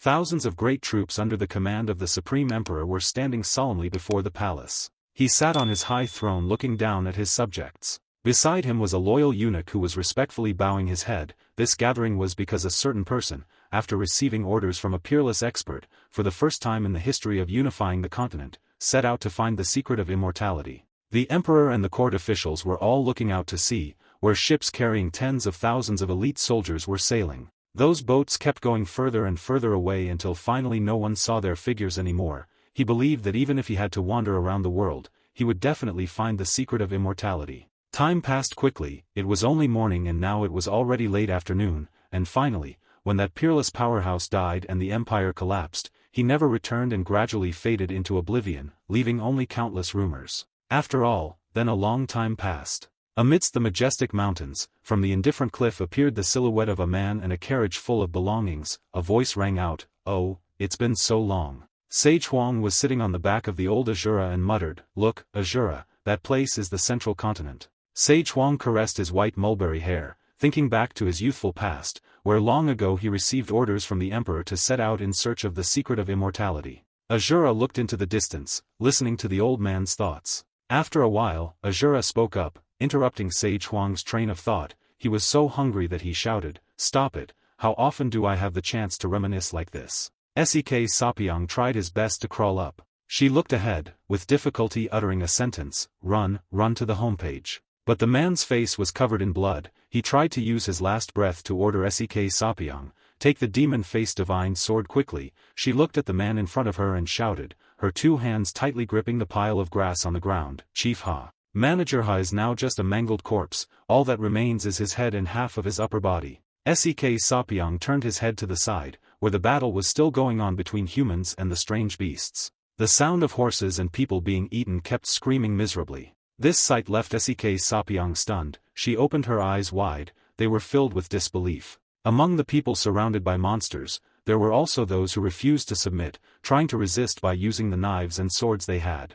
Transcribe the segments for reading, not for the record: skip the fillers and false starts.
Thousands of great troops under the command of the Supreme Emperor were standing solemnly before the palace. He sat on his high throne looking down at his subjects. Beside him was a loyal eunuch who was respectfully bowing his head. This gathering was because a certain person, after receiving orders from a peerless expert, for the first time in the history of unifying the continent, set out to find the secret of immortality. The emperor and the court officials were all looking out to sea, where ships carrying tens of thousands of elite soldiers were sailing. Those boats kept going further and further away until finally no one saw their figures anymore. He believed that even if he had to wander around the world, he would definitely find the secret of immortality. Time passed quickly, it was only morning and now it was already late afternoon, and finally, when that peerless powerhouse died and the empire collapsed, he never returned and gradually faded into oblivion, leaving only countless rumors. After all, then a long time passed. Amidst the majestic mountains, from the indifferent cliff appeared the silhouette of a man and a carriage full of belongings. A voice rang out, "Oh, it's been so long." Sage Huang was sitting on the back of the old Asura and muttered, "Look, Asura, that place is the central continent." Sage Huang caressed his white mulberry hair, thinking back to his youthful past, where long ago he received orders from the emperor to set out in search of the secret of immortality. Asura looked into the distance, listening to the old man's thoughts. After a while, Asura spoke up, interrupting Sage Huang's train of thought. He was so hungry that he shouted, "Stop it, how often do I have the chance to reminisce like this?" Sek Sapyang tried his best to crawl up. She looked ahead, with difficulty uttering a sentence, run to the homepage. But the man's face was covered in blood. He tried to use his last breath to order Sek Sapyang, "Take the demon-faced divine sword quickly." She looked at the man in front of her and shouted, her two hands tightly gripping the pile of grass on the ground, "Chief Ha. Manager Ha is now just a mangled corpse, all that remains is his head and half of his upper body." Sek Sapyang turned his head to the side, where the battle was still going on between humans and the strange beasts. The sound of horses and people being eaten kept screaming miserably. This sight left Sek Sapyang stunned. She opened her eyes wide, they were filled with disbelief. Among the people surrounded by monsters, there were also those who refused to submit, trying to resist by using the knives and swords they had.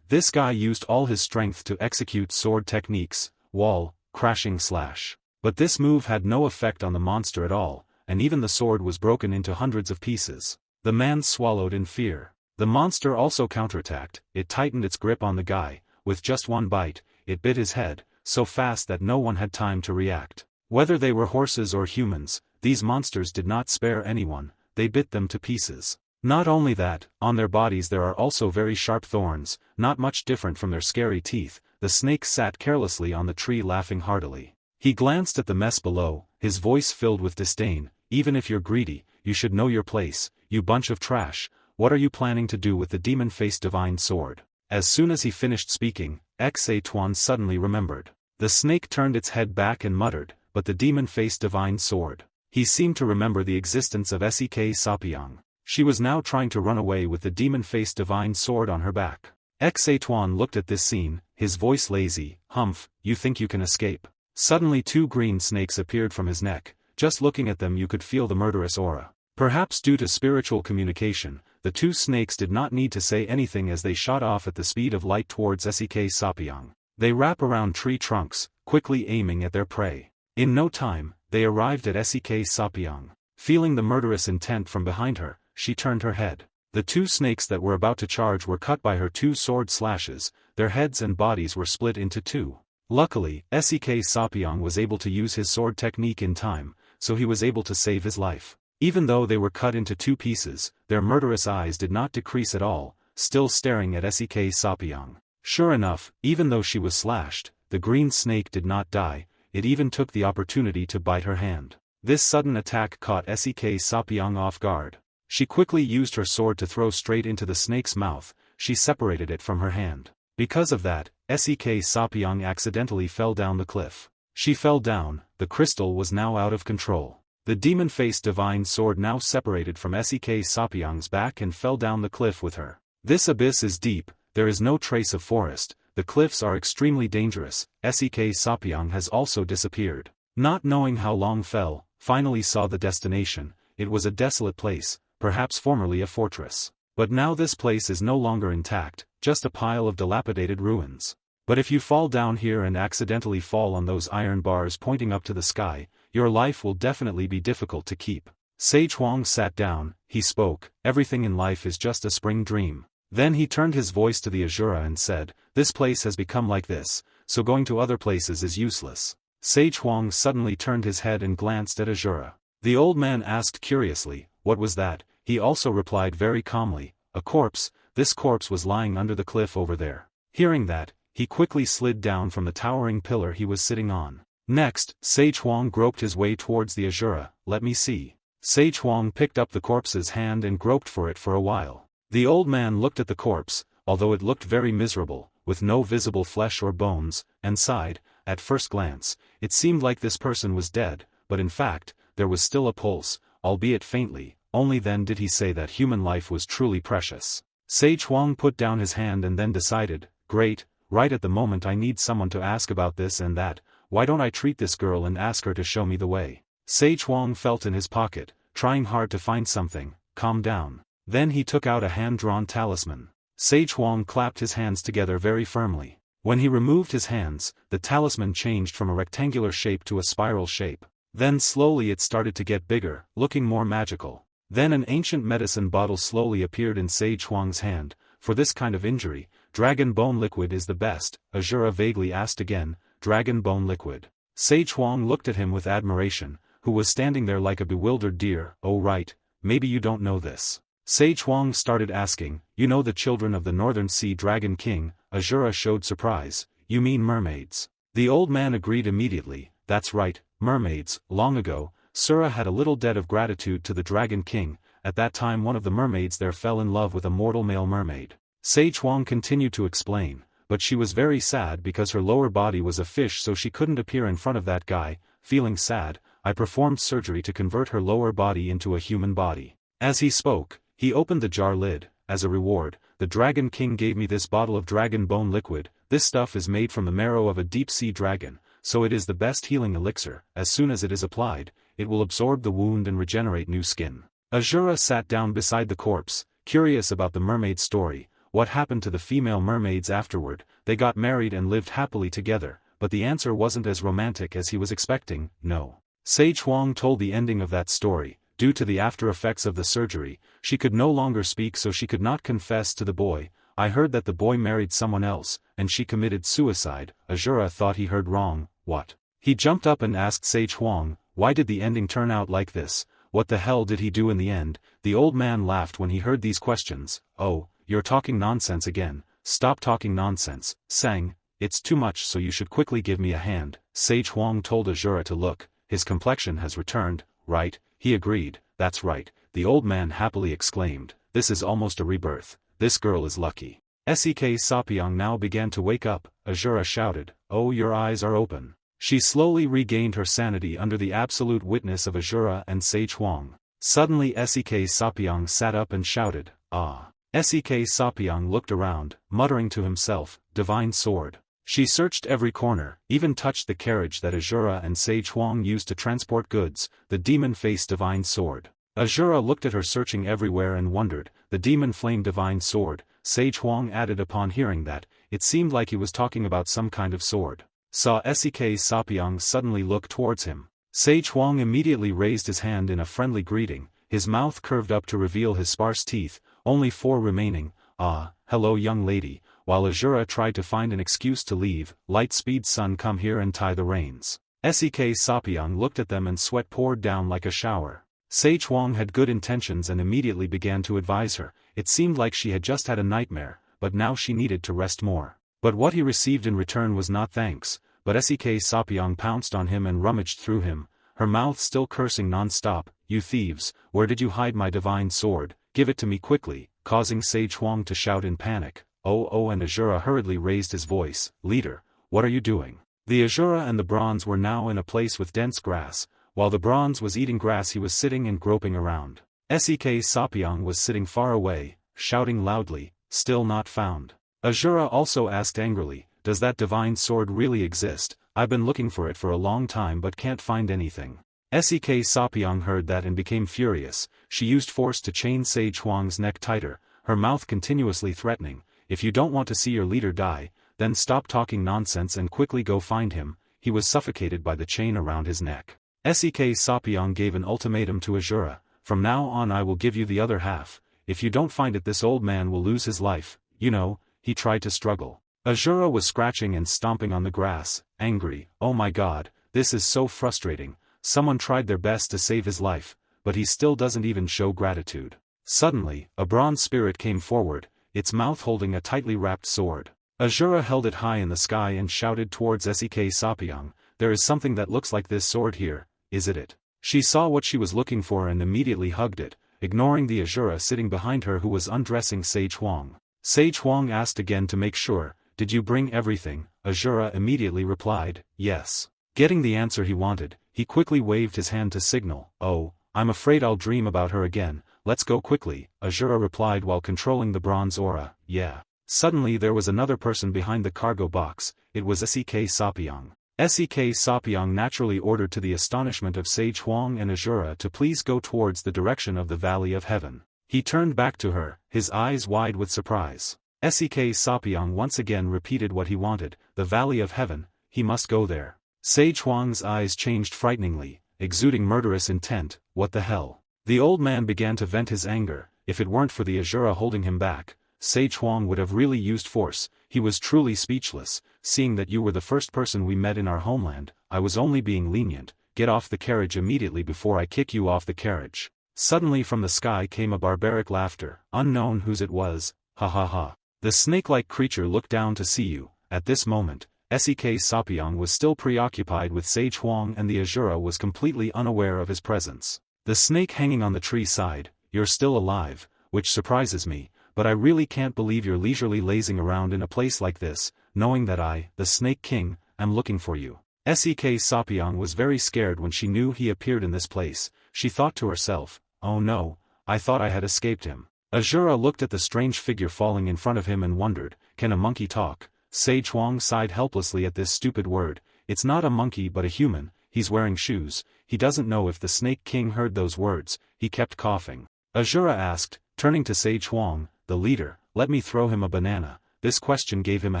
This guy used all his strength to execute sword techniques, wall, crashing slash. But this move had no effect on the monster at all, and even the sword was broken into hundreds of pieces. The man swallowed in fear. The monster also counterattacked. It tightened its grip on the guy. With just one bite, it bit his head, so fast that no one had time to react. Whether they were horses or humans, these monsters did not spare anyone, they bit them to pieces. Not only that, on their bodies there are also very sharp thorns, not much different from their scary teeth. The snake sat carelessly on the tree laughing heartily. He glanced at the mess below, his voice filled with disdain, "Even if you're greedy, you should know your place, you bunch of trash. What are you planning to do with the demon-faced divine sword?" As soon as he finished speaking, Xa Tuan suddenly remembered. The snake turned its head back and muttered, "But the demon-faced divine sword." He seemed to remember the existence of Sek Sapyang. She was now trying to run away with the demon-faced divine sword on her back. Xa Tuan looked at this scene, his voice lazy, "Humph, you think you can escape?" Suddenly two green snakes appeared from his neck. Just looking at them you could feel the murderous aura. Perhaps due to spiritual communication, the two snakes did not need to say anything as they shot off at the speed of light towards Sek Sapyang. They wrap around tree trunks, quickly aiming at their prey. In no time, they arrived at Sek Sapyang. Feeling the murderous intent from behind her, she turned her head. The two snakes that were about to charge were cut by her two sword slashes, their heads and bodies were split into two. Luckily, Sek Sapyang was able to use his sword technique in time, so he was able to save his life. Even though they were cut into two pieces, their murderous eyes did not decrease at all, still staring at Sek Sapyang. Sure enough, even though she was slashed, the green snake did not die, it even took the opportunity to bite her hand. This sudden attack caught Sek Sapyang off guard. She quickly used her sword to throw straight into the snake's mouth. She separated it from her hand. Because of that, Sek Sapyang accidentally fell down the cliff. She fell down, the crystal was now out of control. The demon-faced divine sword now separated from Sek Sapyang's back and fell down the cliff with her. This abyss is deep, there is no trace of forest, the cliffs are extremely dangerous. Sek Sapyang has also disappeared. Not knowing how long fell, finally saw the destination. It was a desolate place, perhaps formerly a fortress. But now this place is no longer intact, just a pile of dilapidated ruins. But if you fall down here and accidentally fall on those iron bars pointing up to the sky, your life will definitely be difficult to keep. Sage Huang sat down, he spoke, everything in life is just a spring dream. Then he turned his voice to the Asura and said, this place has become like this, so going to other places is useless. Sage Huang suddenly turned his head and glanced at Asura. The old man asked curiously, what was that? He also replied very calmly, a corpse, this corpse was lying under the cliff over there. Hearing that, he quickly slid down from the towering pillar he was sitting on. Next, Sage Huang groped his way towards the Asura, let me see. Sage Huang picked up the corpse's hand and groped for it for a while. The old man looked at the corpse, although it looked very miserable, with no visible flesh or bones, and sighed. At first glance, it seemed like this person was dead, but in fact, there was still a pulse, albeit faintly. Only then did he say that human life was truly precious. Sage Huang put down his hand and then decided, great, right at the moment I need someone to ask about this and that, why don't I treat this girl and ask her to show me the way. Sage Huang felt in his pocket, trying hard to find something, calm down. Then he took out a hand-drawn talisman. Sage Huang clapped his hands together very firmly. When he removed his hands, the talisman changed from a rectangular shape to a spiral shape. Then slowly it started to get bigger, looking more magical. Then an ancient medicine bottle slowly appeared in Sage Huang's hand. For this kind of injury, dragon bone liquid is the best, Asura vaguely asked again, dragon bone liquid. Sage Huang looked at him with admiration, who was standing there like a bewildered deer. Oh right, maybe you don't know this. Sage Huang started asking, you know the children of the Northern Sea Dragon King? Asura showed surprise, you mean mermaids. The old man agreed immediately, that's right, mermaids. Long ago, Sura had a little debt of gratitude to the Dragon King. At that time one of the mermaids there fell in love with a mortal male mermaid. Sage Huang continued to explain, but she was very sad because her lower body was a fish so she couldn't appear in front of that guy. Feeling sad, I performed surgery to convert her lower body into a human body. As he spoke, he opened the jar lid. As a reward, the Dragon King gave me this bottle of dragon bone liquid. This stuff is made from the marrow of a deep-sea dragon, so it is the best healing elixir. As soon as it is applied, it will absorb the wound and regenerate new skin. Asura sat down beside the corpse, curious about the mermaid story. What happened to the female mermaids afterward? They got married and lived happily together, but the answer wasn't as romantic as he was expecting. No. Sage Huang told the ending of that story. Due to the after effects of the surgery, she could no longer speak so she could not confess to the boy. I heard that the boy married someone else, and she committed suicide. Asura thought he heard wrong. What? He jumped up and asked Sage Huang, why did the ending turn out like this? What the hell did he do in the end? The old man laughed when he heard these questions. Oh, you're talking nonsense again. Stop talking nonsense, Sang. It's too much so you should quickly give me a hand. Sage Huang told Asura to look. His complexion has returned, right? He agreed, that's right. The old man happily exclaimed, this is almost a rebirth. This girl is lucky. Sek Sapyong now began to wake up. Asura shouted, oh, your eyes are open. She slowly regained her sanity under the absolute witness of Asura and Sage Huang. Suddenly Sek Sapyong sat up and shouted, ah. Sek Sapyong looked around, muttering to himself, divine sword. She searched every corner, even touched the carriage that Asura and Sage Huang used to transport goods, the demon-faced divine sword. Asura looked at her searching everywhere and wondered, the demon flame divine sword. Sage Huang added upon hearing that, it seemed like he was talking about some kind of sword. Saw Sek Sapyong suddenly look towards him. Sage Huang immediately raised his hand in a friendly greeting, his mouth curved up to reveal his sparse teeth, only 4 remaining. Ah, hello young lady. While Asura tried to find an excuse to leave, Lightspeed Sun come here and tie the reins. Sek Sapyong looked at them and sweat poured down like a shower. Sage Huang had good intentions and immediately began to advise her. It seemed like she had just had a nightmare, but now she needed to rest more. But what he received in return was not thanks, but Sek Sapyong pounced on him and rummaged through him, her mouth still cursing non-stop. You thieves, where did you hide my divine sword? Give it to me quickly, causing Sage Huang to shout in panic. Oh, and Asura hurriedly raised his voice, leader, what are you doing? The Asura and the bronze were now in a place with dense grass. While the bronze was eating grass he was sitting and groping around. Sek Sapyong was sitting far away, shouting loudly, still not found. Asura also asked angrily, does that divine sword really exist? I've been looking for it for a long time but can't find anything. Sek Sapyong heard that and became furious. She used force to chain Sage Huang's neck tighter, her mouth continuously threatening, if you don't want to see your leader die, then stop talking nonsense and quickly go find him. He was suffocated by the chain around his neck. Sek Sapyong gave an ultimatum to Asura, from now on I will give you the other half. If you don't find it, this old man will lose his life, you know." He tried to struggle. Asura was scratching and stomping on the grass, angry. "Oh my god, this is so frustrating. Someone tried their best to save his life, but he still doesn't even show gratitude." Suddenly, a bronze spirit came forward, its mouth holding a tightly wrapped sword. Asura held it high in the sky and shouted towards Sek Sapyeong, "There is something that looks like this sword here, is it?" She saw what she was looking for and immediately hugged it, ignoring the Asura sitting behind her who was undressing Sage Huang. Sage Huang asked again to make sure, "Did you bring everything?" Asura immediately replied, "Yes." Getting the answer he wanted, he quickly waved his hand to signal, "Oh, I'm afraid I'll dream about her again, let's go quickly," Asura replied while controlling the bronze aura. "Yeah." Suddenly there was another person behind the cargo box, it was Sek Sapyeong. Sek Sapyeong naturally ordered to the astonishment of Sage Huang and Asura to please go towards the direction of the Valley of Heaven. He turned back to her, his eyes wide with surprise. Sek Sapyeong once again repeated what he wanted, the Valley of Heaven, he must go there. Sage Huang's eyes changed frighteningly, exuding murderous intent. What the hell? The old man began to vent his anger. If it weren't for the Asura holding him back, Sage Huang would have really used force. He was truly speechless. "Seeing that you were the first person we met in our homeland, I was only being lenient. Get off the carriage immediately before I kick you off the carriage." Suddenly from the sky came a barbaric laughter, unknown whose it was. "Ha ha ha. The snake-like creature looked down to see you." At this moment, Sek Sapyeong was still preoccupied with Sage Huang and the Asura was completely unaware of his presence. The snake hanging on the tree sighed, "You're still alive, which surprises me, but I really can't believe you're leisurely lazing around in a place like this, knowing that I, the Snake King, am looking for you." Sek Sapyeong was very scared when she knew he appeared in this place. She thought to herself, "Oh no, I thought I had escaped him." Asura looked at the strange figure falling in front of him and wondered, "Can a monkey talk?" Sage Huang sighed helplessly at this stupid word. "It's not a monkey but a human, he's wearing shoes." He doesn't know if the Snake King heard those words. He kept coughing. Asura asked, turning to Sage Huang, the leader, "Let me throw him a banana." This question gave him a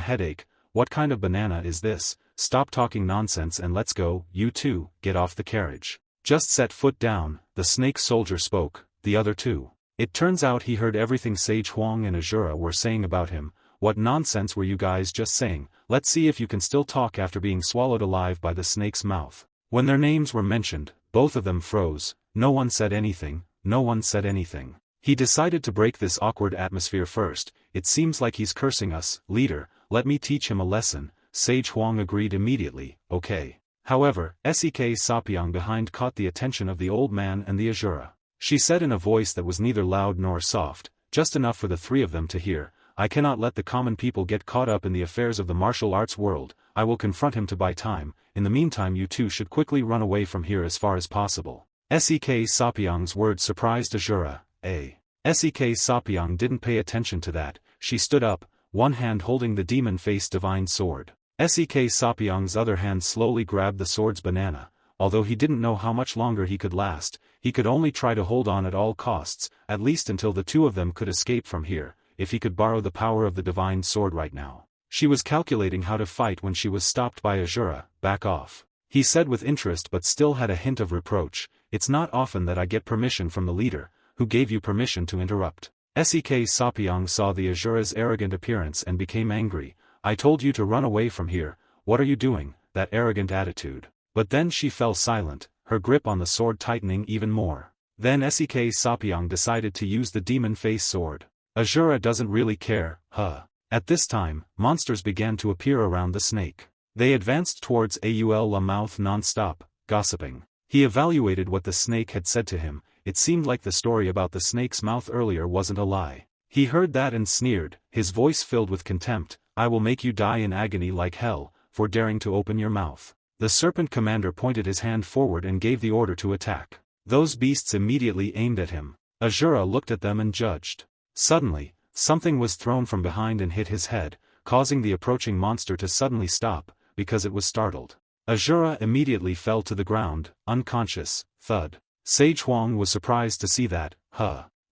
headache. "What kind of banana is this? Stop talking nonsense and let's go. You two, get off the carriage. Just set foot down." The snake soldier spoke, the other two. It turns out he heard everything Sage Huang and Asura were saying about him. "What nonsense were you guys just saying? Let's see if you can still talk after being swallowed alive by the snake's mouth." When their names were mentioned, both of them froze. No one said anything, no one said anything. He decided to break this awkward atmosphere first. "It seems like he's cursing us, leader, let me teach him a lesson." Sage Huang agreed immediately, "Okay." However, Sek Sapyeong behind caught the attention of the old man and the Asura. She said in a voice that was neither loud nor soft, just enough for the three of them to hear, "I cannot let the common people get caught up in the affairs of the martial arts world. I will confront him to buy time. In the meantime you two should quickly run away from here as far as possible." Sek Sapyeong's words surprised Asura. Sek Sapyeong didn't pay attention to that. She stood up, one hand holding the demon-faced divine sword. Sek Sapyeong's other hand slowly grabbed the sword's banana. Although he didn't know how much longer he could last, he could only try to hold on at all costs, at least until the two of them could escape from here, if he could borrow the power of the divine sword right now. She was calculating how to fight when she was stopped by Asura. "Back off," he said with interest but still had a hint of reproach. "It's not often that I get permission from the leader. Who gave you permission to interrupt?" Sek Sapyeong saw the Asura's arrogant appearance and became angry. "I told you to run away from here. What are you doing?" That arrogant attitude. But then she fell silent, her grip on the sword tightening even more. Then Sek Sapyeong decided to use the demon face sword. Asura doesn't really care, huh? At this time, monsters began to appear around the snake. They advanced towards Aul la mouth non-stop, gossiping. He evaluated what the snake had said to him. It seemed like the story about the snake's mouth earlier wasn't a lie. He heard that and sneered, his voice filled with contempt. "I will make you die in agony like hell, for daring to open your mouth." The serpent commander pointed his hand forward and gave the order to attack. Those beasts immediately aimed at him. Asura looked at them and judged. Suddenly, something was thrown from behind and hit his head, causing the approaching monster to suddenly stop, because it was startled. Asura immediately fell to the ground, unconscious. Thud. Sage Huang was surprised to see that.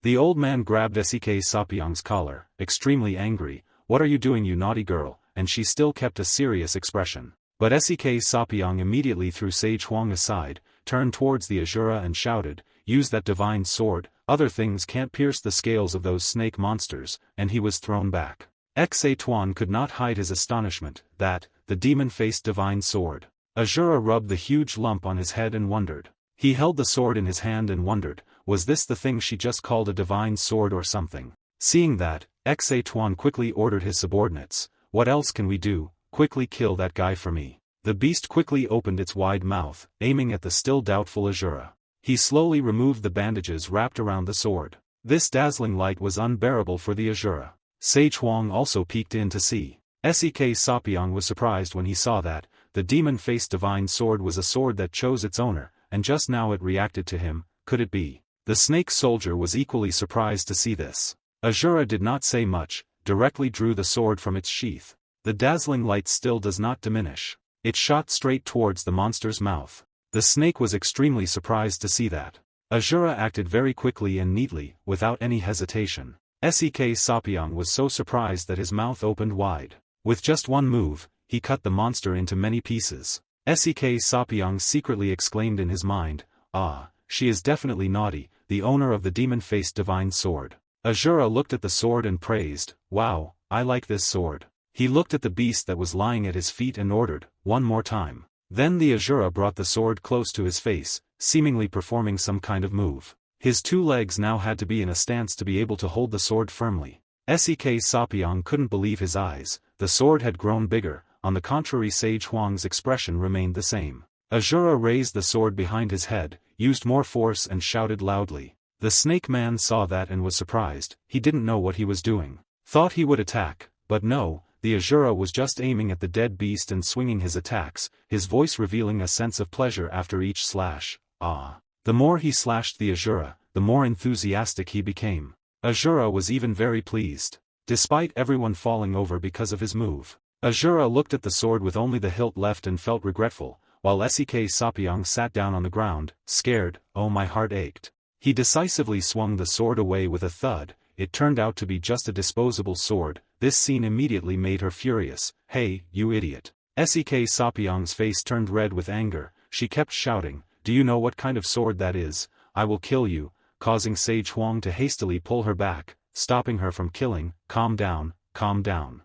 The old man grabbed Sek Sapyeong's collar, extremely angry. "What are you doing, you naughty girl?" And she still kept a serious expression. But Sek Sapyeong immediately threw Sage Huang aside, turned towards the Asura and shouted, use that divine sword, other things can't pierce the scales of those snake monsters, and he was thrown back. Tuan could not hide his astonishment, that, the demon-faced divine sword. Asura rubbed the huge lump on his head and wondered. He held the sword in his hand and wondered, was this the thing she just called a divine sword or something? Seeing that, Tuan quickly ordered his subordinates, what else can we do, quickly kill that guy for me. The beast quickly opened its wide mouth, aiming at the still doubtful Asura. He slowly removed the bandages wrapped around the sword. This dazzling light was unbearable for the Asura. Sage Huang also peeked in to see. Sek Sapyong was surprised when he saw that, the demon-faced divine sword was a sword that chose its owner, and just now it reacted to him. Could it be? The snake soldier was equally surprised to see this. Asura did not say much, directly drew the sword from its sheath. The dazzling light still does not diminish. It shot straight towards the monster's mouth. The snake was extremely surprised to see that. Asura acted very quickly and neatly, without any hesitation. Sek Sapyong was so surprised that his mouth opened wide. With just one move, he cut the monster into many pieces. Sek Sapyong secretly exclaimed in his mind, "Ah, she is definitely naughty, the owner of the demon-faced divine sword." Asura looked at the sword and praised, "Wow, I like this sword." He looked at the beast that was lying at his feet and ordered, "One more time." Then the Asura brought the sword close to his face, seemingly performing some kind of move. His two legs now had to be in a stance to be able to hold the sword firmly. Sek Sapyong couldn't believe his eyes, the sword had grown bigger, on the contrary Sage Huang's expression remained the same. Asura raised the sword behind his head, used more force and shouted loudly. The snake man saw that and was surprised, he didn't know what he was doing. Thought he would attack, but no, the Asura was just aiming at the dead beast and swinging his attacks, his voice revealing a sense of pleasure after each slash. Ah! The more he slashed the Asura, the more enthusiastic he became. Asura was even very pleased. Despite everyone falling over because of his move. Asura looked at the sword with only the hilt left and felt regretful, while Sek Sapyong sat down on the ground, scared. Oh, my heart ached. He decisively swung the sword away with a thud. It turned out to be just a disposable sword. This scene immediately made her furious. "Hey, you idiot." Sek Sapyong's face turned red with anger. She kept shouting, "Do you know what kind of sword that is? I will kill you," causing Sage Huang to hastily pull her back, stopping her from killing. "Calm down, calm down."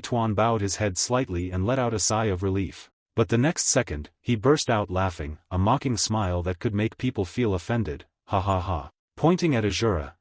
Tuan bowed his head slightly and let out a sigh of relief. But the next second, he burst out laughing, a mocking smile that could make people feel offended. "Ha ha ha." Pointing at Asura,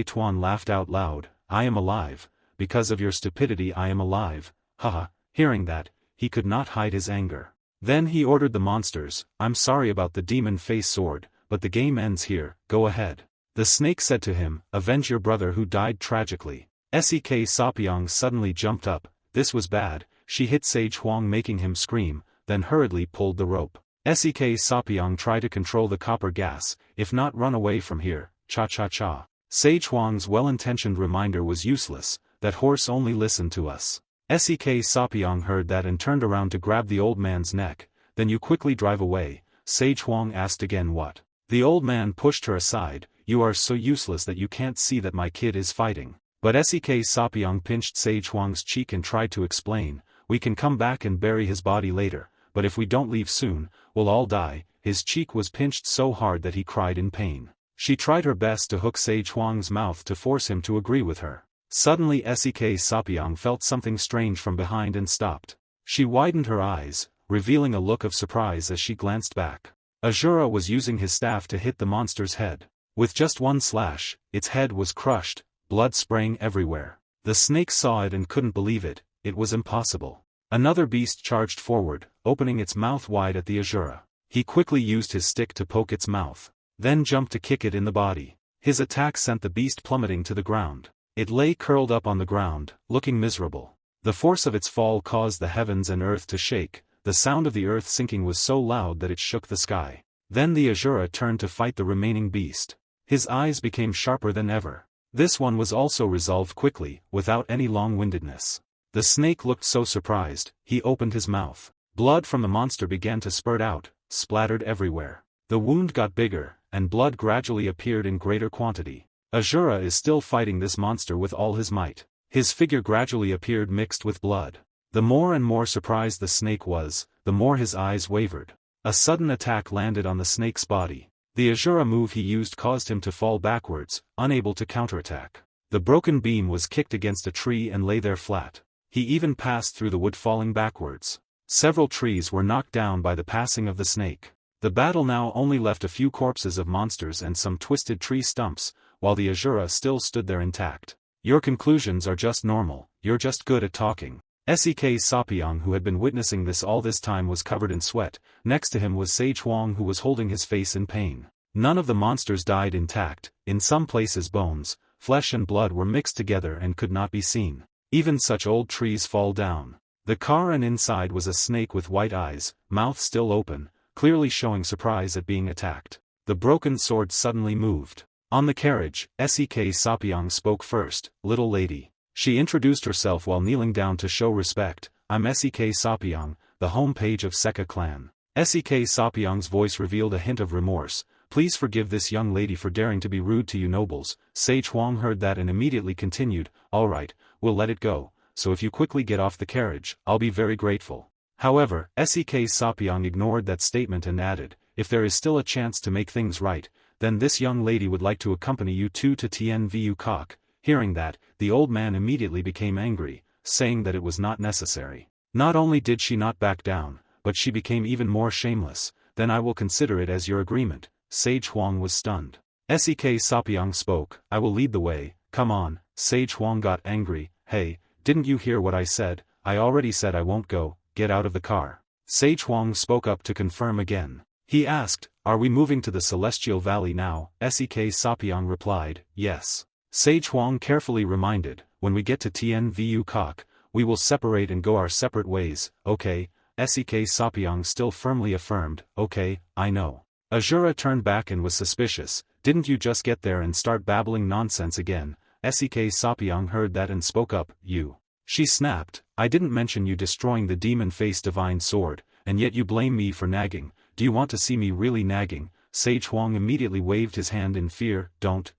Tuan laughed out loud. "I am alive. Because of your stupidity I am alive. Haha." Hearing that, he could not hide his anger. Then he ordered the monsters, "I'm sorry about the demon face sword, but the game ends here, go ahead." The snake said to him, "Avenge your brother who died tragically." Sek Sapyong suddenly jumped up. This was bad. She hit Sage Huang making him scream, then hurriedly pulled the rope. Sek Sapyong tried to control the copper gas, "If not, run away from here, cha-cha-cha." Sage Huang's well-intentioned reminder was useless, "That horse only listened to us." Sek Sapyong heard that and turned around to grab the old man's neck. "Then you quickly drive away." Sage Huang asked again what. The old man pushed her aside. "You are so useless that you can't see that my kid is fighting." But Sek Sapyong pinched Sage Huang's cheek and tried to explain, "We can come back and bury his body later, but if we don't leave soon, we'll all die." His cheek was pinched so hard that he cried in pain. She tried her best to hook Sage Huang's mouth to force him to agree with her. Suddenly Sek Sapyong felt something strange from behind and stopped. She widened her eyes, revealing a look of surprise as she glanced back. Asura was using his staff to hit the monster's head. With just one slash, its head was crushed, blood spraying everywhere. The snake saw it and couldn't believe it. It was impossible. Another beast charged forward, opening its mouth wide at the Asura. He quickly used his stick to poke its mouth, then jumped to kick it in the body. His attack sent the beast plummeting to the ground. It lay curled up on the ground, looking miserable. The force of its fall caused the heavens and earth to shake. The sound of the earth sinking was so loud that it shook the sky. Then the Asura turned to fight the remaining beast. His eyes became sharper than ever. This one was also resolved quickly, without any long-windedness. The snake looked so surprised, he opened his mouth. Blood from the monster began to spurt out, splattered everywhere. The wound got bigger, and blood gradually appeared in greater quantity. Asura is still fighting this monster with all his might. His figure gradually appeared mixed with blood. The more and more surprised the snake was, the more his eyes wavered. A sudden attack landed on the snake's body. The Asura move he used caused him to fall backwards, unable to counterattack. The broken beam was kicked against a tree and lay there flat. He even passed through the wood falling backwards. Several trees were knocked down by the passing of the snake. The battle now only left a few corpses of monsters and some twisted tree stumps, while the Asura still stood there intact. Your conclusions are just normal, you're just good at talking. Sek Sapyong, who had been witnessing this all this time, was covered in sweat. Next to him was Sage Huang, who was holding his face in pain. None of the monsters died intact. In some places bones, flesh and blood were mixed together and could not be seen. Even such old trees fall down. The car, and inside was a snake with white eyes, mouth still open, clearly showing surprise at being attacked. The broken sword suddenly moved. On the carriage, Sek Sapyong spoke first. "Little lady." She introduced herself while kneeling down to show respect. "I'm Sek Sapyong, the home page of Seka clan." Sek Sapyong's voice revealed a hint of remorse. "Please forgive this young lady for daring to be rude to you nobles." Sage Huang heard that and immediately continued, "All right, we'll let it go, so if you quickly get off the carriage, I'll be very grateful." However, Sek Sapyong ignored that statement and added, "If there is still a chance to make things right, then this young lady would like to accompany you two to Tianvu Kok." Hearing that, the old man immediately became angry, saying that it was not necessary. Not only did she not back down, but she became even more shameless. "Then I will consider it as your agreement." Sage Huang was stunned. Sek Sapyong spoke, "I will lead the way, come on." Sage Huang got angry, "Hey, didn't you hear what I said? I already said I won't go, get out of the car." Sage Huang spoke up to confirm again. He asked, "Are we moving to the Celestial Valley now?" Sek Sapyong replied, "Yes." Sage Huang carefully reminded, "When we get to Tianvu Kok, we will separate and go our separate ways." "Okay." Sek Sapyong still firmly affirmed, "Okay, I know." Asura turned back and was suspicious. "Didn't you just get there and start babbling nonsense again?" Sek Sapyong heard that and spoke up, "You." She snapped, "I didn't mention you destroying the demon-faced divine sword, and yet you blame me for nagging. Do you want to see me really nagging?" Sage Huang immediately waved his hand in fear, Don't.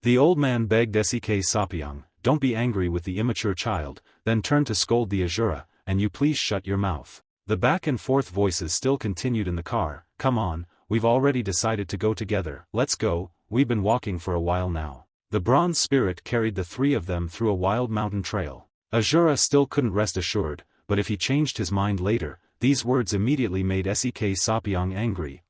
The old man begged Sek Sapyong, "Don't be angry with the immature child," then turned to scold the Asura, "And you please shut your mouth." The back and forth voices still continued in the car. "Come on, we've already decided to go together. Let's go, we've been walking for a while now." The bronze spirit carried the three of them through a wild mountain trail. Asura still couldn't rest assured, but if he changed his mind later, these words immediately made Sek Sapyong angry.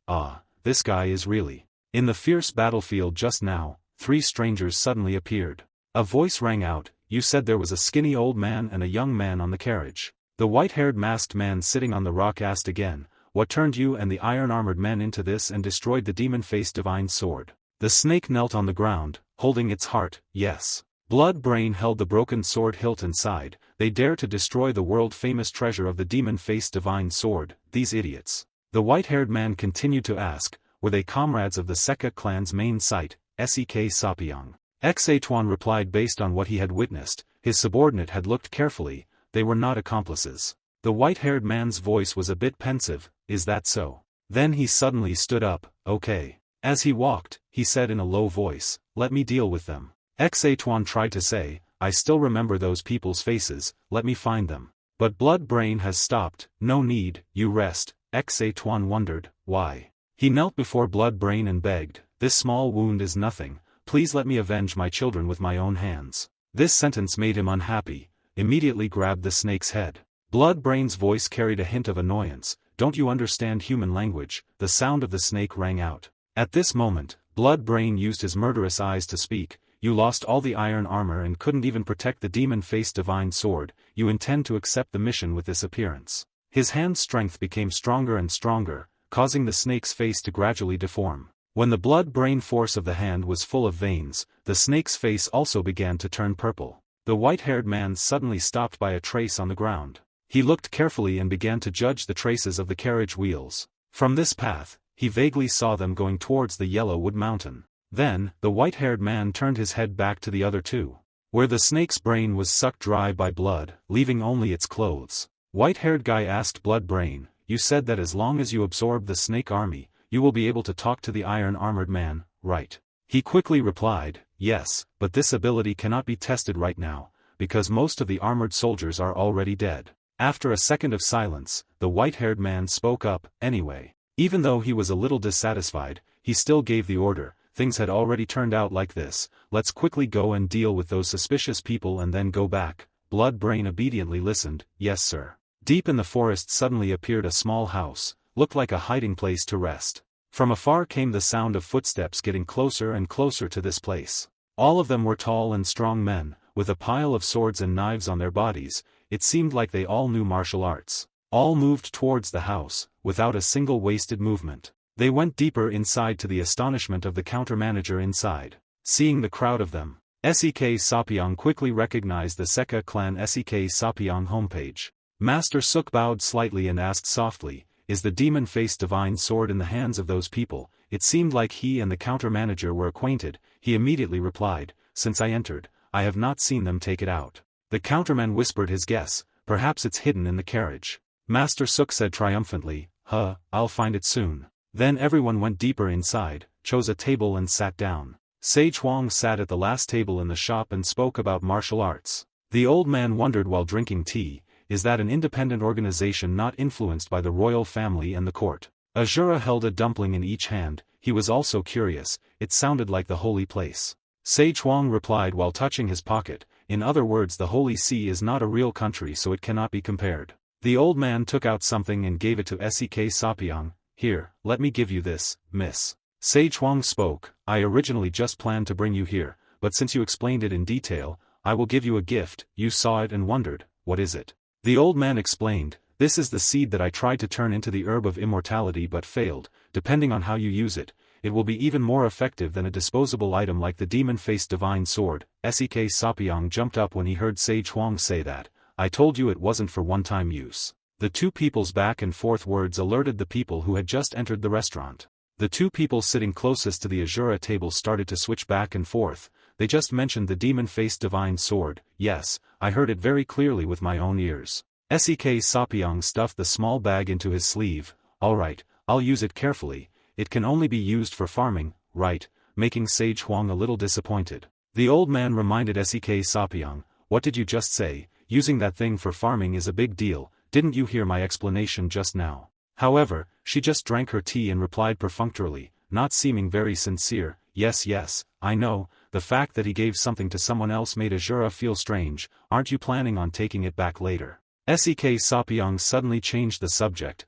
This guy is really. In the fierce battlefield just now, three strangers suddenly appeared. A voice rang out, "You said there was a skinny old man and a young man on the carriage." The white-haired masked man sitting on the rock asked again, "What turned you and the iron-armored men into this and destroyed the demon-faced divine sword?" The snake knelt on the ground, holding its heart. "Yes. Blood Brain held the broken sword hilt and sighed. They dare to destroy the world-famous treasure of the demon-faced divine sword, these idiots." The white-haired man continued to ask, "Were they comrades of the Seka clan's main site?" Sek Sapyong. Xatuan replied based on what he had witnessed. His subordinate had looked carefully. They were not accomplices. The white-haired man's voice was a bit pensive. "Is that so?" Then he suddenly stood up. "Okay." As he walked, he said in a low voice, "Let me deal with them." Xatuan tried to say, "I still remember those people's faces, let me find them." But Blood Brain has stopped. "No need, you rest." Xatuan wondered, why? He knelt before Blood Brain and begged, "This small wound is nothing, please let me avenge my children with my own hands." This sentence made him unhappy. Immediately grabbed the snake's head. Blood Brain's voice carried a hint of annoyance. "Don't you understand human language?" The sound of the snake rang out. At this moment, Blood Brain used his murderous eyes to speak. "You lost all the iron armor and couldn't even protect the demon-faced divine sword. You intend to accept the mission with this appearance." His hand's strength became stronger and stronger, causing the snake's face to gradually deform. When the blood-brain force of the hand was full of veins, the snake's face also began to turn purple. The white-haired man suddenly stopped by a trace on the ground. He looked carefully and began to judge the traces of the carriage wheels. From this path, he vaguely saw them going towards the yellow wood mountain. Then, the white-haired man turned his head back to the other two, where the snake's brain was sucked dry by blood, leaving only its clothes. White-haired guy asked Blood Brain, "You said that as long as you absorb the snake army, you will be able to talk to the iron-armored man, right?" He quickly replied, "Yes, but this ability cannot be tested right now, because most of the armored soldiers are already dead." After a second of silence, the white-haired man spoke up, "Anyway." Even though he was a little dissatisfied, he still gave the order. Things had already turned out like this, let's quickly go and deal with those suspicious people and then go back. Blood Brain obediently listened, yes sir. Deep in the forest suddenly appeared a small house, looked like a hiding place to rest. From afar came the sound of footsteps getting closer and closer to this place. All of them were tall and strong men, with a pile of swords and knives on their bodies. It seemed like they all knew martial arts. All moved towards the house, without a single wasted movement. They went deeper inside to the astonishment of the counter-manager inside. Seeing the crowd of them, Sek Sapyong quickly recognized the Seka clan Sek Sapyong homepage. Master Suk bowed slightly and asked softly, is the demon-faced divine sword in the hands of those people? It seemed like he and the counter-manager were acquainted. He immediately replied, since I entered, I have not seen them take it out. The counterman whispered his guess, perhaps it's hidden in the carriage. Master Suk said triumphantly, I'll find it soon. Then everyone went deeper inside, chose a table and sat down. Sage Huang sat at the last table in the shop and spoke about martial arts. The old man wondered while drinking tea, is that an independent organization not influenced by the royal family and the court? Asura held a dumpling in each hand. He was also curious, it sounded like the holy place. Sage Huang replied while touching his pocket, in other words the Holy See is not a real country so it cannot be compared. The old man took out something and gave it to Sek Sapyong. Here, let me give you this, miss. Sage Huang spoke, I originally just planned to bring you here, but since you explained it in detail, I will give you a gift. You saw it and wondered, what is it? The old man explained, this is the seed that I tried to turn into the herb of immortality but failed. Depending on how you use it, it will be even more effective than a disposable item like the demon-faced divine sword. Sek Sapyong jumped up when he heard Sage Huang say that. I told you it wasn't for one-time use. The two people's back and forth words alerted the people who had just entered the restaurant. The two people sitting closest to the Asura table started to switch back and forth. They just mentioned the demon-faced divine sword. Yes, I heard it very clearly with my own ears. Sek Sapyong stuffed the small bag into his sleeve. Alright, I'll use it carefully. It can only be used for farming, right? Making Sage Huang a little disappointed. The old man reminded Sek Sapyong, what did you just say? Using that thing for farming is a big deal. Didn't you hear my explanation just now? However, she just drank her tea and replied perfunctorily, not seeming very sincere, yes, I know, the fact that he gave something to someone else made Asura feel strange. Aren't you planning on taking it back later? Sek Sapyong suddenly changed the subject.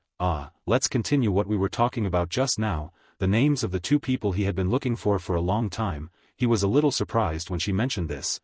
Let's continue what we were talking about just now, the names of the two people he had been looking for a long time. He was a little surprised when she mentioned this.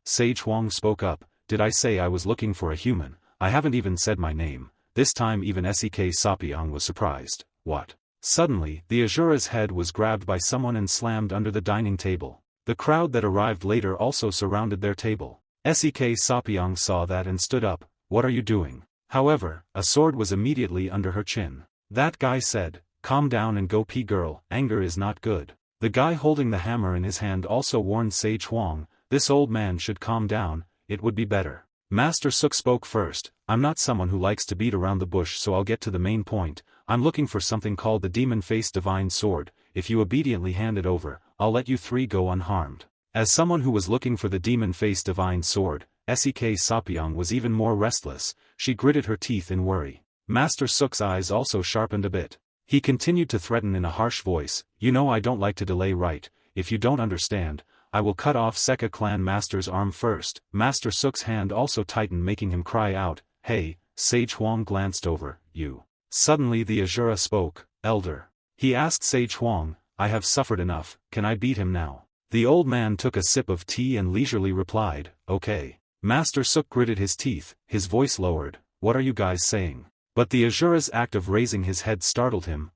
Sage Huang spoke up, did I say I was looking for a human? I haven't even said my name. This time even Sek Sapyong was surprised. What? Suddenly, the Asura's head was grabbed by someone and slammed under the dining table. The crowd that arrived later also surrounded their table. Sek Sapyong saw that and stood up. What are you doing? However, a sword was immediately under her chin. That guy said, calm down and go pee girl, anger is not good. The guy holding the hammer in his hand also warned Sage Huang, this old man should calm down, it would be better. Master Suk spoke first, I'm not someone who likes to beat around the bush so I'll get to the main point. I'm looking for something called the demon-faced divine sword. If you obediently hand it over, I'll let you three go unharmed. As someone who was looking for the demon-faced divine sword, Sek Sapyong was even more restless. She gritted her teeth in worry. Master Suk's eyes also sharpened a bit. He continued to threaten in a harsh voice, you know I don't like to delay, right? If you don't understand, I will cut off Seka clan master's arm first. Master Suk's hand also tightened, making him cry out, hey. Sage Huang glanced over, you. Suddenly the Asura spoke, elder. He asked Sage Huang, I have suffered enough, can I beat him now? The old man took a sip of tea and leisurely replied, okay. Master Suk gritted his teeth, his voice lowered, what are you guys saying? But the Asura's act of raising his head startled him,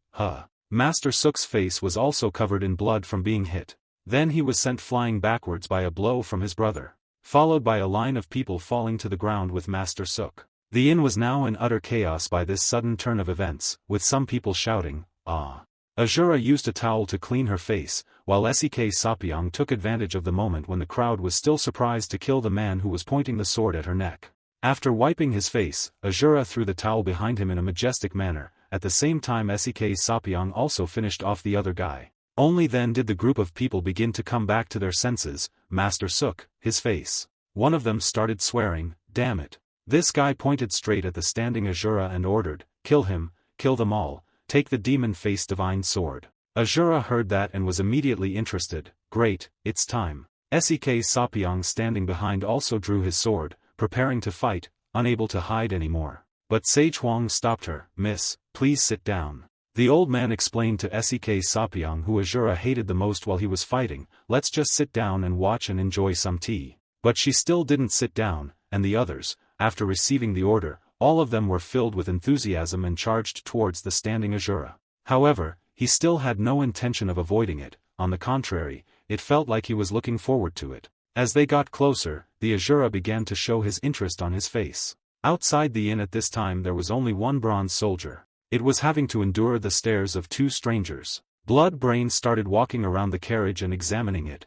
Master Suk's face was also covered in blood from being hit. Then he was sent flying backwards by a blow from his brother, followed by a line of people falling to the ground with Master Suk. The inn was now in utter chaos by this sudden turn of events, with some people shouting, ah. Asura used a towel to clean her face, while Sek Sapyong took advantage of the moment when the crowd was still surprised to kill the man who was pointing the sword at her neck. After wiping his face, Asura threw the towel behind him in a majestic manner. At the same time Sek Sapyong also finished off the other guy. Only then did the group of people begin to come back to their senses. Master Suk, his face. One of them started swearing, damn it. This guy pointed straight at the standing Asura and ordered, kill him, kill them all, take the demon-faced divine sword. Asura heard that and was immediately interested. Great, it's time. Sek Sapyong standing behind also drew his sword, preparing to fight, unable to hide anymore. But Sage Huang stopped her. Miss, please sit down. The old man explained to Sek Sapyong, who Asura hated the most while he was fighting, let's just sit down and watch and enjoy some tea. But she still didn't sit down, and the others, after receiving the order, all of them were filled with enthusiasm and charged towards the standing Asura. However, he still had no intention of avoiding it, on the contrary, it felt like he was looking forward to it. As they got closer, the Asura began to show his interest on his face. Outside the inn at this time there was only one bronze soldier. It was having to endure the stares of two strangers. Blood Brain started walking around the carriage and examining it.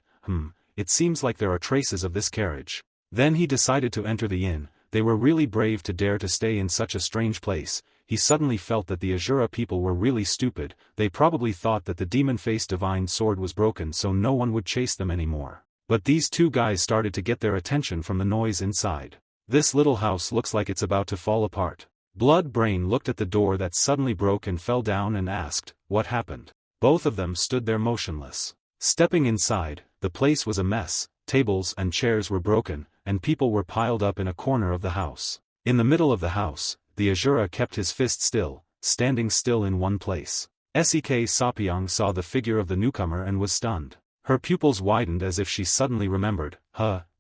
It seems like there are traces of this carriage. Then he decided to enter the inn. They were really brave to dare to stay in such a strange place. He suddenly felt that the Asura people were really stupid. They probably thought that the demon-faced divine sword was broken so no one would chase them anymore. But these two guys started to get their attention from the noise inside. This little house looks like it's about to fall apart. Blood Brain looked at the door that suddenly broke and fell down and asked, what happened? Both of them stood there motionless. Stepping inside, the place was a mess. Tables and chairs were broken, and people were piled up in a corner of the house. In the middle of the house, the Asura kept his fist still, standing still in one place. Sek Sapyong saw the figure of the newcomer and was stunned. Her pupils widened as if she suddenly remembered.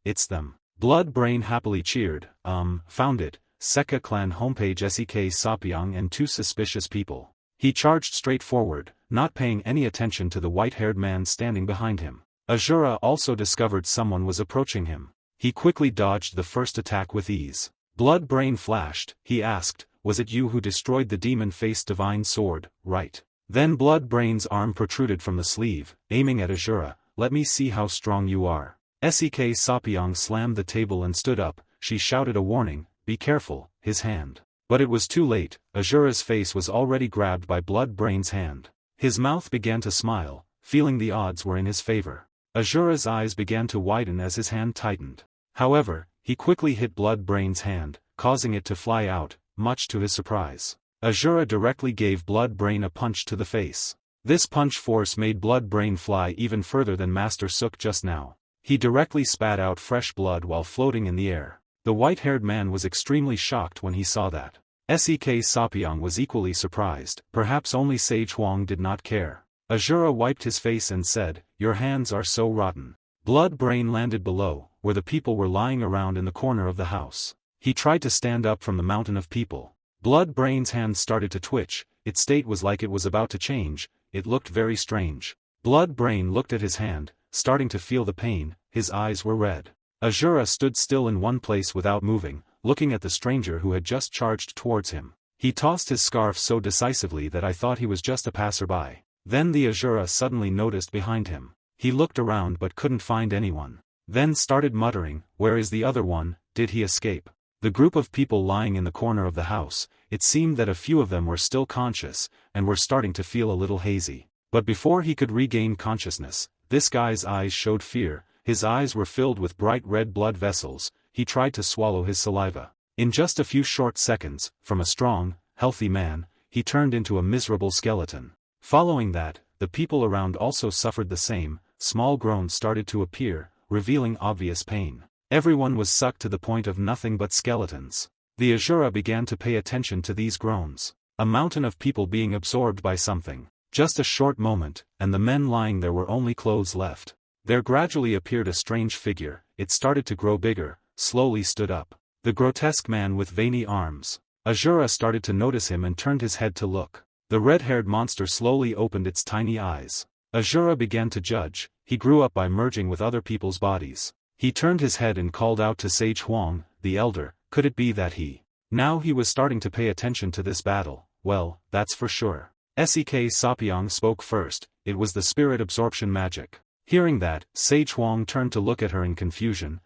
It's them. Blood Brain happily cheered. Found it. Seka clan homepage. Sek Sapyong and two suspicious people. He charged straight forward, not paying any attention to the white-haired man standing behind him. Asura also discovered someone was approaching him. He quickly dodged the first attack with ease. Blood Brain flashed. He asked, was it you who destroyed the demon-faced divine sword, right? Then Blood Brain's arm protruded from the sleeve, aiming at Asura. Let me see how strong you are. Sek Sapyong slammed the table and stood up. She shouted a warning, be careful, his hand. But it was too late. Asura's face was already grabbed by Blood Brain's hand. His mouth began to smile, feeling the odds were in his favor. Asura's eyes began to widen as his hand tightened. However, he quickly hit Blood Brain's hand, causing it to fly out, much to his surprise. Asura directly gave Blood Brain a punch to the face. This punch force made Blood Brain fly even further than Master Suk just now. He directly spat out fresh blood while floating in the air. The white-haired man was extremely shocked when he saw that. Sek Sapyong was equally surprised. Perhaps only Sage Huang did not care. Asura wiped his face and said, your hands are so rotten. Blood Brain landed below, where the people were lying around in the corner of the house. He tried to stand up from the mountain of people. Blood Brain's hands started to twitch. Its state was like it was about to change. It looked very strange. Blood Brain looked at his hand, starting to feel the pain. His eyes were red. Asura stood still in one place without moving, looking at the stranger who had just charged towards him. He tossed his scarf so decisively that I thought he was just a passerby. Then the Asura suddenly noticed behind him. He looked around but couldn't find anyone. Then started muttering, where is the other one, did he escape? The group of people lying in the corner of the house, it seemed that a few of them were still conscious, and were starting to feel a little hazy. But before he could regain consciousness, this guy's eyes showed fear. His eyes were filled with bright red blood vessels. He tried to swallow his saliva. In just a few short seconds, from a strong, healthy man, he turned into a miserable skeleton. Following that, the people around also suffered the same. Small groans started to appear, revealing obvious pain. Everyone was sucked to the point of nothing but skeletons. The Asura began to pay attention to these groans. A mountain of people being absorbed by something. Just a short moment, and the men lying there were only clothes left. There gradually appeared a strange figure. It started to grow bigger, slowly stood up. The grotesque man with veiny arms. Asura started to notice him and turned his head to look. The red-haired monster slowly opened its tiny eyes. Asura began to judge. He grew up by merging with other people's bodies. He turned his head and called out to Sage Huang, the elder. Could it be that he? Now he was starting to pay attention to this battle. Well, that's for sure. Sek Sapyong spoke first. It was the spirit absorption magic. Hearing that, Sage Huang turned to look at her in confusion.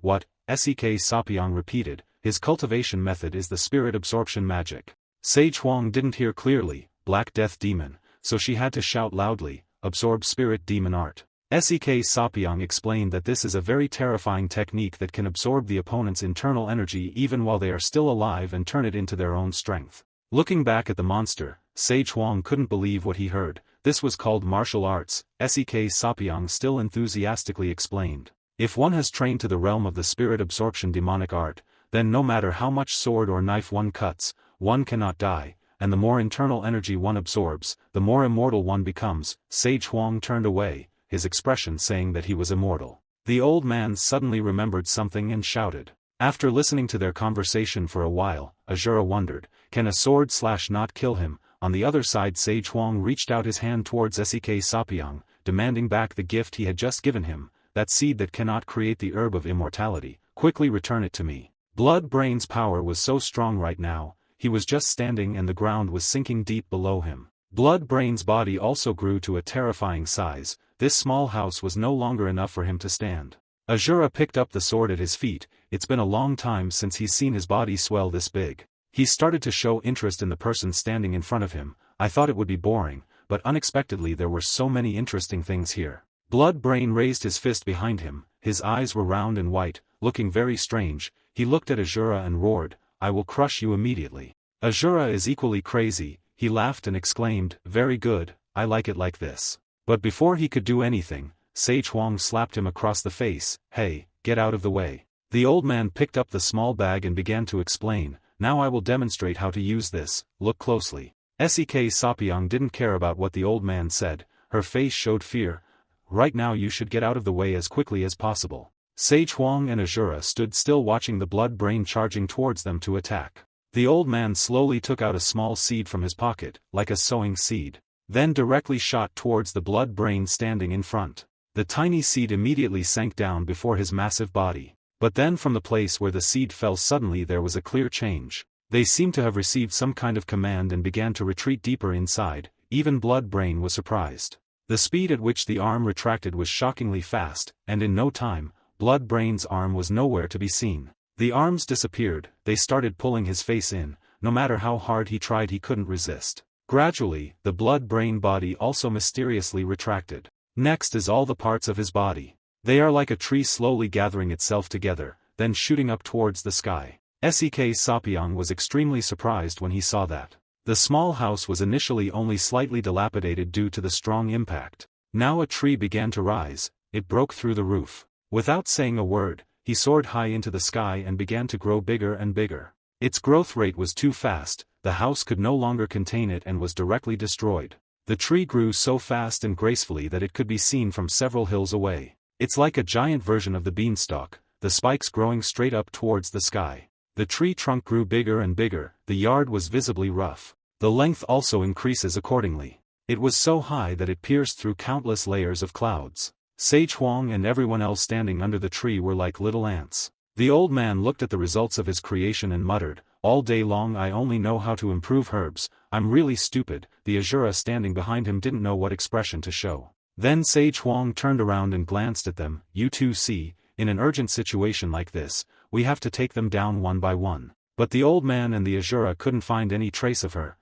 What? Sek Sapyong repeated. His cultivation method is the spirit absorption magic. Sage Huang didn't hear clearly. Black Death Demon. So she had to shout loudly. Absorb spirit demon art. Sek Sapyong explained that this is a very terrifying technique that can absorb the opponent's internal energy even while they are still alive and turn it into their own strength. Looking back at the monster, Sage Huang couldn't believe what he heard. this was called martial arts, Sek Sapyang still enthusiastically explained. If one has trained to the realm of the spirit absorption demonic art, then no matter how much sword or knife one cuts, one cannot die, and the more internal energy one absorbs, the more immortal one becomes. Sage Huang turned away, his expression saying that he was immortal. The old man suddenly remembered something and shouted. After listening to their conversation for a while, Asura wondered, can a sword not kill him? On the other side, Sage Huang reached out his hand towards Sek Sapyang, demanding back the gift he had just given him, that seed that cannot create the herb of immortality. Quickly return it to me. Blood Brain's power was so strong right now, he was just standing and the ground was sinking deep below him. Blood Brain's body also grew to a terrifying size. This small house was no longer enough for him to stand. Asura picked up the sword at his feet. It's been a long time since he's seen his body swell this big. He started to show interest in the person standing in front of him. I thought it would be boring, but unexpectedly there were so many interesting things here. Blood Brain raised his fist behind him, his eyes were round and white, looking very strange. He looked at Asura and roared, I will crush you immediately. Asura is equally crazy, he laughed and exclaimed, very good, I like it like this. But before he could do anything, Sage Huang slapped him across the face, hey, get out of the way. The old man picked up the small bag and began to explain, now I will demonstrate how to use this, look closely. Sek Sapyang didn't care about what the old man said, her face showed fear. Right now you should get out of the way as quickly as possible. Sage Huang and Asura stood still watching the Blood Brain charging towards them to attack. The old man slowly took out a small seed from his pocket, like a sowing seed. Then directly shot towards the Blood Brain standing in front. The tiny seed immediately sank down before his massive body. But then from the place where the seed fell suddenly there was a clear change. They seemed to have received some kind of command and began to retreat deeper inside. Even Blood Brain was surprised. The speed at which the arm retracted was shockingly fast, and in no time, Blood Brain's arm was nowhere to be seen. The arms disappeared, they started pulling his face in. No matter how hard he tried he couldn't resist. Gradually, the Blood Brain body also mysteriously retracted. Next is all the parts of his body. They are like a tree slowly gathering itself together, then shooting up towards the sky. Sek Sapyang was extremely surprised when he saw that. The small house was initially only slightly dilapidated due to the strong impact. Now a tree began to rise, it broke through the roof. Without saying a word, he soared high into the sky and began to grow bigger and bigger. Its growth rate was too fast, the house could no longer contain it and was directly destroyed. The tree grew so fast and gracefully that it could be seen from several hills away. It's like a giant version of the beanstalk, the spikes growing straight up towards the sky. The tree trunk grew bigger and bigger, the yard was visibly rough. The length also increases accordingly. It was so high that it pierced through countless layers of clouds. Sage Huang and everyone else standing under the tree were like little ants. The old man looked at the results of his creation and muttered, all day long I only know how to improve herbs, I'm really stupid. The Asura standing behind him didn't know what expression to show. Then Sage Huang turned around and glanced at them, you two see, in an urgent situation like this, we have to take them down one by one. But the old man and the Asura couldn't find any trace of her.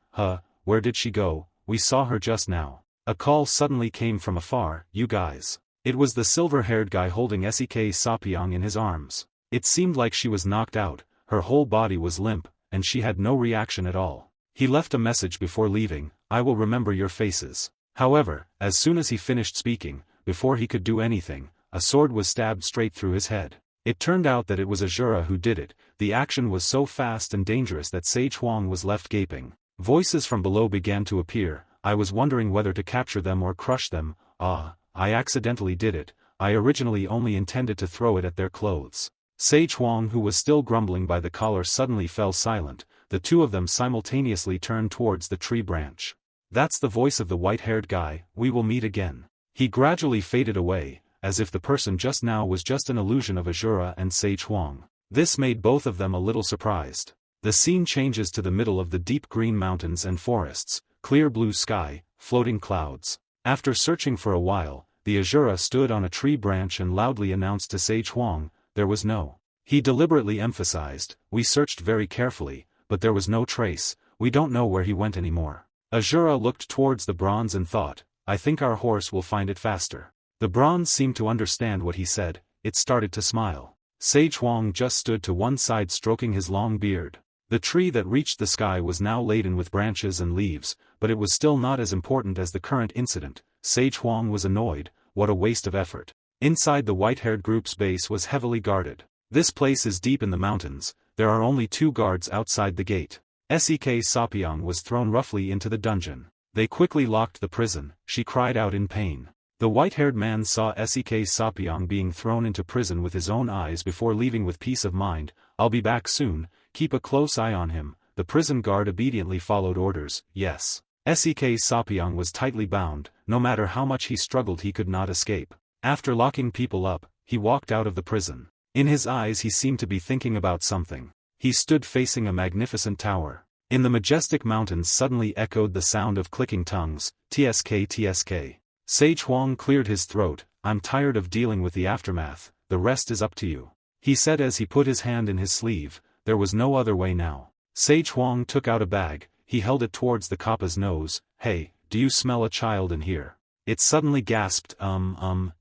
Where did she go? We saw her just now. A call suddenly came from afar, you guys. It was the silver-haired guy holding Sek Sapyang in his arms. It seemed like she was knocked out, her whole body was limp, and she had no reaction at all. He left a message before leaving, I will remember your faces. However, as soon as he finished speaking, before he could do anything, a sword was stabbed straight through his head. It turned out that it was Asura who did it. The action was so fast and dangerous that Sage Huang was left gaping. Voices from below began to appear, I was wondering whether to capture them or crush them. I accidentally did it, I originally only intended to throw it at their clothes. Sage Huang, who was still grumbling by the collar, suddenly fell silent. The two of them simultaneously turned towards the tree branch. That's the voice of the white-haired guy, we will meet again. He gradually faded away, as if the person just now was just an illusion of Asura and Sage Huang. This made both of them a little surprised. The scene changes to the middle of the deep green mountains and forests, clear blue sky, floating clouds. After searching for a while, the Asura stood on a tree branch and loudly announced to Sage Huang, there was no. He deliberately emphasized, we searched very carefully, but there was no trace, we don't know where he went anymore. Asura looked towards the bronze and thought, I think our horse will find it faster. The bronze seemed to understand what he said, it started to smile. Sage Huang just stood to one side stroking his long beard. The tree that reached the sky was now laden with branches and leaves, but it was still not as important as the current incident. Sage Huang was annoyed. What a waste of effort. Inside the white-haired group's base was heavily guarded. This place is deep in the mountains, there are only 2 guards outside the gate. Sek Sapyong was thrown roughly into the dungeon. They quickly locked the prison, she cried out in pain. The white-haired man saw Sek Sapyong being thrown into prison with his own eyes before leaving with peace of mind. I'll be back soon, keep a close eye on him. The prison guard obediently followed orders. Yes. Sek Sapyong was tightly bound, no matter how much he struggled he could not escape. After locking people up, he walked out of the prison. In his eyes he seemed to be thinking about something. He stood facing a magnificent tower. In the majestic mountains suddenly echoed the sound of clicking tongues. Tsk tsk. Sage Huang cleared his throat. I'm tired of dealing with the aftermath, the rest is up to you. He said as he put his hand in his sleeve. There was no other way now. Sage Huang took out a bag, he held it towards the Kappa's nose. Hey, do you smell a child in here? It suddenly gasped,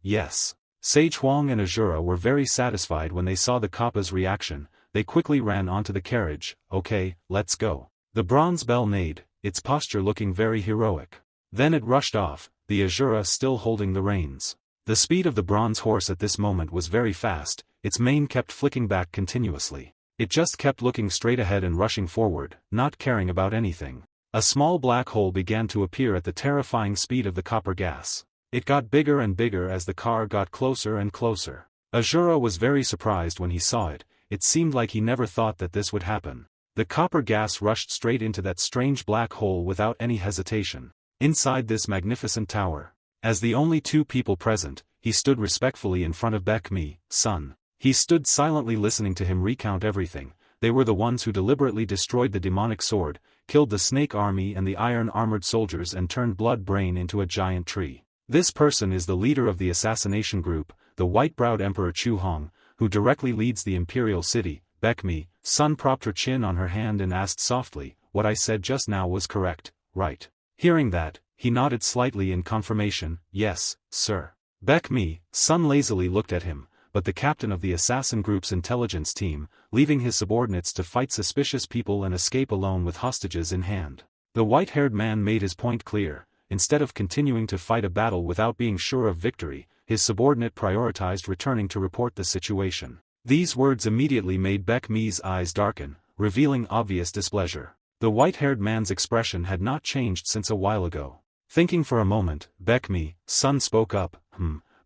yes. Sage Huang and Asura were very satisfied when they saw the Kappa's reaction. They quickly ran onto the carriage. Okay, let's go. The bronze bell neighed, its posture looking very heroic. Then it rushed off, the Asura still holding the reins. The speed of the bronze horse at this moment was very fast, its mane kept flicking back continuously. It just kept looking straight ahead and rushing forward, not caring about anything. A small black hole began to appear at the terrifying speed of the copper gas. It got bigger and bigger as the car got closer and closer. Asura was very surprised when he saw it. It seemed like he never thought that this would happen. The copper gas rushed straight into that strange black hole without any hesitation. Inside this magnificent tower, as the only 2 people present, he stood respectfully in front of Baek Mi, son. He stood silently listening to him recount everything. They were the ones who deliberately destroyed the demonic sword, killed the snake army and the iron-armored soldiers and turned Blood Brain into a giant tree. This person is the leader of the assassination group, the white-browed Emperor Chu Hong, who directly leads the imperial city. Baek Mi, son propped her chin on her hand and asked softly, what I said just now was correct, right? Hearing that, he nodded slightly in confirmation. Yes, sir. Baek Mi, son lazily looked at him, but the captain of the assassin group's intelligence team, leaving his subordinates to fight suspicious people and escape alone with hostages in hand. The white-haired man made his point clear. Instead of continuing to fight a battle without being sure of victory, his subordinate prioritized returning to report the situation. These words immediately made Baek Mi's eyes darken, revealing obvious displeasure. The white-haired man's expression had not changed since a while ago. Thinking for a moment, Baek Mi, son spoke up,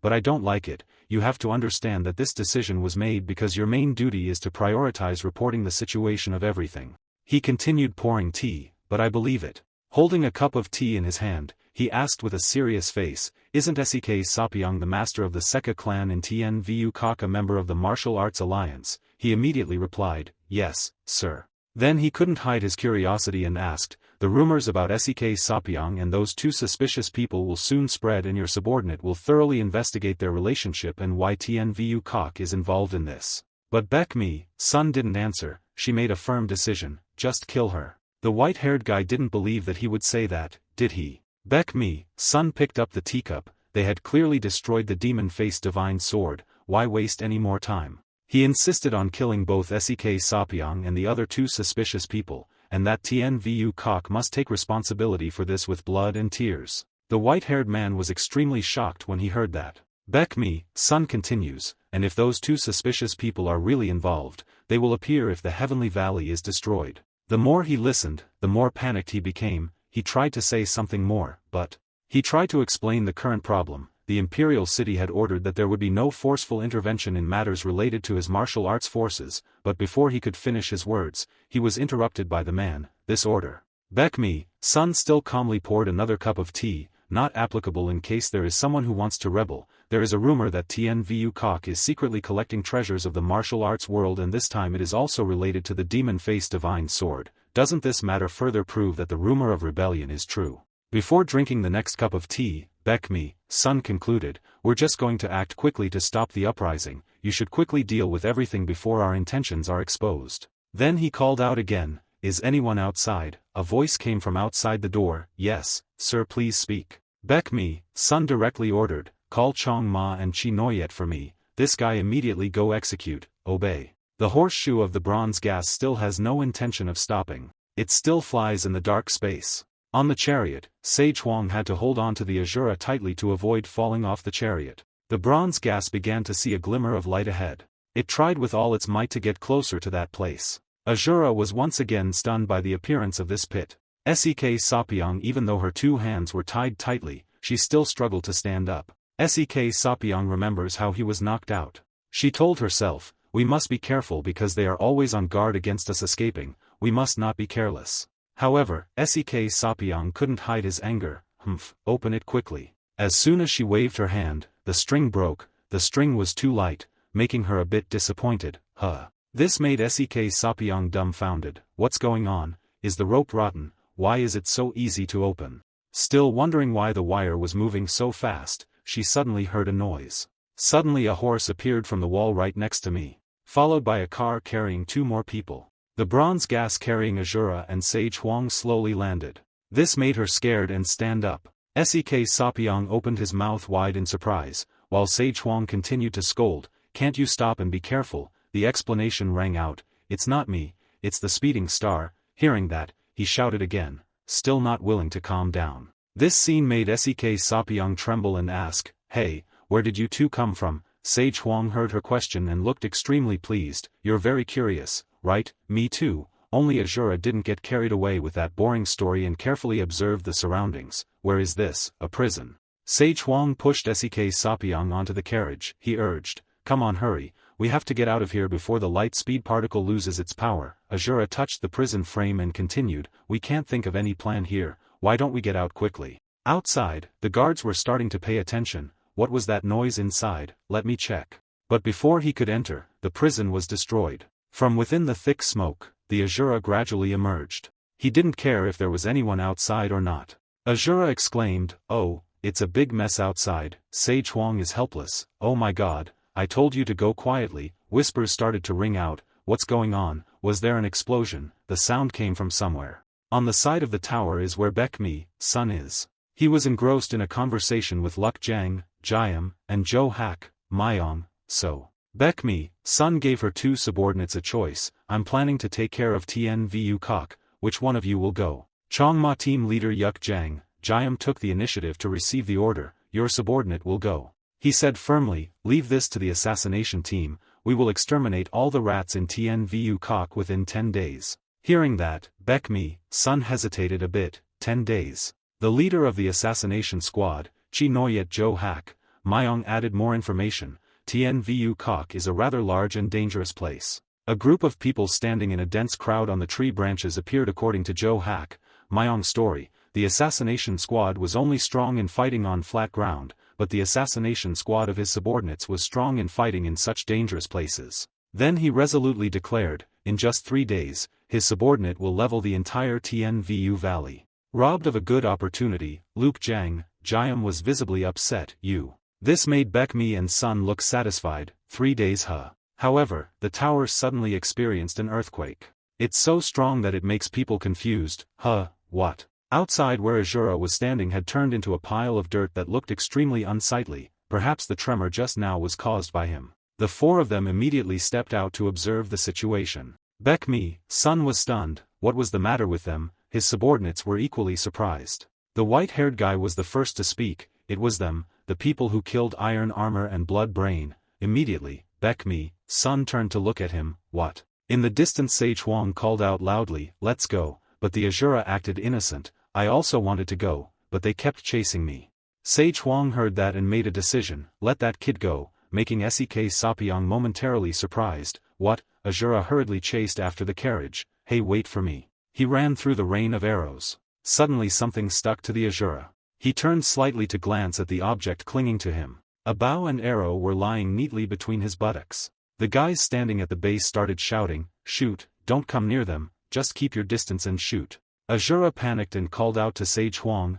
but I don't like it. You have to understand that this decision was made because your main duty is to prioritize reporting the situation of everything. He continued pouring tea, but I believe it. Holding a cup of tea in his hand, he asked with a serious face, isn't Sek Sapyong the master of the Seka clan in Tien Vu Kok a member of the Martial Arts Alliance? He immediately replied, yes, sir. Then he couldn't hide his curiosity and asked, the rumors about Sek Sapyong and those 2 suspicious people will soon spread and your subordinate will thoroughly investigate their relationship and why Tien Vu Kok is involved in this. But Baek Mi, son didn't answer, she made a firm decision, just kill her. The white-haired guy didn't believe that he would say that, did he? Baek Mi, son picked up the teacup, they had clearly destroyed the demon-faced divine sword, why waste any more time? He insisted on killing both Sek Sapyong and the other 2 suspicious people, and that Tien Vu Kok must take responsibility for this with blood and tears. The white-haired man was extremely shocked when he heard that. Baek Mi, son continues, and if those 2 suspicious people are really involved, they will appear if the heavenly valley is destroyed. The more he listened, the more panicked he became. He tried to say something more, but he tried to explain the current problem. The imperial city had ordered that there would be no forceful intervention in matters related to his martial arts forces, but before he could finish his words, he was interrupted by the man. This order. Baek Mi, son still calmly poured another cup of tea, not applicable in case there is someone who wants to rebel. There is a rumor that Tien Vu Kok is secretly collecting treasures of the martial arts world, and this time it is also related to the demon-faced divine sword. Doesn't this matter further prove that the rumor of rebellion is true? Before drinking the next cup of tea, Baek Mi, son concluded, we're just going to act quickly to stop the uprising, you should quickly deal with everything before our intentions are exposed. Then he called out again, is anyone outside? A voice came from outside the door, yes, sir, please speak. Baek Mi, son directly ordered, call Chong Ma and Chi Noyet for me. This guy immediately go execute, obey. The horseshoe of the bronze gas still has no intention of stopping. It still flies in the dark space. On the chariot, Sage Huang had to hold on to the Asura tightly to avoid falling off the chariot. The bronze gas began to see a glimmer of light ahead. It tried with all its might to get closer to that place. Asura was once again stunned by the appearance of this pit. Sek Sapyong, even though her two hands were tied tightly, she still struggled to stand up. Sek Sapyong remembers how he was knocked out. She told herself, we must be careful because they are always on guard against us escaping, we must not be careless. However, Sek Sapyong couldn't hide his anger. Open it quickly. As soon as she waved her hand, the string broke. The string was too light, making her a bit disappointed. This made Sek Sapyong dumbfounded. What's going on? Is the rope rotten? Why is it so easy to open? Still wondering why the wire was moving so fast, she suddenly heard a noise. Suddenly a horse appeared from the wall right next to me, followed by a car carrying two more people. The bronze gas carrying Asura and Sage Huang slowly landed. This made her scared and stand up. Sek Sapyong opened his mouth wide in surprise, while Sage Huang continued to scold, can't you stop and be careful? The explanation rang out, it's not me, it's the speeding star. Hearing that, he shouted again, still not willing to calm down. This scene made Sek Sapyong tremble and ask, hey, where did you two come from? Sage Huang heard her question and looked extremely pleased. You're very curious, right? Me too, only Asura didn't get carried away with that boring story and carefully observed the surroundings. Where is this? A prison. Sage Huang pushed Sek Sapyong onto the carriage. He urged, come on, hurry, we have to get out of here before the light speed particle loses its power. Asura touched the prison frame and continued, we can't think of any plan here, why don't we get out quickly? Outside, the guards were starting to pay attention. What was that noise inside? Let me check. But before he could enter, the prison was destroyed. From within the thick smoke, the Asura gradually emerged. He didn't care if there was anyone outside or not. Asura exclaimed, oh, it's a big mess outside. Sage Huang is helpless. Oh my god, I told you to go quietly. Whispers started to ring out. What's going on? Was there an explosion? The sound came from somewhere. On the side of the tower is where Baekmi, Sun is. He was engrossed in a conversation with Luk Jang, Jiam, and Jo Hak, Myong, so. Baekmi, Sun gave her two subordinates a choice. I'm planning to take care of Tien Vu Kok, which one of you will go? Chongma team leader Yuk Jang, Jiam took the initiative to receive the order, your subordinate will go. He said firmly, leave this to the assassination team, we will exterminate all the rats in Tien Vu Kok within 10 days. Hearing that, Baekmi, Sun hesitated a bit. 10 days. The leader of the assassination squad, Chi Noyet Jo Hak, Myong added more information. Tien Vu Kok is a rather large and dangerous place. A group of people standing in a dense crowd on the tree branches appeared according to Jo Hak, Myong's story. The assassination squad was only strong in fighting on flat ground, but the assassination squad of his subordinates was strong in fighting in such dangerous places. Then he resolutely declared, in just 3 days, his subordinate will level the entire Tien Vu Valley. Robbed of a good opportunity, Luk Jang, Jiam was visibly upset. This made Baekmi and Sun look satisfied. 3 days. However, the tower suddenly experienced an earthquake. It's so strong that it makes people confused. What? Outside where Asura was standing had turned into a pile of dirt that looked extremely unsightly. Perhaps the tremor just now was caused by him. The four of them immediately stepped out to observe the situation. Baekmi, Sun was stunned. What was the matter with them? His subordinates were equally surprised. The white-haired guy was the first to speak. It was them, the people who killed Iron Armor and Blood Brain. Immediately, Baekmi, Sun turned to look at him. What? In the distance Sage Huang called out loudly, let's go, but the Asura acted innocent. I also wanted to go, but they kept chasing me. Sage Huang heard that and made a decision, let that kid go, making Sek Sapyong momentarily surprised. What? Asura hurriedly chased after the carriage. Hey, wait for me. He ran through the rain of arrows. Suddenly something stuck to the Asura. He turned slightly to glance at the object clinging to him. A bow and arrow were lying neatly between his buttocks. The guys standing at the base started shouting, shoot, don't come near them, just keep your distance and shoot. Asura panicked and called out to Sage Huang,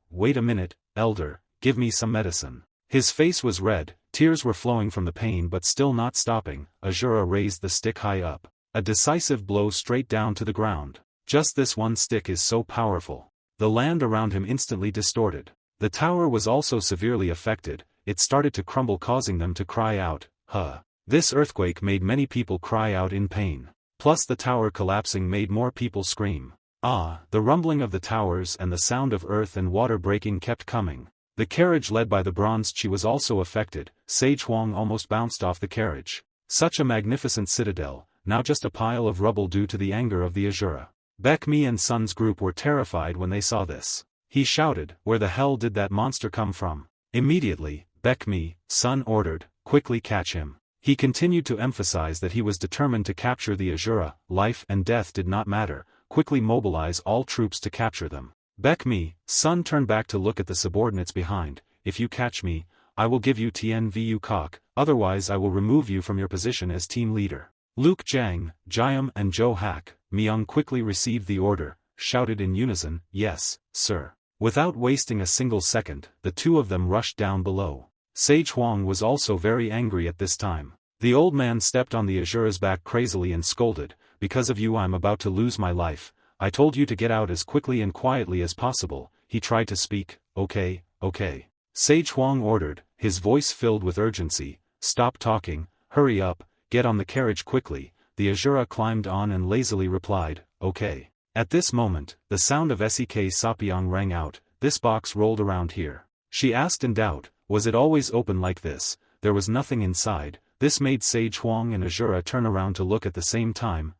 wait a minute, elder, give me some medicine. His face was red, tears were flowing from the pain but still not stopping. Asura raised the stick high up. A decisive blow straight down to the ground. Just this one stick is so powerful. The land around him instantly distorted. The tower was also severely affected. It started to crumble, causing them to cry out, This earthquake made many people cry out in pain. Plus the tower collapsing made more people scream. The rumbling of the towers and the sound of earth and water breaking kept coming. The carriage led by the bronze Chi was also affected. Sage Huang almost bounced off the carriage. Such a magnificent citadel, now just a pile of rubble due to the anger of the Asura. Baek Mi and Sun's group were terrified when they saw this. He shouted, "Where the hell did that monster come from?" Immediately, Baek Mi, Sun ordered, "Quickly catch him." He continued to emphasize that he was determined to capture the Asura. Life and death did not matter. Quickly mobilize all troops to capture them. Baek Mi, Sun turned back to look at the subordinates behind. "If you catch me, I will give you Tianvu cock, otherwise I will remove you from your position as team leader." Luke Jiang, Jiam and Zhou Hak, Myung quickly received the order, shouted in unison, "Yes, sir." Without wasting a single second, the two of them rushed down below. Sage Huang was also very angry at this time. The old man stepped on the Asura's back crazily and scolded, "Because of you I'm about to lose my life. I told you to get out as quickly and quietly as possible." He tried to speak. Okay. Sage Huang ordered, his voice filled with urgency, "Stop talking, hurry up, get on the carriage quickly." The Asura climbed on and lazily replied, "Okay." At this moment, the sound of Sek Sapyong rang out. "This box rolled around here?" She asked in doubt. Was it always open like this? There was nothing inside. This made Sage Huang and Asura turn around to look at the same time.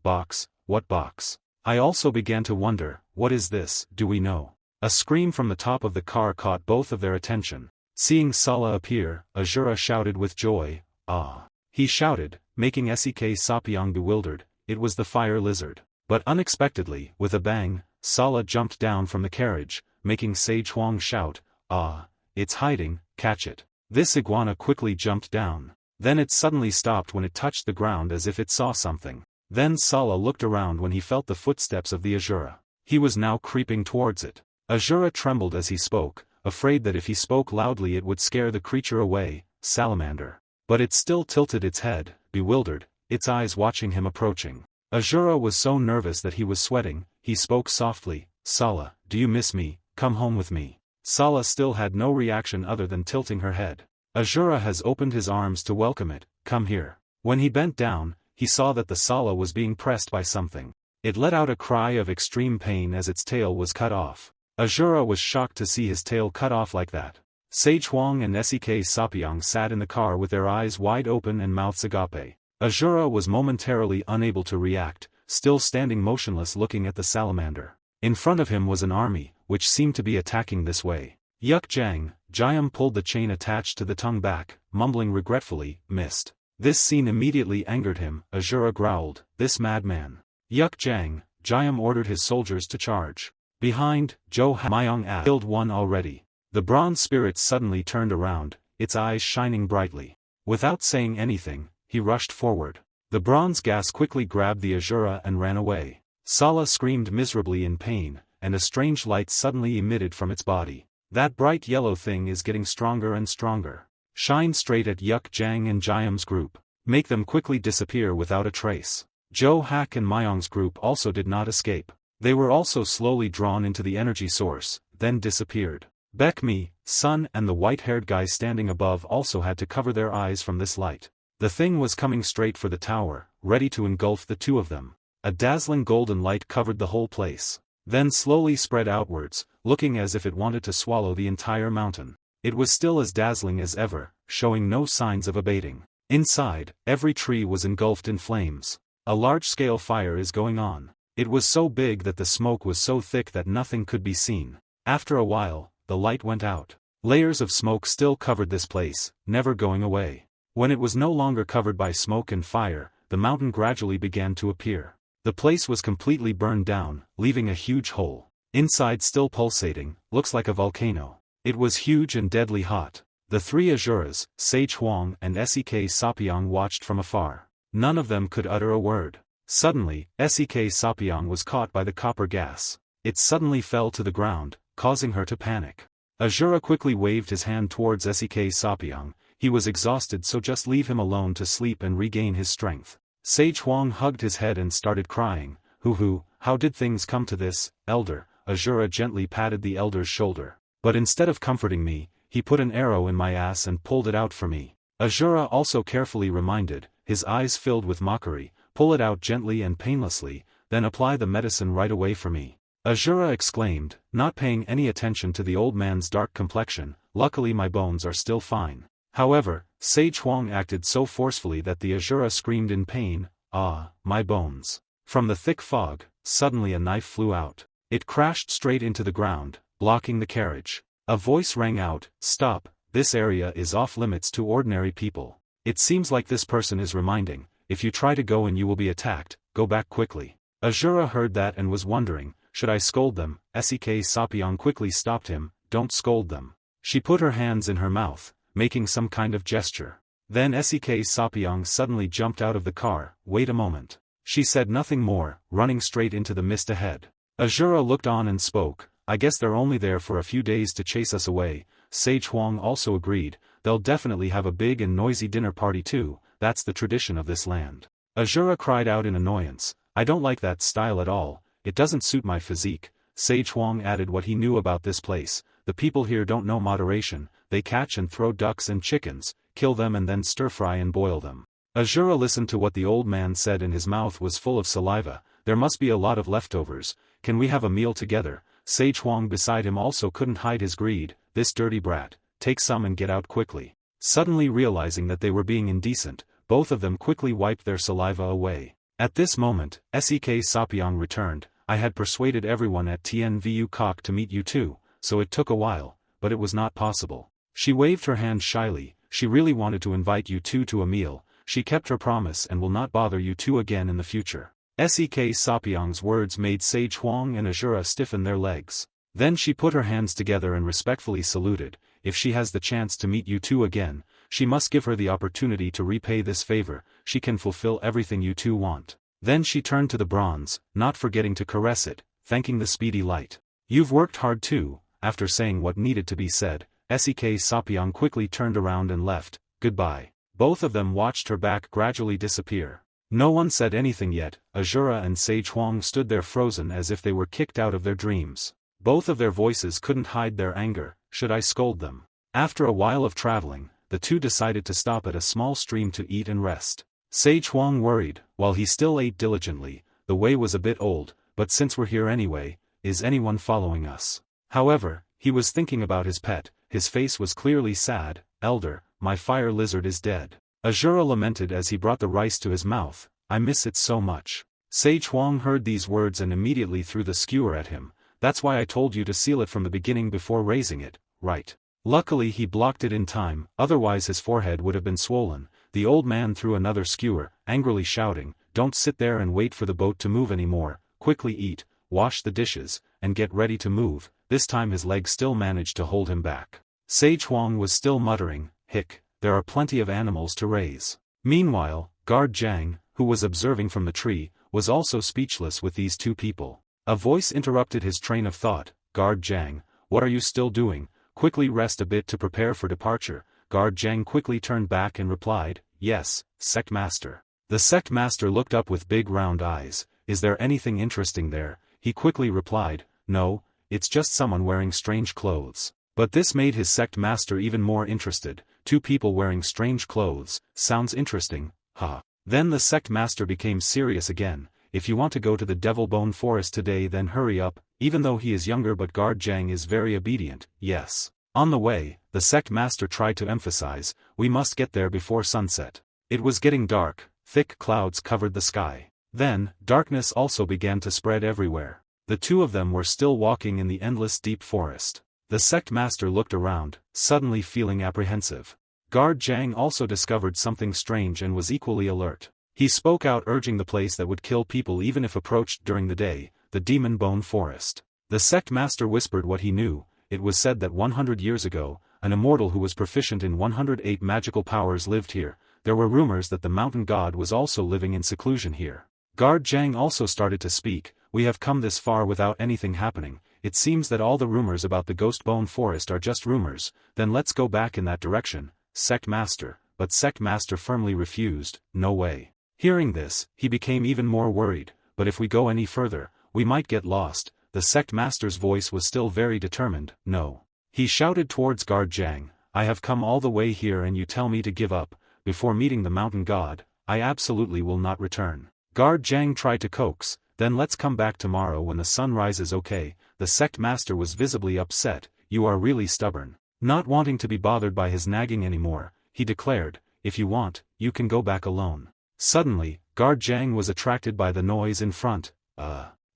Box? What box? I also began to wonder, what is this? Do we know? A scream from the top of the car caught both of their attention. Seeing Sala appear, Asura shouted with joy, "Ah!" He shouted, making Sek Sapyong bewildered. It was the fire lizard. But unexpectedly, with a bang, Sala jumped down from the carriage, making Sage Huang shout, "Ah! It's hiding, catch it." This iguana quickly jumped down. Then it suddenly stopped when it touched the ground as if it saw something. Then Sala looked around when he felt the footsteps of the Asura. He was now creeping towards it. Asura trembled as he spoke, afraid that if he spoke loudly it would scare the creature away. "Salamander." But it still tilted its head, bewildered, its eyes watching him approaching. Asura was so nervous that he was sweating. He spoke softly, "Sala, do you miss me? Come home with me." Sala still had no reaction other than tilting her head. Asura has opened his arms to welcome it. "Come here." When he bent down, he saw that the Sala was being pressed by something. It let out a cry of extreme pain as its tail was cut off. Asura was shocked to see his tail cut off like that. Sage Huang and Sek Sapyong sat in the car with their eyes wide open and mouths agape. Asura was momentarily unable to react, still standing motionless looking at the salamander. In front of him was an army, which seemed to be attacking this way. Yuk Jiang, Jiam pulled the chain attached to the tongue back, mumbling regretfully, "Missed." This scene immediately angered him. Asura growled, "This madman." Yuk Jiang, Jiam ordered his soldiers to charge. Behind, Zhou Myung killed one already. The bronze spirit suddenly turned around, its eyes shining brightly. Without saying anything, he rushed forward. The bronze gas quickly grabbed the Asura and ran away. Sala screamed miserably in pain, and a strange light suddenly emitted from its body. "That bright yellow thing is getting stronger and stronger. Shine straight at Yuk Jiang and Jiam's group. Make them quickly disappear without a trace." Zhou Hak and Myung's group also did not escape. They were also slowly drawn into the energy source, then disappeared. Baek Mi, Sun and the white-haired guy standing above also had to cover their eyes from this light. The thing was coming straight for the tower, ready to engulf the two of them. A dazzling golden light covered the whole place. Then slowly spread outwards, looking as if it wanted to swallow the entire mountain. It was still as dazzling as ever, showing no signs of abating. Inside, every tree was engulfed in flames. A large-scale fire is going on. It was so big that the smoke was so thick that nothing could be seen. After a while, the light went out. Layers of smoke still covered this place, never going away. When it was no longer covered by smoke and fire, the mountain gradually began to appear. The place was completely burned down, leaving a huge hole. Inside still pulsating, looks like a volcano. It was huge and deadly hot. The three Asuras, Sage Huang and Sek Sapyong watched from afar. None of them could utter a word. Suddenly, Sek Sapyong was caught by the copper gas. It suddenly fell to the ground, causing her to panic. Asura quickly waved his hand towards Sek Sapyong. He was exhausted, so just leave him alone to sleep and regain his strength. Sage Huang hugged his head and started crying. Hoo, how did things come to this, elder?" Asura gently patted the elder's shoulder. "But instead of comforting me, he put an arrow in my ass and pulled it out for me." Asura also carefully reminded, his eyes filled with mockery, "Pull it out gently and painlessly, then apply the medicine right away for me. Asura exclaimed, not paying any attention to the old man's dark complexion. Luckily my bones are still fine. However, Sage Huang acted so forcefully that the Asura screamed in pain, "Ah, my bones." From the thick fog, suddenly a knife flew out. It crashed straight into the ground, blocking the carriage. A voice rang out, "Stop, this area is off limits to ordinary people. It seems like this person is reminding, if you try to go and you will be attacked, go back quickly." Asura heard that and was wondering, should I scold them? Sek Sapyong quickly stopped him, "Don't scold them." She put her hands in her mouth, making some kind of gesture. Then Sek Sapyong suddenly jumped out of the car. "Wait a moment." She said nothing more, running straight into the mist ahead. Asura looked on and spoke, "I guess they're only there for a few days to chase us away." Sage Huang also agreed, "They'll definitely have a big and noisy dinner party too, that's the tradition of this land." Asura cried out in annoyance, "I don't like that style at all, it doesn't suit my physique." Sage Huang added what he knew about this place, "The people here don't know moderation, they catch and throw ducks and chickens, kill them and then stir-fry and boil them." Asura listened to what the old man said and his mouth was full of saliva. "There must be a lot of leftovers, can we have a meal together?" Sage Huang beside him also couldn't hide his greed, "This dirty brat, take some and get out quickly." Suddenly realizing that they were being indecent, both of them quickly wiped their saliva away. At this moment, Sek Sapyong returned, "I had persuaded everyone at Tien Vu Kok to meet you too, so it took a while, but it was not possible." She waved her hand shyly, "She really wanted to invite you two to a meal, she kept her promise and will not bother you two again in the future." Sek Sapyong's words made Sage Huang and Asura stiffen their legs. Then she put her hands together and respectfully saluted, "If she has the chance to meet you two again, she must give her the opportunity to repay this favor, she can fulfill everything you two want." Then she turned to the bronze, not forgetting to caress it, thanking the speedy light. "You've worked hard too." After saying what needed to be said, Sek Sapyong quickly turned around and left, "Goodbye." Both of them watched her back gradually disappear. No one said anything yet. Asura and Sage Huang stood there frozen as if they were kicked out of their dreams. Both of their voices couldn't hide their anger. Should I scold them? After a while of traveling, the two decided to stop at a small stream to eat and rest. Sage Huang worried, while he still ate diligently, the way was a bit old, but since we're here anyway, is anyone following us? However, he was thinking about his pet, his face was clearly sad. "Elder, my fire lizard is dead." Asura lamented as he brought the rice to his mouth, "I miss it so much." Sage Huang heard these words and immediately threw the skewer at him. "That's why I told you to seal it from the beginning before raising it, right?" Luckily he blocked it in time, otherwise his forehead would have been swollen. The old man threw another skewer, angrily shouting, "Don't sit there and wait for the boat to move anymore, quickly eat, wash the dishes, and get ready to move." This time his legs still managed to hold him back. Sage Huang was still muttering, "Hick, there are plenty of animals to raise." Meanwhile, Guard Zhang, who was observing from the tree, was also speechless with these two people. A voice interrupted his train of thought, "Guard Zhang, what are you still doing? Quickly rest a bit to prepare for departure." Guard Zhang quickly turned back and replied, "Yes, Sect Master." The Sect Master looked up with big round eyes, "Is there anything interesting there?" He quickly replied, "No, it's just someone wearing strange clothes." But this made his Sect Master even more interested. Two people wearing strange clothes, sounds interesting, ha. Then the Sect Master became serious again, "If you want to go to the Devil Bone Forest today then hurry up." Even though he is younger but Guard Zhang is very obedient, "Yes." On the way, the Sect Master tried to emphasize, "We must get there before sunset." It was getting dark, thick clouds covered the sky. Then, darkness also began to spread everywhere. The two of them were still walking in the endless deep forest. The Sect Master looked around, suddenly feeling apprehensive. Guard Zhang also discovered something strange and was equally alert. He spoke out urging the place that would kill people even if approached during the day, the Demon Bone Forest. The Sect Master whispered what he knew. It was said that 100 years ago, an immortal who was proficient in 108 magical powers lived here. There were rumors that the mountain god was also living in seclusion here. Guard Zhang also started to speak, "We have come this far without anything happening. It seems that all the rumors about the Ghost Bone Forest are just rumors, then let's go back in that direction, Sect Master." But Sect Master firmly refused, "No way." Hearing this, he became even more worried, "But if we go any further, we might get lost." The Sect Master's voice was still very determined, "No." He shouted towards Guard Zhang, "I have come all the way here and you tell me to give up. Before meeting the mountain god, I absolutely will not return." Guard Zhang tried to coax, Then let's come back tomorrow when the sun rises. Okay, the sect master was visibly upset. You are really stubborn. Not wanting to be bothered by his nagging anymore, he declared, if you want, you can go back alone. Suddenly, Guard Zhang was attracted by the noise in front.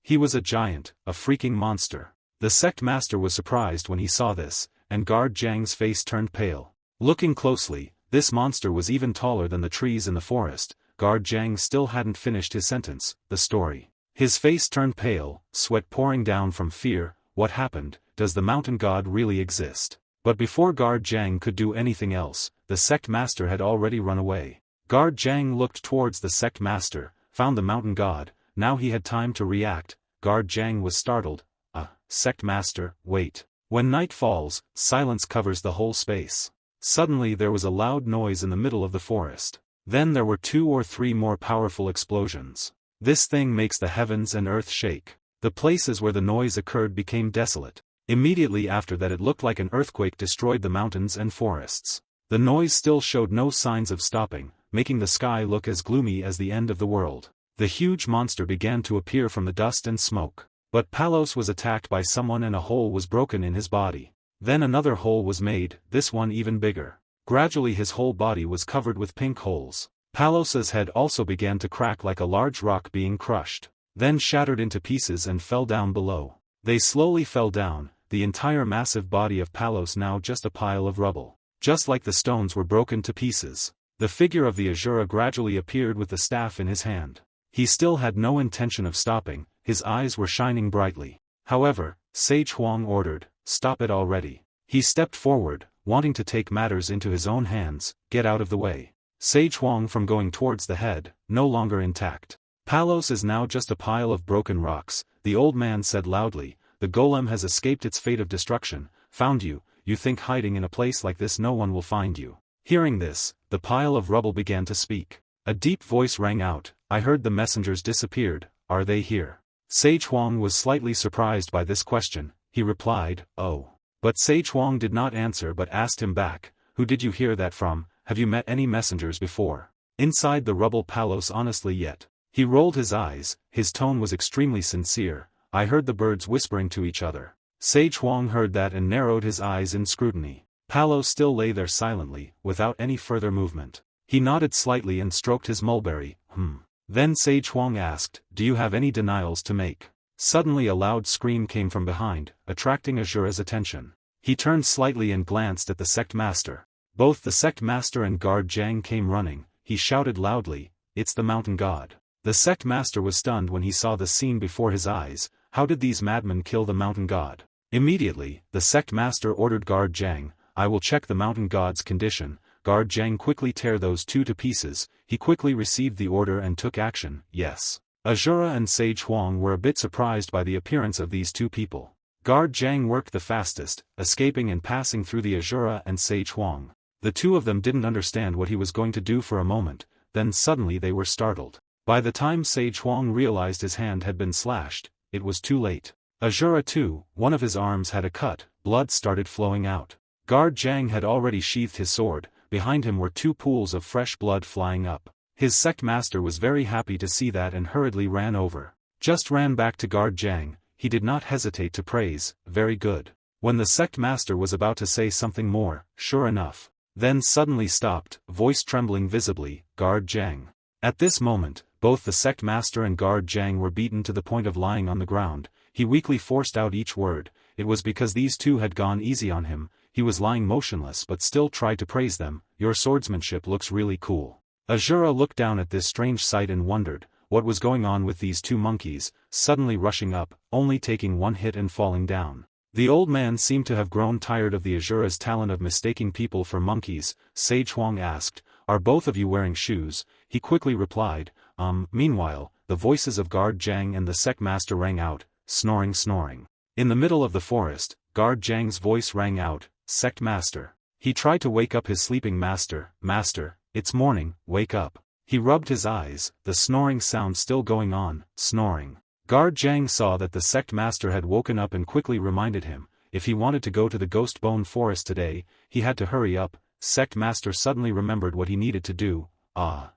He was a giant, a freaking monster. The sect master was surprised when he saw this, and Guard Zhang's face turned pale. Looking closely, this monster was even taller than the trees in the forest. Guard Zhang still hadn't finished his sentence, the story. His face turned pale, sweat pouring down from fear. What happened? Does the mountain god really exist? But before Guard Zhang could do anything else, the sect master had already run away. Guard Zhang looked towards the sect master, found the mountain god. Now he had time to react. Guard Zhang was startled. Sect master, wait. When night falls, silence covers the whole space. Suddenly there was a loud noise in the middle of the forest. Then there were 2 or 3 more powerful explosions. This thing makes the heavens and earth shake. The places where the noise occurred became desolate. Immediately after that it looked like an earthquake destroyed the mountains and forests. The noise still showed no signs of stopping, making the sky look as gloomy as the end of the world. The huge monster began to appear from the dust and smoke. But Palos was attacked by someone and a hole was broken in his body. Then another hole was made, this one even bigger. Gradually his whole body was covered with pink holes. Palos's head also began to crack like a large rock being crushed, then shattered into pieces and fell down below. They slowly fell down, the entire massive body of Palos now just a pile of rubble. Just like the stones were broken to pieces. The figure of the Asura gradually appeared with the staff in his hand. He still had no intention of stopping, his eyes were shining brightly. However, Sage Huang ordered, stop it already. He stepped forward, wanting to take matters into his own hands, get out of the way. Sage Huang from going towards the head, no longer intact. Palos is now just a pile of broken rocks, the old man said loudly, the golem has escaped its fate of destruction, found you, you think hiding in a place like this no one will find you. Hearing this, the pile of rubble began to speak. A deep voice rang out, I heard the messengers disappeared, are they here? Sage Huang was slightly surprised by this question, he replied, oh. But Sage Huang did not answer but asked him back, who did you hear that from? Have you met any messengers before? Inside the rubble Palos honestly yet. He rolled his eyes, his tone was extremely sincere, I heard the birds whispering to each other. Sage Huang heard that and narrowed his eyes in scrutiny. Palos still lay there silently, without any further movement. He nodded slightly and stroked his mulberry, Then Sage Huang asked, do you have any denials to make? Suddenly a loud scream came from behind, attracting Asura's attention. He turned slightly and glanced at the sect master. Both the sect master and Guard Zhang came running. He shouted loudly, it's the mountain god. The sect master was stunned when he saw the scene before his eyes. How did these madmen kill the mountain god? Immediately, the sect master ordered Guard Zhang, I will check the mountain god's condition. Guard Zhang quickly tear those 2 to pieces. He quickly received the order and took action, yes. Asura and Sage Huang were a bit surprised by the appearance of these 2 people. Guard Zhang worked the fastest, escaping and passing through the Asura and Sage Huang. The 2 of them didn't understand what he was going to do for a moment, then suddenly they were startled. By the time Sage Huang realized his hand had been slashed, it was too late. Asura too, one of his arms had a cut, blood started flowing out. Guard Zhang had already sheathed his sword, behind him were 2 pools of fresh blood flying up. His sect master was very happy to see that and hurriedly ran over. Just ran back to Guard Zhang, he did not hesitate to praise, very good. When the sect master was about to say something more, sure enough. Then suddenly stopped, voice trembling visibly, Guard Zhang. At this moment, both the sect master and Guard Zhang were beaten to the point of lying on the ground. He weakly forced out each word, it was because these 2 had gone easy on him. He was lying motionless but still tried to praise them, your swordsmanship looks really cool. Asura looked down at this strange sight and wondered, what was going on with these 2 monkeys, suddenly rushing up, only taking 1 hit and falling down. The old man seemed to have grown tired of the Asura's talent of mistaking people for monkeys. Sage Huang asked, are both of you wearing shoes? He quickly replied, Meanwhile, the voices of Guard Zhang and the sect master rang out, snoring. In the middle of the forest, Guard Zhang's voice rang out, sect master. He tried to wake up his sleeping master, it's morning, wake up. He rubbed his eyes, the snoring sound still going on, snoring. Guard Zhang saw that the sect master had woken up and quickly reminded him, if he wanted to go to the Ghost Bone Forest today, he had to hurry up. Sect master suddenly remembered what he needed to do,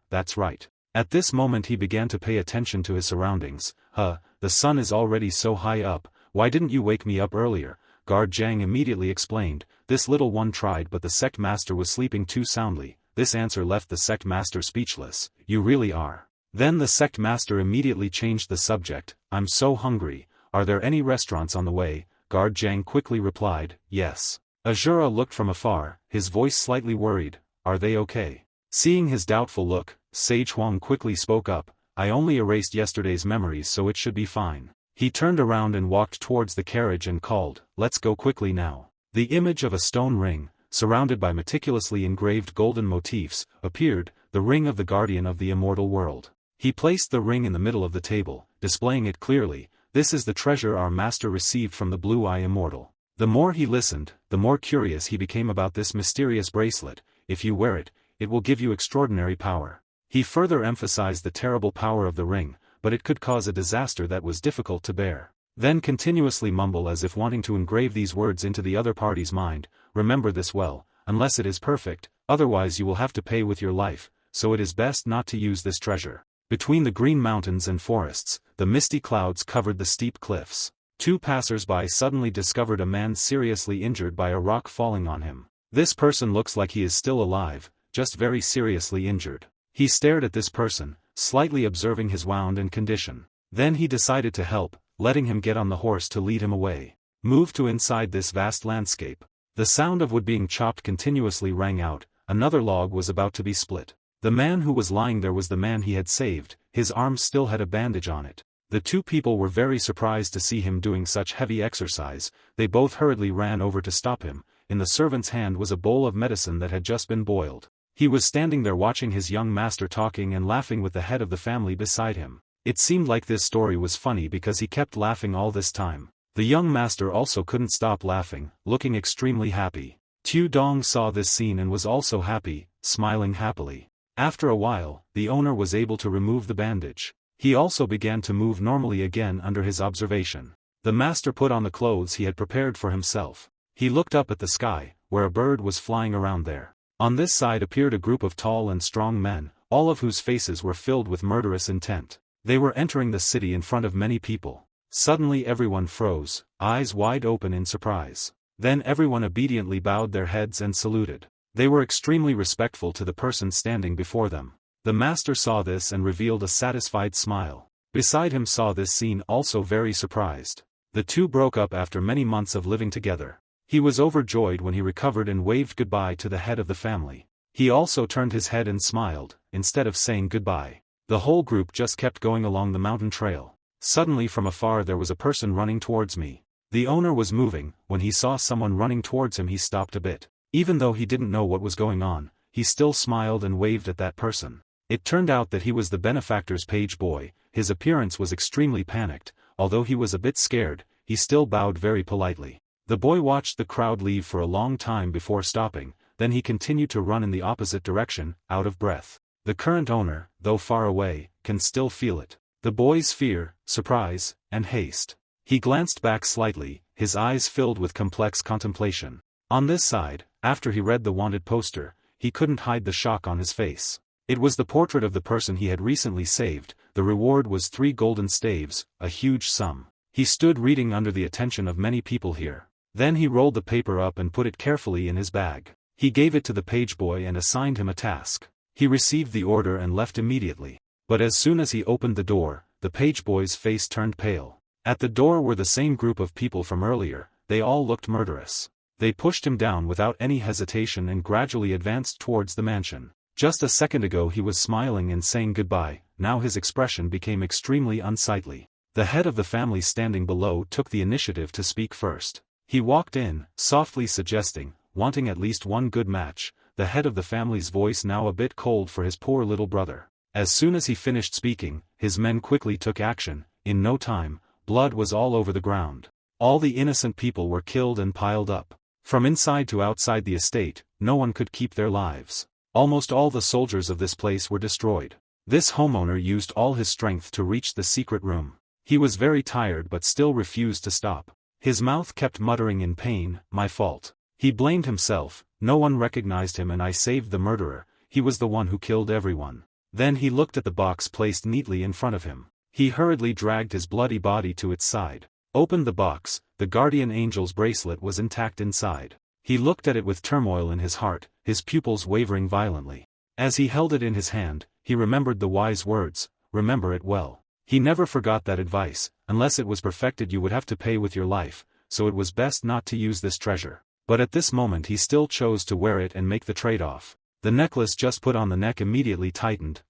that's right. At this moment he began to pay attention to his surroundings. The sun is already so high up, why didn't you wake me up earlier? Guard Zhang immediately explained. This little one tried but the sect master was sleeping too soundly. This answer left the sect master speechless. You really are. Then the sect master immediately changed the subject. I'm so hungry. Are there any restaurants on the way? Guard Zhang quickly replied, yes. Asura looked from afar, his voice slightly worried. Are they okay? Seeing his doubtful look, Sage Huang quickly spoke up. I only erased yesterday's memories so it should be fine. He turned around and walked towards the carriage and called, let's go quickly now. The image of a stone ring, surrounded by meticulously engraved golden motifs, appeared, the ring of the guardian of the immortal world. He placed the ring in the middle of the table, displaying it clearly. This is the treasure our master received from the Blue-Eye Immortal. The more he listened, the more curious he became about this mysterious bracelet. If you wear it, it will give you extraordinary power. He further emphasized the terrible power of the ring, but it could cause a disaster that was difficult to bear. Then continuously mumble as if wanting to engrave these words into the other party's mind. Remember this well, unless it is perfect, otherwise you will have to pay with your life, so it is best not to use this treasure. Between the green mountains and forests, the misty clouds covered the steep cliffs. Two passers-by suddenly discovered a man seriously injured by a rock falling on him. This person looks like he is still alive, just very seriously injured. He stared at this person, slightly observing his wound and condition. Then he decided to help, letting him get on the horse to lead him away. Move to inside this vast landscape. The sound of wood being chopped continuously rang out. Another log was about to be split. The man who was lying there was the man he had saved. His arm still had a bandage on it. The two people were very surprised to see him doing such heavy exercise. They both hurriedly ran over to stop him. In the servant's hand was a bowl of medicine that had just been boiled. He was standing there watching his young master talking and laughing with the head of the family beside him. It seemed like this story was funny because he kept laughing all this time. The young master also couldn't stop laughing, looking extremely happy. Tu Dong saw this scene and was also happy, smiling happily. After a while, the owner was able to remove the bandage. He also began to move normally again under his observation. The master put on the clothes he had prepared for himself. He looked up at the sky, where a bird was flying around there. On this side appeared a group of tall and strong men, all of whose faces were filled with murderous intent. They were entering the city in front of many people. Suddenly everyone froze, eyes wide open in surprise. Then everyone obediently bowed their heads and saluted. They were extremely respectful to the person standing before them. The master saw this and revealed a satisfied smile. Beside him saw this scene also very surprised. The two broke up after many months of living together. He was overjoyed when he recovered and waved goodbye to the head of the family. He also turned his head and smiled, instead of saying goodbye. The whole group just kept going along the mountain trail. Suddenly from afar there was a person running towards me. The owner was moving. When he saw someone running towards him he stopped a bit. Even though he didn't know what was going on, he still smiled and waved at that person. It turned out that he was the benefactor's page boy. His appearance was extremely panicked. Although he was a bit scared, he still bowed very politely. The boy watched the crowd leave for a long time before stopping, then he continued to run in the opposite direction, out of breath. The current owner, though far away, can still feel it. The boy's fear, surprise, and haste. He glanced back slightly, his eyes filled with complex contemplation. On this side, after he read the wanted poster, he couldn't hide the shock on his face. It was the portrait of the person he had recently saved. The reward was 3 golden staves, a huge sum. He stood reading under the attention of many people here. Then he rolled the paper up and put it carefully in his bag. He gave it to the page boy and assigned him a task. He received the order and left immediately. But as soon as he opened the door, the page boy's face turned pale. At the door were the same group of people from earlier. They all looked murderous. They pushed him down without any hesitation and gradually advanced towards the mansion. Just a second ago he was smiling and saying goodbye, now his expression became extremely unsightly. The head of the family standing below took the initiative to speak first. He walked in, softly suggesting, wanting at least one good match, the head of the family's voice now a bit cold for his poor little brother. As soon as he finished speaking, his men quickly took action. In no time, blood was all over the ground. All the innocent people were killed and piled up. From inside to outside the estate, no one could keep their lives. Almost all the soldiers of this place were destroyed. This homeowner used all his strength to reach the secret room. He was very tired but still refused to stop. His mouth kept muttering in pain, my fault. He blamed himself, no one recognized him and I saved the murderer, he was the one who killed everyone. Then he looked at the box placed neatly in front of him. He hurriedly dragged his bloody body to its side. Opened the box, the guardian angel's bracelet was intact inside. He looked at it with turmoil in his heart, his pupils wavering violently. As he held it in his hand, he remembered the wise words, remember it well. He never forgot that advice, unless it was perfected you would have to pay with your life, so it was best not to use this treasure. But at this moment he still chose to wear it and make the trade-off. The necklace just put on the neck immediately tightened,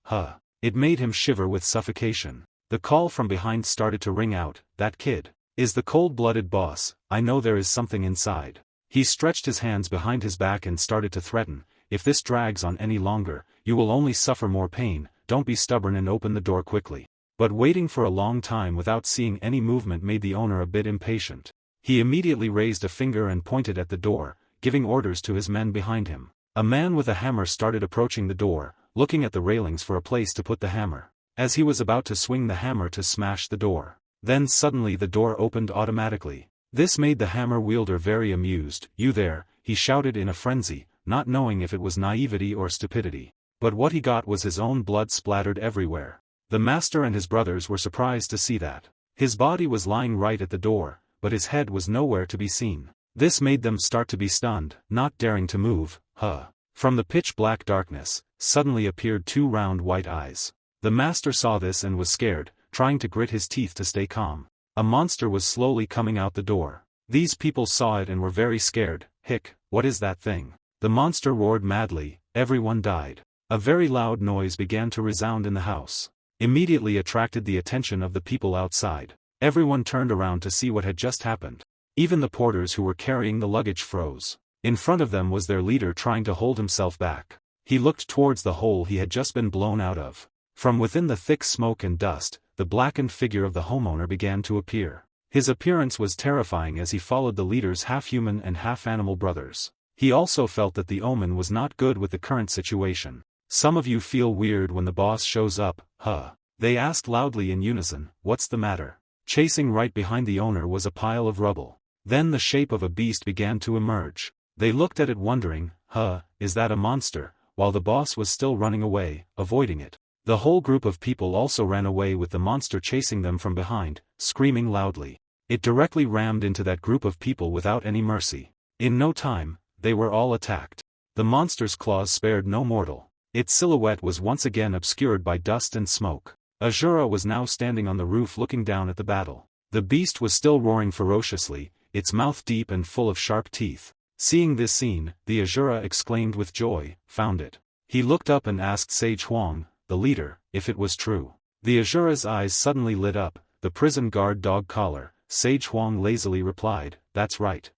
It made him shiver with suffocation. The call from behind started to ring out, that kid is the cold-blooded boss, I know there is something inside. He stretched his hands behind his back and started to threaten, if this drags on any longer, you will only suffer more pain, don't be stubborn and open the door quickly. But waiting for a long time without seeing any movement made the owner a bit impatient. He immediately raised a finger and pointed at the door, giving orders to his men behind him. A man with a hammer started approaching the door, looking at the railings for a place to put the hammer. As he was about to swing the hammer to smash the door, then suddenly the door opened automatically. This made the hammer wielder very amused. You there, he shouted in a frenzy, not knowing if it was naivety or stupidity. But what he got was his own blood splattered everywhere. The master and his brothers were surprised to see that. His body was lying right at the door, but his head was nowhere to be seen. This made them start to be stunned, not daring to move. From the pitch-black darkness, suddenly appeared two round white eyes. The master saw this and was scared, trying to grit his teeth to stay calm. A monster was slowly coming out the door. These people saw it and were very scared. Hick, what is that thing? The monster roared madly, everyone died. A very loud noise began to resound in the house. Immediately attracted the attention of the people outside. Everyone turned around to see what had just happened. Even the porters who were carrying the luggage froze. In front of them was their leader trying to hold himself back. He looked towards the hole he had just been blown out of. From within the thick smoke and dust, the blackened figure of the homeowner began to appear. His appearance was terrifying as he followed the leader's half-human and half-animal brothers. He also felt that the omen was not good with the current situation. Some of you feel weird when the boss shows up, They asked loudly in unison, what's the matter? Chasing right behind the owner was a pile of rubble. Then the shape of a beast began to emerge. They looked at it wondering, is that a monster, while the boss was still running away, avoiding it. The whole group of people also ran away with the monster chasing them from behind, screaming loudly. It directly rammed into that group of people without any mercy. In no time, they were all attacked. The monster's claws spared no mortal. Its silhouette was once again obscured by dust and smoke. Asura was now standing on the roof looking down at the battle. The beast was still roaring ferociously, its mouth deep and full of sharp teeth. Seeing this scene, the Asura exclaimed with joy, found it. He looked up and asked Sage Huang, the leader, if it was true. The Asura's eyes suddenly lit up, the prison guard dog collar. Sage Huang lazily replied, that's right.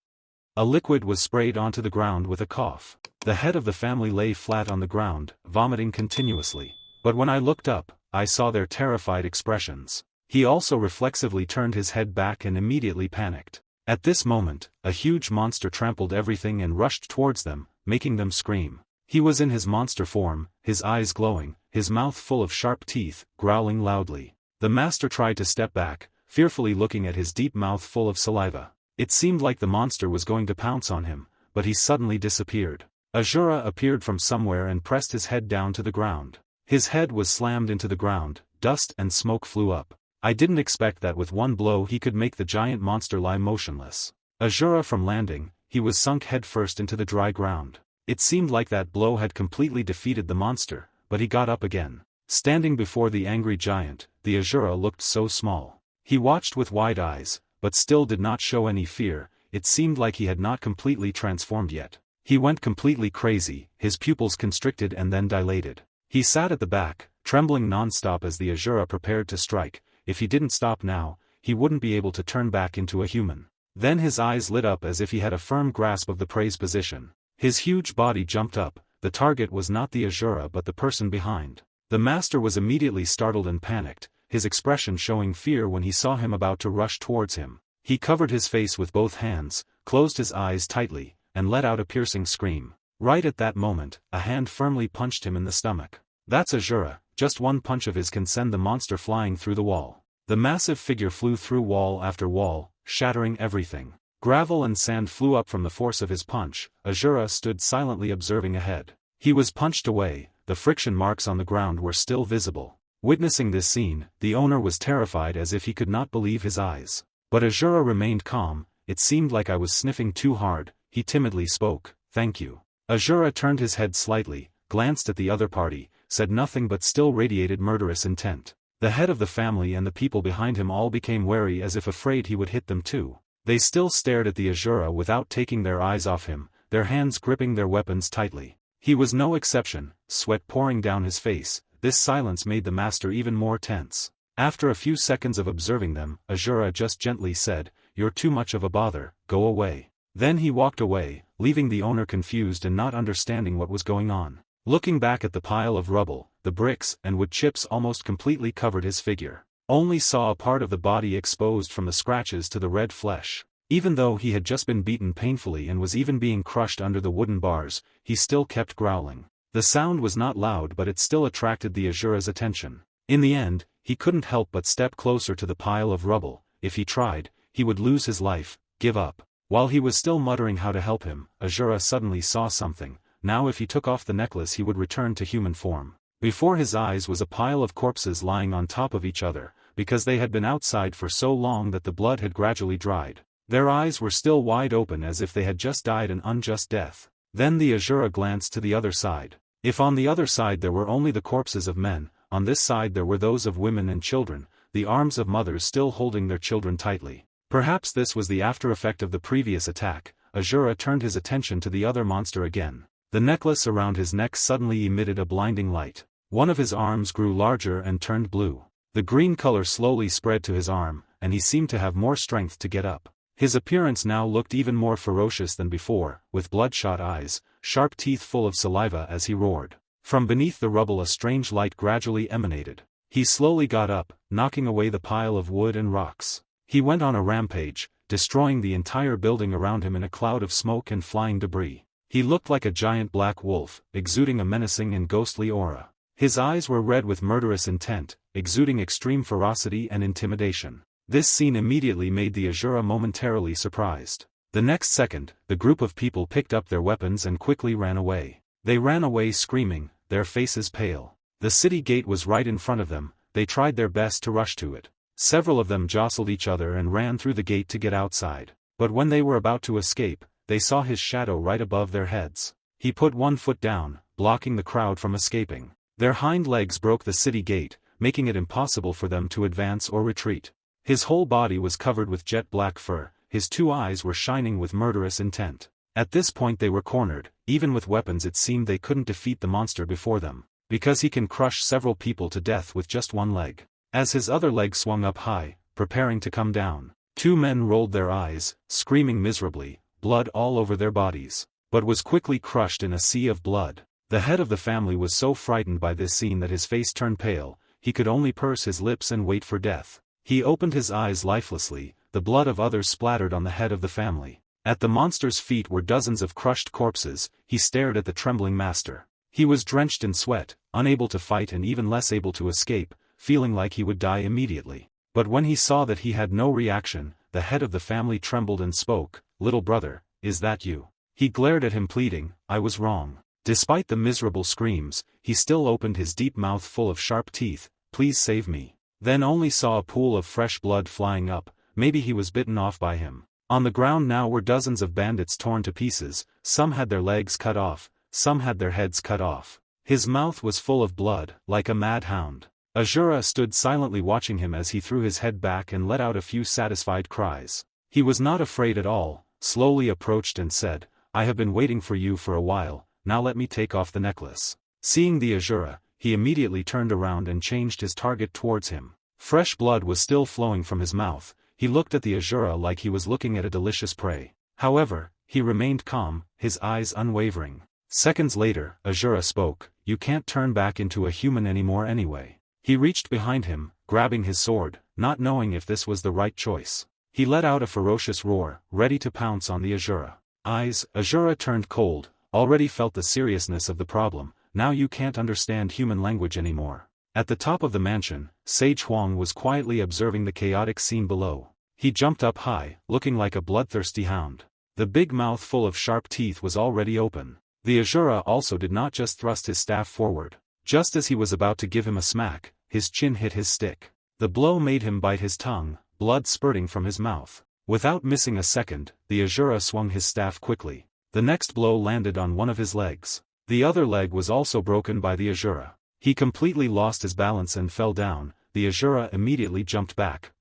A liquid was sprayed onto the ground with a cough. The head of the family lay flat on the ground, vomiting continuously. But when I looked up, I saw their terrified expressions. He also reflexively turned his head back and immediately panicked. At this moment, a huge monster trampled everything and rushed towards them, making them scream. He was in his monster form, his eyes glowing, his mouth full of sharp teeth, growling loudly. The master tried to step back, fearfully looking at his deep mouth full of saliva. It seemed like the monster was going to pounce on him, but he suddenly disappeared. Asura appeared from somewhere and pressed his head down to the ground. His head was slammed into the ground, dust and smoke flew up. I didn't expect that with one blow he could make the giant monster lie motionless. Asura from landing, he was sunk headfirst into the dry ground. It seemed like that blow had completely defeated the monster, but he got up again. Standing before the angry giant, the Asura looked so small. He watched with wide eyes, but still did not show any fear. It seemed like he had not completely transformed yet. He went completely crazy, his pupils constricted and then dilated. He sat at the back, trembling non-stop as the Asura prepared to strike. If he didn't stop now, he wouldn't be able to turn back into a human. Then his eyes lit up as if he had a firm grasp of the prey's position. His huge body jumped up. The target was not the Asura but the person behind. The master was immediately startled and panicked, his expression showing fear when he saw him about to rush towards him. He covered his face with both hands, closed his eyes tightly, and let out a piercing scream. Right at that moment, a hand firmly punched him in the stomach. That's Asura, just one punch of his can send the monster flying through the wall. The massive figure flew through wall after wall, shattering everything. Gravel and sand flew up from the force of his punch. Asura stood silently observing ahead. He was punched away, the friction marks on the ground were still visible. Witnessing this scene, the owner was terrified as if he could not believe his eyes. But Asura remained calm. It seemed like I was sniffing too hard, he timidly spoke. Thank you. Asura turned his head slightly, glanced at the other party, said nothing but still radiated murderous intent. The head of the family and the people behind him all became wary as if afraid he would hit them too. They still stared at the Asura without taking their eyes off him, their hands gripping their weapons tightly. He was no exception, sweat pouring down his face. This silence made the master even more tense. After a few seconds of observing them, Asura just gently said, "You're too much of a bother, go away." Then he walked away, leaving the owner confused and not understanding what was going on. Looking back at the pile of rubble, the bricks and wood chips almost completely covered his figure. Only saw a part of the body exposed from the scratches to the red flesh. Even though he had just been beaten painfully and was even being crushed under the wooden bars, he still kept growling. The sound was not loud, but it still attracted the Asura's attention. In the end, he couldn't help but step closer to the pile of rubble. If he tried, he would lose his life, give up. While he was still muttering how to help him, Asura suddenly saw something. Now if he took off the necklace he would return to human form. Before his eyes was a pile of corpses lying on top of each other, because they had been outside for so long that the blood had gradually dried. Their eyes were still wide open as if they had just died an unjust death. Then the Asura glanced to the other side. If on the other side there were only the corpses of men, on this side there were those of women and children, the arms of mothers still holding their children tightly. Perhaps this was the after effect of the previous attack. Asura turned his attention to the other monster again. The necklace around his neck suddenly emitted a blinding light. One of his arms grew larger and turned blue. The green color slowly spread to his arm, and he seemed to have more strength to get up. His appearance now looked even more ferocious than before, with bloodshot eyes, sharp teeth full of saliva as he roared. From beneath the rubble a strange light gradually emanated. He slowly got up, knocking away the pile of wood and rocks. He went on a rampage, destroying the entire building around him in a cloud of smoke and flying debris. He looked like a giant black wolf, exuding a menacing and ghostly aura. His eyes were red with murderous intent, exuding extreme ferocity and intimidation. This scene immediately made the Asura momentarily surprised. The next second, the group of people picked up their weapons and quickly ran away. They ran away screaming, their faces pale. The city gate was right in front of them. They tried their best to rush to it. Several of them jostled each other and ran through the gate to get outside. But when they were about to escape, they saw his shadow right above their heads. He put one foot down, blocking the crowd from escaping. Their hind legs broke the city gate, making it impossible for them to advance or retreat. His whole body was covered with jet black fur, his two eyes were shining with murderous intent. At this point they were cornered. Even with weapons it seemed they couldn't defeat the monster before them, because he can crush several people to death with just one leg. As his other leg swung up high, preparing to come down, two men rolled their eyes, screaming miserably, blood all over their bodies, but was quickly crushed in a sea of blood. The head of the family was so frightened by this scene that his face turned pale. He could only purse his lips and wait for death. He opened his eyes lifelessly. The blood of others splattered on the head of the family. At the monster's feet were dozens of crushed corpses. He stared at the trembling master. He was drenched in sweat, unable to fight and even less able to escape, feeling like he would die immediately. But when he saw that he had no reaction, the head of the family trembled and spoke, "Little brother, is that you?" He glared at him pleading, "I was wrong." Despite the miserable screams, he still opened his deep mouth full of sharp teeth, "Please save me." Then only saw a pool of fresh blood flying up. Maybe he was bitten off by him. On the ground now were dozens of bandits torn to pieces. Some had their legs cut off, some had their heads cut off. His mouth was full of blood, like a mad hound. Asura stood silently watching him as he threw his head back and let out a few satisfied cries. He was not afraid at all, slowly approached and said, "I have been waiting for you for a while, now let me take off the necklace." Seeing the Asura, he immediately turned around and changed his target towards him. Fresh blood was still flowing from his mouth. He looked at the Asura like he was looking at a delicious prey. However, he remained calm, his eyes unwavering. Seconds later, Asura spoke, "You can't turn back into a human anymore anyway." He reached behind him, grabbing his sword, not knowing if this was the right choice. He let out a ferocious roar, ready to pounce on the Asura. Asura turned cold, already felt the seriousness of the problem. "Now you can't understand human language anymore." At the top of the mansion, Sage Huang was quietly observing the chaotic scene below. He jumped up high, looking like a bloodthirsty hound. The big mouth full of sharp teeth was already open. The Asura also did not just thrust his staff forward. Just as he was about to give him a smack, his chin hit his stick. The blow made him bite his tongue, blood spurting from his mouth. Without missing a second, the Asura swung his staff quickly. The next blow landed on one of his legs. The other leg was also broken by the Asura. He completely lost his balance and fell down. The Asura immediately jumped back,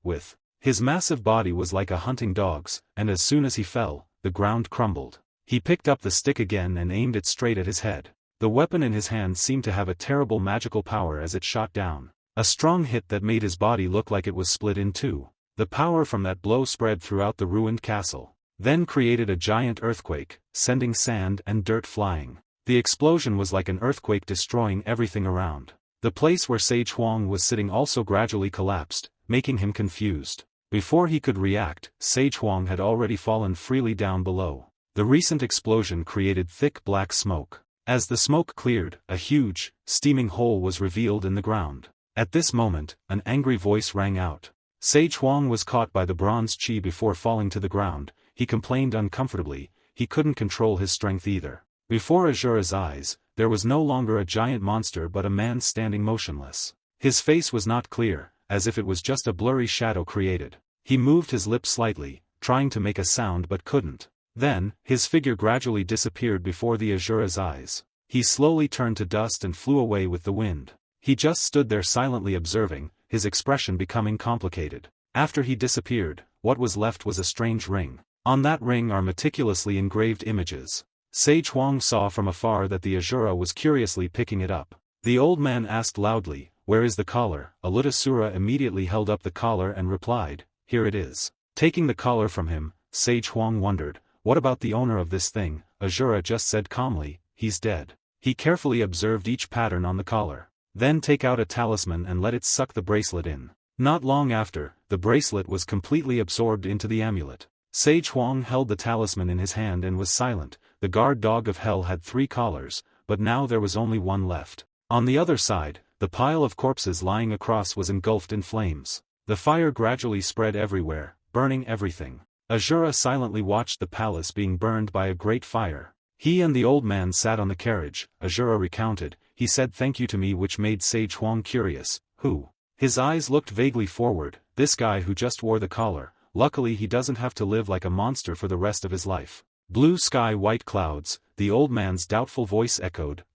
his massive body was like a hunting dog's, and as soon as he fell, the ground crumbled. He picked up the stick again and aimed it straight at his head. The weapon in his hand seemed to have a terrible magical power as it shot down. A strong hit that made his body look like it was split in two. The power from that blow spread throughout the ruined castle, then created a giant earthquake, sending sand and dirt flying. The explosion was like an earthquake destroying everything around. The place where Sage Huang was sitting also gradually collapsed, making him confused. Before he could react, Sage Huang had already fallen freely down below. The recent explosion created thick black smoke. As the smoke cleared, a huge, steaming hole was revealed in the ground. At this moment, an angry voice rang out. Sage Huang was caught by the bronze chi before falling to the ground. He complained uncomfortably. He couldn't control his strength either. Before Asura's eyes, there was no longer a giant monster but a man standing motionless. His face was not clear, as if it was just a blurry shadow created. He moved his lips slightly, trying to make a sound but couldn't. Then, his figure gradually disappeared before the Asura's eyes. He slowly turned to dust and flew away with the wind. He just stood there silently observing, his expression becoming complicated. After he disappeared, what was left was a strange ring. On that ring are meticulously engraved images. Sage Huang saw from afar that the Asura was curiously picking it up. The old man asked loudly, "Where is the collar?" Asura immediately held up the collar and replied, "Here it is." Taking the collar from him, Sage Huang wondered, "What about the owner of this thing?" Asura just said calmly, "He's dead." He carefully observed each pattern on the collar. Then take out a talisman and let it suck the bracelet in. Not long after, the bracelet was completely absorbed into the amulet. Sage Huang held the talisman in his hand and was silent. The guard dog of hell had 3 collars, but now there was only one left. On the other side, the pile of corpses lying across was engulfed in flames. The fire gradually spread everywhere, burning everything. Asura silently watched the palace being burned by a great fire. He and the old man sat on the carriage. Asura recounted, "He said thank you to me," which made Sage Huang curious. "Who?" His eyes looked vaguely forward. "This guy who just wore the collar. Luckily he doesn't have to live like a monster for the rest of his life." Blue sky, white clouds, the old man's doubtful voice echoed,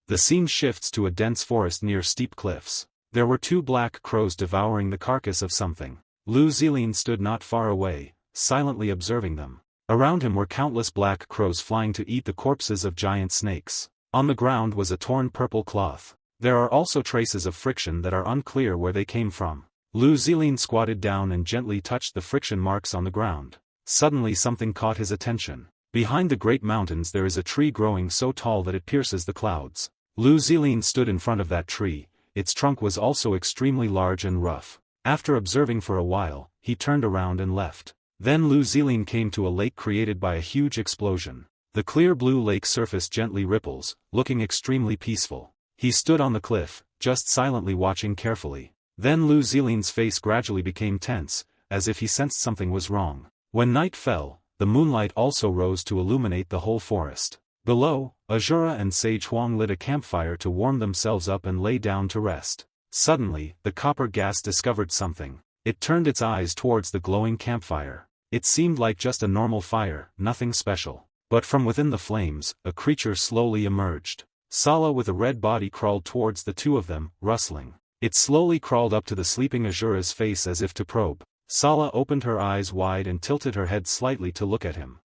The scene shifts to a dense forest near steep cliffs. There were 2 black crows devouring the carcass of something. Lu Zilin stood not far away, silently observing them. Around him were countless black crows flying to eat the corpses of giant snakes. On the ground was a torn purple cloth. There are also traces of friction that are unclear where they came from. Lu Zilin squatted down and gently touched the friction marks on the ground. Suddenly something caught his attention. Behind the great mountains there is a tree growing so tall that it pierces the clouds. Lu Zilin stood in front of that tree. Its trunk was also extremely large and rough. After observing for a while, he turned around and left. Then Lu Zilin came to a lake created by a huge explosion. The clear blue lake surface gently ripples, looking extremely peaceful. He stood on the cliff, just silently watching carefully. Then Lu Zilin's face gradually became tense, as if he sensed something was wrong. When night fell, the moonlight also rose to illuminate the whole forest. Below, Asura and Sage Huang lit a campfire to warm themselves up and lay down to rest. Suddenly, the copper gas discovered something. It turned its eyes towards the glowing campfire. It seemed like just a normal fire, nothing special. But from within the flames, a creature slowly emerged. Sala with a red body crawled towards the 2 of them, rustling. It slowly crawled up to the sleeping Asura's face as if to probe. Sala opened her eyes wide and tilted her head slightly to look at him.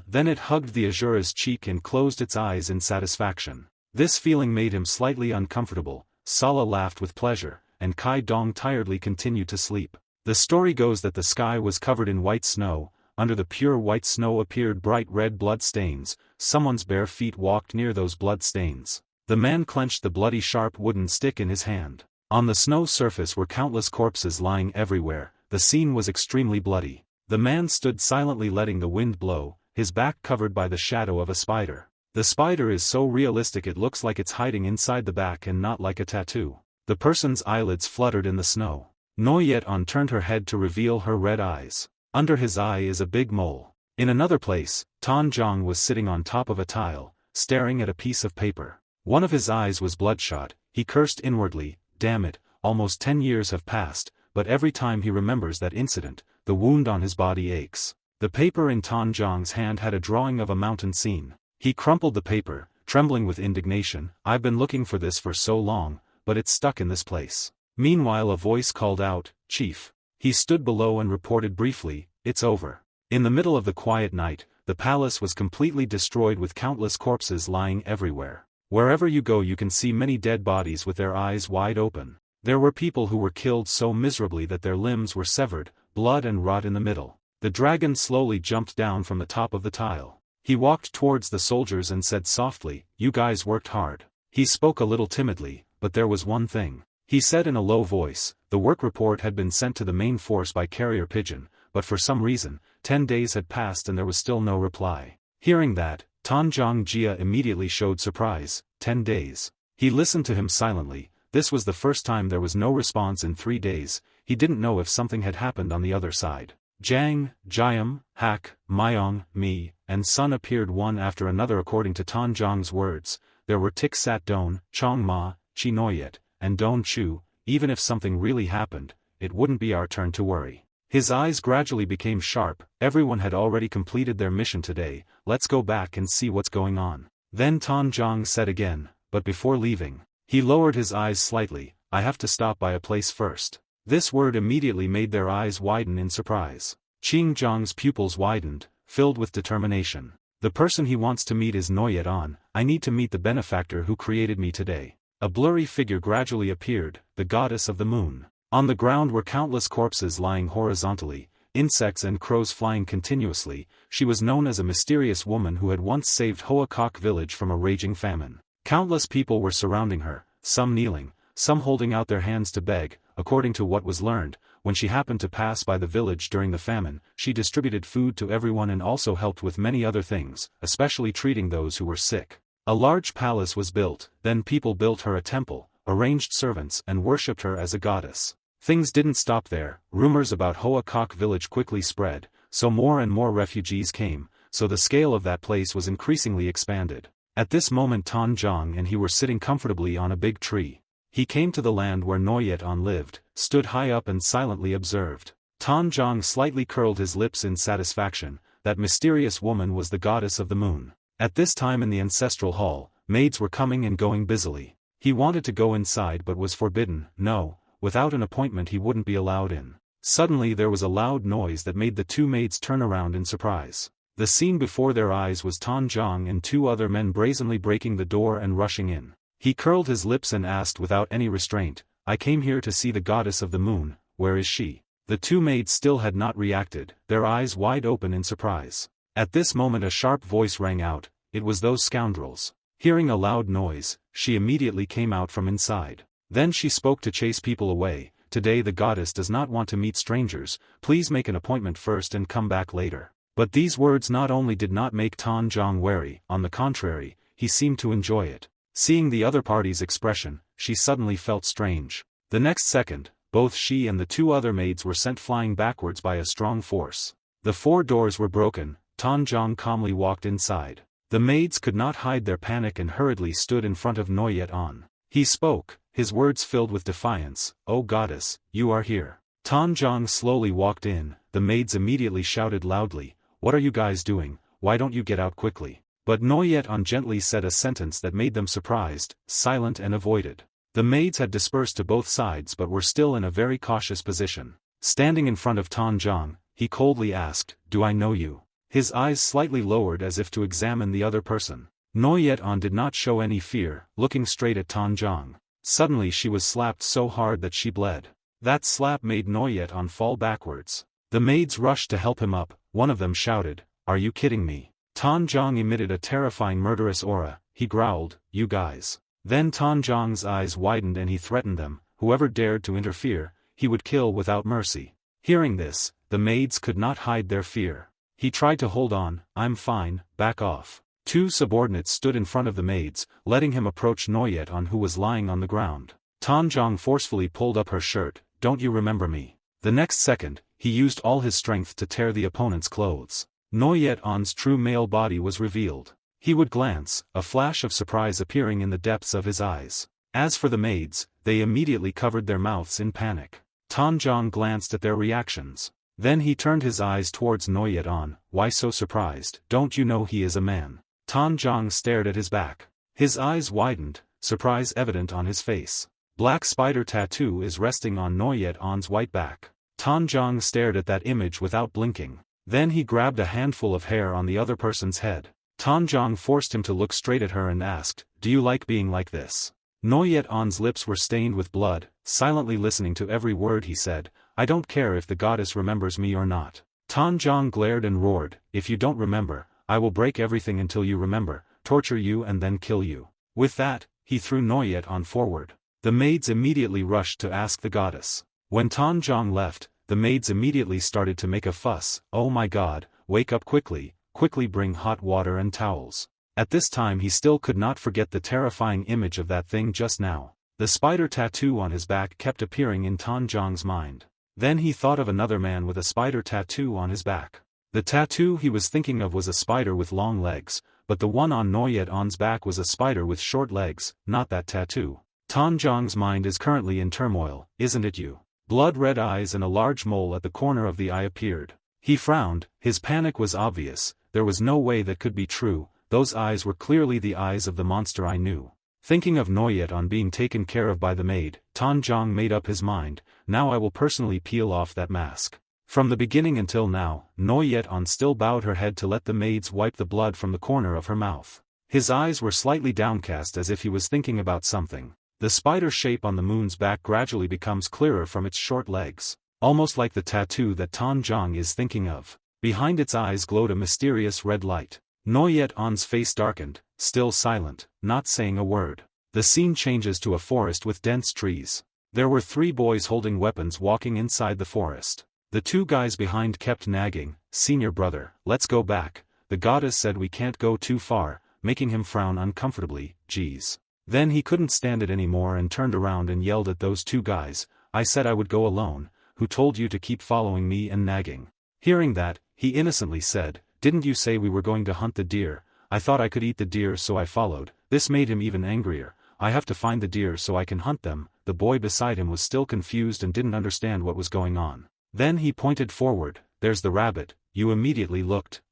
Then it hugged the Asura's cheek and closed its eyes in satisfaction. This feeling made him slightly uncomfortable. Sala laughed with pleasure, and Kai Dong tiredly continued to sleep. The story goes that the sky was covered in white snow. Under the pure white snow appeared bright red blood stains. Someone's bare feet walked near those blood stains. The man clenched the bloody sharp wooden stick in his hand. On the snow surface were countless corpses lying everywhere. The scene was extremely bloody. The man stood silently letting the wind blow, his back covered by the shadow of a spider. The spider is so realistic it looks like it's hiding inside the back and not like a tattoo. The person's eyelids fluttered in the snow. Noyet-on turned her head to reveal her red eyes. Under his eye is a big mole. In another place, Tan Zhang was sitting on top of a tile, staring at a piece of paper. One of his eyes was bloodshot. He cursed inwardly, damn it, almost 10 years have passed, but every time he remembers that incident, the wound on his body aches. The paper in Tan Zhang's hand had a drawing of a mountain scene. He crumpled the paper, trembling with indignation. I've been looking for this for so long, but it's stuck in this place. Meanwhile a voice called out, Chief. He stood below and reported briefly, it's over. In the middle of the quiet night, the palace was completely destroyed with countless corpses lying everywhere. Wherever you go you can see many dead bodies with their eyes wide open. There were people who were killed so miserably that their limbs were severed, blood and rot in the middle. The dragon slowly jumped down from the top of the tile. He walked towards the soldiers and said softly, you guys worked hard. He spoke a little timidly, but there was one thing. He said in a low voice, the work report had been sent to the main force by carrier pigeon, but for some reason, 10 days had passed and there was still no reply. Hearing that, Tanjong Jia immediately showed surprise. 10 days. He listened to him silently. This was the first time there was no response in 3 days. He didn't know if something had happened on the other side. Jiang, Jiam, Hak, Myong, Mi, and Sun appeared one after another according to Tanjong's words. There were Tik Sat Don, Chong Ma, Chi Noyet, and Don Chu. Even if something really happened, it wouldn't be our turn to worry. His eyes gradually became sharp. Everyone had already completed their mission today. Let's go back and see what's going on. Then Tanjong said again, but before leaving, he lowered his eyes slightly. I have to stop by a place first. This word immediately made their eyes widen in surprise. Qing Zhang's pupils widened, filled with determination. The person he wants to meet is Noyet An. I need to meet the benefactor who created me today. A blurry figure gradually appeared, the goddess of the moon. On the ground were countless corpses lying horizontally, insects and crows flying continuously. She was known as a mysterious woman who had once saved Hoa Kok village from a raging famine. Countless people were surrounding her, some kneeling, some holding out their hands to beg. According to what was learned, when she happened to pass by the village during the famine, she distributed food to everyone and also helped with many other things, especially treating those who were sick. A large palace was built, then people built her a temple, arranged servants and worshipped her as a goddess. Things didn't stop there. Rumors about Hoa Kok village quickly spread, so more and more refugees came, so the scale of that place was increasingly expanded. At this moment Tan Zhang and he were sitting comfortably on a big tree. He came to the land where Noyet An lived, stood high up and silently observed. Tan Zhang slightly curled his lips in satisfaction. That mysterious woman was the goddess of the moon. At this time in the ancestral hall, maids were coming and going busily. He wanted to go inside but was forbidden. No, without an appointment he wouldn't be allowed in. Suddenly there was a loud noise that made the two maids turn around in surprise. The scene before their eyes was Tan Zhang and two other men brazenly breaking the door and rushing in. He curled his lips and asked without any restraint, I came here to see the goddess of the moon, where is she? The two maids still had not reacted, their eyes wide open in surprise. At this moment a sharp voice rang out, it was those scoundrels. Hearing a loud noise, she immediately came out from inside. Then she spoke to chase people away. Today the goddess does not want to meet strangers, please make an appointment first and come back later. But these words not only did not make Tan Zhang wary, on the contrary, he seemed to enjoy it. Seeing the other party's expression, she suddenly felt strange. The next second, both she and the two other maids were sent flying backwards by a strong force. The 4 doors were broken. Tan Zhang calmly walked inside. The maids could not hide their panic and hurriedly stood in front of Noyet An. He spoke, his words filled with defiance, "O goddess, you are here." Tan Zhang slowly walked in. The maids immediately shouted loudly, "What are you guys doing? Why don't you get out quickly?" But Noyet An gently said a sentence that made them surprised, silent and avoided. The maids had dispersed to both sides but were still in a very cautious position. Standing in front of Tan Zhang, he coldly asked, "Do I know you?" His eyes slightly lowered as if to examine the other person. Noyet An did not show any fear, looking straight at Tan Zhang. Suddenly she was slapped so hard that she bled. That slap made Noyet An fall backwards. The maids rushed to help him up. One of them shouted, "Are you kidding me?" Tan Zhang emitted a terrifying murderous aura. He growled, "You guys." Then Tan Zhang's eyes widened and he threatened them, whoever dared to interfere, he would kill without mercy. Hearing this, the maids could not hide their fear. He tried to hold on, "I'm fine, back off." 2 subordinates stood in front of the maids, letting him approach Noyet An who was lying on the ground. Tan Zhang forcefully pulled up her shirt, "Don't you remember me?" The next second, he used all his strength to tear the opponent's clothes. Noyet An's true male body was revealed. He would glance, a flash of surprise appearing in the depths of his eyes. As for the maids, they immediately covered their mouths in panic. Tanjong glanced at their reactions. Then he turned his eyes towards Noyet-on. Why so surprised? Don't you know he is a man? Tanjong stared at his back. His eyes widened, surprise evident on his face. Black spider tattoo is resting on Noyet-on's white back. Tanjong stared at that image without blinking. Then he grabbed a handful of hair on the other person's head. Tanjong forced him to look straight at her and asked, "Do you like being like this?" Noyet-on's lips were stained with blood, silently listening to every word he said. "I don't care if the goddess remembers me or not." Tanjong glared and roared, "If you don't remember, I will break everything until you remember, torture you and then kill you." With that, he threw Noyet-on forward. The maids immediately rushed to ask the goddess. When Tanjong left, the maids immediately started to make a fuss. "Oh my god, wake up quickly, quickly bring hot water and towels." At this time he still could not forget the terrifying image of that thing just now. The spider tattoo on his back kept appearing in Tanjong's mind. Then he thought of another man with a spider tattoo on his back. The tattoo he was thinking of was a spider with long legs, but the one on Noyet-on's back was a spider with short legs, not that tattoo. Tanjong's mind is currently in turmoil, isn't it you? Blood-red eyes and a large mole at the corner of the eye appeared. He frowned, his panic was obvious, there was no way that could be true, those eyes were clearly the eyes of the monster I knew. Thinking of Noyet-on being taken care of by the maid, Tanjong made up his mind, now I will personally peel off that mask. From the beginning until now, Noyet-on still bowed her head to let the maids wipe the blood from the corner of her mouth. His eyes were slightly downcast as if he was thinking about something. The spider shape on the moon's back gradually becomes clearer from its short legs, almost like the tattoo that Tanjong is thinking of. Behind its eyes glowed a mysterious red light. Noyet-on's face darkened, still silent, not saying a word. The scene changes to a forest with dense trees. There were 3 boys holding weapons walking inside the forest. The 2 guys behind kept nagging, "Senior brother, let's go back, the goddess said we can't go too far," making him frown uncomfortably. Geez. Then he couldn't stand it anymore and turned around and yelled at those 2 guys, "I said I would go alone, who told you to keep following me and nagging?" Hearing that, he innocently said, "Didn't you say we were going to hunt the deer? I thought I could eat the deer so I followed." This made him even angrier. "I have to find the deer so I can hunt them." The boy beside him was still confused and didn't understand what was going on. Then he pointed forward, "There's the rabbit." You immediately looked,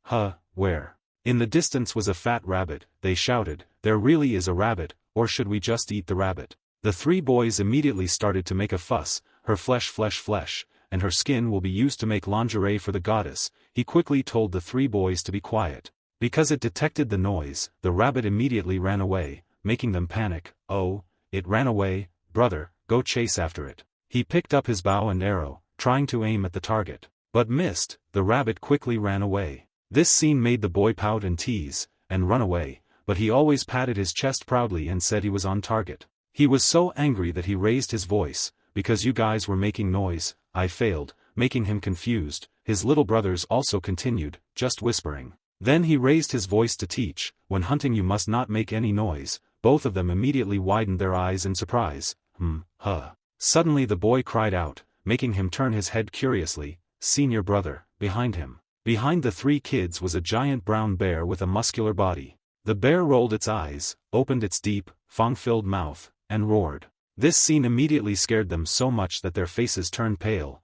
where? In the distance was a fat rabbit. They shouted, "There really is a rabbit, or should we just eat the rabbit?" The 3 boys immediately started to make a fuss. "Her flesh, and her skin will be used to make lingerie for the goddess." He quickly told the 3 boys to be quiet. Because it detected the noise, the rabbit immediately ran away, making them panic. "Oh, it ran away, brother, go chase after it." He picked up his bow and arrow, trying to aim at the target, but missed. The rabbit quickly ran away. This scene made the boy pout and tease, and run away, but he always patted his chest proudly and said he was on target. He was so angry that he raised his voice, "Because you guys were making noise, I failed," making him confused. His little brothers also continued, just whispering. Then he raised his voice to teach, "When hunting you must not make any noise." Both of them immediately widened their eyes in surprise. Suddenly the boy cried out, making him turn his head curiously, "Senior brother," behind him. Behind the 3 kids was a giant brown bear with a muscular body. The bear rolled its eyes, opened its deep, fang-filled mouth, and roared. This scene immediately scared them so much that their faces turned pale.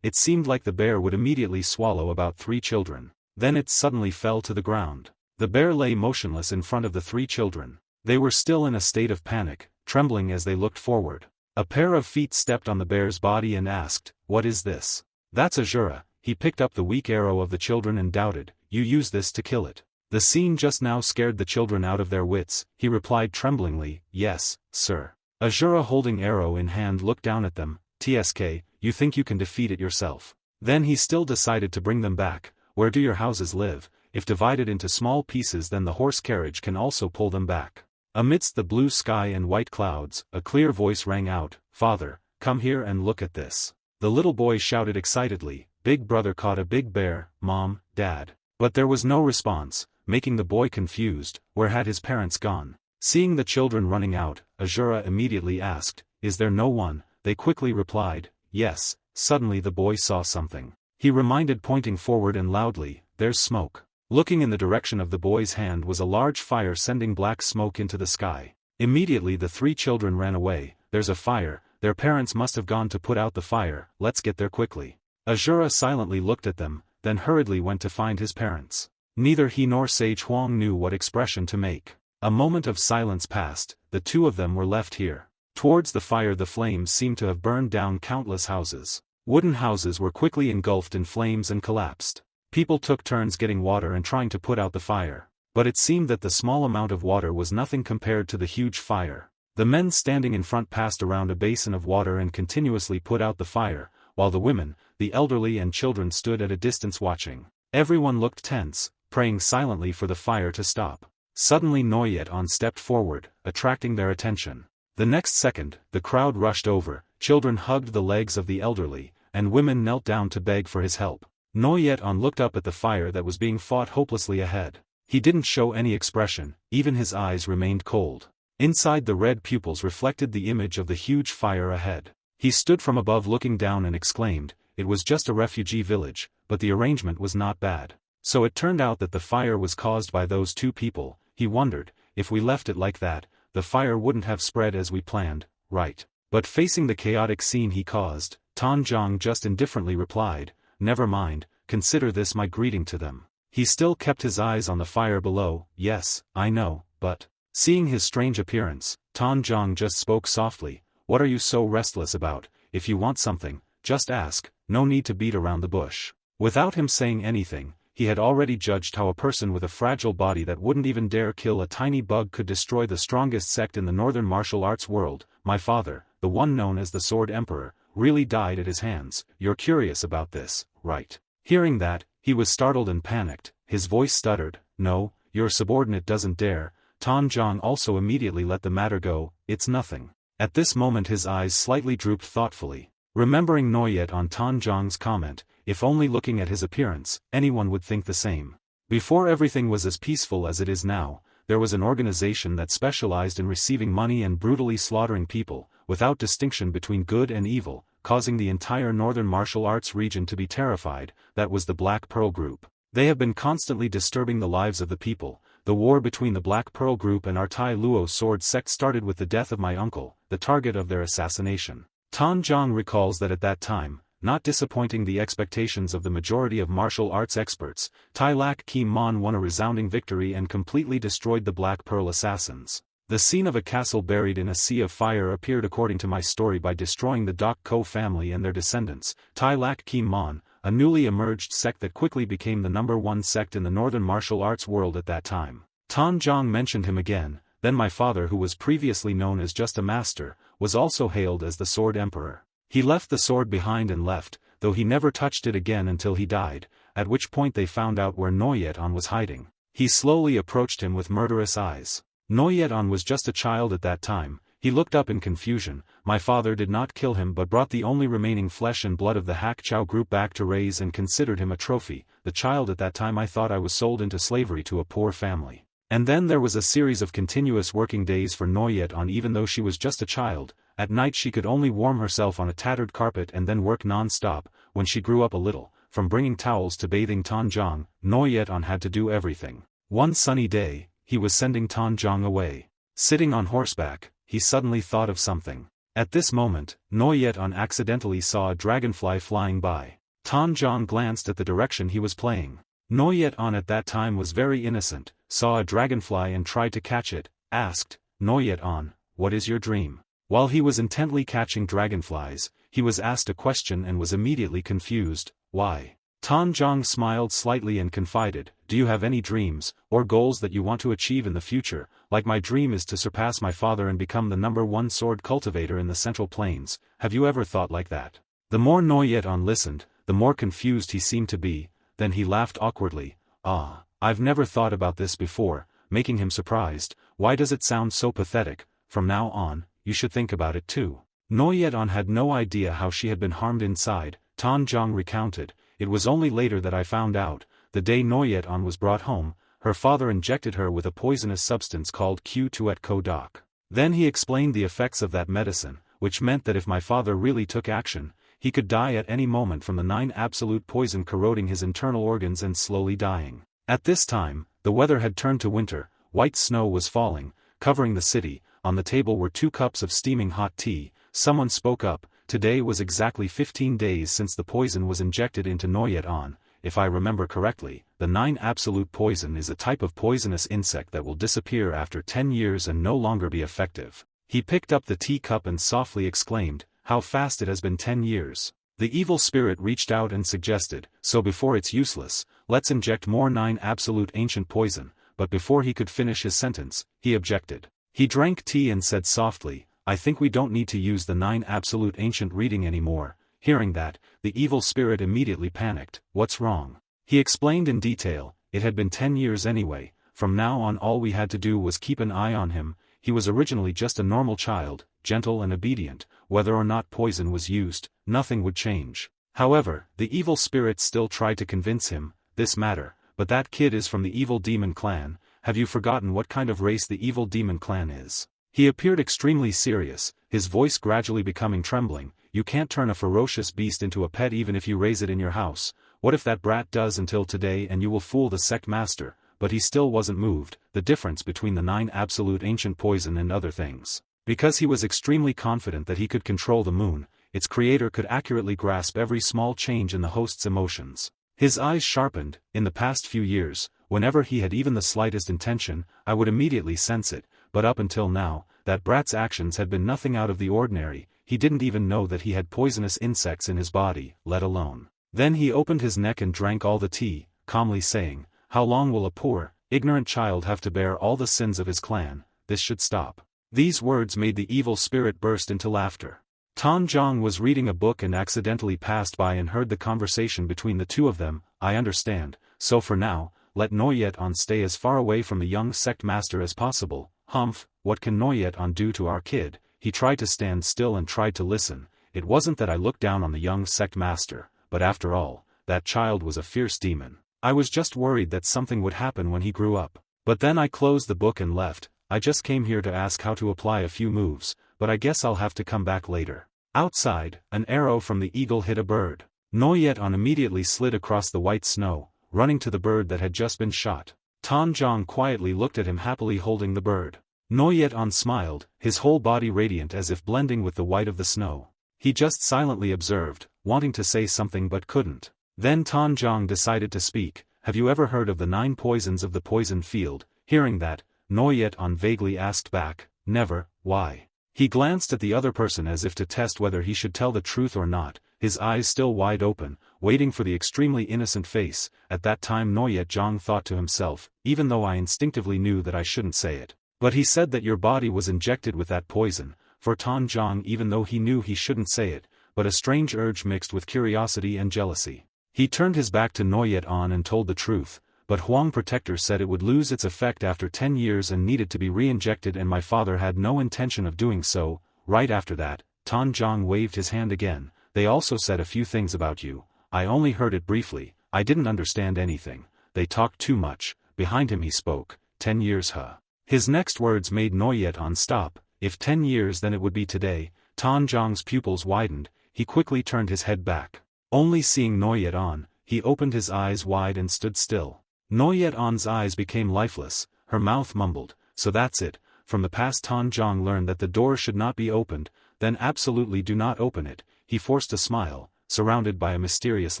It seemed like the bear would immediately swallow about 3 children. Then it suddenly fell to the ground. The bear lay motionless in front of the 3 children. They were still in a state of panic, trembling as they looked forward. A pair of feet stepped on the bear's body and asked, "What is this?" "That's Asura." He picked up the weak arrow of the children and doubted, "You use this to kill it." The scene just now scared the children out of their wits. He replied tremblingly, "Yes, sir." Asura holding arrow in hand looked down at them. "Tsk, you think you can defeat it yourself?" Then he still decided to bring them back. "Where do your houses live? If divided into small pieces then the horse carriage can also pull them back." Amidst the blue sky and white clouds, a clear voice rang out, "Father, come here and look at this." The little boy shouted excitedly, "Big brother caught a big bear, Mom, Dad." But there was no response, making the boy confused. Where had his parents gone? Seeing the children running out, Asura immediately asked, "Is there no one?" They quickly replied, "Yes." Suddenly the boy saw something. He reminded pointing forward and loudly, "There's smoke." Looking in the direction of the boy's hand was a large fire sending black smoke into the sky. Immediately the 3 children ran away. There's a fire, their parents must have gone to put out the fire, let's get there quickly. Asura silently looked at them, then hurriedly went to find his parents. Neither he nor Sage Huang knew what expression to make. A moment of silence passed, the 2 of them were left here. Towards the fire the flames seemed to have burned down countless houses. Wooden houses were quickly engulfed in flames and collapsed. People took turns getting water and trying to put out the fire. But it seemed that the small amount of water was nothing compared to the huge fire. The men standing in front passed around a basin of water and continuously put out the fire, while the women, the elderly and children stood at a distance watching. Everyone looked tense, praying silently for the fire to stop. Suddenly Noyet-on stepped forward, attracting their attention. The next second, the crowd rushed over, children hugged the legs of the elderly, and women knelt down to beg for his help. Noyet-on looked up at the fire that was being fought hopelessly ahead. He didn't show any expression, even his eyes remained cold. Inside the red pupils reflected the image of the huge fire ahead. He stood from above looking down and exclaimed, it was just a refugee village, but the arrangement was not bad. So it turned out that the fire was caused by those 2 people. He wondered, if we left it like that, the fire wouldn't have spread as we planned, right? But facing the chaotic scene he caused, Tanjong just indifferently replied, never mind, consider this my greeting to them. He still kept his eyes on the fire below. Yes, I know, but... Seeing his strange appearance, Tanjong just spoke softly, what are you so restless about? If you want something, just ask, no need to beat around the bush. Without him saying anything, he had already judged how a person with a fragile body that wouldn't even dare kill a tiny bug could destroy the strongest sect in the northern martial arts world. My father, the one known as the Sword Emperor, really died at his hands. You're curious about this, right? Hearing that, he was startled and panicked, his voice stuttered, no, your subordinate doesn't dare. Tanjong also immediately let the matter go, it's nothing. At this moment his eyes slightly drooped thoughtfully. Remembering Noyet-on Tanjong's comment, if only looking at his appearance, anyone would think the same. Before everything was as peaceful as it is now, there was an organization that specialized in receiving money and brutally slaughtering people, without distinction between good and evil, causing the entire northern martial arts region to be terrified. That was the Black Pearl Group. They have been constantly disturbing the lives of the people. The war between the Black Pearl Group and our Tai Luo sword sect started with the death of my uncle, the target of their assassination. Tanjong recalls that at that time, not disappointing the expectations of the majority of martial arts experts, Tai Lak Kim Mon won a resounding victory and completely destroyed the Black Pearl assassins. The scene of a castle buried in a sea of fire appeared according to my story by destroying the Dak Ko family and their descendants. Tai Lak Kim Mon, a newly emerged sect that quickly became the #1 sect in the northern martial arts world at that time. Tanjong mentioned him again, then my father, who was previously known as just a master, was also hailed as the Sword Emperor. He left the sword behind and left, though he never touched it again until he died, at which point they found out where Noyet-on was hiding. He slowly approached him with murderous eyes. Noyet-on was just a child at that time. He looked up in confusion. My father did not kill him but brought the only remaining flesh and blood of the Hak Chow group back to raise and considered him a trophy. The child at that time I thought I was sold into slavery to a poor family. And then there was a series of continuous working days for Noyet-on even though she was just a child. At night she could only warm herself on a tattered carpet and then work non-stop. When she grew up a little, from bringing towels to bathing Tanjong, Noyet-on had to do everything. One sunny day, he was sending Tanjong away. Sitting on horseback, he suddenly thought of something. At this moment, Noyet-on accidentally saw a dragonfly flying by. Tanjong glanced at the direction he was playing. Noyet-on at that time was very innocent, saw a dragonfly and tried to catch it, asked, Noyet-on, what is your dream? While he was intently catching dragonflies, he was asked a question and was immediately confused, why? Tanjong smiled slightly and confided, do you have any dreams, or goals that you want to achieve in the future? Like my dream is to surpass my father and become the #1 sword cultivator in the Central Plains. Have you ever thought like that? The more Noyet-on listened, the more confused he seemed to be. Then he laughed awkwardly. I've never thought about this before, making him surprised. Why does it sound so pathetic? From now on, you should think about it too. Noyet-on had no idea how she had been harmed inside. Tanjong recounted, it was only later that I found out. The day Noyet-on was brought home, her father injected her with a poisonous substance called Q-Tuet Kodak. Then he explained the effects of that medicine, which meant that if my father really took action, he could die at any moment from the 9 absolute poison corroding his internal organs and slowly dying. At this time, the weather had turned to winter, white snow was falling, covering the city. On the table were 2 cups of steaming hot tea. Someone spoke up. Today was exactly 15 days since the poison was injected into Noyet-on. If I remember correctly, the 9 absolute poison is a type of poisonous insect that will disappear after 10 years and no longer be effective. He picked up the teacup and softly exclaimed, "How fast it has been 10 years. The evil spirit reached out and suggested, "So before it's useless, let's inject more 9 absolute ancient poison," but before he could finish his sentence, he objected. He drank tea and said softly, "I think we don't need to use the 9 absolute ancient reading anymore." Hearing that, the evil spirit immediately panicked. "What's wrong?" He explained in detail. It had been 10 years anyway. From now on all we had to do was keep an eye on him. He was originally just a normal child, gentle and obedient. Whether or not poison was used, nothing would change. However, the evil spirit still tried to convince him, "This matter, but that kid is from the evil demon clan. Have you forgotten what kind of race the evil demon clan is?" He appeared extremely serious, his voice gradually becoming trembling. "You can't turn a ferocious beast into a pet even if you raise it in your house. What if that brat does until today and you will fool the sect master?" But he still wasn't moved. The difference between the 9 absolute ancient poison and other things. Because he was extremely confident that he could control the moon, its creator could accurately grasp every small change in the host's emotions. His eyes sharpened. "In the past few years, whenever he had even the slightest intention, I would immediately sense it, but up until now, that brat's actions had been nothing out of the ordinary. He didn't even know that he had poisonous insects in his body, let alone." Then he opened his neck and drank all the tea, calmly saying, "How long will a poor, ignorant child have to bear all the sins of his clan? This should stop." These words made the evil spirit burst into laughter. Tanjong was reading a book and accidentally passed by and heard the conversation between the two of them. "I understand, so for now, let Noyet-on stay as far away from the young sect master as possible." "Humph, what can Noyet-on do to our kid?" He tried to stand still and tried to listen. "It wasn't that I looked down on the young sect master, but after all, that child was a fierce demon. I was just worried that something would happen when he grew up. But then I closed the book and left. I just came here to ask how to apply a few moves, but I guess I'll have to come back later." Outside, an arrow from the eagle hit a bird. Noyet-on immediately slid across the white snow, running to the bird that had just been shot. Tanjong quietly looked at him happily holding the bird. Noyet-on smiled, his whole body radiant as if blending with the white of the snow. He just silently observed, wanting to say something but couldn't. Then Tanjong decided to speak. "Have you ever heard of the 9 poisons of the poison field?" Hearing that, Noyet-on vaguely asked back, "Never, why?" He glanced at the other person as if to test whether he should tell the truth or not, his eyes still wide open, waiting for the extremely innocent face. At that time Noyet-jong thought to himself, "Even though I instinctively knew that I shouldn't say it. But he said that your body was injected with that poison." For Tanjong, even though he knew he shouldn't say it, but a strange urge mixed with curiosity and jealousy. He turned his back to Noyet-on and told the truth. "But Huang Protector said it would lose its effect after 10 years and needed to be re-injected, and my father had no intention of doing so." Right after that, Tanjong waved his hand again. "They also said a few things about you. I only heard it briefly. I didn't understand anything. They talked too much." Behind him he spoke, 10 years huh? His next words made Noyet-on stop. If 10 years then it would be today. Tanjong's pupils widened, he quickly turned his head back. Only seeing Noyet-on, he opened his eyes wide and stood still. Noyet-on's eyes became lifeless, her mouth mumbled, "So that's it." From the past Tanjong learned that the door should not be opened, then absolutely do not open it. He forced a smile, surrounded by a mysterious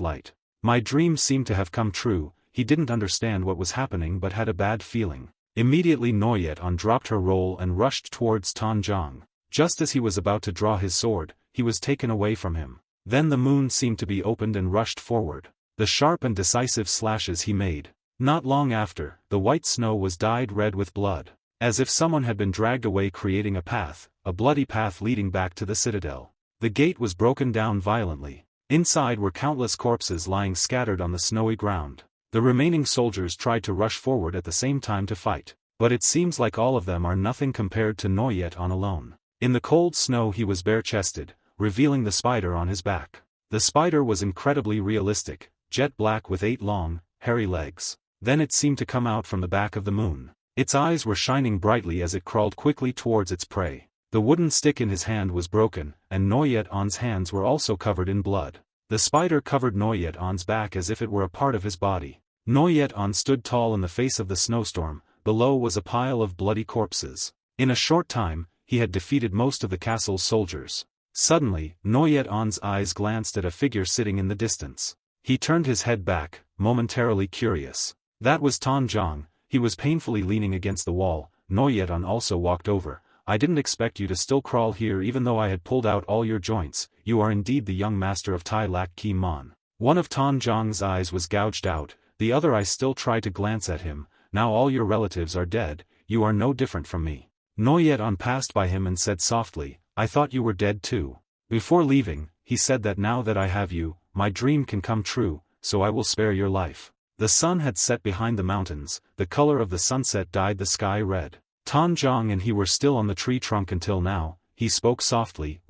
light. My dream seemed to have come true. He didn't understand what was happening but had a bad feeling. Immediately Noyet-on dropped her roll and rushed towards Tanjong. Just as he was about to draw his sword, he was taken away from him. Then the moon seemed to be opened and rushed forward. The sharp and decisive slashes he made. Not long after, the white snow was dyed red with blood. As if someone had been dragged away, creating a path, a bloody path leading back to the citadel. The gate was broken down violently. Inside were countless corpses lying scattered on the snowy ground. The remaining soldiers tried to rush forward at the same time to fight. But it seems like all of them are nothing compared to Noyet-on alone. In the cold snow he was bare-chested, revealing the spider on his back. The spider was incredibly realistic, jet black with 8 long, hairy legs. Then it seemed to come out from the back of the moon. Its eyes were shining brightly as it crawled quickly towards its prey. The wooden stick in his hand was broken, and Noyet-on's hands were also covered in blood. The spider covered Noyet-on's back as if it were a part of his body. Noyet-on stood tall in the face of the snowstorm. Below was a pile of bloody corpses. In a short time, he had defeated most of the castle's soldiers. Suddenly, Noyet-on's eyes glanced at a figure sitting in the distance. He turned his head back, momentarily curious. That was Tanjong. He was painfully leaning against the wall. Noyet-on also walked over. I didn't expect you to still crawl here even though I had pulled out all your joints. You are indeed the young master of Tai Lak Ki Mon. One of Tanjong's eyes was gouged out, the other eye still tried to glance at him. Now all your relatives are dead, you are no different from me. Noyet-on passed by him and said softly, I thought you were dead too. Before leaving, he said that now that I have you, my dream can come true, so I will spare your life. The sun had set behind the mountains, the color of the sunset dyed the sky red. Tanjong and he were still on the tree trunk until now. He spoke softly,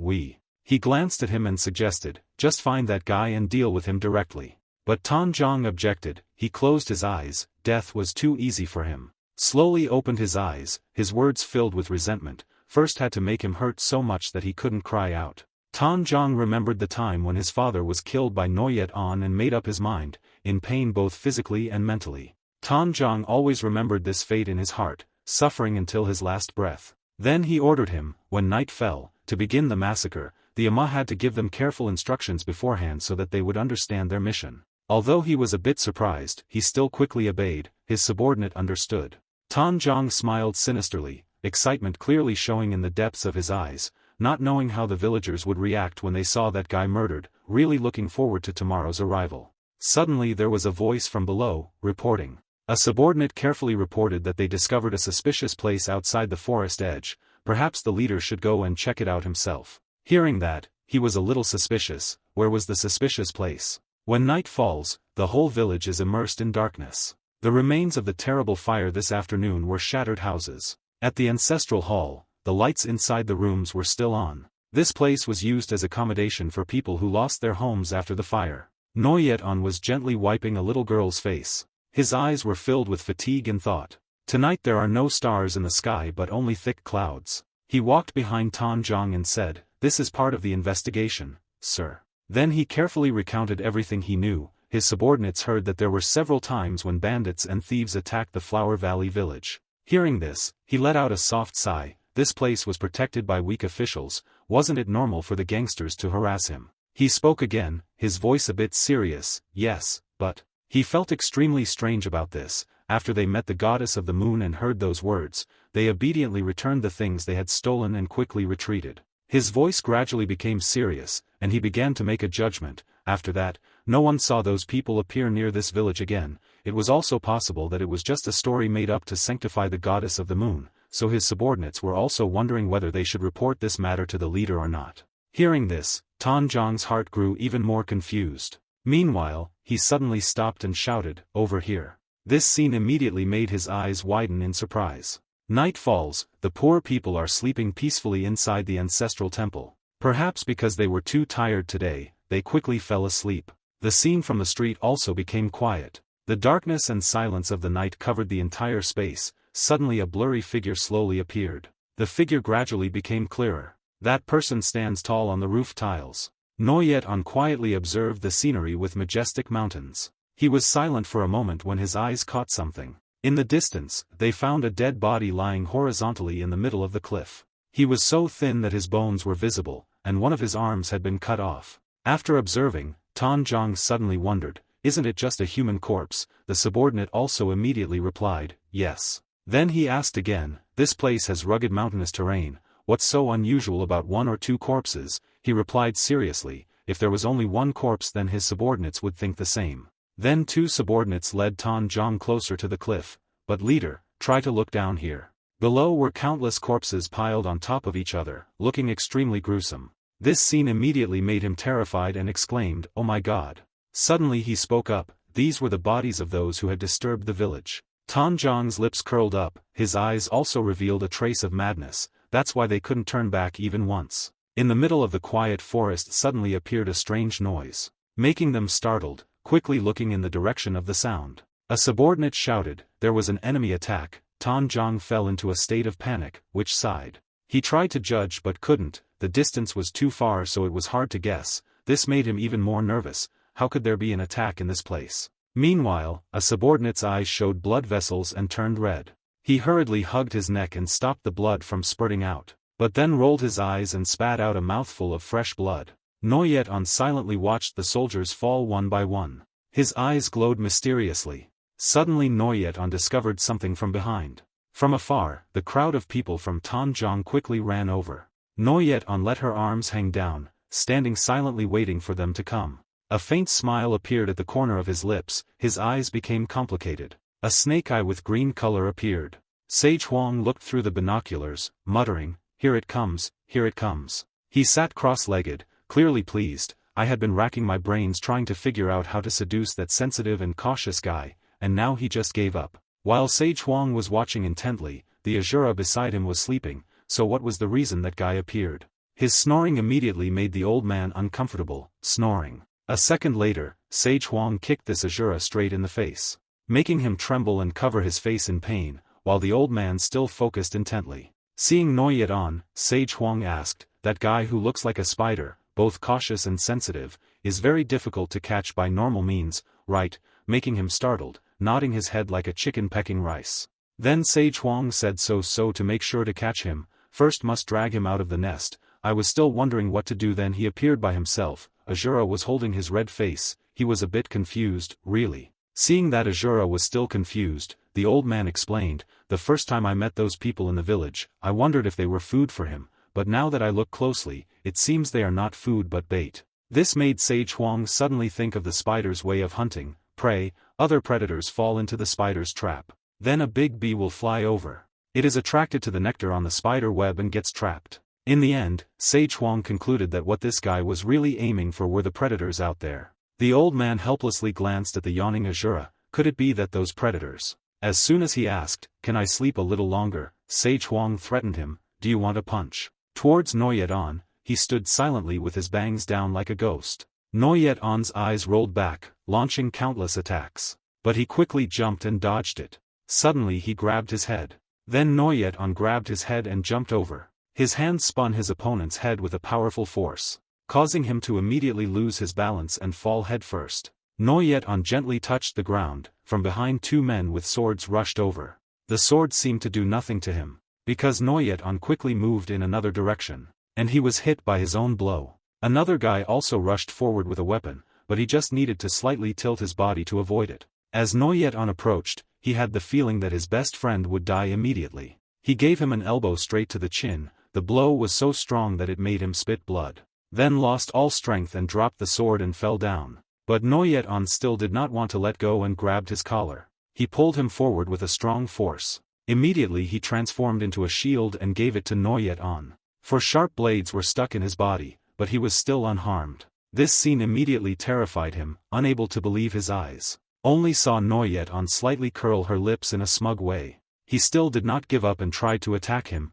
He glanced at him and suggested, just find that guy and deal with him directly. But Tanjong objected, he closed his eyes, death was too easy for him. Slowly opened his eyes, his words filled with resentment, first had to make him hurt so much that he couldn't cry out. Tanjong remembered the time when his father was killed by Noyet-on and made up his mind, in pain both physically and mentally. Tanjong always remembered this fate in his heart, suffering until his last breath. Then he ordered him, when night fell, to begin the massacre. The Ama had to give them careful instructions beforehand so that they would understand their mission. Although he was a bit surprised, he still quickly obeyed. His subordinate understood. Tanjong smiled sinisterly, excitement clearly showing in the depths of his eyes, not knowing how the villagers would react when they saw that guy murdered, really looking forward to tomorrow's arrival. Suddenly there was a voice from below, reporting. A subordinate carefully reported that they discovered a suspicious place outside the forest edge. Perhaps the leader should go and check it out himself. Hearing that, he was a little suspicious. Where was the suspicious place? When night falls, the whole village is immersed in darkness. The remains of the terrible fire this afternoon were shattered houses. At the ancestral hall, the lights inside the rooms were still on. This place was used as accommodation for people who lost their homes after the fire. Noyet-on was gently wiping a little girl's face. His eyes were filled with fatigue and thought. Tonight there are no stars in the sky but only thick clouds. He walked behind Tanjong and said, This is part of the investigation, sir. Then he carefully recounted everything he knew. His subordinates heard that there were several times when bandits and thieves attacked the Flower Valley village. Hearing this, he let out a soft sigh. This place was protected by weak officials. Wasn't it normal for the gangsters to harass him? He spoke again, his voice a bit serious. Yes, but he felt extremely strange about this. After they met the goddess of the moon and heard those words, they obediently returned the things they had stolen and quickly retreated. His voice gradually became serious, and he began to make a judgment. After that, no one saw those people appear near this village again. It was also possible that it was just a story made up to sanctify the goddess of the moon, so his subordinates were also wondering whether they should report this matter to the leader or not. Hearing this, Tanjong's heart grew even more confused. Meanwhile, he suddenly stopped and shouted, Over here. This scene immediately made his eyes widen in surprise. Night falls, the poor people are sleeping peacefully inside the ancestral temple. Perhaps because they were too tired today, they quickly fell asleep. The scene from the street also became quiet. The darkness and silence of the night covered the entire space. Suddenly a blurry figure slowly appeared. The figure gradually became clearer. That person stands tall on the roof tiles. Noyet-on quietly observed the scenery with majestic mountains. He was silent for a moment when his eyes caught something. In the distance, they found a dead body lying horizontally in the middle of the cliff. He was so thin that his bones were visible, and one of his arms had been cut off. After observing, Tanjong suddenly wondered, Isn't it just a human corpse? The subordinate also immediately replied, Yes. Then he asked again, This place has rugged mountainous terrain. What's so unusual about one or two corpses? He replied seriously, If there was only one corpse then his subordinates would think the same. Then two subordinates led Tanjong closer to the cliff. But leader, try to look down here. Below were countless corpses piled on top of each other, looking extremely gruesome. This scene immediately made him terrified and exclaimed, Oh my God. Suddenly he spoke up, These were the bodies of those who had disturbed the village. Tanjong's lips curled up, his eyes also revealed a trace of madness. That's why they couldn't turn back even once. In the middle of the quiet forest suddenly appeared a strange noise, making them startled, quickly looking in the direction of the sound. A subordinate shouted, There was an enemy attack. Tanjong fell into a state of panic. Which side? He tried to judge but couldn't. The distance was too far so it was hard to guess. This made him even more nervous. How could there be an attack in this place? Meanwhile, a subordinate's eyes showed blood vessels and turned red. He hurriedly hugged his neck and stopped the blood from spurting out, but then rolled his eyes and spat out a mouthful of fresh blood. Noyet-on silently watched the soldiers fall one by one. His eyes glowed mysteriously. Suddenly Noyet-on discovered something from behind. From afar, the crowd of people from Tanjong quickly ran over. Noyet-on let her arms hang down, standing silently waiting for them to come. A faint smile appeared at the corner of his lips, his eyes became complicated. A snake eye with green color appeared. Sage Huang looked through the binoculars, muttering, "Here it comes, here it comes." He sat cross-legged, clearly pleased. I had been racking my brains trying to figure out how to seduce that sensitive and cautious guy, and now he just gave up. While Sage Huang was watching intently, the Asura beside him was sleeping, so what was the reason that guy appeared? His snoring immediately made the old man uncomfortable, snoring. A second later, Sage Huang kicked this Asura straight in the face, making him tremble and cover his face in pain, while the old man still focused intently. Seeing Noyet-on, Sage Huang asked, "That guy who looks like a spider, both cautious and sensitive, is very difficult to catch by normal means, right?" Making him startled, nodding his head like a chicken pecking rice. Then Sage Huang said, so to make sure to catch him, first must drag him out of the nest. I was still wondering what to do, then he appeared by himself. Asura was holding his red face, he was a bit confused, really. Seeing that Asura was still confused, the old man explained, "The first time I met those people in the village, I wondered if they were food for him, but now that I look closely, it seems they are not food but bait." This made Sage Huang suddenly think of the spider's way of hunting, prey. Other predators fall into the spider's trap. Then a big bee will fly over. It is attracted to the nectar on the spider web and gets trapped. In the end, Sage Huang concluded that what this guy was really aiming for were the predators out there. The old man helplessly glanced at the yawning Asura. Could it be that those predators? As soon as he asked, "Can I sleep a little longer?" Sage Huang threatened him, "Do you want a punch?" Towards Noyet-on, he stood silently with his bangs down like a ghost. Noyet-on's eyes rolled back, launching countless attacks. But he quickly jumped and dodged it. Suddenly he grabbed his head. Then Noyet-on grabbed his head and jumped over. His hand spun his opponent's head with a powerful force, causing him to immediately lose his balance and fall headfirst. Noyet-on gently touched the ground. From behind, two men with swords rushed over. The swords seemed to do nothing to him, because Noyet-on quickly moved in another direction, and he was hit by his own blow. Another guy also rushed forward with a weapon, but he just needed to slightly tilt his body to avoid it. As Noyet-on approached, he had the feeling that his best friend would die immediately. He gave him an elbow straight to the chin. The blow was so strong that it made him spit blood. Then lost all strength and dropped the sword and fell down. But Noyet-on still did not want to let go and grabbed his collar. He pulled him forward with a strong force. Immediately he transformed into a shield and gave it to Noyet-on. For sharp blades were stuck in his body, but he was still unharmed. This scene immediately terrified him, unable to believe his eyes. Only saw Noyet-on slightly curl her lips in a smug way. He still did not give up and tried to attack him.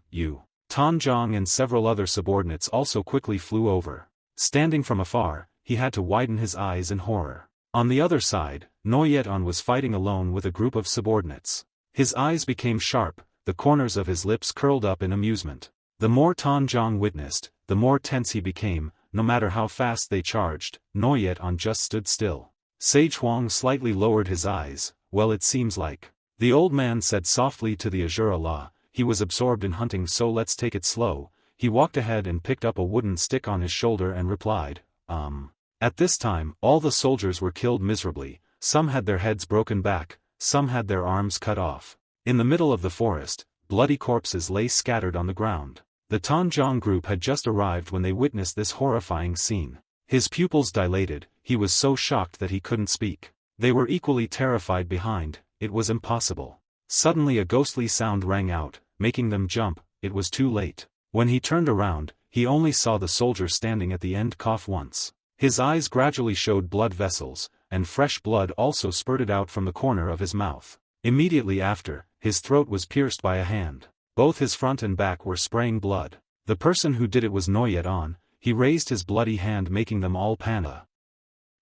Tanjong and several other subordinates also quickly flew over. Standing from afar, he had to widen his eyes in horror. On the other side, Noyet-on was fighting alone with a group of subordinates. His eyes became sharp, the corners of his lips curled up in amusement. The more Tanjong witnessed, the more tense he became. No matter how fast they charged, Noyet-on just stood still. Sage Huang slightly lowered his eyes. "Well, it seems like," the old man said softly to the Asura. He was absorbed in hunting, so let's take it slow. He walked ahead and picked up a wooden stick on his shoulder and replied, At this time, all the soldiers were killed miserably. Some had their heads broken back, some had their arms cut off. In the middle of the forest, bloody corpses lay scattered on the ground. The Tanjong group had just arrived when they witnessed this horrifying scene. His pupils dilated, he was so shocked that he couldn't speak. They were equally terrified behind. It was impossible. Suddenly a ghostly sound rang out, making them jump. It was too late. When he turned around, he only saw the soldier standing at the end cough once. His eyes gradually showed blood vessels, and fresh blood also spurted out from the corner of his mouth. Immediately after, his throat was pierced by a hand. Both his front and back were spraying blood. The person who did it was Noyet-on. He raised his bloody hand, making them all panic.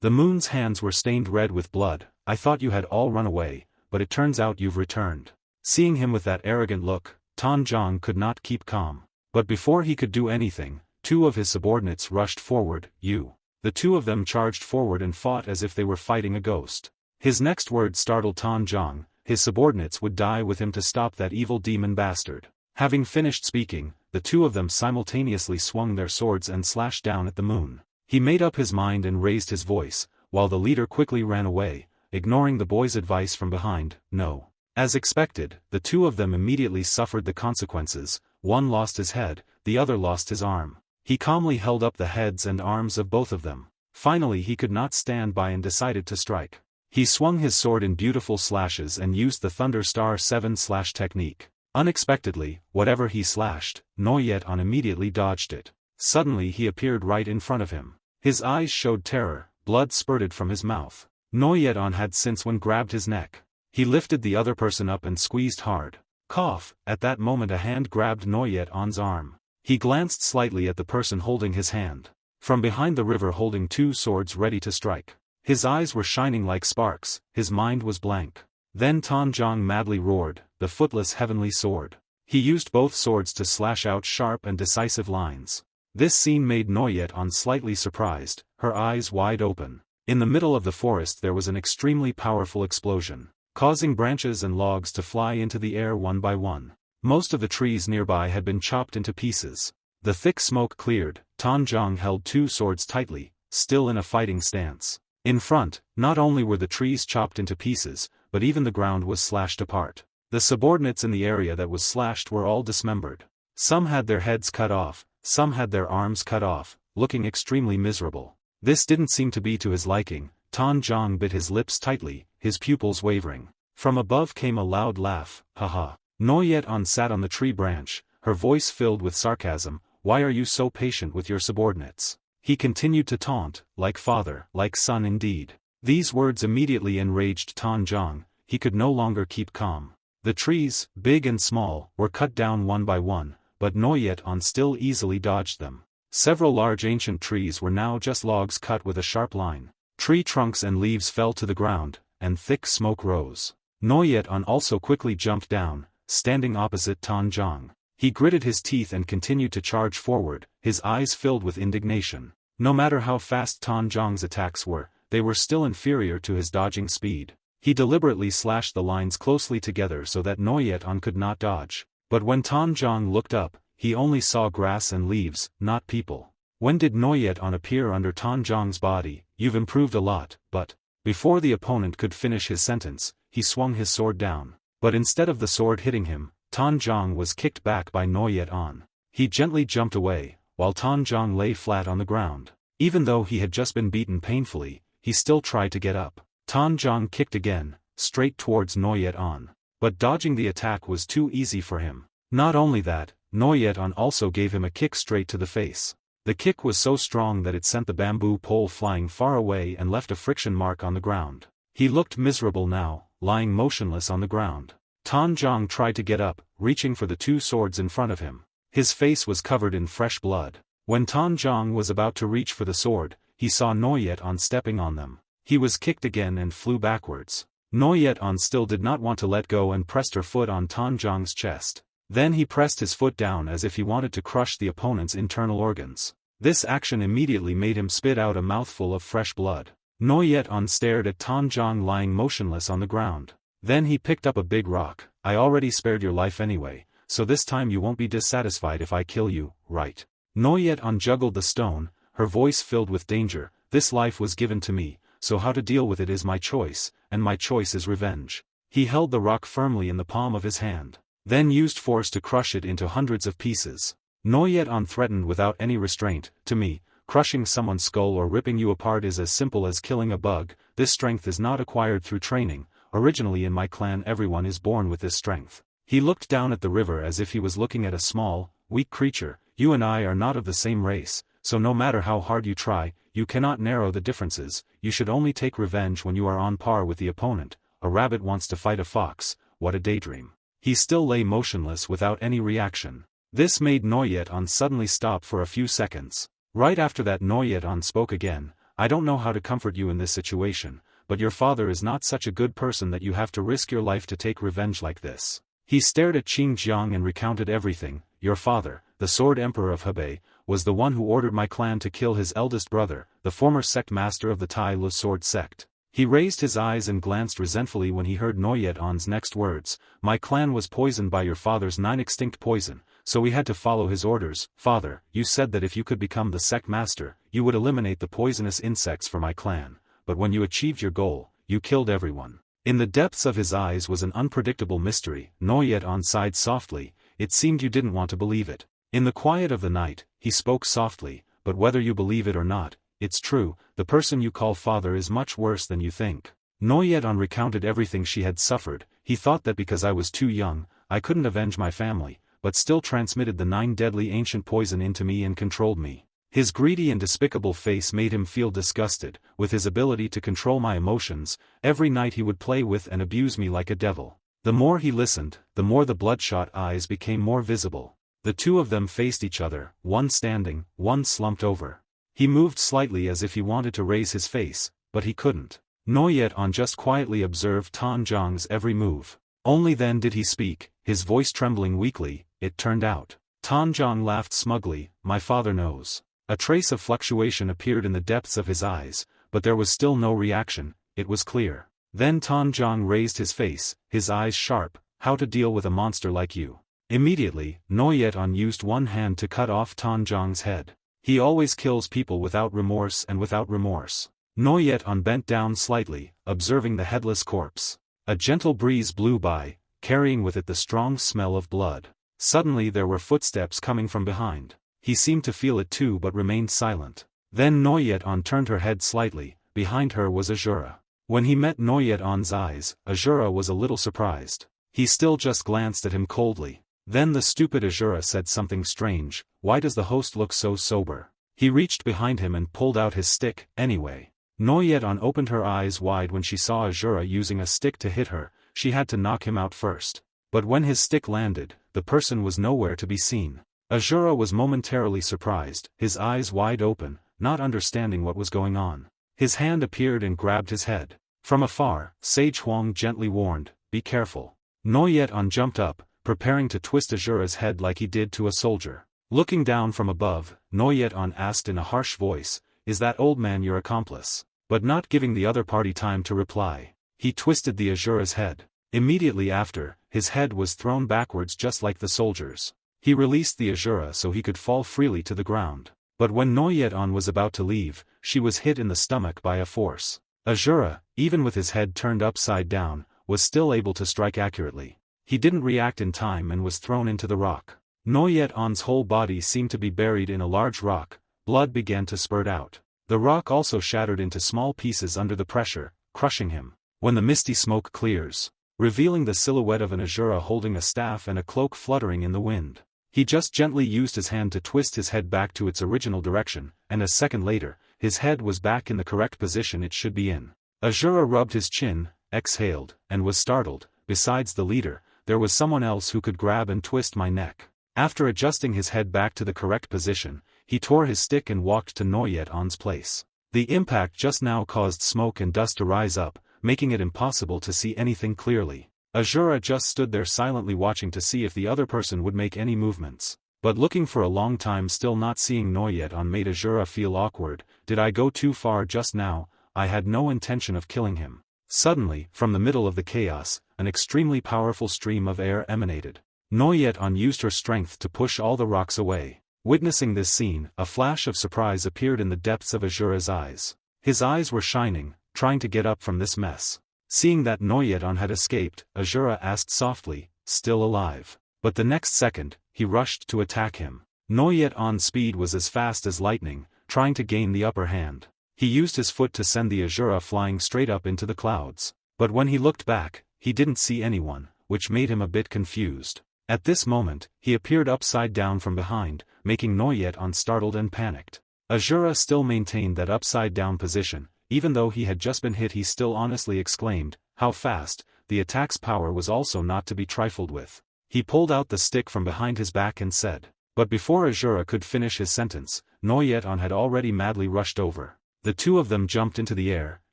The moon's hands were stained red with blood. "I thought you had all run away, but it turns out you've returned." Seeing him with that arrogant look, Tanjong could not keep calm. But before he could do anything, two of his subordinates rushed forward. The two of them charged forward and fought as if they were fighting a ghost. His next word startled Tan Zhang. His subordinates would die with him to stop that evil demon bastard. Having finished speaking, the two of them simultaneously swung their swords and slashed down at the moon. He made up his mind and raised his voice, while the leader quickly ran away, ignoring the boy's advice from behind. No. As expected, the two of them immediately suffered the consequences. One lost his head, the other lost his arm. He calmly held up the heads and arms of both of them. Finally he could not stand by and decided to strike. He swung his sword in beautiful slashes and used the Thunder Star 7-slash technique. Unexpectedly, whatever he slashed, Noyet-on immediately dodged it. Suddenly he appeared right in front of him. His eyes showed terror, blood spurted from his mouth. Noyet-on had since when grabbed his neck. He lifted the other person up and squeezed hard. Cough, at that moment a hand grabbed Noyet-on's arm. He glanced slightly at the person holding his hand. From behind the river holding two swords ready to strike. His eyes were shining like sparks, his mind was blank. Then Tan Zhang madly roared, the footless heavenly sword. He used both swords to slash out sharp and decisive lines. This scene made Noyet-on slightly surprised, her eyes wide open. In the middle of the forest there was an extremely powerful explosion, causing branches and logs to fly into the air one by one. Most of the trees nearby had been chopped into pieces. The thick smoke cleared. Tan Zhang held two swords tightly, still in a fighting stance. In front, not only were the trees chopped into pieces, but even the ground was slashed apart. The subordinates in the area that was slashed were all dismembered. Some had their heads cut off, some had their arms cut off, looking extremely miserable. This didn't seem to be to his liking. Tan Zhang bit his lips tightly, his pupils wavering. From above came a loud laugh, haha. Noyet-on sat on the tree branch, her voice filled with sarcasm. Why are you so patient with your subordinates? He continued to taunt, like father, like son indeed. These words immediately enraged Tan Zhang. He could no longer keep calm. The trees, big and small, were cut down one by one, but Noyet-on still easily dodged them. Several large ancient trees were now just logs cut with a sharp line. Tree trunks and leaves fell to the ground, and thick smoke rose. Noyet-on also quickly jumped down, standing opposite Tan Zhang. He gritted his teeth and continued to charge forward, his eyes filled with indignation. No matter how fast Tan Zhang's attacks were, they were still inferior to his dodging speed. He deliberately slashed the lines closely together so that Noyet-on could not dodge. But when Tan Zhang looked up, he only saw grass and leaves, not people. When did Noyet-on appear under Tan Zhang's body? You've improved a lot, but... Before the opponent could finish his sentence, he swung his sword down. But instead of the sword hitting him, Tan Zhang was kicked back by Noyet-on. He gently jumped away, while Tan Zhang lay flat on the ground. Even though he had just been beaten painfully, he still tried to get up. Tan Zhang kicked again, straight towards Noyet-on. But dodging the attack was too easy for him. Not only that, Noyet-on also gave him a kick straight to the face. The kick was so strong that it sent the bamboo pole flying far away and left a friction mark on the ground. He looked miserable now, lying motionless on the ground. Tan Zhang tried to get up, reaching for the two swords in front of him. His face was covered in fresh blood. When Tan Zhang was about to reach for the sword, he saw Noyet-on stepping on them. He was kicked again and flew backwards. Noyet-on still did not want to let go and pressed her foot on Tan Zhang's chest. Then he pressed his foot down as if he wanted to crush the opponent's internal organs. This action immediately made him spit out a mouthful of fresh blood. Noyet-on stared at Tan Zhang lying motionless on the ground. Then he picked up a big rock. I already spared your life anyway, so this time you won't be dissatisfied if I kill you, right? Noyet-on juggled the stone, her voice filled with danger. This life was given to me, so how to deal with it is my choice, and my choice is revenge. He held the rock firmly in the palm of his hand, then used force to crush it into hundreds of pieces. Noyet-on threatened without any restraint. To me, crushing someone's skull or ripping you apart is as simple as killing a bug. This strength is not acquired through training. Originally in my clan everyone is born with this strength. He looked down at the river as if he was looking at a small, weak creature. You and I are not of the same race, so no matter how hard you try, you cannot narrow the differences. You should only take revenge when you are on par with the opponent. A rabbit wants to fight a fox, what a daydream. He still lay motionless without any reaction. This made Noyet-on suddenly stop for a few seconds. Right after that Noyet-on spoke again. I don't know how to comfort you in this situation, but your father is not such a good person that you have to risk your life to take revenge like this. He stared at Qing Jiang and recounted everything. Your father, the Sword Emperor of Hebei, was the one who ordered my clan to kill his eldest brother, the former sect master of the Tai Lu Sword sect. He raised his eyes and glanced resentfully when he heard Noyet-on's next words. My clan was poisoned by your father's 9 extinct poison, so we had to follow his orders. Father, you said that if you could become the sect master, you would eliminate the poisonous insects for my clan, but when you achieved your goal, you killed everyone. In the depths of his eyes was an unpredictable mystery. Noyet-on sighed softly. It seemed you didn't want to believe it. In the quiet of the night, he spoke softly, but whether you believe it or not, it's true, the person you call father is much worse than you think. Noyet-on recounted everything she had suffered. He thought that because I was too young, I couldn't avenge my family, but still transmitted the 9 deadly ancient poison into me and controlled me. His greedy and despicable face made him feel disgusted. With his ability to control my emotions, every night he would play with and abuse me like a devil. The more he listened, the more the bloodshot eyes became more visible. The two of them faced each other, one standing, one slumped over. He moved slightly as if he wanted to raise his face, but he couldn't. Noyet-on just quietly observed Tan Zhang's every move. Only then did he speak, his voice trembling weakly. It turned out. Tan Zhang laughed smugly. My father knows. A trace of fluctuation appeared in the depths of his eyes, but there was still no reaction. It was clear. Then Tan Zhang raised his face, his eyes sharp. How to deal with a monster like you? Immediately, Noyet-on used one hand to cut off Tan Zhang's head. He always kills people without remorse and without remorse. Noyet-on bent down slightly, observing the headless corpse. A gentle breeze blew by, carrying with it the strong smell of blood. Suddenly there were footsteps coming from behind. He seemed to feel it too but remained silent. Then Noyet-on turned her head slightly. Behind her was Asura. When he met Noyet-on's eyes, Asura was a little surprised. He still just glanced at him coldly. Then the stupid Asura said something strange. Why does the host look so sober? He reached behind him and pulled out his stick. Anyway. Noyet-on opened her eyes wide when she saw Asura using a stick to hit her. She had to knock him out first. But when his stick landed, the person was nowhere to be seen. Asura was momentarily surprised, his eyes wide open, not understanding what was going on. His hand appeared and grabbed his head. From afar, Sage Huang gently warned, be careful. Noyet-on jumped up, preparing to twist Asura's head like he did to a soldier. Looking down from above, Noyet-on asked in a harsh voice, is that old man your accomplice? But not giving the other party time to reply, he twisted the Asura's head. Immediately after, his head was thrown backwards just like the soldiers. He released the Asura so he could fall freely to the ground. But when Noyet-on was about to leave, she was hit in the stomach by a force. Asura, even with his head turned upside down, was still able to strike accurately. He didn't react in time and was thrown into the rock. Noyet-on's whole body seemed to be buried in a large rock. Blood began to spurt out. The rock also shattered into small pieces under the pressure, crushing him. When the misty smoke clears, revealing the silhouette of an Asura holding a staff and a cloak fluttering in the wind. He just gently used his hand to twist his head back to its original direction, and a second later, his head was back in the correct position it should be in. Asura rubbed his chin, exhaled, and was startled. Besides the leader, there was someone else who could grab and twist my neck. After adjusting his head back to the correct position, he tore his stick and walked to Noyet-on's place. The impact just now caused smoke and dust to rise up, making it impossible to see anything clearly. Asura just stood there silently watching to see if the other person would make any movements. But looking for a long time still not seeing Noyet-on made Asura feel awkward. Did I go too far just now? I had no intention of killing him. Suddenly, from the middle of the chaos, an extremely powerful stream of air emanated. Noyet-on used her strength to push all the rocks away. Witnessing this scene, a flash of surprise appeared in the depths of Asura's eyes. His eyes were shining, trying to get up from this mess. Seeing that Noyet-on had escaped, Asura asked softly, still alive. But the next second, he rushed to attack him. Noyet-on's speed was as fast as lightning, trying to gain the upper hand. He used his foot to send the Asura flying straight up into the clouds. But when he looked back, he didn't see anyone, which made him a bit confused. At this moment, he appeared upside down from behind, making Noyet-on startled and panicked. Asura still maintained that upside-down position. Even though he had just been hit, he still honestly exclaimed, how fast. The attack's power was also not to be trifled with. He pulled out the stick from behind his back and said. But before Asura could finish his sentence, Noyet-on had already madly rushed over. The two of them jumped into the air.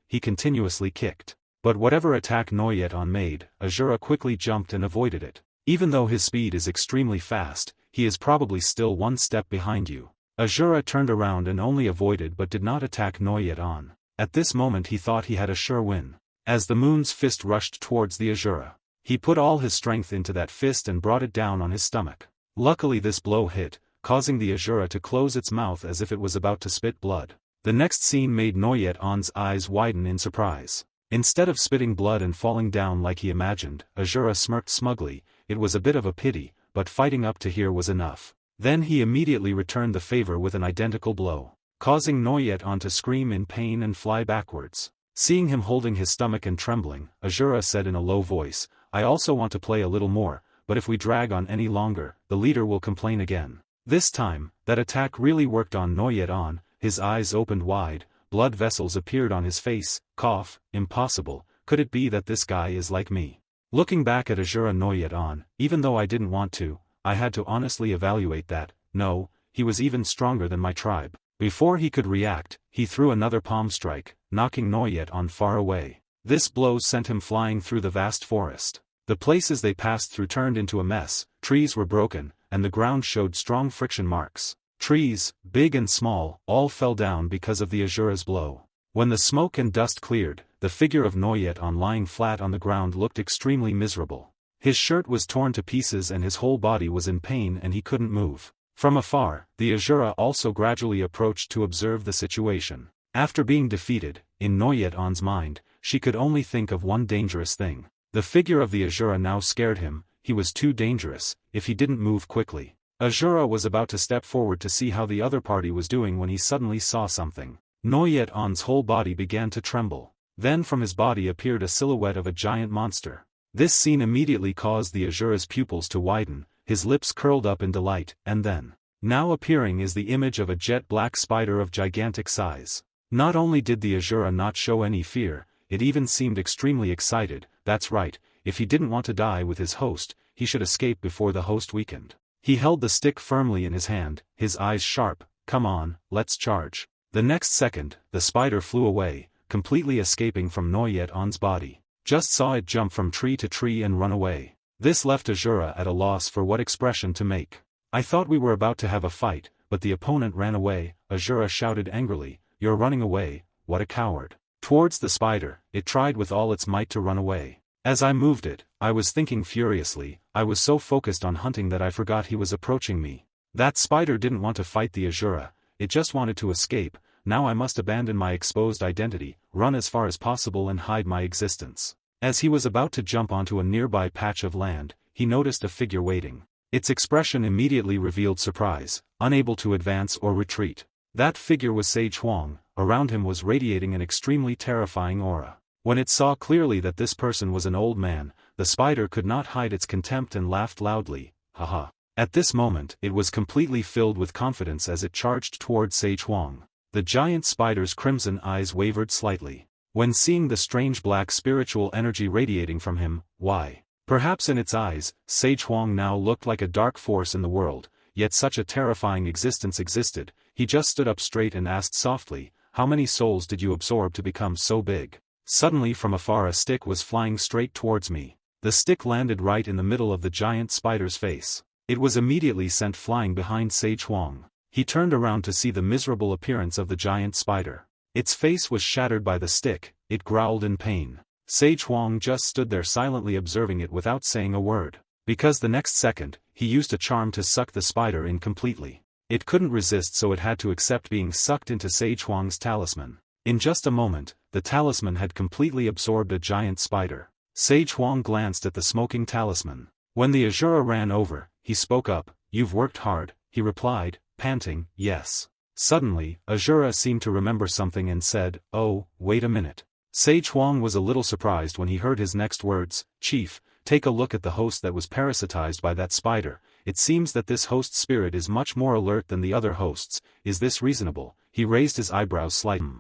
He continuously kicked. But whatever attack Noyet-on made, Asura quickly jumped and avoided it. Even though his speed is extremely fast, he is probably still one step behind you. Asura turned around and only avoided but did not attack Noyet-on. At this moment he thought he had a sure win. As the moon's fist rushed towards the Asura, he put all his strength into that fist and brought it down on his stomach. Luckily this blow hit, causing the Asura to close its mouth as if it was about to spit blood. The next scene made Noyet On's eyes widen in surprise. Instead of spitting blood and falling down like he imagined, Asura smirked smugly. It was a bit of a pity, but fighting up to here was enough. Then he immediately returned the favor with an identical blow, causing Noyet On to scream in pain and fly backwards. Seeing him holding his stomach and trembling, Asura said in a low voice, "I also want to play a little more, but if we drag on any longer, the leader will complain again." This time, that attack really worked on Noyet On. His eyes opened wide, blood vessels appeared on his face. Cough, impossible, could it be that this guy is like me? Looking back at Asura Noyet On, even though I didn't want to, I had to honestly evaluate that. No, he was even stronger than my tribe. Before he could react, he threw another palm strike, knocking Noyet On far away. This blow sent him flying through the vast forest. The places they passed through turned into a mess, trees were broken, and the ground showed strong friction marks. Trees, big and small, all fell down because of the Asura's blow. When the smoke and dust cleared, the figure of Noyet On lying flat on the ground looked extremely miserable. His shirt was torn to pieces and his whole body was in pain and he couldn't move. From afar, the Asura also gradually approached to observe the situation. After being defeated, in Noyet On's mind, she could only think of one dangerous thing. The figure of the Asura now scared him. He was too dangerous, if he didn't move quickly. Asura was about to step forward to see how the other party was doing when he suddenly saw something. Noyet On's whole body began to tremble. Then from his body appeared a silhouette of a giant monster. This scene immediately caused the Asura's pupils to widen, his lips curled up in delight, and then, now appearing is the image of a jet-black spider of gigantic size. Not only did the Asura not show any fear, it even seemed extremely excited. That's right, if he didn't want to die with his host, he should escape before the host weakened. He held the stick firmly in his hand, his eyes sharp. Come on, let's charge. The next second, the spider flew away, completely escaping from Noyet On's body. Just saw it jump from tree to tree and run away. This left Asura at a loss for what expression to make. I thought we were about to have a fight, but the opponent ran away. Asura shouted angrily, "You're running away, what a coward." Towards the spider, it tried with all its might to run away. As I moved it, I was thinking furiously. I was so focused on hunting that I forgot he was approaching me. That spider didn't want to fight the Asura, it just wanted to escape. Now I must abandon my exposed identity, run as far as possible and hide my existence. As he was about to jump onto a nearby patch of land, he noticed a figure waiting. Its expression immediately revealed surprise, unable to advance or retreat. That figure was Sage Huang. Around him was radiating an extremely terrifying aura. When it saw clearly that this person was an old man, the spider could not hide its contempt and laughed loudly. Haha. At this moment, it was completely filled with confidence as it charged toward Sage Huang. The giant spider's crimson eyes wavered slightly. When seeing the strange black spiritual energy radiating from him, why? Perhaps in its eyes, Sage Huang now looked like a dark force in the world, yet such a terrifying existence existed. He just stood up straight and asked softly, "How many souls did you absorb to become so big?" Suddenly from afar a stick was flying straight towards me. The stick landed right in the middle of the giant spider's face. It was immediately sent flying behind Sage Huang. He turned around to see the miserable appearance of the giant spider. Its face was shattered by the stick, it growled in pain. Sage Huang just stood there silently observing it without saying a word. Because the next second, he used a charm to suck the spider in completely. It couldn't resist, so it had to accept being sucked into Sage Huang's talisman. In just a moment, the talisman had completely absorbed a giant spider. Sage Huang glanced at the smoking talisman. When the Asura ran over, he spoke up. "You've worked hard," he replied, panting. "Yes." Suddenly, Asura seemed to remember something and said, "Oh, wait a minute." Sage Huang was a little surprised when he heard his next words. "Chief, take a look at the host that was parasitized by that spider. It seems that this host spirit is much more alert than the other hosts. Is this reasonable?" He raised his eyebrows slightly.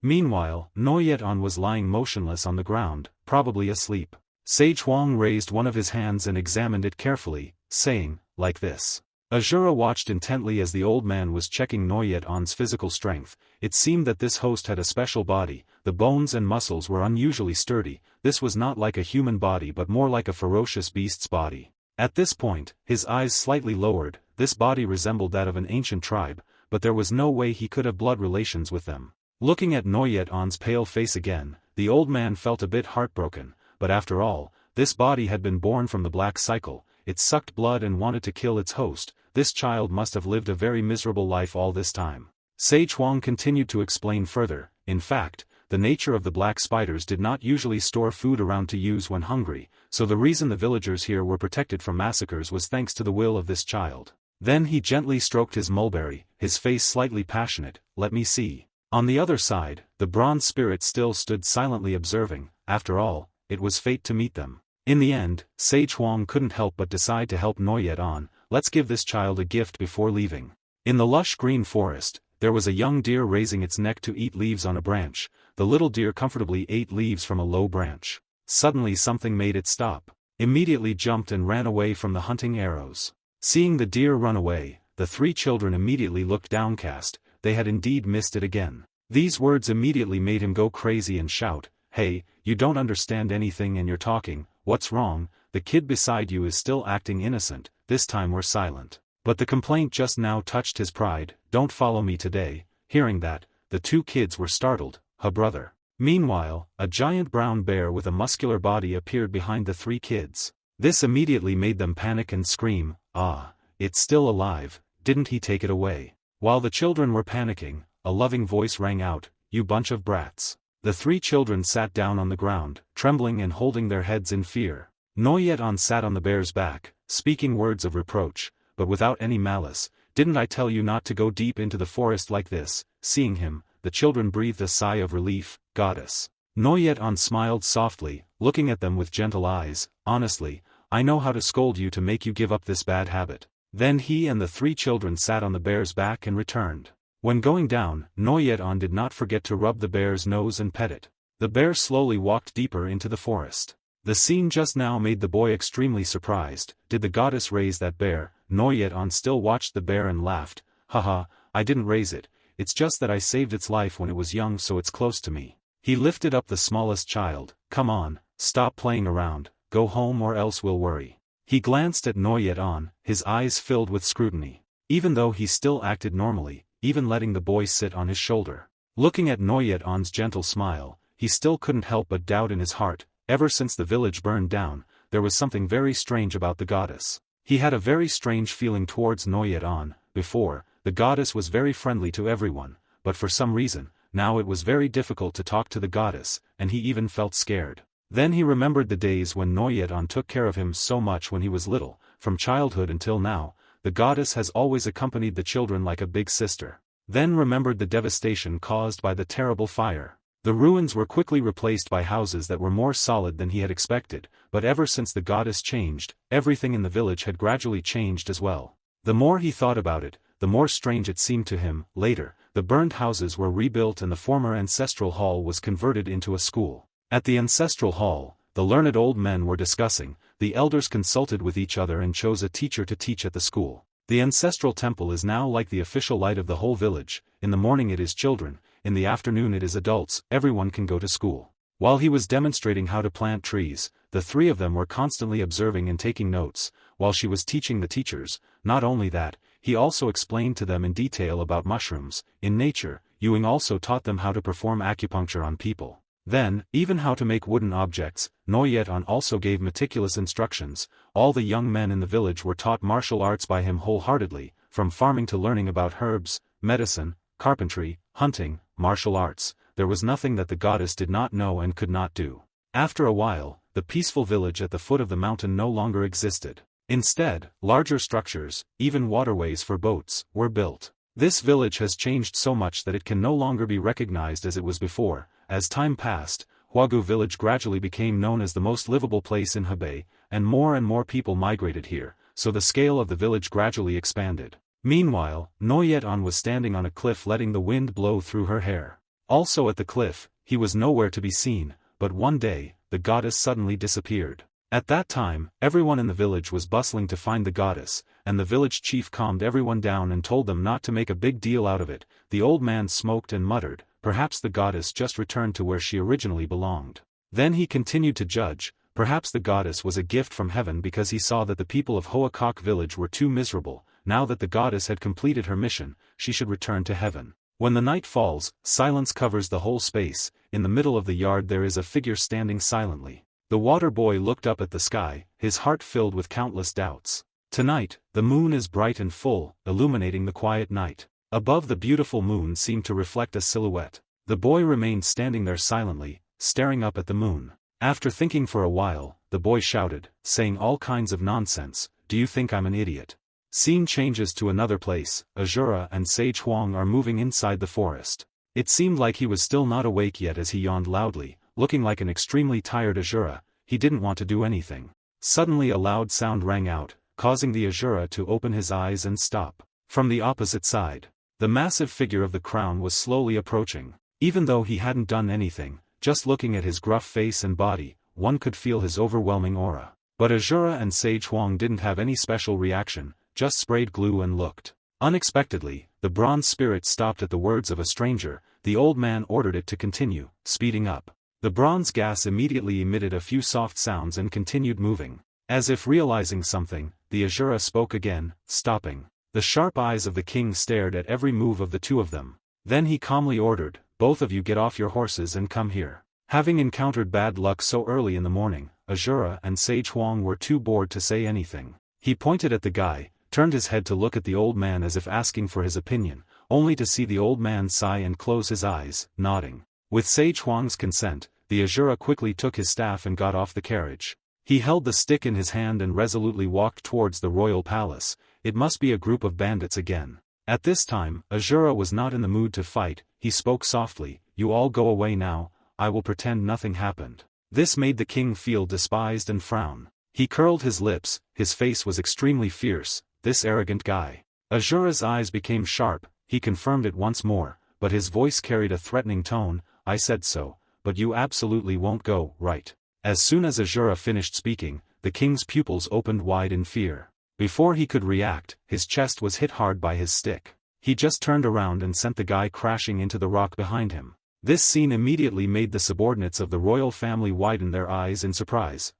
Meanwhile, Noyet On was lying motionless on the ground, probably asleep. Sage Huang raised one of his hands and examined it carefully, saying, "Like this." Asura watched intently as the old man was checking Noyet On's physical strength. It seemed that this host had a special body. The bones and muscles were unusually sturdy. This was not like a human body but more like a ferocious beast's body. At this point, his eyes slightly lowered. This body resembled that of an ancient tribe, but there was no way he could have blood relations with them. Looking at Noyet-on's pale face again, the old man felt a bit heartbroken, but after all, this body had been born from the black cycle, it sucked blood and wanted to kill its host, this child must have lived a very miserable life all this time. Sage Huang continued to explain further, in fact, the nature of the black spiders did not usually store food around to use when hungry, so the reason the villagers here were protected from massacres was thanks to the will of this child. Then he gently stroked his mulberry, his face slightly passionate. Let me see. On the other side, the bronze spirit still stood silently observing. After all, it was fate to meet them. In the end, Sage Huang couldn't help but decide to help Noyet-on. Let's give this child a gift before leaving. In the lush green forest, there was a young deer raising its neck to eat leaves on a branch. The little deer comfortably ate leaves from a low branch. Suddenly something made it stop. Immediately jumped and ran away from the hunting arrows. Seeing the deer run away, the three children immediately looked downcast. They had indeed missed it again. These words immediately made him go crazy and shout, "Hey, you don't understand anything and you're talking, what's wrong? The kid beside you is still acting innocent, this time we're silent." But the complaint just now touched his pride. "Don't follow me today." Hearing that, the two kids were startled. "Huh, brother." Meanwhile, a giant brown bear with a muscular body appeared behind the three kids. This immediately made them panic and scream, "Ah, it's still alive, didn't he take it away?" While the children were panicking, a loving voice rang out, "You bunch of brats." The three children sat down on the ground, trembling and holding their heads in fear. Noyet-on sat on the bear's back, speaking words of reproach, but without any malice. "Didn't I tell you not to go deep into the forest like this?" Seeing him, the children breathed a sigh of relief. "Goddess." Noyet-on smiled softly, looking at them with gentle eyes. "Honestly, I know how to scold you to make you give up this bad habit." Then he and the three children sat on the bear's back and returned. When going down, Noyet-on did not forget to rub the bear's nose and pet it. The bear slowly walked deeper into the forest. The scene just now made the boy extremely surprised. Did the goddess raise that bear? Noyet-on still watched the bear and laughed. "Haha, I didn't raise it. It's just that I saved its life when it was young, so it's close to me." He lifted up the smallest child. "Come on, stop playing around, go home or else we'll worry." He glanced at Noyet-on, his eyes filled with scrutiny. Even though he still acted normally, even letting the boy sit on his shoulder. Looking at Noyet-on's gentle smile, he still couldn't help but doubt in his heart. Ever since the village burned down, there was something very strange about the goddess. He had a very strange feeling towards Noyet-on. Before, the goddess was very friendly to everyone, but for some reason, now it was very difficult to talk to the goddess, and he even felt scared. Then he remembered the days when Noyet-on took care of him so much when he was little. From childhood until now, the goddess has always accompanied the children like a big sister. Then remembered the devastation caused by the terrible fire. The ruins were quickly replaced by houses that were more solid than he had expected, but ever since the goddess changed, everything in the village had gradually changed as well. The more he thought about it, the more strange it seemed to him. Later, the burned houses were rebuilt and the former ancestral hall was converted into a school. At the ancestral hall, the learned old men were discussing. The elders consulted with each other and chose a teacher to teach at the school. The ancestral temple is now like the official light of the whole village. In the morning it is children, in the afternoon it is adults, everyone can go to school. While he was demonstrating how to plant trees, the three of them were constantly observing and taking notes, while she was teaching the teachers. Not only that, he also explained to them in detail about mushrooms. In nature, Ewing also taught them how to perform acupuncture on people. Then, even how to make wooden objects. Noyet-on also gave meticulous instructions. All the young men in the village were taught martial arts by him wholeheartedly, from farming to learning about herbs, medicine, carpentry, hunting, martial arts. There was nothing that the goddess did not know and could not do. After a while, the peaceful village at the foot of the mountain no longer existed. Instead, larger structures, even waterways for boats, were built. This village has changed so much that it can no longer be recognized as it was before. As time passed, Huagu village gradually became known as the most livable place in Hebei, and more people migrated here, so the scale of the village gradually expanded. Meanwhile, Noyet-on was standing on a cliff letting the wind blow through her hair. Also at the cliff, he was nowhere to be seen, but one day, the goddess suddenly disappeared. At that time, everyone in the village was bustling to find the goddess, and the village chief calmed everyone down and told them not to make a big deal out of it. The old man smoked and muttered, perhaps the goddess just returned to where she originally belonged. Then he continued to judge, perhaps the goddess was a gift from heaven because he saw that the people of Hoakok village were too miserable. Now that the goddess had completed her mission, she should return to heaven. When the night falls, silence covers the whole space. In the middle of the yard there is a figure standing silently. The water boy looked up at the sky, his heart filled with countless doubts. Tonight, the moon is bright and full, illuminating the quiet night. Above the beautiful moon seemed to reflect a silhouette. The boy remained standing there silently, staring up at the moon. After thinking for a while, the boy shouted, saying all kinds of nonsense, "Do you think I'm an idiot?" Scene changes to another place. Asura and Sage Huang are moving inside the forest. It seemed like he was still not awake yet as he yawned loudly, looking like an extremely tired Asura. He didn't want to do anything. Suddenly a loud sound rang out, causing the Asura to open his eyes and stop. From the opposite side, the massive figure of the crown was slowly approaching. Even though he hadn't done anything, just looking at his gruff face and body, one could feel his overwhelming aura. But Asura and Sage Huang didn't have any special reaction, just sprayed glue and looked. Unexpectedly, the bronze spirit stopped at the words of a stranger. The old man ordered it to continue, speeding up. The bronze gas immediately emitted a few soft sounds and continued moving. As if realizing something, the Asura spoke again, stopping. The sharp eyes of the king stared at every move of the two of them. Then he calmly ordered, "Both of you get off your horses and come here." Having encountered bad luck so early in the morning, Asura and Sage Huang were too bored to say anything. He pointed at the guy, turned his head to look at the old man as if asking for his opinion, only to see the old man sigh and close his eyes, nodding. With Sage Huang's consent, the Asura quickly took his staff and got off the carriage. He held the stick in his hand and resolutely walked towards the royal palace. It must be a group of bandits again. At this time, Asura was not in the mood to fight. He spoke softly, "You all go away now, I will pretend nothing happened." This made the king feel despised and frown. He curled his lips, his face was extremely fierce. This arrogant guy. Asura's eyes became sharp, he confirmed it once more, but his voice carried a threatening tone, "I said so, but you absolutely won't go, right?" As soon as Asura finished speaking, the king's pupils opened wide in fear. Before he could react, his chest was hit hard by his stick. He just turned around and sent the guy crashing into the rock behind him. This scene immediately made the subordinates of the royal family widen their eyes in surprise.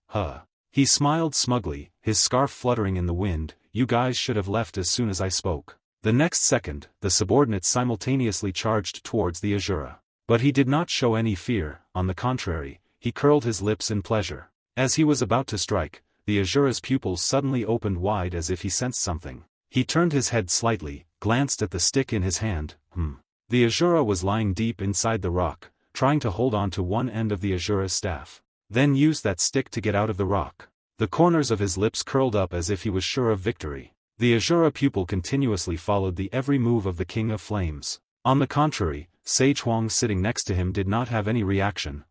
He smiled smugly, his scarf fluttering in the wind. "You guys should have left as soon as I spoke." The next second, the subordinates simultaneously charged towards the Asura. But he did not show any fear, on the contrary, he curled his lips in pleasure. As he was about to strike, the Asura's pupils suddenly opened wide as if he sensed something. He turned his head slightly, glanced at the stick in his hand. The Asura was lying deep inside the rock, trying to hold on to one end of the Asura's staff. Then used that stick to get out of the rock. The corners of his lips curled up as if he was sure of victory. The Asura pupil continuously followed the every move of the King of Flames. On the contrary, Sage Huang sitting next to him did not have any reaction.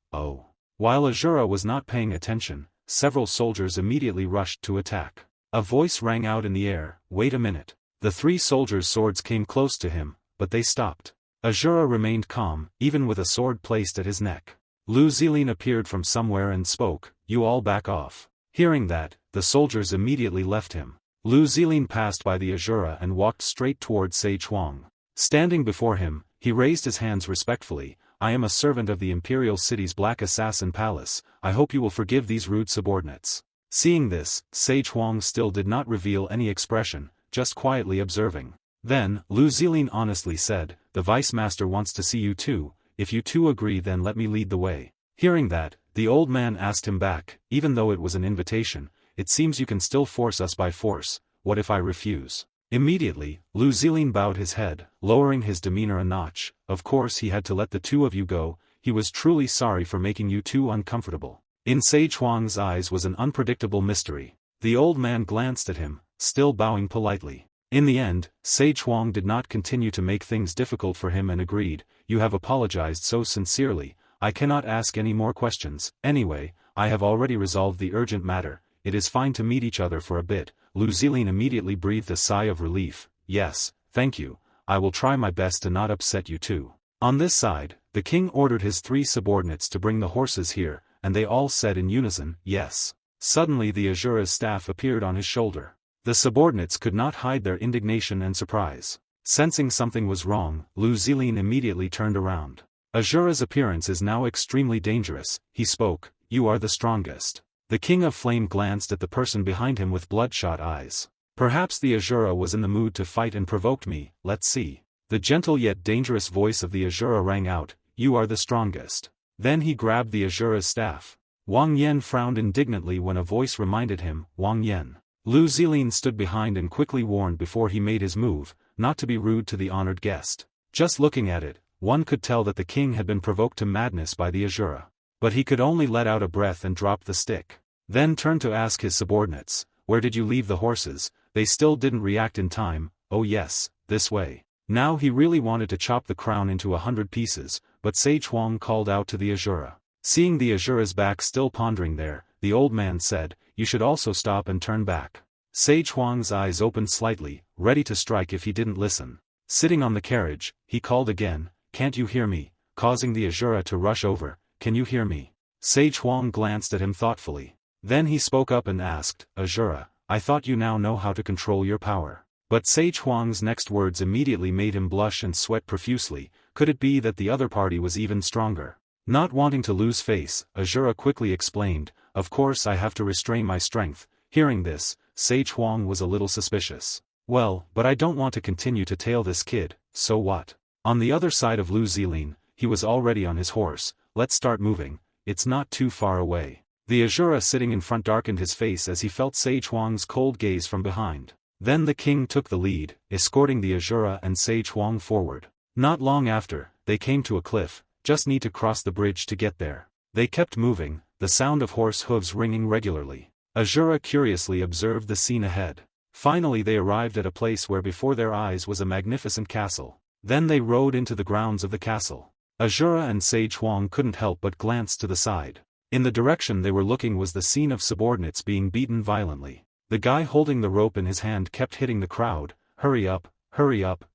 While Asura was not paying attention, several soldiers immediately rushed to attack. A voice rang out in the air, "Wait a minute." The three soldiers' swords came close to him, but they stopped. Asura remained calm, even with a sword placed at his neck. Lu Zilin appeared from somewhere and spoke, "You all back off." Hearing that, the soldiers immediately left him. Lu Zilin passed by the Asura and walked straight towards Sage Huang. Standing before him, he raised his hands respectfully, "I am a servant of the imperial city's Black Assassin Palace, I hope you will forgive these rude subordinates." Seeing this, Sage Huang still did not reveal any expression, just quietly observing. Then, Lu Zilin honestly said, "The Vice Master wants to see you too, if you two agree then let me lead the way." Hearing that, the old man asked him back, "Even though it was an invitation, it seems you can still force us by force, what if I refuse?" Immediately, Lu Zilin bowed his head, lowering his demeanor a notch. "Of course he had to let the two of you go, he was truly sorry for making you two uncomfortable." In Sage Huang's eyes was an unpredictable mystery. The old man glanced at him, still bowing politely. In the end, Sage Huang did not continue to make things difficult for him and agreed, "You have apologized so sincerely, I cannot ask any more questions. Anyway, I have already resolved the urgent matter, it is fine to meet each other for a bit." Lu Zilin immediately breathed a sigh of relief. "Yes, thank you, I will try my best to not upset you too." On this side, the king ordered his three subordinates to bring the horses here, and they all said in unison, "Yes." Suddenly the Asura's staff appeared on his shoulder. The subordinates could not hide their indignation and surprise. Sensing something was wrong, Lu Zilin immediately turned around. "Asura's appearance is now extremely dangerous," he spoke, "you are the strongest." The King of Flame glanced at the person behind him with bloodshot eyes. "Perhaps the Asura was in the mood to fight and provoked me, let's see." The gentle yet dangerous voice of the Asura rang out, "You are the strongest." Then he grabbed the Asura's staff. Wang Yan frowned indignantly when a voice reminded him, "Wang Yan." Lu Zilin stood behind and quickly warned before he made his move, not to be rude to the honored guest. Just looking at it, one could tell that the king had been provoked to madness by the Asura. But he could only let out a breath and drop the stick. Then turned to ask his subordinates, "Where did you leave the horses?" They still didn't react in time. "Oh yes, this way." Now he really wanted to chop the crown into 100 pieces, but Sage Huang called out to the Asura. Seeing the Asura's back still pondering there, the old man said, "You should also stop and turn back." Sage Huang's eyes opened slightly, ready to strike if he didn't listen. Sitting on the carriage, he called again, "Can't you hear me?" causing the Asura to rush over. "Can you hear me?" Sage Huang glanced at him thoughtfully. Then he spoke up and asked, "Asura, I thought you now know how to control your power." But Sage Huang's next words immediately made him blush and sweat profusely. Could it be that the other party was even stronger? Not wanting to lose face, Asura quickly explained, "Of course I have to restrain my strength." Hearing this, Sage Huang was a little suspicious. "Well, but I don't want to continue to tail this kid, so what?" On the other side of Lu Zilin, he was already on his horse. "Let's start moving, it's not too far away." The Asura sitting in front darkened his face as he felt Sage Huang's cold gaze from behind. Then the king took the lead, escorting the Asura and Sage Huang forward. Not long after, they came to a cliff, just need to cross the bridge to get there. They kept moving, the sound of horse hooves ringing regularly. Asura curiously observed the scene ahead. Finally they arrived at a place where before their eyes was a magnificent castle. Then they rode into the grounds of the castle. Asura and Sage Huang couldn't help but glance to the side. In the direction they were looking was the scene of subordinates being beaten violently. The guy holding the rope in his hand kept hitting the crowd, hurry up,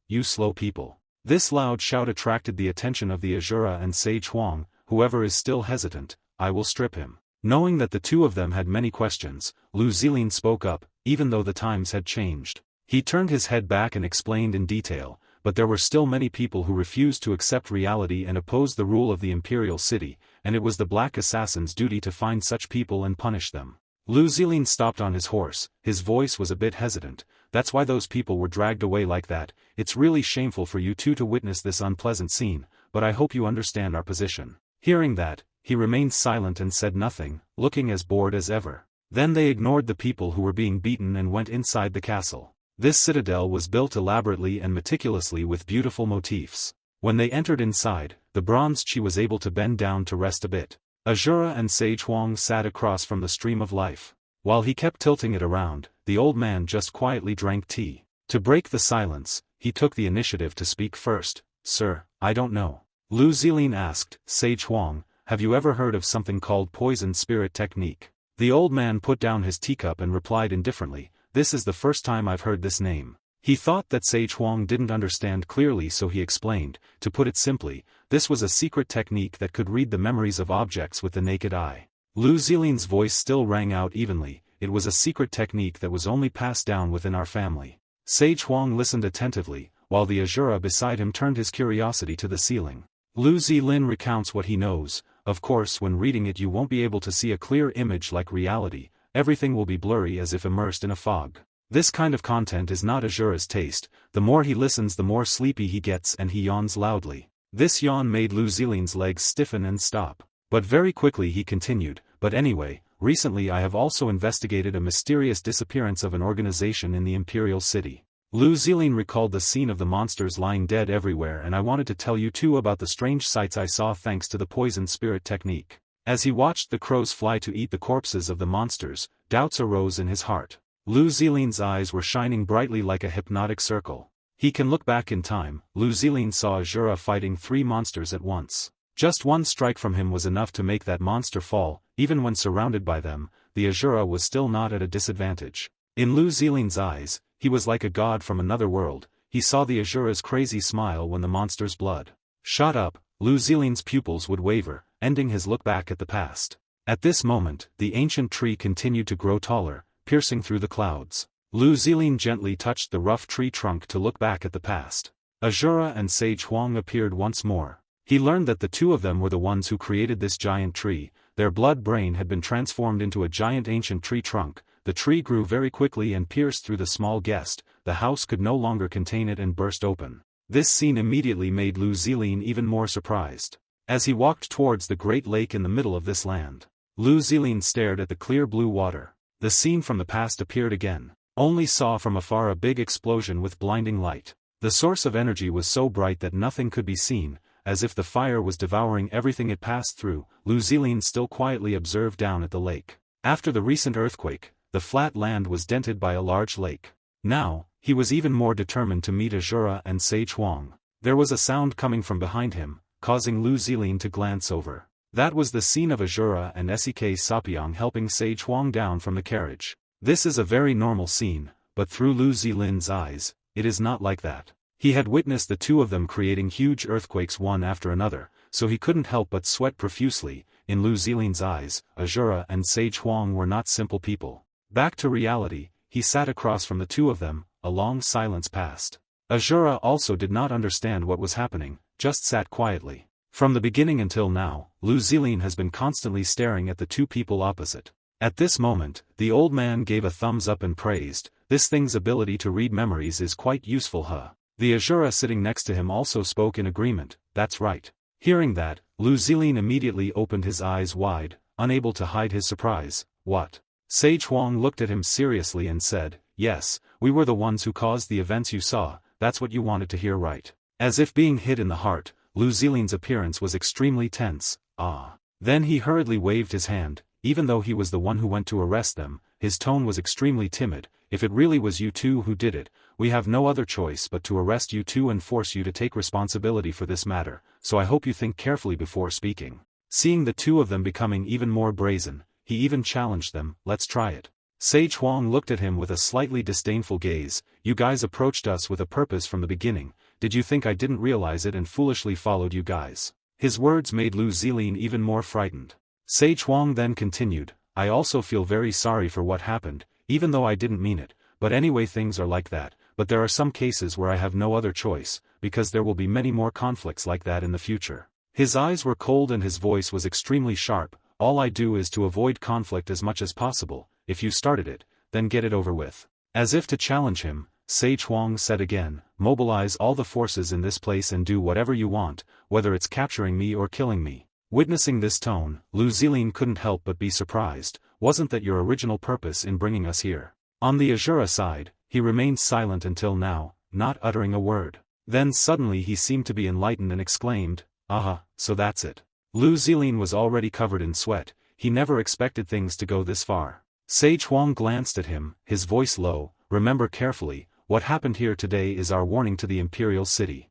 you slow people." This loud shout attracted the attention of the Asura and Sage Huang. "Whoever is still hesitant, I will strip him." Knowing that the two of them had many questions, Lu Zilin spoke up, even though the times had changed. He turned his head back and explained in detail, but there were still many people who refused to accept reality and opposed the rule of the imperial city, and it was the Black Assassin's duty to find such people and punish them. Lu Zilin stopped on his horse, his voice was a bit hesitant. "That's why those people were dragged away like that. It's really shameful for you two to witness this unpleasant scene, but I hope you understand our position." Hearing that, he remained silent and said nothing, looking as bored as ever. Then they ignored the people who were being beaten and went inside the castle. This citadel was built elaborately and meticulously with beautiful motifs. When they entered inside, the bronze Chi was able to bend down to rest a bit. Asura and Sage Huang sat across from the stream of life. While he kept tilting it around, the old man just quietly drank tea. To break the silence, he took the initiative to speak first. "Sir, I don't know." Lu Zilin asked, "Sage Huang, have you ever heard of something called poison spirit technique?" The old man put down his teacup and replied indifferently, "This is the first time I've heard this name." He thought that Sage Huang didn't understand clearly, so he explained. To put it simply, this was a secret technique that could read the memories of objects with the naked eye. Lu Zilin's voice still rang out evenly. "It was a secret technique that was only passed down within our family." Sage Huang listened attentively, while the Asura beside him turned his curiosity to the ceiling. Lu Zilin recounts what he knows. "Of course, when reading it you won't be able to see a clear image like reality. Everything will be blurry as if immersed in a fog. This kind of content is not Asura's taste. The more he listens the more sleepy he gets and he yawns loudly." This yawn made Lu Zilin's legs stiffen and stop. But very quickly he continued, "But anyway, recently I have also investigated a mysterious disappearance of an organization in the imperial city." Lu Zilin recalled the scene of the monsters lying dead everywhere, "And I wanted to tell you too about the strange sights I saw thanks to the poison spirit technique." As he watched the crows fly to eat the corpses of the monsters, doubts arose in his heart. Lu Zilin's eyes were shining brightly like a hypnotic circle. He can look back in time. Lu Zilin saw Asura fighting 3 monsters at once. Just one strike from him was enough to make that monster fall. Even when surrounded by them, the Asura was still not at a disadvantage. In Lu Zilin's eyes, he was like a god from another world. He saw the Asura's crazy smile when the monster's blood shot up. Lu Zilin's pupils would waver, ending his look back at the past. At this moment, the ancient tree continued to grow taller, piercing through the clouds. Lu Zilin gently touched the rough tree trunk to look back at the past. Asura and Sage Huang appeared once more. He learned that the two of them were the ones who created this giant tree. Their blood brain had been transformed into a giant ancient tree trunk. The tree grew very quickly and pierced through the small guest. The house could no longer contain it and burst open. This scene immediately made Lu Zilin even more surprised. As he walked towards the great lake in the middle of this land, Lu Zilin stared at the clear blue water. The scene from the past appeared again. Only saw from afar a big explosion with blinding light. The source of energy was so bright that nothing could be seen, as if the fire was devouring everything it passed through. Lu Zilin still quietly observed down at the lake. After the recent earthquake, the flat land was dented by a large lake. Now, he was even more determined to meet Asura and Sage Huang. There was a sound coming from behind him, causing Lu Zilin to glance over. That was the scene of Asura and Sek Sapiang helping Sage Huang down from the carriage. This is a very normal scene, but through Lu Zilin's eyes, it is not like that. He had witnessed the two of them creating huge earthquakes one after another, so he couldn't help but sweat profusely. In Lu Zilin's eyes, Asura and Sage Huang were not simple people. Back to reality, he sat across from the two of them. A long silence passed. Asura also did not understand what was happening, just sat quietly. From the beginning until now, Lu Zilin has been constantly staring at the two people opposite. At this moment, the old man gave a thumbs up and praised, "This thing's ability to read memories is quite useful, huh?" The Asura sitting next to him also spoke in agreement, "That's right." Hearing that, Lu Zilin immediately opened his eyes wide, unable to hide his surprise. "What?" Sage Huang looked at him seriously and said, "Yes, we were the ones who caused the events you saw, that's what you wanted to hear, right?" As if being hit in the heart, Lu Zilin's appearance was extremely tense. "Ah." Then he hurriedly waved his hand. Even though he was the one who went to arrest them, his tone was extremely timid. "If it really was you two who did it, we have no other choice but to arrest you two and force you to take responsibility for this matter, so I hope you think carefully before speaking." Seeing the two of them becoming even more brazen, he even challenged them, "Let's try it." Sage Huang looked at him with a slightly disdainful gaze. "You guys approached us with a purpose from the beginning. Did you think I didn't realize it and foolishly followed you guys?" His words made Lu Zilin even more frightened. Sage Huang then continued, "I also feel very sorry for what happened, even though I didn't mean it, but anyway things are like that, but there are some cases where I have no other choice, because there will be many more conflicts like that in the future." His eyes were cold and his voice was extremely sharp. "All I do is to avoid conflict as much as possible. If you started it, then get it over with." As if to challenge him, Sage Huang said again, "Mobilize all the forces in this place and do whatever you want, whether it's capturing me or killing me." Witnessing this tone, Lu Zilin couldn't help but be surprised. "Wasn't that your original purpose in bringing us here?" On the Asura side, he remained silent until now, not uttering a word. Then suddenly he seemed to be enlightened and exclaimed, "Aha, so that's it." Lu Zilin was already covered in sweat. He never expected things to go this far. Sage Huang glanced at him, his voice low, "Remember carefully, what happened here today is our warning to the Imperial City."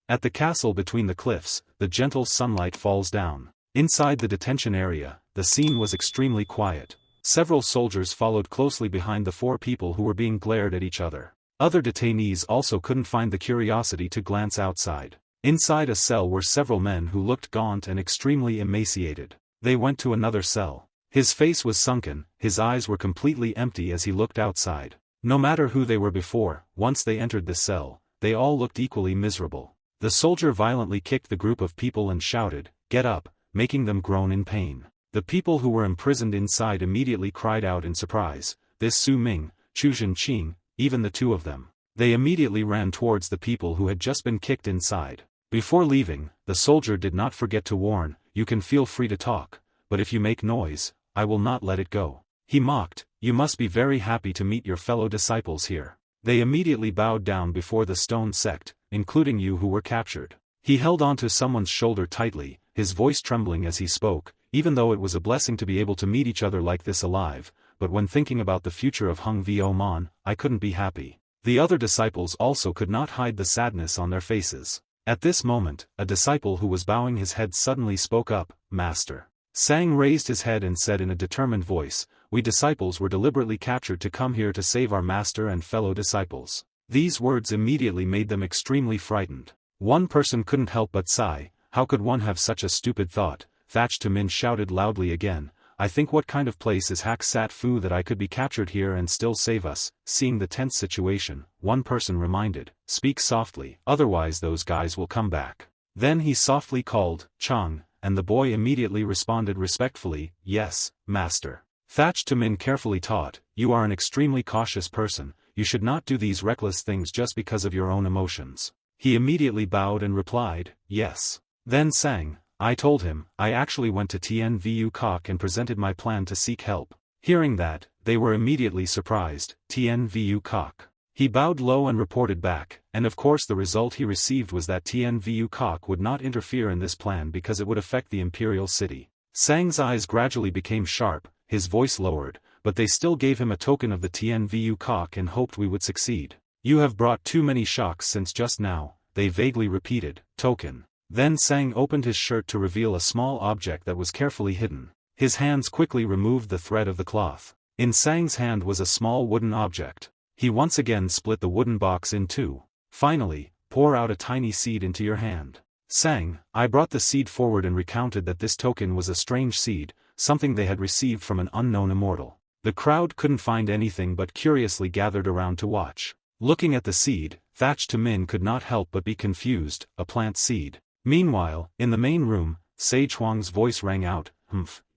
At the castle between the cliffs, the gentle sunlight falls down. Inside the detention area, the scene was extremely quiet. Several soldiers followed closely behind the four people who were being glared at each other. Other detainees also couldn't find the curiosity to glance outside. Inside a cell were several men who looked gaunt and extremely emaciated. They went to another cell. His face was sunken, his eyes were completely empty as he looked outside. No matter who they were before, once they entered the cell, they all looked equally miserable. The soldier violently kicked the group of people and shouted, "Get up," making them groan in pain. The people who were imprisoned inside immediately cried out in surprise, "This Su Ming, Chu Zhenqing," even the two of them. They immediately ran towards the people who had just been kicked inside. Before leaving, the soldier did not forget to warn, "You can feel free to talk, but if you make noise, I will not let it go." He mocked, "You must be very happy to meet your fellow disciples here." They immediately bowed down before the stone sect, including you who were captured. He held onto someone's shoulder tightly, his voice trembling as he spoke, "Even though it was a blessing to be able to meet each other like this alive, but when thinking about the future of Hung Vo Man, I couldn't be happy." The other disciples also could not hide the sadness on their faces. At this moment, a disciple who was bowing his head suddenly spoke up, "Master." Sang raised his head and said in a determined voice, "We disciples were deliberately captured to come here to save our master and fellow disciples." These words immediately made them extremely frightened. One person couldn't help but sigh, "How could one have such a stupid thought?" Thach Tamin shouted loudly again, "I think what kind of place is Hak Sat Fu that I could be captured here and still save us?" Seeing the tense situation, one person reminded, "Speak softly, otherwise those guys will come back." Then he softly called, "Chang," and the boy immediately responded respectfully, "Yes, master." Thach Tamin carefully taught, "You are an extremely cautious person, you should not do these reckless things just because of your own emotions." He immediately bowed and replied, yes. Then sang, I told him, I actually went to Tianvu Kok and presented my plan to seek help. Hearing that, they were immediately surprised, Tianvu Kok. He bowed low and reported back, and of course the result he received was that Tianvu Kok would not interfere in this plan because it would affect the imperial city. Sang's eyes gradually became sharp, his voice lowered, but they still gave him a token of the Tianvu Kok and hoped we would succeed. You have brought too many shocks since just now, they vaguely repeated, token. Then Sang opened his shirt to reveal a small object that was carefully hidden. His hands quickly removed the thread of the cloth. In Sang's hand was a small wooden object. He once again split the wooden box in two. Finally, pour out a tiny seed into your hand. Sang, I brought the seed forward and recounted that this token was a strange seed, something they had received from an unknown immortal. The crowd couldn't find anything but curiously gathered around to watch. Looking at the seed, Thatch to Min could not help but be confused, a plant seed. Meanwhile, in the main room, Sage Huang's voice rang out,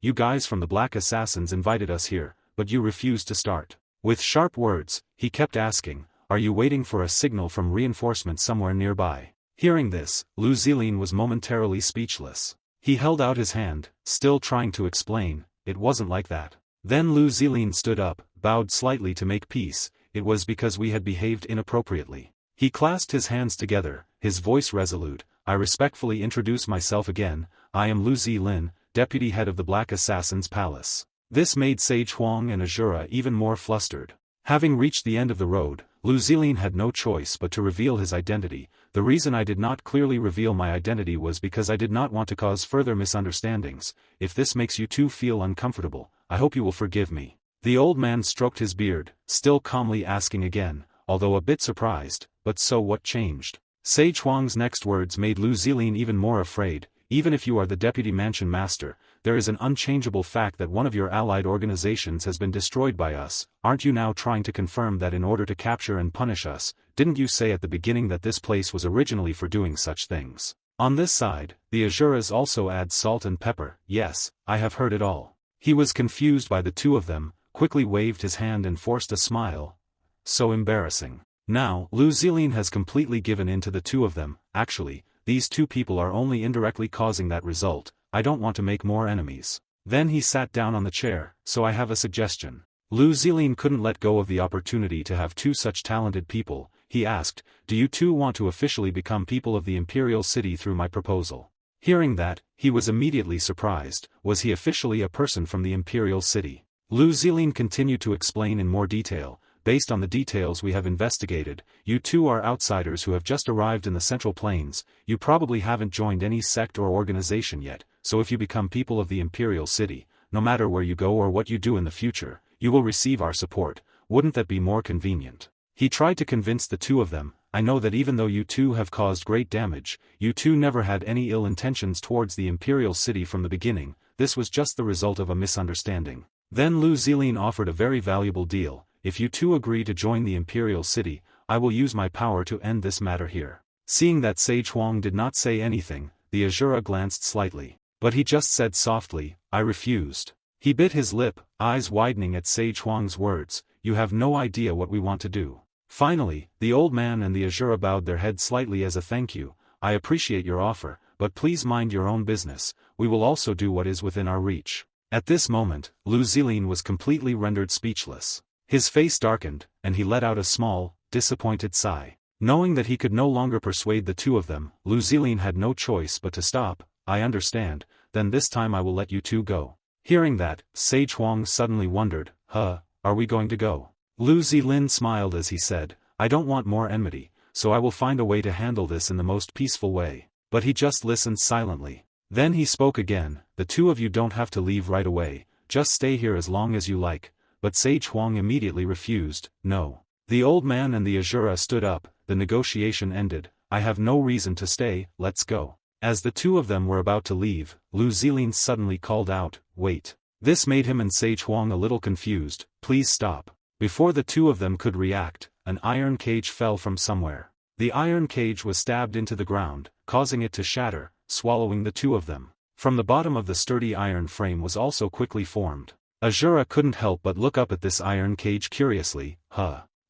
you guys from the Black Assassins invited us here, but you refused to start. With sharp words, he kept asking, are you waiting for a signal from reinforcements somewhere nearby? Hearing this, Lu Zilin was momentarily speechless. He held out his hand, still trying to explain, it wasn't like that. Then Lu Zilin stood up, bowed slightly to make peace, it was because we had behaved inappropriately. He clasped his hands together, his voice resolute, I respectfully introduce myself again, I am Lu Zilin, deputy head of the Black Assassin's Palace. This made Sage Huang and Asura even more flustered. Having reached the end of the road, Lu Zilin had no choice but to reveal his identity. The reason I did not clearly reveal my identity was because I did not want to cause further misunderstandings. If this makes you two feel uncomfortable, I hope you will forgive me. The old man stroked his beard, still calmly asking again, although a bit surprised, but so what changed? Sage Huang's next words made Lu Zilin even more afraid. Even if you are the deputy mansion master, there is an unchangeable fact that one of your allied organizations has been destroyed by us. Aren't you now trying to confirm that in order to capture and punish us? Didn't you say at the beginning that this place was originally for doing such things? On this side, the Asuras also add salt and pepper. Yes, I have heard it all. He was confused by the two of them, quickly waved his hand and forced a smile. So embarrassing. Now, Lu Zilin has completely given in to the two of them. Actually, these two people are only indirectly causing that result. I don't want to make more enemies. Then he sat down on the chair, so I have a suggestion. Lu Zilin couldn't let go of the opportunity to have two such talented people. He asked, do you two want to officially become people of the Imperial City through my proposal? Hearing that, he was immediately surprised. Was he officially a person from the Imperial City? Lu Zilin continued to explain in more detail. Based on the details we have investigated, you two are outsiders who have just arrived in the Central Plains. You probably haven't joined any sect or organization yet, so if you become people of the Imperial City, no matter where you go or what you do in the future, you will receive our support. Wouldn't that be more convenient? He tried to convince the two of them. I know that even though you two have caused great damage, you two never had any ill intentions towards the Imperial City from the beginning. This was just the result of a misunderstanding. Then Lu Zilin offered a very valuable deal. If you two agree to join the Imperial City, I will use my power to end this matter here. Seeing that Sage Huang did not say anything, the Asura glanced slightly. But he just said softly, I refused. He bit his lip, eyes widening at Sage Huang's words, you have no idea what we want to do. Finally, the old man and the Asura bowed their heads slightly as a thank you. I appreciate your offer, but please mind your own business. We will also do what is within our reach. At this moment, Lu Zilin was completely rendered speechless. His face darkened, and he let out a small, disappointed sigh. Knowing that he could no longer persuade the two of them, Lu Zilin had no choice but to stop. I understand, then this time I will let you two go. Hearing that, Sage Huang suddenly wondered, are we going to go? Lu Zilin smiled as he said, I don't want more enmity, so I will find a way to handle this in the most peaceful way. But he just listened silently. Then he spoke again, the two of you don't have to leave right away, just stay here as long as you like. But Sage Huang immediately refused, no. The old man and the Asura stood up, the negotiation ended, I have no reason to stay, let's go. As the two of them were about to leave, Lu Zilin suddenly called out, wait. This made him and Sage Huang a little confused, please stop. Before the two of them could react, an iron cage fell from somewhere. The iron cage was stabbed into the ground, causing it to shatter, swallowing the two of them. From the bottom of the sturdy iron frame was also quickly formed. Asura couldn't help but look up at this iron cage curiously.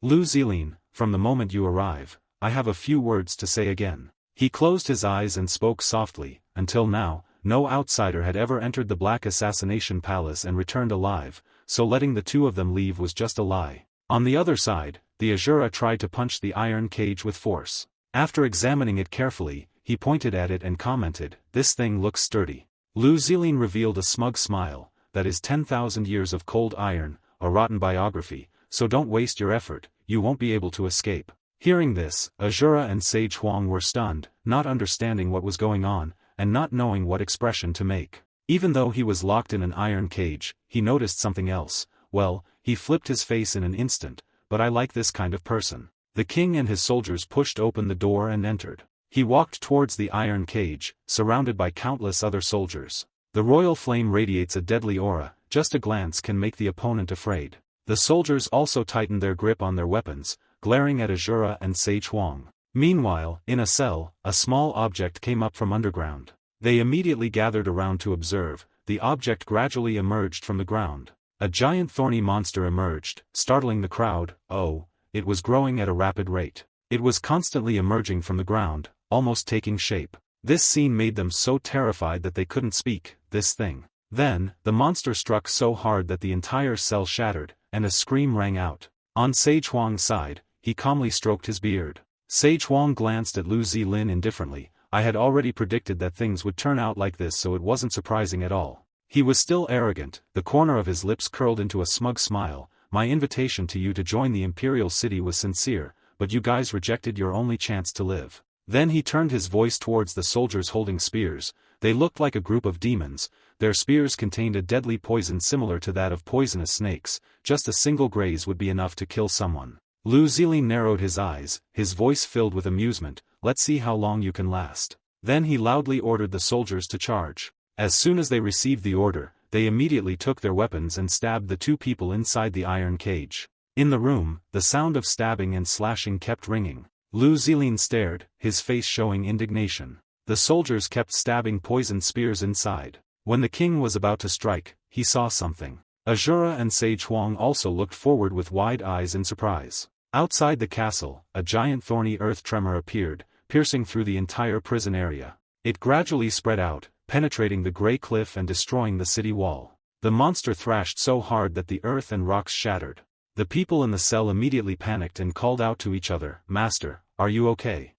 Lu Zilin, from the moment you arrive, I have a few words to say again. He closed his eyes and spoke softly. Until now, no outsider had ever entered the Black Assassination Palace and returned alive, so letting the two of them leave was just a lie. On the other side, the Asura tried to punch the iron cage with force. After examining it carefully, he pointed at it and commented, "This thing looks sturdy." Lu Zilin revealed a smug smile, "That is 10,000 years of cold iron, a rotten biography, so don't waste your effort, you won't be able to escape." Hearing this, Asura and Sage Huang were stunned, not understanding what was going on, and not knowing what expression to make. Even though he was locked in an iron cage, he noticed something else. Well, he flipped his face in an instant, "But I like this kind of person." The king and his soldiers pushed open the door and entered. He walked towards the iron cage, surrounded by countless other soldiers. The royal flame radiates a deadly aura, just a glance can make the opponent afraid. The soldiers also tightened their grip on their weapons, glaring at Asura and Sage Huang. Meanwhile, in a cell, a small object came up from underground. They immediately gathered around to observe. The object gradually emerged from the ground. A giant thorny monster emerged, startling the crowd. Oh, it was growing at a rapid rate. It was constantly emerging from the ground, almost taking shape. This scene made them so terrified that they couldn't speak. This thing. Then, the monster struck so hard that the entire cell shattered, and a scream rang out. On Sage Huang's side, he calmly stroked his beard. Sage Huang glanced at Lu Zilin indifferently. I had already predicted that things would turn out like this, so it wasn't surprising at all. He was still arrogant, the corner of his lips curled into a smug smile. My invitation to you to join the Imperial City was sincere, but you guys rejected your only chance to live. Then he turned his voice towards the soldiers holding spears. They looked like a group of demons. Their spears contained a deadly poison similar to that of poisonous snakes. Just a single graze would be enough to kill someone. Lu Zilin narrowed his eyes, his voice filled with amusement. Let's see how long you can last. Then he loudly ordered the soldiers to charge. As soon as they received the order, they immediately took their weapons and stabbed the two people inside the iron cage. In the room, the sound of stabbing and slashing kept ringing. Lu Zilin stared, his face showing indignation. The soldiers kept stabbing poisoned spears inside. When the king was about to strike, he saw something. Asura and Sage Huang also looked forward with wide eyes in surprise. Outside the castle, a giant thorny earth tremor appeared, piercing through the entire prison area. It gradually spread out, penetrating the grey cliff and destroying the city wall. The monster thrashed so hard that the earth and rocks shattered. The people in the cell immediately panicked and called out to each other, "Master, are you okay?"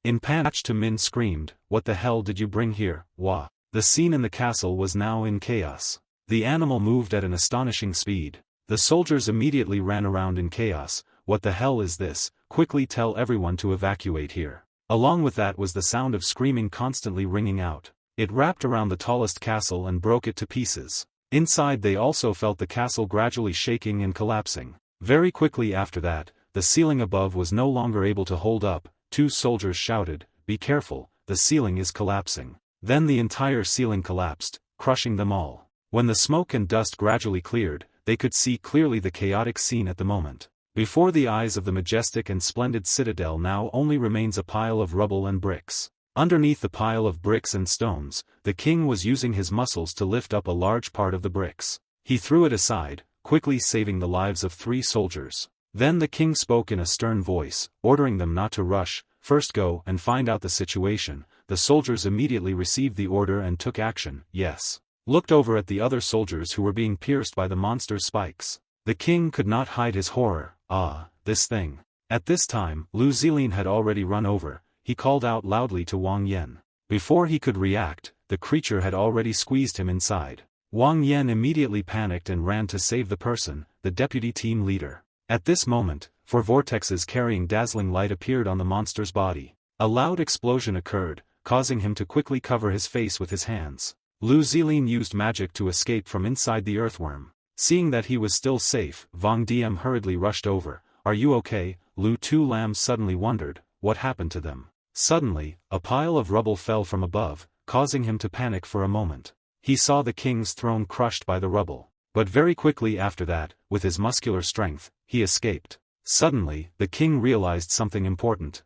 In panic, Min screamed, "What the hell did you bring here, Wah?" The scene in the castle was now in chaos. The animal moved at an astonishing speed. The soldiers immediately ran around in chaos. "What the hell is this? Quickly tell everyone to evacuate here." Along with that was the sound of screaming constantly ringing out. It wrapped around the tallest castle and broke it to pieces. Inside they also felt the castle gradually shaking and collapsing. Very quickly after that, the ceiling above was no longer able to hold up. Two soldiers shouted, "Be careful, the ceiling is collapsing." Then the entire ceiling collapsed, crushing them all. When the smoke and dust gradually cleared, they could see clearly the chaotic scene at the moment. Before the eyes of the majestic and splendid citadel now only remains a pile of rubble and bricks. Underneath the pile of bricks and stones, the king was using his muscles to lift up a large part of the bricks. He threw it aside, quickly saving the lives of 3 soldiers. Then the king spoke in a stern voice, ordering them not to rush. "First go and find out the situation." The soldiers immediately received the order and took action. Yes. Looked over at the other soldiers who were being pierced by the monster's spikes. The king could not hide his horror. "Ah, this thing." At this time, Lu Zilin had already run over. He called out loudly to Wang Yan. Before he could react, the creature had already squeezed him inside. Wang Yan immediately panicked and ran to save the person, the deputy team leader. At this moment, 4 vortexes carrying dazzling light appeared on the monster's body. A loud explosion occurred, causing him to quickly cover his face with his hands. Lu Zilin used magic to escape from inside the earthworm. Seeing that he was still safe, Wang Diem hurriedly rushed over. "Are you okay?" Lu Tu Lam suddenly wondered, what happened to them? Suddenly, a pile of rubble fell from above, causing him to panic for a moment. He saw the king's throne crushed by the rubble. But very quickly after that, with his muscular strength, he escaped. Suddenly, the king realized something important.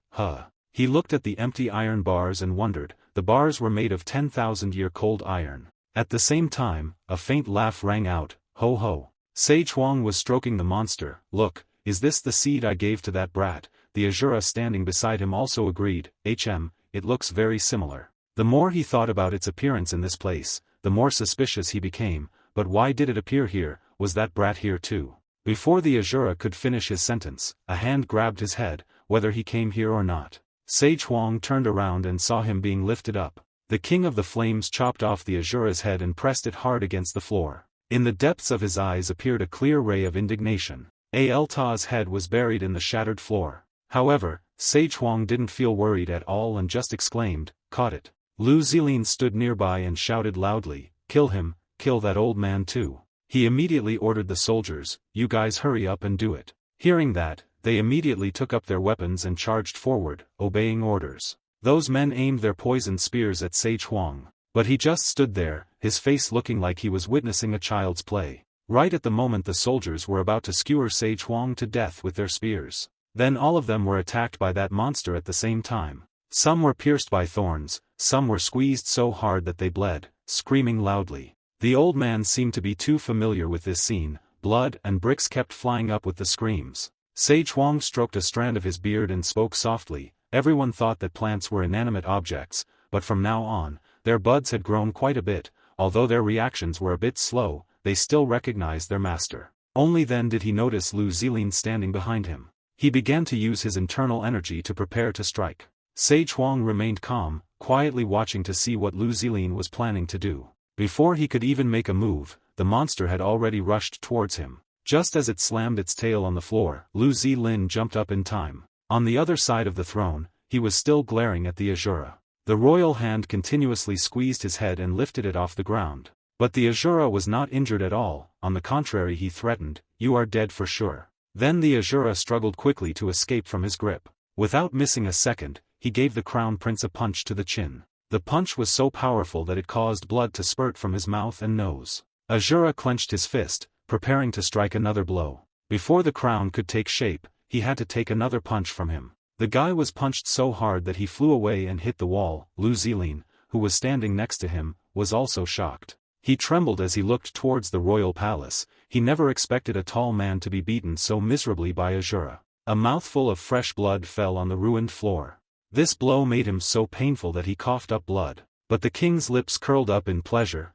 He looked at the empty iron bars and wondered. The bars were made of 10,000-year cold iron. At the same time, a faint laugh rang out. Ho ho. Sage Huang was stroking the monster. "Look, is this the seed I gave to that brat?" the Asura standing beside him also agreed, it looks very similar. The more he thought about its appearance in this place, the more suspicious he became, but why did it appear here? Was that brat here too? Before the Asura could finish his sentence, a hand grabbed his head, whether he came here or not. Sage Huang turned around and saw him being lifted up. The King of the Flames chopped off the Asura's head and pressed it hard against the floor. In the depths of his eyes appeared a clear ray of indignation. Alta's head was buried in the shattered floor. However, Sage Huang didn't feel worried at all and just exclaimed, "Caught it." Lu Zilin stood nearby and shouted loudly, "Kill him, kill that old man too." He immediately ordered the soldiers, "You guys hurry up and do it." Hearing that, they immediately took up their weapons and charged forward, obeying orders. Those men aimed their poisoned spears at Sage Huang, but he just stood there, his face looking like he was witnessing a child's play. Right at the moment the soldiers were about to skewer Sage Huang to death with their spears. Then all of them were attacked by that monster at the same time. Some were pierced by thorns, some were squeezed so hard that they bled, screaming loudly. The old man seemed to be too familiar with this scene. Blood and bricks kept flying up with the screams. Sage Huang stroked a strand of his beard and spoke softly. Everyone thought that plants were inanimate objects, but from now on, their buds had grown quite a bit. Although their reactions were a bit slow, they still recognized their master. Only then did he notice Lu Zilin standing behind him. He began to use his internal energy to prepare to strike. Sage Huang remained calm, quietly watching to see what Lu Zilin was planning to do. Before he could even make a move, the monster had already rushed towards him. Just as it slammed its tail on the floor, Lu Zilin jumped up in time. On the other side of the throne, he was still glaring at the Asura. The royal hand continuously squeezed his head and lifted it off the ground. But the Asura was not injured at all. On the contrary, he threatened, "You are dead for sure." Then the Asura struggled quickly to escape from his grip. Without missing a second, he gave the crown prince a punch to the chin. The punch was so powerful that it caused blood to spurt from his mouth and nose. Asura clenched his fist, preparing to strike another blow. Before the crown could take shape, he had to take another punch from him. The guy was punched so hard that he flew away and hit the wall. Lu Zilin, who was standing next to him, was also shocked. He trembled as he looked towards the royal palace. He never expected a tall man to be beaten so miserably by Asura. A mouthful of fresh blood fell on the ruined floor. This blow made him so painful that he coughed up blood. But the king's lips curled up in pleasure.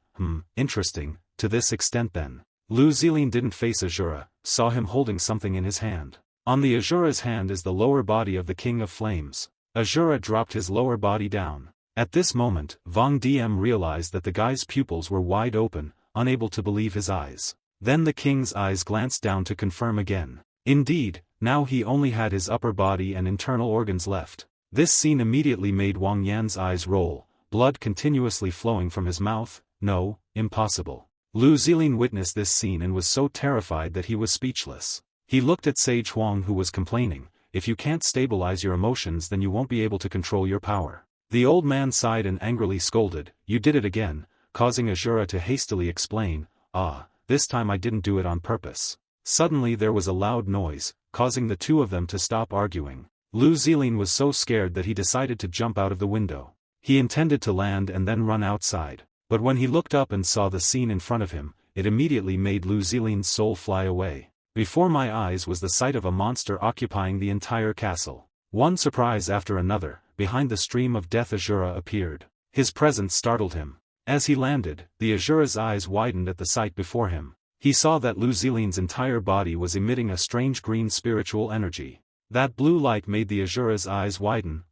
Interesting, to this extent then. Lu Zilin didn't face Asura, saw him holding something in his hand. On the Asura's hand is the lower body of the King of Flames. Asura dropped his lower body down. At this moment, Vang Diem realized that the guy's pupils were wide open, unable to believe his eyes. Then the king's eyes glanced down to confirm again. Indeed, now he only had his upper body and internal organs left. This scene immediately made Wang Yan's eyes roll, blood continuously flowing from his mouth. No, impossible. Lu Zilin witnessed this scene and was so terrified that he was speechless. He looked at Sage Huang who was complaining, "If you can't stabilize your emotions then you won't be able to control your power." The old man sighed and angrily scolded, "You did it again," causing Asura to hastily explain, "This time I didn't do it on purpose." Suddenly there was a loud noise, causing the two of them to stop arguing. Lu Zilin was so scared that he decided to jump out of the window. He intended to land and then run outside. But when he looked up and saw the scene in front of him, it immediately made Lu Zilin's soul fly away. Before my eyes was the sight of a monster occupying the entire castle. One surprise after another, behind the stream of death Asura appeared. His presence startled him. As he landed, the Asura's eyes widened at the sight before him. He saw that Lu Zilin's entire body was emitting a strange green spiritual energy. That blue light made the Asura's eyes widen.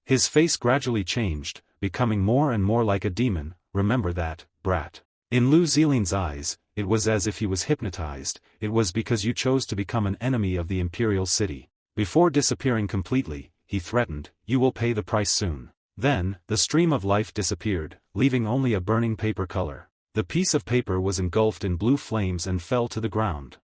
His face gradually changed, becoming more and more like a demon. "Remember that, brat." In Lu Zilin's eyes, it was as if he was hypnotized. "It was because you chose to become an enemy of the imperial city." Before disappearing completely, he threatened, "You will pay the price soon." Then, the stream of life disappeared, leaving only a burning paper color. The piece of paper was engulfed in blue flames and fell to the ground.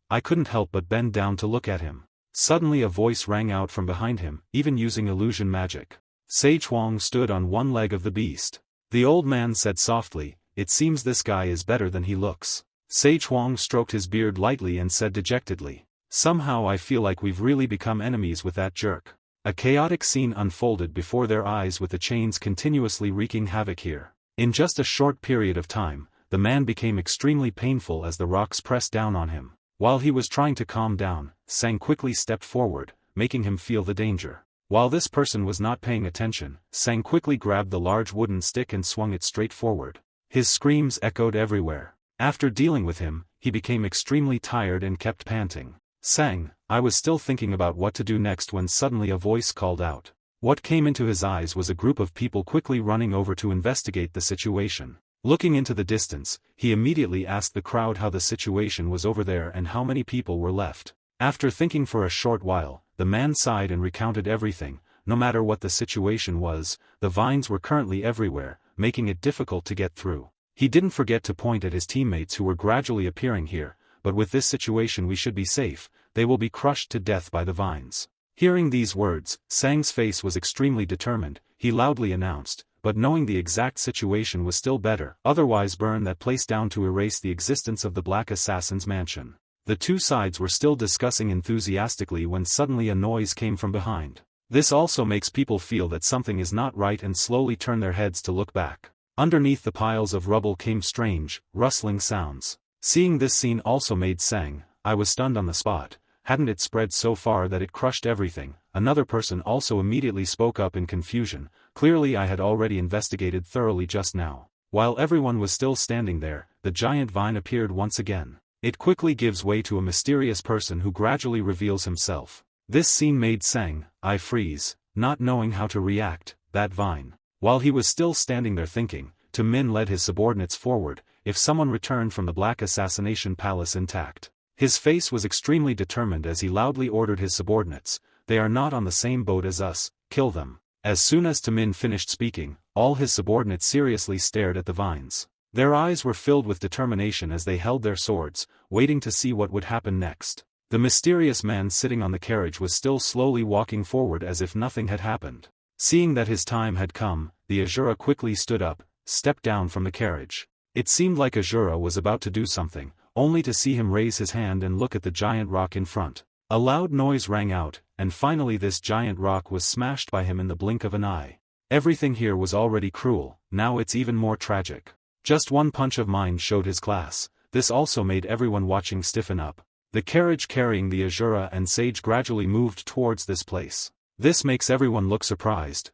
I couldn't help but bend down to look at him. Suddenly a voice rang out from behind him, even using illusion magic. Sage Huang stood on one leg of the beast. The old man said softly, "It seems this guy is better than he looks." Sage Huang stroked his beard lightly and said dejectedly, "Somehow I feel like we've really become enemies with that jerk." A chaotic scene unfolded before their eyes with the chains continuously wreaking havoc here. In just a short period of time, the man became extremely painful as the rocks pressed down on him. While he was trying to calm down, Sang quickly stepped forward, making him feel the danger. While this person was not paying attention, Sang quickly grabbed the large wooden stick and swung it straight forward. His screams echoed everywhere. After dealing with him, he became extremely tired and kept panting. Sang, I was still thinking about what to do next when suddenly a voice called out. What came into his eyes was a group of people quickly running over to investigate the situation. Looking into the distance, he immediately asked the crowd how the situation was over there and how many people were left. After thinking for a short while, the man sighed and recounted everything. No matter what the situation was, the vines were currently everywhere, making it difficult to get through. He didn't forget to point at his teammates who were gradually appearing here, but with this situation we should be safe, they will be crushed to death by the vines. Hearing these words, Sang's face was extremely determined. He loudly announced, but knowing the exact situation was still better, otherwise burn that place down to erase the existence of the Black Assassin's mansion. The two sides were still discussing enthusiastically when suddenly a noise came from behind. This also makes people feel that something is not right and slowly turn their heads to look back. Underneath the piles of rubble came strange, rustling sounds. Seeing this scene also made Sang, I was stunned on the spot. Hadn't it spread so far that it crushed everything? Another person also immediately spoke up in confusion. Clearly I had already investigated thoroughly just now. While everyone was still standing there, the giant vine appeared once again. It quickly gives way to a mysterious person who gradually reveals himself. This scene made Sang, I freeze, not knowing how to react. That vine. While he was still standing there thinking, Min led his subordinates forward. If someone returned from the Black Assassination Palace intact. His face was extremely determined as he loudly ordered his subordinates, they are not on the same boat as us, kill them. As soon as Min finished speaking, all his subordinates seriously stared at the vines. Their eyes were filled with determination as they held their swords, waiting to see what would happen next. The mysterious man sitting on the carriage was still slowly walking forward as if nothing had happened. Seeing that his time had come, the Asura quickly stood up, stepped down from the carriage. It seemed like Asura was about to do something, only to see him raise his hand and look at the giant rock in front. A loud noise rang out, and finally this giant rock was smashed by him in the blink of an eye. Everything here was already cruel, now it's even more tragic. Just one punch of mine showed his class. This also made everyone watching stiffen up. The carriage carrying the Asura and Sage gradually moved towards this place. This makes everyone look surprised.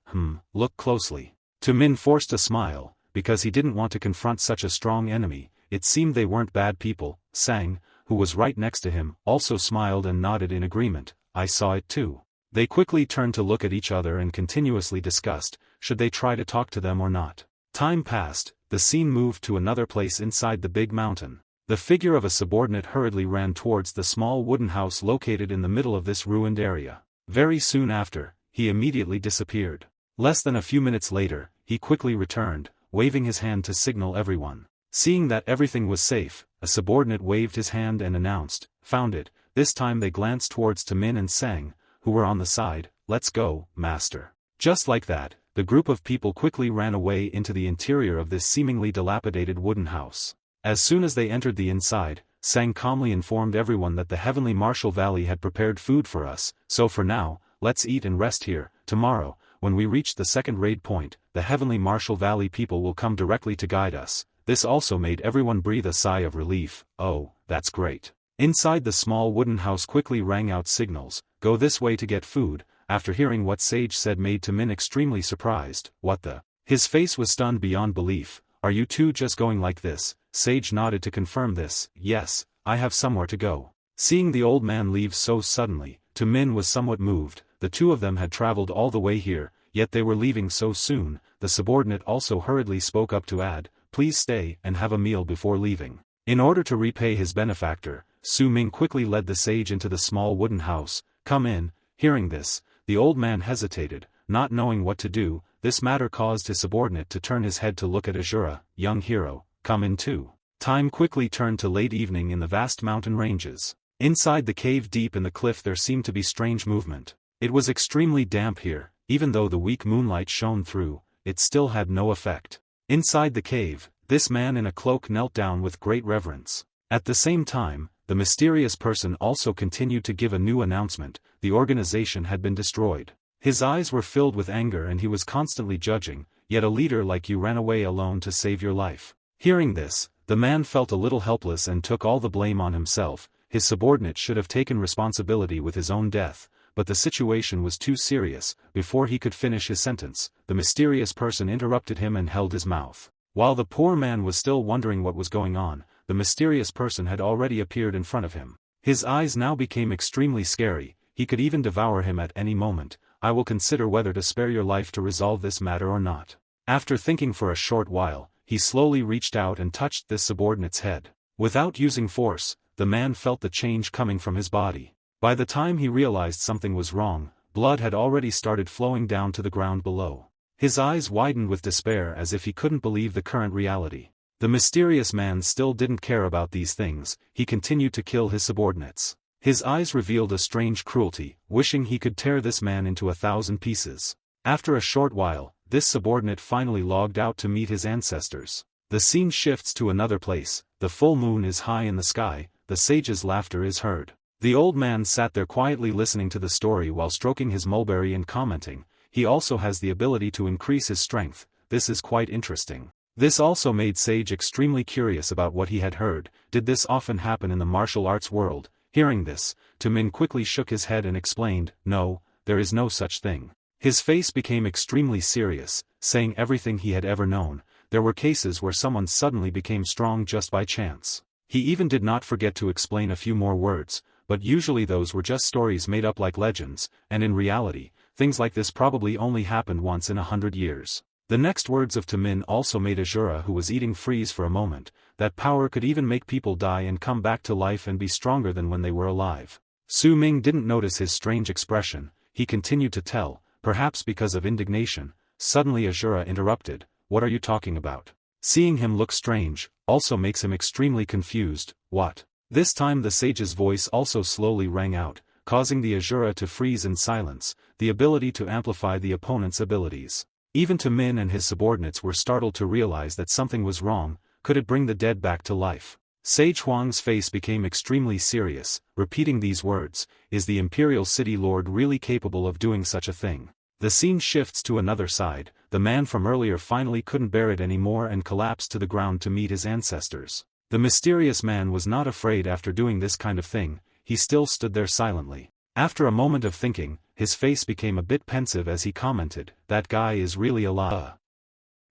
Look closely. Min forced a smile, because he didn't want to confront such a strong enemy. It seemed they weren't bad people. Sang, who was right next to him, also smiled and nodded in agreement. I saw it too. They quickly turned to look at each other and continuously discussed, should they try to talk to them or not. Time passed, the scene moved to another place inside the big mountain. The figure of a subordinate hurriedly ran towards the small wooden house located in the middle of this ruined area. Very soon after, he immediately disappeared. Less than a few minutes later, he quickly returned, waving his hand to signal everyone. Seeing that everything was safe, a subordinate waved his hand and announced, found it. This time they glanced towards Min and Sang, who were on the side. Let's go, master. Just like that, the group of people quickly ran away into the interior of this seemingly dilapidated wooden house. As soon as they entered the inside, Sang calmly informed everyone that the Heavenly Marshal Valley had prepared food for us, so for now, let's eat and rest here. Tomorrow, when we reach the second raid point, the Heavenly Marshal Valley people will come directly to guide us. This also made everyone breathe a sigh of relief. Oh, that's great. Inside the small wooden house quickly rang out signals, go this way to get food. After hearing what Sage said made Min extremely surprised. What the? His face was stunned beyond belief. Are you two just going like this? Sage nodded to confirm this. Yes, I have somewhere to go. Seeing the old man leave so suddenly, Min was somewhat moved. The two of them had traveled all the way here, yet they were leaving so soon. The subordinate also hurriedly spoke up to add, please stay and have a meal before leaving. In order to repay his benefactor, Su Ming quickly led the sage into the small wooden house. Come in. Hearing this, the old man hesitated, not knowing what to do. This matter caused his subordinate to turn his head to look at Asura. Young hero, come in too. Time quickly turned to late evening in the vast mountain ranges. Inside the cave deep in the cliff there seemed to be strange movement. It was extremely damp here. Even though the weak moonlight shone through, it still had no effect. Inside the cave, this man in a cloak knelt down with great reverence. At the same time, the mysterious person also continued to give a new announcement. The organization had been destroyed. His eyes were filled with anger and he was constantly judging, yet a leader like you ran away alone to save your life. Hearing this, the man felt a little helpless and took all the blame on himself. His subordinate should have taken responsibility with his own death, but the situation was too serious. Before he could finish his sentence, the mysterious person interrupted him and held his mouth. While the poor man was still wondering what was going on, the mysterious person had already appeared in front of him. His eyes now became extremely scary, he could even devour him at any moment. I will consider whether to spare your life to resolve this matter or not. After thinking for a short while, he slowly reached out and touched this subordinate's head. Without using force, the man felt the change coming from his body. By the time he realized something was wrong, blood had already started flowing down to the ground below. His eyes widened with despair as if he couldn't believe the current reality. The mysterious man still didn't care about these things, he continued to kill his subordinates. His eyes revealed a strange cruelty, wishing he could tear this man into 1,000 pieces. After a short while, this subordinate finally logged out to meet his ancestors. The scene shifts to another place, the full moon is high in the sky, the sage's laughter is heard. The old man sat there quietly listening to the story while stroking his mulberry and commenting, he also has the ability to increase his strength, this is quite interesting. This also made Sage extremely curious about what he had heard. Did this often happen in the martial arts world? Hearing this, Taemin quickly shook his head and explained, no, there is no such thing. His face became extremely serious, saying everything he had ever known. There were cases where someone suddenly became strong just by chance. He even did not forget to explain a few more words, but usually those were just stories made up like legends, and in reality, things like this probably only happened once in 100 years. The next words of Taemin also made Asura, who was eating, freeze for a moment. That power could even make people die and come back to life and be stronger than when they were alive. Su Ming didn't notice his strange expression, he continued to tell, perhaps because of indignation. Suddenly Asura interrupted, what are you talking about? Seeing him look strange, also makes him extremely confused, what? This time the sage's voice also slowly rang out, causing the Asura to freeze in silence, the ability to amplify the opponent's abilities. Even Taemin and his subordinates were startled to realize that something was wrong. Could it bring the dead back to life? Sage Huang's face became extremely serious, repeating these words, is the Imperial City Lord really capable of doing such a thing? The scene shifts to another side, the man from earlier finally couldn't bear it anymore and collapsed to the ground to meet his ancestors. The mysterious man was not afraid after doing this kind of thing, he still stood there silently. After a moment of thinking, his face became a bit pensive as he commented, that guy is really alive.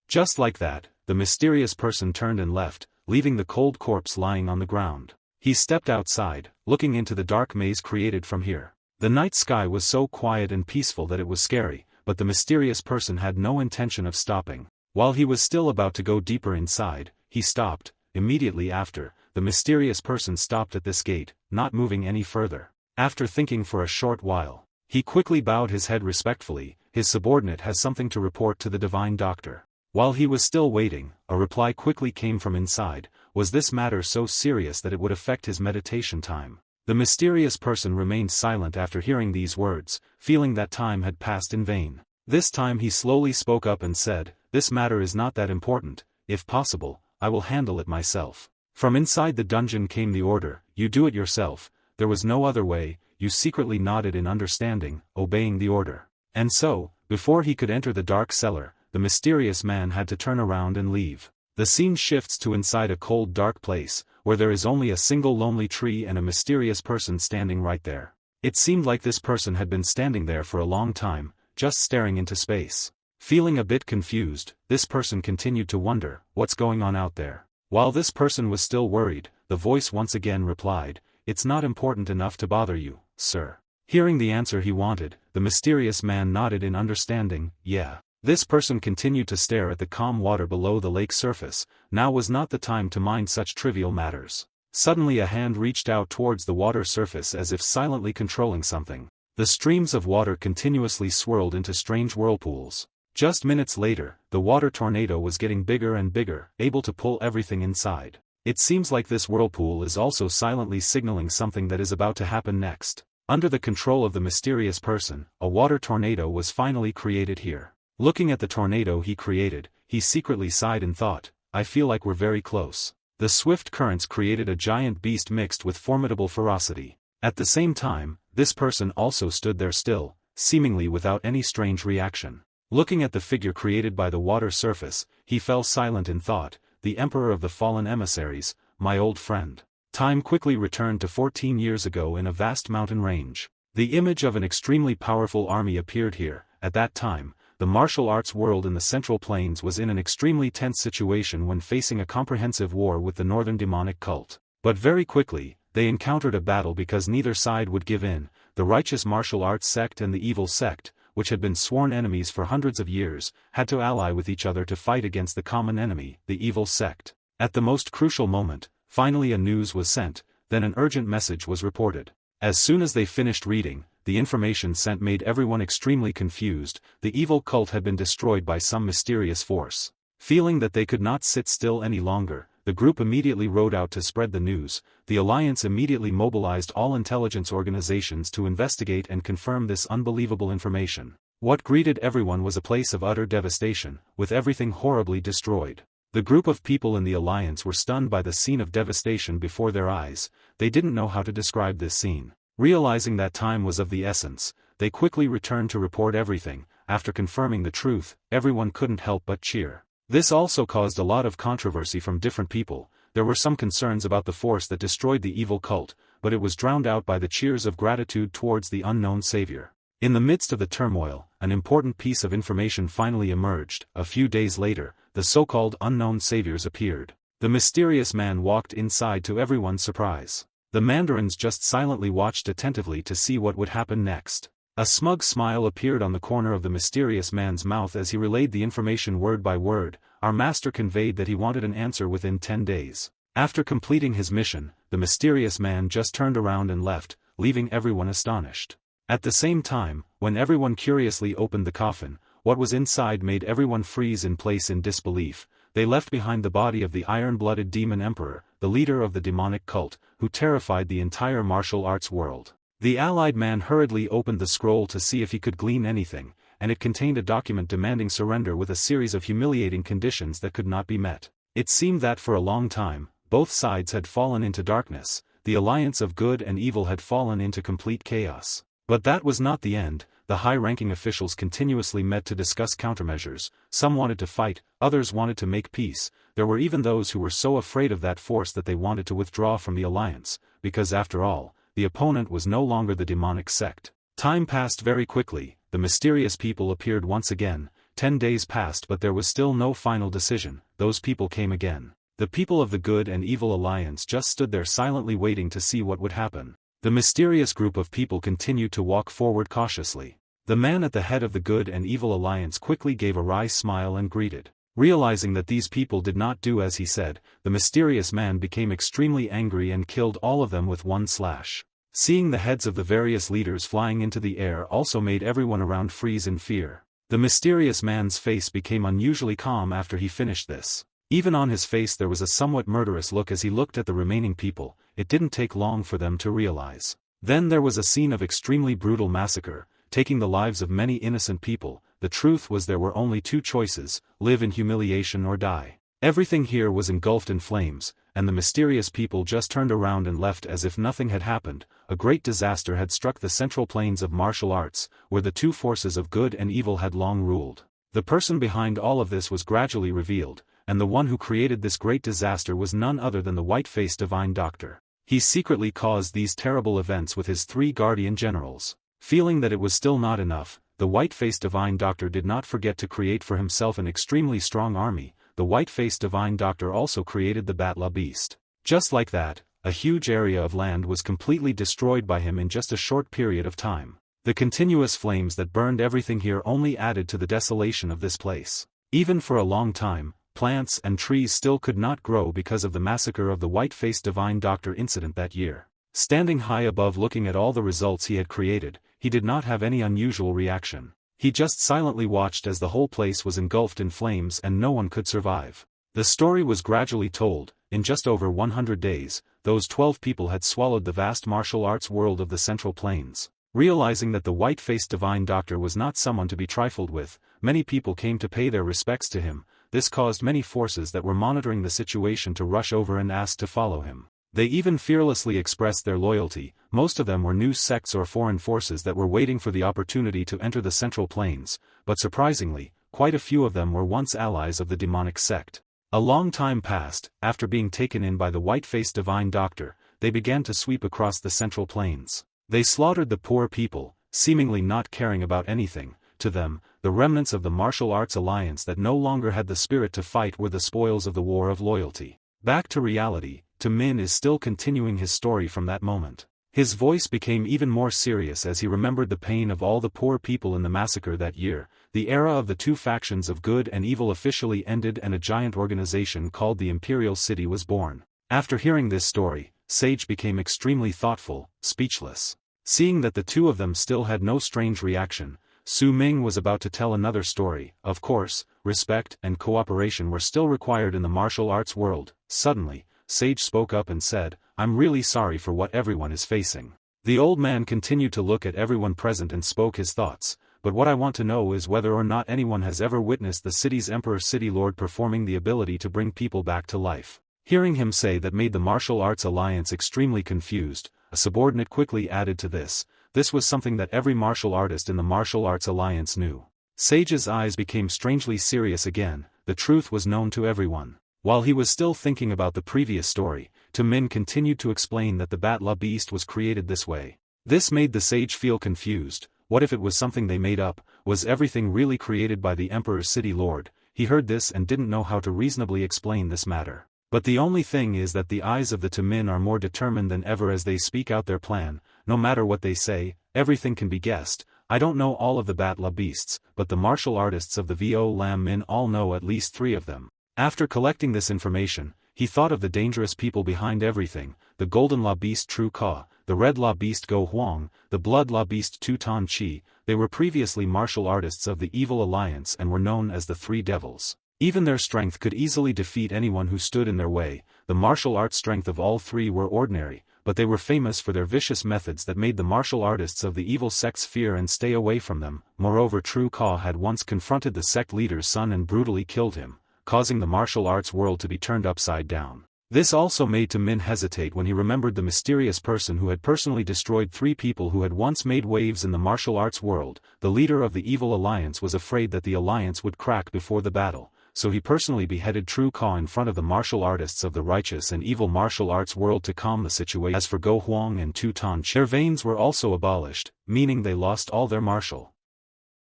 Just like that, the mysterious person turned and left, leaving the cold corpse lying on the ground. He stepped outside, looking into the dark maze created from here. The night sky was so quiet and peaceful that it was scary, but the mysterious person had no intention of stopping. While he was still about to go deeper inside, he stopped. Immediately after, the mysterious person stopped at this gate, not moving any further. After thinking for a short while, he quickly bowed his head respectfully. His subordinate has something to report to the divine doctor. While he was still waiting, a reply quickly came from inside. Was this matter so serious that it would affect his meditation time? The mysterious person remained silent after hearing these words, feeling that time had passed in vain. This time he slowly spoke up and said, this matter is not that important, if possible, I will handle it myself. From inside the dungeon came the order, you do it yourself. There was no other way. You secretly nodded in understanding, obeying the order. And so, before he could enter the dark cellar, the mysterious man had to turn around and leave. The scene shifts to inside a cold dark place, where there is only a single lonely tree and a mysterious person standing right there. It seemed like this person had been standing there for a long time, just staring into space. Feeling a bit confused, this person continued to wonder, what's going on out there? While this person was still worried, the voice once again replied, it's not important enough to bother you, sir. Hearing the answer he wanted, the mysterious man nodded in understanding, yeah. This person continued to stare at the calm water below the lake surface. Now was not the time to mind such trivial matters. Suddenly a hand reached out towards the water surface as if silently controlling something. The streams of water continuously swirled into strange whirlpools. Just minutes later, the water tornado was getting bigger and bigger, able to pull everything inside. It seems like this whirlpool is also silently signaling something that is about to happen next. Under the control of the mysterious person, a water tornado was finally created here. Looking at the tornado he created, he secretly sighed and thought, I feel like we're very close. The swift currents created a giant beast mixed with formidable ferocity. At the same time, this person also stood there still, seemingly without any strange reaction. Looking at the figure created by the water surface, he fell silent in thought, the emperor of the fallen emissaries, my old friend. Time quickly returned to 14 years ago in a vast mountain range. The image of an extremely powerful army appeared here. At that time, the martial arts world in the Central Plains was in an extremely tense situation when facing a comprehensive war with the northern demonic cult. But very quickly, they encountered a battle because neither side would give in. The righteous martial arts sect and the evil sect, which had been sworn enemies for hundreds of years, had to ally with each other to fight against the common enemy, the evil sect. At the most crucial moment, finally a news was sent, then an urgent message was reported. As soon as they finished reading, the information sent made everyone extremely confused. The evil cult had been destroyed by some mysterious force. Feeling that they could not sit still any longer, the group immediately rode out to spread the news. The Alliance immediately mobilized all intelligence organizations to investigate and confirm this unbelievable information. What greeted everyone was a place of utter devastation, with everything horribly destroyed. The group of people in the Alliance were stunned by the scene of devastation before their eyes. They didn't know how to describe this scene. Realizing that time was of the essence, they quickly returned to report everything. After confirming the truth, everyone couldn't help but cheer. This also caused a lot of controversy from different people. There were some concerns about the force that destroyed the evil cult, but it was drowned out by the cheers of gratitude towards the unknown savior. In the midst of the turmoil, an important piece of information finally emerged. A few days later, the so-called unknown saviors appeared. The mysterious man walked inside to everyone's surprise. The mandarins just silently watched attentively to see what would happen next. A smug smile appeared on the corner of the mysterious man's mouth as he relayed the information word by word. Our master conveyed that he wanted an answer within 10 days. After completing his mission, the mysterious man just turned around and left, leaving everyone astonished. At the same time, when everyone curiously opened the coffin, what was inside made everyone freeze in place in disbelief. They left behind the body of the iron-blooded demon emperor, the leader of the demonic cult, who terrified the entire martial arts world. The allied man hurriedly opened the scroll to see if he could glean anything, and it contained a document demanding surrender with a series of humiliating conditions that could not be met. It seemed that for a long time, both sides had fallen into darkness. The alliance of good and evil had fallen into complete chaos. But that was not the end. The high-ranking officials continuously met to discuss countermeasures. Some wanted to fight, others wanted to make peace. There were even those who were so afraid of that force that they wanted to withdraw from the alliance, because after all, the opponent was no longer the demonic sect. Time passed very quickly. The mysterious people appeared once again. 10 days passed, but there was still no final decision. Those people came again. The people of the good and evil alliance just stood there silently waiting to see what would happen. The mysterious group of people continued to walk forward cautiously. The man at the head of the good and evil alliance quickly gave a wry smile and greeted. Realizing that these people did not do as he said, the mysterious man became extremely angry and killed all of them with one slash. Seeing the heads of the various leaders flying into the air also made everyone around freeze in fear. The mysterious man's face became unusually calm after he finished this. Even on his face there was a somewhat murderous look as he looked at the remaining people. It didn't take long for them to realize. Then there was a scene of extremely brutal massacre, taking the lives of many innocent people. The truth was there were only two choices: live in humiliation or die. Everything here was engulfed in flames, and the mysterious people just turned around and left as if nothing had happened. A great disaster had struck the central plains of martial arts, where the two forces of good and evil had long ruled. The person behind all of this was gradually revealed, and the one who created this great disaster was none other than the white-faced divine doctor. He secretly caused these terrible events with his 3 guardian generals. Feeling that it was still not enough, the white-faced divine doctor did not forget to create for himself an extremely strong army. The white-faced divine doctor also created the Batla beast. Just like that, a huge area of land was completely destroyed by him in just a short period of time. The continuous flames that burned everything here only added to the desolation of this place. Even for a long time, plants and trees still could not grow because of the massacre of the white-faced divine doctor incident that year. Standing high above looking at all the results he had created, he did not have any unusual reaction. He just silently watched as the whole place was engulfed in flames and no one could survive. The story was gradually told. In just over 100 days, those 12 people had swallowed the vast martial arts world of the Central Plains. Realizing that the white-faced divine doctor was not someone to be trifled with, many people came to pay their respects to him. This caused many forces that were monitoring the situation to rush over and ask to follow him. They even fearlessly expressed their loyalty. Most of them were new sects or foreign forces that were waiting for the opportunity to enter the Central Plains, but surprisingly, quite a few of them were once allies of the demonic sect. A long time passed. After being taken in by the white-faced divine doctor, they began to sweep across the Central Plains. They slaughtered the poor people, seemingly not caring about anything. To them, the remnants of the martial arts alliance that no longer had the spirit to fight were the spoils of the war of loyalty. Back to reality, Min is still continuing his story from that moment. His voice became even more serious as he remembered the pain of all the poor people in the massacre that year. The era of the two factions of good and evil officially ended and a giant organization called the Imperial City was born. After hearing this story, Sage became extremely thoughtful, speechless. Seeing that the two of them still had no strange reaction, Su Ming was about to tell another story. Of course, respect and cooperation were still required in the martial arts world. Suddenly, Sage spoke up and said, "I'm really sorry for what everyone is facing." The old man continued to look at everyone present and spoke his thoughts, "But what I want to know is whether or not anyone has ever witnessed the city's Emperor City Lord performing the ability to bring people back to life." Hearing him say that made the martial arts alliance extremely confused. A subordinate quickly added to this, "This was something that every martial artist in the martial arts alliance knew." Sage's eyes became strangely serious again. The truth was known to everyone. While he was still thinking about the previous story, Min continued to explain that the Batla beast was created this way. This made the sage feel confused. What if it was something they made up? Was everything really created by the Emperor's City Lord? He heard this and didn't know how to reasonably explain this matter. But the only thing is that the eyes of the Min are more determined than ever as they speak out their plan. No matter what they say, everything can be guessed. I don't know all of the Batla beasts, but the martial artists of the Vo Lam Min all know at least 3 of them. After collecting this information, he thought of the dangerous people behind everything: the Golden Law Beast Tru Ka, the Red Law Beast Go Huang, the Blood Law Beast Tu Tan Chi. They were previously martial artists of the Evil Alliance and were known as the Three Devils. Even their strength could easily defeat anyone who stood in their way. The martial arts strength of all 3 were ordinary, but they were famous for their vicious methods that made the martial artists of the evil sects fear and stay away from them. Moreover, Tru Ka had once confronted the sect leader's son and brutally killed him, causing the martial arts world to be turned upside down. This also made Min hesitate when he remembered the mysterious person who had personally destroyed 3 people who had once made waves in the martial arts world. The leader of the Evil Alliance was afraid that the alliance would crack before the battle, so he personally beheaded Tru Ka in front of the martial artists of the righteous and evil martial arts world to calm the situation. As for Go Huang and Tu Tan Chi, their veins were also abolished, meaning they lost all their martial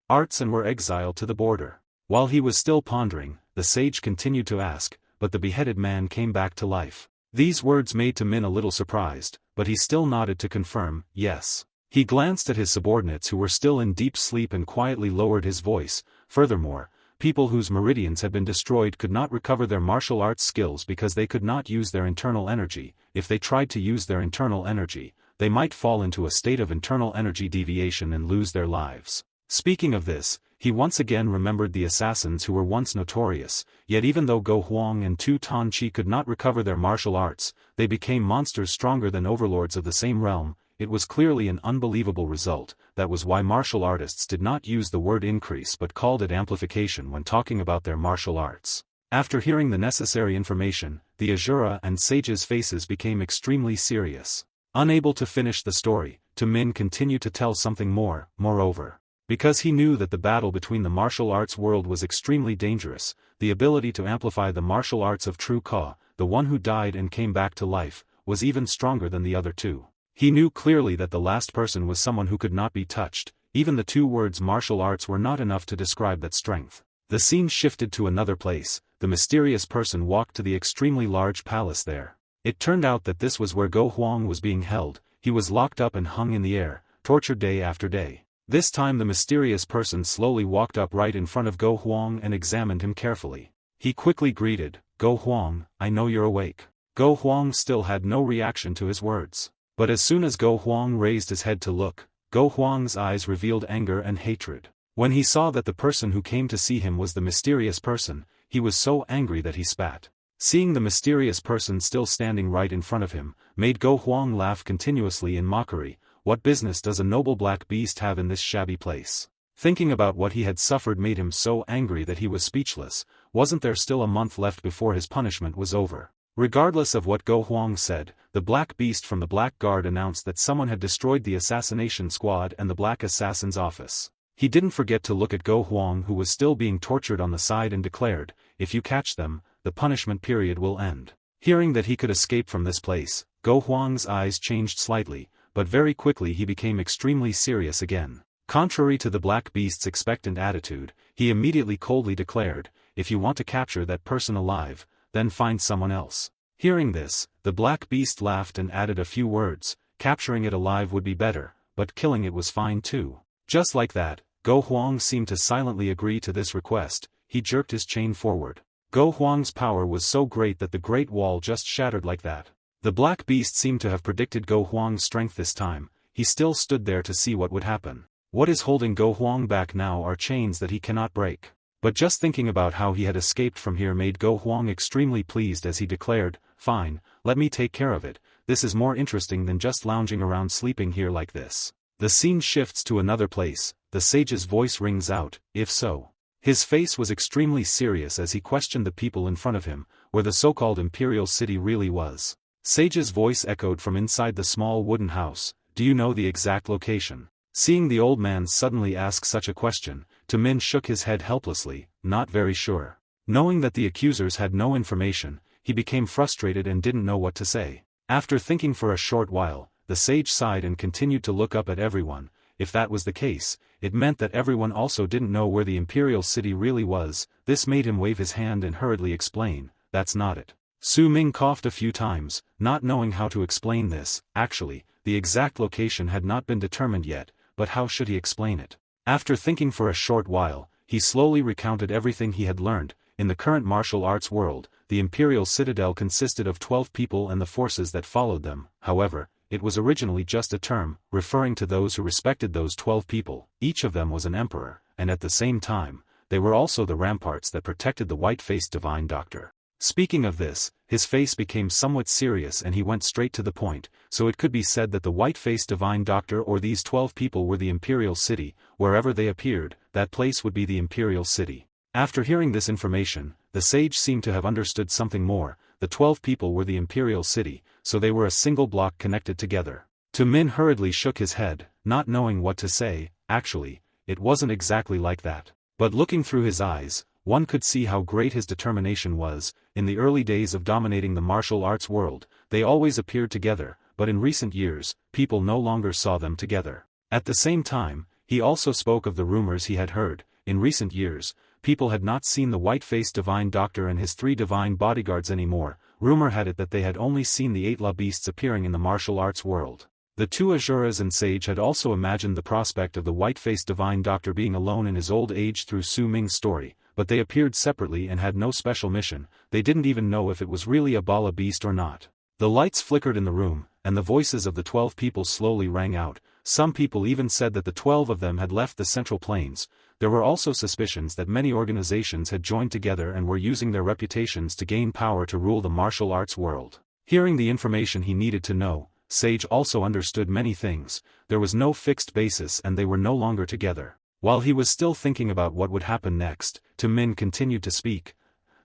arts and were exiled to the border. While he was still pondering, the sage continued to ask, "But the beheaded man came back to life?" These words made Min a little surprised, but he still nodded to confirm, yes. He glanced at his subordinates who were still in deep sleep and quietly lowered his voice. Furthermore, people whose meridians had been destroyed could not recover their martial arts skills because they could not use their internal energy. If they tried to use their internal energy, they might fall into a state of internal energy deviation and lose their lives. Speaking of this, he once again remembered the assassins who were once notorious, yet even though Go Huang and Tu Tan Chi could not recover their martial arts, they became monsters stronger than overlords of the same realm. It was clearly an unbelievable result. That was why martial artists did not use the word increase but called it amplification when talking about their martial arts. After hearing the necessary information, the Asura and sage's faces became extremely serious. Unable to finish the story, Min continued to tell something more. Moreover, because he knew that the battle between the martial arts world was extremely dangerous, the ability to amplify the martial arts of Tru Ka, the one who died and came back to life, was even stronger than the other 2. He knew clearly that the last person was someone who could not be touched. Even the 2 words martial arts were not enough to describe that strength. The scene shifted to another place. The mysterious person walked to the extremely large palace there. It turned out that this was where Go Huang was being held. He was locked up and hung in the air, tortured day after day. This time the mysterious person slowly walked up right in front of Go Huang and examined him carefully. He quickly greeted, "Go Huang, I know you're awake." Go Huang still had no reaction to his words. But as soon as Go Huang raised his head to look, Go Huang's eyes revealed anger and hatred. When he saw that the person who came to see him was the mysterious person, he was so angry that he spat. Seeing the mysterious person still standing right in front of him, made Go Huang laugh continuously in mockery. What business does a noble black beast have in this shabby place? Thinking about what he had suffered made him so angry that he was speechless. Wasn't there still a month left before his punishment was over? Regardless of what Go Huang said, the Black Beast from the Black Guard announced that someone had destroyed the assassination squad and the Black Assassin's office. He didn't forget to look at Go Huang, who was still being tortured on the side, and declared, "If you catch them, the punishment period will end." Hearing that he could escape from this place, Go Huang's eyes changed slightly, but very quickly he became extremely serious again. Contrary to the black beast's expectant attitude, he immediately coldly declared, "If you want to capture that person alive, then find someone else." Hearing this, the black beast laughed and added a few words, "Capturing it alive would be better, but killing it was fine too." Just like that, Go Huang seemed to silently agree to this request. He jerked his chain forward. Go Huang's power was so great that the Great Wall just shattered like that. The black beast seemed to have predicted Go Huang's strength this time. He still stood there to see what would happen. What is holding Go Huang back now are chains that he cannot break. But just thinking about how he had escaped from here made Go Huang extremely pleased as he declared, "Fine, let me take care of it. This is more interesting than just lounging around sleeping here like this." The scene shifts to another place. The sage's voice rings out, "If so." His face was extremely serious as he questioned the people in front of him, where the so-called imperial city really was. Sage's voice echoed from inside the small wooden house, "Do you know the exact location?" Seeing the old man suddenly ask such a question, Min shook his head helplessly, not very sure. Knowing that the accusers had no information, he became frustrated and didn't know what to say. After thinking for a short while, the sage sighed and continued to look up at everyone. If that was the case, it meant that everyone also didn't know where the imperial city really was. This made him wave his hand and hurriedly explain, "That's not it." Su Ming coughed a few times, not knowing how to explain this. Actually, the exact location had not been determined yet, but how should he explain it? After thinking for a short while, he slowly recounted everything he had learned. In the current martial arts world, the imperial citadel consisted of 12 people and the forces that followed them. However, it was originally just a term, referring to those who respected those 12 people. Each of them was an emperor, and at the same time, they were also the ramparts that protected the white-faced divine doctor. Speaking of this, his face became somewhat serious and he went straight to the point. So it could be said that the white-faced divine doctor or these 12 people were the imperial city. Wherever they appeared, that place would be the imperial city. After hearing this information, the sage seemed to have understood something more. The 12 people were the imperial city, so they were a single block connected together. Min hurriedly shook his head, not knowing what to say. Actually, it wasn't exactly like that. But looking through his eyes, one could see how great his determination was. In the early days of dominating the martial arts world, they always appeared together, but in recent years, people no longer saw them together. At the same time, he also spoke of the rumors he had heard. In recent years, people had not seen the white-faced divine doctor and his 3 divine bodyguards anymore. Rumor had it that they had only seen the 8 law beasts appearing in the martial arts world. The 2 Asuras and Sage had also imagined the prospect of the white-faced divine doctor being alone in his old age through Su Ming's story, but they appeared separately and had no special mission. They didn't even know if it was really a Bala beast or not. The lights flickered in the room, and the voices of the 12 people slowly rang out. Some people even said that the 12 of them had left the Central Plains. There were also suspicions that many organizations had joined together and were using their reputations to gain power to rule the martial arts world. Hearing the information he needed to know, Sage also understood many things. There was no fixed basis and they were no longer together. While he was still thinking about what would happen next, Min continued to speak.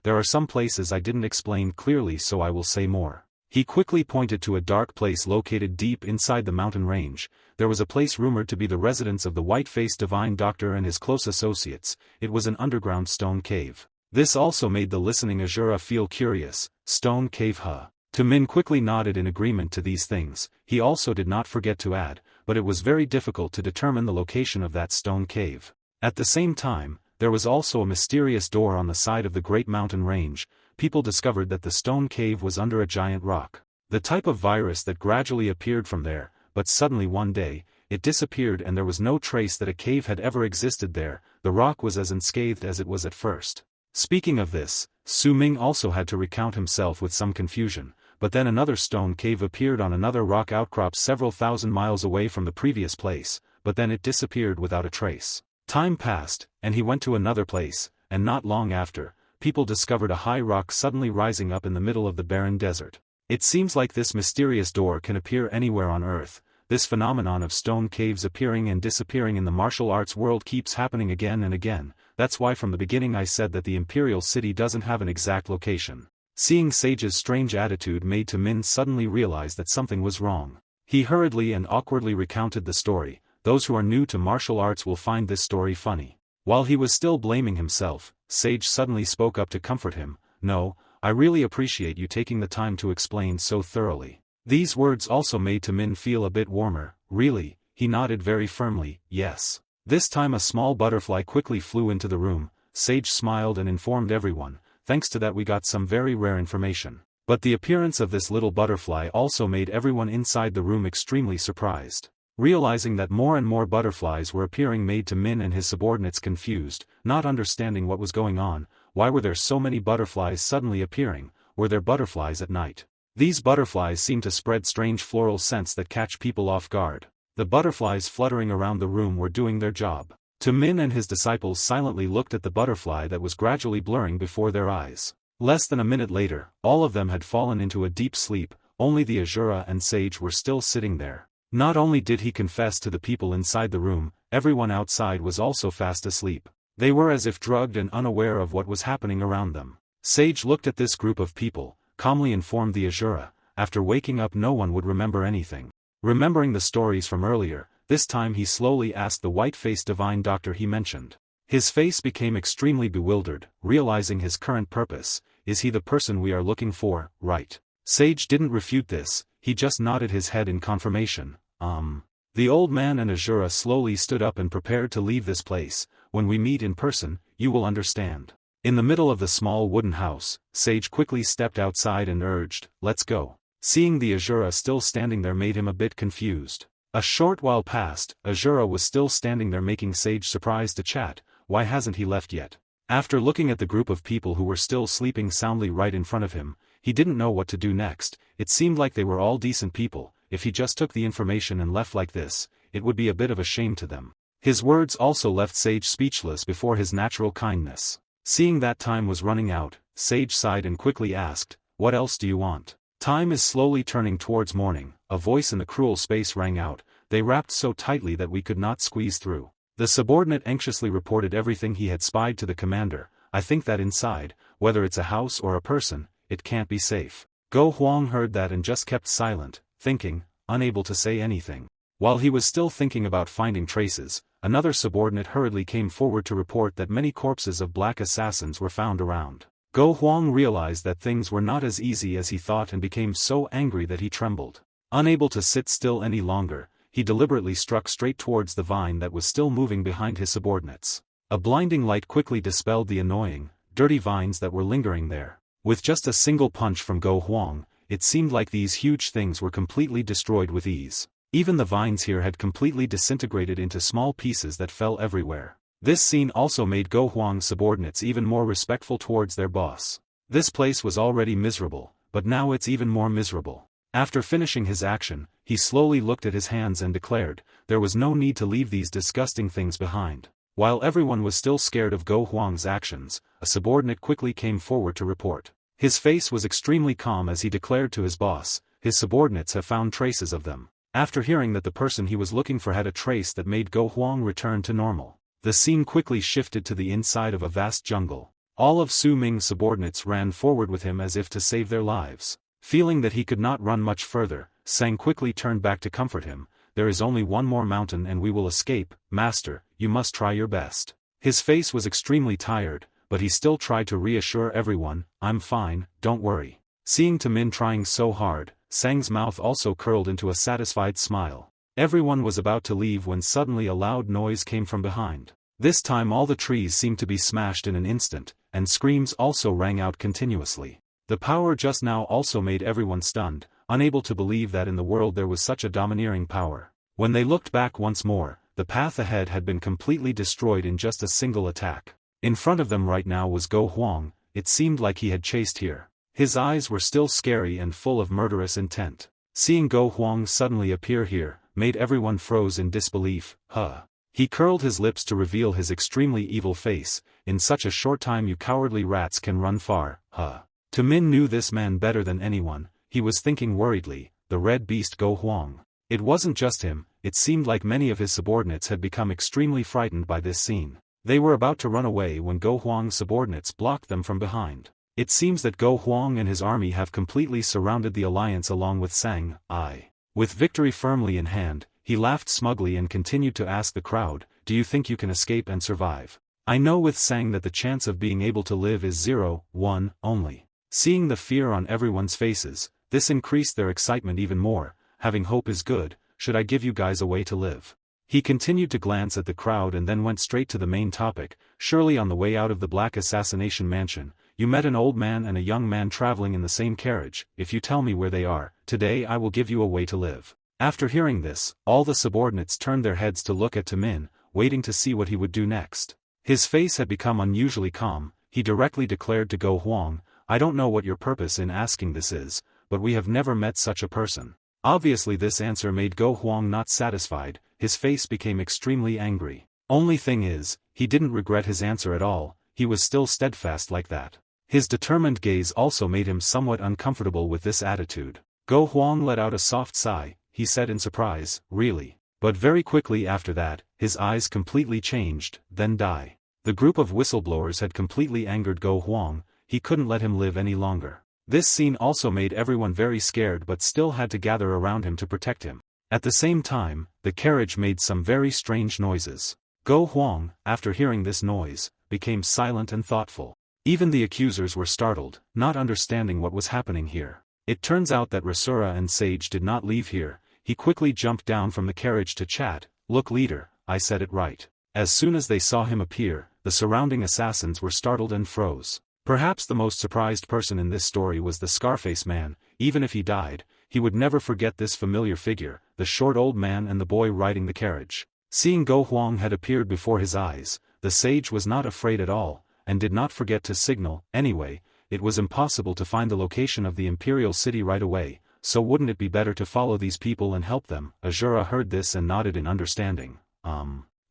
"There are some places I didn't explain clearly, so I will say more." He quickly pointed to a dark place located deep inside the mountain range. There was a place rumored to be the residence of the white-faced divine doctor and his close associates. It was an underground stone cave. This also made the listening Asura feel curious. Stone cave, huh? Min quickly nodded in agreement to these things. He also did not forget to add, but it was very difficult to determine the location of that stone cave. At the same time, there was also a mysterious door on the side of the great mountain range. People discovered that the stone cave was under a giant rock. The type of virus that gradually appeared from there, but suddenly one day, it disappeared and there was no trace that a cave had ever existed there. The rock was as unscathed as it was at first. Speaking of this, Su Ming also had to recount himself with some confusion, but then another stone cave appeared on another rock outcrop several thousand miles away from the previous place, but then it disappeared without a trace. Time passed, and he went to another place, and not long after, people discovered a high rock suddenly rising up in the middle of the barren desert. It seems like this mysterious door can appear anywhere on Earth. This phenomenon of stone caves appearing and disappearing in the martial arts world keeps happening again and again. That's why from the beginning I said that the Imperial City doesn't have an exact location. Seeing Sage's strange attitude made Min suddenly realize that something was wrong. He hurriedly and awkwardly recounted the story. Those who are new to martial arts will find this story funny. While he was still blaming himself, Sage suddenly spoke up to comfort him. "No, I really appreciate you taking the time to explain so thoroughly. These words also made Tamin feel a bit warmer. Really, he nodded very firmly, yes. This time a small butterfly quickly flew into the room. Sage smiled and informed everyone, thanks to that we got some very rare information. But the appearance of this little butterfly also made everyone inside the room extremely surprised. Realizing that more and more butterflies were appearing made Tamin and his subordinates confused, not understanding what was going on. Why were there so many butterflies suddenly appearing? Were there butterflies at night? These butterflies seem to spread strange floral scents that catch people off guard. The butterflies fluttering around the room were doing their job. Tamin and his disciples silently looked at the butterfly that was gradually blurring before their eyes. Less than a minute later, all of them had fallen into a deep sleep. Only the Asura and Sage were still sitting there. Not only did he confess to the people inside the room, everyone outside was also fast asleep. They were as if drugged and unaware of what was happening around them. Sage looked at this group of people, calmly informed the Asura, after waking up no one would remember anything. Remembering the stories from earlier, this time he slowly asked the white-faced divine doctor he mentioned. His face became extremely bewildered, realizing his current purpose. Is he the person we are looking for, right? Sage didn't refute this, he just nodded his head in confirmation. The old man and Asura slowly stood up and prepared to leave this place. When we meet in person, you will understand. In the middle of the small wooden house, Sage quickly stepped outside and urged, let's go. Seeing the Asura still standing there made him a bit confused. A short while passed, Asura was still standing there making Sage surprised to chat. Why hasn't he left yet? After looking at the group of people who were still sleeping soundly right in front of him, he didn't know what to do next. It seemed like they were all decent people. If he just took the information and left like this, it would be a bit of a shame to them. His words also left Sage speechless before his natural kindness. Seeing that time was running out, Sage sighed and quickly asked, what else do you want? Time is slowly turning towards morning. A voice in the cruel space rang out. They wrapped so tightly that we could not squeeze through. The subordinate anxiously reported everything he had spied to the commander. I think that inside, whether it's a house or a person, it can't be safe. Go Huang heard that and just kept silent, thinking, unable to say anything. While he was still thinking about finding traces, another subordinate hurriedly came forward to report that many corpses of black assassins were found around. Go Huang realized that things were not as easy as he thought and became so angry that he trembled. Unable to sit still any longer, he deliberately struck straight towards the vine that was still moving behind his subordinates. A blinding light quickly dispelled the annoying, dirty vines that were lingering there. With just a single punch from Go Huang, it seemed like these huge things were completely destroyed with ease. Even the vines here had completely disintegrated into small pieces that fell everywhere. This scene also made Go Huang's subordinates even more respectful towards their boss. This place was already miserable, but now it's even more miserable. After finishing his action, he slowly looked at his hands and declared, there was no need to leave these disgusting things behind. While everyone was still scared of Go Huang's actions, a subordinate quickly came forward to report. His face was extremely calm as he declared to his boss, his subordinates have found traces of them. After hearing that the person he was looking for had a trace that made Go Huang return to normal, the scene quickly shifted to the inside of a vast jungle. All of Su Ming's subordinates ran forward with him as if to save their lives. Feeling that he could not run much further, Sang quickly turned back to comfort him. There is only one more mountain and we will escape, master, you must try your best. His face was extremely tired, but he still tried to reassure everyone, I'm fine, don't worry. Seeing Tamin trying so hard, Sang's mouth also curled into a satisfied smile. Everyone was about to leave when suddenly a loud noise came from behind. This time all the trees seemed to be smashed in an instant, and screams also rang out continuously. The power just now also made everyone stunned, unable to believe that in the world there was such a domineering power. When they looked back once more, the path ahead had been completely destroyed in just a single attack. In front of them right now was Go Huang. It seemed like he had chased here. His eyes were still scary and full of murderous intent. Seeing Go Huang suddenly appear here, made everyone froze in disbelief. He curled his lips to reveal his extremely evil face. In such a short time you cowardly rats can run far, Tamin knew this man better than anyone. He was thinking worriedly, the red beast Go Huang. It wasn't just him, it seemed like many of his subordinates had become extremely frightened by this scene. They were about to run away when Go Huang's subordinates blocked them from behind. It seems that Go Huang and his army have completely surrounded the alliance along with Sang. With victory firmly in hand, he laughed smugly and continued to ask the crowd, do you think you can escape and survive? I know with Sang that the chance of being able to live is 0, 1, only. Seeing the fear on everyone's faces, This increased their excitement even more. Having hope is good, should I give you guys a way to live? He continued to glance at the crowd and then went straight to the main topic. Surely on the way out of the Black Assassination Mansion, you met an old man and a young man traveling in the same carriage. If you tell me where they are, today I will give you a way to live. After hearing this, all the subordinates turned their heads to look at Tamin, waiting to see what he would do next. His face had become unusually calm. He directly declared to Go Huang, I don't know what your purpose in asking this is, but we have never met such a person. Obviously this answer made Go Huang not satisfied. His face became extremely angry. Only thing is, he didn't regret his answer at all, he was still steadfast like that. His determined gaze also made him somewhat uncomfortable with this attitude. Go Huang let out a soft sigh, he said in surprise, really? But very quickly after that, his eyes completely changed, then die. The group of whistleblowers had completely angered Go Huang, he couldn't let him live any longer. This scene also made everyone very scared but still had to gather around him to protect him. At the same time, the carriage made some very strange noises. Go Huang, after hearing this noise, became silent and thoughtful. Even the accusers were startled, not understanding what was happening here. It turns out that Asura and Sage did not leave here. He quickly jumped down from the carriage to chat. Look leader, I said it right. As soon as they saw him appear, the surrounding assassins were startled and froze. Perhaps the most surprised person in this story was the Scarface man. Even if he died, he would never forget this familiar figure, the short old man and the boy riding the carriage. Seeing Go Huang had appeared before his eyes, the sage was not afraid at all, and did not forget to signal. Anyway, it was impossible to find the location of the imperial city right away, so wouldn't it be better to follow these people and help them? Asura heard this and nodded in understanding.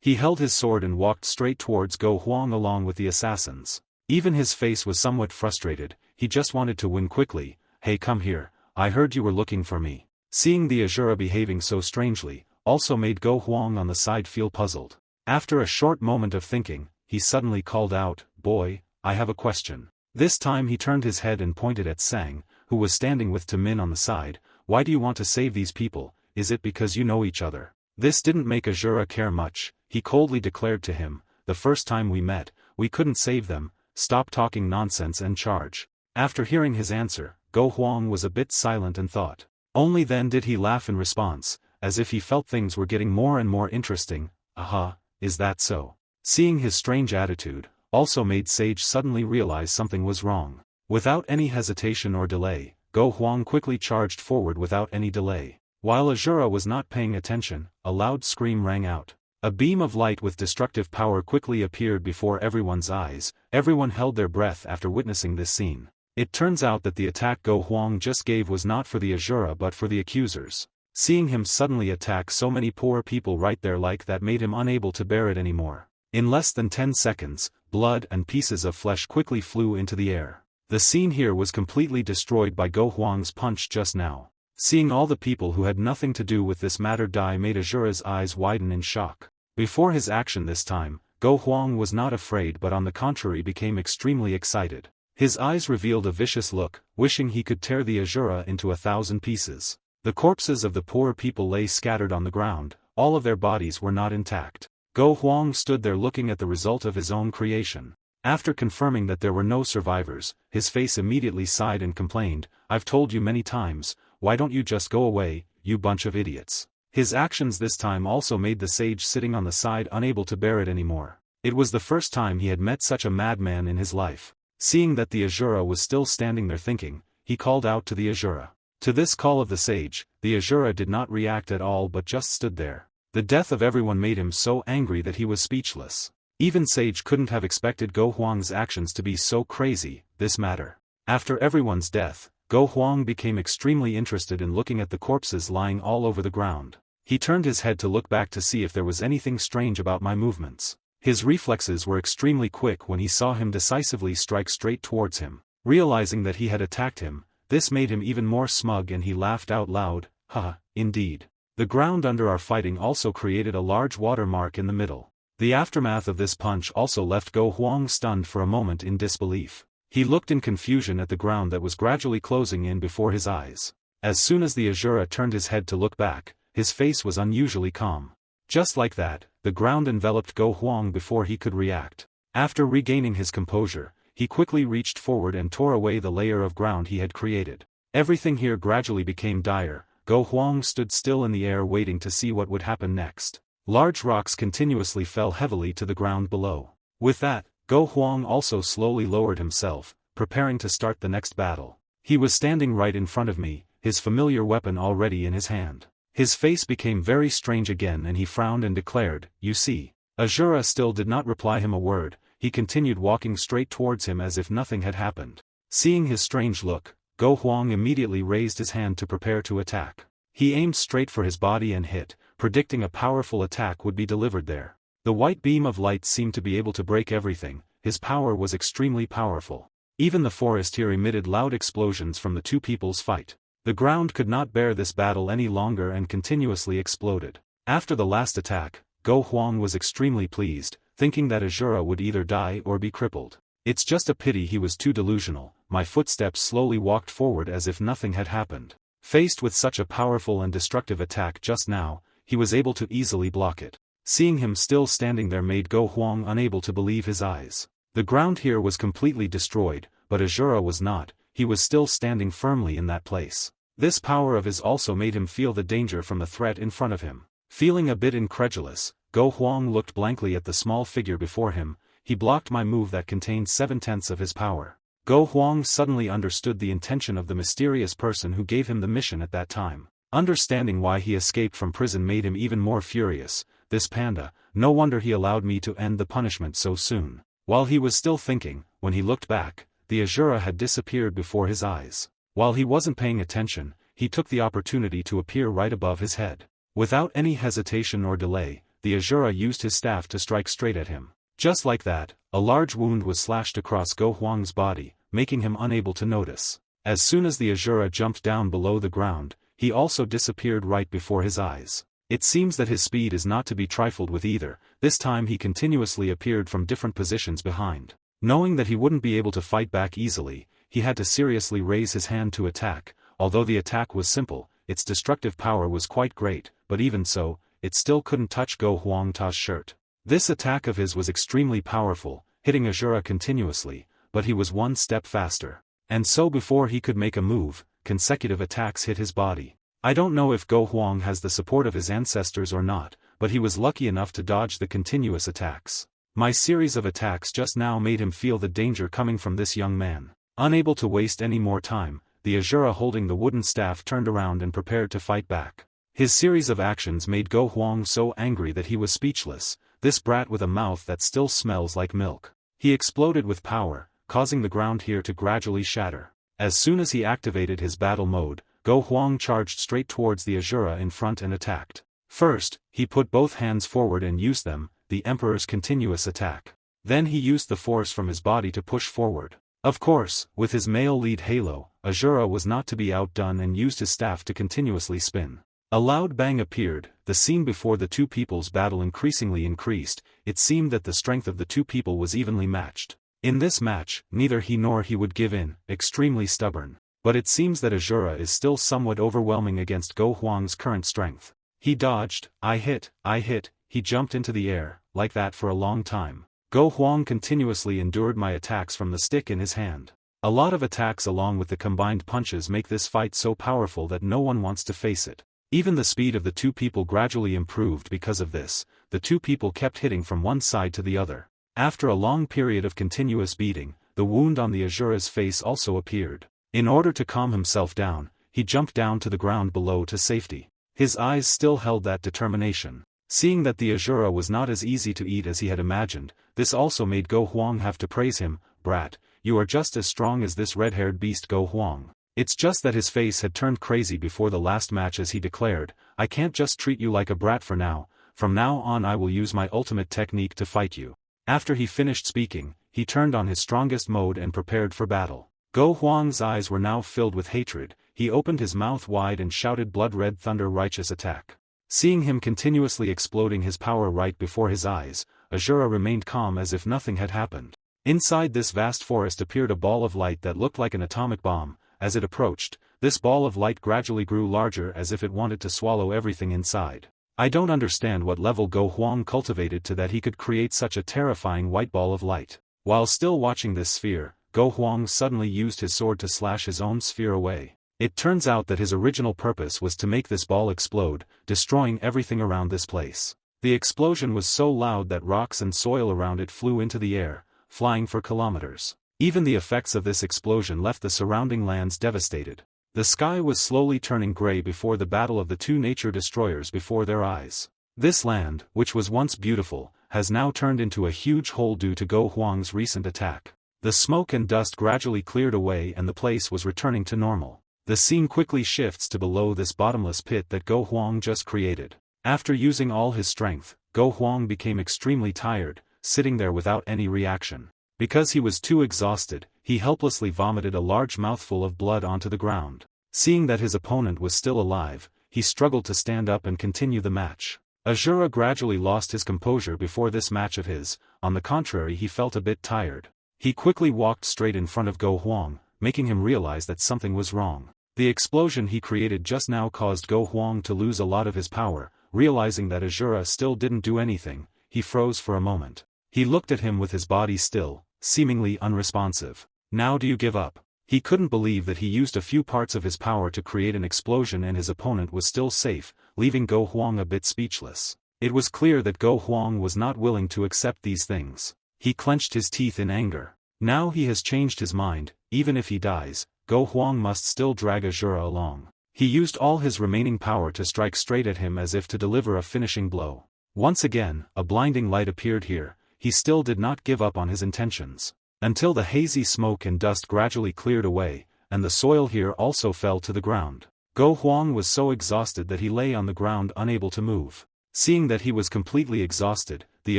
He held his sword and walked straight towards Go Huang along with the assassins. Even his face was somewhat frustrated, he just wanted to win quickly. Hey, come here, I heard you were looking for me. Seeing the Asura behaving so strangely, also made Go Huang on the side feel puzzled. After a short moment of thinking, he suddenly called out, boy, I have a question. This time he turned his head and pointed at Sang, who was standing with Tamin on the side. Why do you want to save these people? Is it because you know each other? This didn't make Asura care much. He coldly declared to him, the first time we met, we couldn't save them. Stop talking nonsense and charge. After hearing his answer, Go Huang was a bit silent and thought. Only then did he laugh in response, as if he felt things were getting more and more interesting. Aha, is that so? Seeing his strange attitude, also made Sage suddenly realize something was wrong. Without any hesitation or delay, Go Huang quickly charged forward without any delay. While Asura was not paying attention, a loud scream rang out. A beam of light with destructive power quickly appeared before everyone's eyes. Everyone held their breath after witnessing this scene. It turns out that the attack Go Huang just gave was not for the Asura but for the accusers. Seeing him suddenly attack so many poor people right there like that made him unable to bear it anymore. In less than 10 seconds, blood and pieces of flesh quickly flew into the air. The scene here was completely destroyed by Go Huang's punch just now. Seeing all the people who had nothing to do with this matter die made Asura's eyes widen in shock. Before his action this time, Go Huang was not afraid but on the contrary became extremely excited. His eyes revealed a vicious look, wishing he could tear the Asura into 1,000 pieces. The corpses of the poor people lay scattered on the ground, all of their bodies were not intact. Go Huang stood there looking at the result of his own creation. After confirming that there were no survivors, his face immediately sighed and complained, I've told you many times, why don't you just go away, you bunch of idiots. His actions this time also made the sage sitting on the side unable to bear it anymore. It was the first time he had met such a madman in his life. Seeing that the Asura was still standing there thinking, he called out to the Asura. To this call of the sage, the Asura did not react at all but just stood there. The death of everyone made him so angry that he was speechless. Even Sage couldn't have expected Go Huang's actions to be so crazy. This matter. After everyone's death, Go Huang became extremely interested in looking at the corpses lying all over the ground. He turned his head to look back to see if there was anything strange about my movements. His reflexes were extremely quick when he saw him decisively strike straight towards him. Realizing that he had attacked him, this made him even more smug and he laughed out loud, haha, indeed. The ground under our fighting also created a large watermark in the middle. The aftermath of this punch also left Go Huang stunned for a moment in disbelief. He looked in confusion at the ground that was gradually closing in before his eyes. As soon as the Asura turned his head to look back, his face was unusually calm. Just like that, the ground enveloped Go Huang before he could react. After regaining his composure, he quickly reached forward and tore away the layer of ground he had created. Everything here gradually became dire. Go Huang stood still in the air waiting to see what would happen next. Large rocks continuously fell heavily to the ground below. With that, Go Huang also slowly lowered himself, preparing to start the next battle. He was standing right in front of me, his familiar weapon already in his hand. His face became very strange again and he frowned and declared, "You see." Asura still did not reply him a word, he continued walking straight towards him as if nothing had happened. Seeing his strange look, Go Huang immediately raised his hand to prepare to attack. He aimed straight for his body and hit, predicting a powerful attack would be delivered there. The white beam of light seemed to be able to break everything, his power was extremely powerful. Even the forest here emitted loud explosions from the two people's fight. The ground could not bear this battle any longer and continuously exploded. After the last attack, Go Huang was extremely pleased, thinking that Asura would either die or be crippled. It's just a pity he was too delusional. My footsteps slowly walked forward as if nothing had happened. Faced with such a powerful and destructive attack just now, he was able to easily block it. Seeing him still standing there made Go Huang unable to believe his eyes. The ground here was completely destroyed, but Asura was not, he was still standing firmly in that place. This power of his also made him feel the danger from the threat in front of him. Feeling a bit incredulous, Go Huang looked blankly at the small figure before him. He blocked my move that contained 7/10 of his power. Go Huang suddenly understood the intention of the mysterious person who gave him the mission at that time. Understanding why he escaped from prison made him even more furious. This panda, no wonder he allowed me to end the punishment so soon. While he was still thinking, when he looked back, the Asura had disappeared before his eyes. While he wasn't paying attention, he took the opportunity to appear right above his head. Without any hesitation or delay, the Asura used his staff to strike straight at him. Just like that, a large wound was slashed across Go Huang's body, making him unable to notice. As soon as the Asura jumped down below the ground, he also disappeared right before his eyes. It seems that his speed is not to be trifled with either. This time he continuously appeared from different positions behind. Knowing that he wouldn't be able to fight back easily, he had to seriously raise his hand to attack. Although the attack was simple, its destructive power was quite great, but even so, it still couldn't touch Go Huang Ta's shirt. This attack of his was extremely powerful, hitting Asura continuously, but he was one step faster. And so before he could make a move, consecutive attacks hit his body. I don't know if Go Huang has the support of his ancestors or not, but he was lucky enough to dodge the continuous attacks. My series of attacks just now made him feel the danger coming from this young man. Unable to waste any more time, the Asura holding the wooden staff turned around and prepared to fight back. His series of actions made Go Huang so angry that he was speechless. This brat with a mouth that still smells like milk. He exploded with power, causing the ground here to gradually shatter. As soon as he activated his battle mode, Go Huang charged straight towards the Asura in front and attacked. First, he put both hands forward and used them, the Emperor's continuous attack. Then he used the force from his body to push forward. Of course, with his male lead halo, Asura was not to be outdone and used his staff to continuously spin. A loud bang appeared. The scene before the two people's battle increasingly increased. It seemed that the strength of the two people was evenly matched. In this match, neither he nor he would give in, extremely stubborn. But it seems that Asura is still somewhat overwhelming against Go Huang's current strength. He dodged, I hit, he jumped into the air, like that for a long time. Go Huang continuously endured my attacks from the stick in his hand. A lot of attacks along with the combined punches make this fight so powerful that no one wants to face it. Even the speed of the two people gradually improved because of this. The two people kept hitting from one side to the other. After a long period of continuous beating, the wound on the Asura's face also appeared. In order to calm himself down, he jumped down to the ground below to safety. His eyes still held that determination. Seeing that the Asura was not as easy to eat as he had imagined, this also made Go Huang have to praise him. Brat, you are just as strong as this red-haired beast Go Huang. It's just that his face had turned crazy before the last match as he declared, I can't just treat you like a brat for now, from now on I will use my ultimate technique to fight you. After he finished speaking, he turned on his strongest mode and prepared for battle. Go Huang's eyes were now filled with hatred, he opened his mouth wide and shouted blood-red thunder righteous attack. Seeing him continuously exploding his power right before his eyes, Asura remained calm as if nothing had happened. Inside this vast forest appeared a ball of light that looked like an atomic bomb. As it approached, this ball of light gradually grew larger as if it wanted to swallow everything inside. I don't understand what level Go Huang cultivated to that he could create such a terrifying white ball of light. While still watching this sphere, Go Huang suddenly used his sword to slash his own sphere away. It turns out that his original purpose was to make this ball explode, destroying everything around this place. The explosion was so loud that rocks and soil around it flew into the air, flying for kilometers. Even the effects of this explosion left the surrounding lands devastated. The sky was slowly turning gray before the battle of the two nature destroyers before their eyes. This land, which was once beautiful, has now turned into a huge hole due to Go Huang's recent attack. The smoke and dust gradually cleared away and the place was returning to normal. The scene quickly shifts to below this bottomless pit that Go Huang just created. After using all his strength, Go Huang became extremely tired, sitting there without any reaction. Because he was too exhausted, he helplessly vomited a large mouthful of blood onto the ground. Seeing that his opponent was still alive, he struggled to stand up and continue the match. Asura gradually lost his composure before this match of his. On the contrary, he felt a bit tired. He quickly walked straight in front of Go Huang, making him realize that something was wrong. The explosion he created just now caused Go Huang to lose a lot of his power. Realizing that Asura still didn't do anything, he froze for a moment. He looked at him with his body still, seemingly unresponsive. Now do you give up? He couldn't believe that he used a few parts of his power to create an explosion and his opponent was still safe, leaving Go Huang a bit speechless. It was clear that Go Huang was not willing to accept these things. He clenched his teeth in anger. Now he has changed his mind. Even if he dies, Go Huang must still drag Asura along. He used all his remaining power to strike straight at him as if to deliver a finishing blow. Once again, a blinding light appeared here. He still did not give up on his intentions. Until the hazy smoke and dust gradually cleared away, and the soil here also fell to the ground. Go Huang was so exhausted that he lay on the ground unable to move. Seeing that he was completely exhausted, the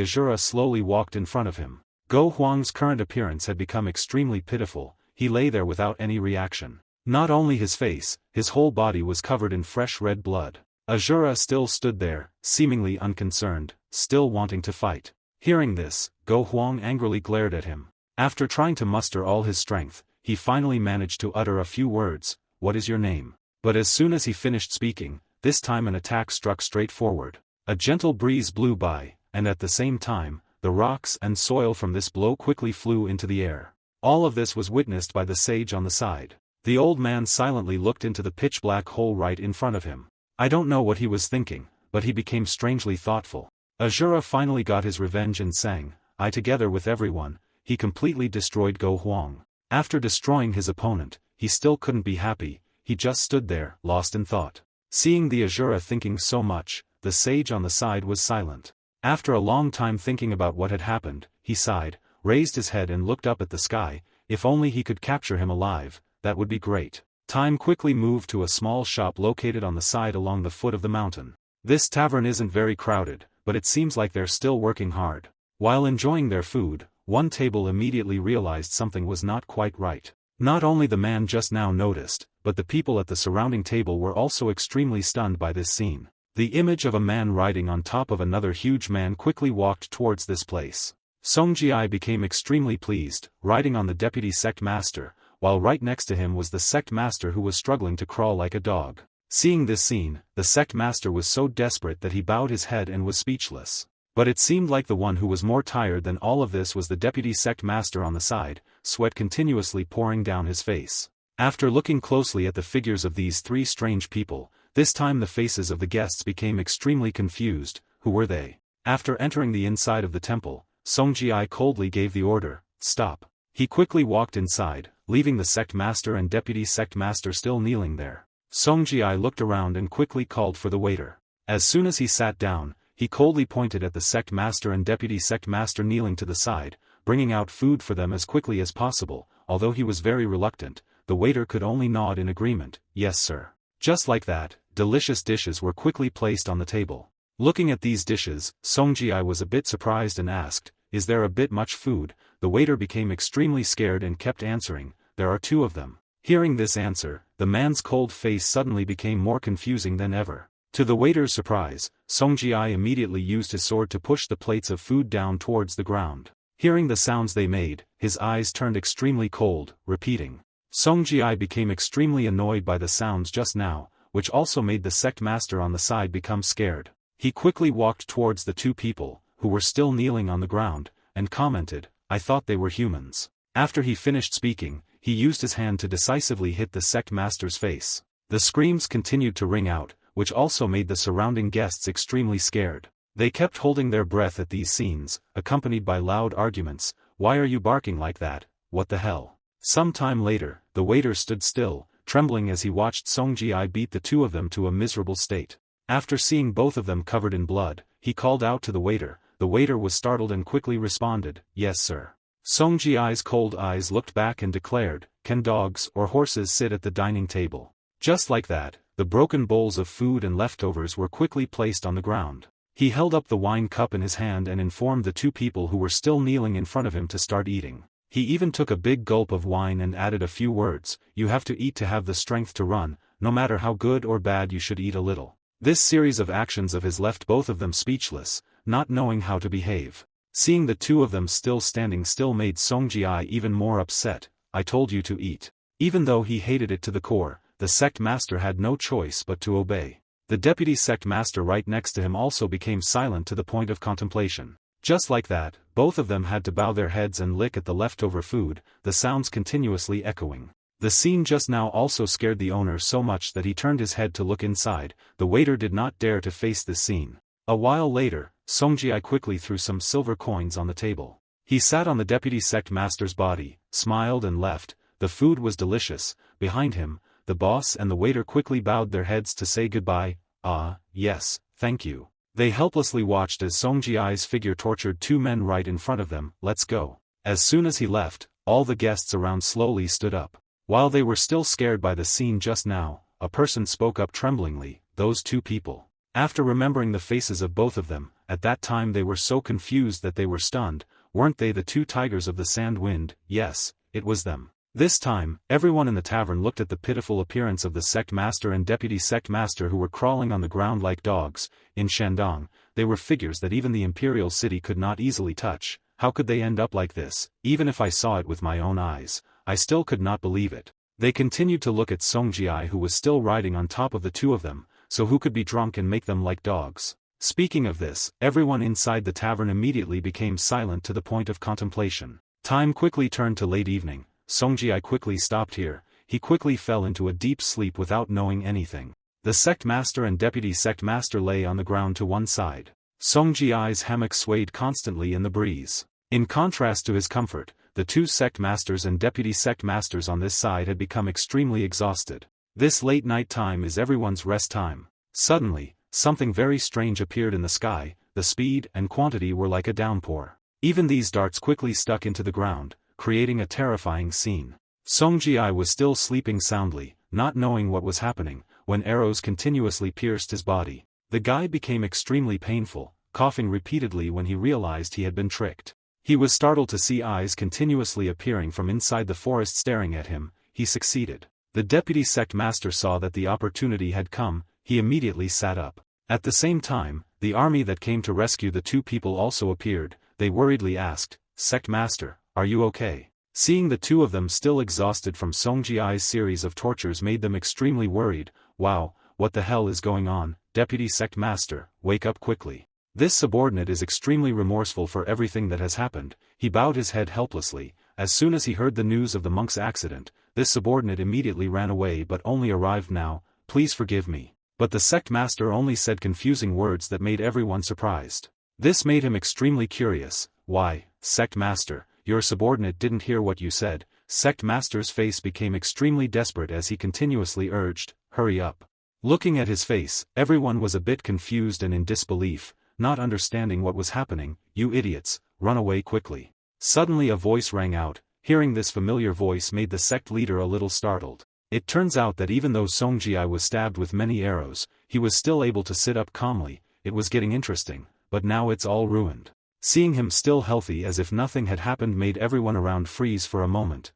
Asura slowly walked in front of him. Go Huang's current appearance had become extremely pitiful. He lay there without any reaction. Not only his face, his whole body was covered in fresh red blood. Asura still stood there, seemingly unconcerned, still wanting to fight. Hearing this, Go Huang angrily glared at him. After trying to muster all his strength, he finally managed to utter a few words, "What is your name?" But as soon as he finished speaking, this time an attack struck straight forward. A gentle breeze blew by, and at the same time, the rocks and soil from this blow quickly flew into the air. All of this was witnessed by the sage on the side. The old man silently looked into the pitch-black hole right in front of him. I don't know what he was thinking, but he became strangely thoughtful. Asura finally got his revenge and sang, "I together with everyone." He completely destroyed Go Huang. After destroying his opponent, he still couldn't be happy. He just stood there, lost in thought. Seeing the Asura thinking so much, the sage on the side was silent. After a long time thinking about what had happened, he sighed, raised his head and looked up at the sky. If only he could capture him alive, that would be great. Time quickly moved to a small shop located on the side along the foot of the mountain. This tavern isn't very crowded, but it seems like they're still working hard. While enjoying their food, one table immediately realized something was not quite right. Not only the man just now noticed, but the people at the surrounding table were also extremely stunned by this scene. The image of a man riding on top of another huge man quickly walked towards this place. Songjie became extremely pleased, riding on the deputy sect master, while right next to him was the sect master who was struggling to crawl like a dog. Seeing this scene, the sect master was so desperate that he bowed his head and was speechless. But it seemed like the one who was more tired than all of this was the deputy sect master on the side, sweat continuously pouring down his face. After looking closely at the figures of these three strange people, this time the faces of the guests became extremely confused. Who were they? After entering the inside of the temple, Songjie coldly gave the order, "Stop." He quickly walked inside, leaving the sect master and deputy sect master still kneeling there. Songjie looked around and quickly called for the waiter. As soon as he sat down, he coldly pointed at the sect master and deputy sect master kneeling to the side, bringing out food for them as quickly as possible. Although he was very reluctant, the waiter could only nod in agreement. "Yes, sir." Just like that, delicious dishes were quickly placed on the table. Looking at these dishes, Songjie was a bit surprised and asked, "Is there a bit much food?" The waiter became extremely scared and kept answering, "There are 2 of them." Hearing this answer, the man's cold face suddenly became more confusing than ever. To the waiter's surprise, Songjie immediately used his sword to push the plates of food down towards the ground. Hearing the sounds they made, his eyes turned extremely cold, repeating. Songjie became extremely annoyed by the sounds just now, which also made the sect master on the side become scared. He quickly walked towards the 2 people, who were still kneeling on the ground, and commented, "I thought they were humans." After he finished speaking, he used his hand to decisively hit the sect master's face. The screams continued to ring out, which also made the surrounding guests extremely scared. They kept holding their breath at these scenes, accompanied by loud arguments. "Why are you barking like that? What the hell?" Some time later, the waiter stood still, trembling as he watched Song Ji-I beat the two of them to a miserable state. After seeing both of them covered in blood, he called out to the waiter. The waiter was startled and quickly responded, "Yes sir." Song Ji-I's cold eyes looked back and declared, "Can dogs or horses sit at the dining table?" Just like that, the broken bowls of food and leftovers were quickly placed on the ground. He held up the wine cup in his hand and informed the two people who were still kneeling in front of him to start eating. He even took a big gulp of wine and added a few words, "You have to eat to have the strength to run, no matter how good or bad you should eat a little." This series of actions of his left both of them speechless, not knowing how to behave. Seeing the two of them still standing still made Song Ji-I even more upset. "I told you to eat." Even though he hated it to the core, the sect master had no choice but to obey. The deputy sect master right next to him also became silent to the point of contemplation. Just like that, both of them had to bow their heads and lick at the leftover food, the sounds continuously echoing. The scene just now also scared the owner so much that he turned his head to look inside. The waiter did not dare to face this scene. A while later, Song Ji-I quickly threw some silver coins on the table. He sat on the deputy sect master's body, smiled and left. The food was delicious. Behind him, the boss and the waiter quickly bowed their heads to say goodbye. "Ah, yes, thank you." They helplessly watched as Song Ji-I's figure tortured two men right in front of them. "Let's go." As soon as he left, all the guests around slowly stood up. While they were still scared by the scene just now, a person spoke up tremblingly, "Those two people." After remembering the faces of both of them, at that time they were so confused that they were stunned. Weren't they the two tigers of the sand wind? Yes, it was them. This time, everyone in the tavern looked at the pitiful appearance of the sect master and deputy sect master who were crawling on the ground like dogs. In Shandong, they were figures that even the imperial city could not easily touch. How could they end up like this? Even if I saw it with my own eyes, I still could not believe it. They continued to look at Song Ji-I who was still riding on top of the two of them, so who could be drunk and make them like dogs? Speaking of this, everyone inside the tavern immediately became silent to the point of contemplation. Time quickly turned to late evening. Song Ji-I quickly stopped here. He quickly fell into a deep sleep without knowing anything. The sect master and deputy sect master lay on the ground to one side. Song Ji-I's hammock swayed constantly in the breeze. In contrast to his comfort, the two sect masters and deputy sect masters on this side had become extremely exhausted. This late night time is everyone's rest time. Suddenly, something very strange appeared in the sky. The speed and quantity were like a downpour. Even these darts quickly stuck into the ground, creating a terrifying scene. Song Ji-I was still sleeping soundly, not knowing what was happening, when arrows continuously pierced his body. The guy became extremely painful, coughing repeatedly when he realized he had been tricked. He was startled to see eyes continuously appearing from inside the forest staring at him. He succeeded. The deputy sect master saw that the opportunity had come. He immediately sat up. At the same time, the army that came to rescue the two people also appeared. They worriedly asked, "Sect master, are you okay?" Seeing the two of them still exhausted from Song Ji-I's series of tortures made them extremely worried. "Wow, what the hell is going on? Deputy sect master, wake up quickly." This subordinate is extremely remorseful for everything that has happened. He bowed his head helplessly. As soon as he heard the news of the monk's accident, this subordinate immediately ran away but only arrived now. "Please forgive me." But the sect master only said confusing words that made everyone surprised. This made him extremely curious. "Why, sect master, your subordinate didn't hear what you said." Sect master's face became extremely desperate as he continuously urged, "Hurry up." Looking at his face, everyone was a bit confused and in disbelief, not understanding what was happening. "You idiots, run away quickly." Suddenly a voice rang out. Hearing this familiar voice made the sect leader a little startled. It turns out that even though Song Ji-I was stabbed with many arrows, he was still able to sit up calmly. It was getting interesting, but now it's all ruined. Seeing him still healthy as if nothing had happened made everyone around freeze for a moment.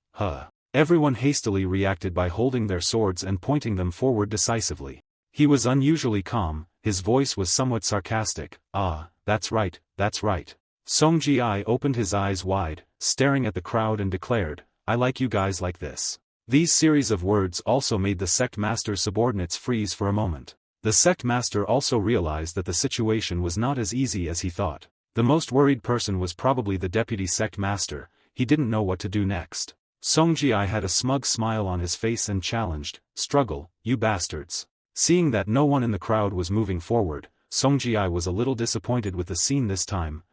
Everyone hastily reacted by holding their swords and pointing them forward decisively. He was unusually calm, his voice was somewhat sarcastic. "Ah, that's right, that's right." Song Ji-I opened his eyes wide, staring at the crowd and declared, "I like you guys like this." These series of words also made the sect master's subordinates freeze for a moment. The sect master also realized that the situation was not as easy as he thought. The most worried person was probably the deputy sect master. He didn't know what to do next. Ji had a smug smile on his face and challenged, "Struggle, you bastards." Seeing that no one in the crowd was moving forward, Ji was a little disappointed with the scene this time.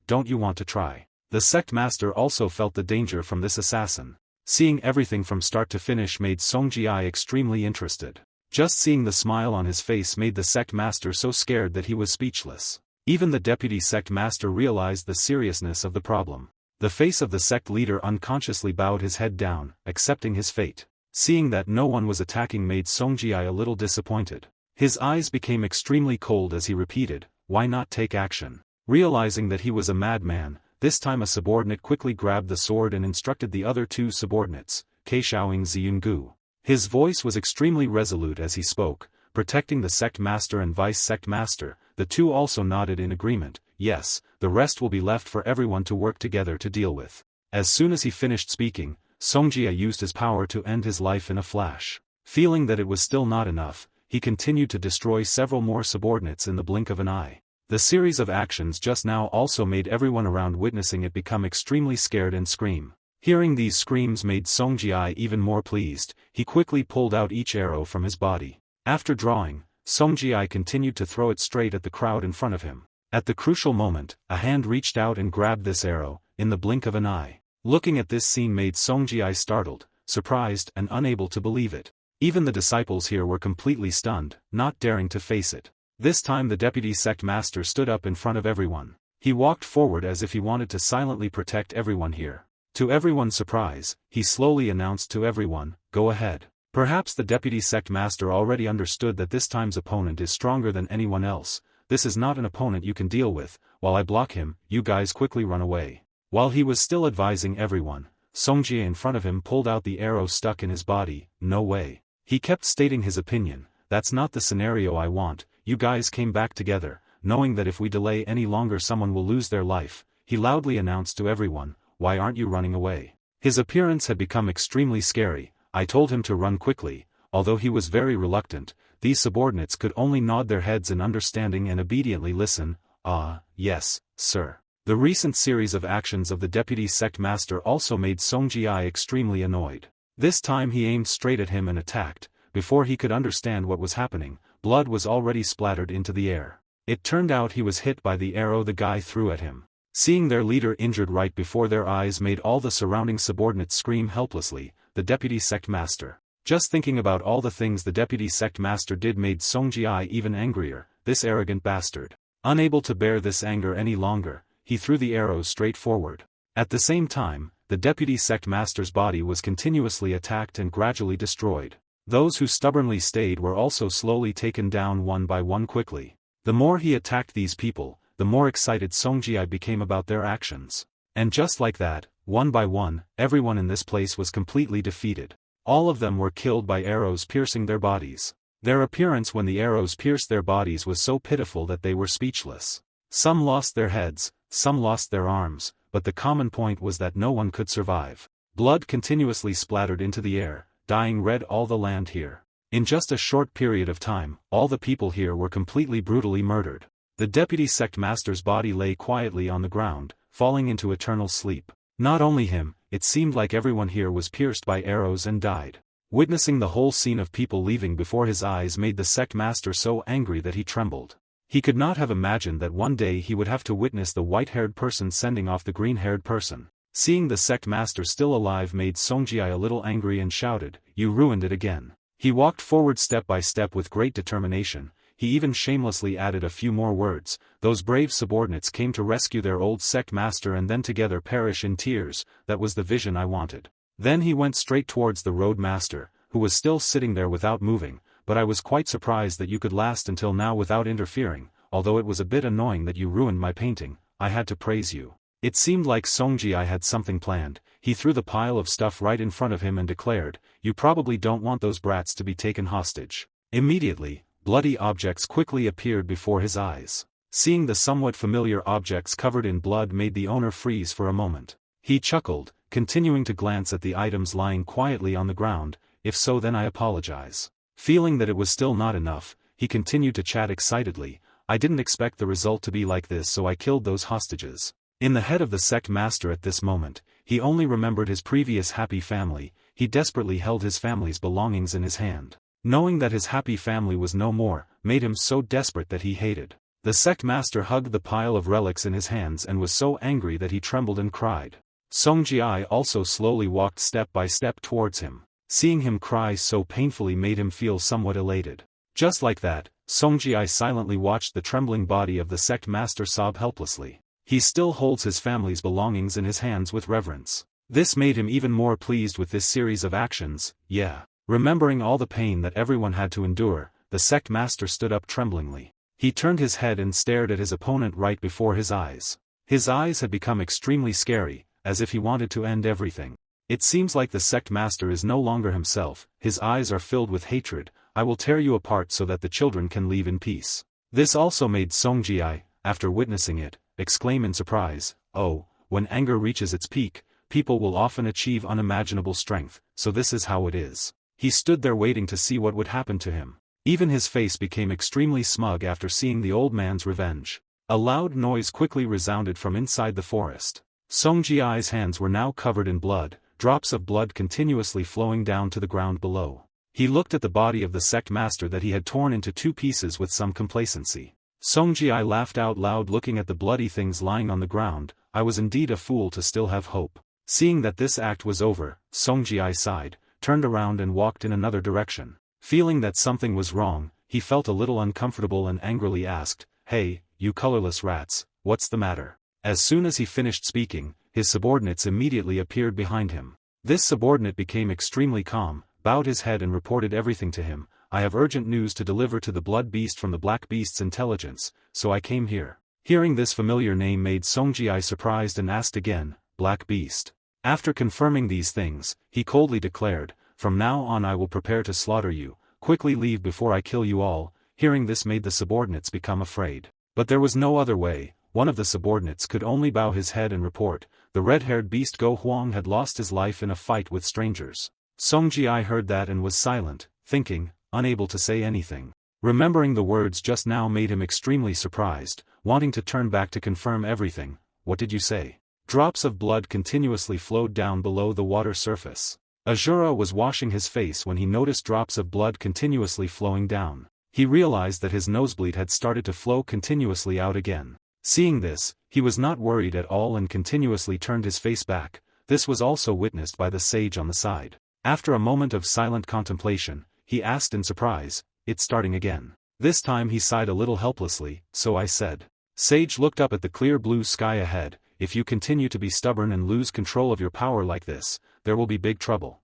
Don't you want to try? The sect master also felt the danger from this assassin. Seeing everything from start to finish made Ji extremely interested. Just seeing the smile on his face made the sect master so scared that he was speechless. Even the deputy sect master realized the seriousness of the problem. The face of the sect leader unconsciously bowed his head down, accepting his fate. Seeing that no one was attacking made Ji a little disappointed. His eyes became extremely cold as he repeated, "Why not take action?" Realizing that he was a madman, this time a subordinate quickly grabbed the sword and instructed the other two subordinates, Keishaoing Ziyungu. His voice was extremely resolute as he spoke, protecting the sect master and vice sect master. The two also nodded in agreement. Yes, the rest will be left for everyone to work together to deal with. As soon as he finished speaking, Ji used his power to end his life in a flash. Feeling that it was still not enough, he continued to destroy several more subordinates in the blink of an eye. The series of actions just now also made everyone around witnessing it become extremely scared and scream. Hearing these screams made Ji even more pleased. He quickly pulled out each arrow from his body. After drawing, Ji continued to throw it straight at the crowd in front of him. At the crucial moment, a hand reached out and grabbed this arrow, in the blink of an eye. Looking at this scene made Ji startled, surprised and unable to believe it. Even the disciples here were completely stunned, not daring to face it. This time the deputy sect master stood up in front of everyone. He walked forward as if he wanted to silently protect everyone here. To everyone's surprise, he slowly announced to everyone, "Go ahead." Perhaps the deputy sect master already understood that this time's opponent is stronger than anyone else. This is not an opponent you can deal with. While I block him, you guys quickly run away. While he was still advising everyone, Ji in front of him pulled out the arrow stuck in his body. "No way." He kept stating his opinion, "That's not the scenario I want. You guys came back together, knowing that if we delay any longer someone will lose their life." He loudly announced to everyone, "Why aren't you running away?" His appearance had become extremely scary. I told him to run quickly. Although he was very reluctant, these subordinates could only nod their heads in understanding and obediently listen. "Ah, yes, sir." The recent series of actions of the deputy sect master also made Ji extremely annoyed. This time he aimed straight at him and attacked. Before he could understand what was happening, blood was already splattered into the air. It turned out he was hit by the arrow the guy threw at him. Seeing their leader injured right before their eyes made all the surrounding subordinates scream helplessly. The deputy sect master. Just thinking about all the things the deputy sect master did made Ji even angrier. This arrogant bastard. Unable to bear this anger any longer, he threw the arrows straight forward. At the same time, the deputy sect master's body was continuously attacked and gradually destroyed. Those who stubbornly stayed were also slowly taken down one by one quickly. The more he attacked these people, the more excited Ji became about their actions. And just like that, one by one, everyone in this place was completely defeated. All of them were killed by arrows piercing their bodies. Their appearance when the arrows pierced their bodies was so pitiful that they were speechless. Some lost their heads, some lost their arms, but the common point was that no one could survive. Blood continuously splattered into the air, dyeing red all the land here. In just a short period of time, all the people here were completely brutally murdered. The deputy sect master's body lay quietly on the ground, falling into eternal sleep. Not only him, it seemed like everyone here was pierced by arrows and died. Witnessing the whole scene of people leaving before his eyes made the sect master so angry that he trembled. He could not have imagined that one day he would have to witness the white-haired person sending off the green-haired person. Seeing the sect master still alive made Ji a little angry and shouted, "You ruined it again." He walked forward step by step with great determination. He even shamelessly added a few more words. Those brave subordinates came to rescue their old sect master and then together perish in tears. That was the vision I wanted. Then he went straight towards the road master, who was still sitting there without moving, but I was quite surprised that you could last until now without interfering. Although it was a bit annoying that you ruined my painting, I had to praise you. It seemed like Ji had something planned. He threw the pile of stuff right in front of him and declared, "You probably don't want those brats to be taken hostage." Immediately, bloody objects quickly appeared before his eyes. Seeing the somewhat familiar objects covered in blood made the owner freeze for a moment. He chuckled, continuing to glance at the items lying quietly on the ground. "If so, then I apologize." Feeling that it was still not enough, he continued to chat excitedly. "I didn't expect the result to be like this, so I killed those hostages." In the head of the sect master at this moment, he only remembered his previous happy family. He desperately held his family's belongings in his hand. Knowing that his happy family was no more, made him so desperate that he hated. The sect master hugged the pile of relics in his hands and was so angry that he trembled and cried. Song Ji-ai also slowly walked step by step towards him. Seeing him cry so painfully made him feel somewhat elated. Just like that, Song Ji-ai silently watched the trembling body of the sect master sob helplessly. He still holds his family's belongings in his hands with reverence. This made him even more pleased with this series of actions. Yeah. Remembering all the pain that everyone had to endure, the sect master stood up tremblingly. He turned his head and stared at his opponent right before his eyes. His eyes had become extremely scary, as if he wanted to end everything. It seems like the sect master is no longer himself. His eyes are filled with hatred. I will tear you apart so that the children can leave in peace. This also made Song Ji-ai, after witnessing it, exclaim in surprise, "Oh, when anger reaches its peak, people will often achieve unimaginable strength, so this is how it is." He stood there waiting to see what would happen to him. Even his face became extremely smug after seeing the old man's revenge. A loud noise quickly resounded from inside the forest. Song Ji-ai's hands were now covered in blood, drops of blood continuously flowing down to the ground below. He looked at the body of the sect master that he had torn into 2 pieces with some complacency. Song Ji-ai laughed out loud looking at the bloody things lying on the ground. I was indeed a fool to still have hope. Seeing that this act was over, Song Ji-ai sighed, turned around and walked in another direction. Feeling that something was wrong, he felt a little uncomfortable and angrily asked, "Hey, you colorless rats, what's the matter?" As soon as he finished speaking, his subordinates immediately appeared behind him. This subordinate became extremely calm, bowed his head and reported everything to him. "I have urgent news to deliver to the blood beast from the black beast's intelligence, so I came here." Hearing this familiar name made Song Ji-ai surprised and asked again, "Black beast?" After confirming these things, he coldly declared, "From now on I will prepare to slaughter you. Quickly leave before I kill you all." Hearing this made the subordinates become afraid. But there was no other way. One of the subordinates could only bow his head and report, "The red-haired beast Go Huang had lost his life in a fight with strangers." Song Ji-ai heard that and was silent, thinking, unable to say anything. Remembering the words just now made him extremely surprised, wanting to turn back to confirm everything. "What did you say?" Drops of blood continuously flowed down below the water surface. Asura was washing his face when he noticed drops of blood continuously flowing down. He realized that his nosebleed had started to flow continuously out again. Seeing this, he was not worried at all and continuously turned his face back. This was also witnessed by the sage on the side. After a moment of silent contemplation, he asked in surprise, "It's starting again." This time he sighed a little helplessly, "So I said." Sage looked up at the clear blue sky ahead. "If you continue to be stubborn and lose control of your power like this, there will be big trouble."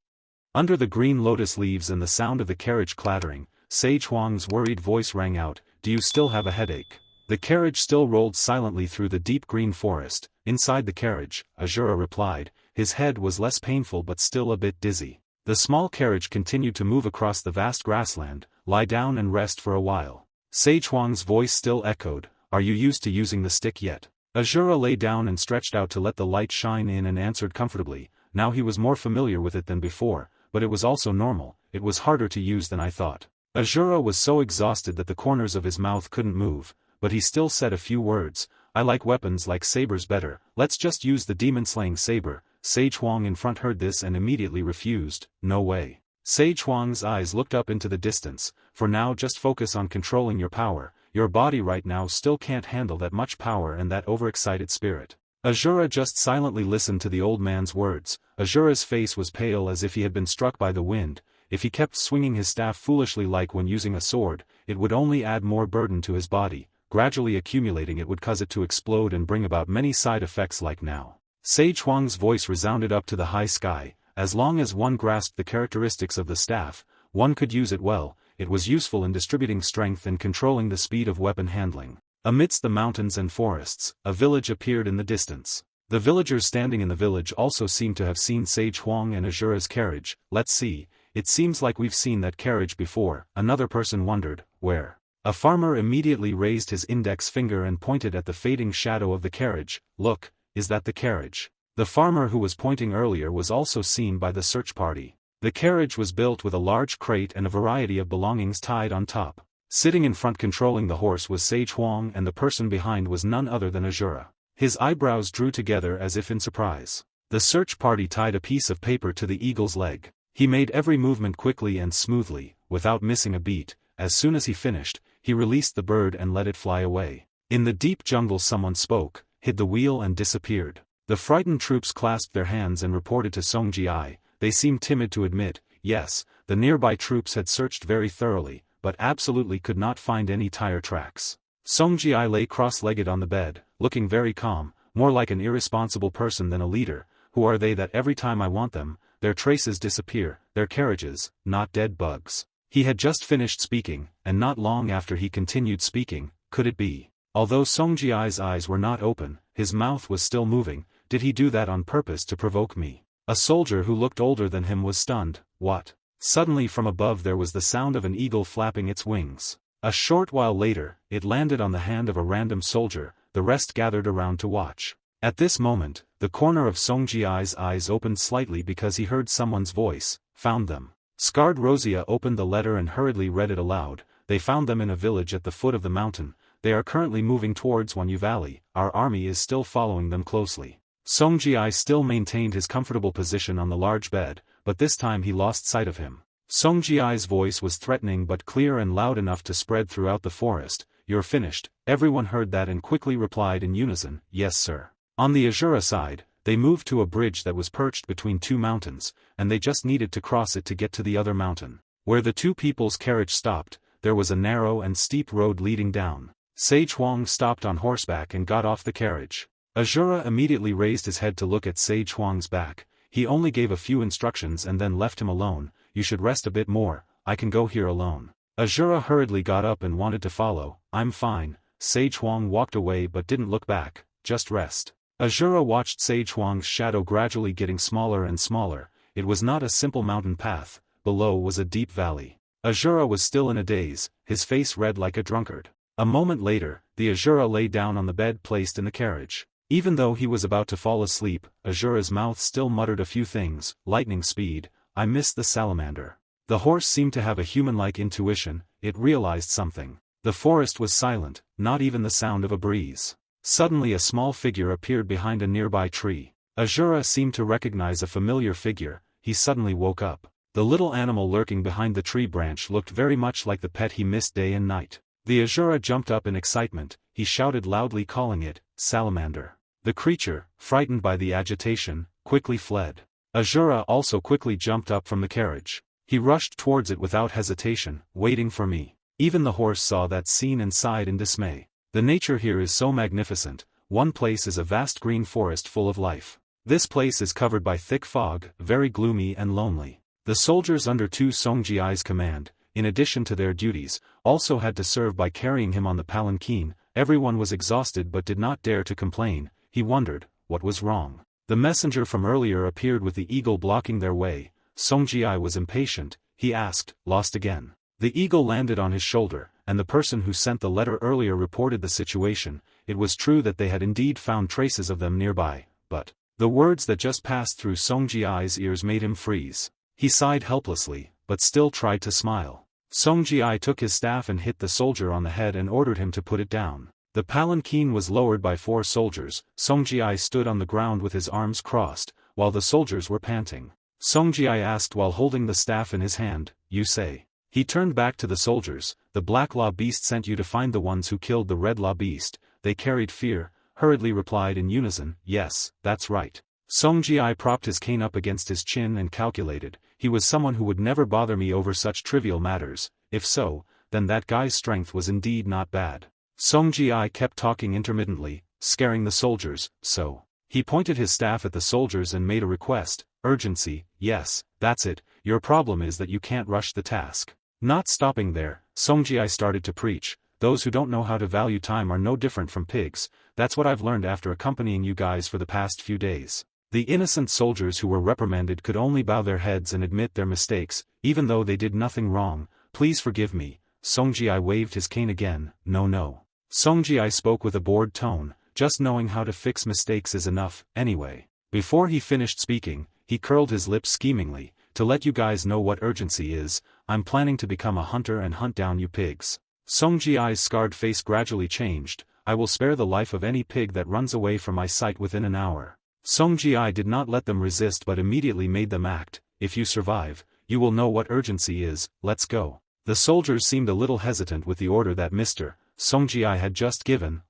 Under the green lotus leaves and the sound of the carriage clattering, Sage Huang's worried voice rang out, "Do you still have a headache?" The carriage still rolled silently through the deep green forest. Inside the carriage, Asura replied, his head was less painful but still a bit dizzy. The small carriage continued to move across the vast grassland. "Lie down and rest for a while." Sage Huang's voice still echoed, "Are you used to using the stick yet?" Asura lay down and stretched out to let the light shine in and answered comfortably. Now he was more familiar with it than before, but it was also normal. "It was harder to use than I thought." Asura was so exhausted that the corners of his mouth couldn't move, but he still said a few words. "I like weapons like sabers better. Let's just use the demon-slaying saber." Sage Huang in front heard this and immediately refused. "No way." Sage Huang's eyes looked up into the distance. "For now just focus on controlling your power. Your body right now still can't handle that much power and that overexcited spirit." Asura just silently listened to the old man's words. Asura's face was pale as if he had been struck by the wind. If he kept swinging his staff foolishly like when using a sword, it would only add more burden to his body. Gradually accumulating it would cause it to explode and bring about many side effects like now. Sage Huang's voice resounded up to the high sky. As long as one grasped the characteristics of the staff, one could use it well. It was useful in distributing strength and controlling the speed of weapon handling. Amidst the mountains and forests, a village appeared in the distance. The villagers standing in the village also seemed to have seen Sage Huang and Asura's carriage. "Let's see, it seems like we've seen that carriage before." Another person wondered, "Where?" A farmer immediately raised his index finger and pointed at the fading shadow of the carriage. "Look, is that the carriage?" The farmer who was pointing earlier was also seen by the search party. The carriage was built with a large crate and a variety of belongings tied on top. Sitting in front controlling the horse was Sage Huang and the person behind was none other than Asura. His eyebrows drew together as if in surprise. The search party tied a piece of paper to the eagle's leg. He made every movement quickly and smoothly, without missing a beat. As soon as he finished, he released the bird and let it fly away. In the deep jungle someone spoke, hid the wheel and disappeared. The frightened troops clasped their hands and reported to Song Ji. They seemed timid to admit, yes, the nearby troops had searched very thoroughly, but absolutely could not find any tire tracks. Song Ji lay cross-legged on the bed, looking very calm, more like an irresponsible person than a leader. Who are they that every time I want them, their traces disappear, their carriages, not dead bugs? He had just finished speaking, and not long after he continued speaking, could it be? Although Song Ji's eyes were not open, his mouth was still moving. Did he do that on purpose to provoke me? A soldier who looked older than him was stunned. What? Suddenly from above there was the sound of an eagle flapping its wings. A short while later, it landed on the hand of a random soldier. The rest gathered around to watch. At this moment, the corner of Song Ji's eyes opened slightly because he heard someone's voice. Found them. Scarred Rosia opened the letter and hurriedly read it aloud. They found them in a village at the foot of the mountain. They are currently moving towards Wanyu Valley. Our army is still following them closely. Song Ji still maintained his comfortable position on the large bed, but this time he lost sight of him. Song Ji's voice was threatening but clear and loud enough to spread throughout the forest. You're finished. Everyone heard that and quickly replied in unison, yes sir. On the Asura side, they moved to a bridge that was perched between two mountains, and they just needed to cross it to get to the other mountain. Where the two people's carriage stopped, there was a narrow and steep road leading down. Sage Huang stopped on horseback and got off the carriage. Asura immediately raised his head to look at Sage Huang's back. He only gave a few instructions and then left him alone. You should rest a bit more, I can go here alone. Asura hurriedly got up and wanted to follow. I'm fine. Sage Huang walked away but didn't look back, just rest. Asura watched Sage Huang's shadow gradually getting smaller and smaller. It was not a simple mountain path, below was a deep valley. Asura was still in a daze, his face red like a drunkard. A moment later, the Asura lay down on the bed placed in the carriage. Even though he was about to fall asleep, Asura's mouth still muttered a few things. Lightning speed, I missed the salamander. The horse seemed to have a human-like intuition, it realized something. The forest was silent, not even the sound of a breeze. Suddenly a small figure appeared behind a nearby tree. Asura seemed to recognize a familiar figure. He suddenly woke up. The little animal lurking behind the tree branch looked very much like the pet he missed day and night. The Asura jumped up in excitement. He shouted loudly calling it, salamander. The creature, frightened by the agitation, quickly fled. Asura also quickly jumped up from the carriage. He rushed towards it without hesitation, waiting for me. Even the horse saw that scene and sighed in dismay. The nature here is so magnificent. One place is a vast green forest full of life. This place is covered by thick fog, very gloomy and lonely. The soldiers under Song Ji's command, in addition to their duties, also had to serve by carrying him on the palanquin. Everyone was exhausted but did not dare to complain. He wondered, what was wrong? The messenger from earlier appeared with the eagle blocking their way. Song Ji was impatient. He asked, lost again? The eagle landed on his shoulder, and the person who sent the letter earlier reported the situation. It was true that they had indeed found traces of them nearby, but the words that just passed through Song Ji's ears made him freeze. He sighed helplessly, but still tried to smile. Song Ji took his staff and hit the soldier on the head and ordered him to put it down. The palanquin was lowered by 4 soldiers. Song Ji stood on the ground with his arms crossed, while the soldiers were panting. Song Ji asked while holding the staff in his hand, you say? He turned back to the soldiers, the Black Law Beast sent you to find the ones who killed the Red Law Beast. They carried fear, hurriedly replied in unison, yes, that's right. Song Ji propped his cane up against his chin and calculated, he was someone who would never bother me over such trivial matters. If so, then that guy's strength was indeed not bad. Song Ji kept talking intermittently, scaring the soldiers, so. He pointed his staff at the soldiers and made a request, urgency, yes, that's it, your problem is that you can't rush the task. Not stopping there, Song Ji started to preach, those who don't know how to value time are no different from pigs. That's what I've learned after accompanying you guys for the past few days. The innocent soldiers who were reprimanded could only bow their heads and admit their mistakes, even though they did nothing wrong. Please forgive me. Song Ji waved his cane again, no. Song Ji spoke with a bored tone, just knowing how to fix mistakes is enough, anyway. Before he finished speaking, he curled his lips schemingly, to let you guys know what urgency is, I'm planning to become a hunter and hunt down you pigs. Song Ji's scarred face gradually changed, I will spare the life of any pig that runs away from my sight within an hour. Song Ji did not let them resist but immediately made them act. If you survive, you will know what urgency is, let's go. The soldiers seemed a little hesitant with the order that Mr. Song Ji had just given.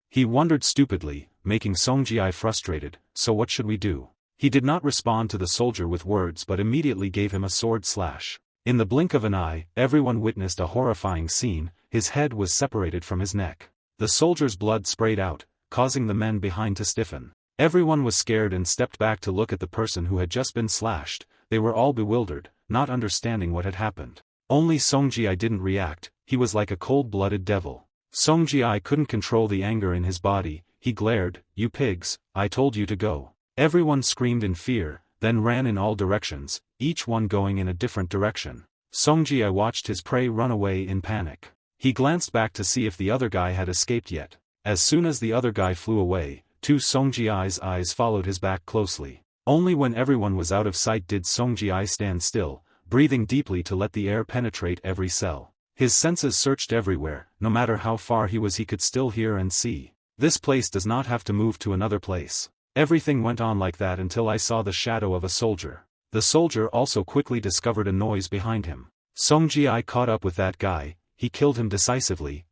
He wondered stupidly, making Song Ji frustrated, so what should we do? He did not respond to the soldier with words but immediately gave him a sword slash. In the blink of an eye, everyone witnessed a horrifying scene. His head was separated from his neck. The soldier's blood sprayed out, causing the men behind to stiffen. Everyone was scared and stepped back to look at the person who had just been slashed. They were all bewildered, not understanding what had happened. Only Song Ji didn't react. He was like a cold-blooded devil. Song Ji couldn't control the anger in his body. He glared, "You pigs, I told you to go." Everyone screamed in fear, then ran in all directions, each one going in a different direction. Song Ji watched his prey run away in panic. He glanced back to see if the other guy had escaped yet. As soon as the other guy flew away, Song Ji's eyes followed his back closely. Only when everyone was out of sight did Song Ji stand still, breathing deeply to let the air penetrate every cell. His senses searched everywhere. No matter how far he was, he could still hear and see. This place does not have to move to another place. Everything went on like that until I saw the shadow of a soldier. The soldier also quickly discovered a noise behind him. Song Ji caught up with that guy. He killed him decisively.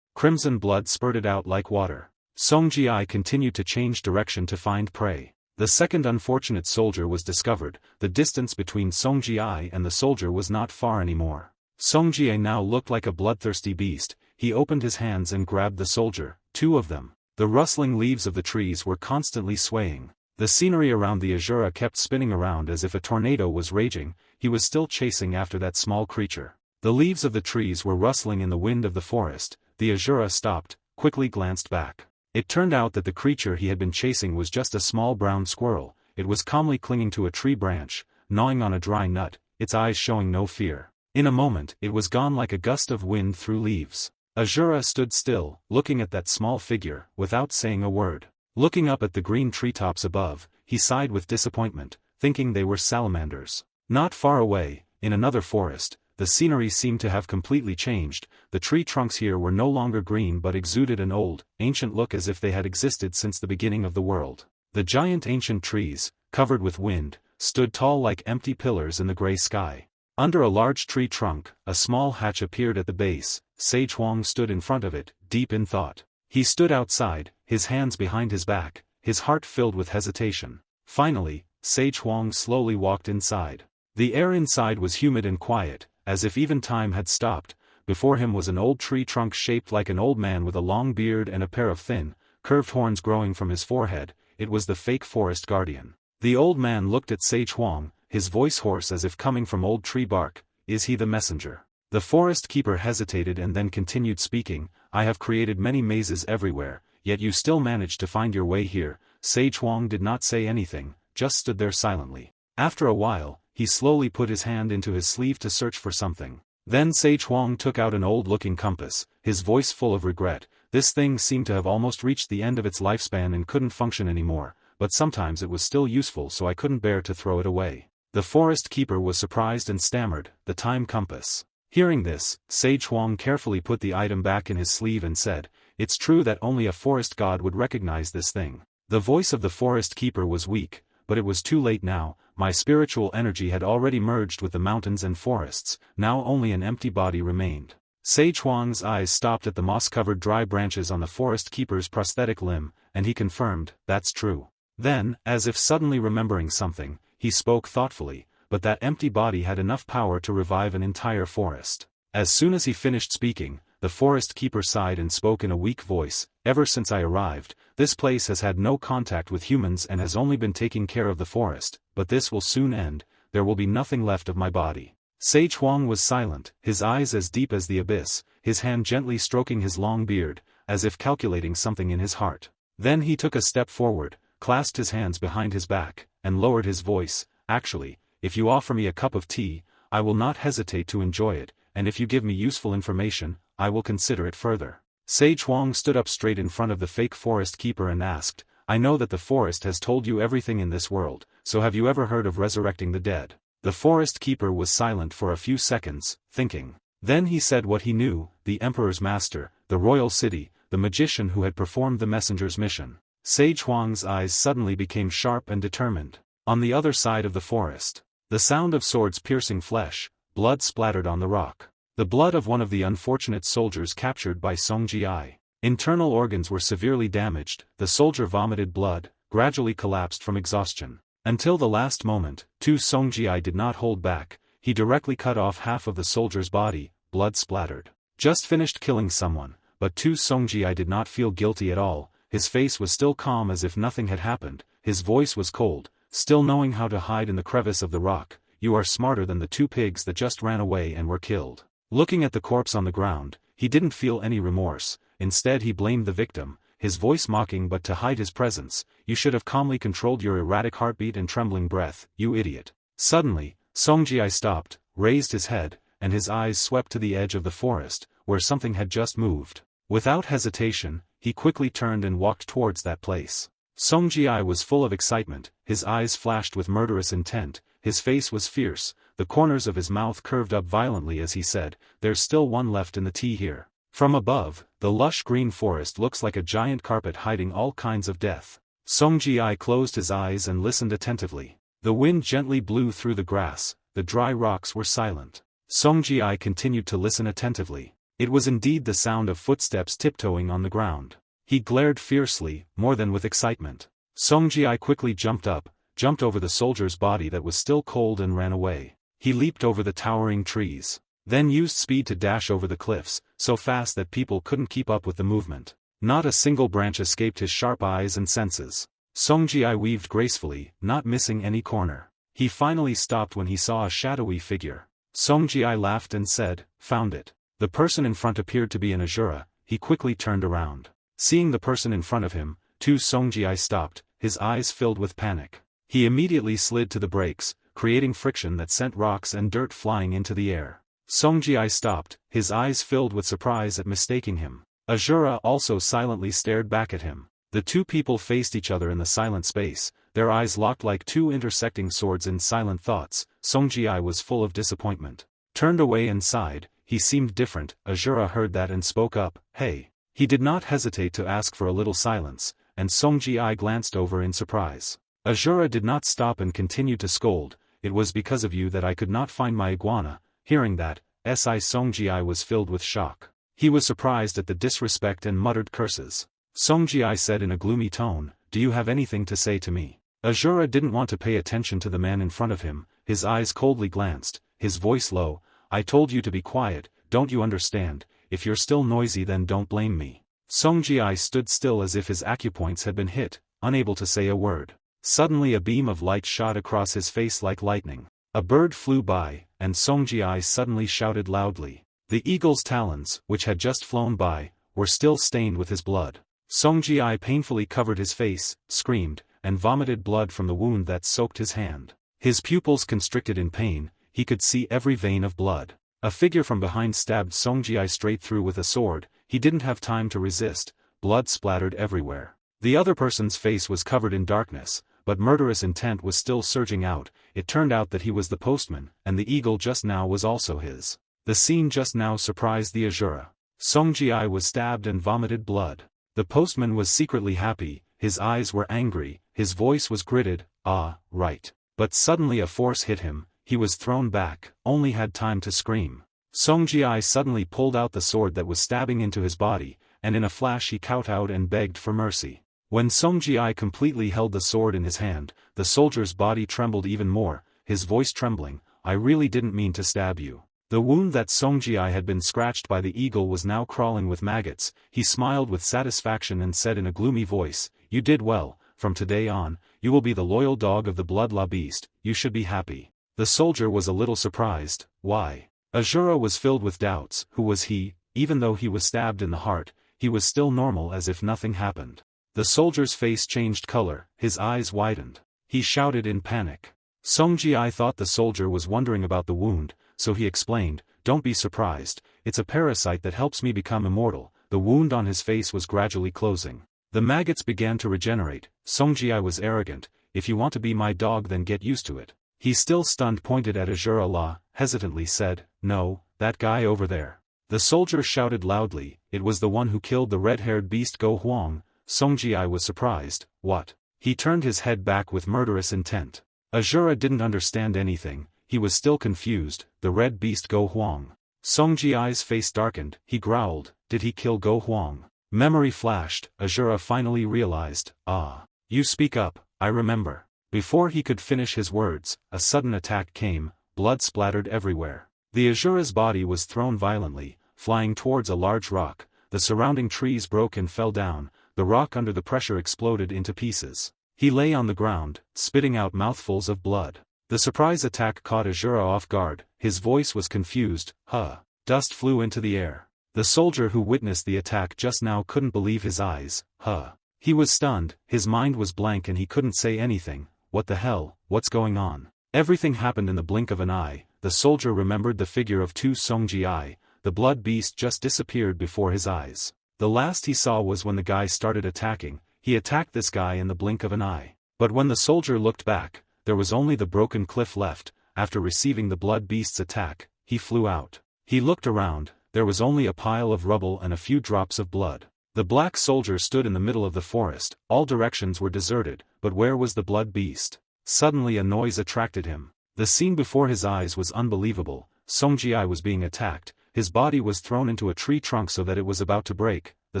Crimson blood spurted out like water. Song Ji continued to change direction to find prey. The second unfortunate soldier was discovered. The distance between Song Ji and the soldier was not far anymore. Song Ji now looked like a bloodthirsty beast. He opened his hands and grabbed the soldier, two of them. The rustling leaves of the trees were constantly swaying. The scenery around the Asura kept spinning around as if a tornado was raging. He was still chasing after that small creature. The leaves of the trees were rustling in the wind of the forest. The Asura stopped, quickly glanced back. It turned out that the creature he had been chasing was just a small brown squirrel. It was calmly clinging to a tree branch, gnawing on a dry nut, its eyes showing no fear. In a moment, it was gone like a gust of wind through leaves. Asura stood still, looking at that small figure, without saying a word. Looking up at the green treetops above, he sighed with disappointment, thinking they were salamanders. Not far away, in another forest, the scenery seemed to have completely changed. The tree trunks here were no longer green but exuded an old, ancient look as if they had existed since the beginning of the world. The giant ancient trees, covered with wind, stood tall like empty pillars in the gray sky. Under a large tree trunk, a small hatch appeared at the base. Sage Huang stood in front of it, deep in thought. He stood outside, his hands behind his back, his heart filled with hesitation. Finally, Sage Huang slowly walked inside. The air inside was humid and quiet, as if even time had stopped. Before him was an old tree trunk shaped like an old man with a long beard and a pair of thin, curved horns growing from his forehead. It was the fake forest guardian. The old man looked at Sage Huang, his voice hoarse as if coming from old tree bark. "Is he the messenger?" The forest keeper hesitated and then continued speaking. "I have created many mazes everywhere, yet you still managed to find your way here." Sage Huang did not say anything, just stood there silently. After a while, he slowly put his hand into his sleeve to search for something. Then Sage Huang took out an old-looking compass, his voice full of regret. This thing seemed to have almost reached the end of its lifespan and couldn't function anymore, but sometimes it was still useful, so I couldn't bear to throw it away. The forest keeper was surprised and stammered, "The time compass." Hearing this, Sage Huang carefully put the item back in his sleeve and said, "It's true that only a forest god would recognize this thing." The voice of the forest keeper was weak, but it was too late now. My spiritual energy had already merged with the mountains and forests. Now only an empty body remained. Sage Huang's eyes stopped at the moss-covered dry branches on the forest keeper's prosthetic limb, and he confirmed, "That's true." Then, as if suddenly remembering something, he spoke thoughtfully, "But that empty body had enough power to revive an entire forest." As soon as he finished speaking, the forest keeper sighed and spoke in a weak voice, "Ever since I arrived, this place has had no contact with humans and has only been taking care of the forest, but this will soon end. There will be nothing left of my body." Sage Huang was silent, his eyes as deep as the abyss, his hand gently stroking his long beard, as if calculating something in his heart. Then he took a step forward, clasped his hands behind his back, and lowered his voice, "Actually, if you offer me a cup of tea, I will not hesitate to enjoy it, and if you give me useful information, I will consider it further." Sage Huang stood up straight in front of the fake forest keeper and asked, "I know that the forest has told you everything in this world, so have you ever heard of resurrecting the dead?" The forest keeper was silent for a few seconds, thinking. Then he said what he knew: the emperor's master, the royal city, the magician who had performed the messenger's mission. Sage Huang's eyes suddenly became sharp and determined. On the other side of the forest, the sound of swords piercing flesh, blood splattered on the rock. The blood of one of the unfortunate soldiers captured by Song Ji. Internal organs were severely damaged, the soldier vomited blood, gradually collapsed from exhaustion. Until the last moment, Song Ji did not hold back, he directly cut off half of the soldier's body, blood splattered. Just finished killing someone, but Song Ji did not feel guilty at all, his face was still calm as if nothing had happened, his voice was cold, still knowing how to hide in the crevice of the rock. You are smarter than the 2 pigs that just ran away and were killed. Looking at the corpse on the ground, he didn't feel any remorse, instead he blamed the victim, his voice mocking, but to hide his presence, you should have calmly controlled your erratic heartbeat and trembling breath, you idiot. Suddenly, Song Ji stopped, raised his head, and his eyes swept to the edge of the forest, where something had just moved. Without hesitation, he quickly turned and walked towards that place. Song Ji was full of excitement, his eyes flashed with murderous intent, his face was fierce, the corners of his mouth curved up violently as he said, "There's still one left in the tea here." From above, the lush green forest looks like a giant carpet hiding all kinds of death. Song Ji closed his eyes and listened attentively. The wind gently blew through the grass, the dry rocks were silent. Song Ji continued to listen attentively. It was indeed the sound of footsteps tiptoeing on the ground. He glared fiercely, more than with excitement. Song Ji quickly jumped over the soldier's body that was still cold and ran away. He leaped over the towering trees, then used speed to dash over the cliffs, so fast that people couldn't keep up with the movement. Not a single branch escaped his sharp eyes and senses. Song Ji weaved gracefully, not missing any corner. He finally stopped when he saw a shadowy figure. Song Ji laughed and said, "Found it." The person in front appeared to be an Asura. He quickly turned around. Seeing the person in front of him, Song Ji stopped, his eyes filled with panic. He immediately slid to the brakes, creating friction that sent rocks and dirt flying into the air. Song Ji stopped, his eyes filled with surprise at mistaking him. Asura also silently stared back at him. The 2 people faced each other in the silent space, their eyes locked like 2 intersecting swords in silent thoughts. Song Ji was full of disappointment. Turned away and sighed, he seemed different. Asura heard that and spoke up, "Hey." He did not hesitate to ask for a little silence, and Song Ji glanced over in surprise. Asura did not stop and continued to scold, "It was because of you that I could not find my iguana." Hearing that, Song Ji was filled with shock. He was surprised at the disrespect and muttered curses. Song Ji said in a gloomy tone, "Do you have anything to say to me?" Asura didn't want to pay attention to the man in front of him, his eyes coldly glanced, his voice low, "I told you to be quiet, don't you understand? If you're still noisy then don't blame me." Song Ji stood still as if his acupoints had been hit, unable to say a word. Suddenly a beam of light shot across his face like lightning. A bird flew by, and Song Ji suddenly shouted loudly. The eagle's talons, which had just flown by, were still stained with his blood. Song Ji painfully covered his face, screamed, and vomited blood from the wound that soaked his hand. His pupils constricted in pain, he could see every vein of blood. A figure from behind stabbed Song Ji straight through with a sword, he didn't have time to resist, blood splattered everywhere. The other person's face was covered in darkness, but murderous intent was still surging out. It turned out that he was the postman, and the eagle just now was also his. The scene just now surprised the Asura. Song Ji was stabbed and vomited blood. The postman was secretly happy, his eyes were angry, his voice was gritted, "Ah, right." But suddenly a force hit him, he was thrown back, only had time to scream. Song Ji suddenly pulled out the sword that was stabbing into his body, and in a flash he kowtowed and begged for mercy. When Song Ji completely held the sword in his hand, the soldier's body trembled even more, his voice trembling, "I really didn't mean to stab you." The wound that Song Ji had been scratched by the eagle was now crawling with maggots. He smiled with satisfaction and said in a gloomy voice, "You did well, from today on, you will be the loyal dog of the blood la beast, you should be happy." The soldier was a little surprised. Why? Asura was filled with doubts. Who was he? Even though he was stabbed in the heart, he was still normal as if nothing happened. The soldier's face changed color, his eyes widened. He shouted in panic. Song Ji thought the soldier was wondering about the wound, so he explained, "Don't be surprised, it's a parasite that helps me become immortal." The wound on his face was gradually closing. The maggots began to regenerate. Song Ji was arrogant, "If you want to be my dog then get used to it." He still stunned pointed at Asura hesitantly said, "No, that guy over there." The soldier shouted loudly, "It was the one who killed the red-haired beast Go Huang." Song-ji was surprised. What? He turned his head back with murderous intent. Asura didn't understand anything, he was still confused. The red beast Go Huang. Song-ji's face darkened, he growled, did he kill Go Huang? Memory flashed, Asura finally realized, ah. You speak up, I remember. Before he could finish his words, a sudden attack came, blood splattered everywhere. The Asura's body was thrown violently, flying towards a large rock, the surrounding trees broke and fell down, the rock under the pressure exploded into pieces. He lay on the ground, spitting out mouthfuls of blood. The surprise attack caught Asura off guard, his voice was confused, huh. Dust flew into the air. The soldier who witnessed the attack just now couldn't believe his eyes, huh. He was stunned, his mind was blank and he couldn't say anything. What the hell, what's going on? Everything happened in the blink of an eye. The soldier remembered the figure of Tu Song-ji. The blood beast just disappeared before his eyes. The last he saw was when the guy started attacking. He attacked this guy in the blink of an eye. But when the soldier looked back, there was only the broken cliff left. After receiving the blood beast's attack, he flew out. He looked around, there was only a pile of rubble and a few drops of blood. The black soldier stood in the middle of the forest, all directions were deserted, but where was the blood beast? Suddenly a noise attracted him. The scene before his eyes was unbelievable. Song-ji was being attacked, his body was thrown into a tree trunk so that it was about to break, the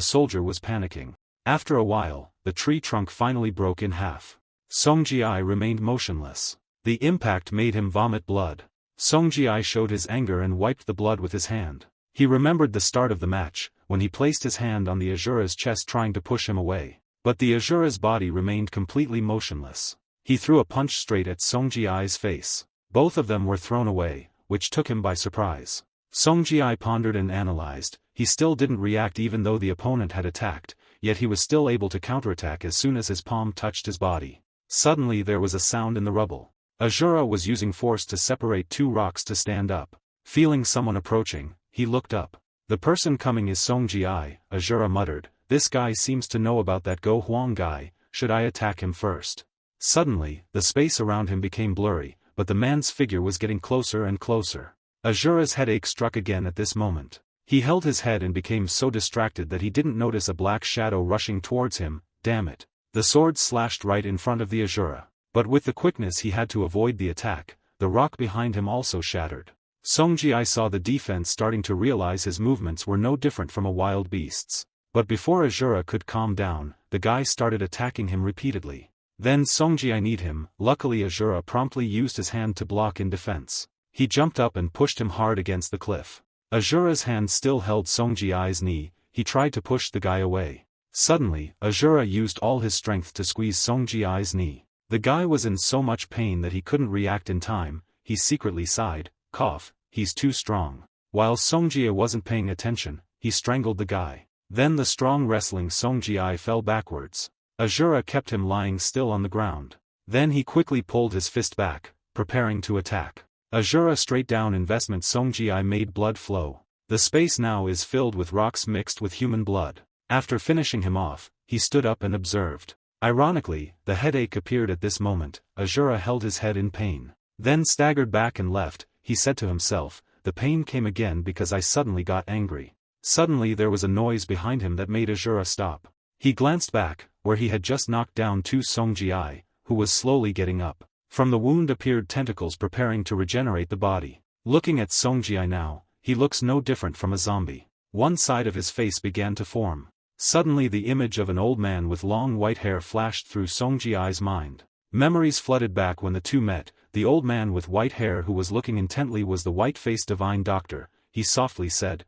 soldier was panicking. After a while, the tree trunk finally broke in half. Song-ji remained motionless. The impact made him vomit blood. Song-ji showed his anger and wiped the blood with his hand. He remembered the start of the match, when he placed his hand on the Asura's chest trying to push him away. But the Asura's body remained completely motionless. He threw a punch straight at Song-ji's face. Both of them were thrown away, which took him by surprise. Song-ji pondered and analyzed, he still didn't react even though the opponent had attacked, yet he was still able to counterattack as soon as his palm touched his body. Suddenly there was a sound in the rubble. Asura was using force to separate two rocks to stand up. Feeling someone approaching, he looked up. The person coming is Song-ji, Asura muttered, this guy seems to know about that Go Huang guy, should I attack him first? Suddenly, the space around him became blurry, but the man's figure was getting closer and closer. Asura's headache struck again at this moment. He held his head and became so distracted that he didn't notice a black shadow rushing towards him. Damn it. The sword slashed right in front of the Asura. But with the quickness he had to avoid the attack, the rock behind him also shattered. Song-ji saw the defense starting to realize his movements were no different from a wild beast's. But before Asura could calm down, the guy started attacking him repeatedly. Then Song-ji need him. Luckily Asura promptly used his hand to block in defense. He jumped up and pushed him hard against the cliff. Asura's hand still held Song-ji's knee, he tried to push the guy away. Suddenly, Asura used all his strength to squeeze Song-ji's knee. The guy was in so much pain that he couldn't react in time, he secretly sighed, cough, he's too strong. While Song-ji wasn't paying attention, he strangled the guy. Then the strong wrestling Song-ji fell backwards. Asura kept him lying still on the ground. Then he quickly pulled his fist back, preparing to attack. Asura straight down investment Song-ji made blood flow. The space now is filled with rocks mixed with human blood. After finishing him off, he stood up and observed. Ironically, the headache appeared at this moment. Asura held his head in pain. Then staggered back and left, he said to himself, the pain came again because I suddenly got angry. Suddenly there was a noise behind him that made Asura stop. He glanced back, where he had just knocked down Tu Song-ji, who was slowly getting up. From the wound appeared tentacles preparing to regenerate the body. Looking at Song-ji now, he looks no different from a zombie. One side of his face began to form. Suddenly the image of an old man with long white hair flashed through Song-ji's mind. Memories flooded back when the two met. The old man with white hair who was looking intently was the white-faced divine doctor. He softly said,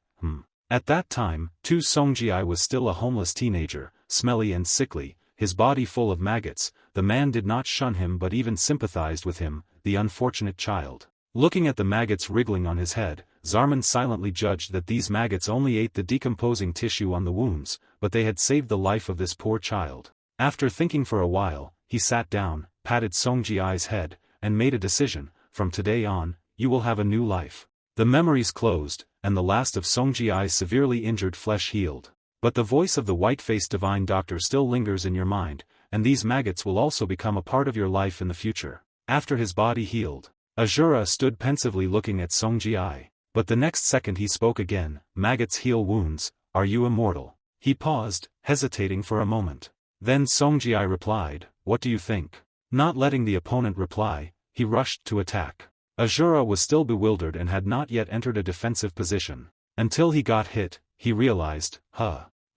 At that time, Tu Song-ji was still a homeless teenager, smelly and sickly, his body full of maggots. The man did not shun him but even sympathized with him, the unfortunate child. Looking at the maggots wriggling on his head, Zarman silently judged that these maggots only ate the decomposing tissue on the wounds, but they had saved the life of this poor child. After thinking for a while, he sat down, patted Song-ji's head, and made a decision. From today on, you will have a new life. The memories closed, and the last of Song-ji's severely injured flesh healed. But the voice of the white-faced divine doctor still lingers in your mind, and these maggots will also become a part of your life in the future. After his body healed, Asura stood pensively looking at Song-ji. But the next second he spoke again, maggots heal wounds, are you immortal? He paused, hesitating for a moment. Then Songjie replied, "What do you think?" Not letting the opponent reply, he rushed to attack. Asura was still bewildered and had not yet entered a defensive position. Until he got hit, he realized,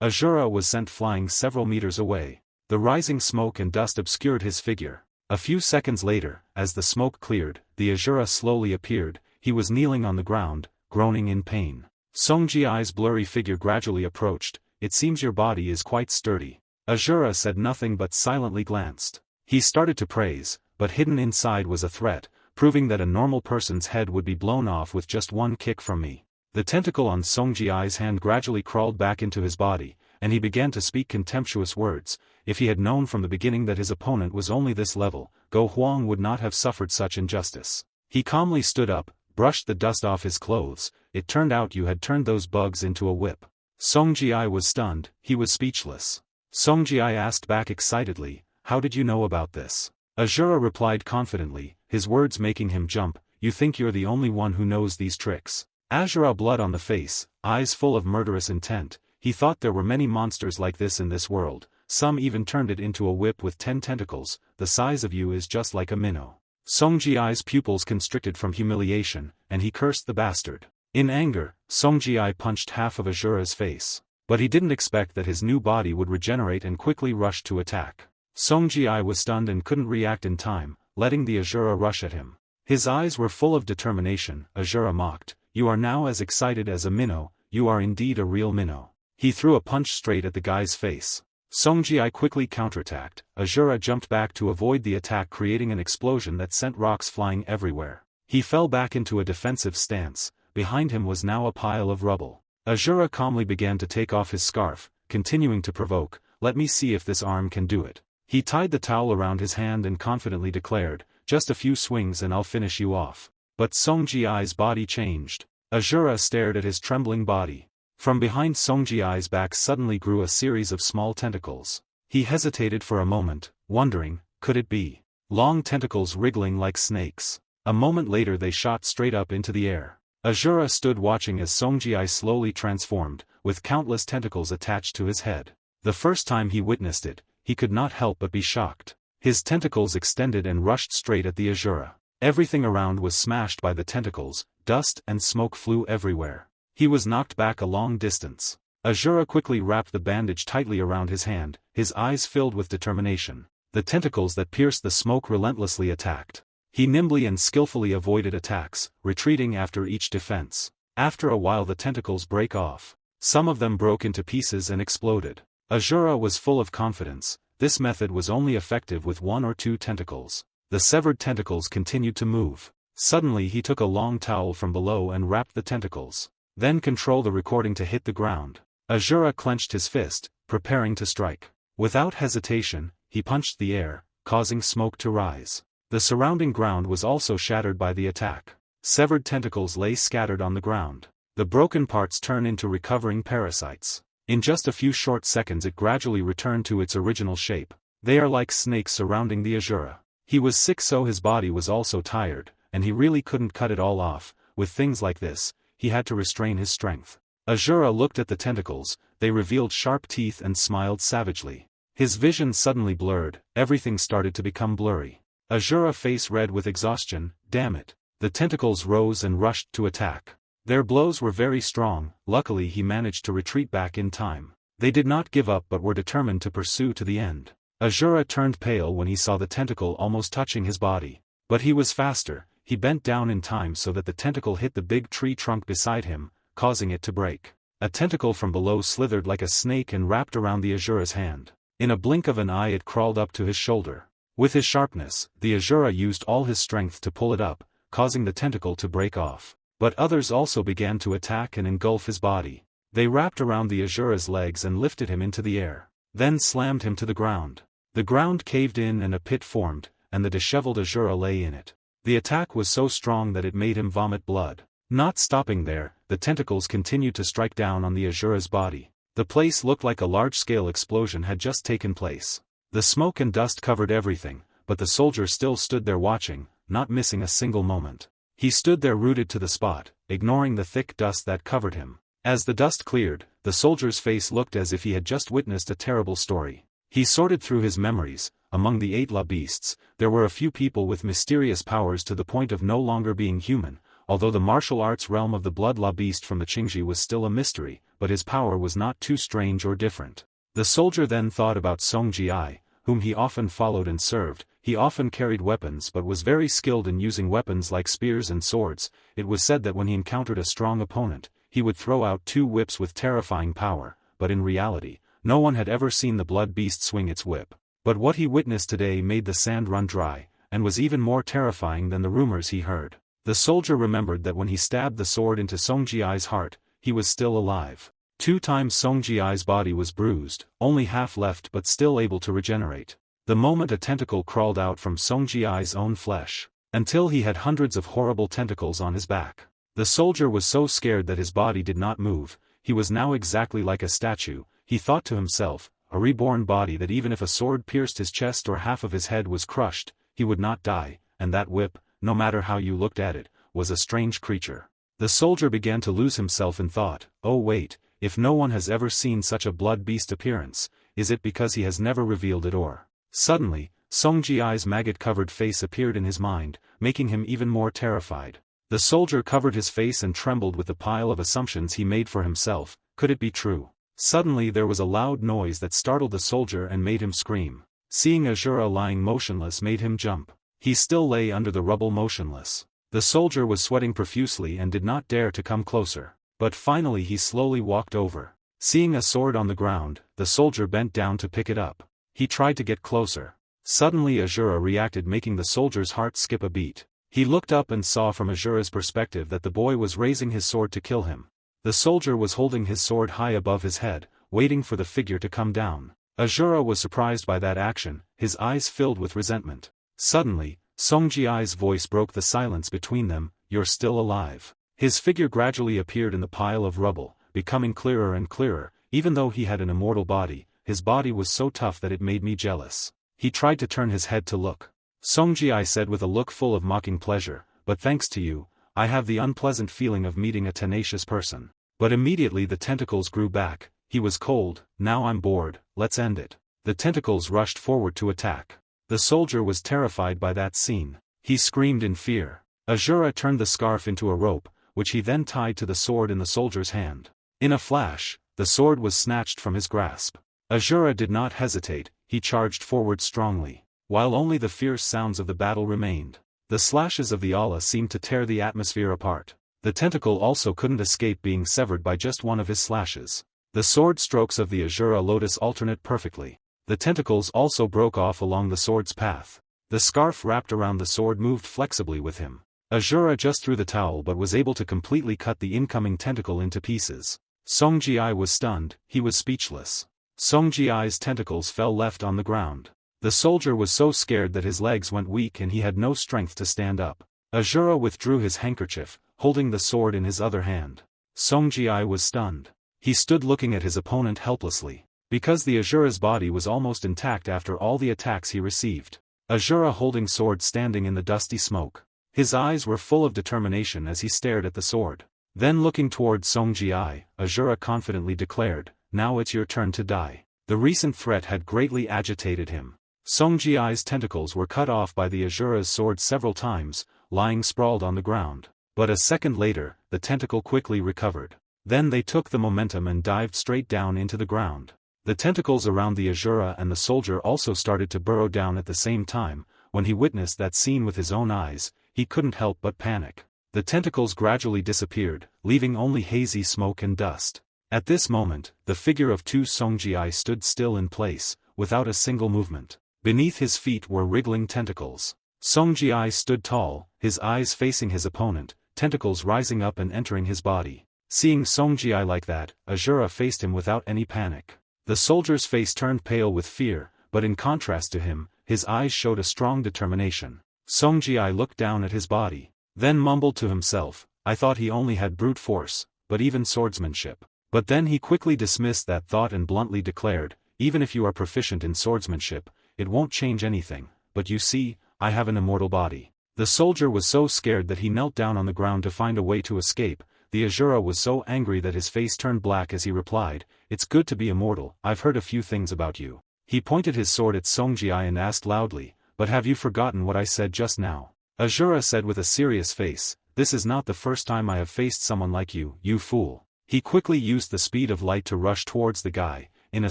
Asura was sent flying several meters away. The rising smoke and dust obscured his figure. A few seconds later, as the smoke cleared, the Asura slowly appeared. He was kneeling on the ground, groaning in pain. Songjie's blurry figure gradually approached. "It seems your body is quite sturdy." Asura said nothing but silently glanced. He started to praise, but hidden inside was a threat, proving that a normal person's head would be blown off with just one kick from me. The tentacle on Songjie's hand gradually crawled back into his body, and he began to speak contemptuous words. If he had known from the beginning that his opponent was only this level, Go Huang would not have suffered such injustice. He calmly stood up, brushed the dust off his clothes. "It turned out you had turned those bugs into a whip." Songjie was stunned, he was speechless. Songjie asked back excitedly, "How did you know about this?" Asura replied confidently, his words making him jump, "You think you're the only one who knows these tricks." Asura blood on the face, eyes full of murderous intent. He thought there were many monsters like this in this world. Some even turned it into a whip with 10 tentacles. "The size of you is just like a minnow." Songjie's pupils constricted from humiliation, and he cursed the bastard. In anger, Songjie punched half of Asura's face. But he didn't expect that his new body would regenerate and quickly rush to attack. Songjie was stunned and couldn't react in time, letting the Asura rush at him. His eyes were full of determination. Asura mocked, "You are now as excited as a minnow, you are indeed a real minnow." He threw a punch straight at the guy's face. Songjie quickly counterattacked. Asura jumped back to avoid the attack, creating an explosion that sent rocks flying everywhere. He fell back into a defensive stance. Behind him was now a pile of rubble. Asura calmly began to take off his scarf, continuing to provoke, "Let me see if this arm can do it." He tied the towel around his hand and confidently declared, "Just a few swings and I'll finish you off." But Songjie's body changed. Asura stared at his trembling body. From behind Songjie's back suddenly grew a series of small tentacles. He hesitated for a moment, wondering, could it be long tentacles wriggling like snakes? A moment later they shot straight up into the air. Asura stood watching as Songjie slowly transformed, with countless tentacles attached to his head. The first time he witnessed it, he could not help but be shocked. His tentacles extended and rushed straight at the Asura. Everything around was smashed by the tentacles, dust and smoke flew everywhere. He was knocked back a long distance. Asura quickly wrapped the bandage tightly around his hand, his eyes filled with determination. The tentacles that pierced the smoke relentlessly attacked. He nimbly and skillfully avoided attacks, retreating after each defense. After a while the tentacles break off. Some of them broke into pieces and exploded. Asura was full of confidence. This method was only effective with 1 or 2 tentacles. The severed tentacles continued to move. Suddenly he took a long towel from below and wrapped the tentacles. Then control the recording to hit the ground. Asura clenched his fist, preparing to strike. Without hesitation, he punched the air, causing smoke to rise. The surrounding ground was also shattered by the attack. Severed tentacles lay scattered on the ground. The broken parts turn into recovering parasites. In just a few short seconds it gradually returned to its original shape. They are like snakes surrounding the Asura. He was sick, so his body was also tired, and he really couldn't cut it all off. With things like this, he had to restrain his strength. Asura looked at the tentacles, they revealed sharp teeth and smiled savagely. His vision suddenly blurred, everything started to become blurry. Asura face red with exhaustion, "Damn it." The tentacles rose and rushed to attack. Their blows were very strong. Luckily he managed to retreat back in time. They did not give up but were determined to pursue to the end. Asura turned pale when he saw the tentacle almost touching his body. But he was faster. He bent down in time so that the tentacle hit the big tree trunk beside him, causing it to break. A tentacle from below slithered like a snake and wrapped around the Asura's hand. In a blink of an eye it crawled up to his shoulder. With his sharpness, the Asura used all his strength to pull it up, causing the tentacle to break off. But others also began to attack and engulf his body. They wrapped around the Asura's legs and lifted him into the air, then slammed him to the ground. The ground caved in and a pit formed, and the disheveled Asura lay in it. The attack was so strong that it made him vomit blood. Not stopping there, the tentacles continued to strike down on the Asura's body. The place looked like a large-scale explosion had just taken place. The smoke and dust covered everything, but the soldier still stood there watching, not missing a single moment. He stood there rooted to the spot, ignoring the thick dust that covered him. As the dust cleared, the soldier's face looked as if he had just witnessed a terrible story. He sorted through his memories. Among the 8 La beasts, there were a few people with mysterious powers to the point of no longer being human, although the martial arts realm of the Blood La beast from the Qingji was still a mystery, but his power was not too strange or different. The soldier then thought about Song Ji, whom he often followed and served. He often carried weapons but was very skilled in using weapons like spears and swords. It was said that when he encountered a strong opponent, he would throw out 2 whips with terrifying power, but in reality, no one had ever seen the Blood beast swing its whip. But what he witnessed today made the sand run dry, and was even more terrifying than the rumors he heard. The soldier remembered that when he stabbed the sword into Song Ji's heart, he was still alive. 2 times Song Ji's body was bruised, only half left but still able to regenerate. The moment a tentacle crawled out from Song Ji's own flesh, until he had hundreds of horrible tentacles on his back. The soldier was so scared that his body did not move. He was now exactly like a statue. He thought to himself, a reborn body that even if a sword pierced his chest or half of his head was crushed, he would not die, and that whip, no matter how you looked at it, was a strange creature. The soldier began to lose himself in thought. Oh wait, if no one has ever seen such a blood beast appearance, is it because he has never revealed it or? Suddenly, Song Ji's maggot-covered face appeared in his mind, making him even more terrified. The soldier covered his face and trembled with the pile of assumptions he made for himself. Could it be true? Suddenly there was a loud noise that startled the soldier and made him scream. Seeing Asura lying motionless made him jump. He still lay under the rubble motionless. The soldier was sweating profusely and did not dare to come closer. But finally he slowly walked over. Seeing a sword on the ground, the soldier bent down to pick it up. He tried to get closer. Suddenly Asura reacted, making the soldier's heart skip a beat. He looked up and saw from Asura's perspective that the boy was raising his sword to kill him. The soldier was holding his sword high above his head, waiting for the figure to come down. Asura was surprised by that action, his eyes filled with resentment. Suddenly, Song Ji's voice broke the silence between them. You're still alive. His figure gradually appeared in the pile of rubble, becoming clearer and clearer. Even though he had an immortal body, his body was so tough that it made me jealous. He tried to turn his head to look. Song Ji said with a look full of mocking pleasure, but thanks to you, I have the unpleasant feeling of meeting a tenacious person. But immediately the tentacles grew back. He was cold. Now I'm bored, let's end it. The tentacles rushed forward to attack. The soldier was terrified by that scene. He screamed in fear. Asura turned the scarf into a rope, which he then tied to the sword in the soldier's hand. In a flash, the sword was snatched from his grasp. Asura did not hesitate, he charged forward strongly. While only the fierce sounds of the battle remained, the slashes of the Allah seemed to tear the atmosphere apart. The tentacle also couldn't escape being severed by just one of his slashes. The sword strokes of the Asura lotus alternate perfectly. The tentacles also broke off along the sword's path. The scarf wrapped around the sword moved flexibly with him. Asura just threw the towel but was able to completely cut the incoming tentacle into pieces. Song Ji was stunned, he was speechless. Song Ji's tentacles fell left on the ground. The soldier was so scared that his legs went weak and he had no strength to stand up. Asura withdrew his handkerchief, holding the sword in his other hand. Song Ji was stunned. He stood looking at his opponent helplessly. Because the Asura's body was almost intact after all the attacks he received. Asura holding sword standing in the dusty smoke. His eyes were full of determination as he stared at the sword. Then looking towards Song Ji, Asura confidently declared, now it's your turn to die. The recent threat had greatly agitated him. Song Ji's tentacles were cut off by the Asura's sword several times, lying sprawled on the ground. But a second later, the tentacle quickly recovered. Then they took the momentum and dived straight down into the ground. The tentacles around the Asura and the soldier also started to burrow down at the same time. When he witnessed that scene with his own eyes, he couldn't help but panic. The tentacles gradually disappeared, leaving only hazy smoke and dust. At this moment, the figure of Tu Song Ji stood still in place, without a single movement. Beneath his feet were wriggling tentacles. Song Ji stood tall, his eyes facing his opponent, tentacles rising up and entering his body. Seeing Song Ji like that, Asura faced him without any panic. The soldier's face turned pale with fear, but in contrast to him, his eyes showed a strong determination. Song Ji looked down at his body, then mumbled to himself, I thought he only had brute force, but even swordsmanship. But then he quickly dismissed that thought and bluntly declared, even if you are proficient in swordsmanship, it won't change anything, but you see, I have an immortal body. The soldier was so scared that he knelt down on the ground to find a way to escape. The Asura was so angry that his face turned black as he replied, "It's good to be immortal, I've heard a few things about you." He pointed his sword at Songjia and asked loudly, "But have you forgotten what I said just now?" Asura said with a serious face, "This is not the first time I have faced someone like you, you fool." He quickly used the speed of light to rush towards the guy. In a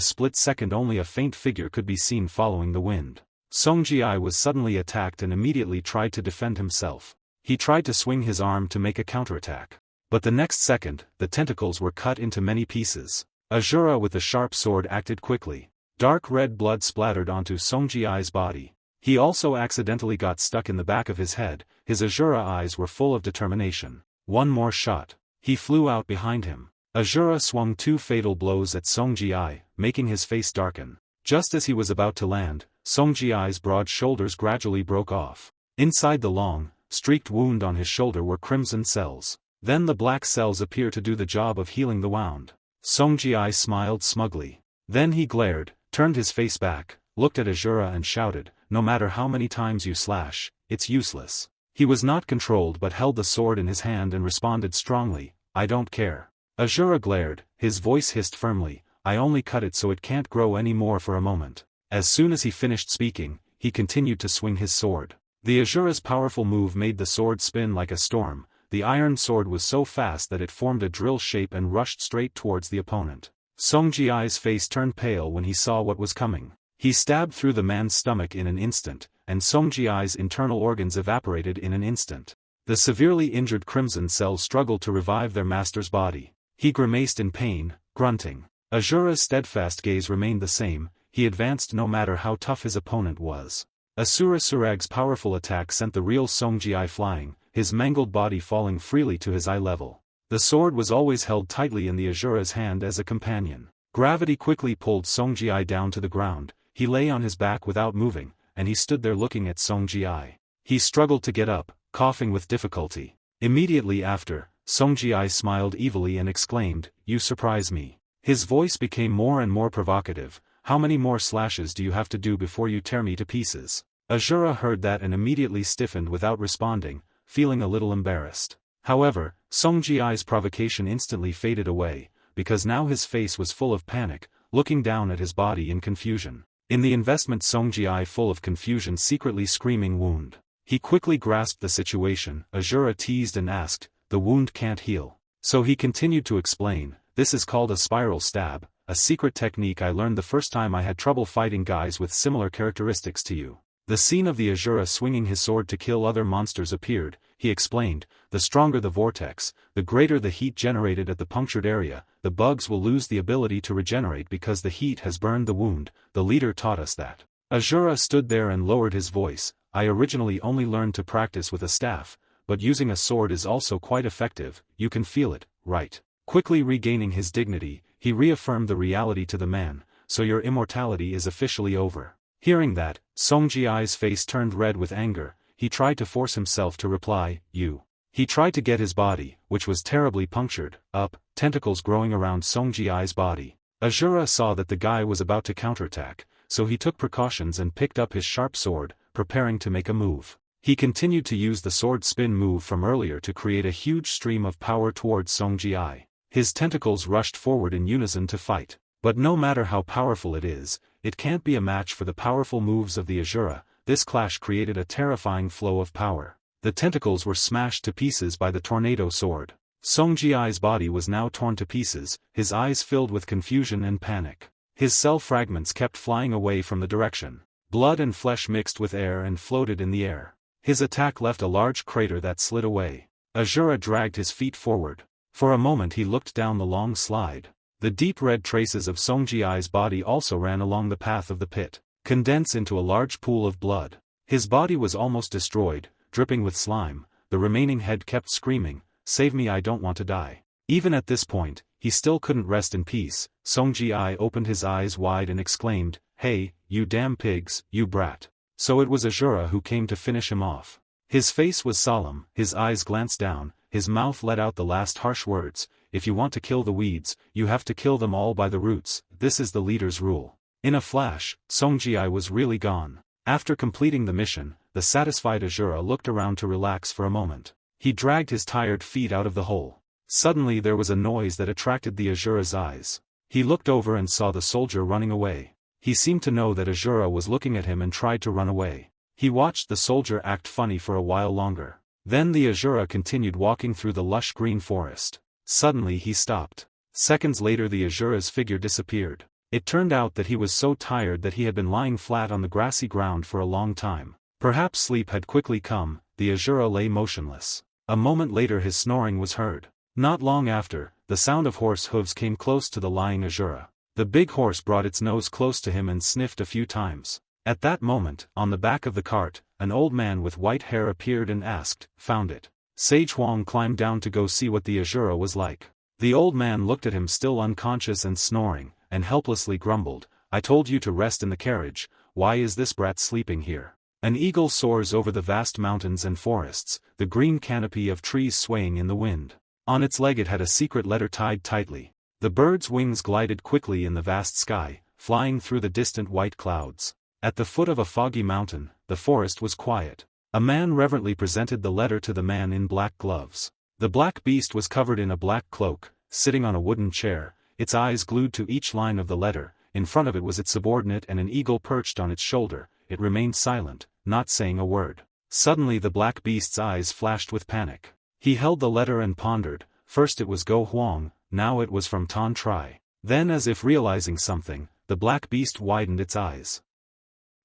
split second only a faint figure could be seen following the wind. Songjia was suddenly attacked and immediately tried to defend himself. He tried to swing his arm to make a counterattack. But the next second, the tentacles were cut into many pieces. Asura with the sharp sword acted quickly. Dark red blood splattered onto Songjiai's body. He also accidentally got stuck in the back of his head. His Asura eyes were full of determination. One more shot. He flew out behind him. Asura swung 2 fatal blows at Songjiai, making his face darken. Just as he was about to land, Songjiai's broad shoulders gradually broke off. Inside the long, streaked wound on his shoulder were crimson cells. Then the black cells appear to do the job of healing the wound. Songjiai smiled smugly. Then he glared, turned his face back, looked at Asura and shouted, "No matter how many times you slash, it's useless." He was not controlled but held the sword in his hand and responded strongly, "I don't care." Asura glared, his voice hissed firmly, "I only cut it so it can't grow any more for a moment." As soon as he finished speaking, he continued to swing his sword. The Asura's powerful move made the sword spin like a storm. The iron sword was so fast that it formed a drill shape and rushed straight towards the opponent. Songjiai's face turned pale when he saw what was coming. He stabbed through the man's stomach in an instant, and Songjiai's internal organs evaporated in an instant. The severely injured crimson cells struggled to revive their master's body. He grimaced in pain, grunting. Asura's steadfast gaze remained the same. He advanced no matter how tough his opponent was. Asura Surag's powerful attack sent the real Songjiai flying, his mangled body falling freely to his eye level. The sword was always held tightly in the Asura's hand as a companion. Gravity quickly pulled Songjiai down to the ground. He lay on his back without moving, and he stood there looking at Songjiai. He struggled to get up, coughing with difficulty. Immediately after, Songjiai smiled evilly and exclaimed, "You surprise me." His voice became more and more provocative. "How many more slashes do you have to do before you tear me to pieces?" Asura heard that and immediately stiffened without responding, feeling a little embarrassed. However, Songjiai's provocation instantly faded away, because now his face was full of panic, looking down at his body in confusion. In the investment Songjiai full of confusion secretly screaming wound. He quickly grasped the situation. Asura teased and asked, "The wound can't heal." So he continued to explain, "This is called a spiral stab, a secret technique I learned the first time I had trouble fighting guys with similar characteristics to you." The scene of the Asura swinging his sword to kill other monsters appeared. He explained, "The stronger the vortex, the greater the heat generated at the punctured area, the bugs will lose the ability to regenerate because the heat has burned the wound. The leader taught us that." Asura stood there and lowered his voice, "I originally only learned to practice with a staff, but using a sword is also quite effective, you can feel it, right?" Quickly regaining his dignity, he reaffirmed the reality to the man, "So your immortality is officially over." Hearing that, Songjiai's face turned red with anger. He tried to force himself to reply, "You." He tried to get his body, which was terribly punctured, up, tentacles growing around Songjiai's body. Asura saw that the guy was about to counterattack, so he took precautions and picked up his sharp sword, preparing to make a move. He continued to use the sword spin move from earlier to create a huge stream of power towards Songjiai. His tentacles rushed forward in unison to fight. But no matter how powerful it is, it can't be a match for the powerful moves of the Asura. This clash created a terrifying flow of power. The tentacles were smashed to pieces by the tornado sword. Songjiai's body was now torn to pieces, his eyes filled with confusion and panic. His cell fragments kept flying away from the direction. Blood and flesh mixed with air and floated in the air. His attack left a large crater that slid away. Asura dragged his feet forward. For a moment he looked down the long slide. The deep red traces of Songjiai's body also ran along the path of the pit, condensed into a large pool of blood. His body was almost destroyed, dripping with slime. The remaining head kept screaming, "Save me, I don't want to die." Even at this point, he still couldn't rest in peace. Songjiai opened his eyes wide and exclaimed, "Hey, you damn pigs, you brat." So it was Asura who came to finish him off. His face was solemn, his eyes glanced down, his mouth let out the last harsh words, "If you want to kill the weeds, you have to kill them all by the roots. This is the leader's rule." In a flash, Songjiai was really gone. After completing the mission, the satisfied Asura looked around to relax for a moment. He dragged his tired feet out of the hole. Suddenly there was a noise that attracted the Asura's eyes. He looked over and saw the soldier running away. He seemed to know that Asura was looking at him and tried to run away. He watched the soldier act funny for a while longer. Then the Asura continued walking through the lush green forest. Suddenly he stopped. Seconds later the Asura's figure disappeared. It turned out that he was so tired that he had been lying flat on the grassy ground for a long time. Perhaps sleep had quickly come. The Asura lay motionless. A moment later his snoring was heard. Not long after, the sound of horse hooves came close to the lying Asura. The big horse brought its nose close to him and sniffed a few times. At that moment, on the back of the cart, an old man with white hair appeared and asked, "Found it?" Sage Huang climbed down to go see what the Asura was like. The old man looked at him still unconscious and snoring, and helplessly grumbled, "I told you to rest in the carriage, why is this brat sleeping here?" An eagle soars over the vast mountains and forests, the green canopy of trees swaying in the wind. On its leg it had a secret letter tied tightly. The bird's wings glided quickly in the vast sky, flying through the distant white clouds. At the foot of a foggy mountain, the forest was quiet. A man reverently presented the letter to the man in black gloves. The black beast was covered in a black cloak, sitting on a wooden chair, its eyes glued to each line of the letter. In front of it was its subordinate and an eagle perched on its shoulder. It remained silent, not saying a word. Suddenly the black beast's eyes flashed with panic. He held the letter and pondered. First it was Go Huang, now it was from Tan Tri. Then, as if realizing something, the black beast widened its eyes.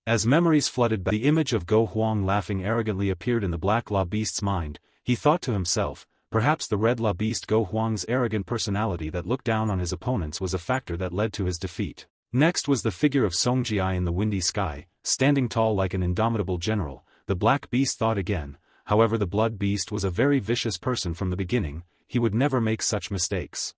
As memories flooded back, the image of Go Huang laughing arrogantly appeared in the black law beast's mind. He thought to himself, perhaps the red law beast Go Huang's arrogant personality that looked down on his opponents was a factor that led to his defeat. Next was the figure of Songjia in the windy sky, standing tall like an indomitable general. The black beast thought again. However, the blood beast was a very vicious person from the beginning. He would never make such mistakes.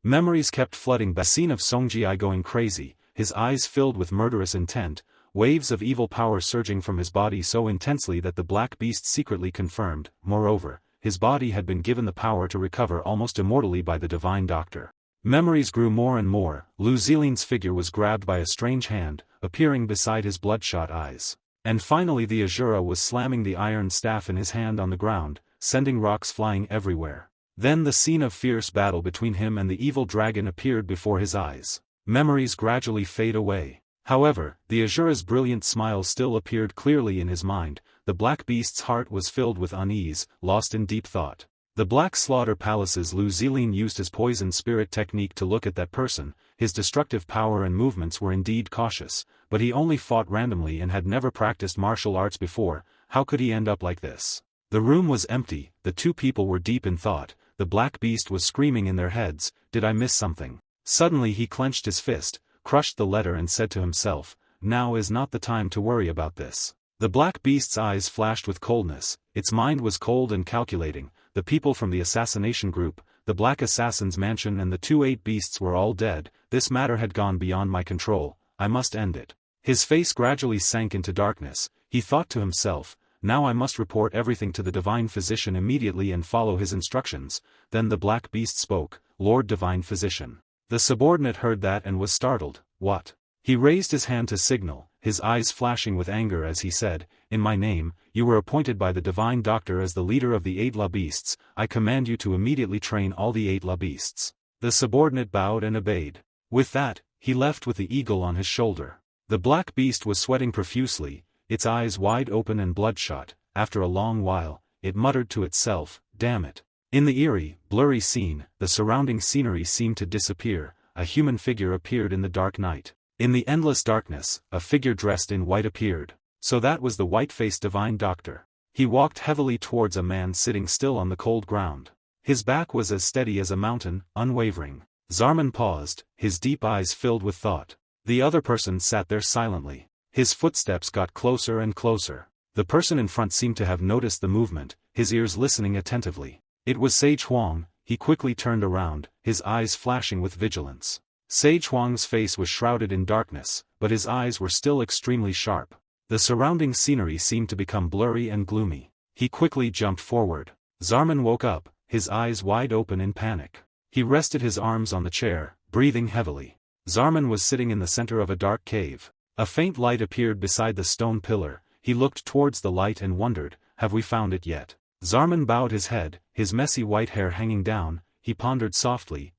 Memories kept flooding back. The scene of Songjia going crazy, his eyes filled with murderous intent, waves of evil power surging from his body so intensely that the black beast secretly confirmed. Moreover, his body had been given the power to recover almost immortally by the divine doctor. Memories grew more and more. Lu Zilin's figure was grabbed by a strange hand, appearing beside his bloodshot eyes. And finally the Asura was slamming the iron staff in his hand on the ground, sending rocks flying everywhere. Then the scene of fierce battle between him and the evil dragon appeared before his eyes. Memories gradually fade away. However, the Asura's brilliant smile still appeared clearly in his mind. The black beast's heart was filled with unease, lost in deep thought. The Black Slaughter Palace's Lu Zilin used his poison spirit technique to look at that person. His destructive power and movements were indeed cautious, but he only fought randomly and had never practiced martial arts before. How could he end up like this? The room was empty, the two people were deep in thought. The black beast was screaming in their heads, "Did I miss something?" Suddenly he clenched his fist, crushed the letter and said to himself, "Now is not the time to worry about this." The black beast's eyes flashed with coldness, its mind was cold and calculating. The people from the assassination group, the Black Assassin's mansion and the 2-8 beasts were all dead. This matter had gone beyond my control. I must end it. His face gradually sank into darkness. He thought to himself, now I must report everything to the divine physician immediately and follow his instructions. Then the black beast spoke, "Lord Divine Physician." The subordinate heard that and was startled. "What?" He raised his hand to signal, his eyes flashing with anger as he said, "In my name, you were appointed by the divine doctor as the leader of the 8 law beasts. I command you to immediately train all the 8 law beasts." The subordinate bowed and obeyed. With that, he left with the eagle on his shoulder. The black beast was sweating profusely, its eyes wide open and bloodshot. After a long while, it muttered to itself, "Damn it." In the eerie, blurry scene, the surrounding scenery seemed to disappear. A human figure appeared in the dark night. In the endless darkness, a figure dressed in white appeared. So that was the white-faced divine doctor. He walked heavily towards a man sitting still on the cold ground. His back was as steady as a mountain, unwavering. Zarman paused, his deep eyes filled with thought. The other person sat there silently. His footsteps got closer and closer. The person in front seemed to have noticed the movement, his ears listening attentively. It was Sage Huang. He quickly turned around, his eyes flashing with vigilance. Sage Huang's face was shrouded in darkness, but his eyes were still extremely sharp. The surrounding scenery seemed to become blurry and gloomy. He quickly jumped forward. Zarman woke up, his eyes wide open in panic. He rested his arms on the chair, breathing heavily. Zarman was sitting in the center of a dark cave. A faint light appeared beside the stone pillar. He looked towards the light and wondered, "Have we found it yet?" Zarman bowed his head, his messy white hair hanging down. He pondered softly.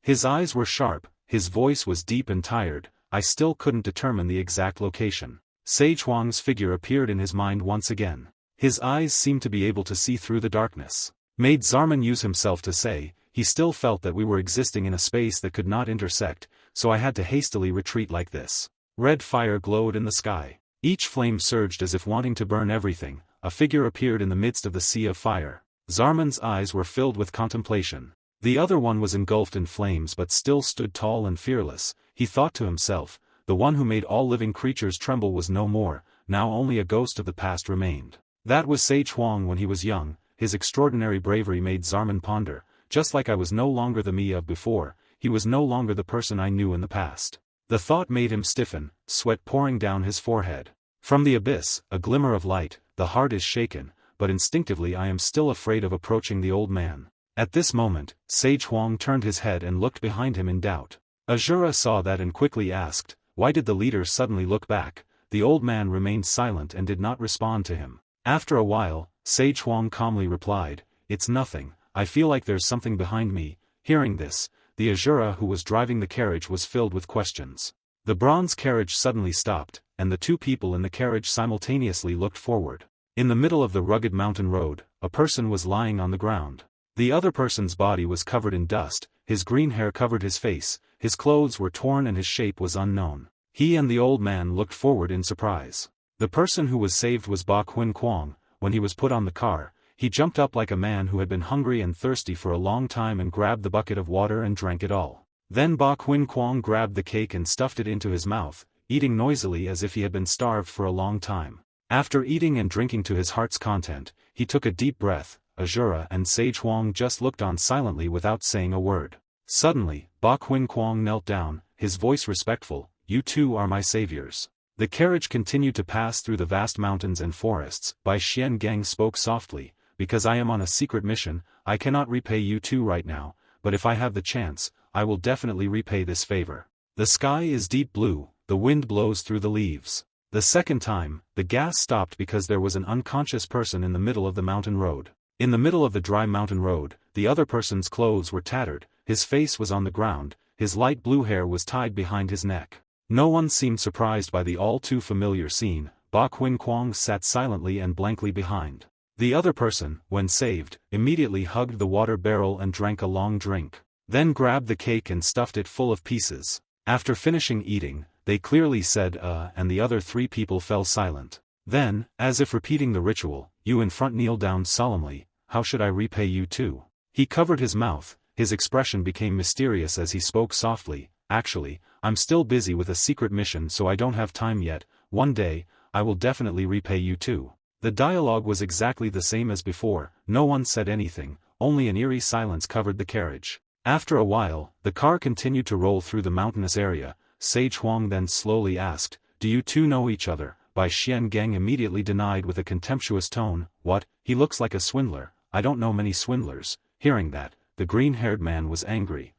His eyes were sharp, his voice was deep and tired. I still couldn't determine the exact location. Sage Huang's figure appeared in his mind once again. His eyes seemed to be able to see through the darkness. Made Zarman use himself to say, he still felt that we were existing in a space that could not intersect, so I had to hastily retreat like this. Red fire glowed in the sky. Each flame surged as if wanting to burn everything. A figure appeared in the midst of the sea of fire. Zarman's eyes were filled with contemplation. The other one was engulfed in flames but still stood tall and fearless. He thought to himself, the one who made all living creatures tremble was no more, now only a ghost of the past remained. That was Sage Huang when he was young. His extraordinary bravery made Zarman ponder. Just like I was no longer the me of before, he was no longer the person I knew in the past. The thought made him stiffen, sweat pouring down his forehead. From the abyss, a glimmer of light, the heart is shaken, but instinctively I am still afraid of approaching the old man. At this moment, Sage Huang turned his head and looked behind him in doubt. Asura saw that and quickly asked, why did the leader suddenly look back? The old man remained silent and did not respond to him. After a while, Sage Huang calmly replied, it's nothing, I feel like there's something behind me. Hearing this, the Asura who was driving the carriage was filled with questions. The bronze carriage suddenly stopped, and the two people in the carriage simultaneously looked forward. In the middle of the rugged mountain road, a person was lying on the ground. The other person's body was covered in dust, his green hair covered his face, his clothes were torn and his shape was unknown. He and the old man looked forward in surprise. The person who was saved was Ba Kun Kwang. When he was put on the car, he jumped up like a man who had been hungry and thirsty for a long time and grabbed the bucket of water and drank it all. Then Ba Kun Kwang grabbed the cake and stuffed it into his mouth, eating noisily as if he had been starved for a long time. After eating and drinking to his heart's content, he took a deep breath. Asura and Sage Huang just looked on silently without saying a word. Suddenly, Ba Kun Kwang knelt down, his voice respectful, you two are my saviors. The carriage continued to pass through the vast mountains and forests. Bai Xian Gang spoke softly, because I am on a secret mission, I cannot repay you two right now, but if I have the chance, I will definitely repay this favor. The sky is deep blue, the wind blows through the leaves. The second time, the gas stopped because there was an unconscious person in the middle of the mountain road. In the middle of the dry mountain road, the other person's clothes were tattered, his face was on the ground, his light blue hair was tied behind his neck. No one seemed surprised by the all too familiar scene. Ba Kun Kwang sat silently and blankly behind. The other person, when saved, immediately hugged the water barrel and drank a long drink. Then grabbed the cake and stuffed it full of pieces. After finishing eating, they clearly said and the other three people fell silent. Then, as if repeating the ritual, you in front kneel down solemnly, how should I repay you too? He covered his mouth, his expression became mysterious as he spoke softly, actually, I'm still busy with a secret mission so I don't have time yet, one day, I will definitely repay you too. The dialogue was exactly the same as before, no one said anything, only an eerie silence covered the carriage. After a while, the car continued to roll through the mountainous area. Sage Huang then slowly asked, do you two know each other? Bai Xian Gang immediately denied with a contemptuous tone, what, he looks like a swindler, I don't know many swindlers. Hearing that, the green-haired man was angry,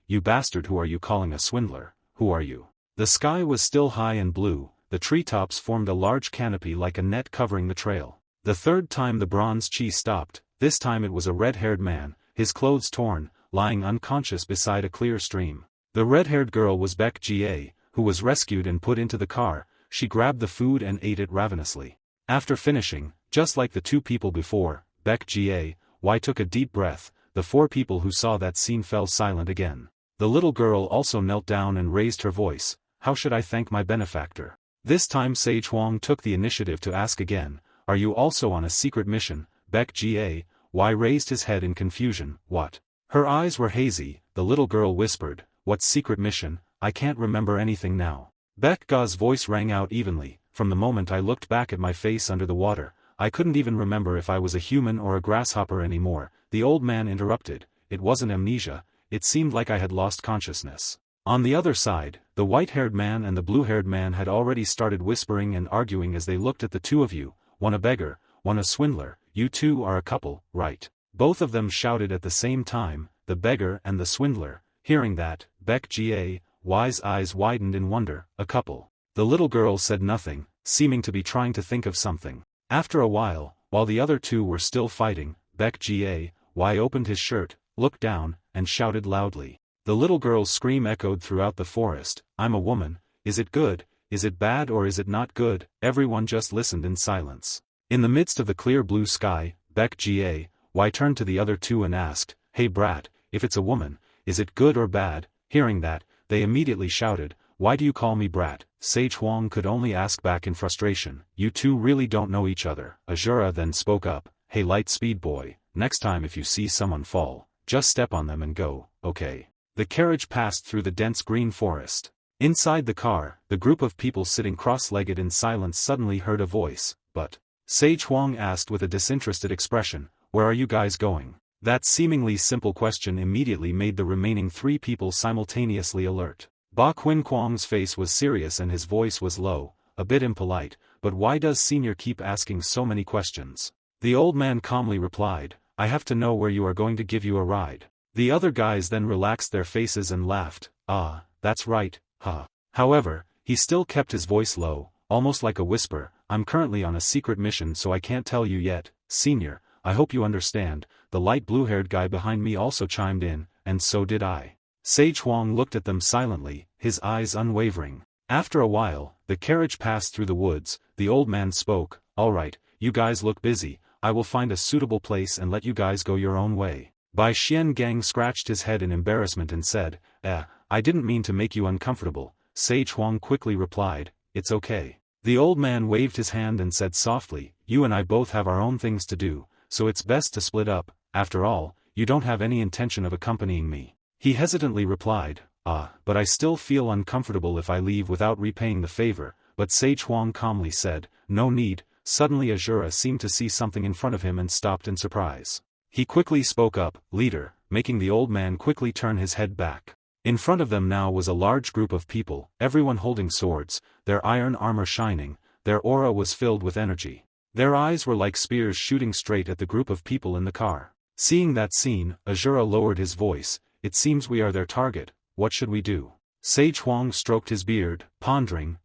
you bastard, who are you calling a swindler, who are you? The sky was still high and blue, the treetops formed a large canopy like a net covering the trail. The third time the bronze chi stopped, this time it was a red-haired man, his clothes torn, lying unconscious beside a clear stream. The red-haired girl was Baek Jie, who was rescued and put into the car. She grabbed the food and ate it ravenously. After finishing, just like the two people before, Baek Jie took a deep breath. The four people who saw that scene fell silent again. The little girl also knelt down and raised her voice, how should I thank my benefactor? This time Sage Huang took the initiative to ask again, are you also on a secret mission? Baek Jie raised his head in confusion, what? Her eyes were hazy. The little girl whispered, what secret mission? I can't remember anything now. Baek Ga's voice rang out evenly, from the moment I looked back at my face under the water, I couldn't even remember if I was a human or a grasshopper anymore. The old man interrupted, it wasn't amnesia, it seemed like I had lost consciousness. On the other side, the white-haired man and the blue-haired man had already started whispering and arguing as they looked at the two of you, one a beggar, one a swindler, you two are a couple, right? Both of them shouted at the same time, the beggar and the swindler. Hearing that, Baek Jie's eyes widened in wonder, a couple. The little girl said nothing, seeming to be trying to think of something. After a while, while the other two were still fighting. Baek Ga opened his shirt, looked down, and shouted loudly. The little girl's scream echoed throughout the forest. I'm a woman, is it good, is it bad or is it not good? Everyone just listened in silence. In the midst of the clear blue sky, Baek Ga turned to the other two and asked, Hey brat, if it's a woman, is it good or bad? Hearing that, they immediately shouted, Why do you call me brat? Sage Huang could only ask back in frustration, You two really don't know each other. Asura then spoke up, Hey light speed boy, next time if you see someone fall, just step on them and go, okay. The carriage passed through the dense green forest. Inside the car, the group of people sitting cross-legged in silence suddenly heard a voice, but Sage Huang asked with a disinterested expression, Where are you guys going? That seemingly simple question immediately made the remaining three people simultaneously alert. Ba Quinquang's face was serious and his voice was low, a bit impolite, but why does Senior keep asking so many questions? The old man calmly replied, I have to know where you are going to give you a ride. The other guys then relaxed their faces and laughed, Ah, that's right, huh. However, he still kept his voice low, almost like a whisper, I'm currently on a secret mission so I can't tell you yet, Senior, I hope you understand. The light blue-haired guy behind me also chimed in, and so did I. Sage Huang looked at them silently, his eyes unwavering. After a while, the carriage passed through the woods. The old man spoke, Alright, you guys look busy, I will find a suitable place and let you guys go your own way. Bai Xian Gang scratched his head in embarrassment and said, I didn't mean to make you uncomfortable. Sage Huang quickly replied, It's okay. The old man waved his hand and said softly, You and I both have our own things to do, so it's best to split up. After all, you don't have any intention of accompanying me. He hesitantly replied, but I still feel uncomfortable if I leave without repaying the favor, but Sage Huang calmly said, No need. Suddenly Asura seemed to see something in front of him and stopped in surprise. He quickly spoke up, Leader, making the old man quickly turn his head back. In front of them now was a large group of people, everyone holding swords, their iron armor shining, their aura was filled with energy. Their eyes were like spears shooting straight at the group of people in the car. Seeing that scene, Asura lowered his voice, It seems we are their target, what should we do? Sage Huang stroked his beard, pondering,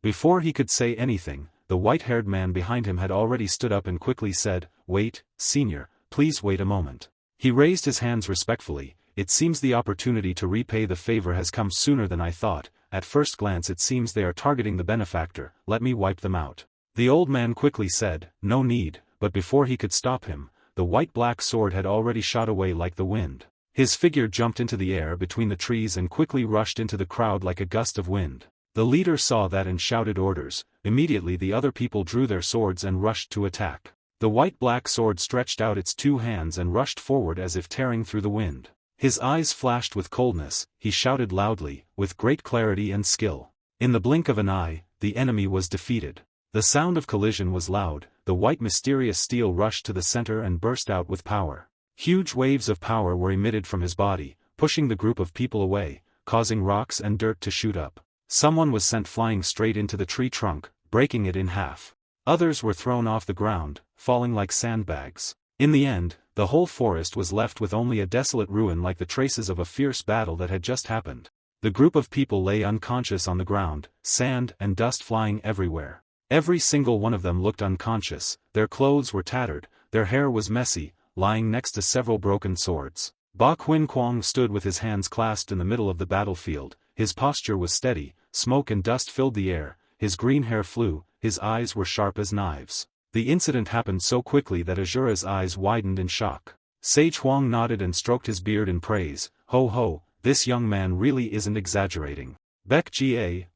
Before he could say anything, the white-haired man behind him had already stood up and quickly said, Wait, Senior, please wait a moment. He raised his hands respectfully, It seems the opportunity to repay the favor has come sooner than I thought. At first glance it seems they are targeting the benefactor, let me wipe them out. The old man quickly said, No need, but before he could stop him, the white-black sword had already shot away like the wind. His figure jumped into the air between the trees and quickly rushed into the crowd like a gust of wind. The leader saw that and shouted orders. Immediately the other people drew their swords and rushed to attack. The white-black sword stretched out its two hands and rushed forward as if tearing through the wind. His eyes flashed with coldness, he shouted loudly, with great clarity and skill. In the blink of an eye, the enemy was defeated. The sound of collision was loud, the white mysterious steel rushed to the center and burst out with power. Huge waves of power were emitted from his body, pushing the group of people away, causing rocks and dirt to shoot up. Someone was sent flying straight into the tree trunk, breaking it in half. Others were thrown off the ground, falling like sandbags. In the end, the whole forest was left with only a desolate ruin like the traces of a fierce battle that had just happened. The group of people lay unconscious on the ground, sand and dust flying everywhere. Every single one of them looked unconscious, their clothes were tattered, their hair was messy, lying next to several broken swords. Ba Quinquang stood with his hands clasped in the middle of the battlefield, his posture was steady, smoke and dust filled the air, his green hair flew, his eyes were sharp as knives. The incident happened so quickly that Asura's eyes widened in shock. Sage Huang nodded and stroked his beard in praise, Ho ho, this young man really isn't exaggerating. Baek Ga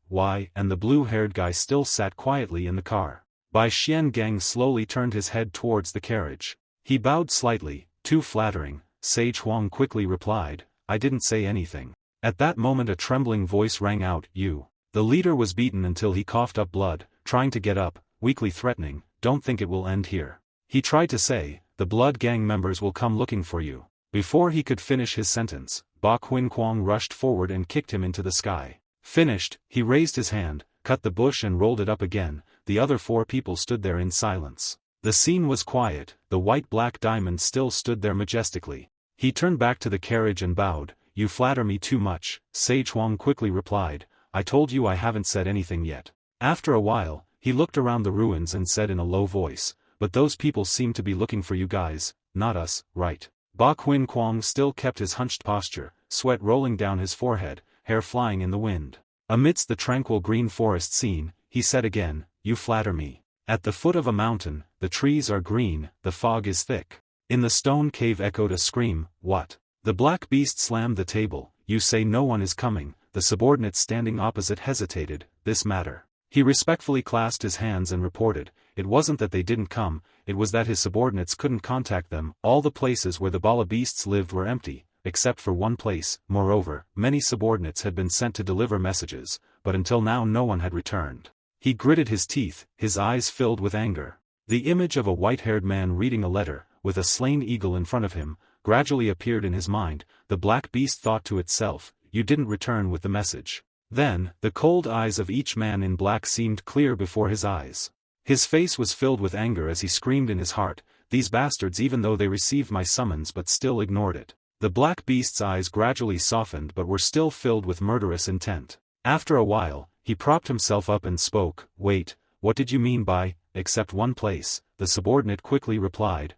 and the blue-haired guy still sat quietly in the car. Bai Xian Gang slowly turned his head towards the carriage. He bowed slightly, too flattering. Sage Huang quickly replied, I didn't say anything. At that moment a trembling voice rang out, You. The leader was beaten until he coughed up blood, trying to get up, weakly threatening, Don't think it will end here. He tried to say, The blood gang members will come looking for you. Before he could finish his sentence, Ba Quinquang rushed forward and kicked him into the sky. Finished, he raised his hand, cut the bush and rolled it up again. The other four people stood there in silence. The scene was quiet, the white-black diamond still stood there majestically. He turned back to the carriage and bowed, You flatter me too much, Sage Huang quickly replied, I told you I haven't said anything yet. After a while, he looked around the ruins and said in a low voice, but those people seem to be looking for you guys, not us, right? Ba Qin Kwang still kept his hunched posture, sweat rolling down his forehead, hair flying in the wind. Amidst the tranquil green forest scene, he said again, "You flatter me. At the foot of a mountain, the trees are green, the fog is thick." In the stone cave echoed a scream, "What?" The black beast slammed the table. "You say no one is coming." The subordinate standing opposite hesitated. "This matter." He respectfully clasped his hands and reported, it wasn't that they didn't come, it was that his subordinates couldn't contact them. All the places where the bala beasts lived were empty, except for one place. Moreover, many subordinates had been sent to deliver messages, but until now no one had returned. He gritted his teeth, his eyes filled with anger. The image of a white-haired man reading a letter, with a slain eagle in front of him, gradually appeared in his mind. The black beast thought to itself, "You didn't return with the message." Then, the cold eyes of each man in black seemed clear before his eyes. His face was filled with anger as he screamed in his heart, "These bastards, even though they received my summons but still ignored it." The black beast's eyes gradually softened but were still filled with murderous intent. After a while, he propped himself up and spoke, "Wait, what did you mean by, except one place?" The subordinate quickly replied,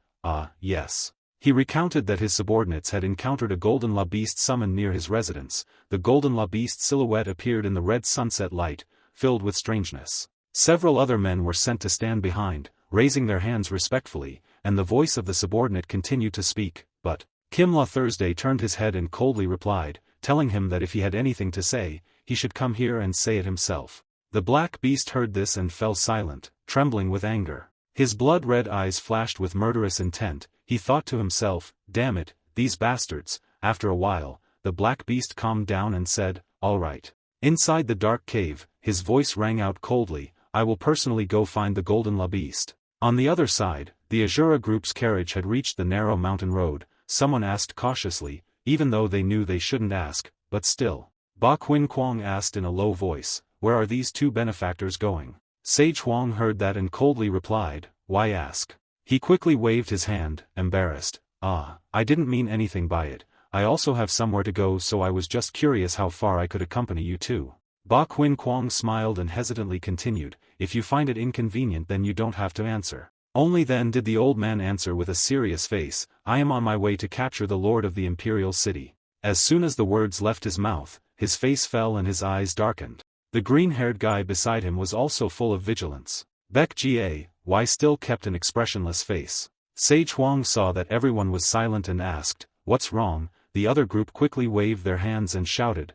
Yes." He recounted that his subordinates had encountered a golden la beast summoned near his residence. The golden la beast silhouette appeared in the red sunset light, filled with strangeness. Several other men were sent to stand behind, raising their hands respectfully, and the voice of the subordinate continued to speak, but Kim La Thursday turned his head and coldly replied, telling him that if he had anything to say, he should come here and say it himself. The black beast heard this and fell silent, trembling with anger. His blood-red eyes flashed with murderous intent. He thought to himself, "Damn it, these bastards." After a while, the black beast calmed down and said, "All right." Inside the dark cave, his voice rang out coldly, "I will personally go find the golden la beast." On the other side, the Asura group's carriage had reached the narrow mountain road. Someone asked cautiously, even though they knew they shouldn't ask, but still. Ba Qin Kwang asked in a low voice, "Where are these two benefactors going?" Sage Huang heard that and coldly replied, "Why ask?" He quickly waved his hand, embarrassed, I didn't mean anything by it. I also have somewhere to go, so I was just curious how far I could accompany you too." Ba Qin Kwang smiled and hesitantly continued, "If you find it inconvenient then you don't have to answer." Only then did the old man answer with a serious face, "I am on my way to capture the lord of the imperial city." As soon as the words left his mouth, his face fell and his eyes darkened. The green-haired guy beside him was also full of vigilance. Baek Ga still kept an expressionless face. Sage Huang saw that everyone was silent and asked, "What's wrong?" The other group quickly waved their hands and shouted,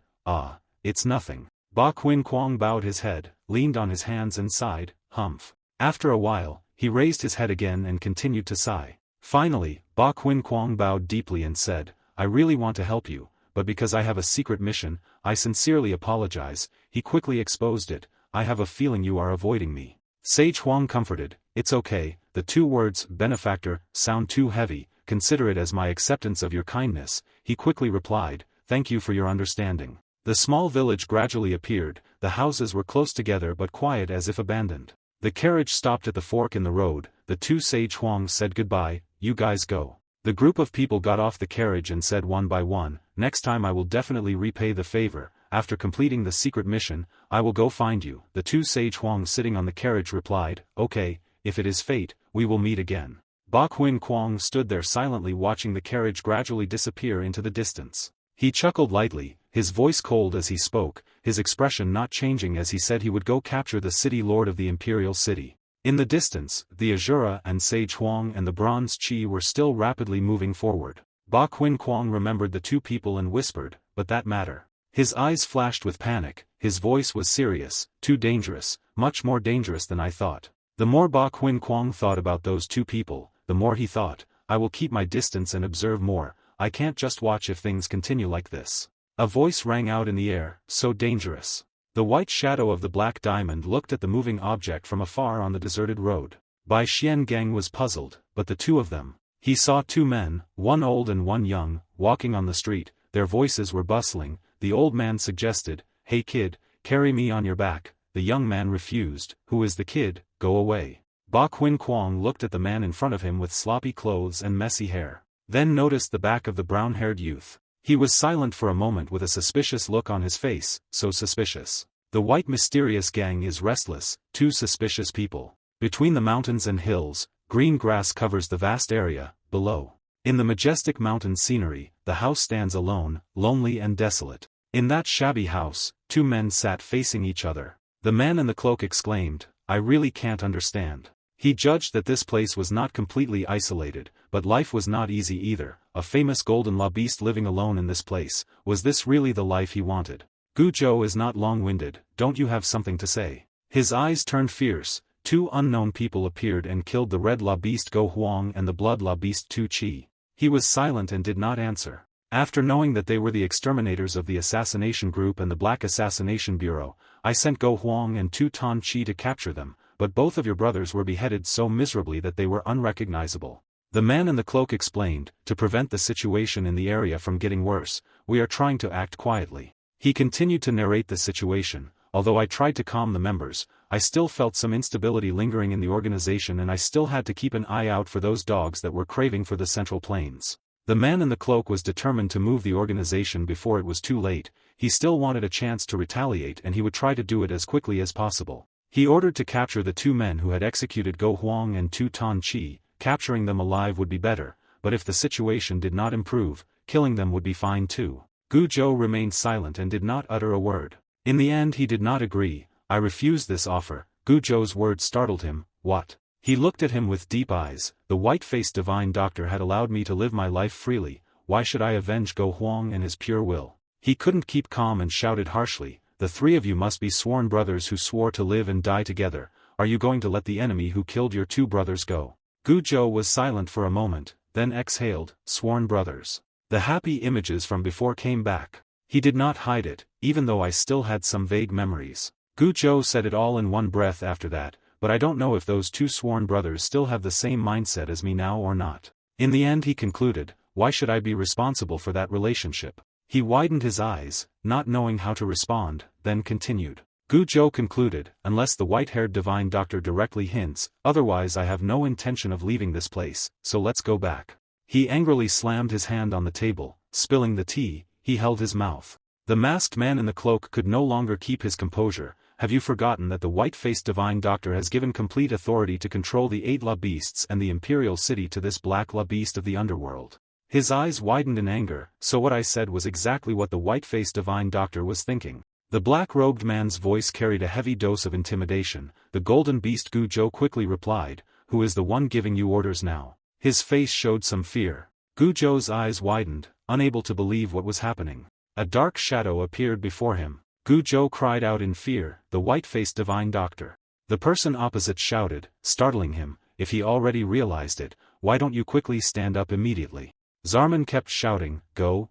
It's nothing." Ba Qin Kwang bowed his head, leaned on his hands and sighed, "Humph." After a while, he raised his head again and continued to sigh. Finally, Ba Qin Kwang bowed deeply and said, "I really want to help you, but because I have a secret mission, I sincerely apologize." He quickly exposed it, "I have a feeling you are avoiding me." Sage Huang comforted, "It's okay, the two words, benefactor, sound too heavy, consider it as my acceptance of your kindness." He quickly replied, "Thank you for your understanding." The small village gradually appeared. The houses were close together but quiet as if abandoned. The carriage stopped at the fork in the road. The two Sage Huangs said goodbye. "You guys go." The group of people got off the carriage and said one by one, "Next time I will definitely repay the favor. After completing the secret mission, I will go find you." The two Sage Huangs sitting on the carriage replied, "Okay, if it is fate, we will meet again." Ba Qin Kwang stood there silently watching the carriage gradually disappear into the distance. He chuckled lightly, his voice cold as he spoke, his expression not changing as he said he would go capture the city lord of the imperial city. In the distance, the Asura and Sage Huang and the bronze Chi were still rapidly moving forward. Ba Qin Kwang remembered the two people and whispered, "But that matter." His eyes flashed with panic, his voice was serious, "Too dangerous, much more dangerous than I thought." The more Ba Qin Kwang thought about those two people, the more he thought, "I will keep my distance and observe more. I can't just watch if things continue like this." A voice rang out in the air, "So dangerous." The white shadow of the black diamond looked at the moving object from afar on the deserted road. Bai Xian Gang was puzzled, but the two of them. He saw two men, one old and one young, walking on the street. Their voices were bustling. The old man suggested, "Hey kid, carry me on your back." The young man refused. "Who is the kid? Go away." Ba Qin Kwang looked at the man in front of him with sloppy clothes and messy hair. Then noticed the back of the brown-haired youth. He was silent for a moment with a suspicious look on his face, so suspicious. The white mysterious gang is restless, two suspicious people. Between the mountains and hills, Green grass covers the vast area below. In the majestic mountain scenery, the house stands alone, lonely and desolate. In that shabby house, two men sat facing each other. The man in the cloak exclaimed, "I really can't understand." He judged that this place was not completely isolated, but life was not easy either. A famous golden law beast living alone in this place. Was this really the life he wanted? Gujo is not long-winded. Don't you have something to say? His eyes turned fierce. Two unknown people appeared and killed the red law beast Go Huang and the blood law beast Tu Chi. He was silent and did not answer. After knowing that they were the exterminators of the assassination group and the Black Assassination Bureau, I sent Go Huang and Tu Tan Chi to capture them, but both of your brothers were beheaded so miserably that they were unrecognizable. The man in the cloak explained, to prevent the situation in the area from getting worse, we are trying to act quietly. He continued to narrate the situation. Although I tried to calm the members, I still felt some instability lingering in the organization and I still had to keep an eye out for those dogs that were craving for the Central Plains. The man in the cloak was determined to move the organization before it was too late. He still wanted a chance to retaliate and he would try to do it as quickly as possible. He ordered to capture the two men who had executed Go Huang and Tu Tan Chi. Capturing them alive would be better, but if the situation did not improve, killing them would be fine too. Gujo remained silent and did not utter a word. In the end he did not agree. I refused this offer. Gujo's words startled him. What? He looked at him with deep eyes. The white-faced divine doctor had allowed me to live my life freely. Why should I avenge Go Huang and his pure will? He couldn't keep calm and shouted harshly. The three of you must be sworn brothers who swore to live and die together. Are you going to let the enemy who killed your two brothers go? Gujo was silent for a moment, then exhaled, sworn brothers. The happy images from before came back. He did not hide it, even though I still had some vague memories. Gujo said it all in one breath after that, but I don't know if those two sworn brothers still have the same mindset as me now or not. In the end he concluded, why should I be responsible for that relationship? He widened his eyes, not knowing how to respond, then continued. Gujo concluded, unless the white-haired divine doctor directly hints, otherwise I have no intention of leaving this place, so let's go back. He angrily slammed his hand on the table, spilling the tea. He held his mouth. The masked man in the cloak could no longer keep his composure. Have you forgotten that the white-faced divine doctor has given complete authority to control the 8 law beasts and the imperial city to this black law beast of the underworld? His eyes widened in anger. So what I said was exactly what the white-faced divine doctor was thinking. The black-robed man's voice carried a heavy dose of intimidation. The golden beast Gujo quickly replied, who is the one giving you orders now? His face showed some fear. Gujo's eyes widened, unable to believe what was happening. A dark shadow appeared before him. Gujo cried out in fear, the white-faced divine doctor. The person opposite shouted, startling him, if he already realized it, why don't you quickly stand up immediately? Zarman kept shouting, go,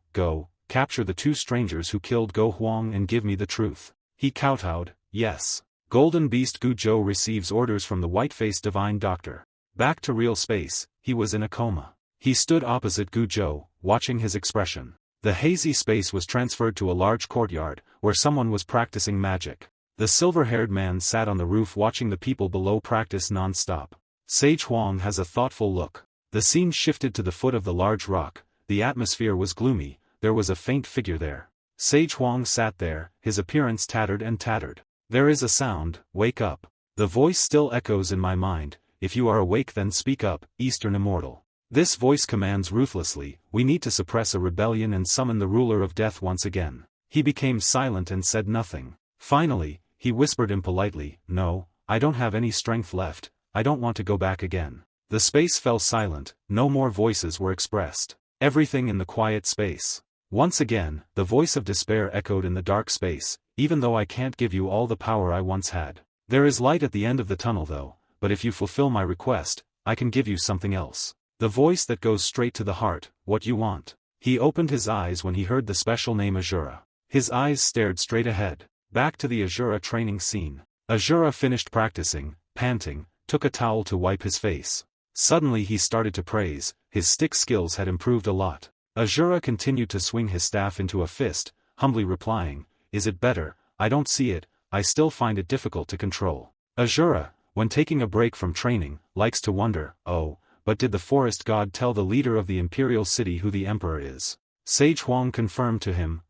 capture the two strangers who killed Go Huang and give me the truth. He kowtowed, yes. Golden Beast Gujo receives orders from the white-faced divine doctor. Back to real space, he was in a coma. He stood opposite Gujo, watching his expression. The hazy space was transferred to a large courtyard, where someone was practicing magic. The silver-haired man sat on the roof watching the people below practice non-stop. Sage Huang has a thoughtful look. The scene shifted to the foot of the large rock. The atmosphere was gloomy. There was a faint figure there. Sage Huang sat there, his appearance tattered and tattered. There is a sound, wake up. The voice still echoes in my mind. If you are awake then speak up, Eastern Immortal. This voice commands ruthlessly, we need to suppress a rebellion and summon the ruler of death once again. He became silent and said nothing. Finally, he whispered impolitely, no, I don't have any strength left, I don't want to go back again. The space fell silent, no more voices were expressed. Everything in the quiet space. Once again, the voice of despair echoed in the dark space, even though I can't give you all the power I once had. There is light at the end of the tunnel though, but if you fulfill my request, I can give you something else. The voice that goes straight to the heart, what you want. He opened his eyes when he heard the special name Asura. His eyes stared straight ahead, back to the Asura training scene. Asura finished practicing, panting, took a towel to wipe his face. Suddenly he started to praise, his stick skills had improved a lot. Asura continued to swing his staff into a fist, humbly replying, is it better? I don't see it, I still find it difficult to control. Asura, when taking a break from training, likes to wonder, oh, but did the forest god tell the leader of the imperial city who the emperor is? Sage Huang confirmed to him,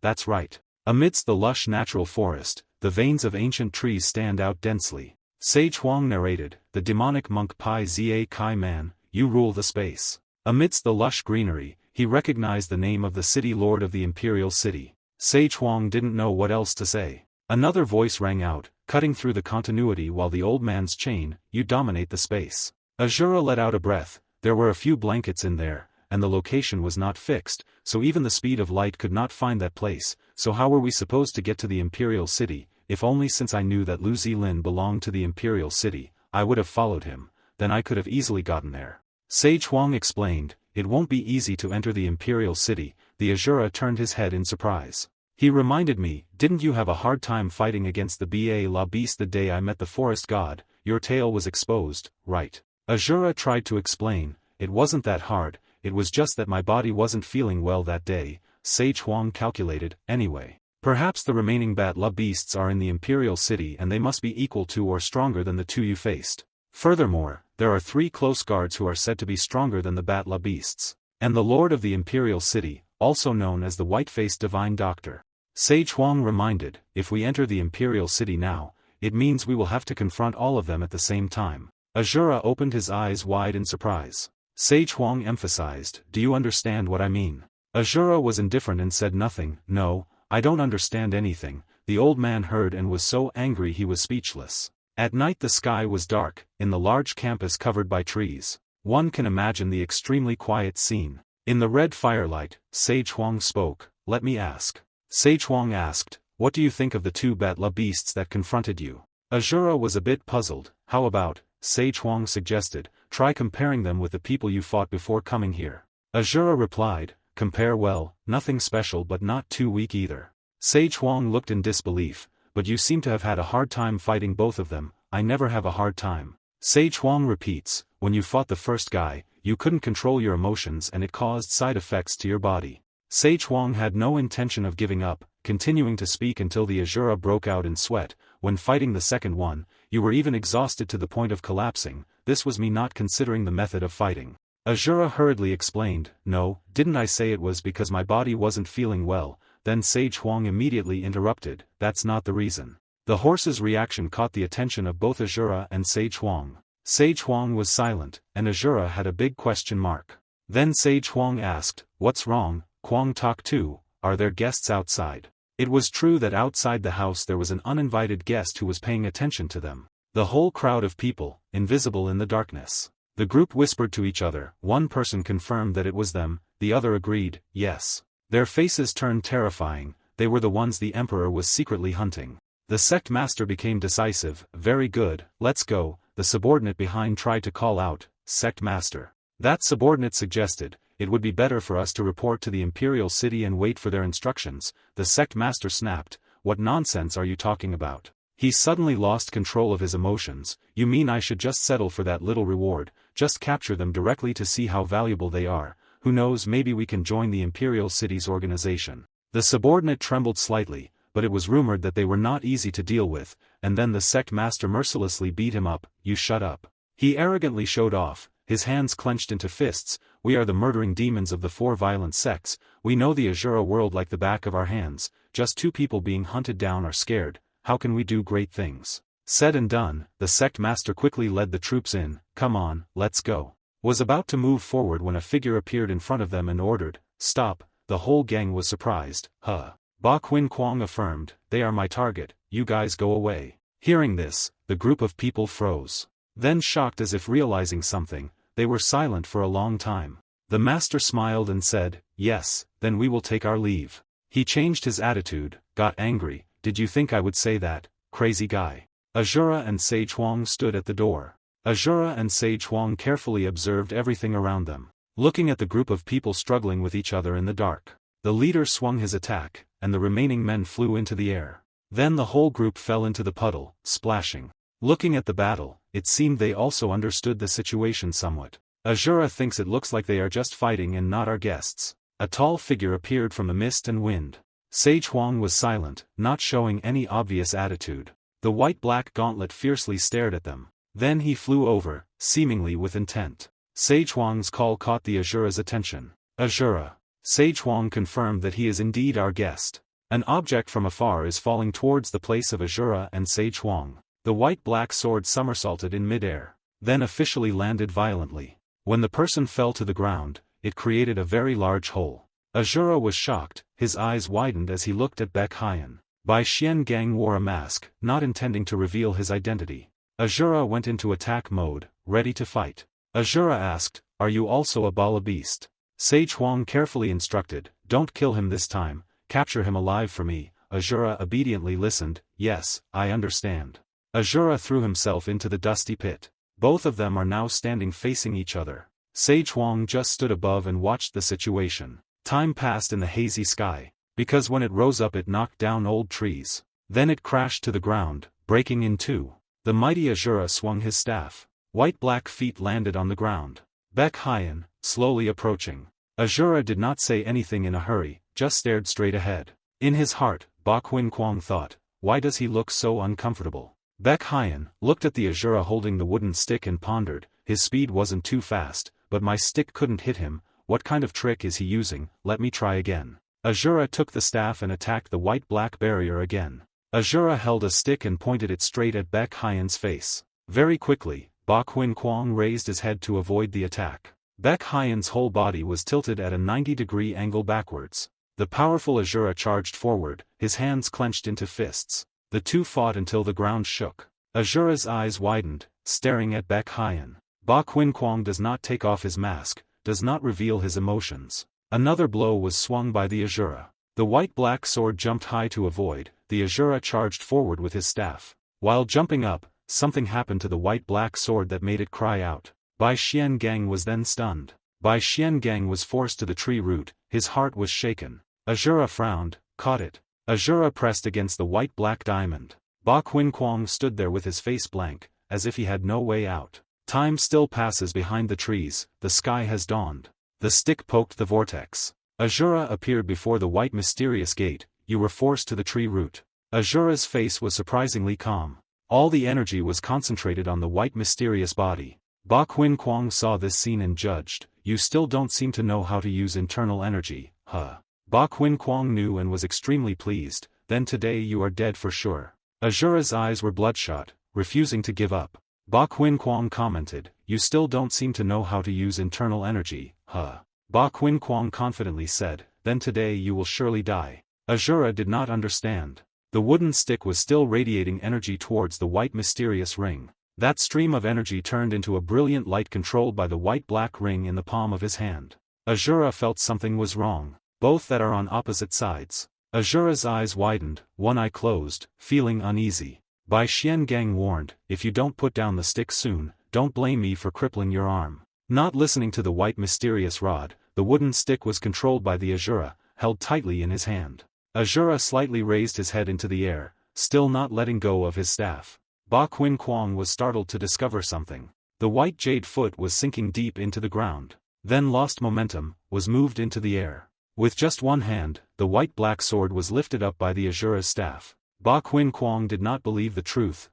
that's right. Amidst the lush natural forest, the veins of ancient trees stand out densely. Sage Huang narrated, the demonic monk Pai Zia Kai Man, you rule the space. Amidst the lush greenery, he recognized the name of the city lord of the imperial city. Sage Huang didn't know what else to say. Another voice rang out, cutting through the continuity while the old man's chain, you dominate the space. Asura let out a breath. There were a few blankets in there, and the location was not fixed, so even the speed of light could not find that place. So how were we supposed to get to the imperial city? If only since I knew that Lu Zilin belonged to the imperial city, I would have followed him, then I could have easily gotten there. Sage Huang explained, it won't be easy to enter the imperial city. The Asura turned his head in surprise. He reminded me, didn't you have a hard time fighting against the Ba La Beast the day I met the forest god? Your tail was exposed, right? Asura tried to explain, it wasn't that hard, it was just that my body wasn't feeling well that day. Sage Huang calculated, anyway. Perhaps the remaining Bat La beasts are in the imperial city and they must be equal to or stronger than the two you faced. Furthermore, there are 3 close guards who are said to be stronger than the Bat La beasts. And the lord of the imperial city, also known as the white-faced divine doctor. Sage Huang reminded, if we enter the imperial city now, it means we will have to confront all of them at the same time. Asura opened his eyes wide in surprise. Sage Huang emphasized, do you understand what I mean? Asura was indifferent and said nothing. No, I don't understand anything. The old man heard and was so angry he was speechless. At night the sky was dark, in the large campus covered by trees. One can imagine the extremely quiet scene. In the red firelight, Sage Huang spoke, let me ask. Sage Huang asked, what do you think of the 2 Bat La beasts that confronted you? Asura was a bit puzzled. How about, Sage Huang suggested, try comparing them with the people you fought before coming here. Asura replied, compare well, nothing special but not too weak either. Sage Huang looked in disbelief, but you seem to have had a hard time fighting both of them. I never have a hard time. Sage Huang repeats, when you fought the first guy, you couldn't control your emotions and it caused side effects to your body. Sage Huang had no intention of giving up, continuing to speak until the Asura broke out in sweat. When fighting the second one, you were even exhausted to the point of collapsing. This was me not considering the method of fighting. Asura hurriedly explained, no, didn't I say it was because my body wasn't feeling well? Then Sage Huang immediately interrupted, that's not the reason. The horse's reaction caught the attention of both Asura and Sage Huang. Sage Huang was silent, and Asura had a big question mark. Then Sage Huang asked, what's wrong, Huang talk too, are there guests outside? It was true that outside the house there was an uninvited guest who was paying attention to them. The whole crowd of people, invisible in the darkness. The group whispered to each other. One person confirmed that it was them, the other agreed, yes. Their faces turned terrifying, they were the ones the emperor was secretly hunting. The sect master became decisive, very good, let's go. The subordinate behind tried to call out, sect master. That subordinate suggested, it would be better for us to report to the imperial city and wait for their instructions. The sect master snapped, what nonsense are you talking about? He suddenly lost control of his emotions. You mean I should just settle for that little reward, just capture them directly to see how valuable they are? Who knows, maybe we can join the imperial city's organization. The subordinate trembled slightly, but it was rumored that they were not easy to deal with, and then the sect master mercilessly beat him up. You shut up. He arrogantly showed off, his hands clenched into fists. We are the murdering demons of the 4 violent sects. We know the Asura world like the back of our hands. Just 2 people being hunted down are scared. How can we do great things? Said and done, the sect master quickly led the troops in. Come on, let's go. Was about to move forward when a figure appeared in front of them and ordered, stop. The whole gang was surprised. Ba Qin Kwang affirmed, they are my target, you guys go away. Hearing this, the group of people froze. Then shocked as if realizing something, they were silent for a long time. The master smiled and said, yes, then we will take our leave. He changed his attitude, got angry. Did you think I would say that, crazy guy? Asura and Sage Huang stood at the door. Asura and Sage Huang carefully observed everything around them, looking at the group of people struggling with each other in the dark. The leader swung his attack, and the remaining men flew into the air. Then the whole group fell into the puddle, splashing. Looking at the battle, it seemed they also understood the situation somewhat. Asura thinks it looks like they are just fighting and not our guests. A tall figure appeared from the mist and wind. Sage Huang was silent, not showing any obvious attitude. The white-black gauntlet fiercely stared at them. Then he flew over, seemingly with intent. Sage Huang's call caught the Asura's attention. Asura. Sage Huang confirmed that he is indeed our guest. An object from afar is falling towards the place of Asura and Sage Huang. The white-black sword somersaulted in midair, then officially landed violently. When the person fell to the ground, it created a very large hole. Asura was shocked, his eyes widened as he looked at Baek Hyen. Bai Xian Gang wore a mask, not intending to reveal his identity. Asura went into attack mode, ready to fight. Asura asked, "Are you also a Bala beast?" Sage Huang carefully instructed, "Don't kill him this time, capture him alive for me." Asura obediently listened, "Yes, I understand." Asura threw himself into the dusty pit. Both of them are now standing facing each other. Sage Huang just stood above and watched the situation. Time passed in the hazy sky, because when it rose up it knocked down old trees. Then it crashed to the ground, breaking in two. The mighty Asura swung his staff. White-black feet landed on the ground. Baek Hyen, slowly approaching. Asura did not say anything in a hurry, just stared straight ahead. In his heart, Ba Qin Kwang thought, why does he look so uncomfortable? Baek Hyen looked at the Asura holding the wooden stick and pondered, his speed wasn't too fast, but my stick couldn't hit him. What kind of trick is he using? Let me try again. Asura took the staff and attacked the white-black barrier again. Asura held a stick and pointed it straight at Baek Hyen's face. Very quickly, Ba Qin Kwang raised his head to avoid the attack. Baek Hyen's whole body was tilted at a 90-degree angle backwards. The powerful Asura charged forward, his hands clenched into fists. The two fought until the ground shook. Asura's eyes widened, staring at Baek Hyen. Ba Qin Kwang does not take off his mask, does not reveal his emotions. Another blow was swung by the Asura. The white-black sword jumped high to avoid, the Asura charged forward with his staff. While jumping up, something happened to the white-black sword that made it cry out. Bai Xian Gang was then stunned. Bai Xian Gang was forced to the tree root, his heart was shaken. Asura frowned, caught it. Asura pressed against the white-black diamond. Ba Qin Kwang stood there with his face blank, as if he had no way out. Time still passes behind the trees, the sky has dawned. The stick poked the vortex. Asura appeared before the white mysterious gate. You were forced to the tree root. Asura's face was surprisingly calm. All the energy was concentrated on the white mysterious body. Ba Qin Kwang saw this scene and judged, you still don't seem to know how to use internal energy, huh? Ba Qin Kwang knew and was extremely pleased, then today you are dead for sure. Asura's eyes were bloodshot, refusing to give up. Ba Qin Kwang commented, you still don't seem to know how to use internal energy, huh? Ba Qin Kwang confidently said, then today you will surely die. Asura did not understand. The wooden stick was still radiating energy towards the white mysterious ring. That stream of energy turned into a brilliant light controlled by the white-black ring in the palm of his hand. Asura felt something was wrong. Both that are on opposite sides. Asura's eyes widened, one eye closed, feeling uneasy. Bai Xian Gang warned, if you don't put down the stick soon, don't blame me for crippling your arm. Not listening to the white mysterious rod, the wooden stick was controlled by the Asura, held tightly in his hand. Asura slightly raised his head into the air, still not letting go of his staff. Ba Qin Kwang was startled to discover something. The white jade foot was sinking deep into the ground, then lost momentum, was moved into the air. With just one hand, the white-black sword was lifted up by the Asura's staff. Ba Qin Kwang did not believe the truth,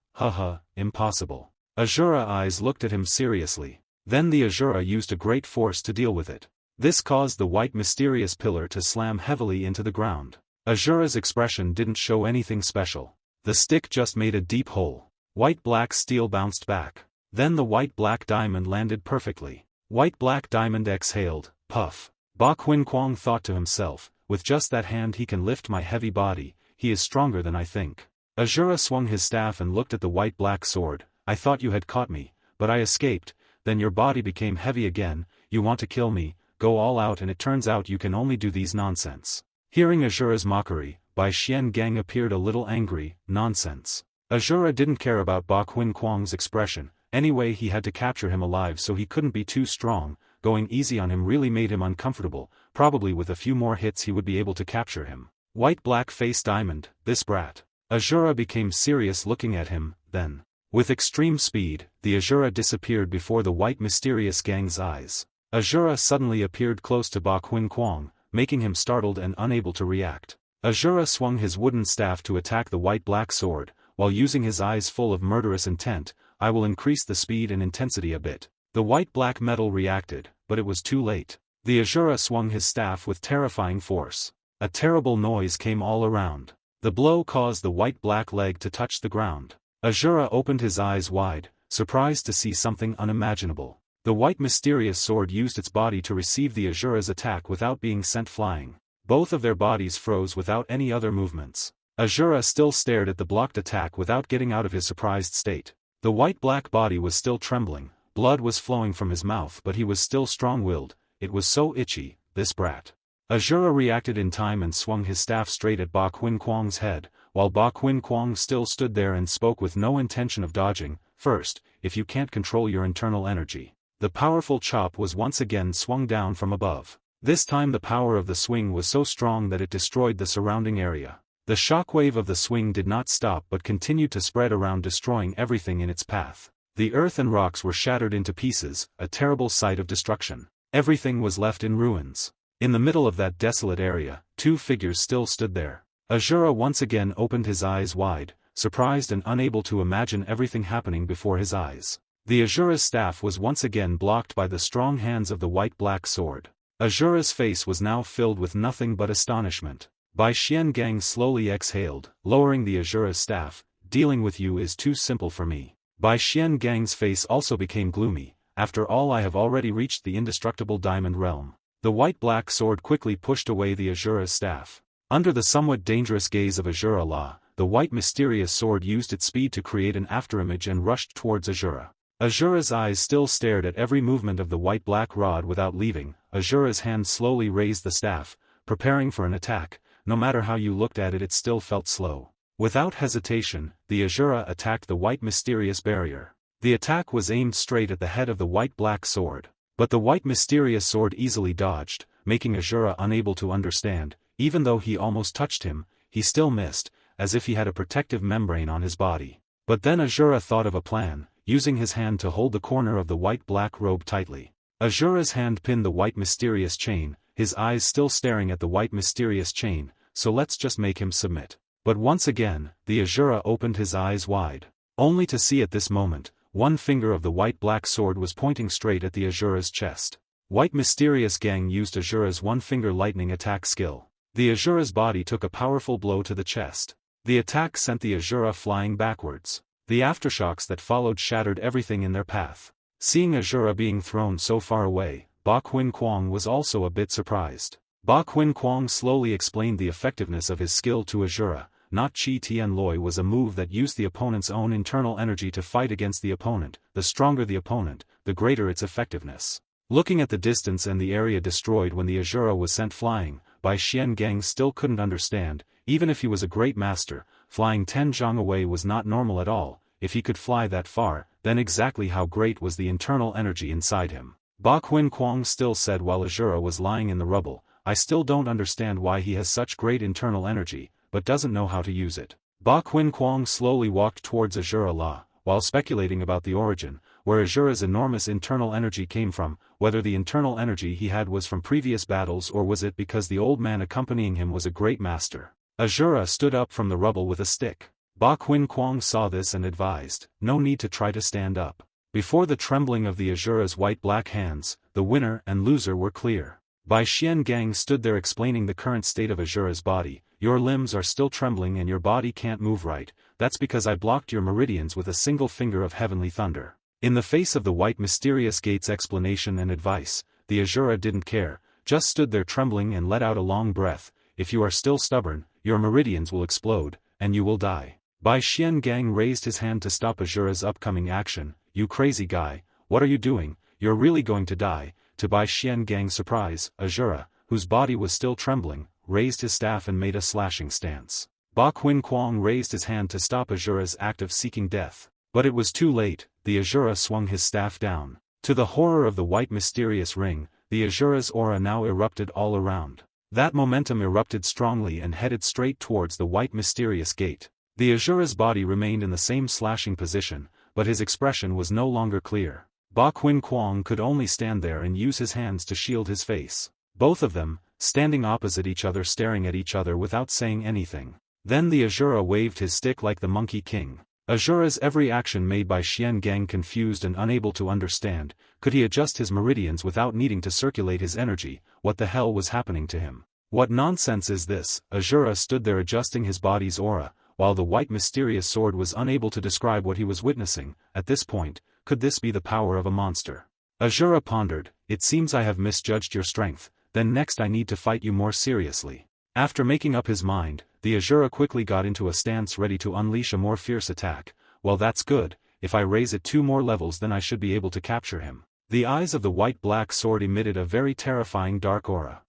impossible. Asura eyes looked at him seriously. Then the Asura used a great force to deal with it. This caused the white mysterious pillar to slam heavily into the ground. Asura's expression didn't show anything special. The stick just made a deep hole. White-black steel bounced back. Then the white-black diamond landed perfectly. White-black diamond exhaled, puff. Ba Qin Kwang thought to himself, with just that hand he can lift my heavy body, he is stronger than I think. Asura swung his staff and looked at the white-black sword. I thought you had caught me, but I escaped. Then your body became heavy again. You want to kill me, go all out, and it turns out you can only do these nonsense. Hearing Asura's mockery, Bai Xian Gang appeared a little angry. Nonsense. Asura didn't care about Ba Qin Kwang's expression. Anyway, he had to capture him alive, so he couldn't be too strong. Going easy on him really made him uncomfortable. Probably with a few more hits he would be able to capture him. White-black face diamond, this brat. Asura became serious looking at him, then. With extreme speed, the Asura disappeared before the white mysterious gang's eyes. Asura suddenly appeared close to Ba Qin Kwang, making him startled and unable to react. Asura swung his wooden staff to attack the white-black sword, while using his eyes full of murderous intent. I will increase the speed and intensity a bit. The white-black metal reacted, but it was too late. The Asura swung his staff with terrifying force. A terrible noise came all around. The blow caused the white-black leg to touch the ground. Asura opened his eyes wide, surprised to see something unimaginable. The white mysterious sword used its body to receive the Asura's attack without being sent flying. Both of their bodies froze without any other movements. Asura still stared at the blocked attack without getting out of his surprised state. The white-black body was still trembling, blood was flowing from his mouth, but he was still strong-willed. It was so itchy, this brat. Asura reacted in time and swung his staff straight at Ba Qin Kwang's head, while Ba Qin Kwang still stood there and spoke with no intention of dodging. First, if you can't control your internal energy. The powerful chop was once again swung down from above. This time the power of the swing was so strong that it destroyed the surrounding area. The shockwave of the swing did not stop but continued to spread around, destroying everything in its path. The earth and rocks were shattered into pieces, a terrible sight of destruction. Everything was left in ruins. In the middle of that desolate area, two figures still stood there. Asura once again opened his eyes wide, surprised and unable to imagine everything happening before his eyes. The Asura's staff was once again blocked by the strong hands of the white-black sword. Asura's face was now filled with nothing but astonishment. Bai Xiangang slowly exhaled, lowering the Asura's staff. Dealing with you is too simple for me. Bai Xiangang's face also became gloomy. After all, I have already reached the indestructible diamond realm. The white-black sword quickly pushed away the Asura's staff. Under the somewhat dangerous gaze of Asura La, the white mysterious sword used its speed to create an afterimage and rushed towards Asura. Asura's eyes still stared at every movement of the white-black rod without leaving. Asura's hand slowly raised the staff, preparing for an attack. No matter how you looked at it, it still felt slow. Without hesitation, the Asura attacked the white mysterious barrier. The attack was aimed straight at the head of the white-black sword. But the white mysterious sword easily dodged, making Asura unable to understand. Even though he almost touched him, he still missed, as if he had a protective membrane on his body. But then Asura thought of a plan, using his hand to hold the corner of the white-black robe tightly. Asura's hand pinned the white mysterious chain, his eyes still staring at the white mysterious chain. So let's just make him submit. But once again, the Asura opened his eyes wide. Only to see at this moment, one finger of the white-black sword was pointing straight at the Asura's chest. White mysterious gang used Asura's one-finger lightning attack skill. The Asura's body took a powerful blow to the chest. The attack sent the Asura flying backwards. The aftershocks that followed shattered everything in their path. Seeing Asura being thrown so far away, Ba Qin Kwang was also a bit surprised. Ba Qin Kwang slowly explained the effectiveness of his skill to Asura. Not Chi Tian Loi was a move that used the opponent's own internal energy to fight against the opponent. The stronger the opponent, the greater its effectiveness. Looking at the distance and the area destroyed when the Asura was sent flying, Bai Xiangang still couldn't understand. Even if he was a great master, flying 10 zhang away was not normal at all. If he could fly that far, then exactly how great was the internal energy inside him? Ba Qin Kwang still said while Asura was lying in the rubble, I still don't understand why he has such great internal energy, but doesn't know how to use it. Ba Qin Kwang slowly walked towards Asura La, while speculating about the origin, where Asura's enormous internal energy came from, whether the internal energy he had was from previous battles or was it because the old man accompanying him was a great master. Asura stood up from the rubble with a stick. Ba Qin Kwang saw this and advised, no need to try to stand up. Before the trembling of the Asura's white-black hands, the winner and loser were clear. Bai Xiangang stood there explaining the current state of Asura's body. Your limbs are still trembling and your body can't move right. That's because I blocked your meridians with a single finger of heavenly thunder. In the face of the white mysterious gate's explanation and advice, the Asura didn't care, just stood there trembling and let out a long breath. If you are still stubborn, your meridians will explode, and you will die. Bai Xiangang raised his hand to stop Asura's upcoming action. You crazy guy, what are you doing? You're really going to die. To Bai Xiangang's surprise, Asura, whose body was still trembling, raised his staff and made a slashing stance. Ba Qin Kwang raised his hand to stop Asura's act of seeking death. But it was too late. The Asura swung his staff down. To the horror of the white mysterious ring, the Asura's aura now erupted all around. That momentum erupted strongly and headed straight towards the white mysterious gate. The Asura's body remained in the same slashing position, but his expression was no longer clear. Ba Qin Kwang could only stand there and use his hands to shield his face. Both of them, standing opposite each other, staring at each other without saying anything. Then the Asura waved his stick like the Monkey King. Asura's every action made by Xiangang confused and unable to understand. Could he adjust his meridians without needing to circulate his energy? What the hell was happening to him? What nonsense is this? Asura stood there adjusting his body's aura, while the white mysterious sword was unable to describe what he was witnessing. At this point, could this be the power of a monster? Asura pondered, it seems I have misjudged your strength, then next I need to fight you more seriously. After making up his mind, the Asura quickly got into a stance ready to unleash a more fierce attack. Well, that's good, if I raise it 2 more levels then I should be able to capture him. The eyes of the white-black sword emitted a very terrifying dark aura.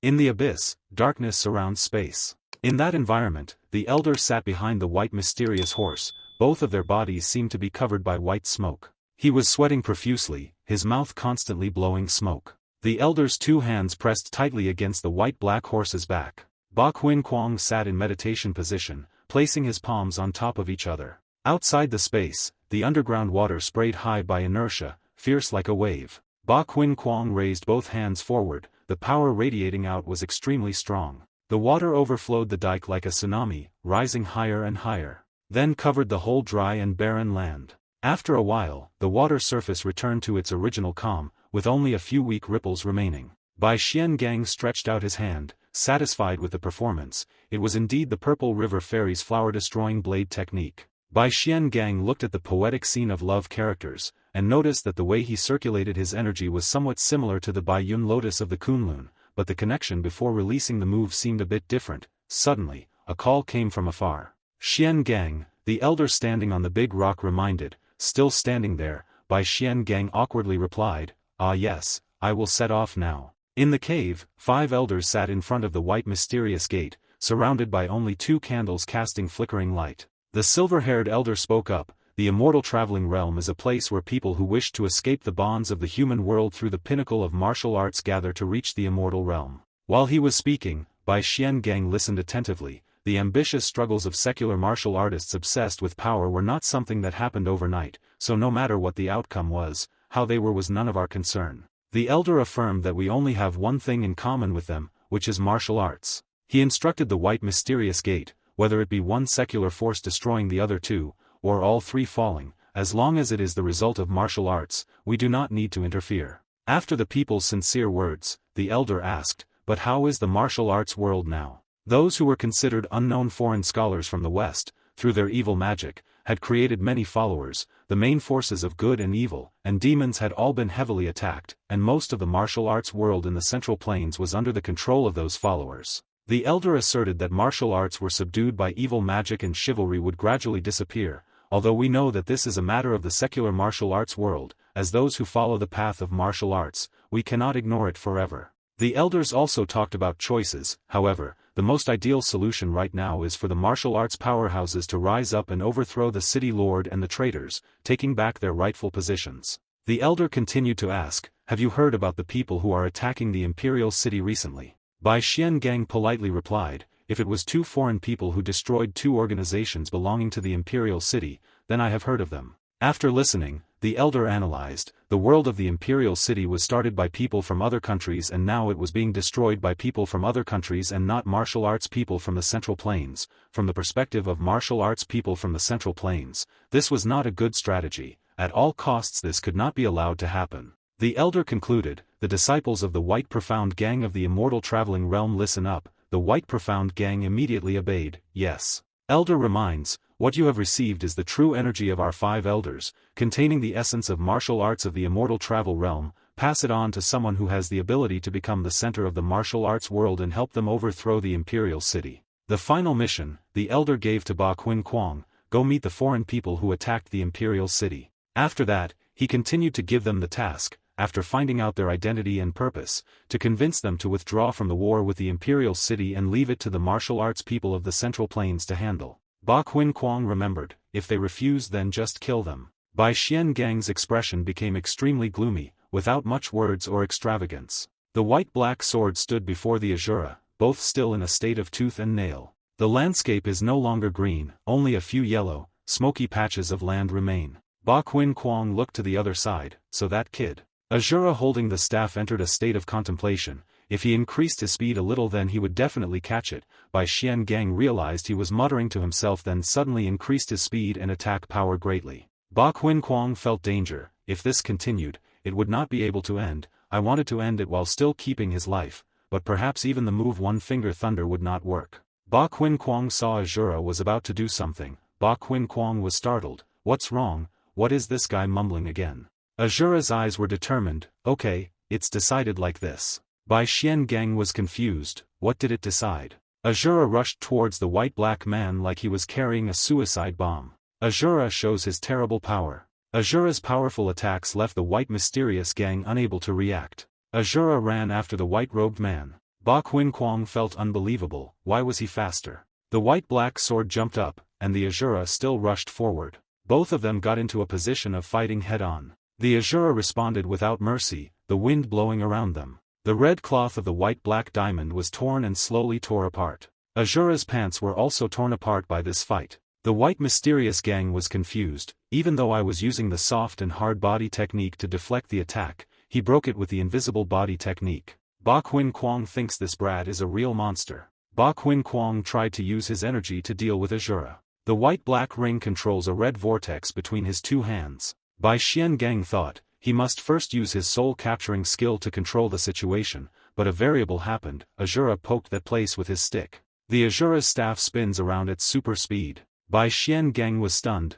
In the abyss, darkness surrounds space. In that environment, the elder sat behind the white mysterious horse. Both of their bodies seemed to be covered by white smoke. He was sweating profusely, his mouth constantly blowing smoke. The elder's 2 hands pressed tightly against the white-black horse's back. Ba Qin Kwang sat in meditation position, placing his palms on top of each other. Outside the space, the underground water sprayed high by inertia, fierce like a wave. Ba Qin Kwang raised both hands forward, the power radiating out was extremely strong. The water overflowed the dike like a tsunami, rising higher and higher. Then covered the whole dry and barren land. After a while, the water surface returned to its original calm, with only a few weak ripples remaining. Bai Xiangang stretched out his hand, satisfied with the performance. It was indeed the Purple River Fairy's flower-destroying blade technique. Bai Xiangang looked at the poetic scene of love characters, and noticed that the way he circulated his energy was somewhat similar to the Bai Yun Lotus of the Kunlun, but the connection before releasing the move seemed a bit different. Suddenly, a call came from afar. Xiangang, the elder standing on the big rock reminded, still standing there, Bai Xiangang awkwardly replied, "Ah yes, I will set off now." In the cave, 5 elders sat in front of the white mysterious gate, surrounded by only 2 candles casting flickering light. The silver-haired elder spoke up, the immortal traveling realm is a place where people who wish to escape the bonds of the human world through the pinnacle of martial arts gather to reach the immortal realm. While he was speaking, Bai Xiangang listened attentively. The ambitious struggles of secular martial artists obsessed with power were not something that happened overnight, so no matter what the outcome was, how they were was none of our concern. The elder affirmed that we only have one thing in common with them, which is martial arts. He instructed the white mysterious gate, whether it be one secular force destroying the other 2, or all 3 falling, as long as it is the result of martial arts, we do not need to interfere. After the people's sincere words, the elder asked, but how is the martial arts world now? Those who were considered unknown foreign scholars from the West, through their evil magic, had created many followers. The main forces of good and evil, and demons had all been heavily attacked, and most of the martial arts world in the Central Plains was under the control of those followers. The elder asserted that martial arts were subdued by evil magic and chivalry would gradually disappear, although we know that this is a matter of the secular martial arts world. As those who follow the path of martial arts, we cannot ignore it forever. The elders also talked about choices. However, the most ideal solution right now is for the martial arts powerhouses to rise up and overthrow the city lord and the traitors, taking back their rightful positions. The elder continued to ask, have you heard about the people who are attacking the imperial city recently? Bai Xiangang politely replied, if it was 2 foreign people who destroyed 2 organizations belonging to the imperial city, then I have heard of them. After listening, the elder analyzed, the world of the imperial city was started by people from other countries and now it was being destroyed by people from other countries and not martial arts people from the Central Plains. From the perspective of martial arts people from the Central Plains, this was not a good strategy. At all costs this could not be allowed to happen. The elder concluded, the disciples of the White Profound Gang of the Immortal Traveling Realm listen up. The White Profound Gang immediately obeyed. Yes. Elder reminds, what you have received is the true energy of our 5 elders, containing the essence of martial arts of the immortal travel realm. Pass it on to someone who has the ability to become the center of the martial arts world and help them overthrow the imperial city. The final mission, the elder gave to Ba Qin Kwang, go meet the foreign people who attacked the imperial city. After that, he continued to give them the task, after finding out their identity and purpose, to convince them to withdraw from the war with the imperial city and leave it to the martial arts people of the Central Plains to handle. Ba Qin Kwang remembered, if they refuse then just kill them. Bai Xiangang's expression became extremely gloomy, without much words or extravagance. The white-black sword stood before the Asura, both still in a state of tooth and nail. The landscape is no longer green, only a few yellow, smoky patches of land remain. Ba Qin Kwang looked to the other side, so that kid. Asura holding the staff entered a state of contemplation. If he increased his speed a little then he would definitely catch it. Bai Xiangang realized he was muttering to himself then suddenly increased his speed and attack power greatly. Ba Qin Kwang felt danger. If this continued, it would not be able to end. I wanted to end it while still keeping his life, but perhaps even the move One Finger Thunder would not work. Ba Qin Kwang saw Asura was about to do something. Ba Qin Kwang was startled. What's wrong? What is this guy mumbling again? Asura's eyes were determined. Okay, it's decided like this. Bai Xiangang was confused. What did it decide? Asura rushed towards the white-black man like he was carrying a suicide bomb. Asura shows his terrible power. Asura's powerful attacks left the white mysterious gang unable to react. Asura ran after the white-robed man. Ba Qin Kwang felt unbelievable. Why was he faster? The white-black sword jumped up, and the Asura still rushed forward. Both of them got into a position of fighting head-on. The Asura responded without mercy, the wind blowing around them. The red cloth of the white-black diamond was torn and slowly tore apart. Asura's pants were also torn apart by this fight. The white mysterious gang was confused. Even though I was using the soft and hard body technique to deflect the attack, he broke it with the invisible body technique. Ba Qin Kwang thinks this brat is a real monster. Ba Qin Kwang tried to use his energy to deal with Asura. The white-black ring controls a red vortex between his two hands. Bai Xiangang thought, he must first use his soul-capturing skill to control the situation, but a variable happened. Asura poked that place with his stick. The Asura's staff spins around at super speed. Bai Xiangang was stunned.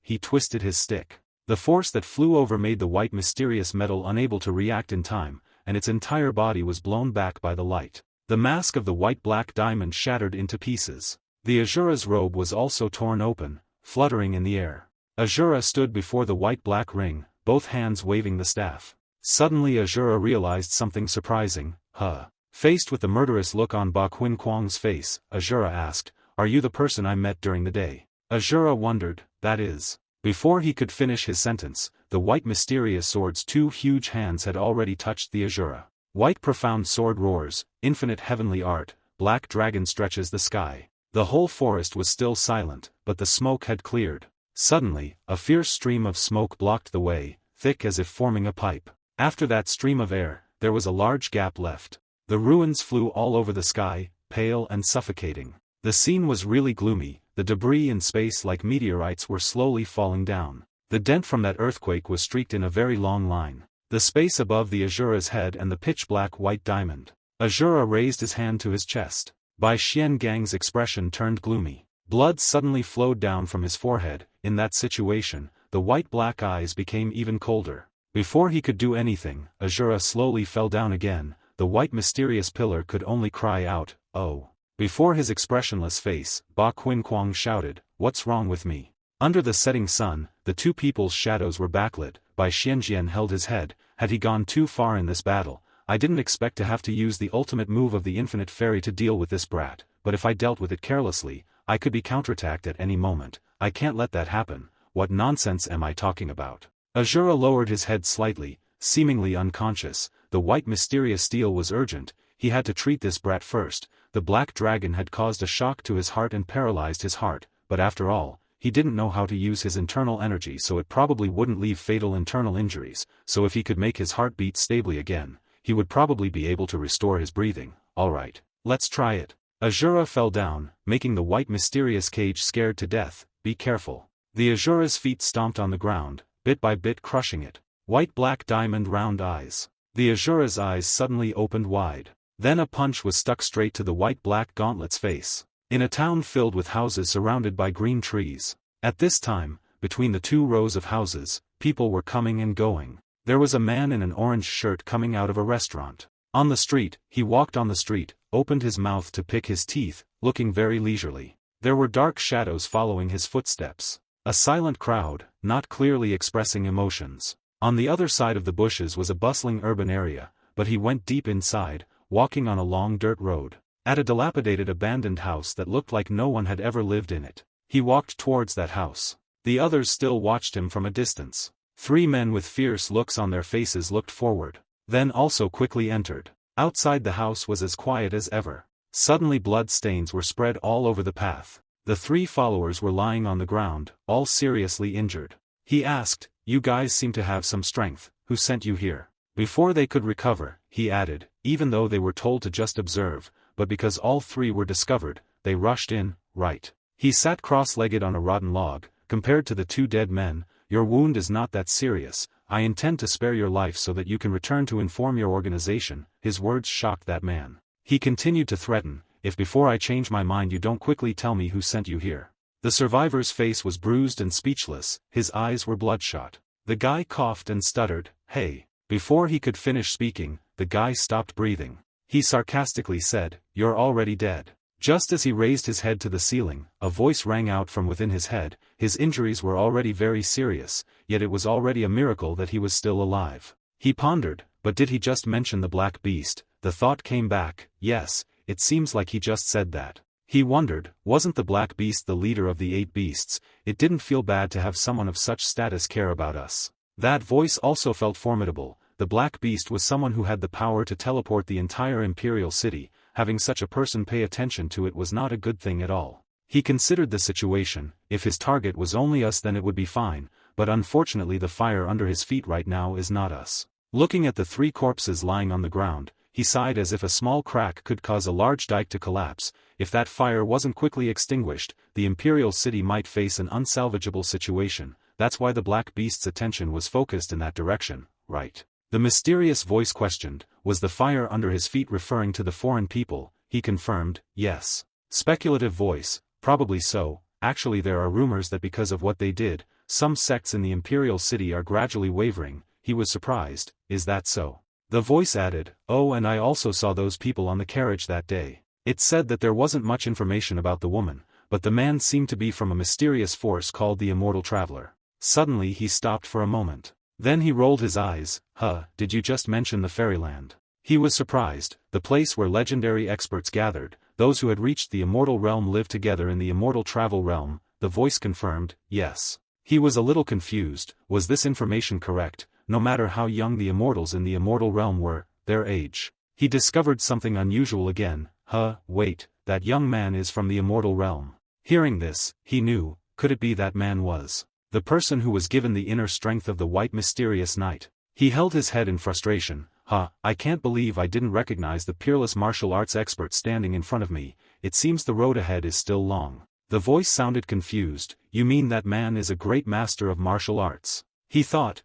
He twisted his stick. The force that flew over made the white mysterious metal unable to react in time, and its entire body was blown back by the light. The mask of the white-black diamond shattered into pieces. The Asura's robe was also torn open, fluttering in the air. Asura stood before the white-black ring, both hands waving the staff. Suddenly Asura realized something surprising. Faced with the murderous look on Ba Qin Kwang's face, Asura asked, "Are you the person I met during the day?" Asura wondered, that is. Before he could finish his sentence, the white mysterious sword's two huge hands had already touched the Asura. White profound sword roars, infinite heavenly art, black dragon stretches the sky. The whole forest was still silent, but the smoke had cleared. Suddenly, a fierce stream of smoke blocked the way, thick as if forming a pipe. After that stream of air, there was a large gap left. The ruins flew all over the sky, pale and suffocating. The scene was really gloomy. The debris in space like meteorites were slowly falling down. The dent from that earthquake was streaked in a very long line. The space above the Asura's head and the pitch-black white diamond. Asura raised his hand to his chest. Bai Xiangang's expression turned gloomy. Blood suddenly flowed down from his forehead. In that situation, the white-black eyes became even colder. Before he could do anything, Asura slowly fell down again. The white mysterious pillar could only cry out, "Oh." Before his expressionless face, Ba Qin Kwang shouted, "What's wrong with me?" Under the setting sun, the two people's shadows were backlit. Bai Xianjian held his head. Had he gone too far in this battle? I didn't expect to have to use the ultimate move of the infinite fairy to deal with this brat, but if I dealt with it carelessly, I could be counterattacked at any moment. I can't let that happen. What nonsense am I talking about? Asura lowered his head slightly, seemingly unconscious. The white mysterious steel was urgent. He had to treat this brat first. The black dragon had caused a shock to his heart and paralyzed his heart, but after all, he didn't know how to use his internal energy, so it probably wouldn't leave fatal internal injuries. So if he could make his heart beat stably again, he would probably be able to restore his breathing. Alright, let's try it. Asura fell down, making the white mysterious cage scared to death. Be careful. The Asura's feet stomped on the ground, bit by bit crushing it. White-black diamond round eyes. The Asura's eyes suddenly opened wide. Then a punch was stuck straight to the white-black gauntlet's face. In a town filled with houses surrounded by green trees. At this time, between the two rows of houses, people were coming and going. There was a man in an orange shirt coming out of a restaurant. On the street, he walked on the street, opened his mouth to pick his teeth, looking very leisurely. There were dark shadows following his footsteps. A silent crowd, not clearly expressing emotions. On the other side of the bushes was a bustling urban area, but he went deep inside, walking on a long dirt road. At a dilapidated abandoned house that looked like no one had ever lived in it. He walked towards that house. The others still watched him from a distance. 3 men with fierce looks on their faces looked forward, then also quickly entered. Outside the house was as quiet as ever. Suddenly blood stains were spread all over the path. The 3 followers were lying on the ground, all seriously injured. He asked, "You guys seem to have some strength, who sent you here?" Before they could recover, he added, even though they were told to just observe, but because all 3 were discovered, they rushed in, right. He sat cross-legged on a rotten log. Compared to the 2 dead men, your wound is not that serious. I intend to spare your life so that you can return to inform your organization. His words shocked that man. He continued to threaten, if before I change my mind you don't quickly tell me who sent you here." The survivor's face was bruised and speechless, his eyes were bloodshot. The guy coughed and stuttered, "Hey." Before he could finish speaking, the guy stopped breathing. He sarcastically said, "You're already dead." Just as he raised his head to the ceiling, a voice rang out from within his head. His injuries were already very serious, yet it was already a miracle that he was still alive. He pondered, but did he just mention the black beast? The thought came back, yes, it seems like he just said that. He wondered, wasn't the black beast the leader of the 8 beasts? It didn't feel bad to have someone of such status care about us. That voice also felt formidable. The black beast was someone who had the power to teleport the entire imperial city. Having such a person pay attention to it was not a good thing at all. He considered the situation. If his target was only us then it would be fine, but unfortunately the fire under his feet right now is not us. Looking at the 3 corpses lying on the ground, he sighed as if a small crack could cause a large dike to collapse. If that fire wasn't quickly extinguished, the imperial city might face an unsalvageable situation. That's why the black beast's attention was focused in that direction, right? The mysterious voice questioned, was the fire under his feet referring to the foreign people? He confirmed, yes. Speculative voice, probably so. Actually there are rumors that because of what they did, some sects in the imperial city are gradually wavering. He was surprised, is that so? The voice added, oh, and I also saw those people on the carriage that day. It said that there wasn't much information about the woman, but the man seemed to be from a mysterious force called the Immortal Traveler. Suddenly he stopped for a moment. Then he rolled his eyes, did you just mention the fairyland? He was surprised. The place where legendary experts gathered, those who had reached the immortal realm lived together in the immortal travel realm. The voice confirmed, yes. He was a little confused. Was this information correct? No matter how young the immortals in the immortal realm were, their age. He discovered something unusual again. Wait, that young man is from the immortal realm. Hearing this, he knew, could it be that man was the person who was given the inner strength of the white mysterious knight? He held his head in frustration. I can't believe I didn't recognize the peerless martial arts expert standing in front of me. It seems the road ahead is still long. The voice sounded confused. You mean that man is a great master of martial arts? He thought,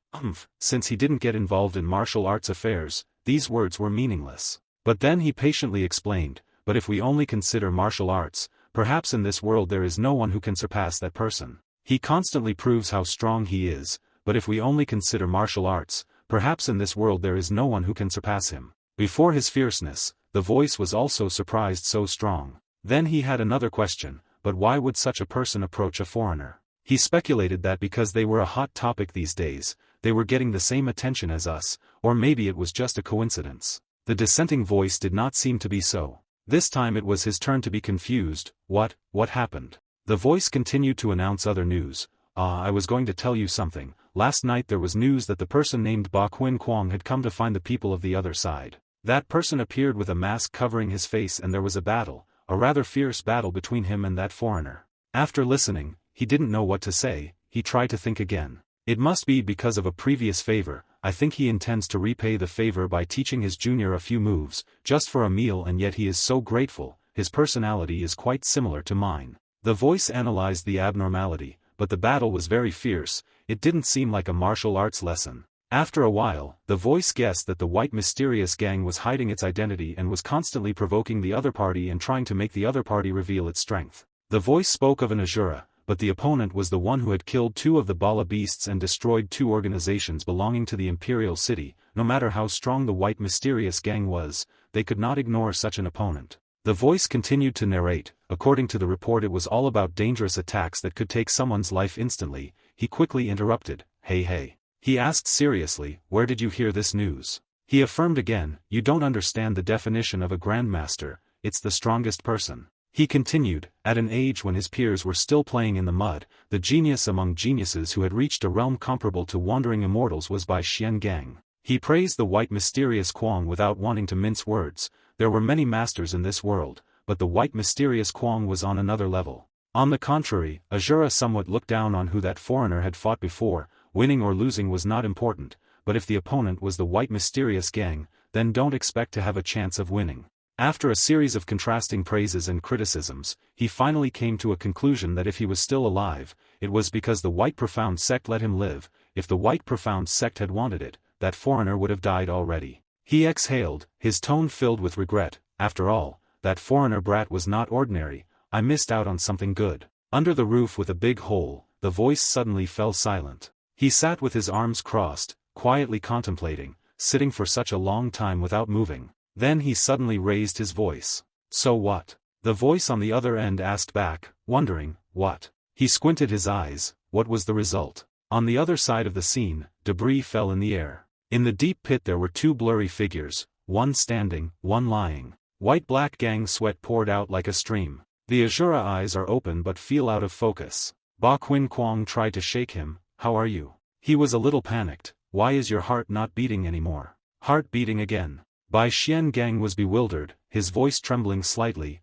since he didn't get involved in martial arts affairs, these words were meaningless. But then he patiently explained, but if we only consider martial arts, perhaps in this world there is no one who can surpass that person. He constantly proves how strong he is, but if we only consider martial arts, perhaps in this world there is no one who can surpass him. Before his fierceness, the voice was also surprised so strong. Then he had another question, but why would such a person approach a foreigner? He speculated that because they were a hot topic these days, they were getting the same attention as us, or maybe it was just a coincidence. The dissenting voice did not seem to be so. This time it was his turn to be confused. What happened? The voice continued to announce other news. I was going to tell you something. Last night there was news that the person named Ba Qin Kwang had come to find the people of the other side. That person appeared with a mask covering his face and there was a battle, a rather fierce battle between him and that foreigner. After listening, he didn't know what to say. He tried to think again. It must be because of a previous favor. I think he intends to repay the favor by teaching his junior a few moves, just for a meal, and yet he is so grateful. His personality is quite similar to mine. The voice analyzed the abnormality, but the battle was very fierce. It didn't seem like a martial arts lesson. After a while, the voice guessed that the white mysterious gang was hiding its identity and was constantly provoking the other party and trying to make the other party reveal its strength. The voice spoke of an Asura, but the opponent was the one who had killed 2 of the Bala beasts and destroyed 2 organizations belonging to the imperial city. No matter how strong the white mysterious gang was, they could not ignore such an opponent. The voice continued to narrate. According to the report, it was all about dangerous attacks that could take someone's life instantly. He quickly interrupted. Hey. He asked seriously, where did you hear this news? He affirmed again, you don't understand the definition of a grandmaster. It's the strongest person. He continued, at an age when his peers were still playing in the mud, the genius among geniuses who had reached a realm comparable to wandering immortals was Bai Xian Gang. He praised the white mysterious Kwang without wanting to mince words. There were many masters in this world, but the white mysterious Kwang was on another level. On the contrary, Asura somewhat looked down on who that foreigner had fought before. Winning or losing was not important, but if the opponent was the white mysterious gang, then don't expect to have a chance of winning. After a series of contrasting praises and criticisms, he finally came to a conclusion that if he was still alive, it was because the White Profound Sect let him live. If the White Profound Sect had wanted it, that foreigner would have died already. He exhaled, his tone filled with regret. After all, that foreigner brat was not ordinary, I missed out on something good. Under the roof with a big hole, the voice suddenly fell silent. He sat with his arms crossed, quietly contemplating, sitting for such a long time without moving. Then he suddenly raised his voice. So what? The voice on the other end asked back, wondering, what? He squinted his eyes. What was the result? On the other side of the scene, debris fell in the air. In the deep pit there were two blurry figures, one standing, one lying. White-black gang sweat poured out like a stream. The Asura eyes are open but feel out of focus. Ba Qin Kwang tried to shake him. How are you? He was a little panicked. Why is your heart not beating anymore? Heart beating again. Bai Xian Gang was bewildered, his voice trembling slightly.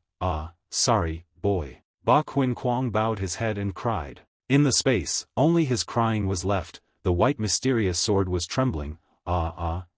Sorry, boy. Ba Qin Kwang bowed his head and cried. In the space, only his crying was left. The white mysterious sword was trembling.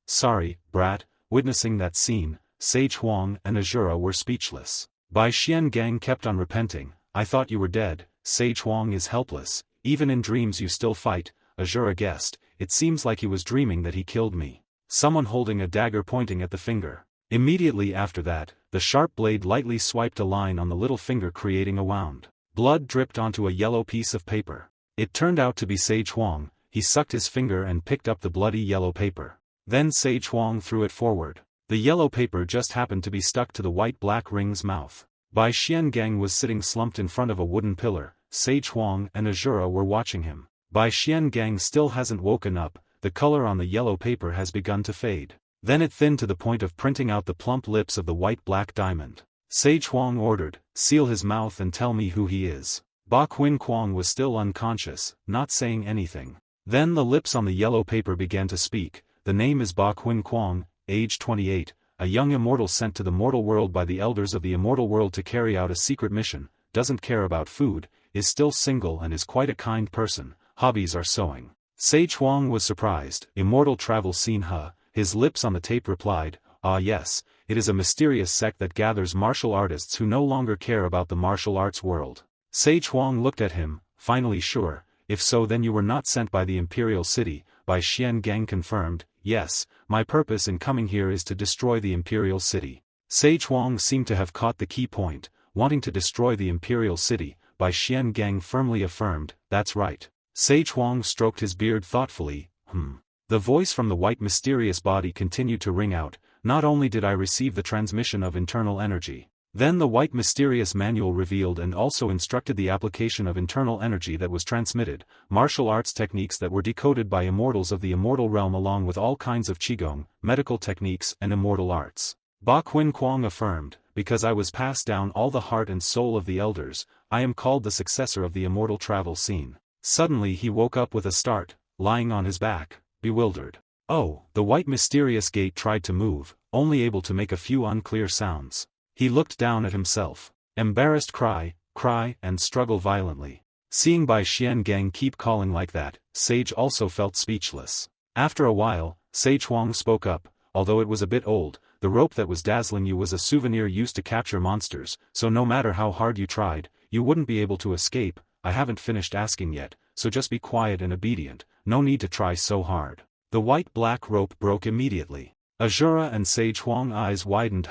Sorry, brat. Witnessing that scene, Sage Huang and Asura were speechless. Bai Xian Gang kept on repenting. I thought you were dead. Sage Huang is helpless. Even in dreams you still fight. Asura guessed. It seems like he was dreaming that he killed me. Someone holding a dagger pointing at the finger. Immediately after that, the sharp blade lightly swiped a line on the little finger creating a wound. Blood dripped onto a yellow piece of paper. It turned out to be Sage Huang. He sucked his finger and picked up the bloody yellow paper. Then Sage Huang threw it forward. The yellow paper just happened to be stuck to the white-black ring's mouth. Bai Xian Gang was sitting slumped in front of a wooden pillar. Sage Huang and Asura were watching him. Bai Xian Gang still hasn't woken up. The color on the yellow paper has begun to fade. Then it thinned to the point of printing out the plump lips of the white-black diamond. Sage Huang ordered, seal his mouth and tell me who he is. Ba Qin Kwang was still unconscious, not saying anything. Then the lips on the yellow paper began to speak. The name is Ba Qin Kwang, age 28, a young immortal sent to the mortal world by the elders of the immortal world to carry out a secret mission, doesn't care about food, is still single and is quite a kind person, hobbies are sewing. Sage Huang was surprised. Immortal travel scene his lips on the tape replied, yes, it is a mysterious sect that gathers martial artists who no longer care about the martial arts world. Sage Huang looked at him, finally sure, if so then you were not sent by the Imperial City. Bai Xian Gang confirmed, yes, my purpose in coming here is to destroy the Imperial City. Sage Huang seemed to have caught the key point, wanting to destroy the Imperial City. Bai Xian Gang firmly affirmed, that's right. Sage Huang stroked his beard thoughtfully, The voice from the white mysterious body continued to ring out, not only did I receive the transmission of internal energy. Then the white mysterious manual revealed and also instructed the application of internal energy that was transmitted, martial arts techniques that were decoded by immortals of the immortal realm along with all kinds of qigong, medical techniques and immortal arts. Ba Qin Kwang affirmed, because I was passed down all the heart and soul of the elders, I am called the successor of the immortal travel scene. Suddenly he woke up with a start, lying on his back, bewildered. Oh, the white mysterious gate tried to move, only able to make a few unclear sounds. He looked down at himself. Embarrassed cry, and struggle violently. Seeing Bai Xian Gang keep calling like that, Sage also felt speechless. After a while, Sage Huang spoke up, although it was a bit old, the rope that was dazzling you was a souvenir used to capture monsters, so no matter how hard you tried, you wouldn't be able to escape. I haven't finished asking yet, so just be quiet and obedient, no need to try so hard. The white-black rope broke immediately. Asura and Sage Huang eyes widened.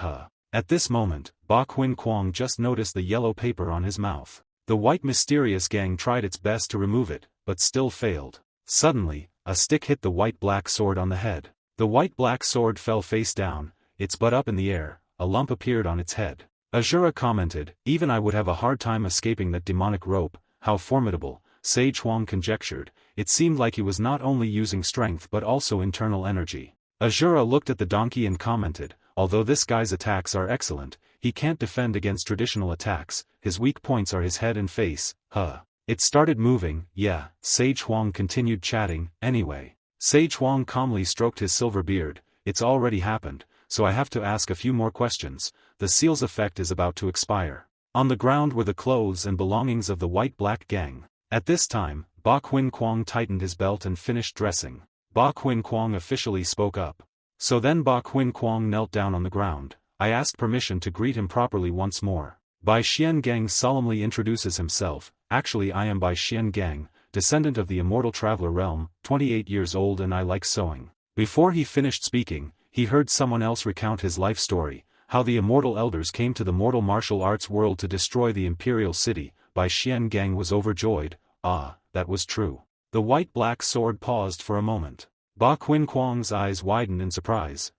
At this moment, Ba Qin Kwang just noticed the yellow paper on his mouth. The white mysterious gang tried its best to remove it, but still failed. Suddenly, a stick hit the white-black sword on the head. The white-black sword fell face down, its butt up in the air, a lump appeared on its head. Asura commented, even I would have a hard time escaping that demonic rope, how formidable. Sage Huang conjectured, it seemed like he was not only using strength but also internal energy. Asura looked at the donkey and commented, although this guy's attacks are excellent, he can't defend against traditional attacks, his weak points are his head and face. It started moving, yeah, Sage Huang continued chatting, anyway. Sage Huang calmly stroked his silver beard, it's already happened, so I have to ask a few more questions, the seal's effect is about to expire. On the ground were the clothes and belongings of the white-black gang. At this time, Ba Qin Kwang tightened his belt and finished dressing. Ba Qin Kwang officially spoke up. So then Ba Qin Kwang knelt down on the ground. I asked permission to greet him properly once more. Bai Xian Gang solemnly introduces himself, actually I am Bai Xian Gang, descendant of the immortal traveler realm, 28 years old and I like sewing. Before he finished speaking, he heard someone else recount his life story. how the immortal elders came to the mortal martial arts world to destroy the imperial city. Bai Xiangang was overjoyed. Ah, that was true. The white-black sword paused for a moment. Ba Qinquang's eyes widened in surprise.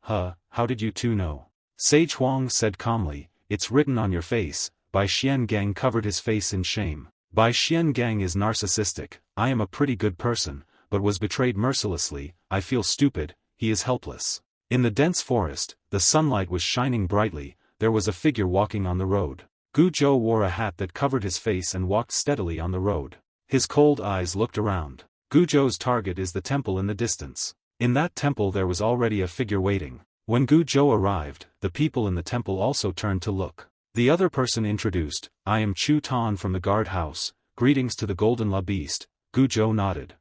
How did you two know? Sage Huang said calmly, it's written on your face. Bai Xiangang covered his face in shame. Bai Xiangang is narcissistic. I am a pretty good person, but was betrayed mercilessly. I feel stupid. He is helpless. In the dense forest, the sunlight was shining brightly. There was a figure walking on the road. Gu Zhou wore a hat that covered his face and walked steadily on the road. His cold eyes looked around. Gu Zhou's target is the temple in the distance. In that temple there was already a figure waiting. When Gu Zhou arrived, the people in the temple also turned to look. The other person introduced, I am Chu Tan from the guard house. Greetings to the golden la beast. Gu Zhou nodded.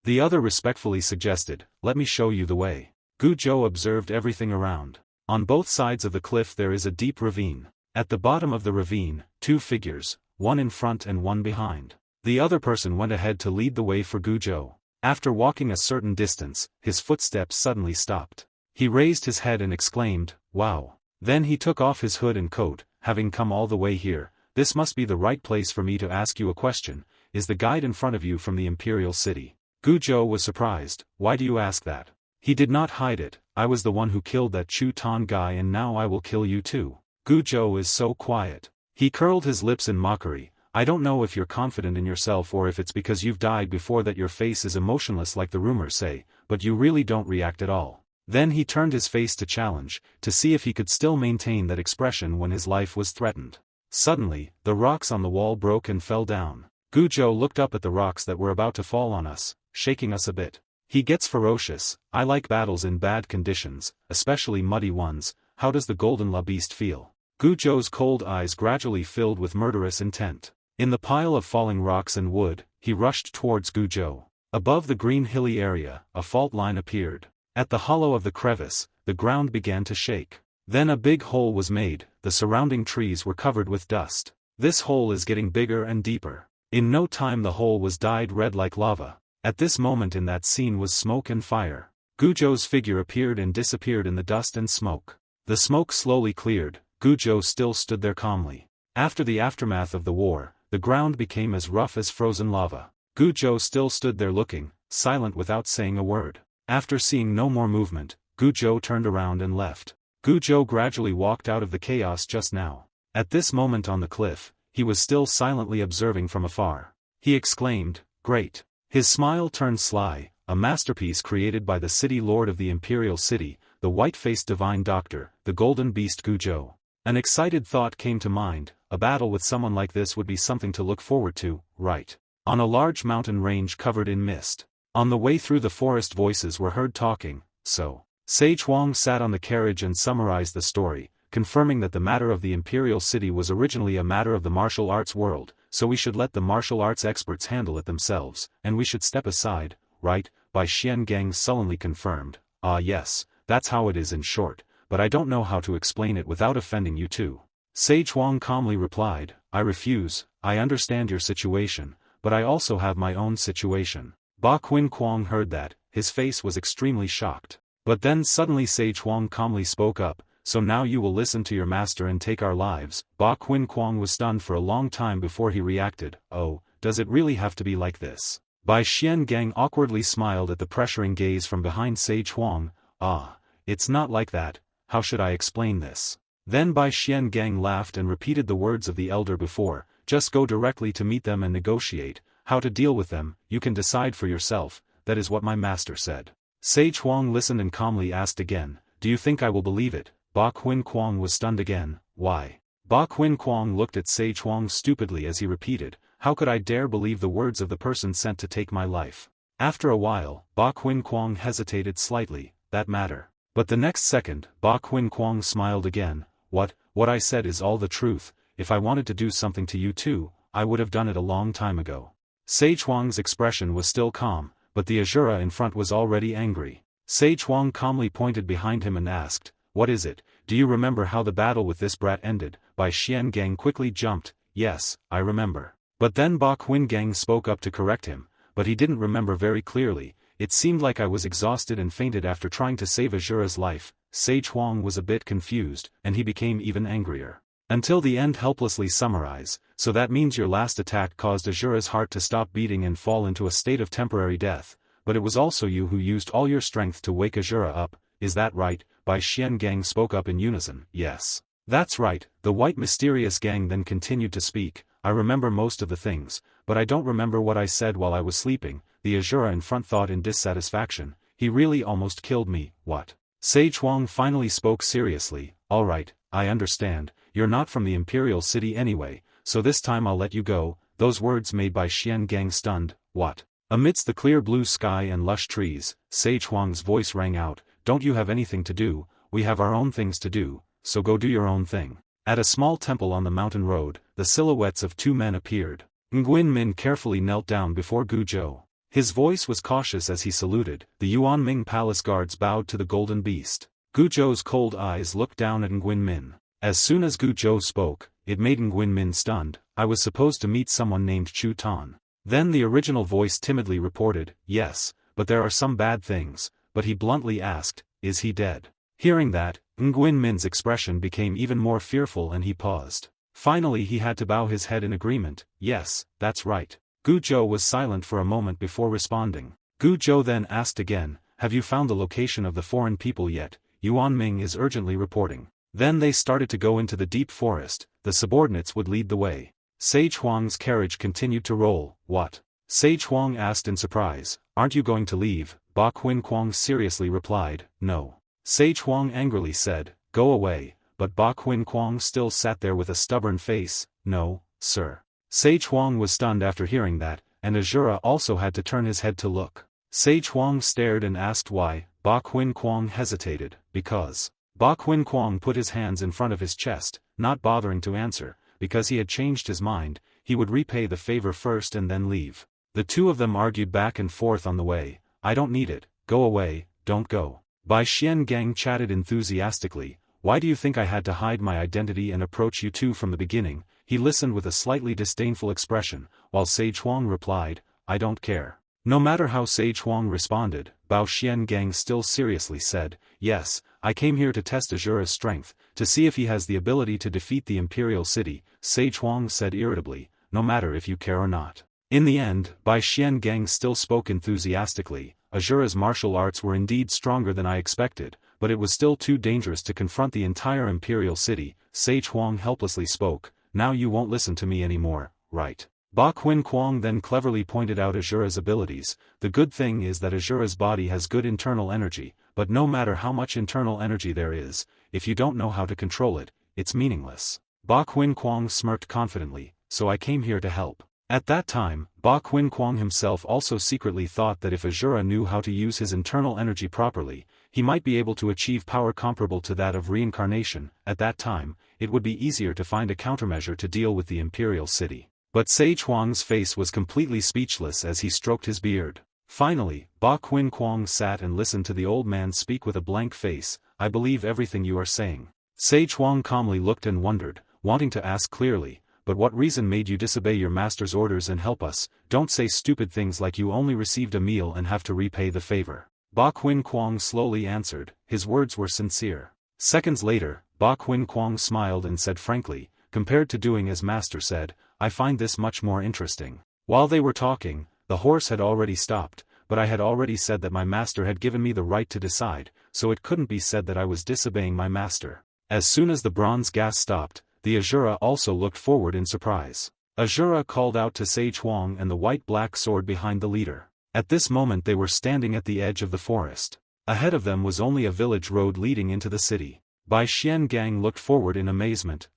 The other respectfully suggested, let me show you the way. Gu Zhou observed everything around. On both sides of the cliff there is a deep ravine. At the bottom of the ravine, two figures, one in front and one behind. The other person went ahead to lead the way for Gu Zhou. After walking a certain distance, his footsteps suddenly stopped. He raised his head and exclaimed, wow. Then he took off his hood and coat. Having come all the way here, this must be the right place for me to ask you a question. Is the guide in front of you from the imperial city? Gu Zhou was surprised. Why do you ask that? He did not hide it. I was the one who killed that Chu Tan guy and now I will kill you too. Gu Zhou is so quiet. He curled his lips in mockery. I don't know if you're confident in yourself or if it's because you've died before that your face is emotionless like the rumors say, but you really don't react at all. Then he turned his face to challenge, to see if he could still maintain that expression when his life was threatened. Suddenly, the rocks on the wall broke and fell down. Gu Zhou looked up at the rocks that were about to fall on us, shaking us a bit. He gets ferocious. I like battles in bad conditions, especially muddy ones. How does the golden la beast feel? Gu Zhou's cold eyes gradually filled with murderous intent. In the pile of falling rocks and wood, he rushed towards Gu Zhou. Above the green hilly area, a fault line appeared. At the hollow of the crevice, the ground began to shake. Then a big hole was made. The surrounding trees were covered with dust. This hole is getting bigger and deeper. In no time the hole was dyed red like lava. At this moment in that scene was smoke and fire. Gu Zhou's figure appeared and disappeared in the dust and smoke. The smoke slowly cleared. Gu Zhou still stood there calmly. After the aftermath of the war, the ground became as rough as frozen lava. Gu Zhou still stood there looking, silent without saying a word. After seeing no more movement, Gu Zhou turned around and left. Gu Zhou gradually walked out of the chaos just now. At this moment on the cliff, he was still silently observing from afar. He exclaimed, great. His smile turned sly, a masterpiece created by the city lord of the imperial city, the white-faced divine doctor, the golden beast Gu Zhou. An excited thought came to mind. A battle with someone like this would be something to look forward to, right? On a large mountain range covered in mist. On the way through the forest voices were heard talking, so. Sage Huang sat on the carriage and summarized the story, confirming that the matter of the imperial city was originally a matter of the martial arts world, so we should let the martial arts experts handle it themselves, and we should step aside, right? Bai Xiangang sullenly confirmed, ah yes, that's how it is in short, but I don't know how to explain it without offending you too. Sage Huang calmly replied, I refuse. I understand your situation, but I also have my own situation. Ba Qinquang heard that. His face was extremely shocked. But then suddenly Sage Huang calmly spoke up, so now you will listen to your master and take our lives. Ba Qinquang was stunned for a long time before he reacted. Oh, does it really have to be like this? Bai Xiangang awkwardly smiled at the pressuring gaze from behind Sage Huang. Ah, it's not like that. How should I explain this? Then Bai Xiangang laughed and repeated the words of the elder before, just go directly to meet them and negotiate. How to deal with them, you can decide for yourself. That is what my master said. Sage Huang listened and calmly asked again, do you think I will believe it? Ba Qinquang was stunned again. Why? Ba Qinquang looked at Sage Huang stupidly as he repeated, how could I dare believe the words of the person sent to take my life? After a while, Ba Qinquang hesitated slightly, that matter. But the next second, Ba Qinquang smiled again. What I said is all the truth. If I wanted to do something to you too, I would have done it a long time ago. Sage Huang's expression was still calm, but the Asura in front was already angry. Sage Huang calmly pointed behind him and asked, what is it? Do you remember how the battle with this brat ended? Bai Xiangang quickly jumped, yes, I remember. But then Ba Qingang spoke up to correct him, but he didn't remember very clearly. It seemed like I was exhausted and fainted after trying to save Asura's life. Sage Huang was a bit confused, and he became even angrier. Until the end, helplessly summarize, so that means your last attack caused Asura's heart to stop beating and fall into a state of temporary death, but it was also you who used all your strength to wake Asura up, is that right? Bai Xian Gang spoke up in unison. Yes. That's right. The white mysterious gang then continued to speak. I remember most of the things, but I don't remember what I said while I was sleeping. The Asura in front thought in dissatisfaction. He really almost killed me. What? Sage Huang finally spoke seriously. Alright, I understand. You're not from the Imperial City anyway, so this time I'll let you go. Those words made by Xian Gang stunned. What? Amidst the clear blue sky and lush trees, Sage Huang's voice rang out. Don't you have anything to do? We have our own things to do, so go do your own thing. At a small temple on the mountain road, the silhouettes of two men appeared. Nguyen Min carefully knelt down before Gu Zhou. His voice was cautious as he saluted. The Yuan Ming palace guards bowed to the golden beast. Gu Zhou's cold eyes looked down at Nguyen Min. As soon as Gu Zhou spoke, it made Nguyen Min stunned. I was supposed to meet someone named Chu Tan. Then the original voice timidly reported, yes, but there are some bad things, but he bluntly asked, is he dead? Hearing that, Nguyen Min's expression became even more fearful and he paused. Finally he had to bow his head in agreement. Yes, that's right. Gu Zhou was silent for a moment before responding. Gu Zhou then asked again, have you found the location of the foreign people yet? Yuan Ming is urgently reporting. Then they started to go into the deep forest. The subordinates would lead the way. Sage Huang's carriage continued to roll. What? Sage Huang asked in surprise. Aren't you going to leave? Ba Qin Kuang seriously replied, no. Sage Huang angrily said, go away, but Ba Qin Kuang still sat there with a stubborn face. No, sir. Sage Huang was stunned after hearing that, and Asura also had to turn his head to look. Sage Huang stared and asked why. Ba Qin Kuang hesitated. Because. Ba Qin Kuang put his hands in front of his chest, not bothering to answer, because he had changed his mind. He would repay the favor first and then leave. The two of them argued back and forth on the way. I don't need it. Go away, don't go. Bai Xian Gang chatted enthusiastically. Why do you think I had to hide my identity and approach you two from the beginning? He listened with a slightly disdainful expression, while Sage Huang replied, I don't care. No matter how Sage Huang responded, Bao Xian Gang still seriously said, yes, I came here to test Asura's strength, to see if he has the ability to defeat the Imperial City. Sage Huang said irritably, no matter if you care or not. In the end, Bai Xian Gang still spoke enthusiastically. Asura's martial arts were indeed stronger than I expected, but it was still too dangerous to confront the entire Imperial City. Sage Huang helplessly spoke, now you won't listen to me anymore, right? Ba Qin Kuang then cleverly pointed out Asura's abilities. The good thing is that Asura's body has good internal energy, but no matter how much internal energy there is, if you don't know how to control it, it's meaningless. Ba Qin Kuang smirked confidently, so I came here to help. At that time, Ba Qin Kuang himself also secretly thought that if Asura knew how to use his internal energy properly, he might be able to achieve power comparable to that of reincarnation. At that time, it would be easier to find a countermeasure to deal with the Imperial City. But Sage Huang's face was completely speechless as he stroked his beard. Finally, Ba Qin Kuang sat and listened to the old man speak with a blank face. I believe everything you are saying. Sage Huang calmly looked and wondered, wanting to ask clearly, but what reason made you disobey your master's orders and help us? Don't say stupid things like you only received a meal and have to repay the favor. Ba Qin Kuang slowly answered, his words were sincere. Seconds later, Ba Qin Kuang smiled and said frankly, compared to doing as master said, I find this much more interesting. While they were talking, the horse had already stopped, but I had already said that my master had given me the right to decide, so it couldn't be said that I was disobeying my master. As soon as the bronze gas stopped, the Asura also looked forward in surprise. Asura called out to Sage Huang and the white-black sword behind the leader. At this moment they were standing at the edge of the forest. Ahead of them was only a village road leading into the city. Bai Xian Gang looked forward in amazement.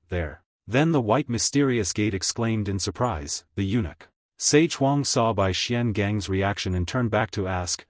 There. Then the white mysterious gate exclaimed in surprise, the eunuch. Sage Huang saw Bai Xian Gang's reaction and turned back to ask,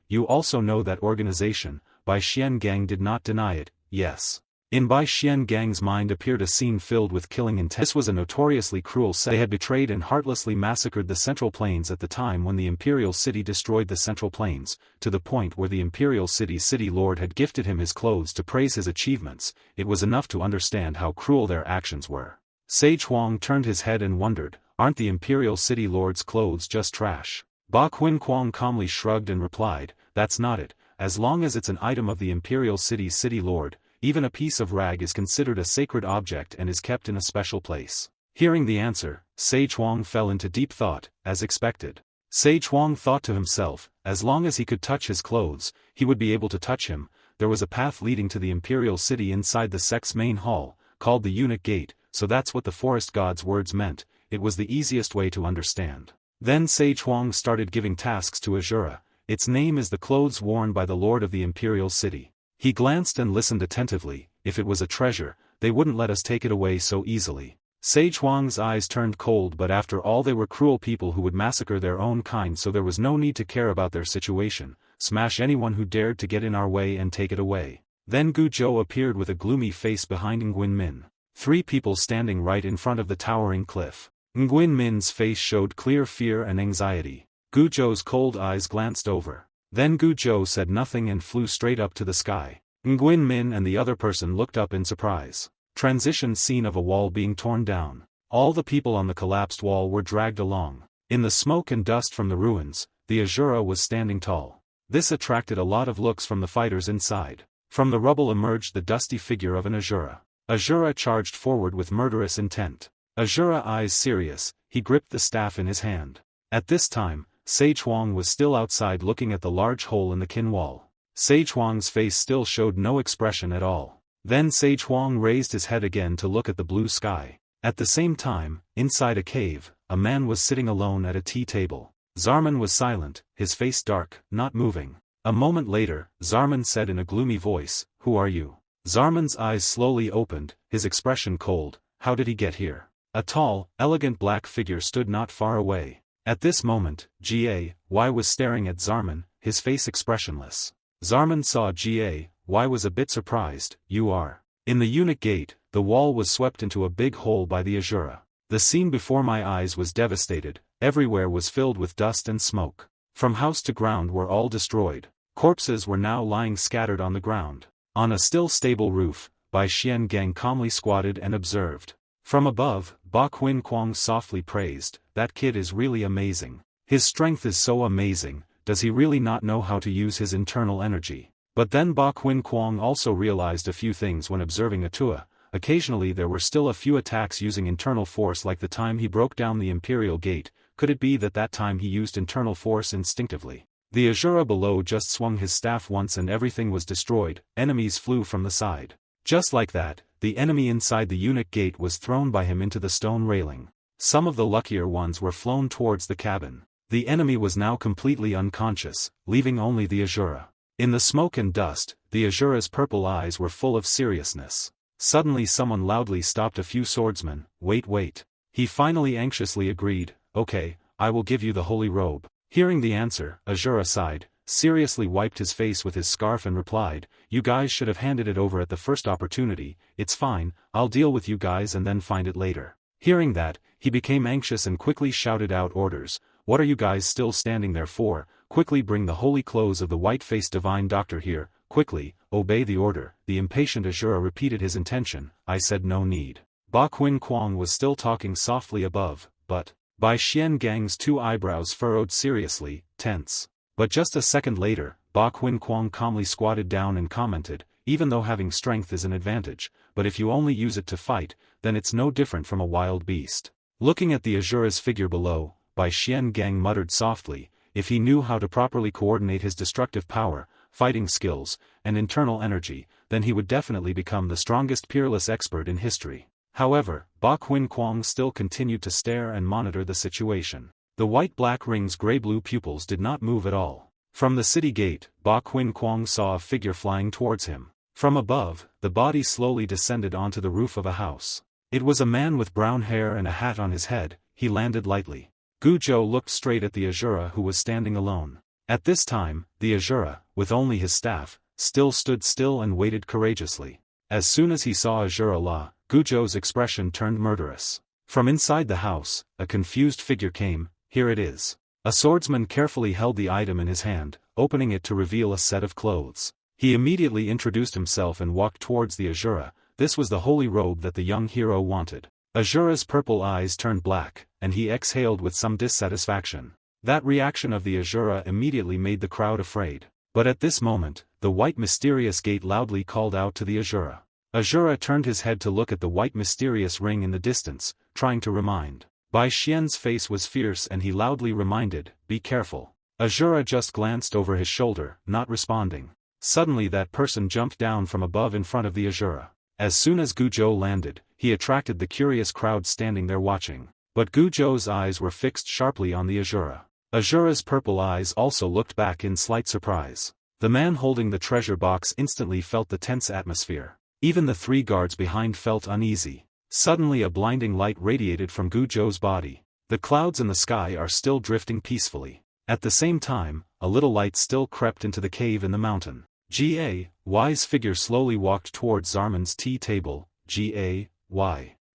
you also know that organization? Bai Xian Gang did not deny it, yes. In Bai Xian Gang's mind appeared a scene filled with killing intent. This was a notoriously cruel set. They had betrayed and heartlessly massacred the Central Plains at the time when the Imperial City destroyed the Central Plains, to the point where the Imperial City's city lord had gifted him his clothes to praise his achievements. It was enough to understand how cruel their actions were. Sage Huang turned his head and wondered, aren't the Imperial City lord's clothes just trash? Ba Quinquang calmly shrugged and replied, that's not it, as long as it's an item of the Imperial City's city lord, even a piece of rag is considered a sacred object and is kept in a special place. Hearing the answer, Sage Huang fell into deep thought, as expected. Sage Huang thought to himself, as long as he could touch his clothes, he would be able to touch him. There was a path leading to the Imperial City inside the sect's main hall, called the Eunuch Gate, so that's what the forest god's words meant. It was the easiest way to understand. Then Sage Huang started giving tasks to Asura. Its name is the clothes worn by the lord of the Imperial City. He glanced and listened attentively. If it was a treasure, they wouldn't let us take it away so easily. Sage Huang's eyes turned cold, but after all they were cruel people who would massacre their own kind, so there was no need to care about their situation. Smash anyone who dared to get in our way and take it away. Then Gu Zhou appeared with a gloomy face behind Nguyen Min. 3 people standing right in front of the towering cliff. Nguyen Min's face showed clear fear and anxiety. Gu Zhou's cold eyes glanced over. Then Gu Zhou said nothing and flew straight up to the sky. Nguyen Min and the other person looked up in surprise. Transition scene of a wall being torn down. All the people on the collapsed wall were dragged along. In the smoke and dust from the ruins, the Asura was standing tall. This attracted a lot of looks from the fighters inside. From the rubble emerged the dusty figure of an Asura. Asura charged forward with murderous intent. Asura eyes serious, he gripped the staff in his hand. At this time, Sage Huang was still outside looking at the large hole in the kin wall. Sage Huang's face still showed no expression at all. Then Sage Huang raised his head again to look at the blue sky. At the same time, inside a cave, a man was sitting alone at a tea table. Zarman was silent, his face dark, not moving. A moment later, Zarman said in a gloomy voice, "Who are you?" Zarman's eyes slowly opened, his expression cold. How did he get here? A tall, elegant black figure stood not far away. At this moment, G.A.Y. was staring at Zarman, his face expressionless. Zarman saw G.A.Y. was a bit surprised. You are. In the Eunuch Gate, the wall was swept into a big hole by the Asura. The scene before my eyes was devastated. Everywhere was filled with dust and smoke. From house to ground were all destroyed. Corpses were now lying scattered on the ground. On a still stable roof, Bai Xian Gang calmly squatted and observed. From above, Ba Quinquang softly praised, "That kid is really amazing. His strength is so amazing, does he really not know how to use his internal energy?" But then Ba Quinquang also realized a few things when observing Atua. Occasionally there were still a few attacks using internal force, like the time he broke down the Imperial Gate. Could it be that time he used internal force instinctively? The Asura below just swung his staff once and everything was destroyed. Enemies flew from the side. Just like that, the enemy inside the Eunuch Gate was thrown by him into the stone railing. Some of the luckier ones were flown towards the cabin. The enemy was now completely unconscious, leaving only the Asura. In the smoke and dust, the Asura's purple eyes were full of seriousness. Suddenly someone loudly stopped a few swordsmen. Wait. He finally anxiously agreed, "Okay, I will give you the holy robe." Hearing the answer, Asura sighed, seriously wiped his face with his scarf and replied, "You guys should have handed it over at the first opportunity. It's fine, I'll deal with you guys and then find it later." Hearing that, he became anxious and quickly shouted out orders. "What are you guys still standing there for? Quickly bring the holy clothes of the white-faced divine doctor here, quickly, obey the order." The impatient Asura repeated his intention. "I said no need." Ba Quinquang was still talking softly above, but Bai Xian Gang's 2 eyebrows furrowed seriously, tense. But just a second later, Ba Quinquang calmly squatted down and commented, "Even though having strength is an advantage, but if you only use it to fight, then it's no different from a wild beast." Looking at the Asura's figure below, Bai Xian Gang muttered softly, if he knew how to properly coordinate his destructive power, fighting skills, and internal energy, then he would definitely become the strongest peerless expert in history. However, Ba Quinquang still continued to stare and monitor the situation. The white-black ring's gray-blue pupils did not move at all. From the city gate, Ba Quinquang saw a figure flying towards him. From above, the body slowly descended onto the roof of a house. It was a man with brown hair and a hat on his head. He landed lightly. Gu Zhou looked straight at the Asura who was standing alone. At this time, the Asura, with only his staff, still stood still and waited courageously. As soon as he saw Asura La, Gu Zhou's expression turned murderous. From inside the house, a confused figure came. Here it is. A swordsman carefully held the item in his hand, opening it to reveal a set of clothes. He immediately introduced himself and walked towards the Asura. This was the holy robe that the young hero wanted. Asura's purple eyes turned black, and he exhaled with some dissatisfaction. That reaction of the Asura immediately made the crowd afraid. But at this moment, the white mysterious gate loudly called out to the Asura. Asura turned his head to look at the white mysterious ring in the distance, trying to remind. Bai Xian's face was fierce and he loudly reminded, "Be careful." Asura just glanced over his shoulder, not responding. Suddenly that person jumped down from above in front of the Asura. As soon as Guzhou landed, he attracted the curious crowd standing there watching. But Guzhou's eyes were fixed sharply on the Asura. Asura's purple eyes also looked back in slight surprise. The man holding the treasure box instantly felt the tense atmosphere. Even the three guards behind felt uneasy. Suddenly a blinding light radiated from Guzhou's body. The clouds in the sky are still drifting peacefully. At the same time, a little light still crept into the cave in the mountain. Gay's figure slowly walked towards Zarman's tea table. Gay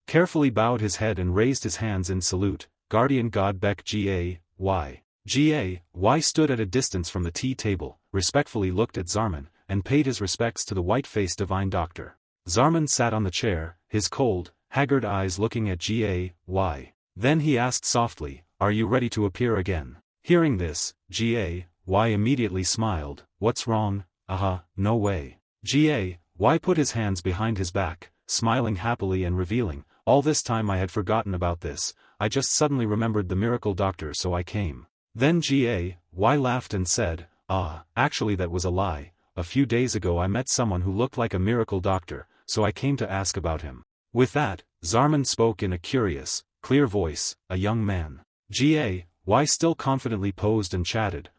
carefully bowed his head and raised his hands in salute. Guardian God Beck Gay stood at a distance from the tea table, respectfully looked at Zarman, and paid his respects to the white-faced divine doctor. Zarman sat on the chair, his cold, haggard eyes looking at Gay. Then he asked softly, "Are you ready to appear again?" Hearing this, Gay immediately smiled. "What's wrong?" No way." Gay put his hands behind his back, smiling happily and revealing, "All this time I had forgotten about this, I just suddenly remembered the miracle doctor so I came." Then Gay laughed and said, Actually that was a lie. A few days ago I met someone who looked like a miracle doctor, so I came to ask about him." With that, Zarman spoke in a curious, clear voice, "A young man." Gay still confidently posed and chatted,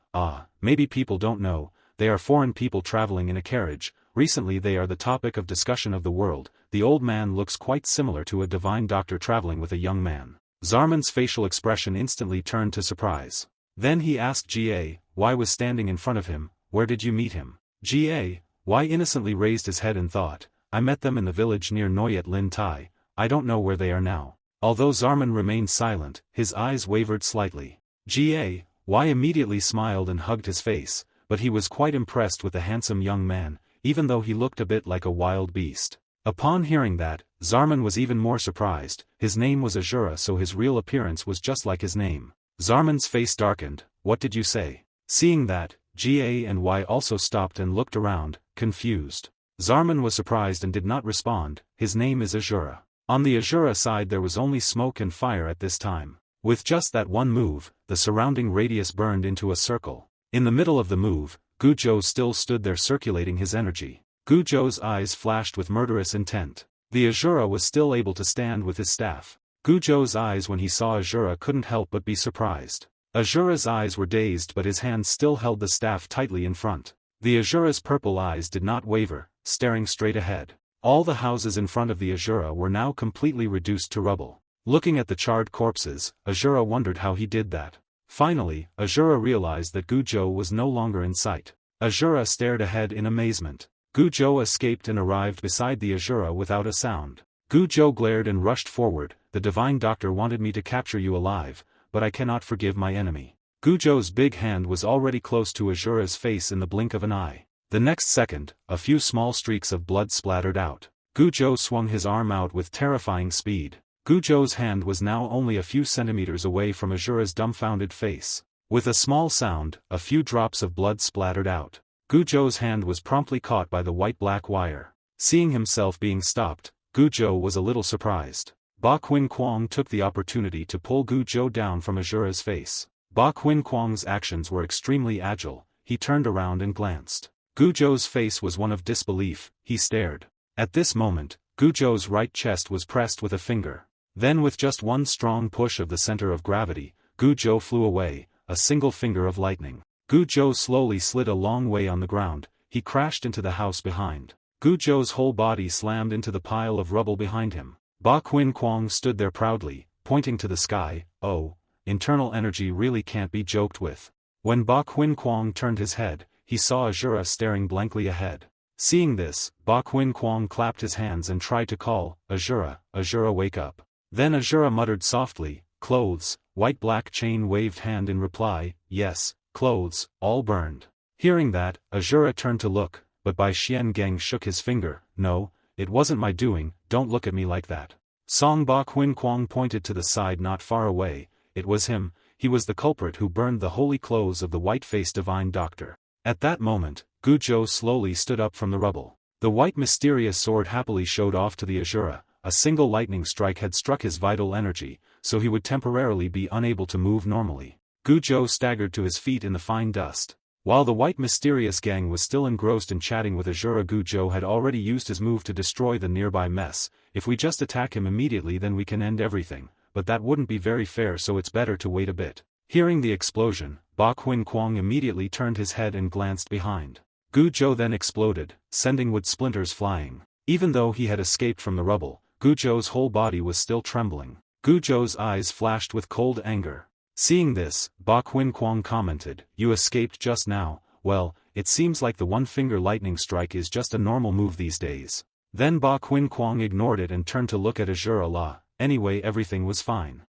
Maybe people don't know, they are foreign people traveling in a carriage, recently they are the topic of discussion of the world, the old man looks quite similar to a divine doctor traveling with a young man." Zarman's facial expression instantly turned to surprise. Then he asked Gay, was standing in front of him, "Where did you meet him?" Gay innocently raised his head and thought, "I met them in the village near Noyet Lin Tai, I don't know where they are now." Although Zarman remained silent, his eyes wavered slightly. Gay immediately smiled and hugged his face, but he was quite impressed with the handsome young man, even though he looked a bit like a wild beast. Upon hearing that, Zarman was even more surprised. His name was Asura, so his real appearance was just like his name. Zarman's face darkened. "What did you say?" Seeing that, Gay and also stopped and looked around, confused. Zarman was surprised and did not respond. "His name is Asura." On the Asura side there was only smoke and fire at this time. With just that one move, the surrounding radius burned into a circle. In the middle of the move, Guzhou still stood there circulating his energy. Guzhou's eyes flashed with murderous intent. The Asura was still able to stand with his staff. Guzhou's eyes when he saw Asura couldn't help but be surprised. Asura's eyes were dazed but his hands still held the staff tightly in front. The Asura's purple eyes did not waver, staring straight ahead. All the houses in front of the Asura were now completely reduced to rubble. Looking at the charred corpses, Asura wondered how he did that. Finally, Asura realized that Guzhou was no longer in sight. Asura stared ahead in amazement. Guzhou escaped and arrived beside the Asura without a sound. Guzhou glared and rushed forward. "The divine doctor wanted me to capture you alive, but I cannot forgive my enemy." Guzhou's big hand was already close to Asura's face in the blink of an eye. The next second, a few small streaks of blood splattered out. Guzhou swung his arm out with terrifying speed. Guzhou's hand was now only a few centimeters away from Asura's dumbfounded face. With a small sound, a few drops of blood splattered out. Guzhou's hand was promptly caught by the white-black wire. Seeing himself being stopped, Guzhou was a little surprised. Ba Qinquang took the opportunity to pull Guzhou down from Asura's face. Ba Qinquang's actions were extremely agile. He turned around and glanced. Guzhou's face was one of disbelief. He stared. At this moment, Guzhou's right chest was pressed with a finger. Then with just one strong push of the center of gravity, Guzhou flew away, a single finger of lightning. Guzhou slowly slid a long way on the ground. He crashed into the house behind. Guzhou's whole body slammed into the pile of rubble behind him. Ba Qinquang stood there proudly, pointing to the sky. "Oh, internal energy really can't be joked with." When Ba Qinquang turned his head, he saw Asura staring blankly ahead. Seeing this, Ba Qinquang clapped his hands and tried to call, "Asura, Asura, wake up." Then Asura muttered softly, "Clothes." White-black chain waved hand in reply, "Yes, clothes, all burned." Hearing that, Asura turned to look, but Bai Xian Geng shook his finger. "No, it wasn't my doing, don't look at me like that." Song Ba Qinquang pointed to the side not far away. "It was him, he was the culprit who burned the holy clothes of the white-faced divine doctor. At that moment, Gujo slowly stood up from the rubble. The white mysterious sword happily showed off to the Asura. A single lightning strike had struck his vital energy, so he would temporarily be unable to move normally. Gujo staggered to his feet in the fine dust. While the white mysterious gang was still engrossed in chatting with Asura, Gujo had already used his move to destroy the nearby mess. If we just attack him immediately, then we can end everything, but that wouldn't be very fair, so it's better to wait a bit. Hearing the explosion, Ba Qin Kwang immediately turned his head and glanced behind. Gujo then exploded, sending wood splinters flying. Even though he had escaped from the rubble, Gujo's whole body was still trembling. Gujo's eyes flashed with cold anger. Seeing this, Ba Qin Kwang commented, "You escaped just now. Well, it seems like the one-finger lightning strike is just a normal move these days." Then Ba Qin Kwang ignored it and turned to look at Asura La. Anyway, everything was fine.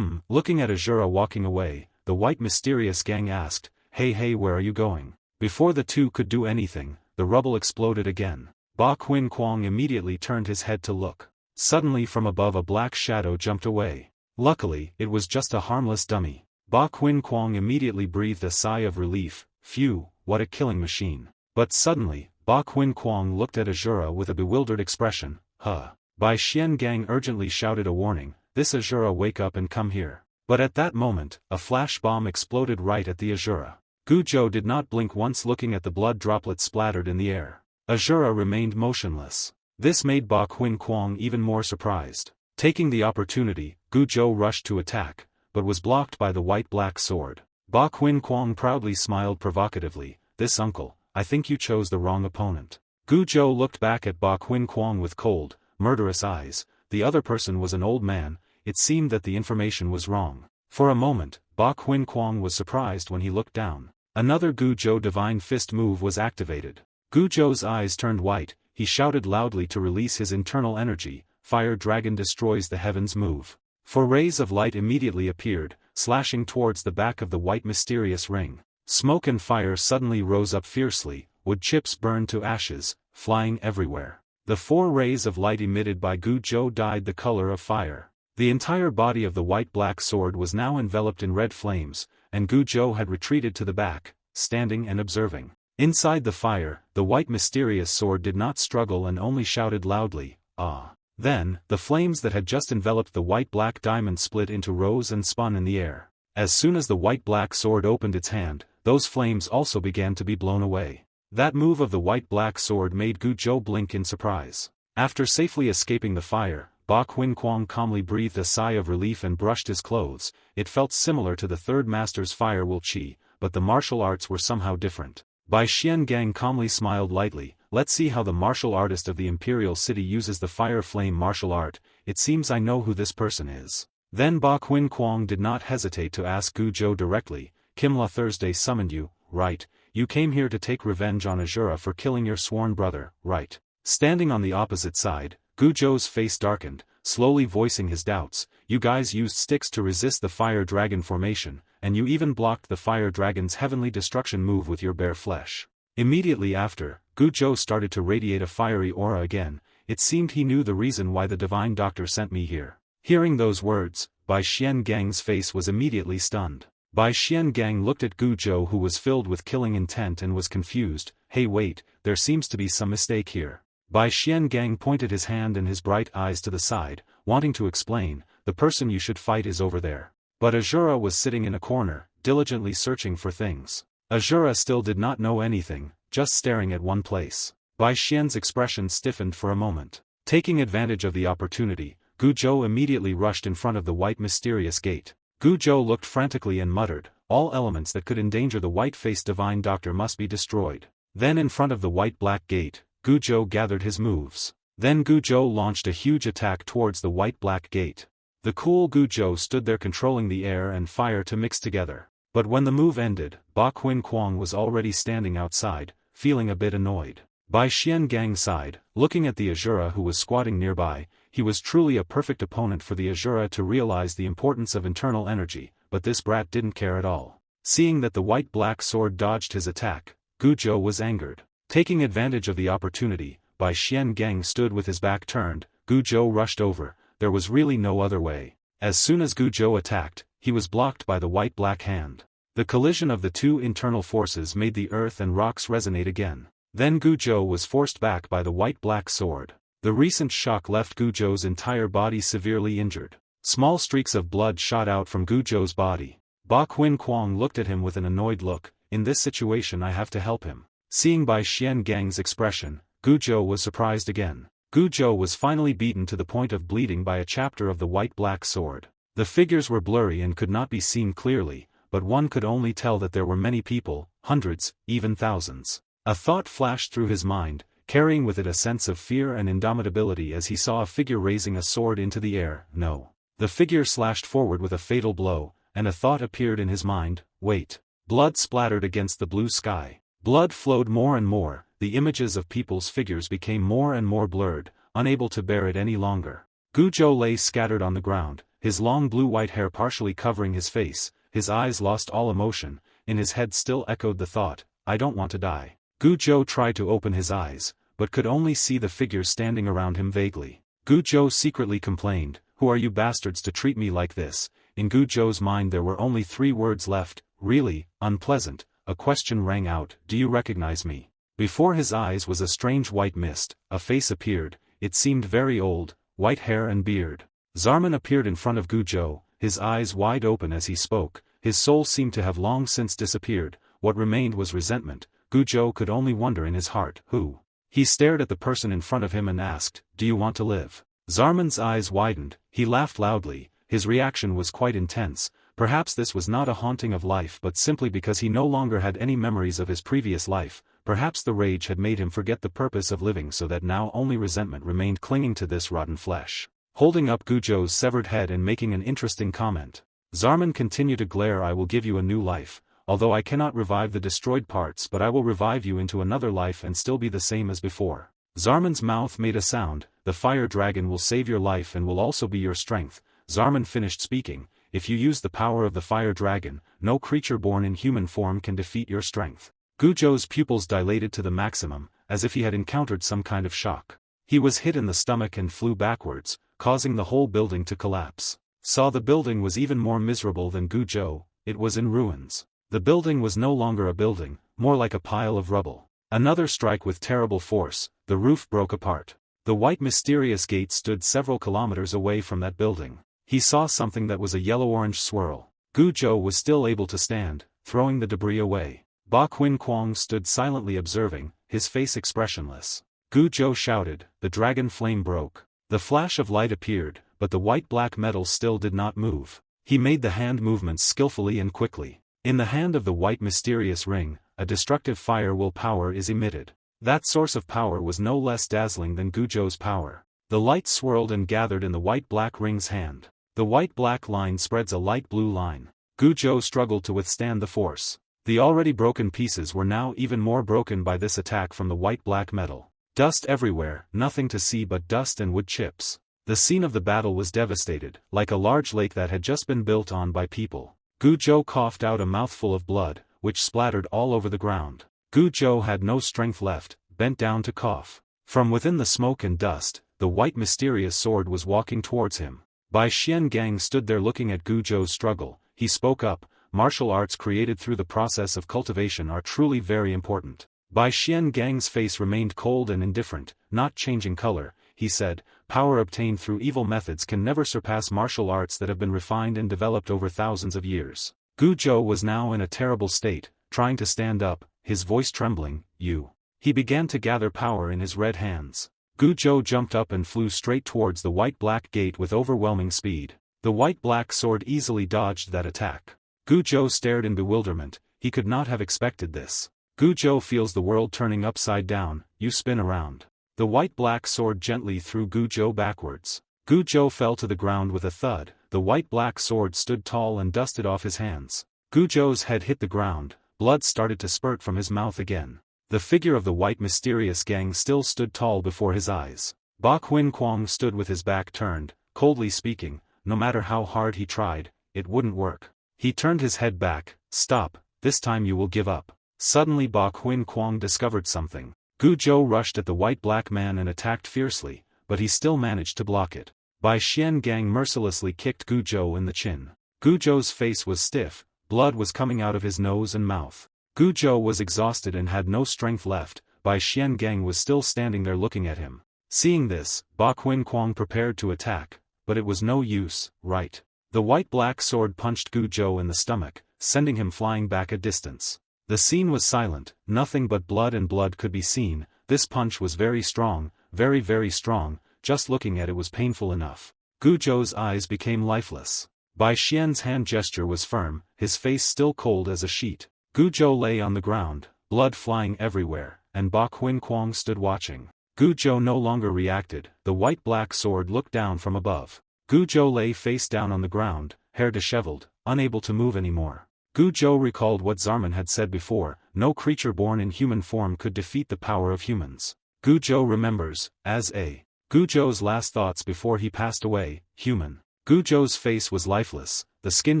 Looking at Asura walking away, the white mysterious gang asked, Hey, where are you going?" Before the two could do anything, the rubble exploded again. Ba Qin Kwang immediately turned his head to look. Suddenly from above a black shadow jumped away. Luckily, it was just a harmless dummy. Ba Qin Kwang immediately breathed a sigh of relief. Phew, what a killing machine. But suddenly, Ba Qin Kwang looked at Asura with a bewildered expression. Bai Xian Gang urgently shouted a warning, "This Asura, wake up and come here." But at that moment, a flash bomb exploded right at the Asura. Gujo did not blink once, looking at the blood droplets splattered in the air. Asura remained motionless. This made Ba Qin Kwang even more surprised. Taking the opportunity, Gujo rushed to attack, but was blocked by the white-black sword. Ba Qin Kwang proudly smiled provocatively, "This uncle, I think you chose the wrong opponent." Gujo looked back at Ba Qin Kwang with cold, murderous eyes. The other person was an old man. It seemed that the information was wrong. For a moment, Ba Qin Kwang was surprised when he looked down. Another Gujo divine fist move was activated. Gujo's eyes turned white. He shouted loudly to release his internal energy. Fire Dragon Destroys the Heavens move. 4 rays of light immediately appeared, slashing towards the back of the white mysterious ring. Smoke and fire suddenly rose up fiercely, wood chips burned to ashes, flying everywhere. The 4 rays of light emitted by Gujo dyed the color of fire. The entire body of the white-black sword was now enveloped in red flames, and Gujo had retreated to the back, standing and observing. Inside the fire, the white mysterious sword did not struggle and only shouted loudly, "Ah!" Then, the flames that had just enveloped the white-black diamond split into rows and spun in the air. As soon as the white-black sword opened its hand, those flames also began to be blown away. That move of the white-black sword made Gujo blink in surprise. After safely escaping the fire, Ba Qin Kwang calmly breathed a sigh of relief and brushed his clothes. It felt similar to the third master's fire will chi, but the martial arts were somehow different. Bai Xian Gang calmly smiled lightly. "Let's see how the martial artist of the Imperial City uses the fire flame martial art. It seems I know who this person is." Then Ba Qin Kwang did not hesitate to ask Gujo directly, "Kimla Thursday summoned you, right? You came here to take revenge on Asura for killing your sworn brother, right?" Standing on the opposite side, Gujo's face darkened, slowly voicing his doubts. "You guys used sticks to resist the fire dragon formation, and you even blocked the fire dragon's heavenly destruction move with your bare flesh." Immediately after, Gujo started to radiate a fiery aura again. It seemed he knew the reason why the divine doctor sent me here. Hearing those words, Bai Xian Gang's face was immediately stunned. Bai Xian Gang looked at Gujo, who was filled with killing intent and was confused. "Hey, wait, there seems to be some mistake here." Bai Xian Gang pointed his hand and his bright eyes to the side, wanting to explain, "The person you should fight is over there." But Asura was sitting in a corner, diligently searching for things. Asura still did not know anything, just staring at one place. Bai Xian's expression stiffened for a moment. Taking advantage of the opportunity, Gujo immediately rushed in front of the white mysterious gate. Gujo looked frantically and muttered, "All elements that could endanger the white-faced divine doctor must be destroyed." Then in front of the white-black gate, Gujo gathered his moves. Then Gujo launched a huge attack towards the white-black gate. The cool Gujo stood there controlling the air and fire to mix together. But when the move ended, Ba Qin Kwang was already standing outside, feeling a bit annoyed. Bai Xian Gang sighed, looking at the Asura who was squatting nearby. He was truly a perfect opponent for the Asura to realize the importance of internal energy, but this brat didn't care at all. Seeing that the white-black sword dodged his attack, Gujo was angered. Taking advantage of the opportunity, Bai Xian Gang stood with his back turned. Gujo rushed over. There was really no other way. As soon as Gujo attacked, he was blocked by the white-black hand. The collision of the two internal forces made the earth and rocks resonate again. Then Guzhou was forced back by the white-black sword. The recent shock left Guzhou's entire body severely injured. Small streaks of blood shot out from Guzhou's body. Ba Qinquang looked at him with an annoyed look. In this situation I have to help him. Seeing Bai Xiangang's expression, Guzhou was surprised again. Guzhou was finally beaten to the point of bleeding by a chapter of the white-black sword. The figures were blurry and could not be seen clearly, but one could only tell that there were many people, hundreds, even thousands. A thought flashed through his mind, carrying with it a sense of fear and indomitability as he saw a figure raising a sword into the air. No. The figure slashed forward with a fatal blow, and a thought appeared in his mind, wait. Blood splattered against the blue sky. Blood flowed more and more, the images of people's figures became more and more blurred, unable to bear it any longer. Guzhou lay scattered on the ground, his long blue-white hair partially covering his face, his eyes lost all emotion, in his head still echoed the thought, I don't want to die. Guzhou tried to open his eyes, but could only see the figures standing around him vaguely. Guzhou secretly complained, who are you bastards to treat me like this? In Guzhou's mind there were only 3 words left, really, unpleasant. A question rang out, do you recognize me? Before his eyes was a strange white mist, a face appeared, it seemed very old, white hair and beard. Zarman appeared in front of Guzhou, his eyes wide open as he spoke, his soul seemed to have long since disappeared, what remained was resentment. Guzhou could only wonder in his heart, who? He stared at the person in front of him and asked, do you want to live? Zarman's eyes widened, he laughed loudly, his reaction was quite intense. Perhaps this was not a haunting of life but simply because he no longer had any memories of his previous life, perhaps the rage had made him forget the purpose of living so that now only resentment remained clinging to this rotten flesh. Holding up Guzhou's severed head and making an interesting comment. Zarman continued to glare, I will give you a new life, although I cannot revive the destroyed parts but I will revive you into another life and still be the same as before. Zarman's mouth made a sound, the fire dragon will save your life and will also be your strength. Zarman finished speaking. If you use the power of the fire dragon, no creature born in human form can defeat your strength. Guzhou's pupils dilated to the maximum, as if he had encountered some kind of shock. He was hit in the stomach and flew backwards, causing the whole building to collapse. Saw the building was even more miserable than Guzhou, it was in ruins. The building was no longer a building, more like a pile of rubble. Another strike with terrible force, the roof broke apart. The white mysterious gate stood several kilometers away from that building. He saw something that was a yellow-orange swirl. Guzhou was still able to stand, throwing the debris away. Ba Qinquang stood silently observing, his face expressionless. Guzhou shouted, the dragon flame broke. The flash of light appeared, but the white-black metal still did not move. He made the hand movements skillfully and quickly. In the hand of the white mysterious ring, a destructive fire will power is emitted. That source of power was no less dazzling than Guzhou's power. The light swirled and gathered in the white-black ring's hand. The white-black line spreads a light blue line. Guzhou struggled to withstand the force. The already broken pieces were now even more broken by this attack from the white-black metal. Dust everywhere, nothing to see but dust and wood chips. The scene of the battle was devastated, like a large lake that had just been built on by people. Guzhou coughed out a mouthful of blood, which splattered all over the ground. Guzhou had no strength left, bent down to cough. From within the smoke and dust, the white mysterious sword was walking towards him. Bai Xiangang stood there looking at Guzhou's struggle. He spoke up, martial arts created through the process of cultivation are truly very important. Bai Xiangang's face remained cold and indifferent, not changing color. He said, power obtained through evil methods can never surpass martial arts that have been refined and developed over thousands of years. Guzhou was now in a terrible state, trying to stand up, his voice trembling, you. He began to gather power in his red hands. Guzhou jumped up and flew straight towards the white-black gate with overwhelming speed. The white-black sword easily dodged that attack. Guzhou stared in bewilderment, he could not have expected this. Guzhou feels the world turning upside down, you spin around. The white-black sword gently threw Guzhou backwards. Guzhou fell to the ground with a thud, the white-black sword stood tall and dusted off his hands. Guzhou's head hit the ground, blood started to spurt from his mouth again. The figure of the white mysterious gang still stood tall before his eyes. Ba Qinquang stood with his back turned, coldly speaking, no matter how hard he tried, it wouldn't work. He turned his head back, stop, this time you will give up. Suddenly Ba Qinquang discovered something. Guzhou rushed at the white-black man and attacked fiercely, but he still managed to block it. Bai Xiangang mercilessly kicked Guzhou in the chin. Guzhou's face was stiff, blood was coming out of his nose and mouth. Guzhou was exhausted and had no strength left. Bai Xiangang was still standing there looking at him. Seeing this, Ba Qinquang prepared to attack, but it was no use, right? The white-black sword punched Guzhou in the stomach, sending him flying back a distance. The scene was silent, nothing but blood and blood could be seen. This punch was very strong, very very strong, just looking at it was painful enough. Guzhou's eyes became lifeless. Bai Xian's hand gesture was firm, his face still cold as a sheet. Guzhou lay on the ground, blood flying everywhere, and Ba Qinquang stood watching. Guzhou no longer reacted, the white-black sword looked down from above. Guzhou lay face down on the ground, hair disheveled, unable to move anymore. Guzhou recalled what Zarman had said before, no creature born in human form could defeat the power of humans. Guzhou remembers, as a Guzhou's last thoughts before he passed away, human. Guzhou's face was lifeless, the skin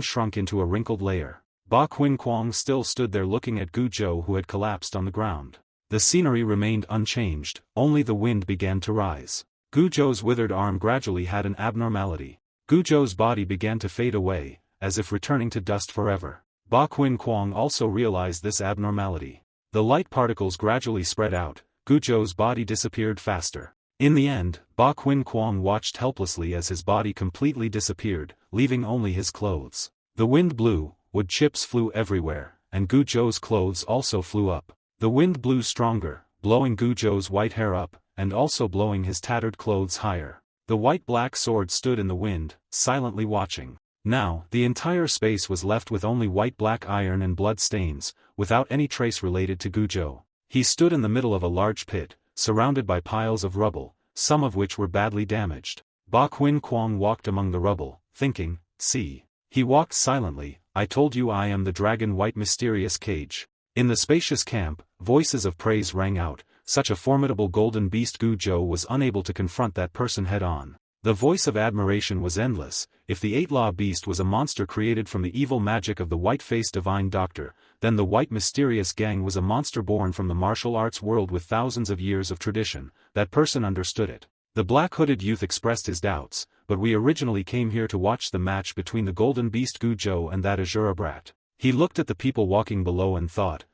shrunk into a wrinkled layer. Ba Qinquang still stood there looking at Guzhou who had collapsed on the ground. The scenery remained unchanged, only the wind began to rise. Guzhou's withered arm gradually had an abnormality. Guzhou's body began to fade away, as if returning to dust forever. Ba Qinquang also realized this abnormality. The light particles gradually spread out, Guzhou's body disappeared faster. In the end, Ba Qinquang watched helplessly as his body completely disappeared, leaving only his clothes. The wind blew, wood chips flew everywhere, and Guzhou's clothes also flew up. The wind blew stronger, blowing Guzhou's white hair up, and also blowing his tattered clothes higher. The white-black sword stood in the wind, silently watching. Now, the entire space was left with only white-black iron and blood stains, without any trace related to Guzhou. He stood in the middle of a large pit, surrounded by piles of rubble, some of which were badly damaged. Ba Qinquang walked among the rubble, thinking, see. He walked silently, I told you I am the dragon white mysterious cage. In the spacious camp, voices of praise rang out, such a formidable golden beast. Guzhou was unable to confront that person head-on. The voice of admiration was endless. If the eight-law beast was a monster created from the evil magic of the white-faced divine doctor, then the white mysterious gang was a monster born from the martial arts world with thousands of years of tradition. That person understood it. The black-hooded youth expressed his doubts, but we originally came here to watch the match between the golden beast Guzhou and that Asura brat. He looked at the people walking below and thought,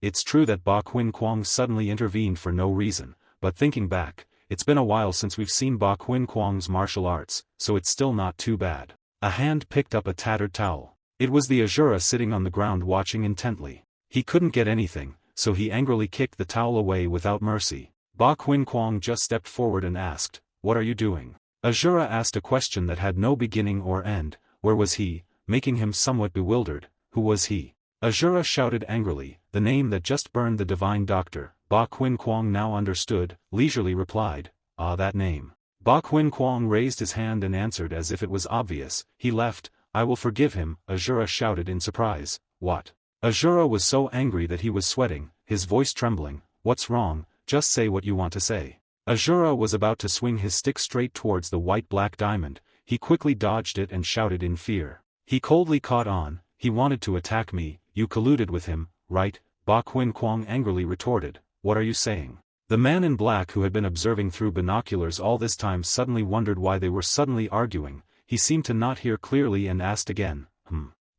it's true that Ba Qinquang suddenly intervened for no reason, but thinking back, it's been a while since we've seen Ba Qinquang's martial arts, so it's still not too bad. A hand picked up a tattered towel. It was the Asura sitting on the ground watching intently. He couldn't get anything, so he angrily kicked the towel away without mercy. Ba Qinquang just stepped forward and asked, what are you doing? Asura asked a question that had no beginning or end. Where was he, making him somewhat bewildered? Who was he? Asura shouted angrily, the name that just burned the divine doctor. Ba Qinquang now understood, leisurely replied, that name. Ba Qinquang raised his hand and answered as if it was obvious, he left, I will forgive him. Asura shouted in surprise, what? Asura was so angry that he was sweating, his voice trembling, what's wrong, just say what you want to say. Asura was about to swing his stick straight towards the white-black diamond, he quickly dodged it and shouted in fear. He coldly caught on, he wanted to attack me, you colluded with him, right? Ba Qinquang angrily retorted, what are you saying? The man in black who had been observing through binoculars all this time suddenly wondered why they were suddenly arguing, he seemed to not hear clearly and asked again,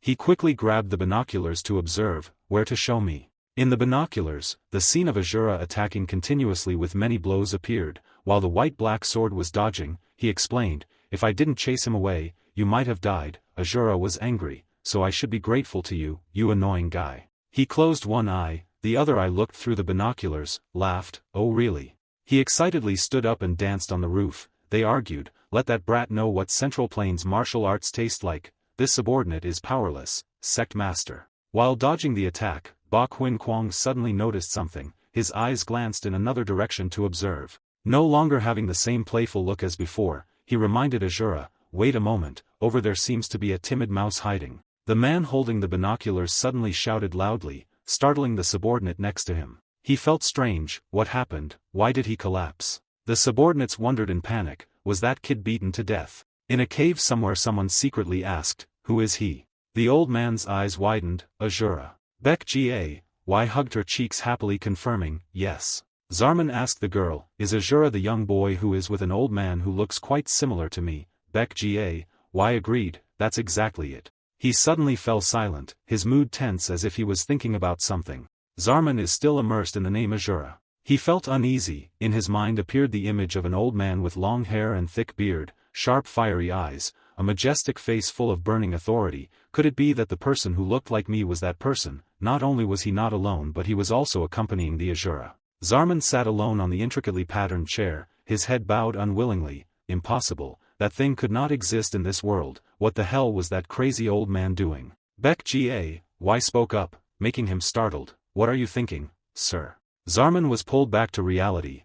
He quickly grabbed the binoculars to observe, where to show me. In the binoculars, the scene of Asura attacking continuously with many blows appeared, while the white-black sword was dodging, he explained, if I didn't chase him away, you might have died. Asura was angry, so I should be grateful to you, you annoying guy. He closed one eye, the other eye looked through the binoculars, laughed, oh really? He excitedly stood up and danced on the roof. They argued, let that brat know what Central Plains martial arts taste like, this subordinate is powerless, sect master. While dodging the attack, Ba Qinquang suddenly noticed something, his eyes glanced in another direction to observe. No longer having the same playful look as before, he reminded Asura, wait a moment, over there seems to be a timid mouse hiding. The man holding the binoculars suddenly shouted loudly, startling the subordinate next to him. He felt strange, what happened, why did he collapse? The subordinates wondered in panic, was that kid beaten to death? In a cave somewhere someone secretly asked, who is he? The old man's eyes widened, Asura. Baek Ga, Wai hugged her cheeks happily confirming, yes. Zarman asked the girl, is Asura the young boy who is with an old man who looks quite similar to me? Baek Ga, Wai agreed, that's exactly it. He suddenly fell silent, his mood tense as if he was thinking about something. Zarman is still immersed in the name Asura. He felt uneasy, in his mind appeared the image of an old man with long hair and thick beard, sharp fiery eyes, a majestic face full of burning authority. Could it be that the person who looked like me was that person? Not only was he not alone but he was also accompanying the Asura. Zarman sat alone on the intricately patterned chair, his head bowed unwillingly. Impossible, that thing could not exist in this world. What the hell was that crazy old man doing? Baek Ga spoke up, making him startled. What are you thinking, sir? Zarman was pulled back to reality.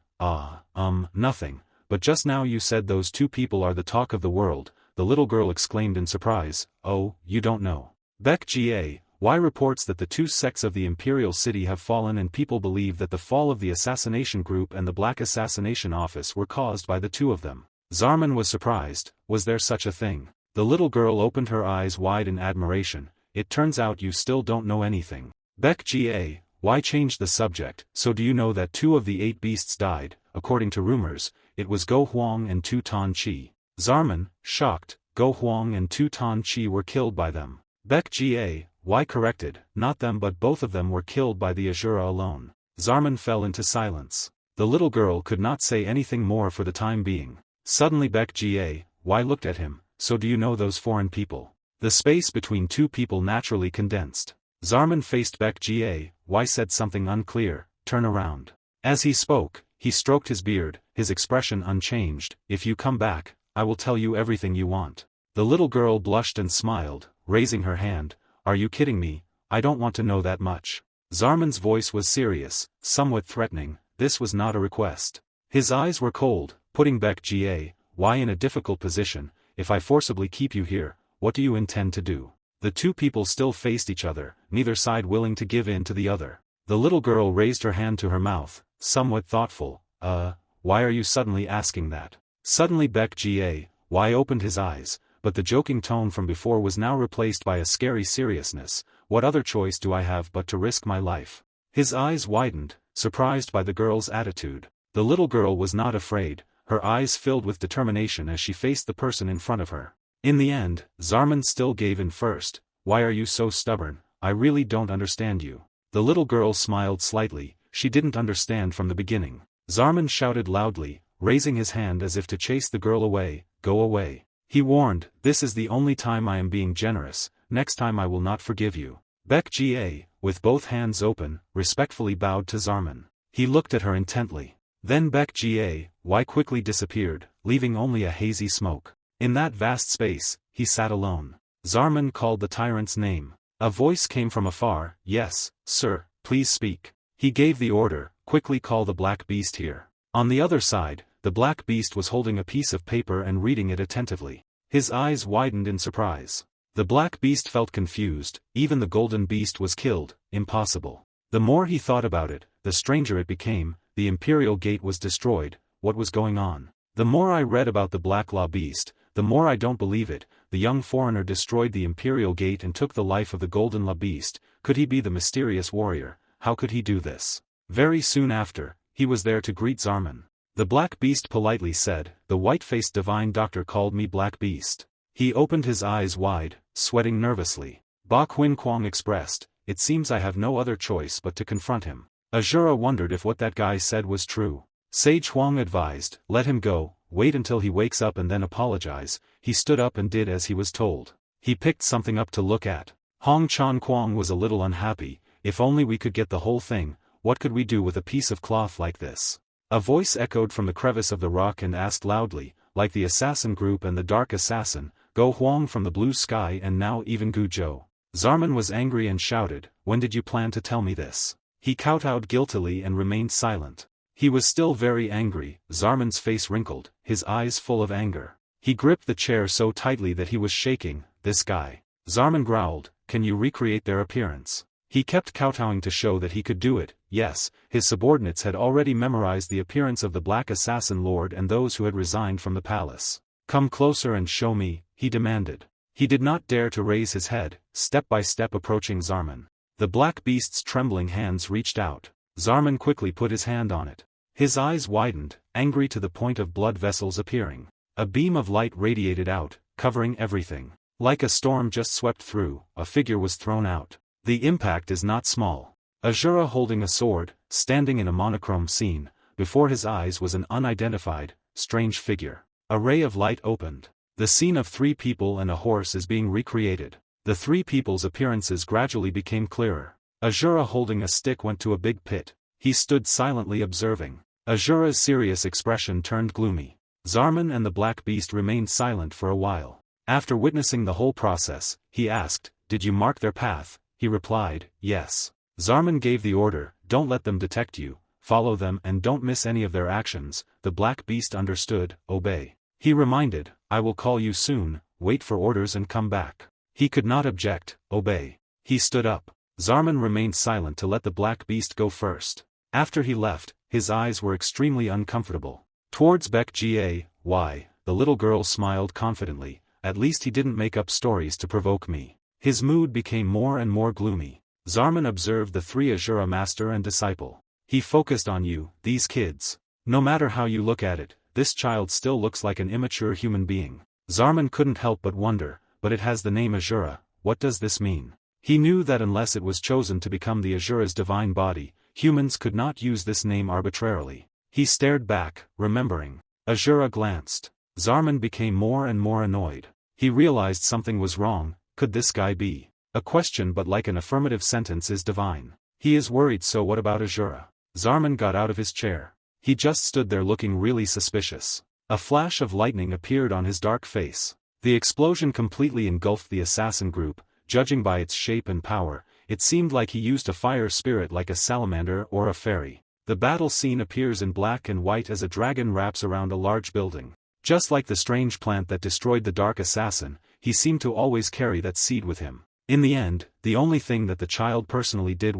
Nothing, but just now you said those two people are the talk of the world, the little girl exclaimed in surprise. Oh, you don't know. Baek Ga reports that the two sects of the Imperial City have fallen and people believe that the fall of the assassination group and the Black Assassination Office were caused by the two of them. Zarman was surprised. Was there such a thing? The little girl opened her eyes wide in admiration. It turns out you still don't know anything. Baek Ga changed the subject. So do you know that 2 of the 8 beasts died? According to rumors, it was Go Huang and Tu Tan Chi. Zarman, shocked, Go Huang and Tu Tan Chi were killed by them. Baek Ga corrected, not them but both of them were killed by the Asura alone. Zarman fell into silence. The little girl could not say anything more for the time being. Suddenly Baek Ga looked at him. So do you know those foreign people? The space between two people naturally condensed. Zarman faced Baek Ga said something unclear. Turn around. As he spoke, he stroked his beard, his expression unchanged. If you come back, I will tell you everything you want. The little girl blushed and smiled, raising her hand. Are you kidding me? I don't want to know that much. Zarman's voice was serious, somewhat threatening. This was not a request. His eyes were cold, putting Baek Ga in a difficult position. If I forcibly keep you here, what do you intend to do? The two people still faced each other, neither side willing to give in to the other. The little girl raised her hand to her mouth, somewhat thoughtful. Why are you suddenly asking that? Suddenly Baek Ga opened his eyes, but the joking tone from before was now replaced by a scary seriousness. What other choice do I have but to risk my life? His eyes widened, surprised by the girl's attitude. The little girl was not afraid. Her eyes filled with determination as she faced the person in front of her. In the end, Zarman still gave in first. Why are you so stubborn? I really don't understand you. The little girl smiled slightly. She didn't understand from the beginning. Zarman shouted loudly, raising his hand as if to chase the girl away. Go away. He warned, this is the only time I am being generous. Next time I will not forgive you. Baek Ga, with both hands open, respectfully bowed to Zarman. He looked at her intently. Then Baek Ga quickly disappeared, leaving only a hazy smoke. In that vast space, he sat alone. Zarman called the tyrant's name. A voice came from afar. Yes, sir, please speak. He gave the order, quickly call the black beast here. On the other side, the black beast was holding a piece of paper and reading it attentively. His eyes widened in surprise. The black beast felt confused. Even the golden beast was killed. Impossible. The more he thought about it, the stranger it became. The Imperial Gate was destroyed. What was going on? The more I read about the Black Law Beast, the more I don't believe it. The young foreigner destroyed the Imperial Gate and took the life of the Golden Law Beast. Could he be the mysterious warrior? How could he do this? Very soon after, he was there to greet Zarman. The Black Beast politely said, the white-faced divine doctor called me Black Beast. He opened his eyes wide, sweating nervously. Ba Quin Kwang expressed, it seems I have no other choice but to confront him. Asura wondered if what that guy said was true. Sage Huang advised, let him go, wait until he wakes up and then apologize. He stood up and did as he was told. He picked something up to look at. Hong Chan Kwang was a little unhappy. If only we could get the whole thing. What could we do with a piece of cloth like this? A voice echoed from the crevice of the rock and asked loudly, like the assassin group and the dark assassin, Go Huang from the blue sky and now even Gu Zhou. Zarman was angry and shouted, when did you plan to tell me this? He kowtowed guiltily and remained silent. He was still very angry. Zarman's face wrinkled, his eyes full of anger. He gripped the chair so tightly that he was shaking. This guy. Zarman growled, can you recreate their appearance? He kept kowtowing to show that he could do it. Yes, his subordinates had already memorized the appearance of the Black Assassin Lord and those who had resigned from the palace. Come closer and show me, he demanded. He did not dare to raise his head, step by step approaching Zarman. The black beast's trembling hands reached out. Zarman quickly put his hand on it. His eyes widened, angry to the point of blood vessels appearing. A beam of light radiated out, covering everything. Like a storm just swept through, a figure was thrown out. The impact is not small. Asura holding a sword, standing in a monochrome scene, before his eyes was an unidentified, strange figure. A ray of light opened. The scene of 3 people and a horse is being recreated. The 3 people's appearances gradually became clearer. Asura holding a stick went to a big pit. He stood silently observing. Asura's serious expression turned gloomy. Zarman and the black beast remained silent for a while. After witnessing the whole process, he asked, "Did you mark their path?" He replied, "Yes." Zarman gave the order, "Don't let them detect you, follow them and don't miss any of their actions." The black beast understood, "Obey." He reminded, "I will call you soon, wait for orders and come back." He could not object, "Obey." He stood up. Zarman remained silent to let the black beast go first. After he left, his eyes were extremely uncomfortable. Towards Beck Ga, the little girl smiled confidently, "At least he didn't make up stories to provoke me." His mood became more and more gloomy. Zarman observed the 3 Asura master and disciple. He focused on you, these kids. No matter how you look at it, this child still looks like an immature human being. Zarman couldn't help but wonder, but it has the name Asura, what does this mean? He knew that unless it was chosen to become the Asura's divine body, humans could not use this name arbitrarily. He stared back, remembering. Asura glanced. Zarman became more and more annoyed. He realized something was wrong. Could this guy be? A question but like an affirmative sentence is divine. He is worried, so what about Asura? Zarman got out of his chair. He just stood there looking really suspicious. A flash of lightning appeared on his dark face. The explosion completely engulfed the assassin group. Judging by its shape and power, it seemed like he used a fire spirit like a salamander or a fairy. The battle scene appears in black and white as a dragon wraps around a large building. Just like the strange plant that destroyed the dark assassin, he seemed to always carry that seed with him. In the end, the only thing that the child personally did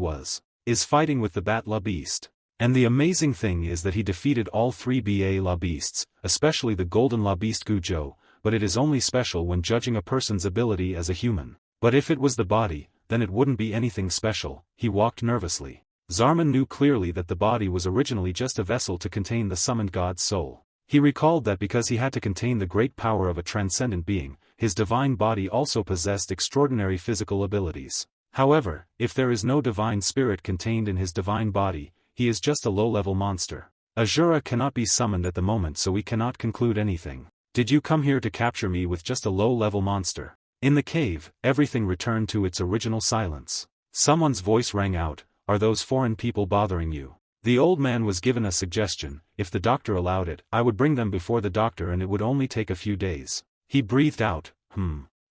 is fighting with the Bat La Beast. And the amazing thing is that he defeated all 3 Ba La Beasts, especially the Golden La Beast Gujo, but it is only special when judging a person's ability as a human. But if it was the body, then it wouldn't be anything special. He walked nervously. Zarman knew clearly that the body was originally just a vessel to contain the summoned god's soul. He recalled that because he had to contain the great power of a transcendent being, his divine body also possessed extraordinary physical abilities. However, if there is no divine spirit contained in his divine body, he is just a low-level monster. Asura cannot be summoned at the moment, so we cannot conclude anything. Did you come here to capture me with just a low-level monster? In the cave, everything returned to its original silence. Someone's voice rang out, "Are those foreign people bothering you?" The old man was given a suggestion. If the doctor allowed it, I would bring them before the doctor and it would only take a few days. He breathed out,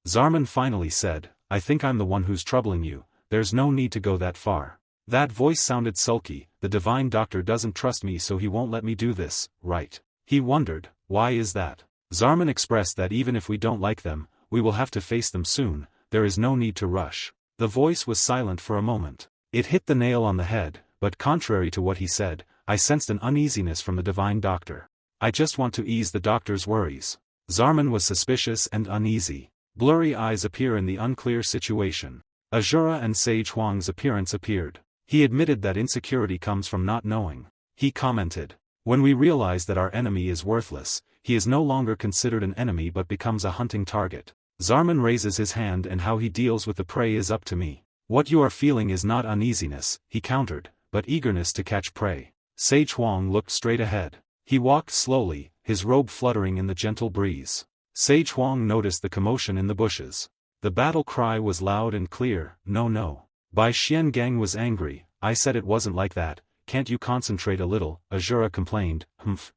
Zarman finally said, "I think I'm the one who's troubling you. There's no need to go that far." That voice sounded sulky. "The divine doctor doesn't trust me, so he won't let me do this, right?" He wondered, why is that? Zarman expressed that even if we don't like them, we will have to face them soon. There is no need to rush. The voice was silent for a moment. It hit the nail on the head, but contrary to what he said, I sensed an uneasiness from the divine doctor. I just want to ease the doctor's worries. Zarman was suspicious and uneasy. Blurry eyes appear in the unclear situation. Asura and Sage Huang's appearance appeared. He admitted that insecurity comes from not knowing. He commented, "When we realize that our enemy is worthless, he is no longer considered an enemy but becomes a hunting target." Zarman raises his hand, "And how he deals with the prey is up to me." "What you are feeling is not uneasiness," he countered, "but eagerness to catch prey." Sage Huang looked straight ahead. He walked slowly, his robe fluttering in the gentle breeze. Sage Huang noticed the commotion in the bushes. The battle cry was loud and clear, "No no." Bai Xian Gang was angry. "I said it wasn't like that, can't you concentrate a little?" Asura complained,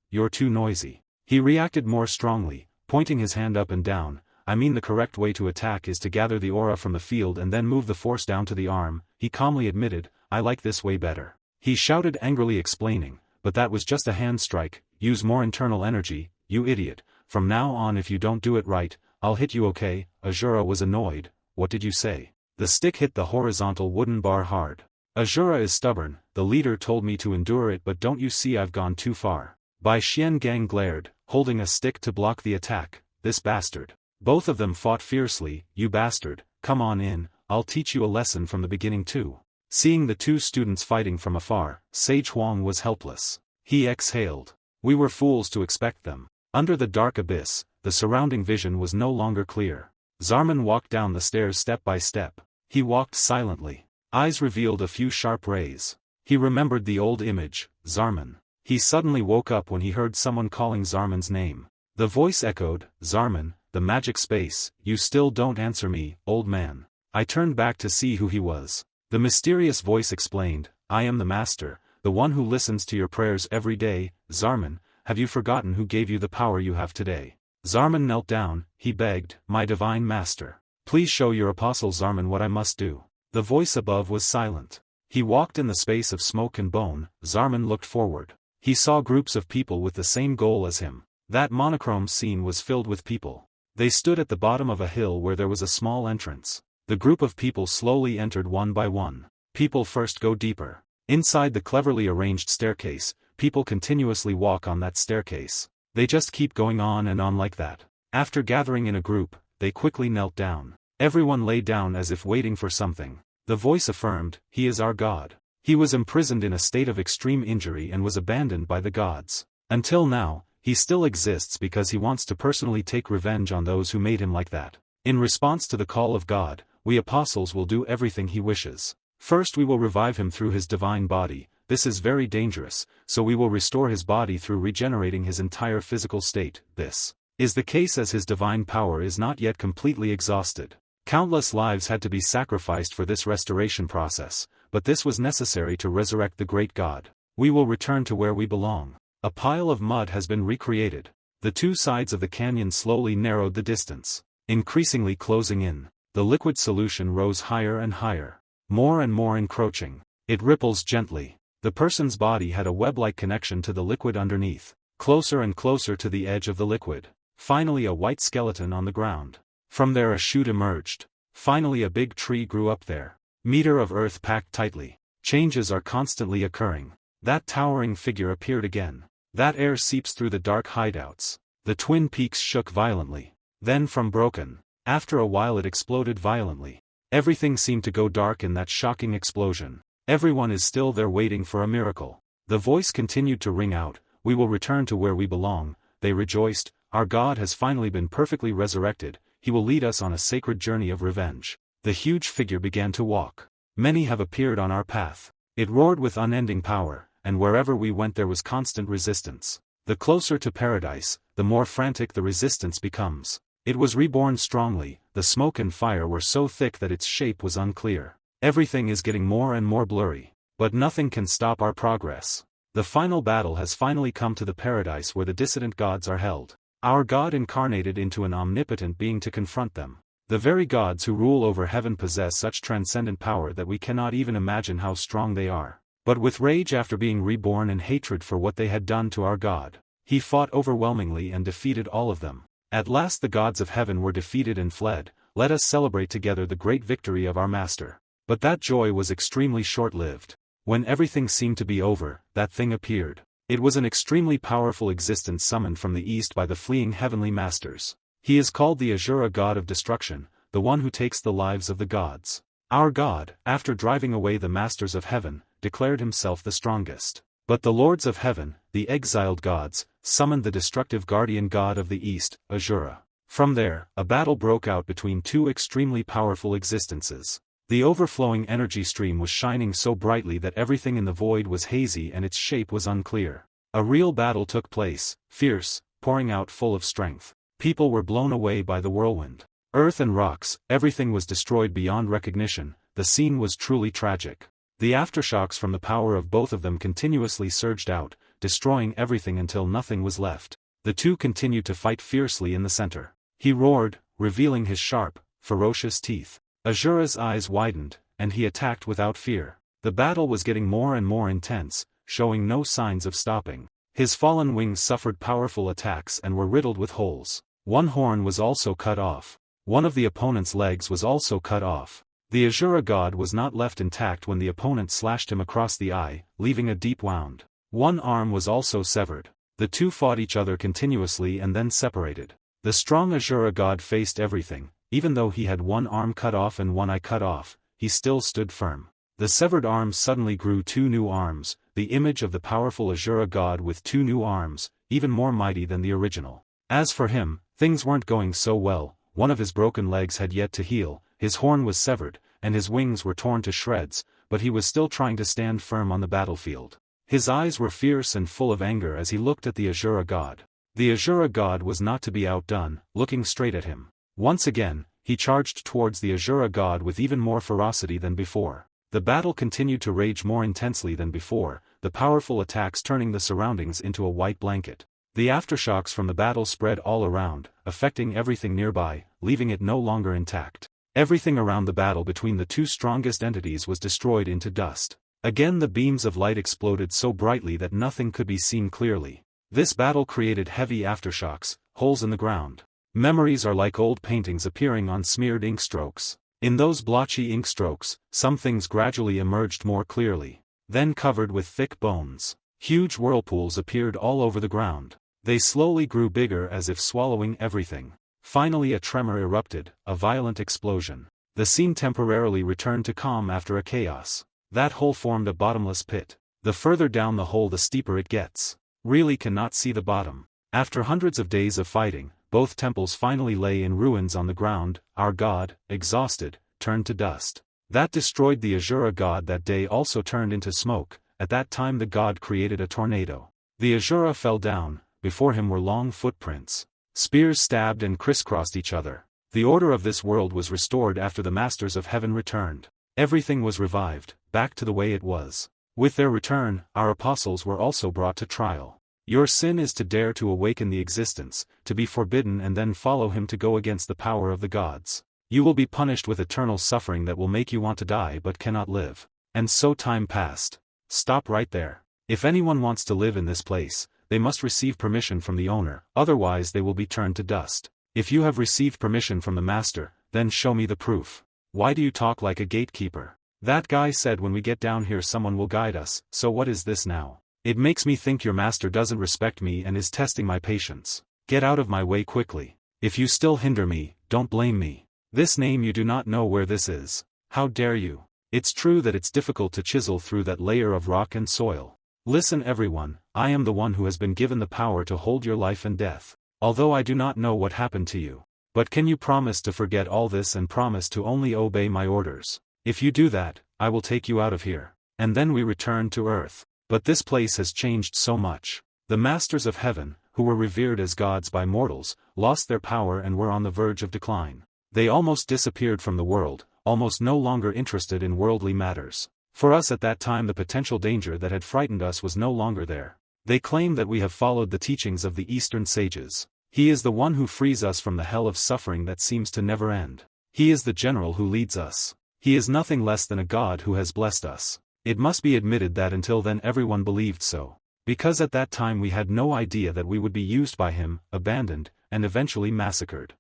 "You're too noisy." He reacted more strongly, pointing his hand up and down. "I mean, the correct way to attack is to gather the aura from the field and then move the force down to the arm." He calmly admitted, "I like this way better." He shouted angrily, explaining, "But that was just a hand strike, use more internal energy, you idiot. From now on, if you don't do it right, I'll hit you, okay?" Asura was annoyed. "What did you say?" The stick hit the horizontal wooden bar hard. "Asura is stubborn, the leader told me to endure it, but don't you see I've gone too far?" Bai Xian Gang glared, holding a stick to block the attack. "This bastard." Both of them fought fiercely. "You bastard, come on in, I'll teach you a lesson from the beginning too." Seeing the two students fighting from afar, Sage Huang was helpless. He exhaled. "We were fools to expect them." Under the dark abyss, the surrounding vision was no longer clear. Zarman walked down the stairs step by step. He walked silently. Eyes revealed a few sharp rays. He remembered the old image, Zarman. He suddenly woke up when he heard someone calling Zarman's name. The voice echoed, Zarman, the magic space, you still don't answer me, old man. I turned back to see who he was. The mysterious voice explained, I am the master, the one who listens to your prayers every day. Zarman, have you forgotten who gave you the power you have today? Zarman knelt down, he begged, my divine master. Please show your apostle Zarman what I must do. The voice above was silent. He walked in the space of smoke and bone. Zarman looked forward. He saw groups of people with the same goal as him. That monochrome scene was filled with people. They stood at the bottom of a hill where there was a small entrance. The group of people slowly entered one by one. People first go deeper. Inside the cleverly arranged staircase, people continuously walk on that staircase. They just keep going on and on like that. After gathering in a group, they quickly knelt down. Everyone lay down as if waiting for something. The voice affirmed, He is our God. He was imprisoned in a state of extreme injury and was abandoned by the gods. Until now, he still exists because he wants to personally take revenge on those who made him like that. In response to the call of God, we apostles will do everything he wishes. First we will revive him through his divine body. This is very dangerous, so we will restore his body through regenerating his entire physical state. This is the case as his divine power is not yet completely exhausted. Countless lives had to be sacrificed for this restoration process, but this was necessary to resurrect the great God. We will return to where we belong. A pile of mud has been recreated. The two sides of the canyon slowly narrowed the distance, increasingly closing in. The liquid solution rose higher and higher, more and more encroaching. It ripples gently. The person's body had a web-like connection to the liquid underneath, closer and closer to the edge of the liquid. Finally a white skeleton on the ground. From there a shoot emerged. Finally a big tree grew up there. Meter of earth packed tightly. Changes are constantly occurring. That towering figure appeared again. That air seeps through the dark hideouts. The twin peaks shook violently. Then from broken. After a while it exploded violently. Everything seemed to go dark in that shocking explosion. Everyone is still there waiting for a miracle. The voice continued to ring out, we will return to where we belong. They rejoiced, our God has finally been perfectly resurrected, he will lead us on a sacred journey of revenge. The huge figure began to walk. Many have appeared on our path. It roared with unending power, and wherever we went there was constant resistance. The closer to paradise, the more frantic the resistance becomes. It was reborn strongly, the smoke and fire were so thick that its shape was unclear. Everything is getting more and more blurry. But nothing can stop our progress. The final battle has finally come to the paradise where the dissident gods are held. Our God incarnated into an omnipotent being to confront them. The very gods who rule over heaven possess such transcendent power that we cannot even imagine how strong they are. But with rage after being reborn and hatred for what they had done to our God, he fought overwhelmingly and defeated all of them. At last the gods of heaven were defeated and fled. Let us celebrate together the great victory of our master. But that joy was extremely short-lived. When everything seemed to be over, that thing appeared. It was an extremely powerful existence summoned from the east by the fleeing heavenly masters. He is called the Asura god of destruction, the one who takes the lives of the gods. Our God, after driving away the masters of heaven, declared himself the strongest. But the lords of heaven, the exiled gods, summoned the destructive guardian god of the east, Asura. From there, a battle broke out between two extremely powerful existences. The overflowing energy stream was shining so brightly that everything in the void was hazy and its shape was unclear. A real battle took place, fierce, pouring out full of strength. People were blown away by the whirlwind. Earth and rocks, everything was destroyed beyond recognition. The scene was truly tragic. The aftershocks from the power of both of them continuously surged out, destroying everything until nothing was left. The two continued to fight fiercely in the center. He roared, revealing his sharp, ferocious teeth. Asura's eyes widened, and he attacked without fear. The battle was getting more and more intense, showing no signs of stopping. His fallen wings suffered powerful attacks and were riddled with holes. One horn was also cut off. One of the opponent's legs was also cut off. The Asura god was not left intact when the opponent slashed him across the eye, leaving a deep wound. One arm was also severed. The two fought each other continuously and then separated. The strong Asura god faced everything. Even though he had one arm cut off and one eye cut off, he still stood firm. The severed arms suddenly grew two new arms, the image of the powerful Asura god with two new arms, even more mighty than the original. As for him, things weren't going so well. one of his broken legs had yet to heal, his horn was severed, and his wings were torn to shreds, but he was still trying to stand firm on the battlefield. His eyes were fierce and full of anger as he looked at the Asura god. The Asura god was not to be outdone, looking straight at him. Once again, he charged towards the Asura god with even more ferocity than before. The battle continued to rage more intensely than before, the powerful attacks turning the surroundings into a white blanket. The aftershocks from the battle spread all around, affecting everything nearby, leaving it no longer intact. Everything around the battle between the two strongest entities was destroyed into dust. Again the beams of light exploded so brightly that nothing could be seen clearly. This battle created heavy aftershocks, holes in the ground. Memories are like old paintings appearing on smeared ink strokes. In those blotchy ink strokes, some things gradually emerged more clearly. Then covered with thick bones, huge whirlpools appeared all over the ground. They slowly grew bigger as if swallowing everything. Finally a tremor erupted, a violent explosion. The scene temporarily returned to calm after a chaos. That hole formed a bottomless pit. The further down the hole the steeper it gets. Really cannot see the bottom. After hundreds of days of fighting, both temples finally lay in ruins on the ground. Our god, exhausted, turned to dust. That destroyed the Asura god that day also turned into smoke. At that time the god created a tornado. The Asura fell down, before him were long footprints. Spears stabbed and crisscrossed each other. The order of this world was restored after the masters of heaven returned. Everything was revived, back to the way it was. With their return, our apostles were also brought to trial. Your sin is to dare to awaken the existence, to be forbidden and then follow him to go against the power of the gods. You will be punished with eternal suffering that will make you want to die but cannot live. And so time passed. Stop right there. If anyone wants to live in this place, they must receive permission from the owner, otherwise they will be turned to dust. If you have received permission from the master, then show me the proof. Why do you talk like a gatekeeper? That guy said when we get down here someone will guide us, so what is this now? It makes me think your master doesn't respect me and is testing my patience. Get out of my way quickly. If you still hinder me, don't blame me. This name you do not know where this is. How dare you? It's true that it's difficult to chisel through that layer of rock and soil. Listen everyone, I am the one who has been given the power to hold your life and death. Although I do not know what happened to you. But can you promise to forget all this and promise to only obey my orders? If you do that, I will take you out of here. And then we return to earth. But this place has changed so much. The masters of heaven, who were revered as gods by mortals, lost their power and were on the verge of decline. They almost disappeared from the world, almost no longer interested in worldly matters. For us at that time the potential danger that had frightened us was no longer there. They claim that we have followed the teachings of the Eastern sages. He is the one who frees us from the hell of suffering that seems to never end. He is the general who leads us. He is nothing less than a god who has blessed us. It must be admitted that until then everyone believed so. Because at that time we had no idea that we would be used by him, abandoned, and eventually massacred.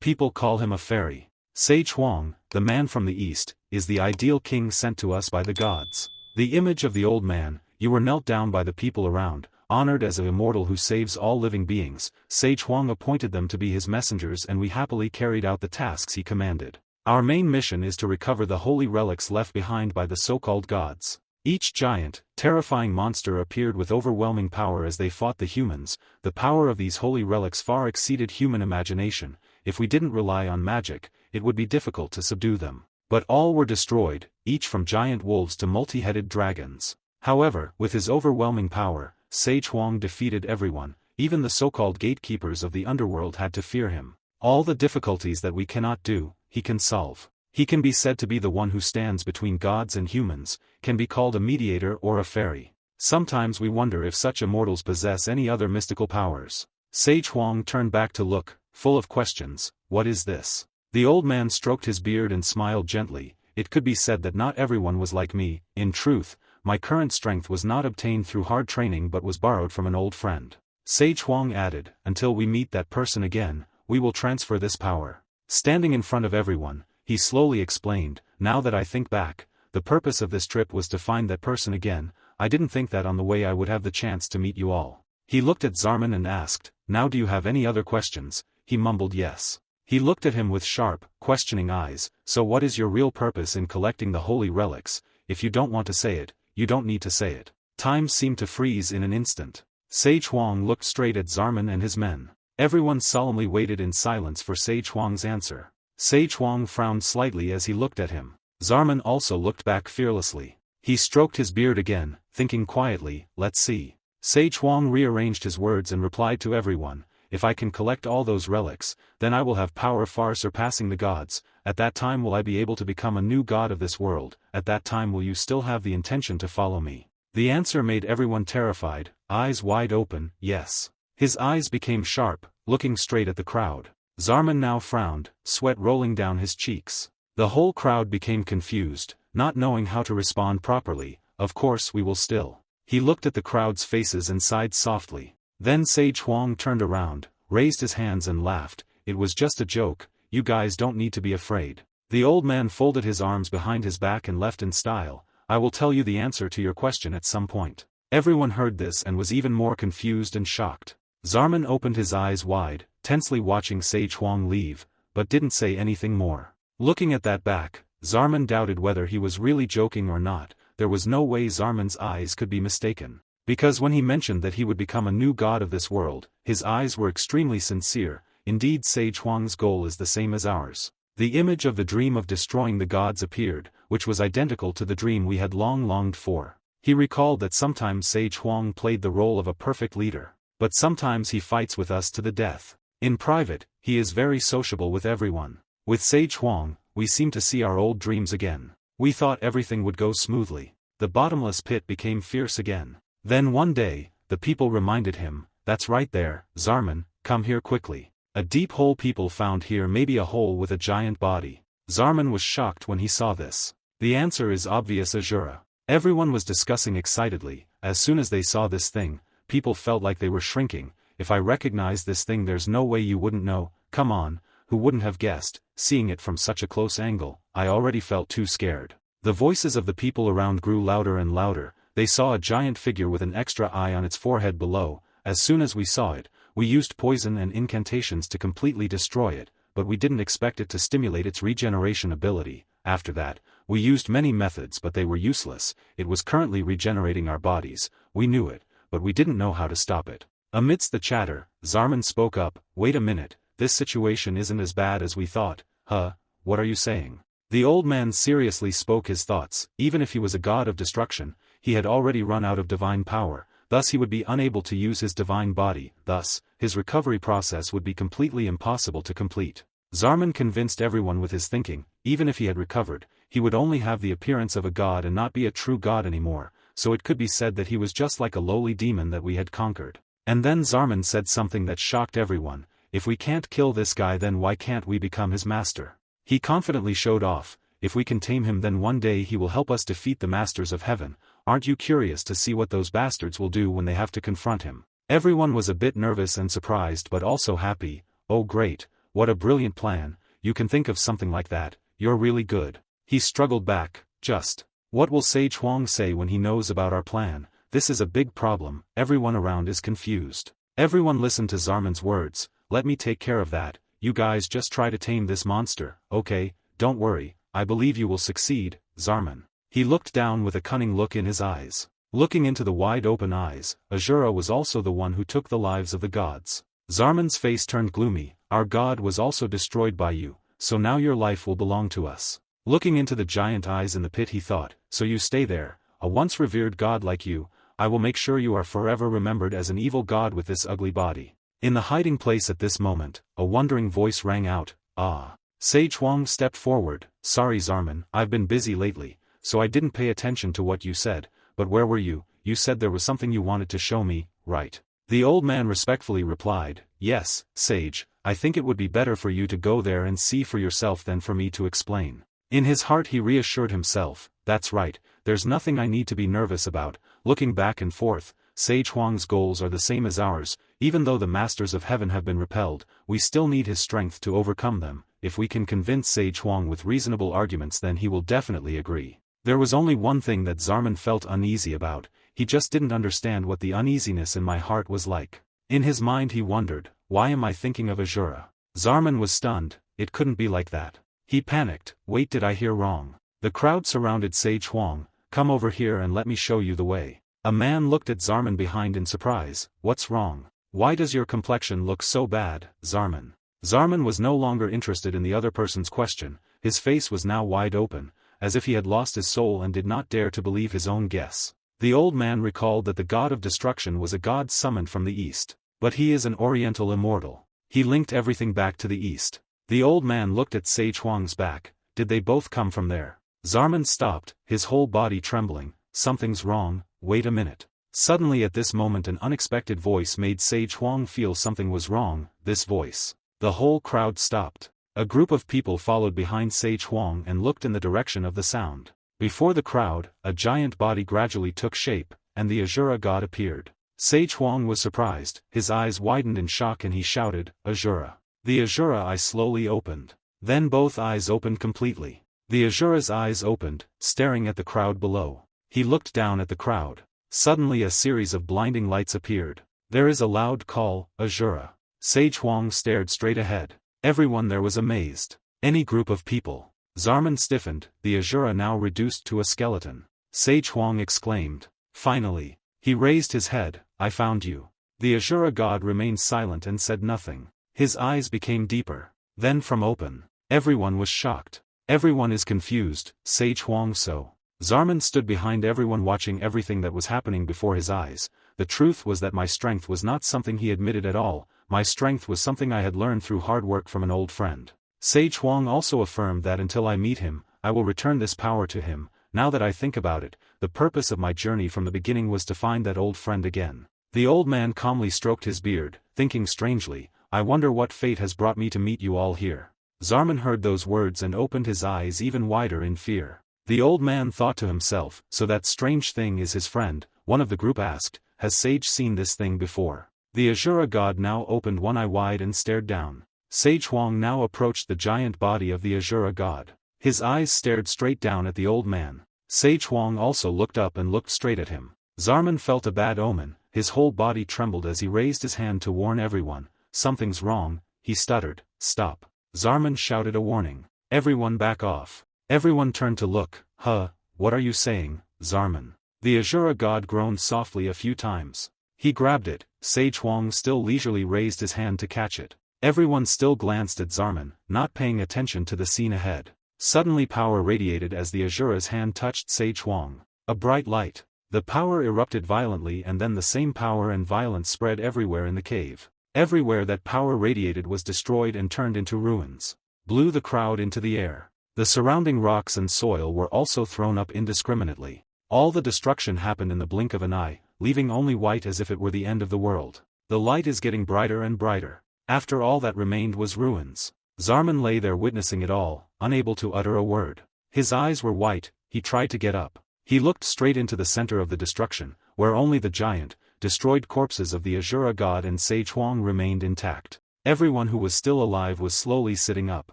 People call him a fairy. Sage Huang, the man from the east, is the ideal king sent to us by the gods. The image of the old man, you were knelt down by the people around, honored as an immortal who saves all living beings. Sage Huang appointed them to be his messengers and we happily carried out the tasks he commanded. Our main mission is to recover the holy relics left behind by the so-called gods. Each giant, terrifying monster appeared with overwhelming power as they fought the humans. The power of these holy relics far exceeded human imagination. If we didn't rely on magic, it would be difficult to subdue them. But all were destroyed, each from giant wolves to multi-headed dragons. However, with his overwhelming power, Sage Huang defeated everyone. Even the so-called gatekeepers of the underworld had to fear him. All the difficulties that we cannot do, he can solve. He can be said to be the one who stands between gods and humans, can be called a mediator or a fairy. Sometimes we wonder if such immortals possess any other mystical powers. Sage Huang turned back to look, full of questions. What is this? The old man stroked his beard and smiled gently. It could be said that not everyone was like me. In truth, my current strength was not obtained through hard training but was borrowed from an old friend. Sage Huang added, until we meet that person again, we will transfer this power. Standing in front of everyone, he slowly explained, now that I think back, the purpose of this trip was to find that person again. I didn't think that on the way I would have the chance to meet you all. He looked at Zarman and asked, now do you have any other questions? He mumbled yes. He looked at him with sharp, questioning eyes. So what is your real purpose in collecting the holy relics? If you don't want to say it, you don't need to say it. Time seemed to freeze in an instant. Sage Huang looked straight at Zarman and his men. Everyone solemnly waited in silence for Sage Huang's answer. Sage Huang frowned slightly as he looked at him. Zarman also looked back fearlessly. He stroked his beard again, thinking quietly, let's see. Sage Huang rearranged his words and replied to everyone, if I can collect all those relics, then I will have power far surpassing the gods. At that time will I be able to become a new god of this world. At that time will you still have the intention to follow me? The answer made everyone terrified, eyes wide open, yes. His eyes became sharp, looking straight at the crowd. Zarman now frowned, sweat rolling down his cheeks. The whole crowd became confused, not knowing how to respond properly. Of course we will still. He looked at the crowd's faces and sighed softly. Then Sage Huang turned around, raised his hands and laughed. It was just a joke, you guys don't need to be afraid. The old man folded his arms behind his back and left in style. I will tell you the answer to your question at some point. Everyone heard this and was even more confused and shocked. Zarman opened his eyes wide, tensely watching Sage Huang leave, but didn't say anything more. Looking at that back, Zarman doubted whether he was really joking or not. There was no way Zarman's eyes could be mistaken. Because when he mentioned that he would become a new god of this world, his eyes were extremely sincere. Indeed, Sage Huang's goal is the same as ours. The image of the dream of destroying the gods appeared, which was identical to the dream we had long longed for. He recalled that sometimes Sage Huang played the role of a perfect leader, but sometimes he fights with us to the death. In private, he is very sociable with everyone. With Sage Huang, we seem to see our old dreams again. We thought everything would go smoothly. The bottomless pit became fierce again. Then one day, the people reminded him, that's right there, Zarman, come here quickly. A deep hole people found here, maybe a hole with a giant body. Zarman was shocked when he saw this. The answer is obvious, Asura. Everyone was discussing excitedly. As soon as they saw this thing, people felt like they were shrinking. If I recognize this thing, there's no way you wouldn't know. Come on, who wouldn't have guessed? Seeing it from such a close angle, I already felt too scared. The voices of the people around grew louder and louder. They saw a giant figure with an extra eye on its forehead below. As soon as we saw it, we used poison and incantations to completely destroy it, but we didn't expect it to stimulate its regeneration ability. After that, we used many methods, but they were useless. It was currently regenerating our bodies. We knew it, but we didn't know how to stop it. Amidst the chatter, Zarman spoke up, wait a minute, this situation isn't as bad as we thought. Huh, what are you saying? The old man seriously spoke his thoughts. Even if he was a god of destruction, he had already run out of divine power, thus he would be unable to use his divine body, thus, his recovery process would be completely impossible to complete. Zarman convinced everyone with his thinking. Even if he had recovered, he would only have the appearance of a god and not be a true god anymore, so it could be said that he was just like a lowly demon that we had conquered. And then Zarman said something that shocked everyone. If we can't kill this guy, then why can't we become his master? He confidently showed off. If we can tame him, then one day he will help us defeat the masters of heaven. Aren't you curious to see what those bastards will do when they have to confront him? Everyone was a bit nervous and surprised, but also happy. Oh great, what a brilliant plan. You can think of something like that. You're really good. He struggled back. Just, what will Sage Huang say when he knows about our plan? This is a big problem. Everyone around is confused. Everyone listened to Zarman's words. Let me take care of that. You guys just try to tame this monster, okay? Don't worry, I believe you will succeed, Zarman. He looked down with a cunning look in his eyes. Looking into the wide-open eyes, Asura was also the one who took the lives of the gods. Zarman's face turned gloomy. Our god was also destroyed by you, so now your life will belong to us. Looking into the giant eyes in the pit, he thought, so you stay there, a once revered god like you. I will make sure you are forever remembered as an evil god with this ugly body. In the hiding place at this moment, a wondering voice rang out, ah. Sage Huang stepped forward. Sorry Zarman, I've been busy lately, so I didn't pay attention to what you said, but where were you? You said there was something you wanted to show me, right? The old man respectfully replied, yes, Sage, I think it would be better for you to go there and see for yourself than for me to explain. In his heart he reassured himself, that's right, there's nothing I need to be nervous about. Looking back and forth, Sage Huang's goals are the same as ours. Even though the masters of heaven have been repelled, we still need his strength to overcome them. If we can convince Sage Huang with reasonable arguments, then he will definitely agree. There was only one thing that Zarman felt uneasy about. He just didn't understand what the uneasiness in my heart was like. In his mind he wondered, why am I thinking of Asura? Zarman was stunned. It couldn't be like that. He panicked. Wait, did I hear wrong? The crowd surrounded Sage Huang. Come over here and let me show you the way. A man looked at Zarman behind in surprise. What's wrong? Why does your complexion look so bad, Zarman? Zarman was no longer interested in the other person's question, his face was now wide open, as if he had lost his soul and did not dare to believe his own guess. The old man recalled that the god of destruction was a god summoned from the east, but he is an oriental immortal. He linked everything back to the east. The old man looked at Sage Huang's back. Did they both come from there? Zarman stopped, his whole body trembling. Something's wrong, wait a minute. Suddenly at this moment an unexpected voice made Sage Huang feel something was wrong, this voice. The whole crowd stopped. A group of people followed behind Sage Huang and looked in the direction of the sound. Before the crowd, a giant body gradually took shape, and the Asura god appeared. Sage Huang was surprised, his eyes widened in shock and he shouted, Asura. The Asura eye slowly opened. Then both eyes opened completely. The Asura's eyes opened, staring at the crowd below. He looked down at the crowd. Suddenly a series of blinding lights appeared. There is a loud call, Asura. Sage Huang stared straight ahead. Everyone there was amazed. Any group of people. Zarman stiffened, the Asura now reduced to a skeleton. Sage Huang exclaimed. Finally. He raised his head, I found you. The Asura god remained silent and said nothing. His eyes became deeper. Then from open. Everyone was shocked. Everyone is confused, Sage Huang so. Zarman stood behind everyone watching everything that was happening before his eyes. The truth was that my strength was not something he admitted at all, my strength was something I had learned through hard work from an old friend. Sage Huang also affirmed that until I meet him, I will return this power to him. Now that I think about it, the purpose of my journey from the beginning was to find that old friend again. The old man calmly stroked his beard, thinking strangely, I wonder what fate has brought me to meet you all here. Zarman heard those words and opened his eyes even wider in fear. The old man thought to himself, so that strange thing is his friend. One of the group asked, has Sage seen this thing before? The Asura god now opened one eye wide and stared down. Sage Huang now approached the giant body of the Asura god. His eyes stared straight down at the old man. Sage Huang also looked up and looked straight at him. Zarman felt a bad omen, his whole body trembled as he raised his hand to warn everyone. Something's wrong, he stuttered, stop. Zarman shouted a warning. Everyone back off. Everyone turned to look. What are you saying, Zarman? The Asura god groaned softly a few times. He grabbed it, Sage Huang still leisurely raised his hand to catch it. Everyone still glanced at Zarman, not paying attention to the scene ahead. Suddenly power radiated as the Asura's hand touched Sage Huang. A bright light. The power erupted violently and then the same power and violence spread everywhere in the cave. Everywhere that power radiated was destroyed and turned into ruins. Blew the crowd into the air. The surrounding rocks and soil were also thrown up indiscriminately. All the destruction happened in the blink of an eye, leaving only white as if it were the end of the world. The light is getting brighter and brighter. After all that remained was ruins. Zarman lay there witnessing it all, unable to utter a word. His eyes were white, he tried to get up. He looked straight into the center of the destruction, where only the giant, destroyed corpses of the Asura god and Sage Huang remained intact. Everyone who was still alive was slowly sitting up.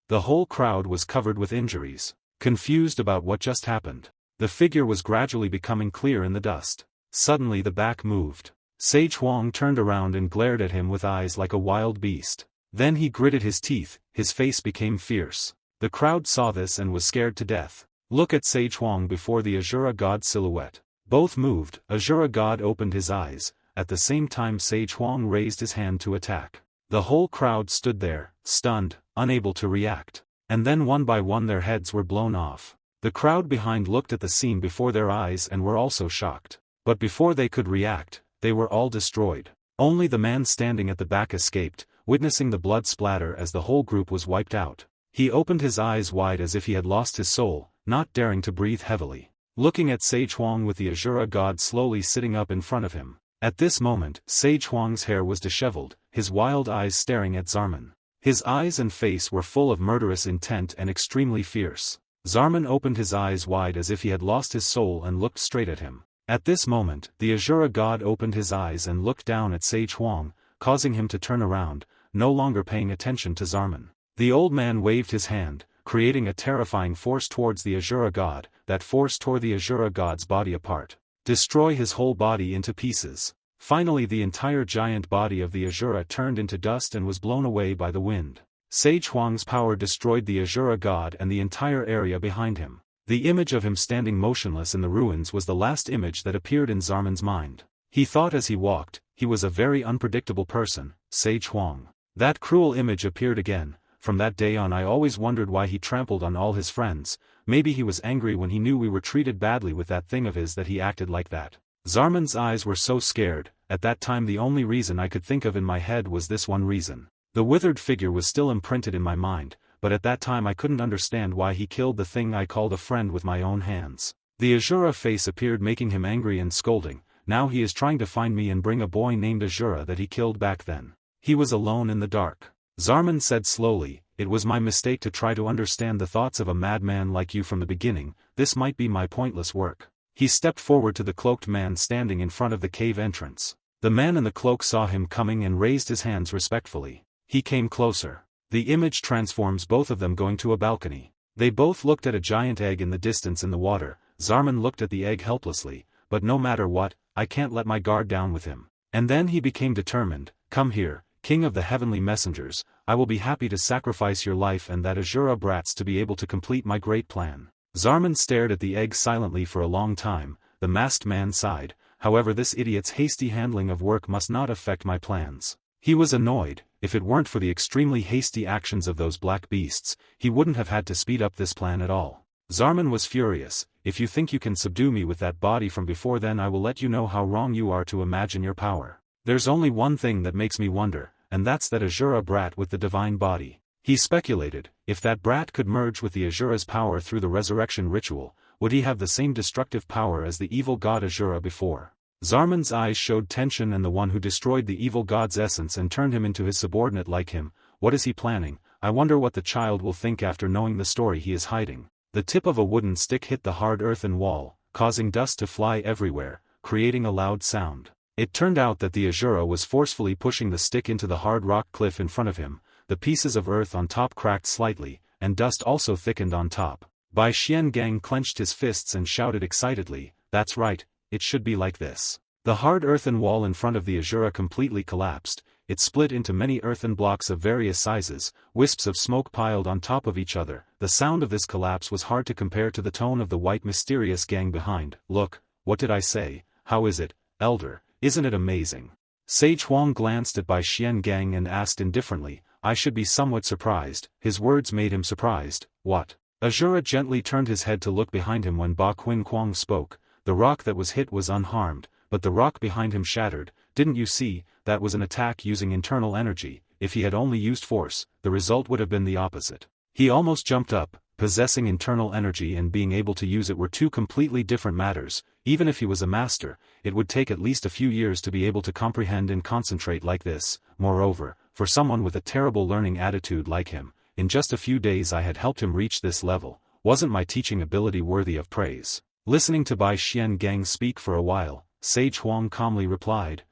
The whole crowd was covered with injuries, confused about what just happened. The figure was gradually becoming clear in the dust. Suddenly the back moved. Sage Huang turned around and glared at him with eyes like a wild beast. Then he gritted his teeth, his face became fierce. The crowd saw this and was scared to death. Look at Sage Huang before the Asura god silhouette. Both moved, Asura god opened his eyes, at the same time Sage Huang raised his hand to attack. The whole crowd stood there, stunned, unable to react. And then one by one their heads were blown off. The crowd behind looked at the scene before their eyes and were also shocked. But before they could react, they were all destroyed. Only the man standing at the back escaped, witnessing the blood splatter as the whole group was wiped out. He opened his eyes wide as if he had lost his soul, not daring to breathe heavily. Looking at Sage Huang with the Asura god slowly sitting up in front of him. At this moment, Sage Huang's hair was disheveled, his wild eyes staring at Zarman. His eyes and face were full of murderous intent and extremely fierce. Zarman opened his eyes wide as if he had lost his soul and looked straight at him. At this moment, the Asura god opened his eyes and looked down at Sage Huang, causing him to turn around, no longer paying attention to Zarman. The old man waved his hand, creating a terrifying force towards the Asura god. That force tore the Asura god's body apart. Destroy his whole body into pieces. Finally the entire giant body of the Asura turned into dust and was blown away by the wind. Sage Huang's power destroyed the Asura god and the entire area behind him. The image of him standing motionless in the ruins was the last image that appeared in Zarman's mind. He thought as he walked, he was a very unpredictable person, Sage Huang. That cruel image appeared again. From that day on I always wondered why he trampled on all his friends. Maybe he was angry when he knew we were treated badly with that thing of his that he acted like that. Zarman's eyes were so scared. At that time the only reason I could think of in my head was this one reason. The withered figure was still imprinted in my mind, but at that time I couldn't understand why he killed the thing I called a friend with my own hands. The Asura face appeared, making him angry and scolding. Now he is trying to find me and bring a boy named Asura that he killed back then. He was alone in the dark. Zarman said slowly, "It was my mistake to try to understand the thoughts of a madman like you from the beginning. This might be my pointless work." He stepped forward to the cloaked man standing in front of the cave entrance. The man in the cloak saw him coming and raised his hands respectfully. He came closer. The image transforms both of them going to a balcony. They both looked at a giant egg in the distance in the water. Zarman looked at the egg helplessly, but no matter what, I can't let my guard down with him. And then he became determined. "Come here, King of the Heavenly Messengers, I will be happy to sacrifice your life and that Asura brats to be able to complete my great plan." Zarman stared at the egg silently for a long time. The masked man sighed, "However, this idiot's hasty handling of work must not affect my plans." He was annoyed. If it weren't for the extremely hasty actions of those black beasts, he wouldn't have had to speed up this plan at all. Zarman was furious. "If you think you can subdue me with that body from before, then I will let you know how wrong you are to imagine your power. There's only one thing that makes me wonder, and that's that Asura brat with the divine body." He speculated, if that brat could merge with the Asura's power through the resurrection ritual, would he have the same destructive power as the evil god Asura before? Zarman's eyes showed tension, and the one who destroyed the evil god's essence and turned him into his subordinate like him, what is he planning? I wonder what the child will think after knowing the story he is hiding. The tip of a wooden stick hit the hard earthen wall, causing dust to fly everywhere, creating a loud sound. It turned out that the Asura was forcefully pushing the stick into the hard rock cliff in front of him. The pieces of earth on top cracked slightly, and dust also thickened on top. Bai Xiangang clenched his fists and shouted excitedly, "That's right, it should be like this." The hard earthen wall in front of the Asura completely collapsed. It split into many earthen blocks of various sizes. Wisps of smoke piled on top of each other. The sound of this collapse was hard to compare to the tone of the white mysterious gang behind. "Look, what did I say? How is it, Elder? Isn't it amazing?" Sage Huang glanced at Bai Xiangang and asked indifferently, "I should be somewhat surprised." His words made him surprised. "What?" Asura gently turned his head to look behind him when Ba Qinquang spoke. The rock that was hit was unharmed, but the rock behind him shattered. "Didn't you see? That was an attack using internal energy. If he had only used force, the result would have been the opposite." He almost jumped up. Possessing internal energy and being able to use it were two completely different matters. Even if he was a master, it would take at least a few years to be able to comprehend and concentrate like this. Moreover, for someone with a terrible learning attitude like him, in just a few days I had helped him reach this level. Wasn't my teaching ability worthy of praise? Listening to Bai Xiangang speak for a while, Sage Huang calmly replied,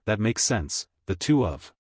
That makes sense." The two of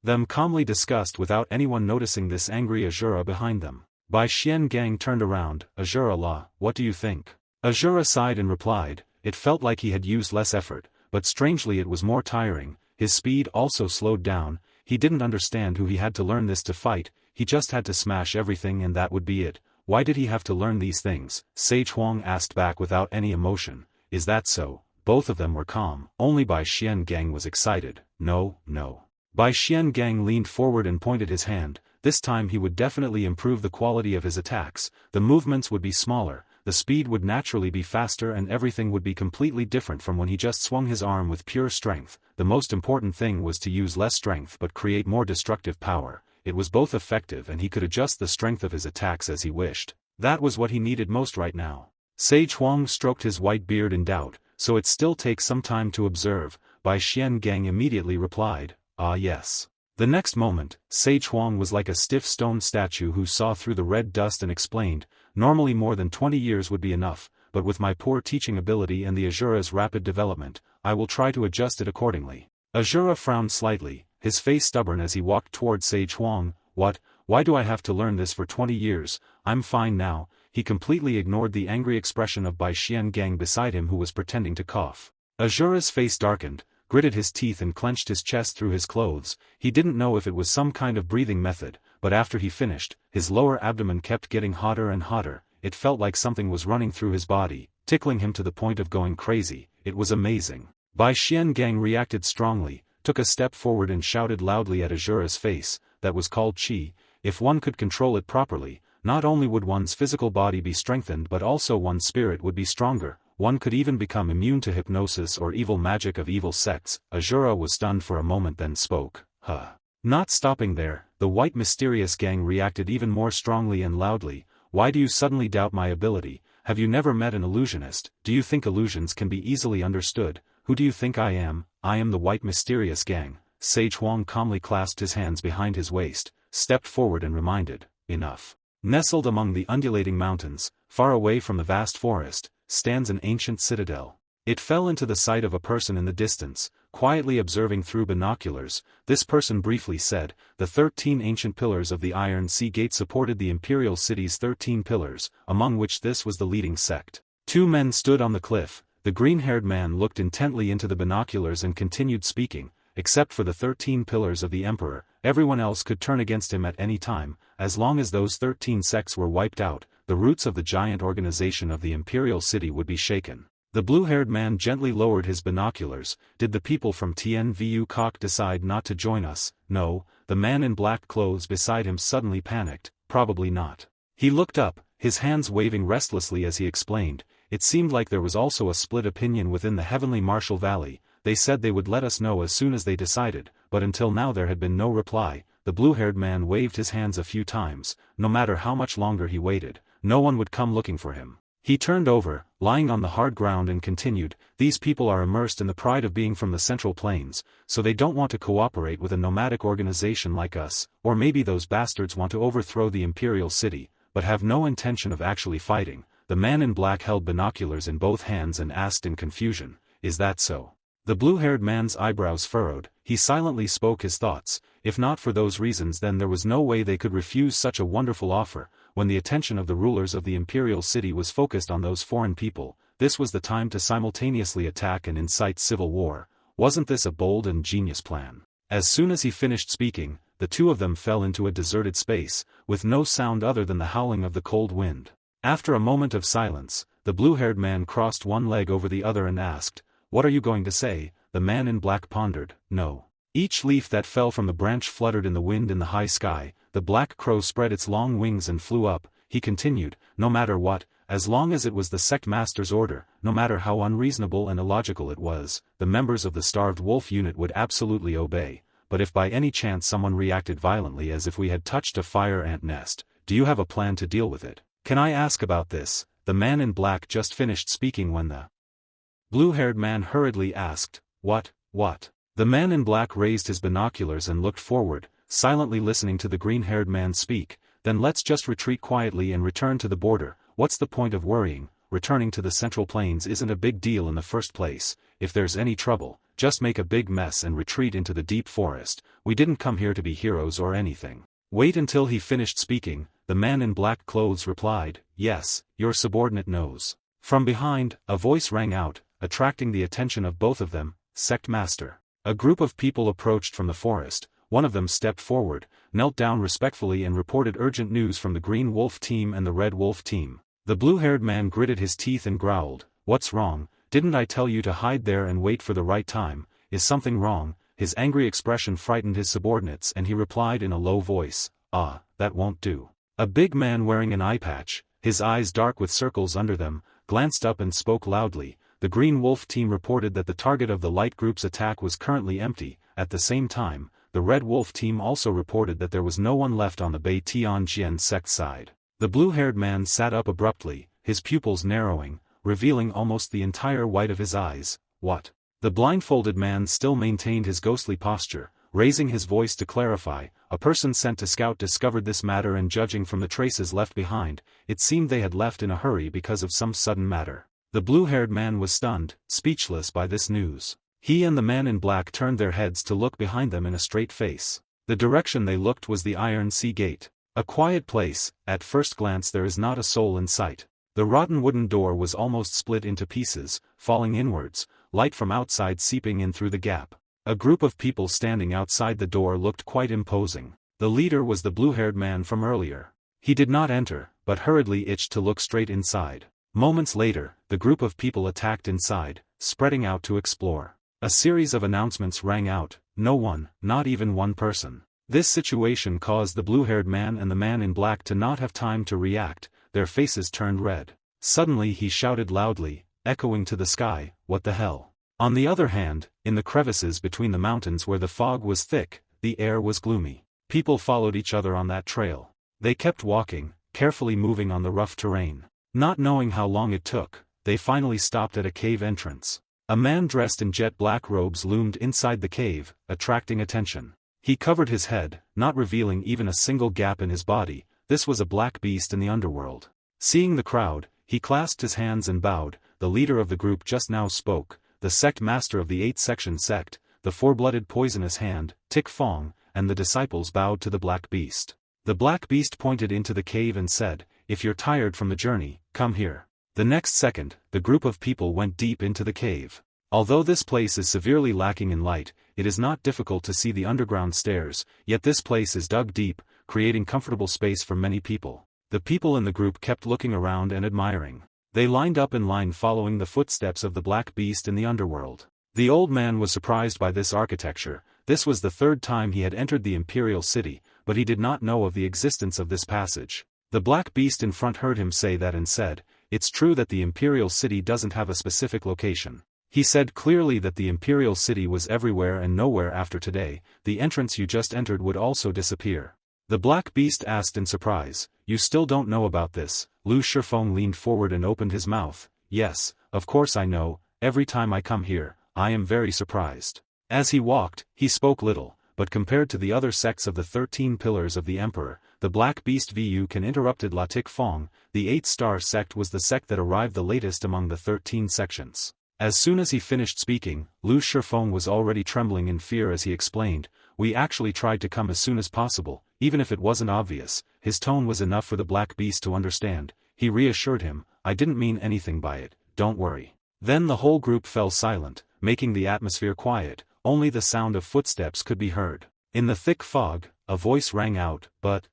them calmly discussed without anyone noticing this angry Asura behind them. Bai Xiangang turned around. "Asura, what do you think?" Asura sighed and replied. It felt like he had used less effort, but strangely it was more tiring. His speed also slowed down. He didn't understand who he had to learn this to fight. He just had to smash everything and that would be it. Why did he have to learn these things? Sage Huang asked back without any emotion. "Is that so?" Both of them were calm. Only Bai Xiangang was excited. No. Bai Xiangang leaned forward and pointed his hand. This time he would definitely improve the quality of his attacks. The movements would be smaller, the speed would naturally be faster, and everything would be completely different from when he just swung his arm with pure strength. The most important thing was to use less strength but create more destructive power. It was both effective and he could adjust the strength of his attacks as he wished. That was what he needed most right now. Sage Huang stroked his white beard in doubt. "So it still takes some time to observe." Bai Xiangang immediately replied, "Ah yes." The next moment, Sage Huang was like a stiff stone statue who saw through the red dust and explained, "Normally more than 20 years would be enough, but with my poor teaching ability and the Asura's rapid development, I will try to adjust it accordingly." Asura frowned slightly, his face stubborn as he walked toward Sage Huang. "What? Why do I have to learn this for 20 years? I'm fine now." He completely ignored the angry expression of Bai Xiangang beside him who was pretending to cough. Asura's face darkened, gritted his teeth and clenched his chest through his clothes. He didn't know if it was some kind of breathing method, but after he finished, his lower abdomen kept getting hotter and hotter. It felt like something was running through his body, tickling him to the point of going crazy. It was amazing. Bai Xian Gang reacted strongly, took a step forward and shouted loudly at Asura's face, that was called Qi. If one could control it properly, not only would one's physical body be strengthened but also one's spirit would be stronger, one could even become immune to hypnosis or evil magic of evil sects. Asura was stunned for a moment then spoke, huh. Not stopping there, the white mysterious gang reacted even more strongly and loudly, why do you suddenly doubt my ability? Have you never met an illusionist? Do you think illusions can be easily understood? Who do you think I am? I am the white mysterious gang. Sage Huang calmly clasped his hands behind his waist, stepped forward and reminded, enough. Nestled among the undulating mountains, far away from the vast forest, stands an ancient citadel. It fell into the sight of a person in the distance, quietly observing through binoculars. This person briefly said, the 13 ancient pillars of the Iron Sea Gate supported the imperial city's 13 pillars, among which this was the leading sect. 2 men stood on the cliff. The green-haired man looked intently into the binoculars and continued speaking. Except for the 13 pillars of the emperor, everyone else could turn against him at any time. As long as those 13 sects were wiped out, the roots of the giant organization of the imperial city would be shaken. The blue-haired man gently lowered his binoculars. Did the people from Tianvu Kok decide not to join us? No. The man in black clothes beside him suddenly panicked. Probably not. He looked up, his hands waving restlessly as he explained. It seemed like there was also a split opinion within the heavenly Marshall Valley. They said they would let us know as soon as they decided, but until now there had been no reply. The blue-haired man waved his hands a few times. No matter how much longer he waited, no one would come looking for him. He turned over, lying on the hard ground and continued, these people are immersed in the pride of being from the Central Plains, so they don't want to cooperate with a nomadic organization like us, or maybe those bastards want to overthrow the imperial city, but have no intention of actually fighting. The man in black held binoculars in both hands and asked in confusion, is that so? The blue-haired man's eyebrows furrowed. He silently spoke his thoughts. If not for those reasons, then there was no way they could refuse such a wonderful offer. When the attention of the rulers of the imperial city was focused on those foreign people, this was the time to simultaneously attack and incite civil war. Wasn't this a bold and genius plan? As soon as he finished speaking, the 2 of them fell into a deserted space, with no sound other than the howling of the cold wind. After a moment of silence, the blue-haired man crossed one leg over the other and asked, what are you going to say? The man in black pondered, no. Each leaf that fell from the branch fluttered in the wind in the high sky. The black crow spread its long wings and flew up. He continued, no matter what, as long as it was the sect master's order, no matter how unreasonable and illogical it was, the members of the starved wolf unit would absolutely obey. But if by any chance someone reacted violently as if we had touched a fire ant nest, do you have a plan to deal with it? Can I ask about this? The man in black just finished speaking when the blue-haired man hurriedly asked, what? The man in black raised his binoculars and looked forward, silently listening to the green-haired man speak. Then let's just retreat quietly and return to the border. What's the point of worrying? Returning to the Central Plains isn't a big deal in the first place. If there's any trouble, just make a big mess and retreat into the deep forest. We didn't come here to be heroes or anything. Wait until he finished speaking. The man in black clothes replied, yes, your subordinate knows. From behind, a voice rang out, attracting the attention of both of them, sect master. A group of people approached from the forest. One of them stepped forward, knelt down respectfully and reported urgent news from the Green Wolf team and the Red Wolf team. The blue-haired man gritted his teeth and growled, what's wrong? Didn't I tell you to hide there and wait for the right time? Is something wrong? His angry expression frightened his subordinates and he replied in a low voice, that won't do. A big man wearing an eye patch, his eyes dark with circles under them, glanced up and spoke loudly. The Green Wolf team reported that the target of the light group's attack was currently empty. At the same time, the Red Wolf team also reported that there was no one left on the Bei Tianjian sect side. The blue-haired man sat up abruptly, his pupils narrowing, revealing almost the entire white of his eyes. What? The blindfolded man still maintained his ghostly posture, raising his voice to clarify. A person sent to scout discovered this matter, and judging from the traces left behind, it seemed they had left in a hurry because of some sudden matter. The blue-haired man was stunned, speechless by this news. He and the man in black turned their heads to look behind them in a straight face. The direction they looked was the Iron Sea Gate. A quiet place. At first glance there is not a soul in sight. The rotten wooden door was almost split into pieces, falling inwards, light from outside seeping in through the gap. A group of people standing outside the door looked quite imposing. The leader was the blue-haired man from earlier. He did not enter, but hurriedly itched to look straight inside. Moments later, the group of people attacked inside, spreading out to explore. A series of announcements rang out, no one, not even one person. This situation caused the blue-haired man and the man in black to not have time to react, their faces turned red. Suddenly he shouted loudly, echoing to the sky, "What the hell?" On the other hand, in the crevices between the mountains where the fog was thick, the air was gloomy. People followed each other on that trail. They kept walking, carefully moving on the rough terrain. Not knowing how long it took, they finally stopped at a cave entrance. A man dressed in jet black robes loomed inside the cave, attracting attention. He covered his head, not revealing even a single gap in his body. This was a black beast in the underworld. Seeing the crowd, he clasped his hands and bowed. The leader of the group just now spoke, the sect master of the 8-section sect, the four-blooded poisonous hand, Tik Fong, and the disciples bowed to the black beast. The black beast pointed into the cave and said, "If you're tired from the journey, come here." The next second, the group of people went deep into the cave. Although this place is severely lacking in light, it is not difficult to see the underground stairs, yet this place is dug deep, creating comfortable space for many people. The people in the group kept looking around and admiring. They lined up in line following the footsteps of the black beast in the underworld. The old man was surprised by this architecture. This was the third time he had entered the imperial city, but he did not know of the existence of this passage. The black beast in front heard him say that and said, "It's true that the imperial city doesn't have a specific location." He said clearly that the imperial city was everywhere and nowhere after today. The entrance you just entered would also disappear. The black beast asked in surprise, "You still don't know about this?" Lu Shifeng leaned forward and opened his mouth. "Yes, of course I know. Every time I come here, I am very surprised." As he walked, he spoke little, but compared to the other sects of the 13 pillars of the emperor, the black beast Vu can interrupted La Tik Fong. The 8-star sect was the sect that arrived the latest among the 13 sections. As soon as he finished speaking, Lu Shifeng was already trembling in fear as he explained, "We actually tried to come as soon as possible, even if it wasn't obvious." His tone was enough for the black beast to understand. He reassured him, "I didn't mean anything by it, don't worry." Then the whole group fell silent, making the atmosphere quiet. Only the sound of footsteps could be heard. In the thick fog, a voice rang out, but.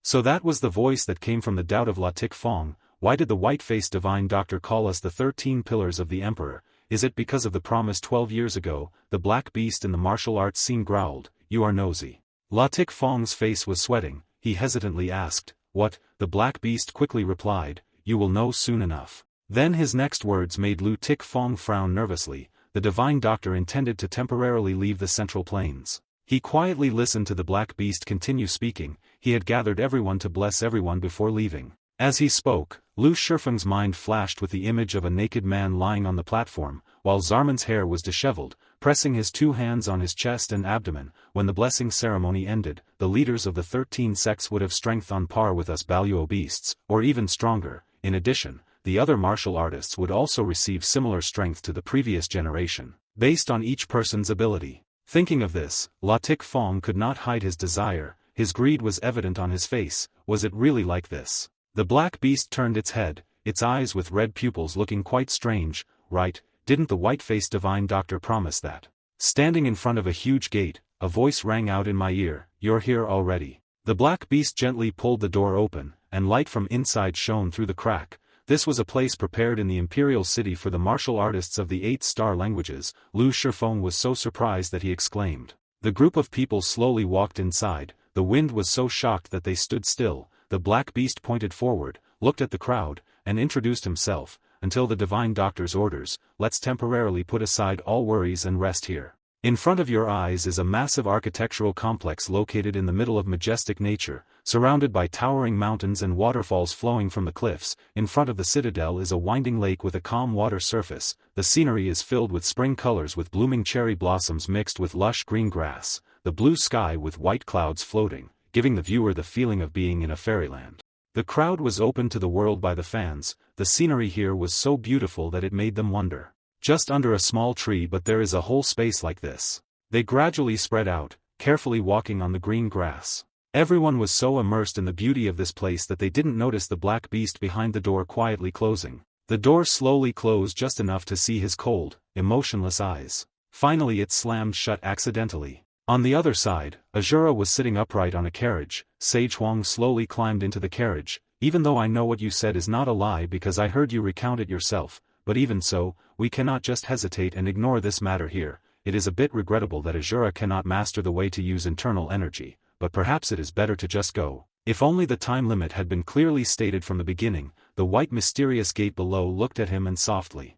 So that was the voice that came from the doubt of La Tik Fong. Why did the white-faced divine doctor call us the 13 pillars of the emperor? Is it because of the promise 12 years ago? The black beast in the martial arts scene growled, "You are nosy." La Tik Fong's face was sweating. He hesitantly asked, "What?" The black beast quickly replied, "You will know soon enough." Then his next words made Lu Tik Fong frown nervously. The divine doctor intended to temporarily leave the central plains. He quietly listened to the black beast continue speaking. He had gathered everyone to bless everyone before leaving. As he spoke, Lu Shifeng's mind flashed with the image of a naked man lying on the platform, while Zarman's hair was disheveled, pressing his 2 hands on his chest and abdomen. When the blessing ceremony ended, the leaders of the 13 sects would have strength on par with us Baluo beasts, or even stronger. In addition, the other martial artists would also receive similar strength to the previous generation, based on each person's ability. Thinking of this, La Tik Fong could not hide his desire. His greed was evident on his face. Was it really like this? The black beast turned its head, its eyes with red pupils looking quite strange. "Right, didn't the white-faced divine doctor promise that?" Standing in front of a huge gate, a voice rang out in my ear, "You're here already." The black beast gently pulled the door open, and light from inside shone through the crack. This was a place prepared in the imperial city for the martial artists of the 8-star languages. Lu Shifeng was so surprised that he exclaimed. The group of people slowly walked inside. The wind was so shocked that they stood still. The black beast pointed forward, looked at the crowd, and introduced himself. "Until the divine doctor's orders, let's temporarily put aside all worries and rest here. In front of your eyes is a massive architectural complex located in the middle of majestic nature, surrounded by towering mountains and waterfalls flowing from the cliffs. In front of the citadel is a winding lake with a calm water surface. The scenery is filled with spring colors with blooming cherry blossoms mixed with lush green grass, the blue sky with white clouds floating, giving the viewer the feeling of being in a fairyland. The crowd was opened to the world by the fans. The scenery here was so beautiful that it made them wonder. Just under a small tree, but there is a whole space like this. They gradually spread out, carefully walking on the green grass. Everyone was so immersed in the beauty of this place that they didn't notice the black beast behind the door quietly closing. The door slowly closed just enough to see his cold, emotionless eyes. Finally it slammed shut accidentally. On the other side, Asura was sitting upright on a carriage. Sage Huang slowly climbed into the carriage. "Even though I know what you said is not a lie because I heard you recount it yourself, but even so, we cannot just hesitate and ignore this matter here. It is a bit regrettable that Asura cannot master the way to use internal energy, but perhaps it is better to just go. If only the time limit had been clearly stated from the beginning. The white mysterious gate below looked at him and softly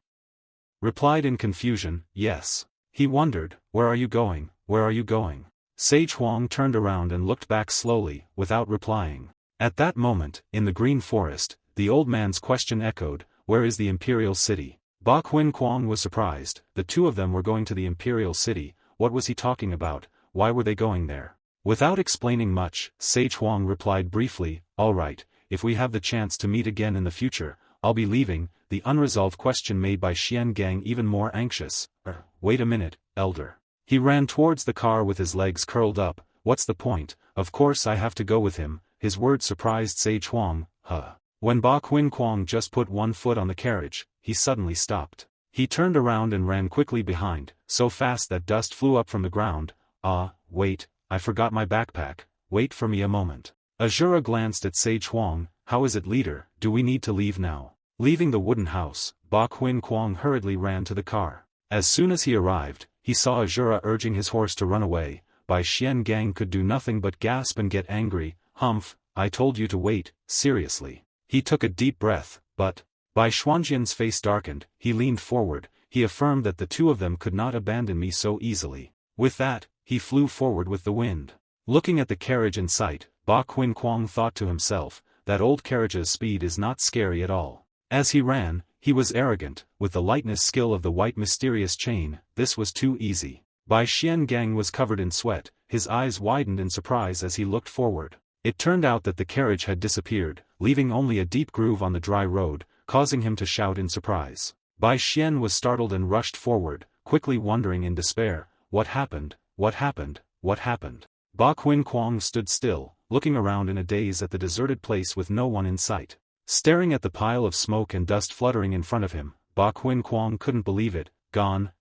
replied in confusion, yes. He wondered, where are you going, where are you going? Sage Huang turned around and looked back slowly, without replying. At that moment, in the green forest, the old man's question echoed, where is the imperial city? Ba Quang was surprised. The two of them were going to the imperial city. What was he talking about? Why were they going there? Without explaining much, Sage Huang replied briefly, all right, if we have the chance to meet again in the future, I'll be leaving. The unresolved question made by Xian Gang even more anxious. Wait a minute, elder. He ran towards the car with his legs curled up. What's the point? Of course I have to go with him. His words surprised Sage Huang. When Ba Quang just put one foot on the carriage, he suddenly stopped. He turned around and ran quickly behind, so fast that dust flew up from the ground. Wait, I forgot my backpack. Wait for me a moment. Asura glanced at Sage Huang. How is it, leader? Do we need to leave now? Leaving the wooden house, Ba Quang hurriedly ran to the car. As soon as he arrived, he saw Asura urging his horse to run away. Bai Xian Gang could do nothing but gasp and get angry. Humph, I told you to wait, seriously. He took a deep breath, but Bai Xuanjian's face darkened. He leaned forward. He affirmed that the two of them could not abandon me so easily. With that, he flew forward with the wind. Looking at the carriage in sight, Ba Quang thought to himself, that old carriage's speed is not scary at all. As he ran, he was arrogant. With the lightness skill of the white mysterious chain, this was too easy. Bai Xian Gang was covered in sweat. His eyes widened in surprise as he looked forward. It turned out that the carriage had disappeared, leaving only a deep groove on the dry road, causing him to shout in surprise. Bai Xian was startled and rushed forward, quickly wondering in despair, what happened, what happened, what happened? Ba Quang stood still, looking around in a daze at the deserted place with no one in sight. Staring at the pile of smoke and dust fluttering in front of him, Ba Quang couldn't believe it. Gone,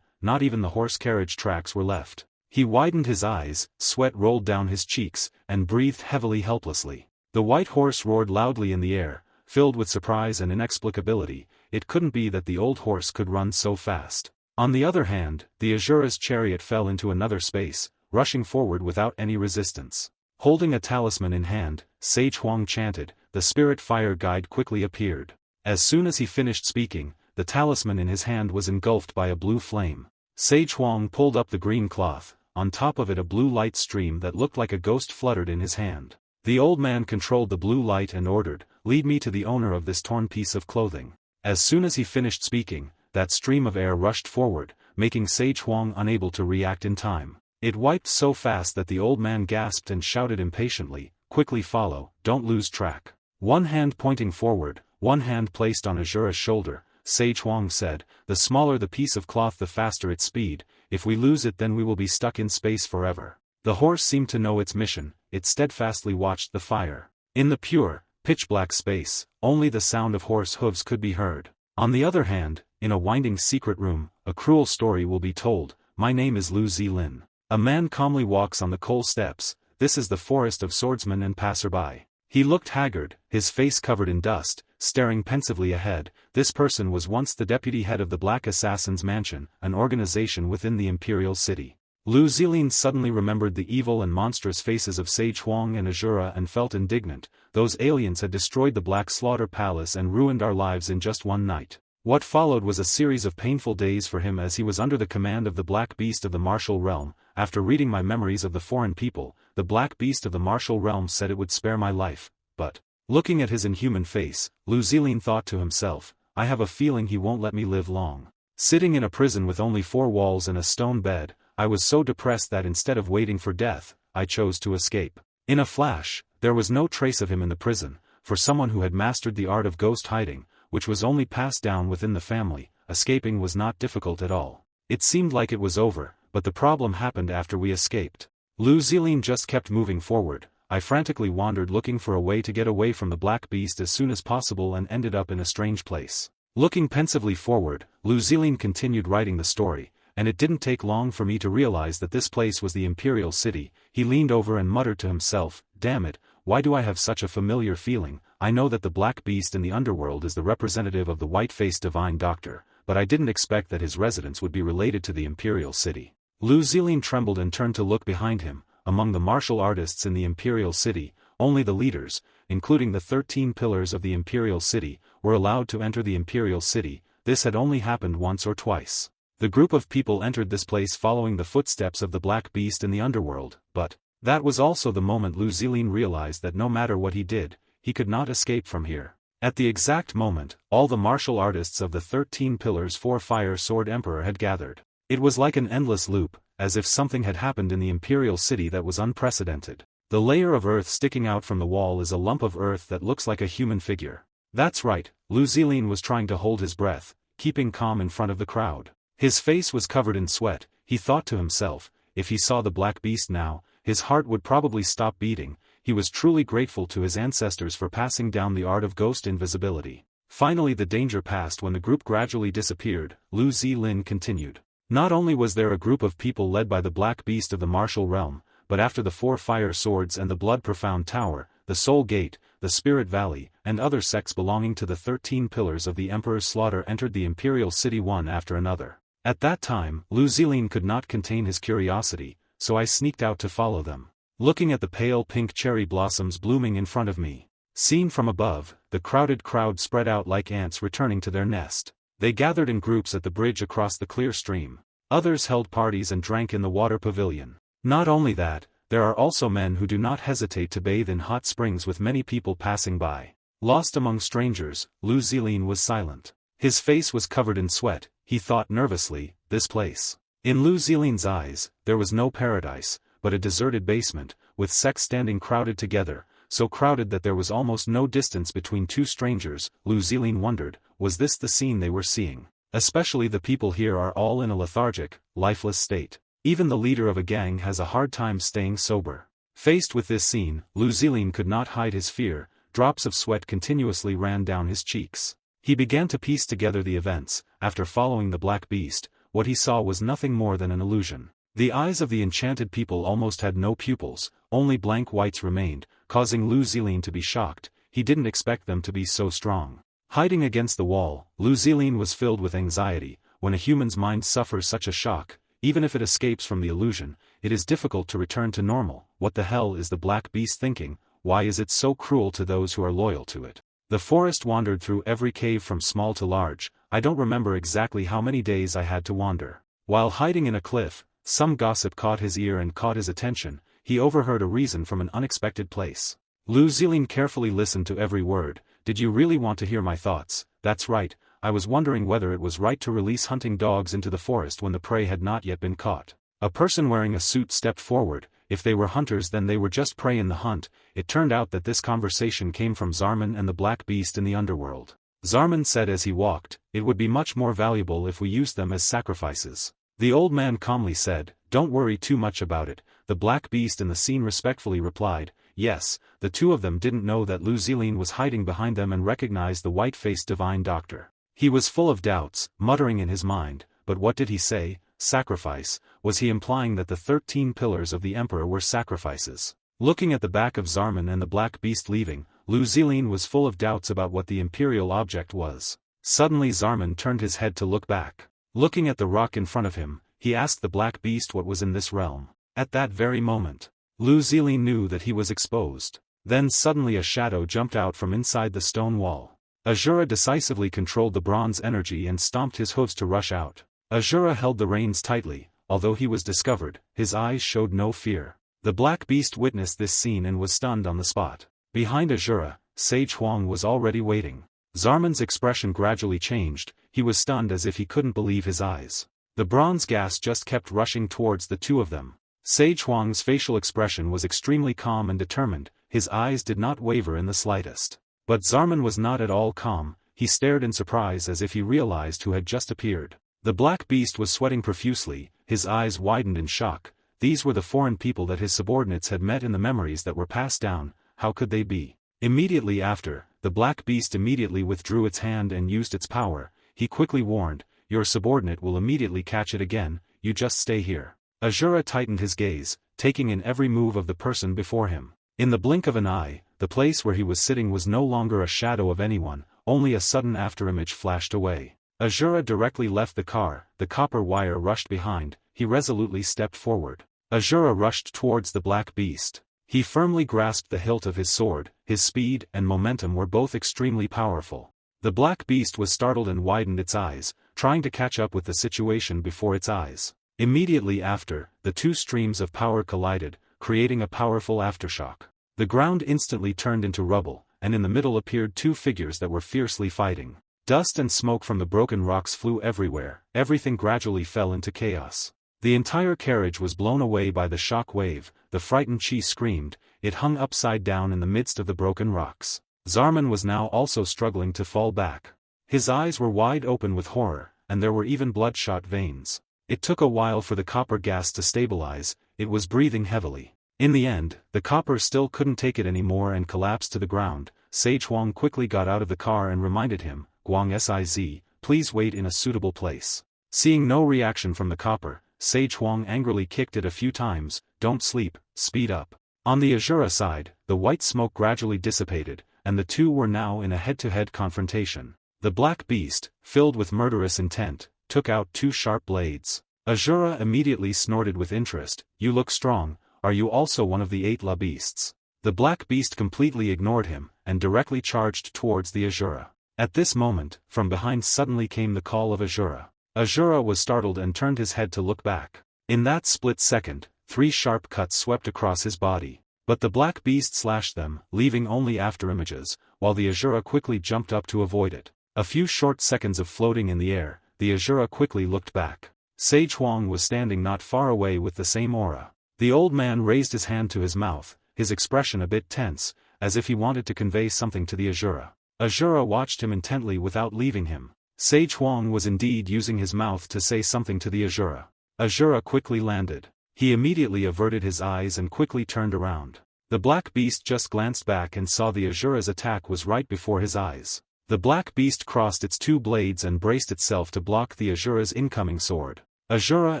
not even the horse carriage tracks were left. He widened his eyes, sweat rolled down his cheeks, and breathed heavily helplessly. The white horse roared loudly in the air, filled with surprise and inexplicability. It couldn't be that the old horse could run so fast. On the other hand, the Asura's chariot fell into another space, rushing forward without any resistance. Holding a talisman in hand, Sage Huang chanted. The spirit fire guide quickly appeared. As soon as he finished speaking, the talisman in his hand was engulfed by a blue flame. Sage Huang pulled up the green cloth. On top of it a blue light stream that looked like a ghost fluttered in his hand. The old man controlled the blue light and ordered, lead me to the owner of this torn piece of clothing. As soon as he finished speaking, that stream of air rushed forward, making Sage Huang unable to react in time. It wiped so fast that the old man gasped and shouted impatiently, quickly follow, don't lose track. One hand pointing forward, one hand placed on Asura's shoulder, Sage Huang said, the smaller the piece of cloth the faster its speed. If we lose it then we will be stuck in space forever. The horse seemed to know its mission. It steadfastly watched the fire. In the pure, pitch-black space, only the sound of horse hooves could be heard. On the other hand, in a winding secret room, a cruel story will be told. My name is Lu Zilin. A man calmly walks on the coal steps. This is the forest of swordsmen and passerby. He looked haggard, his face covered in dust, staring pensively ahead. This person was once the deputy head of the Black Assassin's Mansion, an organization within the Imperial City. Lu Zilin suddenly remembered the evil and monstrous faces of Sage Huang and Asura and felt indignant. Those aliens had destroyed the Black Slaughter Palace and ruined our lives in just one night. What followed was a series of painful days for him as he was under the command of the Black Beast of the Martial Realm. After reading my memories of the foreign people, the Black Beast of the Martial Realm said it would spare my life, but, looking at his inhuman face, Lu Zilin thought to himself, I have a feeling he won't let me live long. Sitting in a prison with only 4 walls and a stone bed, I was so depressed that instead of waiting for death, I chose to escape. In a flash, there was no trace of him in the prison. For someone who had mastered the art of ghost hiding, which was only passed down within the family, escaping was not difficult at all. It seemed like it was over, but the problem happened after we escaped. Lu Zilin just kept moving forward. I frantically wandered looking for a way to get away from the Black Beast as soon as possible and ended up in a strange place. Looking pensively forward, Lu Zilin continued writing the story, and it didn't take long for me to realize that this place was the Imperial City. He leaned over and muttered to himself, damn it, why do I have such a familiar feeling? I know that the black beast in the underworld is the representative of the white-faced divine doctor, but I didn't expect that his residence would be related to the imperial city. Lu Zilin trembled and turned to look behind him. Among the martial artists in the imperial city, only the leaders, including the 13 pillars of the imperial city, were allowed to enter the imperial city. This had only happened once or twice. The group of people entered this place following the footsteps of the black beast in the underworld, but that was also the moment Lu Zilin realized that no matter what he did, he could not escape from here. At the exact moment, all the martial artists of the 13 pillars for Fire Sword Emperor had gathered. It was like an endless loop, as if something had happened in the imperial city that was unprecedented. The layer of earth sticking out from the wall is a lump of earth that looks like a human figure. That's right, Lu Zilin was trying to hold his breath, keeping calm in front of the crowd. His face was covered in sweat. He thought to himself, if he saw the black beast now, his heart would probably stop beating. He was truly grateful to his ancestors for passing down the art of ghost invisibility. Finally the danger passed when the group gradually disappeared. Lu Zilin continued. Not only was there a group of people led by the black beast of the martial realm, but after the 4 fire swords and the blood-profound tower, the Soul Gate, the Spirit Valley, and other sects belonging to the 13 pillars of the Emperor's slaughter entered the imperial city one after another. At that time, Lu Zilin could not contain his curiosity, so I sneaked out to follow them. Looking at the pale pink cherry blossoms blooming in front of me. Seen from above, the crowded crowd spread out like ants returning to their nest. They gathered in groups at the bridge across the clear stream. Others held parties and drank in the water pavilion. Not only that, there are also men who do not hesitate to bathe in hot springs with many people passing by. Lost among strangers, Lu Zilin was silent. His face was covered in sweat. He thought nervously, this place. In Lu Zilin's eyes, there was no paradise, but a deserted basement, with sects standing crowded together, so crowded that there was almost no distance between two strangers. Lu Zilin wondered, was this the scene they were seeing? Especially the people here are all in a lethargic, lifeless state. Even the leader of a gang has a hard time staying sober. Faced with this scene, Lu Zilin could not hide his fear. Drops of sweat continuously ran down his cheeks. He began to piece together the events. After following the black beast, what he saw was nothing more than an illusion. The eyes of the enchanted people almost had no pupils, only blank whites remained, causing Lu Zilin to be shocked. He didn't expect them to be so strong. Hiding against the wall, Lu Zilin was filled with anxiety. When a human's mind suffers such a shock, even if it escapes from the illusion, it is difficult to return to normal. What the hell is the black beast thinking? Why is it so cruel to those who are loyal to it? The forest wandered through every cave from small to large. I don't remember exactly how many days I had to wander. While hiding in a cliff, some gossip caught his ear and caught his attention. He overheard a reason from an unexpected place. Lu Zilin carefully listened to every word. Did you really want to hear my thoughts? That's right, I was wondering whether it was right to release hunting dogs into the forest when the prey had not yet been caught. A person wearing a suit stepped forward. If they were hunters then they were just prey in the hunt. It turned out that this conversation came from Zarman and the black beast in the underworld. Zarman said as he walked, it would be much more valuable if we used them as sacrifices. The old man calmly said, don't worry too much about it. The black beast in the scene respectfully replied, yes. The two of them didn't know that Lu Zilin was hiding behind them and recognized the white-faced divine doctor. He was full of doubts, muttering in his mind, but what did he say? Sacrifice? Was he implying that the 13 pillars of the emperor were sacrifices? Looking at the back of Zarman and the black beast leaving, Lu Zilin was full of doubts about what the imperial object was. Suddenly Zarman turned his head to look back. Looking at the rock in front of him, he asked the black beast what was in this realm. At that very moment, Lu Zilin knew that he was exposed. Then suddenly a shadow jumped out from inside the stone wall. Asura decisively controlled the bronze energy and stomped his hooves to rush out. Asura held the reins tightly. Although he was discovered, his eyes showed no fear. The black beast witnessed this scene and was stunned on the spot. Behind Asura, Sage Huang was already waiting. Zarman's expression gradually changed. He was stunned as if he couldn't believe his eyes. The bronze gas just kept rushing towards the two of them. Sage Huang's facial expression was extremely calm and determined. His eyes did not waver in the slightest. But Zarman was not at all calm. He stared in surprise as if he realized who had just appeared. The black beast was sweating profusely. His eyes widened in shock. These were the foreign people that his subordinates had met in the memories that were passed down. How could they be? Immediately after, the black beast immediately withdrew its hand and used its power. He quickly warned, your subordinate will immediately catch it again, you just stay here. Asura tightened his gaze, taking in every move of the person before him. In the blink of an eye, the place where he was sitting was no longer a shadow of anyone, only a sudden afterimage flashed away. Asura directly left the car, the copper wire rushed behind, he resolutely stepped forward. Asura rushed towards the black beast. He firmly grasped the hilt of his sword, his speed and momentum were both extremely powerful. The black beast was startled and widened its eyes, trying to catch up with the situation before its eyes. Immediately after, the two streams of power collided, creating a powerful aftershock. The ground instantly turned into rubble, and in the middle appeared two figures that were fiercely fighting. Dust and smoke from the broken rocks flew everywhere, everything gradually fell into chaos. The entire carriage was blown away by the shock wave, the frightened Chi screamed, it hung upside down in the midst of the broken rocks. Zarman was now also struggling to fall back. His eyes were wide open with horror, and there were even bloodshot veins. It took a while for the copper gas to stabilize, it was breathing heavily. In the end, the copper still couldn't take it anymore and collapsed to the ground. Sage Huang quickly got out of the car and reminded him, Guang Siz, please wait in a suitable place. Seeing no reaction from the copper, Sage Huang angrily kicked it a few times, don't sleep, speed up. On the Asura side, the white smoke gradually dissipated, and the two were now in a head-to-head confrontation. The black beast, filled with murderous intent, took out two sharp blades. Asura immediately snorted with interest, you look strong, are you also one of the 8 La beasts? The black beast completely ignored him, and directly charged towards the Asura. At this moment, from behind suddenly came the call of Asura. Asura was startled and turned his head to look back. In that split second, 3 sharp cuts swept across his body. But the black beast slashed them, leaving only afterimages, while the Asura quickly jumped up to avoid it. A few short seconds of floating in the air, the Asura quickly looked back. Sage Huang was standing not far away with the same aura. The old man raised his hand to his mouth, his expression a bit tense, as if he wanted to convey something to the Asura. Asura watched him intently without leaving him. Sage Huang was indeed using his mouth to say something to the Asura. Asura quickly landed. He immediately averted his eyes and quickly turned around. The black beast just glanced back and saw the Asura's attack was right before his eyes. The black beast crossed its 2 blades and braced itself to block the Asura's incoming sword. Asura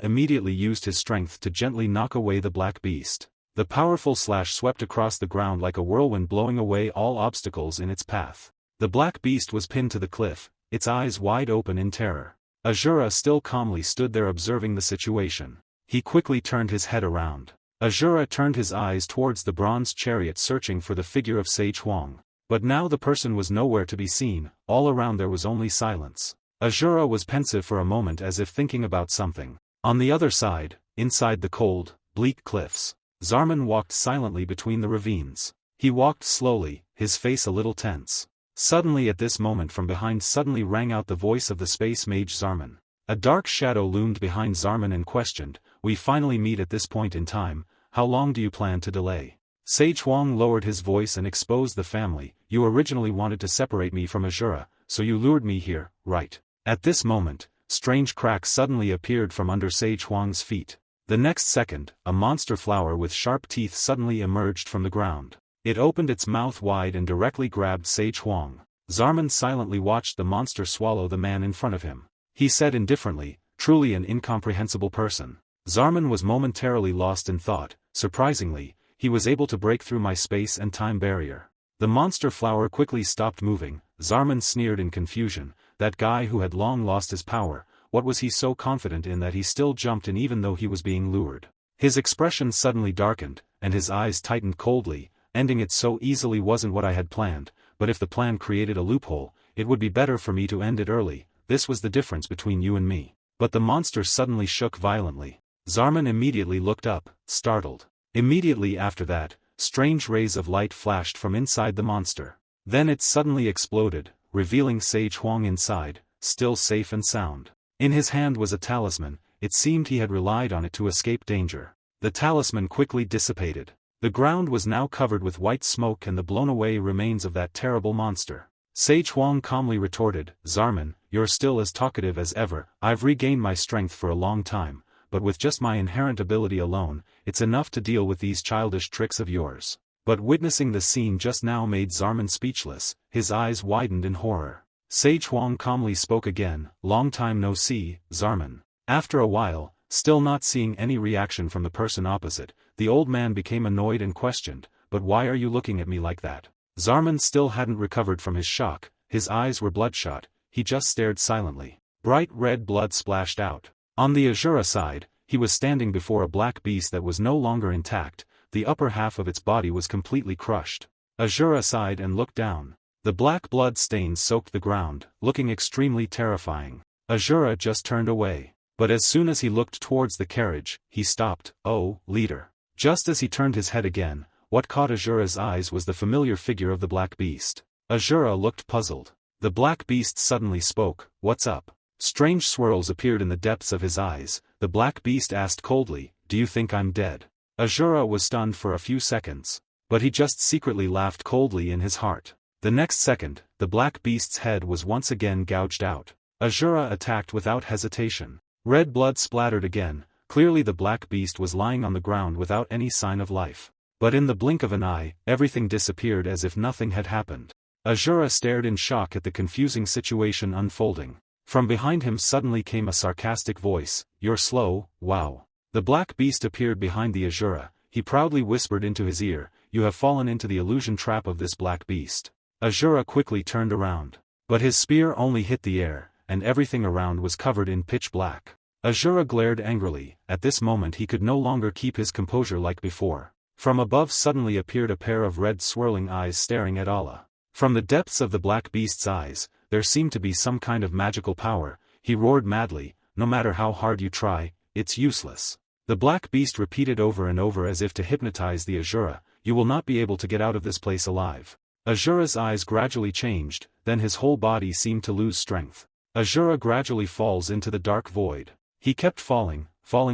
immediately used his strength to gently knock away the black beast. The powerful slash swept across the ground like a whirlwind, blowing away all obstacles in its path. The black beast was pinned to the cliff, its eyes wide open in terror. Asura still calmly stood there observing the situation. He quickly turned his head around. Asura turned his eyes towards the bronze chariot searching for the figure of Sage Huang. But now the person was nowhere to be seen, all around there was only silence. Asura was pensive for a moment as if thinking about something. On the other side, inside the cold, bleak cliffs, Zarman walked silently between the ravines. He walked slowly, his face a little tense. Suddenly at this moment from behind suddenly rang out the voice of the space mage Zarman. A dark shadow loomed behind Zarman and questioned, we finally meet at this point in time, how long do you plan to delay? Sage Huang lowered his voice and exposed the family, you originally wanted to separate me from Asura, so you lured me here, right? At this moment, strange cracks suddenly appeared from under Sage Huang's feet. The next second, a monster flower with sharp teeth suddenly emerged from the ground. It opened its mouth wide and directly grabbed Sage Huang. Zarman silently watched the monster swallow the man in front of him. He said indifferently, truly an incomprehensible person. Zarman was momentarily lost in thought. Surprisingly, he was able to break through my space and time barrier. The monster flower quickly stopped moving. Zarman sneered in confusion, that guy who had long lost his power, what was he so confident in that he still jumped in even though he was being lured? His expression suddenly darkened, and his eyes tightened coldly. Ending it so easily wasn't what I had planned, but if the plan created a loophole, it would be better for me to end it early. This was the difference between you and me. But the monster suddenly shook violently. Zarman immediately looked up, startled. Immediately after that, strange rays of light flashed from inside the monster. Then it suddenly exploded, revealing Sage Huang inside, still safe and sound. In his hand was a talisman, it seemed he had relied on it to escape danger. The talisman quickly dissipated. The ground was now covered with white smoke and the blown-away remains of that terrible monster. Sage Huang calmly retorted, Zarman, you're still as talkative as ever, I've regained my strength for a long time, but with just my inherent ability alone, it's enough to deal with these childish tricks of yours. But witnessing the scene just now made Zarman speechless, his eyes widened in horror. Sage Huang calmly spoke again, long time no see, Zarman. After a while, still not seeing any reaction from the person opposite, the old man became annoyed and questioned, but why are you looking at me like that? Zarman still hadn't recovered from his shock, his eyes were bloodshot, he just stared silently. Bright red blood splashed out. On the Asura side, he was standing before a black beast that was no longer intact, the upper half of its body was completely crushed. Asura sighed and looked down. The black blood stains soaked the ground, looking extremely terrifying. Asura just turned away. But as soon as he looked towards the carriage, he stopped. Oh, leader. Just as he turned his head again, what caught Asura's eyes was the familiar figure of the black beast. Asura looked puzzled. The black beast suddenly spoke, "What's up?" Strange swirls appeared in the depths of his eyes. The black beast asked coldly, "Do you think I'm dead?" Asura was stunned for a few seconds. But he just secretly laughed coldly in his heart. The next second, the black beast's head was once again gouged out. Asura attacked without hesitation. Red blood splattered again, clearly the black beast was lying on the ground without any sign of life. But in the blink of an eye, everything disappeared as if nothing had happened. Asura stared in shock at the confusing situation unfolding. From behind him suddenly came a sarcastic voice, "You're slow, wow." The black beast appeared behind the Asura. He proudly whispered into his ear, "You have fallen into the illusion trap of this black beast." Asura quickly turned around. But his spear only hit the air, and everything around was covered in pitch black. Asura glared angrily. At this moment he could no longer keep his composure like before. From above suddenly appeared a pair of red swirling eyes staring at Allah. From the depths of the black beast's eyes, there seemed to be some kind of magical power. He roared madly, "No matter how hard you try, it's useless." The black beast repeated over and over as if to hypnotize the Asura, "You will not be able to get out of this place alive." Asura's eyes gradually changed, then his whole body seemed to lose strength. Asura gradually falls into the dark void. He kept falling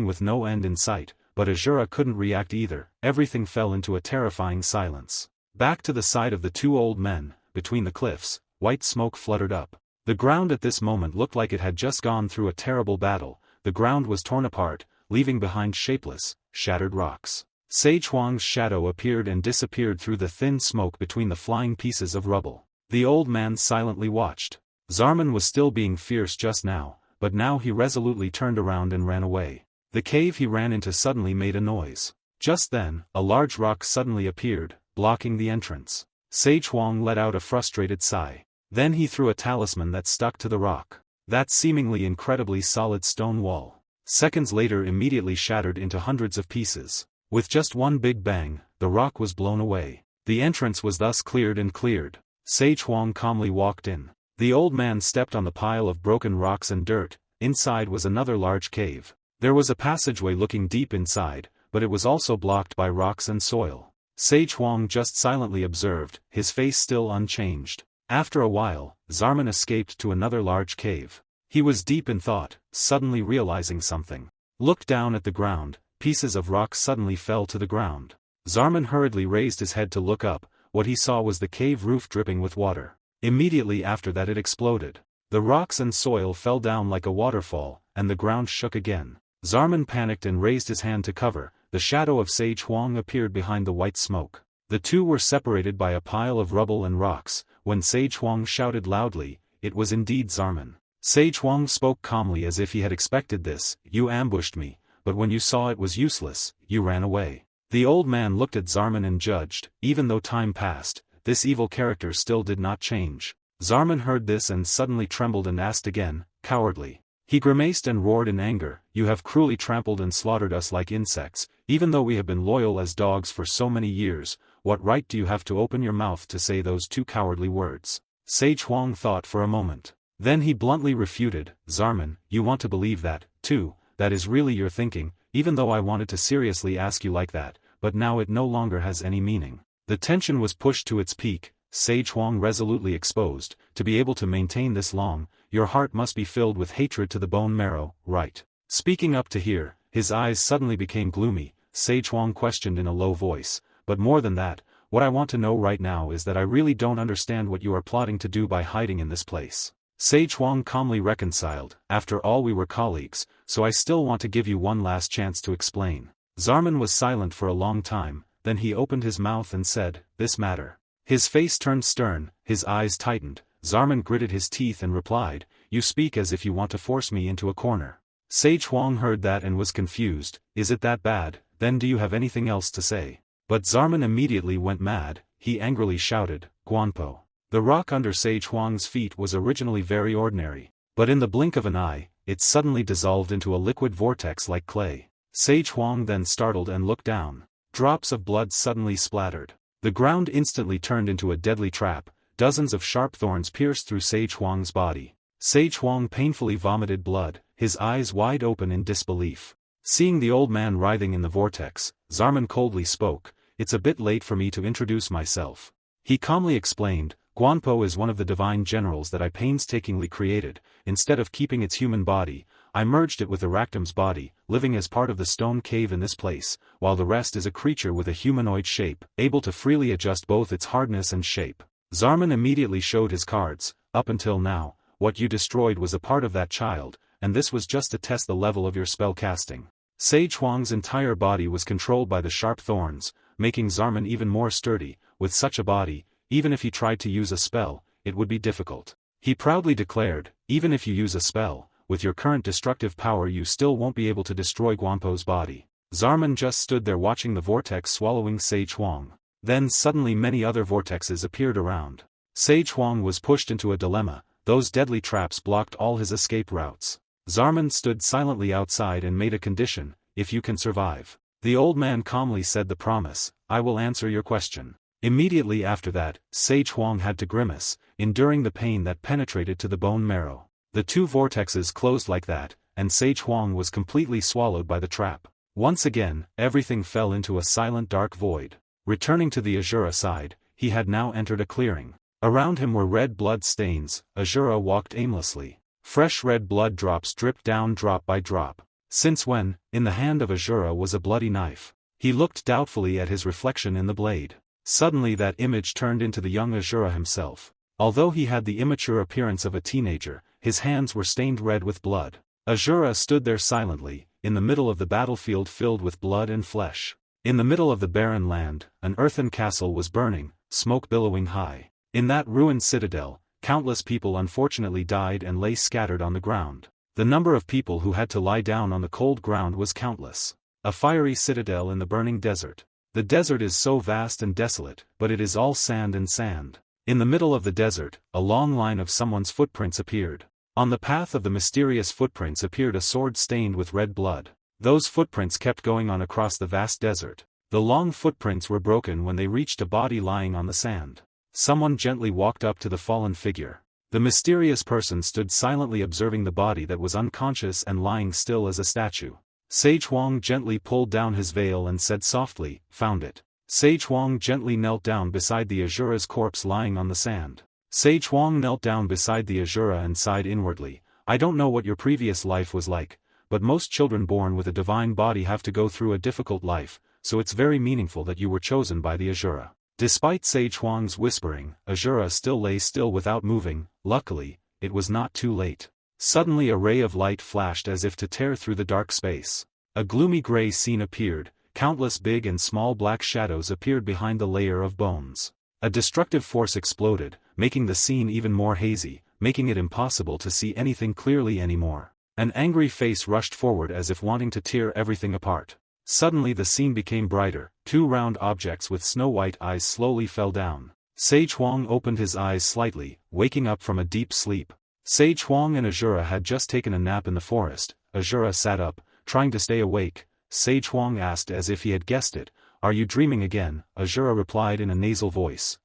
with no end in sight, but Asura couldn't react either. Everything fell into a terrifying silence. Back to the side of the two old men, between the cliffs, white smoke fluttered up. The ground at this moment looked like it had just gone through a terrible battle. The ground was torn apart, leaving behind shapeless, shattered rocks. Sage Huang's shadow appeared and disappeared through the thin smoke between the flying pieces of rubble. The old man silently watched. Zarman was still being fierce just now, but now he resolutely turned around and ran away. The cave he ran into suddenly made a noise. Just then, a large rock suddenly appeared, blocking the entrance. Sage Huang let out a frustrated sigh. Then he threw a talisman that stuck to the rock. That seemingly incredibly solid stone wall, seconds later immediately shattered into hundreds of pieces. With just one big bang, the rock was blown away. The entrance was thus cleared and cleared. Sage Huang calmly walked in. The old man stepped on the pile of broken rocks and dirt. Inside was another large cave. There was a passageway looking deep inside, but it was also blocked by rocks and soil. Sage Huang just silently observed, his face still unchanged. After a while, Zarman escaped to another large cave. He was deep in thought, suddenly realizing something. Looked down at the ground, pieces of rock suddenly fell to the ground. Zarman hurriedly raised his head to look up. What he saw was the cave roof dripping with water. Immediately after that it exploded. The rocks and soil fell down like a waterfall, and the ground shook again. Zarman panicked and raised his hand to cover. The shadow of Sage Huang appeared behind the white smoke. The two were separated by a pile of rubble and rocks. When Sage Huang shouted loudly, it was indeed Zarman. Sage Huang spoke calmly as if he had expected this. "You ambushed me, but when you saw it was useless, you ran away." The old man looked at Zarman and judged, even though time passed, this evil character still did not change. Zarman heard this and suddenly trembled and asked again, "Cowardly." He grimaced and roared in anger, "You have cruelly trampled and slaughtered us like insects, even though we have been loyal as dogs for so many years. What right do you have to open your mouth to say those two cowardly words?" Sage Huang thought for a moment. Then he bluntly refuted, "Zarman, you want to believe that, too, that is really your thinking, even though I wanted to seriously ask you like that, but now it no longer has any meaning." The tension was pushed to its peak. Sage Huang resolutely exposed, "To be able to maintain this long, your heart must be filled with hatred to the bone marrow, right?" Speaking up to hear, his eyes suddenly became gloomy. Sage Huang questioned in a low voice, "But more than that, what I want to know right now is that I really don't understand what you are plotting to do by hiding in this place." Sage Huang calmly reconciled, "After all we were colleagues, so I still want to give you one last chance to explain." Zarman was silent for a long time, then he opened his mouth and said, "This matter." His face turned stern, his eyes tightened. Zarman gritted his teeth and replied, "You speak as if you want to force me into a corner." Sage Huang heard that and was confused. "Is it that bad? Then do you have anything else to say?" But Zarman immediately went mad. He angrily shouted, "Guanpo!" The rock under Sage Huang's feet was originally very ordinary, but in the blink of an eye, it suddenly dissolved into a liquid vortex like clay. Sage Huang then startled and looked down. Drops of blood suddenly splattered. The ground instantly turned into a deadly trap. Dozens of sharp thorns pierced through Sage Huang's body. Sage Huang painfully vomited blood, his eyes wide open in disbelief. Seeing the old man writhing in the vortex, Zarman coldly spoke, "It's a bit late for me to introduce myself." He calmly explained, "Guanpo is one of the divine generals that I painstakingly created. Instead of keeping its human body, I merged it with Aractam's body, living as part of the stone cave in this place, while the rest is a creature with a humanoid shape, able to freely adjust both its hardness and shape." Zarman immediately showed his cards. "Up until now, what you destroyed was a part of that child, and this was just to test the level of your spell casting." Sage Huang's entire body was controlled by the sharp thorns, making Zarman even more sturdy. With such a body, even if he tried to use a spell, it would be difficult. He proudly declared, "Even if you use a spell, with your current destructive power you still won't be able to destroy Guanpo's body." Zarman just stood there watching the vortex swallowing Sage Huang. Then suddenly many other vortexes appeared around. Sage Huang was pushed into a dilemma. Those deadly traps blocked all his escape routes. Zarman stood silently outside and made a condition, "If you can survive." The old man calmly said the promise, "I will answer your question." Immediately after that, Sage Huang had to grimace, enduring the pain that penetrated to the bone marrow. The two vortexes closed like that, and Sage Huang was completely swallowed by the trap. Once again, everything fell into a silent dark void. Returning to the Asura side, he had now entered a clearing. Around him were red blood stains. Asura walked aimlessly. Fresh red blood drops dripped down drop by drop. Since when, in the hand of Asura was a bloody knife? He looked doubtfully at his reflection in the blade. Suddenly that image turned into the young Asura himself. Although he had the immature appearance of a teenager, his hands were stained red with blood. Asura stood there silently, in the middle of the battlefield filled with blood and flesh. In the middle of the barren land, an earthen castle was burning, smoke billowing high. In that ruined citadel, countless people unfortunately died and lay scattered on the ground. The number of people who had to lie down on the cold ground was countless. A fiery citadel in the burning desert. The desert is so vast and desolate, but it is all sand and sand. In the middle of the desert, a long line of someone's footprints appeared. On the path of the mysterious footprints appeared a sword stained with red blood. Those footprints kept going on across the vast desert. The long footprints were broken when they reached a body lying on the sand. Someone gently walked up to the fallen figure. The mysterious person stood silently observing the body that was unconscious and lying still as a statue. Sage Huang gently pulled down his veil and said softly, "Found it." Sage Huang gently knelt down beside the Asura's corpse lying on the sand. Sage Huang knelt down beside the Asura and sighed inwardly, "I don't know what your previous life was like, but most children born with a divine body have to go through a difficult life, so it's very meaningful that you were chosen by the Asura." Despite Sage Huang's whispering, Asura still lay still without moving. Luckily, it was not too late. Suddenly a ray of light flashed as if to tear through the dark space. A gloomy gray scene appeared, countless big and small black shadows appeared behind the layer of bones. A destructive force exploded, making the scene even more hazy, making it impossible to see anything clearly anymore. An angry face rushed forward as if wanting to tear everything apart. Suddenly the scene became brighter. Two round objects with snow-white eyes slowly fell down. Sage Huang opened his eyes slightly, waking up from a deep sleep. Sage Huang and Asura had just taken a nap in the forest. Asura sat up, trying to stay awake. Sage Huang asked as if he had guessed it, "Are you dreaming again?" Asura replied in a nasal voice,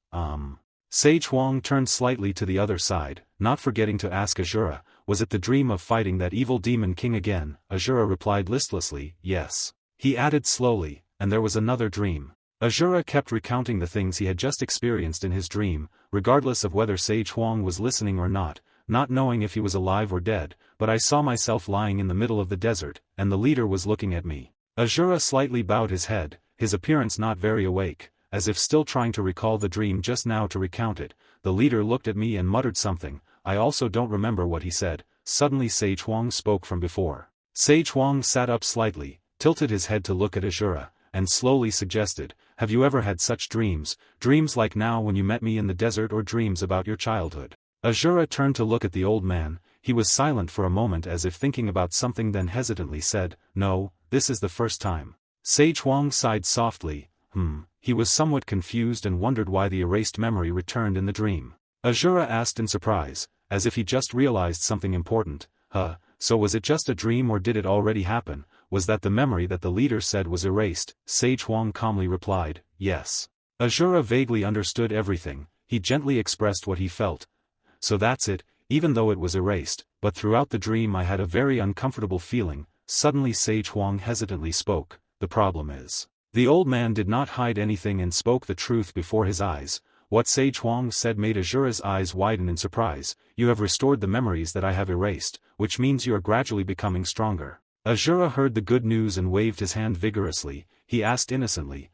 Sage Huang turned slightly to the other side, not forgetting to ask Asura, "Was it the dream of fighting that evil demon king again?" Asura replied listlessly, "Yes." He added slowly, "And there was another dream." Asura kept recounting the things he had just experienced in his dream, regardless of whether Sage Huang was listening or not knowing if he was alive or dead, "But I saw myself lying in the middle of the desert, and the leader was looking at me." Asura slightly bowed his head, his appearance not very awake, as if still trying to recall the dream just now to recount it. "The leader looked at me and muttered something, I also don't remember what he said." Suddenly Sage Huang spoke from before. Sage Huang sat up slightly, tilted his head to look at Asura, and slowly suggested, "Have you ever had such dreams, dreams like now when you met me in the desert, or dreams about your childhood?" Asura turned to look at the old man. He was silent for a moment as if thinking about something, then hesitantly said, "No, this is the first time." Sage Huang sighed softly, he was somewhat confused and wondered why the erased memory returned in the dream. Asura asked in surprise, as if he just realized something important, so was it just a dream or did it already happen? Was that the memory that the leader said was erased? Sage Huang calmly replied, yes. Asura vaguely understood everything, he gently expressed what he felt. So that's it, even though it was erased, but throughout the dream I had a very uncomfortable feeling. Suddenly Sage Huang hesitantly spoke, the problem is. The old man did not hide anything and spoke the truth before his eyes. What Sage Huang said made Asura's eyes widen in surprise. You have restored the memories that I have erased, which means you are gradually becoming stronger. Asura heard the good news and waved his hand vigorously. He asked innocently,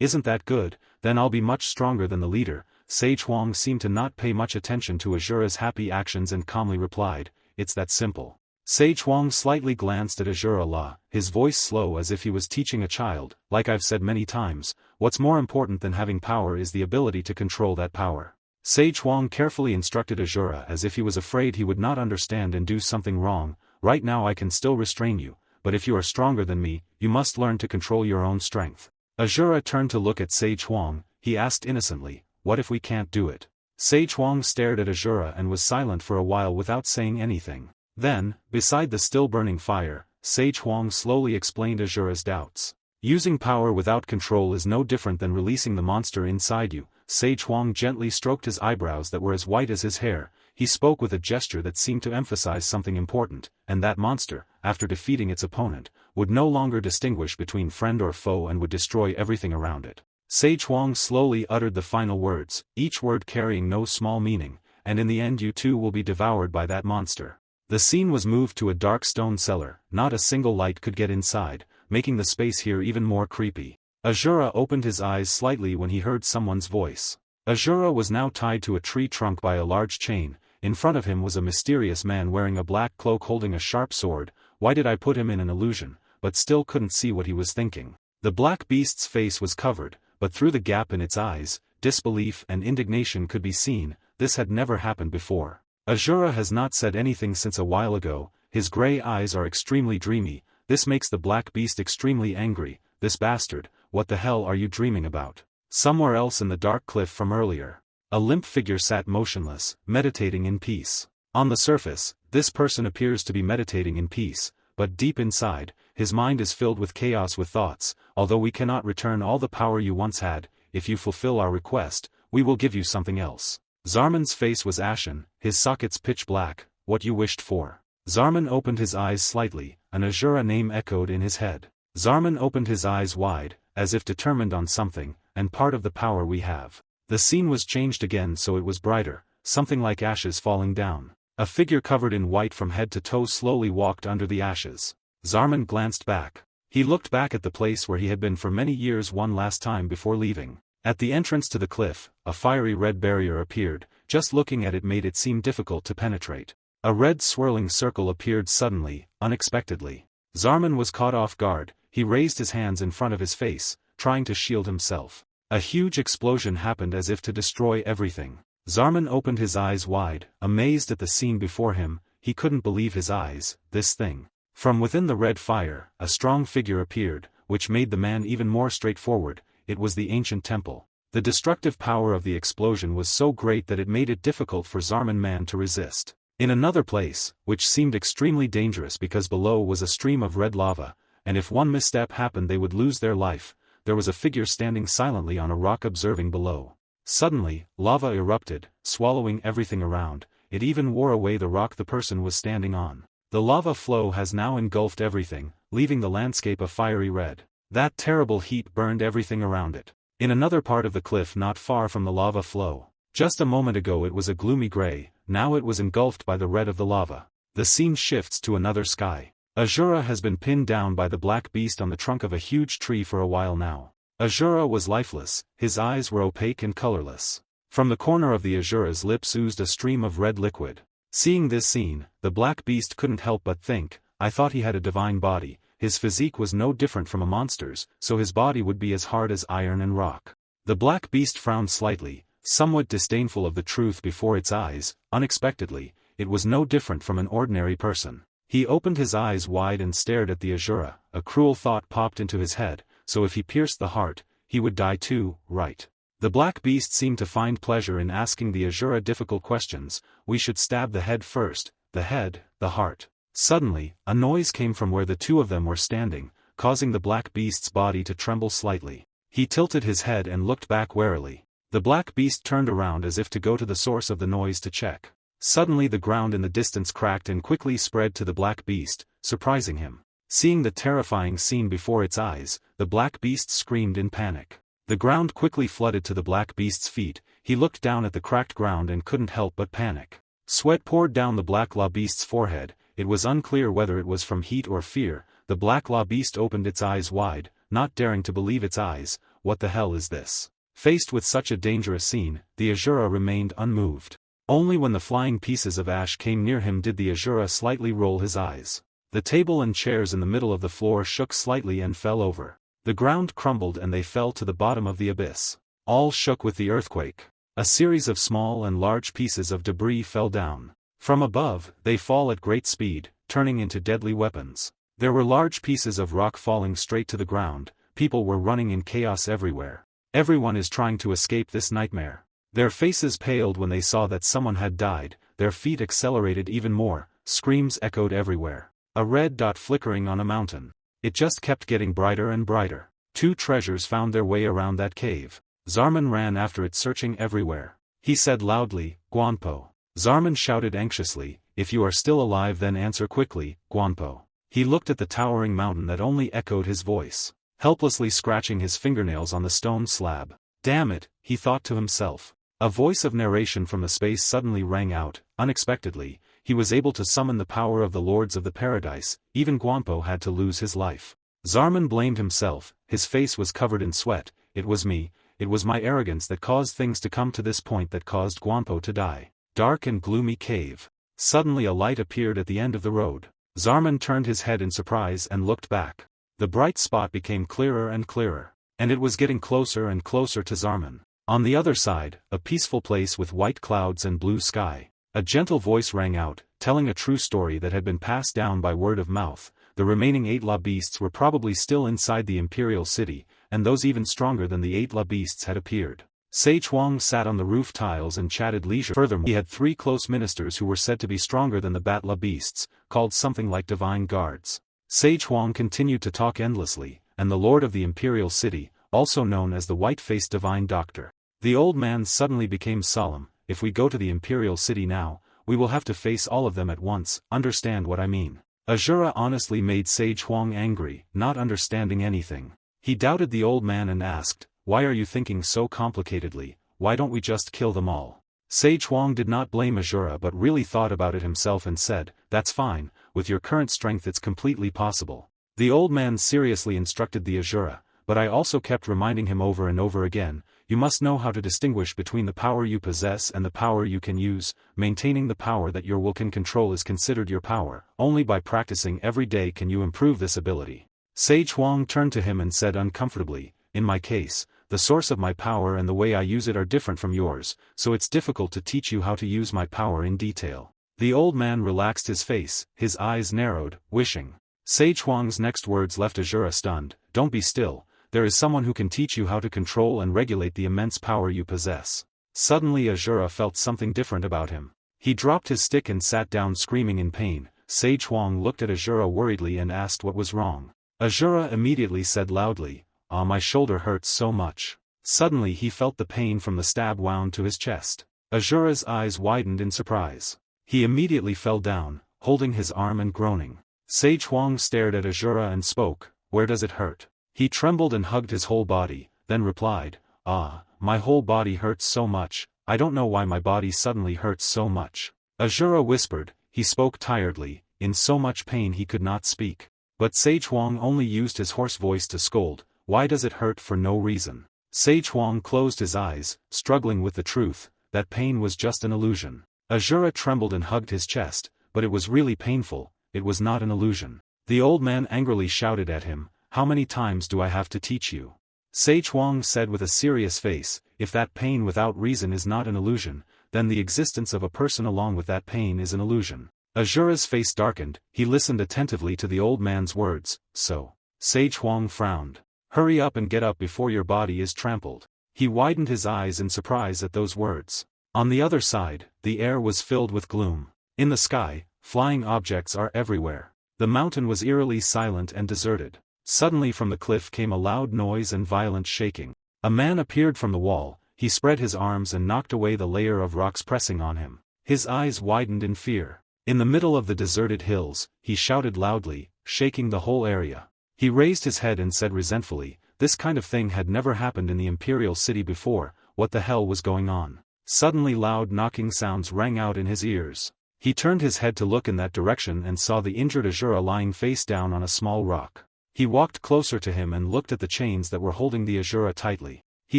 isn't that good? Then I'll be much stronger than the leader. Sage Huang seemed to not pay much attention to Asura's happy actions and calmly replied, it's that simple. Sage Huang slightly glanced at Asura, his voice slow as if he was teaching a child. Like I've said many times, what's more important than having power is the ability to control that power. Sage Huang carefully instructed Asura as if he was afraid he would not understand and do something wrong. Right now I can still restrain you, but if you are stronger than me, you must learn to control your own strength. Asura turned to look at Sage Huang. He asked innocently, what if we can't do it? Sage Huang stared at Asura and was silent for a while without saying anything. Then, beside the still burning fire, Sage Huang slowly explained Asura's doubts. Using power without control is no different than releasing the monster inside you. Sage Huang gently stroked his eyebrows that were as white as his hair. He spoke with a gesture that seemed to emphasize something important, and that monster, after defeating its opponent, would no longer distinguish between friend or foe and would destroy everything around it. Sage Huang slowly uttered the final words, each word carrying no small meaning, and in the end you too will be devoured by that monster. The scene was moved to a dark stone cellar. Not a single light could get inside, making the space here even more creepy. Asura opened his eyes slightly when he heard someone's voice. Asura was now tied to a tree trunk by a large chain. In front of him was a mysterious man wearing a black cloak holding a sharp sword. Why did I put him in an illusion? But still couldn't see what he was thinking. The black beast's face was covered, but through the gap in its eyes, disbelief and indignation could be seen. This had never happened before. Asura has not said anything since a while ago. His grey eyes are extremely dreamy. This makes the black beast extremely angry. This bastard, what the hell are you dreaming about? Somewhere else in the dark cliff from earlier, a limp figure sat motionless, meditating in peace. On the surface, this person appears to be meditating in peace, but deep inside, his mind is filled with chaos with thoughts. Although we cannot return all the power you once had, if you fulfill our request, we will give you something else. Zarman's face was ashen, his sockets pitch black. What you wished for? Zarman opened his eyes slightly, an Asura name echoed in his head. Zarman opened his eyes wide, as if determined on something, and part of the power we have. The scene was changed again so it was brighter, something like ashes falling down. A figure covered in white from head to toe slowly walked under the ashes. Zarman glanced back. He looked back at the place where he had been for many years one last time before leaving. At the entrance to the cliff, a fiery red barrier appeared. Just looking at it made it seem difficult to penetrate. A red swirling circle appeared suddenly, unexpectedly. Zarman was caught off guard. He raised his hands in front of his face, trying to shield himself. A huge explosion happened as if to destroy everything. Zarman opened his eyes wide, amazed at the scene before him. He couldn't believe his eyes. This thing. From within the red fire, a strong figure appeared, which made the man even more straightforward. It was the ancient temple. The destructive power of the explosion was so great that it made it difficult for Zarman man to resist. In another place, which seemed extremely dangerous because below was a stream of red lava, and if one misstep happened they would lose their life, there was a figure standing silently on a rock observing below. Suddenly, lava erupted, swallowing everything around. It even wore away the rock the person was standing on. The lava flow has now engulfed everything, leaving the landscape a fiery red. That terrible heat burned everything around it. In another part of the cliff not far from the lava flow. Just a moment ago it was a gloomy gray, now it was engulfed by the red of the lava. The scene shifts to another sky. Asura has been pinned down by the black beast on the trunk of a huge tree for a while now. Asura was lifeless, his eyes were opaque and colorless. From the corner of the Asura's lips oozed a stream of red liquid. Seeing this scene, the black beast couldn't help but think, I thought he had a divine body. His physique was no different from a monster's, so his body would be as hard as iron and rock. The black beast frowned slightly, somewhat disdainful of the truth before its eyes. Unexpectedly, it was no different from an ordinary person. He opened his eyes wide and stared at the Asura. A cruel thought popped into his head, so if he pierced the heart, he would die too, right? The black beast seemed to find pleasure in asking the Asura difficult questions. We should stab the head first, the head, the heart. Suddenly, a noise came from where the two of them were standing, causing the black beast's body to tremble slightly. He tilted his head and looked back warily. The black beast turned around as if to go to the source of the noise to check. Suddenly the ground in the distance cracked and quickly spread to the black beast, surprising him. Seeing the terrifying scene before its eyes, the black beast screamed in panic. The ground quickly flooded to the black beast's feet. He looked down at the cracked ground and couldn't help but panic. Sweat poured down the black beast's forehead. It was unclear whether it was from heat or fear. The black beast opened its eyes wide, not daring to believe its eyes. What the hell is this? Faced with such a dangerous scene, the Asura remained unmoved. Only when the flying pieces of ash came near him did the Asura slightly roll his eyes. The table and chairs in the middle of the floor shook slightly and fell over. The ground crumbled and they fell to the bottom of the abyss. All shook with the earthquake. A series of small and large pieces of debris fell down. From above, they fall at great speed, turning into deadly weapons. There were large pieces of rock falling straight to the ground. People were running in chaos everywhere. Everyone is trying to escape this nightmare. Their faces paled when they saw that someone had died. Their feet accelerated even more. Screams echoed everywhere. A red dot flickering on a mountain. It just kept getting brighter and brighter. Two treasures found their way around that cave. Zarman ran after it, searching everywhere. He said loudly, "Guanpo." Zarman shouted anxiously, "If you are still alive then answer quickly, Guanpo." He looked at the towering mountain that only echoed his voice, helplessly scratching his fingernails on the stone slab. Damn it, he thought to himself. A voice of narration from the space suddenly rang out. Unexpectedly, he was able to summon the power of the Lords of the Paradise. Even Guanpo had to lose his life. Zarman blamed himself. His face was covered in sweat. It was me. It was my arrogance that caused things to come to this point, that caused Guanpo to die. Dark and gloomy cave. Suddenly a light appeared at the end of the road. Zarman turned his head in surprise and looked back. The bright spot became clearer and clearer, and it was getting closer and closer to Zarman. On the other side, a peaceful place with white clouds and blue sky. A gentle voice rang out, telling a true story that had been passed down by word of mouth. The remaining 8 beasts were probably still inside the Imperial City, and those even stronger than the 8 beasts had appeared. Sage Huang sat on the roof tiles and chatted leisurely. Furthermore, he had 3 close ministers who were said to be stronger than the Bat beasts, called something like divine guards. Sage Huang continued to talk endlessly, and the Lord of the Imperial City, also known as the White-Faced Divine Doctor. The old man suddenly became solemn. If we go to the Imperial City now, we will have to face all of them at once. Understand what I mean? Asura honestly made Sage Huang angry, not understanding anything. He doubted the old man and asked, "Why are you thinking so complicatedly? Why don't we just kill them all?" Sage Huang did not blame Asura but really thought about it himself and said, "That's fine, with your current strength it's completely possible." The old man seriously instructed the Asura, but I also kept reminding him over and over again, "You must know how to distinguish between the power you possess and the power you can use. Maintaining the power that your will can control is considered your power. Only by practicing every day can you improve this ability." Sage Huang turned to him and said uncomfortably, "In my case, the source of my power and the way I use it are different from yours, so it's difficult to teach you how to use my power in detail." The old man relaxed his face, his eyes narrowed, wishing. Sage Huang's next words left Asura stunned. "Don't be still. There is someone who can teach you how to control and regulate the immense power you possess." Suddenly Asura felt something different about him. He dropped his stick and sat down screaming in pain. Sage Huang looked at Asura worriedly and asked what was wrong. Asura immediately said loudly, "Ah, my shoulder hurts so much." Suddenly he felt the pain from the stab wound to his chest. Asura's eyes widened in surprise. He immediately fell down, holding his arm and groaning. Sage Huang stared at Asura and spoke, "Where does it hurt?" He trembled and hugged his whole body, then replied, "Ah, my whole body hurts so much. I don't know why my body suddenly hurts so much." Asura whispered. He spoke tiredly, in so much pain he could not speak. But Sage Huang only used his hoarse voice to scold, "Why does it hurt for no reason?" Sage Huang closed his eyes, struggling with the truth, that pain was just an illusion. Asura trembled and hugged his chest, but it was really painful, it was not an illusion. The old man angrily shouted at him, "How many times do I have to teach you?" Sage Huang said with a serious face, "If that pain without reason is not an illusion, then the existence of a person along with that pain is an illusion." Asura's face darkened. He listened attentively to the old man's words. "So." Sage Huang frowned. Hurry up and get up before your body is trampled. He widened his eyes in surprise at those words. On the other side, the air was filled with gloom. In the sky, flying objects are everywhere. The mountain was eerily silent and deserted. Suddenly from the cliff came a loud noise and violent shaking. A man appeared from the wall. He spread his arms and knocked away the layer of rocks pressing on him. His eyes widened in fear. In the middle of the deserted hills, he shouted loudly, shaking the whole area. He raised his head and said resentfully, this kind of thing had never happened in the imperial city before. What the hell was going on? Suddenly loud knocking sounds rang out in his ears. He turned his head to look in that direction and saw the injured Asura lying face down on a small rock. He walked closer to him and looked at the chains that were holding the Asura tightly. He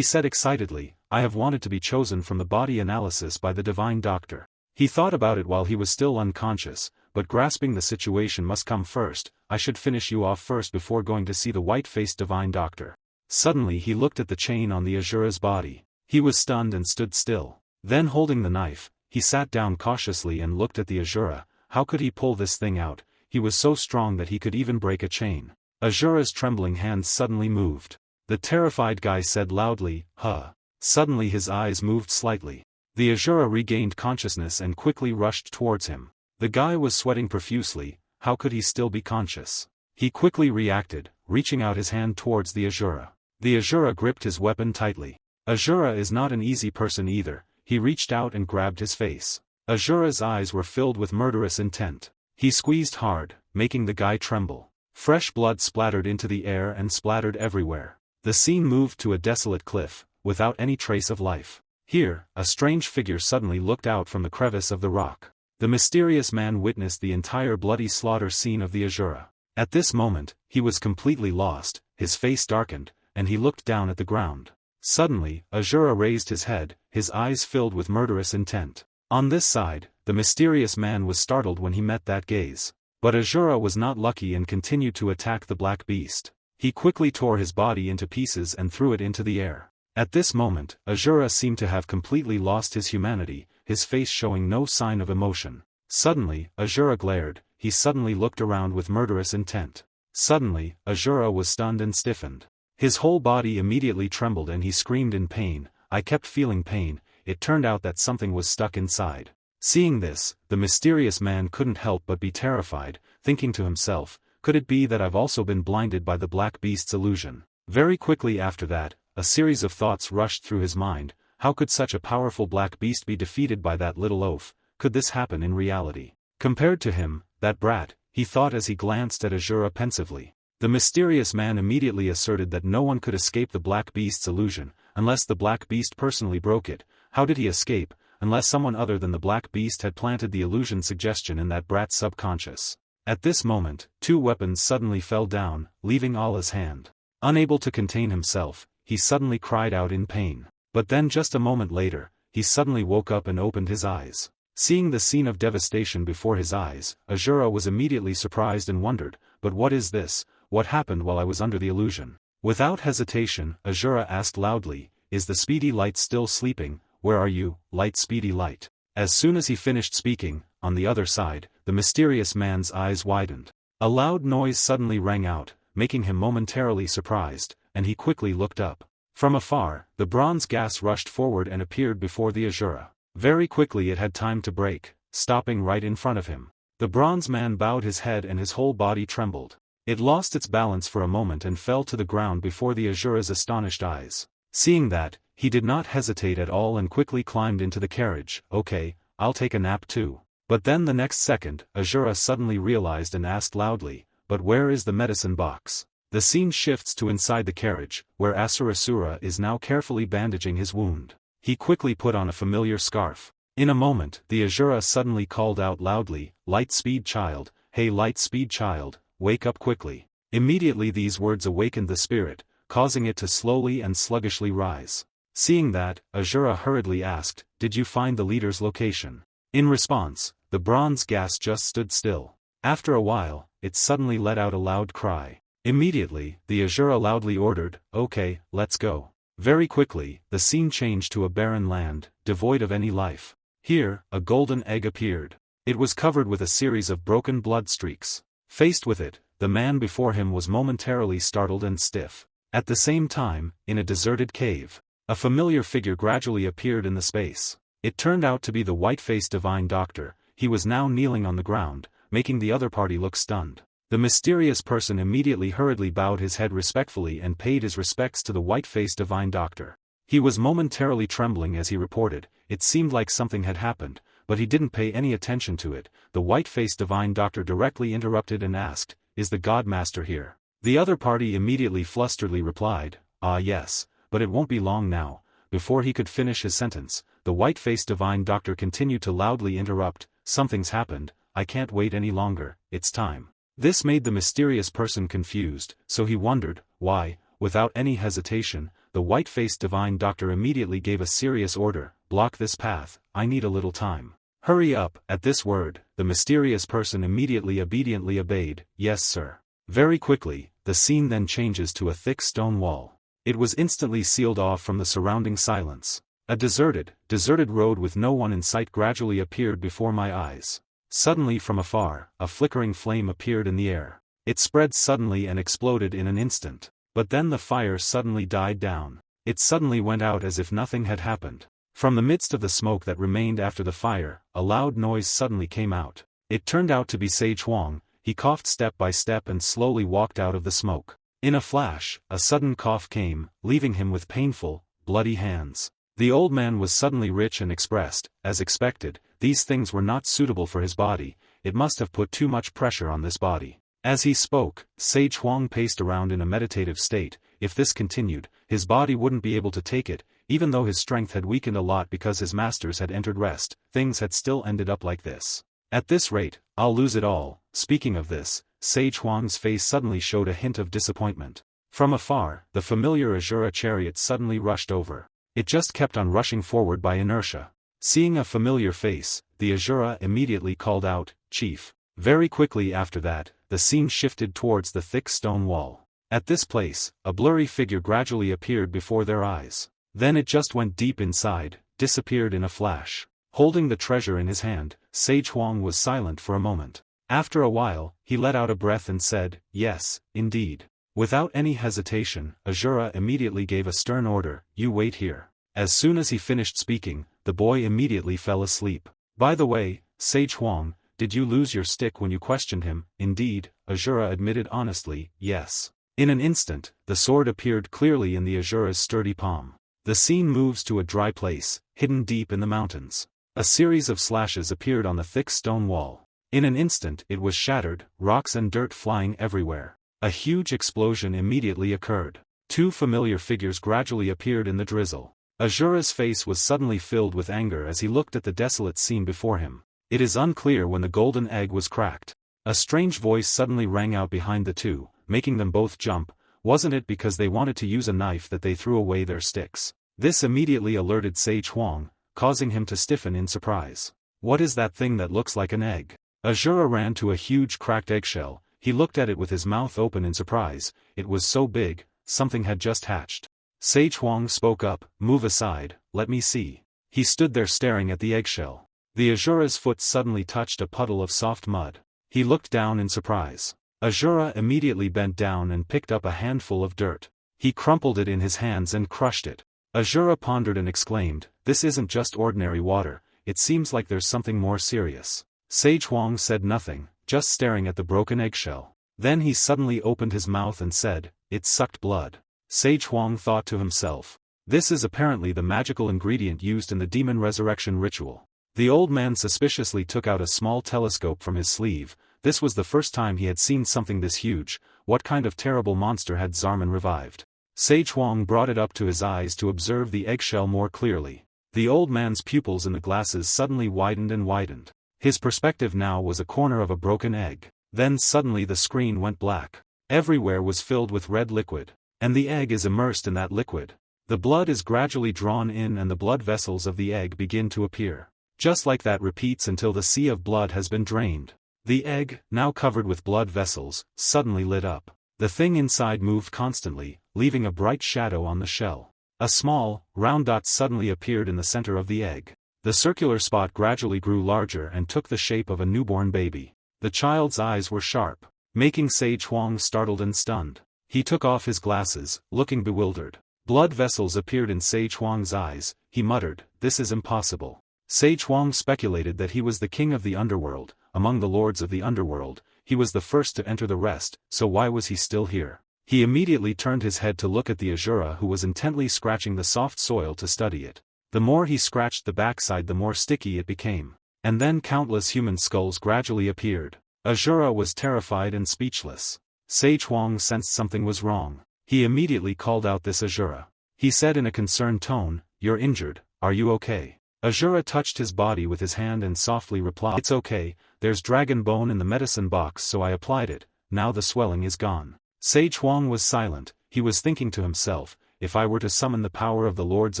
said excitedly, I have wanted to be chosen from the body analysis by the divine doctor. He thought about it while he was still unconscious, but grasping the situation must come first. I should finish you off first before going to see the white-faced divine doctor. Suddenly he looked at the chain on the Asura's body. He was stunned and stood still. Then holding the knife, he sat down cautiously and looked at the Asura. How could he pull this thing out? He was so strong that he could even break a chain. Asura's trembling hands suddenly moved. The terrified guy said loudly, huh. Suddenly his eyes moved slightly. The Asura regained consciousness and quickly rushed towards him. The guy was sweating profusely. How could he still be conscious? He quickly reacted, reaching out his hand towards the Asura. The Asura gripped his weapon tightly. Asura is not an easy person either. He reached out and grabbed his face. Asura's eyes were filled with murderous intent. He squeezed hard, making the guy tremble. Fresh blood splattered into the air and splattered everywhere. The scene moved to a desolate cliff, without any trace of life. Here, a strange figure suddenly looked out from the crevice of the rock. The mysterious man witnessed the entire bloody slaughter scene of the Asura. At this moment, he was completely lost, his face darkened, and he looked down at the ground. Suddenly, Asura raised his head, his eyes filled with murderous intent. On this side, the mysterious man was startled when he met that gaze. But Asura was not lucky and continued to attack the black beast. He quickly tore his body into pieces and threw it into the air. At this moment, Asura seemed to have completely lost his humanity, his face showing no sign of emotion. Suddenly, Asura glared. He suddenly looked around with murderous intent. Suddenly, Asura was stunned and stiffened. His whole body immediately trembled and he screamed in pain. I kept feeling pain. It turned out that something was stuck inside. Seeing this, the mysterious man couldn't help but be terrified, thinking to himself, could it be that I've also been blinded by the black beast's illusion? Very quickly after that, a series of thoughts rushed through his mind. How could such a powerful black beast be defeated by that little oaf? Could this happen in reality? Compared to him, that brat, he thought as he glanced at Asura pensively. The mysterious man immediately asserted that no one could escape the black beast's illusion, unless the black beast personally broke it. How did he escape, unless someone other than the black beast had planted the illusion suggestion in that brat's subconscious? At this moment, two weapons suddenly fell down, leaving Allah's hand. Unable to contain himself, he suddenly cried out in pain. But then just a moment later, he suddenly woke up and opened his eyes. Seeing the scene of devastation before his eyes, Asura was immediately surprised and wondered, but what is this? What happened while I was under the illusion? Without hesitation, Asura asked loudly, is the speedy light still sleeping? Where are you, light speedy light? As soon as he finished speaking, on the other side, the mysterious man's eyes widened. A loud noise suddenly rang out, making him momentarily surprised, and he quickly looked up. From afar, the bronze gas rushed forward and appeared before the Asura. Very quickly it had time to break, stopping right in front of him. The bronze man bowed his head and his whole body trembled. It lost its balance for a moment and fell to the ground before the Asura's astonished eyes. Seeing that, he did not hesitate at all and quickly climbed into the carriage. Okay, I'll take a nap too. But then the next second, Asura suddenly realized and asked loudly, but where is the medicine box? The scene shifts to inside the carriage, where Asura is now carefully bandaging his wound. He quickly put on a familiar scarf. In a moment, the Asura suddenly called out loudly, Lightspeed child, hey Lightspeed child, wake up quickly. Immediately these words awakened the spirit, causing it to slowly and sluggishly rise. Seeing that, Asura hurriedly asked, did you find the leader's location? In response, the bronze gas just stood still. After a while, it suddenly let out a loud cry. Immediately, the Asura loudly ordered, okay, let's go. Very quickly, the scene changed to a barren land, devoid of any life. Here, a golden egg appeared. It was covered with a series of broken blood streaks. Faced with it, the man before him was momentarily startled and stiff. At the same time, in a deserted cave, a familiar figure gradually appeared in the space. It turned out to be the white-faced divine doctor. He was now kneeling on the ground, making the other party look stunned. The mysterious person immediately hurriedly bowed his head respectfully and paid his respects to the white-faced divine doctor. He was momentarily trembling as he reported. It seemed like something had happened, but he didn't pay any attention to it. The white-faced divine doctor directly interrupted and asked, "Is the Godmaster here?" The other party immediately flusteredly replied, "Ah yes, but it won't be long now." Before he could finish his sentence, the white-faced divine doctor continued to loudly interrupt, "Something's happened, I can't wait any longer, it's time." This made the mysterious person confused, so he wondered, why. Without any hesitation, the white-faced divine doctor immediately gave a serious order, "Block this path, I need a little time." "Hurry up." At this word, the mysterious person immediately obediently obeyed, "Yes sir." Very quickly, the scene then changes to a thick stone wall. It was instantly sealed off from the surrounding silence. A deserted road with no one in sight gradually appeared before my eyes. Suddenly from afar, a flickering flame appeared in the air. It spread suddenly and exploded in an instant. But then the fire suddenly died down. It suddenly went out as if nothing had happened. From the midst of the smoke that remained after the fire, a loud noise suddenly came out. It turned out to be Sage Huang. He coughed step by step and slowly walked out of the smoke. In a flash, a sudden cough came, leaving him with painful, bloody hands. The old man was suddenly rich and expressed, as expected, these things were not suitable for his body. It must have put too much pressure on this body. As he spoke, Sage Huang paced around in a meditative state. If this continued, his body wouldn't be able to take it. Even though his strength had weakened a lot because his masters had entered rest, things had still ended up like this. At this rate, I'll lose it all. Speaking of this, Sage Huang's face suddenly showed a hint of disappointment. From afar, the familiar Asura chariot suddenly rushed over. It just kept on rushing forward by inertia. Seeing a familiar face, the Asura immediately called out, "Chief." Very quickly after that, the scene shifted towards the thick stone wall. At this place, a blurry figure gradually appeared before their eyes. Then it just went deep inside, disappeared in a flash. Holding the treasure in his hand, Sage Huang was silent for a moment. After a while, he let out a breath and said, "Yes, indeed." Without any hesitation, Asura immediately gave a stern order, "You wait here." As soon as he finished speaking, the boy immediately fell asleep. "By the way, Sage Huang, did you lose your stick when you questioned him?" "Indeed," Asura admitted honestly, "yes." In an instant, the sword appeared clearly in the Asura's sturdy palm. The scene moves to a dry place, hidden deep in the mountains. A series of slashes appeared on the thick stone wall. In an instant it was shattered, rocks and dirt flying everywhere. A huge explosion immediately occurred. Two familiar figures gradually appeared in the drizzle. Asura's face was suddenly filled with anger as he looked at the desolate scene before him. It is unclear when the golden egg was cracked. A strange voice suddenly rang out behind the two, making them both jump. Wasn't it because they wanted to use a knife that they threw away their sticks? This immediately alerted Sage Huang, causing him to stiffen in surprise. "What is that thing that looks like an egg?" Asura ran to a huge cracked eggshell. He looked at it with his mouth open in surprise. It was so big, something had just hatched. Sage Huang spoke up, "Move aside, let me see." He stood there staring at the eggshell. The Asura's foot suddenly touched a puddle of soft mud. He looked down in surprise. Asura immediately bent down and picked up a handful of dirt. He crumpled it in his hands and crushed it. Asura pondered and exclaimed, "This isn't just ordinary water, it seems like there's something more serious." Sage Huang said nothing, just staring at the broken eggshell. Then he suddenly opened his mouth and said, "It sucked blood." Sage Huang thought to himself, "This is apparently the magical ingredient used in the demon resurrection ritual." The old man suspiciously took out a small telescope from his sleeve. This was the first time he had seen something this huge. What kind of terrible monster had Zarman revived? Sage Huang brought it up to his eyes to observe the eggshell more clearly. The old man's pupils in the glasses suddenly widened and widened. His perspective now was a corner of a broken egg. Then suddenly the screen went black. Everywhere was filled with red liquid. And the egg is immersed in that liquid. The blood is gradually drawn in and the blood vessels of the egg begin to appear. Just like that repeats until the sea of blood has been drained. The egg, now covered with blood vessels, suddenly lit up. The thing inside moved constantly, leaving a bright shadow on the shell. A small, round dot suddenly appeared in the center of the egg. The circular spot gradually grew larger and took the shape of a newborn baby. The child's eyes were sharp, making Sage Huang startled and stunned. He took off his glasses, looking bewildered. Blood vessels appeared in Se Chuang's eyes. He muttered, "This is impossible." Se Chuang speculated that he was the king of the underworld. Among the lords of the underworld, he was the first to enter the rest, so why was he still here? He immediately turned his head to look at the Asura, who was intently scratching the soft soil to study it. The more he scratched the backside, the more sticky it became. And then countless human skulls gradually appeared. Asura was terrified and speechless. Se Chuang sensed something was wrong. He immediately called out this Asura. He said in a concerned tone, "You're injured, are you okay?" Asura touched his body with his hand and softly replied, "It's okay, there's dragon bone in the medicine box, so I applied it, now the swelling is gone." Se Chuang was silent. He was thinking to himself, if I were to summon the power of the lords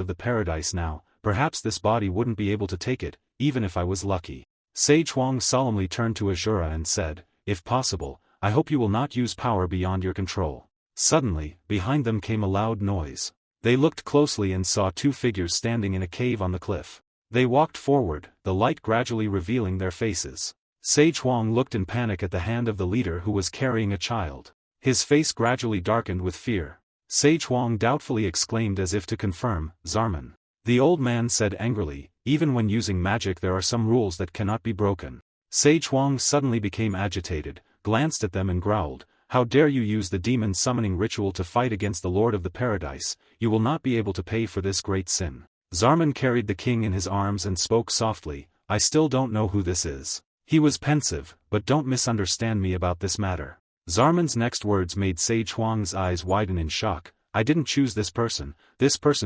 of the paradise now, perhaps this body wouldn't be able to take it, even if I was lucky. Se Chuang solemnly turned to Asura and said, "If possible, I hope you will not use power beyond your control." Suddenly, behind them came a loud noise. They looked closely and saw two figures standing in a cave on the cliff. They walked forward, the light gradually revealing their faces. Se Chuang looked in panic at the hand of the leader, who was carrying a child. His face gradually darkened with fear. Se Chuang doubtfully exclaimed as if to confirm, "Zarman." The old man said angrily, "Even when using magic there are some rules that cannot be broken." Se Chuang suddenly became agitated, glanced at them and growled, "How dare you use the demon summoning ritual to fight against the Lord of the Paradise? You will not be able to pay for this great sin." Zarman carried the king in his arms and spoke softly, "I still don't know who this is." He was pensive, "But don't misunderstand me about this matter." Zarman's next words made Se Chuang's eyes widen in shock. "I didn't choose this person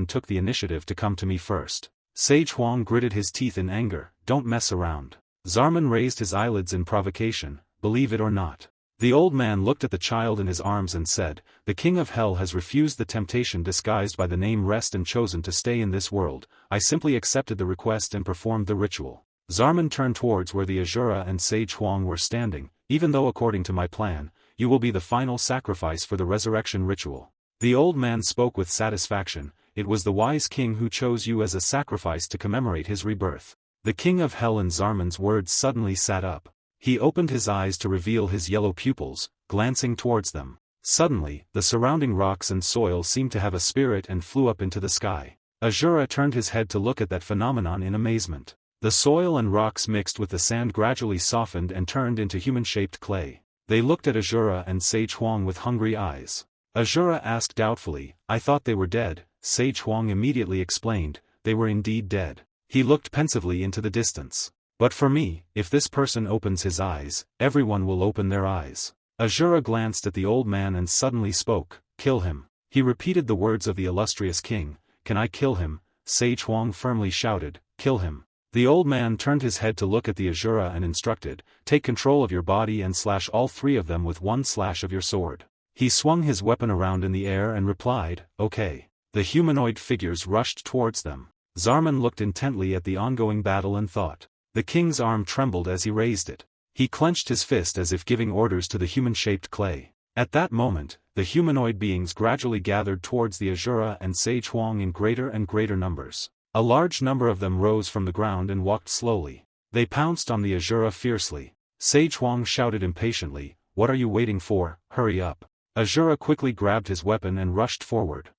took the initiative to come to me first." Se Chuang gritted his teeth in anger, "Don't mess around." Zarman raised his eyelids in provocation, "Believe it or not." The old man looked at the child in his arms and said, "The king of hell has refused the temptation disguised by the name rest and chosen to stay in this world. I simply accepted the request and performed the ritual." Zarman turned towards where the Asura and Se Chuang were standing. "Even though according to my plan, you will be the final sacrifice for the resurrection ritual." The old man spoke with satisfaction, "It was the wise king who chose you as a sacrifice to commemorate his rebirth." The king of hell in Zarman's words suddenly sat up. He opened his eyes to reveal his yellow pupils, glancing towards them. Suddenly, the surrounding rocks and soil seemed to have a spirit and flew up into the sky. Asura turned his head to look at that phenomenon in amazement. The soil and rocks mixed with the sand gradually softened and turned into human-shaped clay. They looked at Asura and Se Chuang with hungry eyes. Asura asked doubtfully, "I thought they were dead." Se Chuang immediately explained, "They were indeed dead." He looked pensively into the distance. "But for me, if this person opens his eyes, everyone will open their eyes." Asura glanced at the old man and suddenly spoke, "Kill him." He repeated the words of the illustrious king, "Can I kill him?" Se Chuang firmly shouted, "Kill him." The old man turned his head to look at the Asura and instructed, "Take control of your body and slash all three of them with one slash of your sword." He swung his weapon around in the air and replied, "Okay." The humanoid figures rushed towards them. Zarman looked intently at the ongoing battle and thought. The king's arm trembled as he raised it. He clenched his fist as if giving orders to the human-shaped clay. At that moment, the humanoid beings gradually gathered towards the Asura and Se Chuang in greater and greater numbers. A large number of them rose from the ground and walked slowly. They pounced on the Asura fiercely. Se Chuang shouted impatiently, "What are you waiting for? Hurry up." Asura quickly grabbed his weapon and rushed forward.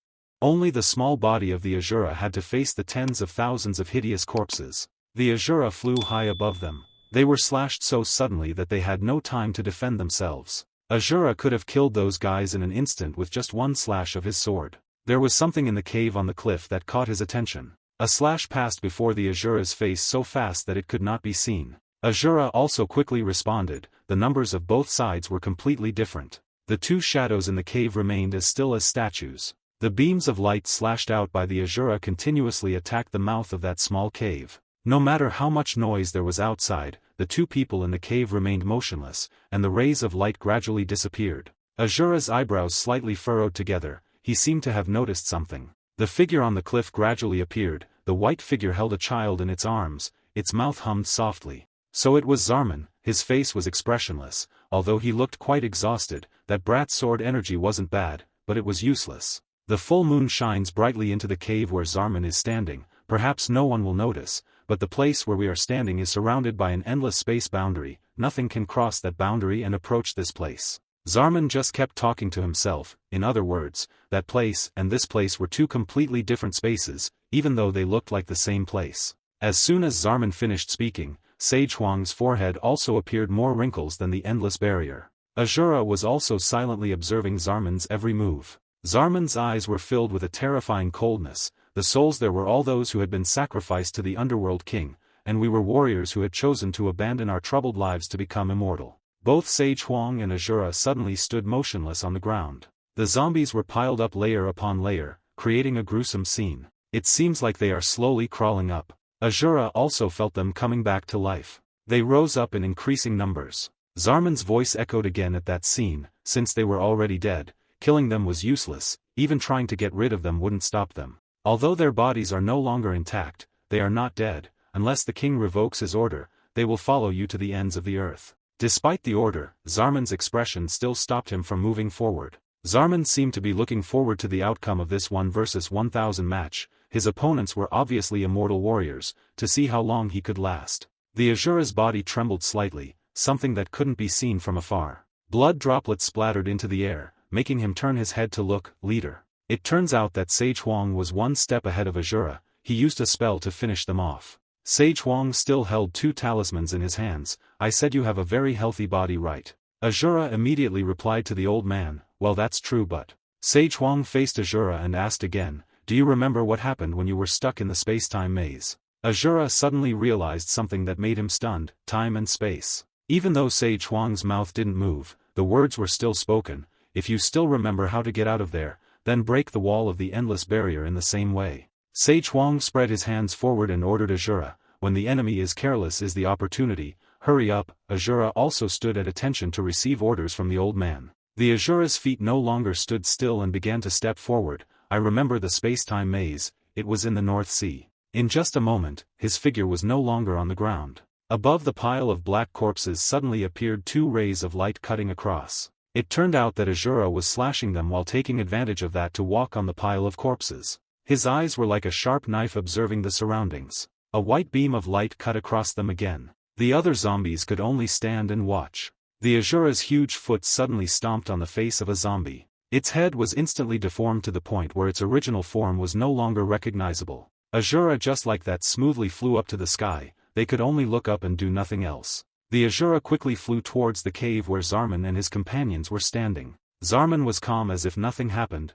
Only the small body of the Asura had to face the tens of thousands of hideous corpses. The Asura flew high above them. They were slashed so suddenly that they had no time to defend themselves. Asura could have killed those guys in an instant with just one slash of his sword. There was something in the cave on the cliff that caught his attention. A slash passed before the Asura's face so fast that it could not be seen. Asura also quickly responded. The numbers of both sides were completely different. The two shadows in the cave remained as still as statues. The beams of light slashed out by the Asura continuously attacked the mouth of that small cave. No matter how much noise there was outside, the two people in the cave remained motionless, and the rays of light gradually disappeared. Asura's eyebrows slightly furrowed together. He seemed to have noticed something. The figure on the cliff gradually appeared. The white figure held a child in its arms. Its mouth hummed softly. So it was Zarman. His face was expressionless, although he looked quite exhausted. That brat's sword energy wasn't bad, but it was useless. The full moon shines brightly into the cave where Zarman is standing. Perhaps no one will notice, but the place where we are standing is surrounded by an endless space boundary. Nothing can cross that boundary and approach this place. Zarman just kept talking to himself. In other words, that place and this place were two completely different spaces, even though they looked like the same place. As soon as Zarman finished speaking, Sage Huang's forehead also appeared more wrinkles than the endless barrier. Asura was also silently observing Zarman's every move. Zarman's eyes were filled with a terrifying coldness. The souls there were all those who had been sacrificed to the underworld king, and we were warriors who had chosen to abandon our troubled lives to become immortal. Both Sage Huang and Asura suddenly stood motionless on the ground. The zombies were piled up layer upon layer, creating a gruesome scene. It seems like they are slowly crawling up. Asura also felt them coming back to life. They rose up in increasing numbers. Zarman's voice echoed again at that scene. Since they were already dead, killing them was useless, even trying to get rid of them wouldn't stop them. Although their bodies are no longer intact, they are not dead. Unless the king revokes his order, they will follow you to the ends of the earth. Despite the order, Zarman's expression still stopped him from moving forward. Zarman seemed to be looking forward to the outcome of this 1 versus 1,000 match. His opponents were obviously immortal warriors, to see how long he could last. The Asura's body trembled slightly, something that couldn't be seen from afar. Blood droplets splattered into the air, making him turn his head to look. Leader. It turns out that Sage Huang was one step ahead of Asura. He used a spell to finish them off. Sage Huang still held 2 talismans in his hands. I said you have a very healthy body, right? Asura immediately replied to the old man, well, that's true, but... Sage Huang faced Asura and asked again, do you remember what happened when you were stuck in the space-time maze? Asura suddenly realized something that made him stunned, time and space. Even though Sage Huang's mouth didn't move, the words were still spoken. If you still remember how to get out of there, then break the wall of the endless barrier in the same way. Sage Huang spread his hands forward and ordered Asura, when the enemy is careless is the opportunity, hurry up. Asura also stood at attention to receive orders from the old man. The Asura's feet no longer stood still and began to step forward. I remember the space-time maze, it was in the North Sea. In just a moment, his figure was no longer on the ground. Above the pile of black corpses suddenly appeared 2 rays of light cutting across. It turned out that Asura was slashing them while taking advantage of that to walk on the pile of corpses. His eyes were like a sharp knife observing the surroundings. A white beam of light cut across them again. The other zombies could only stand and watch. The Asura's huge foot suddenly stomped on the face of a zombie. Its head was instantly deformed to the point where its original form was no longer recognizable. Asura just like that smoothly flew up to the sky. They could only look up and do nothing else. The Asura quickly flew towards the cave where Zarman and his companions were standing. Zarman was calm as if nothing happened.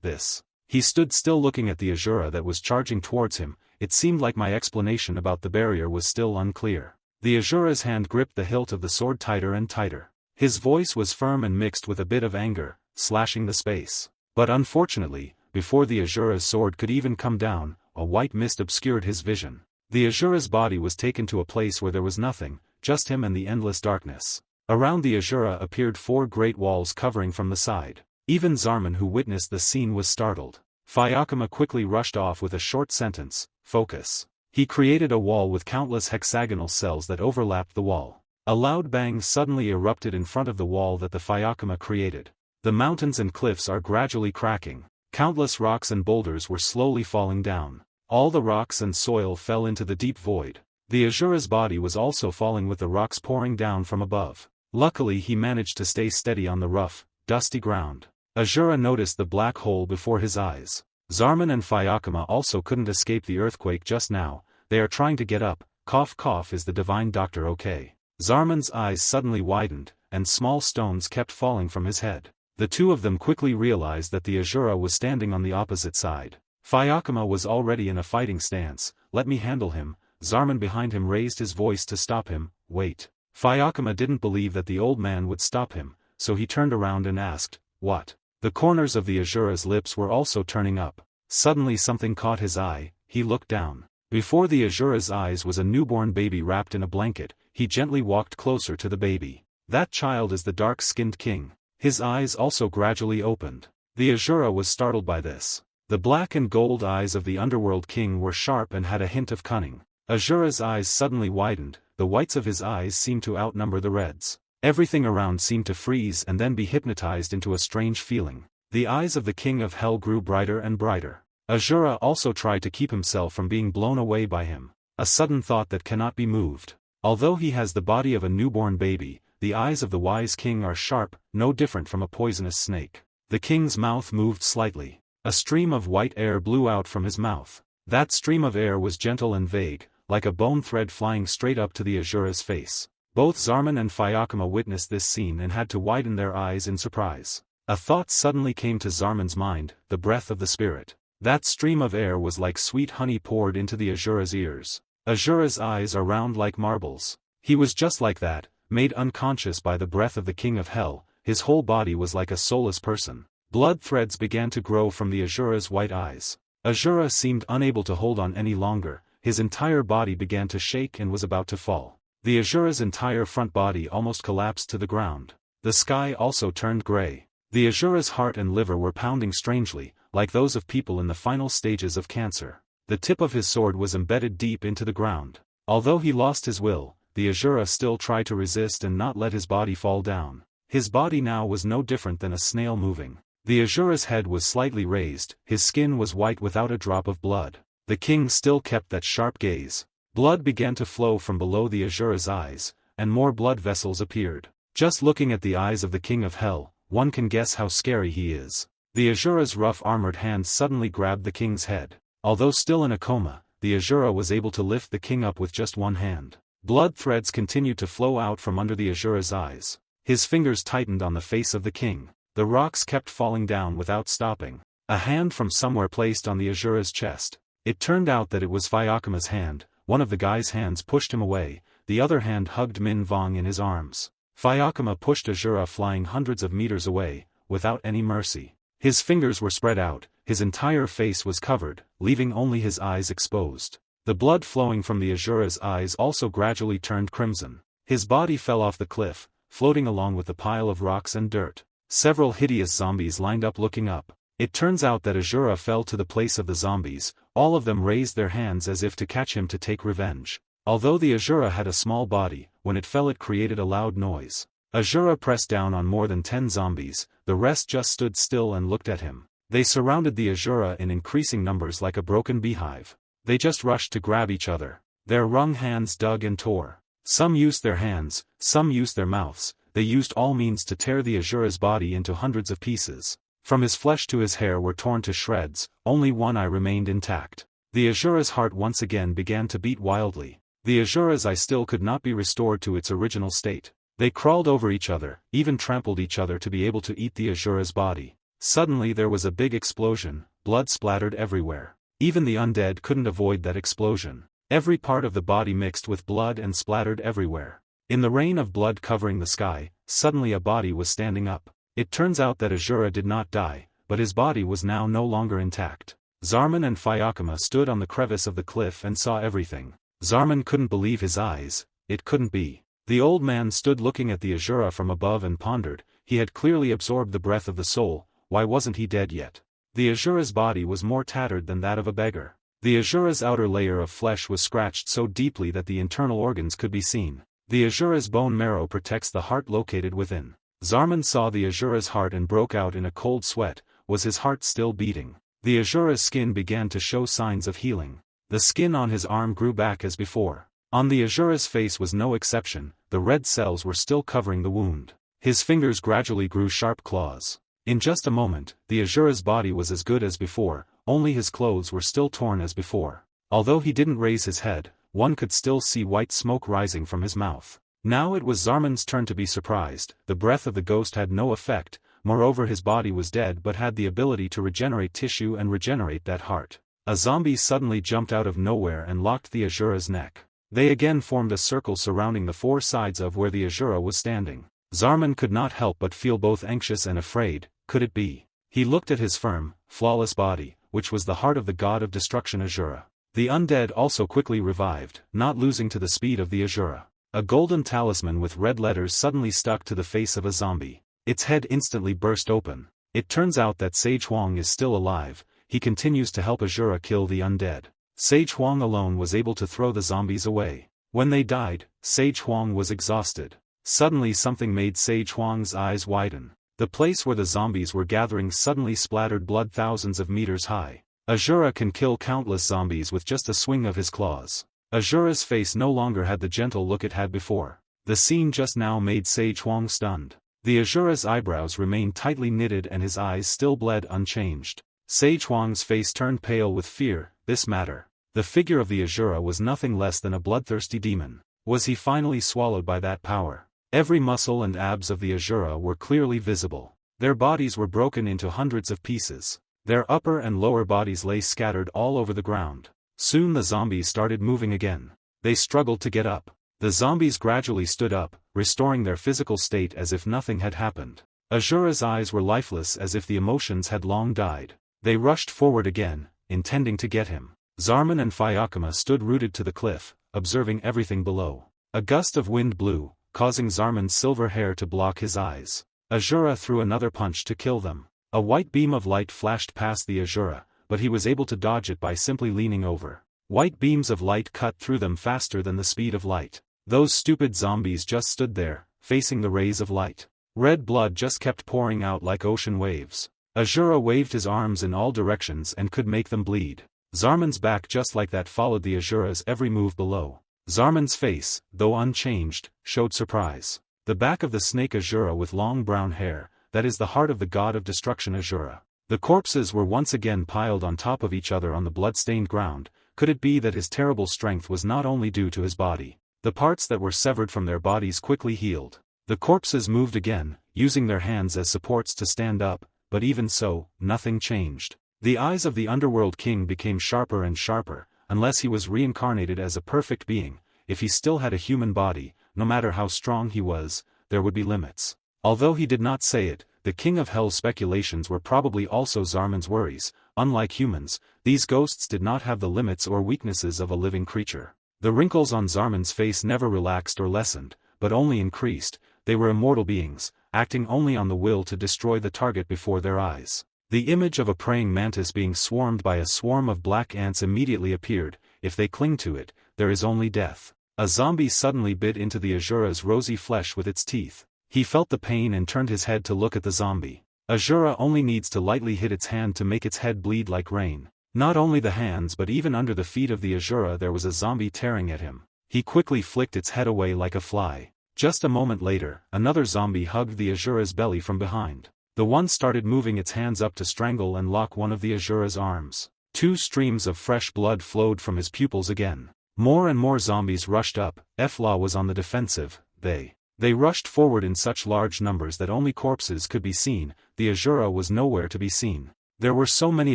This. He stood still looking at the Asura that was charging towards him. It seemed like my explanation about the barrier was still unclear. The Asura's hand gripped the hilt of the sword tighter and tighter. His voice was firm and mixed with a bit of anger, slashing the space. But unfortunately, before the Asura's sword could even come down, a white mist obscured his vision. The Asura's body was taken to a place where there was nothing, just him and the endless darkness. Around the Asura appeared 4 great walls covering from the side. Even Zarman who witnessed the scene was startled. Fayakuma quickly rushed off with a short sentence, focus. He created a wall with countless hexagonal cells that overlapped the wall. A loud bang suddenly erupted in front of the wall that the Fayakuma created. The mountains and cliffs are gradually cracking. Countless rocks and boulders were slowly falling down. All the rocks and soil fell into the deep void. The Asura's body was also falling with the rocks pouring down from above. Luckily he managed to stay steady on the rough, dusty ground. Asura noticed the black hole before his eyes. Zarman and Fayakuma also couldn't escape the earthquake just now. They are trying to get up. Cough cough, is the divine doctor okay? Zarman's eyes suddenly widened, and small stones kept falling from his head. The two of them quickly realized that the Asura was standing on the opposite side. Fayakuma was already in a fighting stance. Let me handle him. Zarman behind him raised his voice to stop him. Wait. Fayakuma didn't believe that the old man would stop him, so he turned around and asked, what? The corners of the Asura's lips were also turning up. Suddenly something caught his eye. He looked down. Before the Asura's eyes was a newborn baby wrapped in a blanket. He gently walked closer to the baby. That child is the dark-skinned king. His eyes also gradually opened. The Asura was startled by this. The black and gold eyes of the underworld king were sharp and had a hint of cunning. Asura's eyes suddenly widened. The whites of his eyes seemed to outnumber the reds. Everything around seemed to freeze and then be hypnotized into a strange feeling. The eyes of the king of hell grew brighter and brighter. Asura also tried to keep himself from being blown away by him. A sudden thought that cannot be moved. Although he has the body of a newborn baby, the eyes of the wise king are sharp, no different from a poisonous snake. The king's mouth moved slightly. A stream of white air blew out from his mouth. That stream of air was gentle and vague, like a bone thread flying straight up to the Asura's face. Both Zarman and Fayakuma witnessed this scene and had to widen their eyes in surprise. A thought suddenly came to Zarman's mind, the breath of the spirit. That stream of air was like sweet honey poured into the Asura's ears. Asura's eyes are round like marbles. He was just like that, made unconscious by the breath of the king of hell. His whole body was like a soulless person. Blood threads began to grow from the Asura's white eyes. Asura seemed unable to hold on any longer, his entire body began to shake and was about to fall. The Asura's entire front body almost collapsed to the ground. The sky also turned gray. The Asura's heart and liver were pounding strangely, like those of people in the final stages of cancer. The tip of his sword was embedded deep into the ground. Although he lost his will, the Asura still tried to resist and not let his body fall down. His body now was no different than a snail moving. The Asura's head was slightly raised, his skin was white without a drop of blood. The king still kept that sharp gaze. Blood began to flow from below the Asura's eyes, and more blood vessels appeared. Just looking at the eyes of the king of hell, one can guess how scary he is. The Asura's rough armored hands suddenly grabbed the king's head. Although still in a coma, the Asura was able to lift the king up with just one hand. Blood threads continued to flow out from under the Asura's eyes. His fingers tightened on the face of the king. The rocks kept falling down without stopping. A hand from somewhere placed on the Asura's chest. It turned out that it was Fyakuma's hand. One of the guy's hands pushed him away, the other hand hugged Min Vong in his arms. Fayakuma pushed Asura flying hundreds of meters away, without any mercy. His fingers were spread out, his entire face was covered, leaving only his eyes exposed. The blood flowing from the Asura's eyes also gradually turned crimson. His body fell off the cliff, floating along with the pile of rocks and dirt. Several hideous zombies lined up looking up. It turns out that Asura fell to the place of the zombies. All of them raised their hands as if to catch him to take revenge. Although the Asura had a small body, when it fell it created a loud noise. Asura pressed down on more than 10 zombies, the rest just stood still and looked at him. They surrounded the Asura in increasing numbers like a broken beehive. They just rushed to grab each other. Their wrung hands dug and tore. Some used their hands, some used their mouths. They used all means to tear the Asura's body into hundreds of pieces. From his flesh to his hair were torn to shreds, only one eye remained intact. The Asura's heart once again began to beat wildly. The Asura's eye still could not be restored to its original state. They crawled over each other, even trampled each other to be able to eat the Asura's body. Suddenly there was a big explosion, blood splattered everywhere. Even the undead couldn't avoid that explosion. Every part of the body mixed with blood and splattered everywhere. In the rain of blood covering the sky, suddenly a body was standing up. It turns out that Asura did not die, but his body was now no longer intact. Zarman and Fayakuma stood on the crevice of the cliff and saw everything. Zarman couldn't believe his eyes. It couldn't be. The old man stood looking at the Asura from above and pondered. He had clearly absorbed the breath of the soul. Why wasn't he dead yet? The Asura's body was more tattered than that of a beggar. The Asura's outer layer of flesh was scratched so deeply that the internal organs could be seen. The Asura's bone marrow protects the heart located within. Zarman saw the Asura's heart and broke out in a cold sweat. Was his heart still beating? The Asura's skin began to show signs of healing. The skin on his arm grew back as before. On the Asura's face was no exception, the red cells were still covering the wound. His fingers gradually grew sharp claws. In just a moment, the Asura's body was as good as before, only his clothes were still torn as before. Although he didn't raise his head, one could still see white smoke rising from his mouth. Now it was Zarman's turn to be surprised. The breath of the ghost had no effect, moreover his body was dead but had the ability to regenerate tissue and regenerate that heart. A zombie suddenly jumped out of nowhere and locked the Asura's neck. They again formed a circle surrounding the 4 sides of where the Asura was standing. Zarman could not help but feel both anxious and afraid. Could it be? He looked at his firm, flawless body, which was the heart of the god of destruction Asura. The undead also quickly revived, not losing to the speed of the Asura. A golden talisman with red letters suddenly stuck to the face of a zombie. Its head instantly burst open. It turns out that Sage Huang is still alive. He continues to help Asura kill the undead. Sage Huang alone was able to throw the zombies away. When they died, Sage Huang was exhausted. Suddenly something made Sage Huang's eyes widen. The place where the zombies were gathering suddenly splattered blood thousands of meters high. Asura can kill countless zombies with just a swing of his claws. Asura's face no longer had the gentle look it had before. The scene just now made Sage Huang stunned. The Asura's eyebrows remained tightly knitted and his eyes still bled unchanged. Sage Huang's face turned pale with fear. This matter. The figure of the Asura was nothing less than a bloodthirsty demon. Was he finally swallowed by that power? Every muscle and abs of the Asura were clearly visible. Their bodies were broken into hundreds of pieces. Their upper and lower bodies lay scattered all over the ground. Soon the zombies started moving again. They struggled to get up. The zombies gradually stood up, restoring their physical state as if nothing had happened. Asura's eyes were lifeless as if the emotions had long died. They rushed forward again, intending to get him. Zarman and Fayakuma stood rooted to the cliff, observing everything below. A gust of wind blew, causing Zarman's silver hair to block his eyes. Asura threw another punch to kill them. A white beam of light flashed past the Asura, but he was able to dodge it by simply leaning over. White beams of light cut through them faster than the speed of light. Those stupid zombies just stood there, facing the rays of light. Red blood just kept pouring out like ocean waves. Asura waved his arms in all directions and could make them bleed. Zarman's back just like that followed the Asura's every move below. Zarman's face, though unchanged, showed surprise. The back of the snake Asura with long brown hair, that is the heart of the god of destruction Asura. The corpses were once again piled on top of each other on the blood-stained ground. Could it be that his terrible strength was not only due to his body? The parts that were severed from their bodies quickly healed. The corpses moved again, using their hands as supports to stand up, but even so, nothing changed. The eyes of the underworld king became sharper and sharper. Unless he was reincarnated as a perfect being, if he still had a human body, no matter how strong he was, there would be limits. Although he did not say it, the King of Hell's speculations were probably also Zarman's worries. Unlike humans, these ghosts did not have the limits or weaknesses of a living creature. The wrinkles on Zarman's face never relaxed or lessened, but only increased. They were immortal beings, acting only on the will to destroy the target before their eyes. The image of a praying mantis being swarmed by a swarm of black ants immediately appeared. If they cling to it, there is only death. A zombie suddenly bit into the Asura's rosy flesh with its teeth. He felt the pain and turned his head to look at the zombie. Asura only needs to lightly hit its hand to make its head bleed like rain. Not only the hands but even under the feet of the Asura there was a zombie tearing at him. He quickly flicked its head away like a fly. Just a moment later, another zombie hugged the Asura's belly from behind. The one started moving its hands up to strangle and lock one of the Asura's arms. 2 streams of fresh blood flowed from his pupils again. More and more zombies rushed up. Efla was on the defensive. They rushed forward in such large numbers that only corpses could be seen. The Asura was nowhere to be seen. There were so many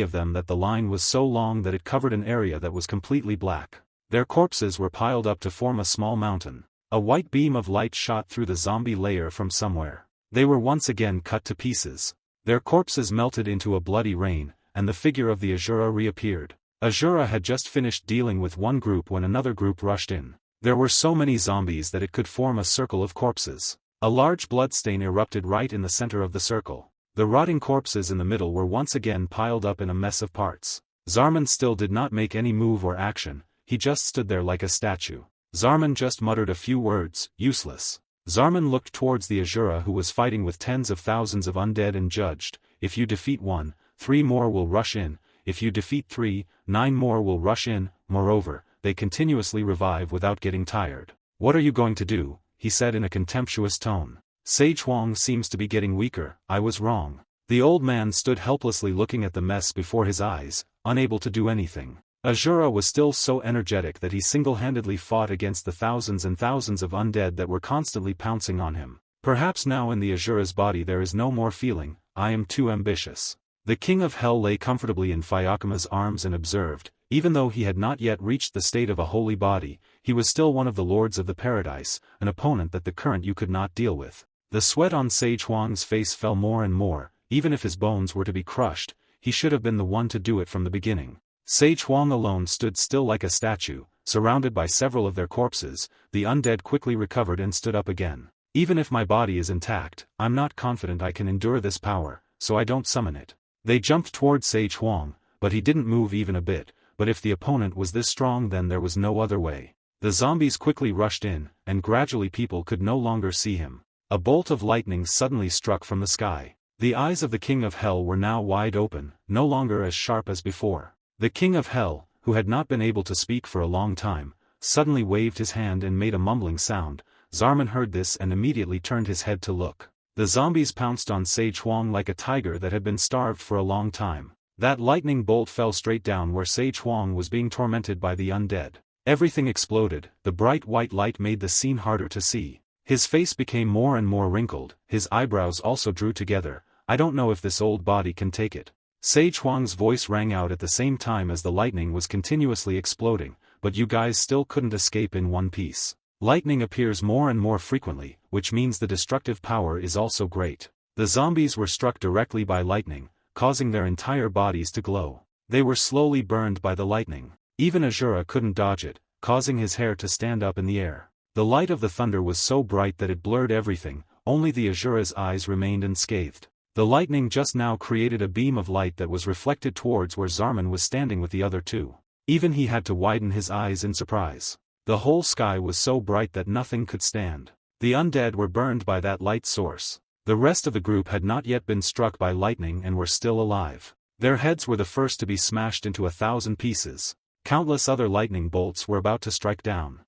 of them that the line was so long that it covered an area that was completely black. Their corpses were piled up to form a small mountain. A white beam of light shot through the zombie layer from somewhere. They were once again cut to pieces. Their corpses melted into a bloody rain, and the figure of the Asura reappeared. Asura had just finished dealing with one group when another group rushed in. There were so many zombies that it could form a circle of corpses. A large bloodstain erupted right in the center of the circle. The rotting corpses in the middle were once again piled up in a mess of parts. Zarman still did not make any move or action. He just stood there like a statue. Zarman just muttered a few words, useless. Zarman looked towards the Asura who was fighting with tens of thousands of undead and judged, if you defeat 1, 3 more will rush in, if you defeat 3, 9 more will rush in. Moreover, they continuously revive without getting tired. What are you going to do? He said in a contemptuous tone. Sage Huang seems to be getting weaker. I was wrong. The old man stood helplessly looking at the mess before his eyes, unable to do anything. Asura was still so energetic that he single-handedly fought against the thousands and thousands of undead that were constantly pouncing on him. Perhaps now in the Asura's body there is no more feeling, I am too ambitious. The King of Hell lay comfortably in Fyakuma's arms and observed. Even though he had not yet reached the state of a holy body, he was still one of the lords of the paradise, an opponent that the current you could not deal with. The sweat on Sage Huang's face fell more and more. Even if his bones were to be crushed, he should have been the one to do it from the beginning. Sage Huang alone stood still like a statue, surrounded by several of their corpses. The undead quickly recovered and stood up again. Even if my body is intact, I'm not confident I can endure this power, so I don't summon it. They jumped toward Sage Huang, but he didn't move even a bit. But if the opponent was this strong then there was no other way. The zombies quickly rushed in, and gradually people could no longer see him. A bolt of lightning suddenly struck from the sky. The eyes of the King of Hell were now wide open, no longer as sharp as before. The King of Hell, who had not been able to speak for a long time, suddenly waved his hand and made a mumbling sound. Zarman heard this and immediately turned his head to look. The zombies pounced on Sage Huang like a tiger that had been starved for a long time. That lightning bolt fell straight down where Sage Huang was being tormented by the undead. Everything exploded, the bright white light made the scene harder to see. His face became more and more wrinkled, his eyebrows also drew together. I don't know if this old body can take it. Sage Huang's voice rang out at the same time as the lightning was continuously exploding, but you guys still couldn't escape in one piece. Lightning appears more and more frequently, which means the destructive power is also great. The zombies were struck directly by lightning, causing their entire bodies to glow. They were slowly burned by the lightning. Even Asura couldn't dodge it, causing his hair to stand up in the air. The light of the thunder was so bright that it blurred everything, only the Asura's eyes remained unscathed. The lightning just now created a beam of light that was reflected towards where Zarman was standing with the other two. Even he had to widen his eyes in surprise. The whole sky was so bright that nothing could stand. The undead were burned by that light source. The rest of the group had not yet been struck by lightning and were still alive. Their heads were the first to be smashed into 1,000 pieces. Countless other lightning bolts were about to strike down.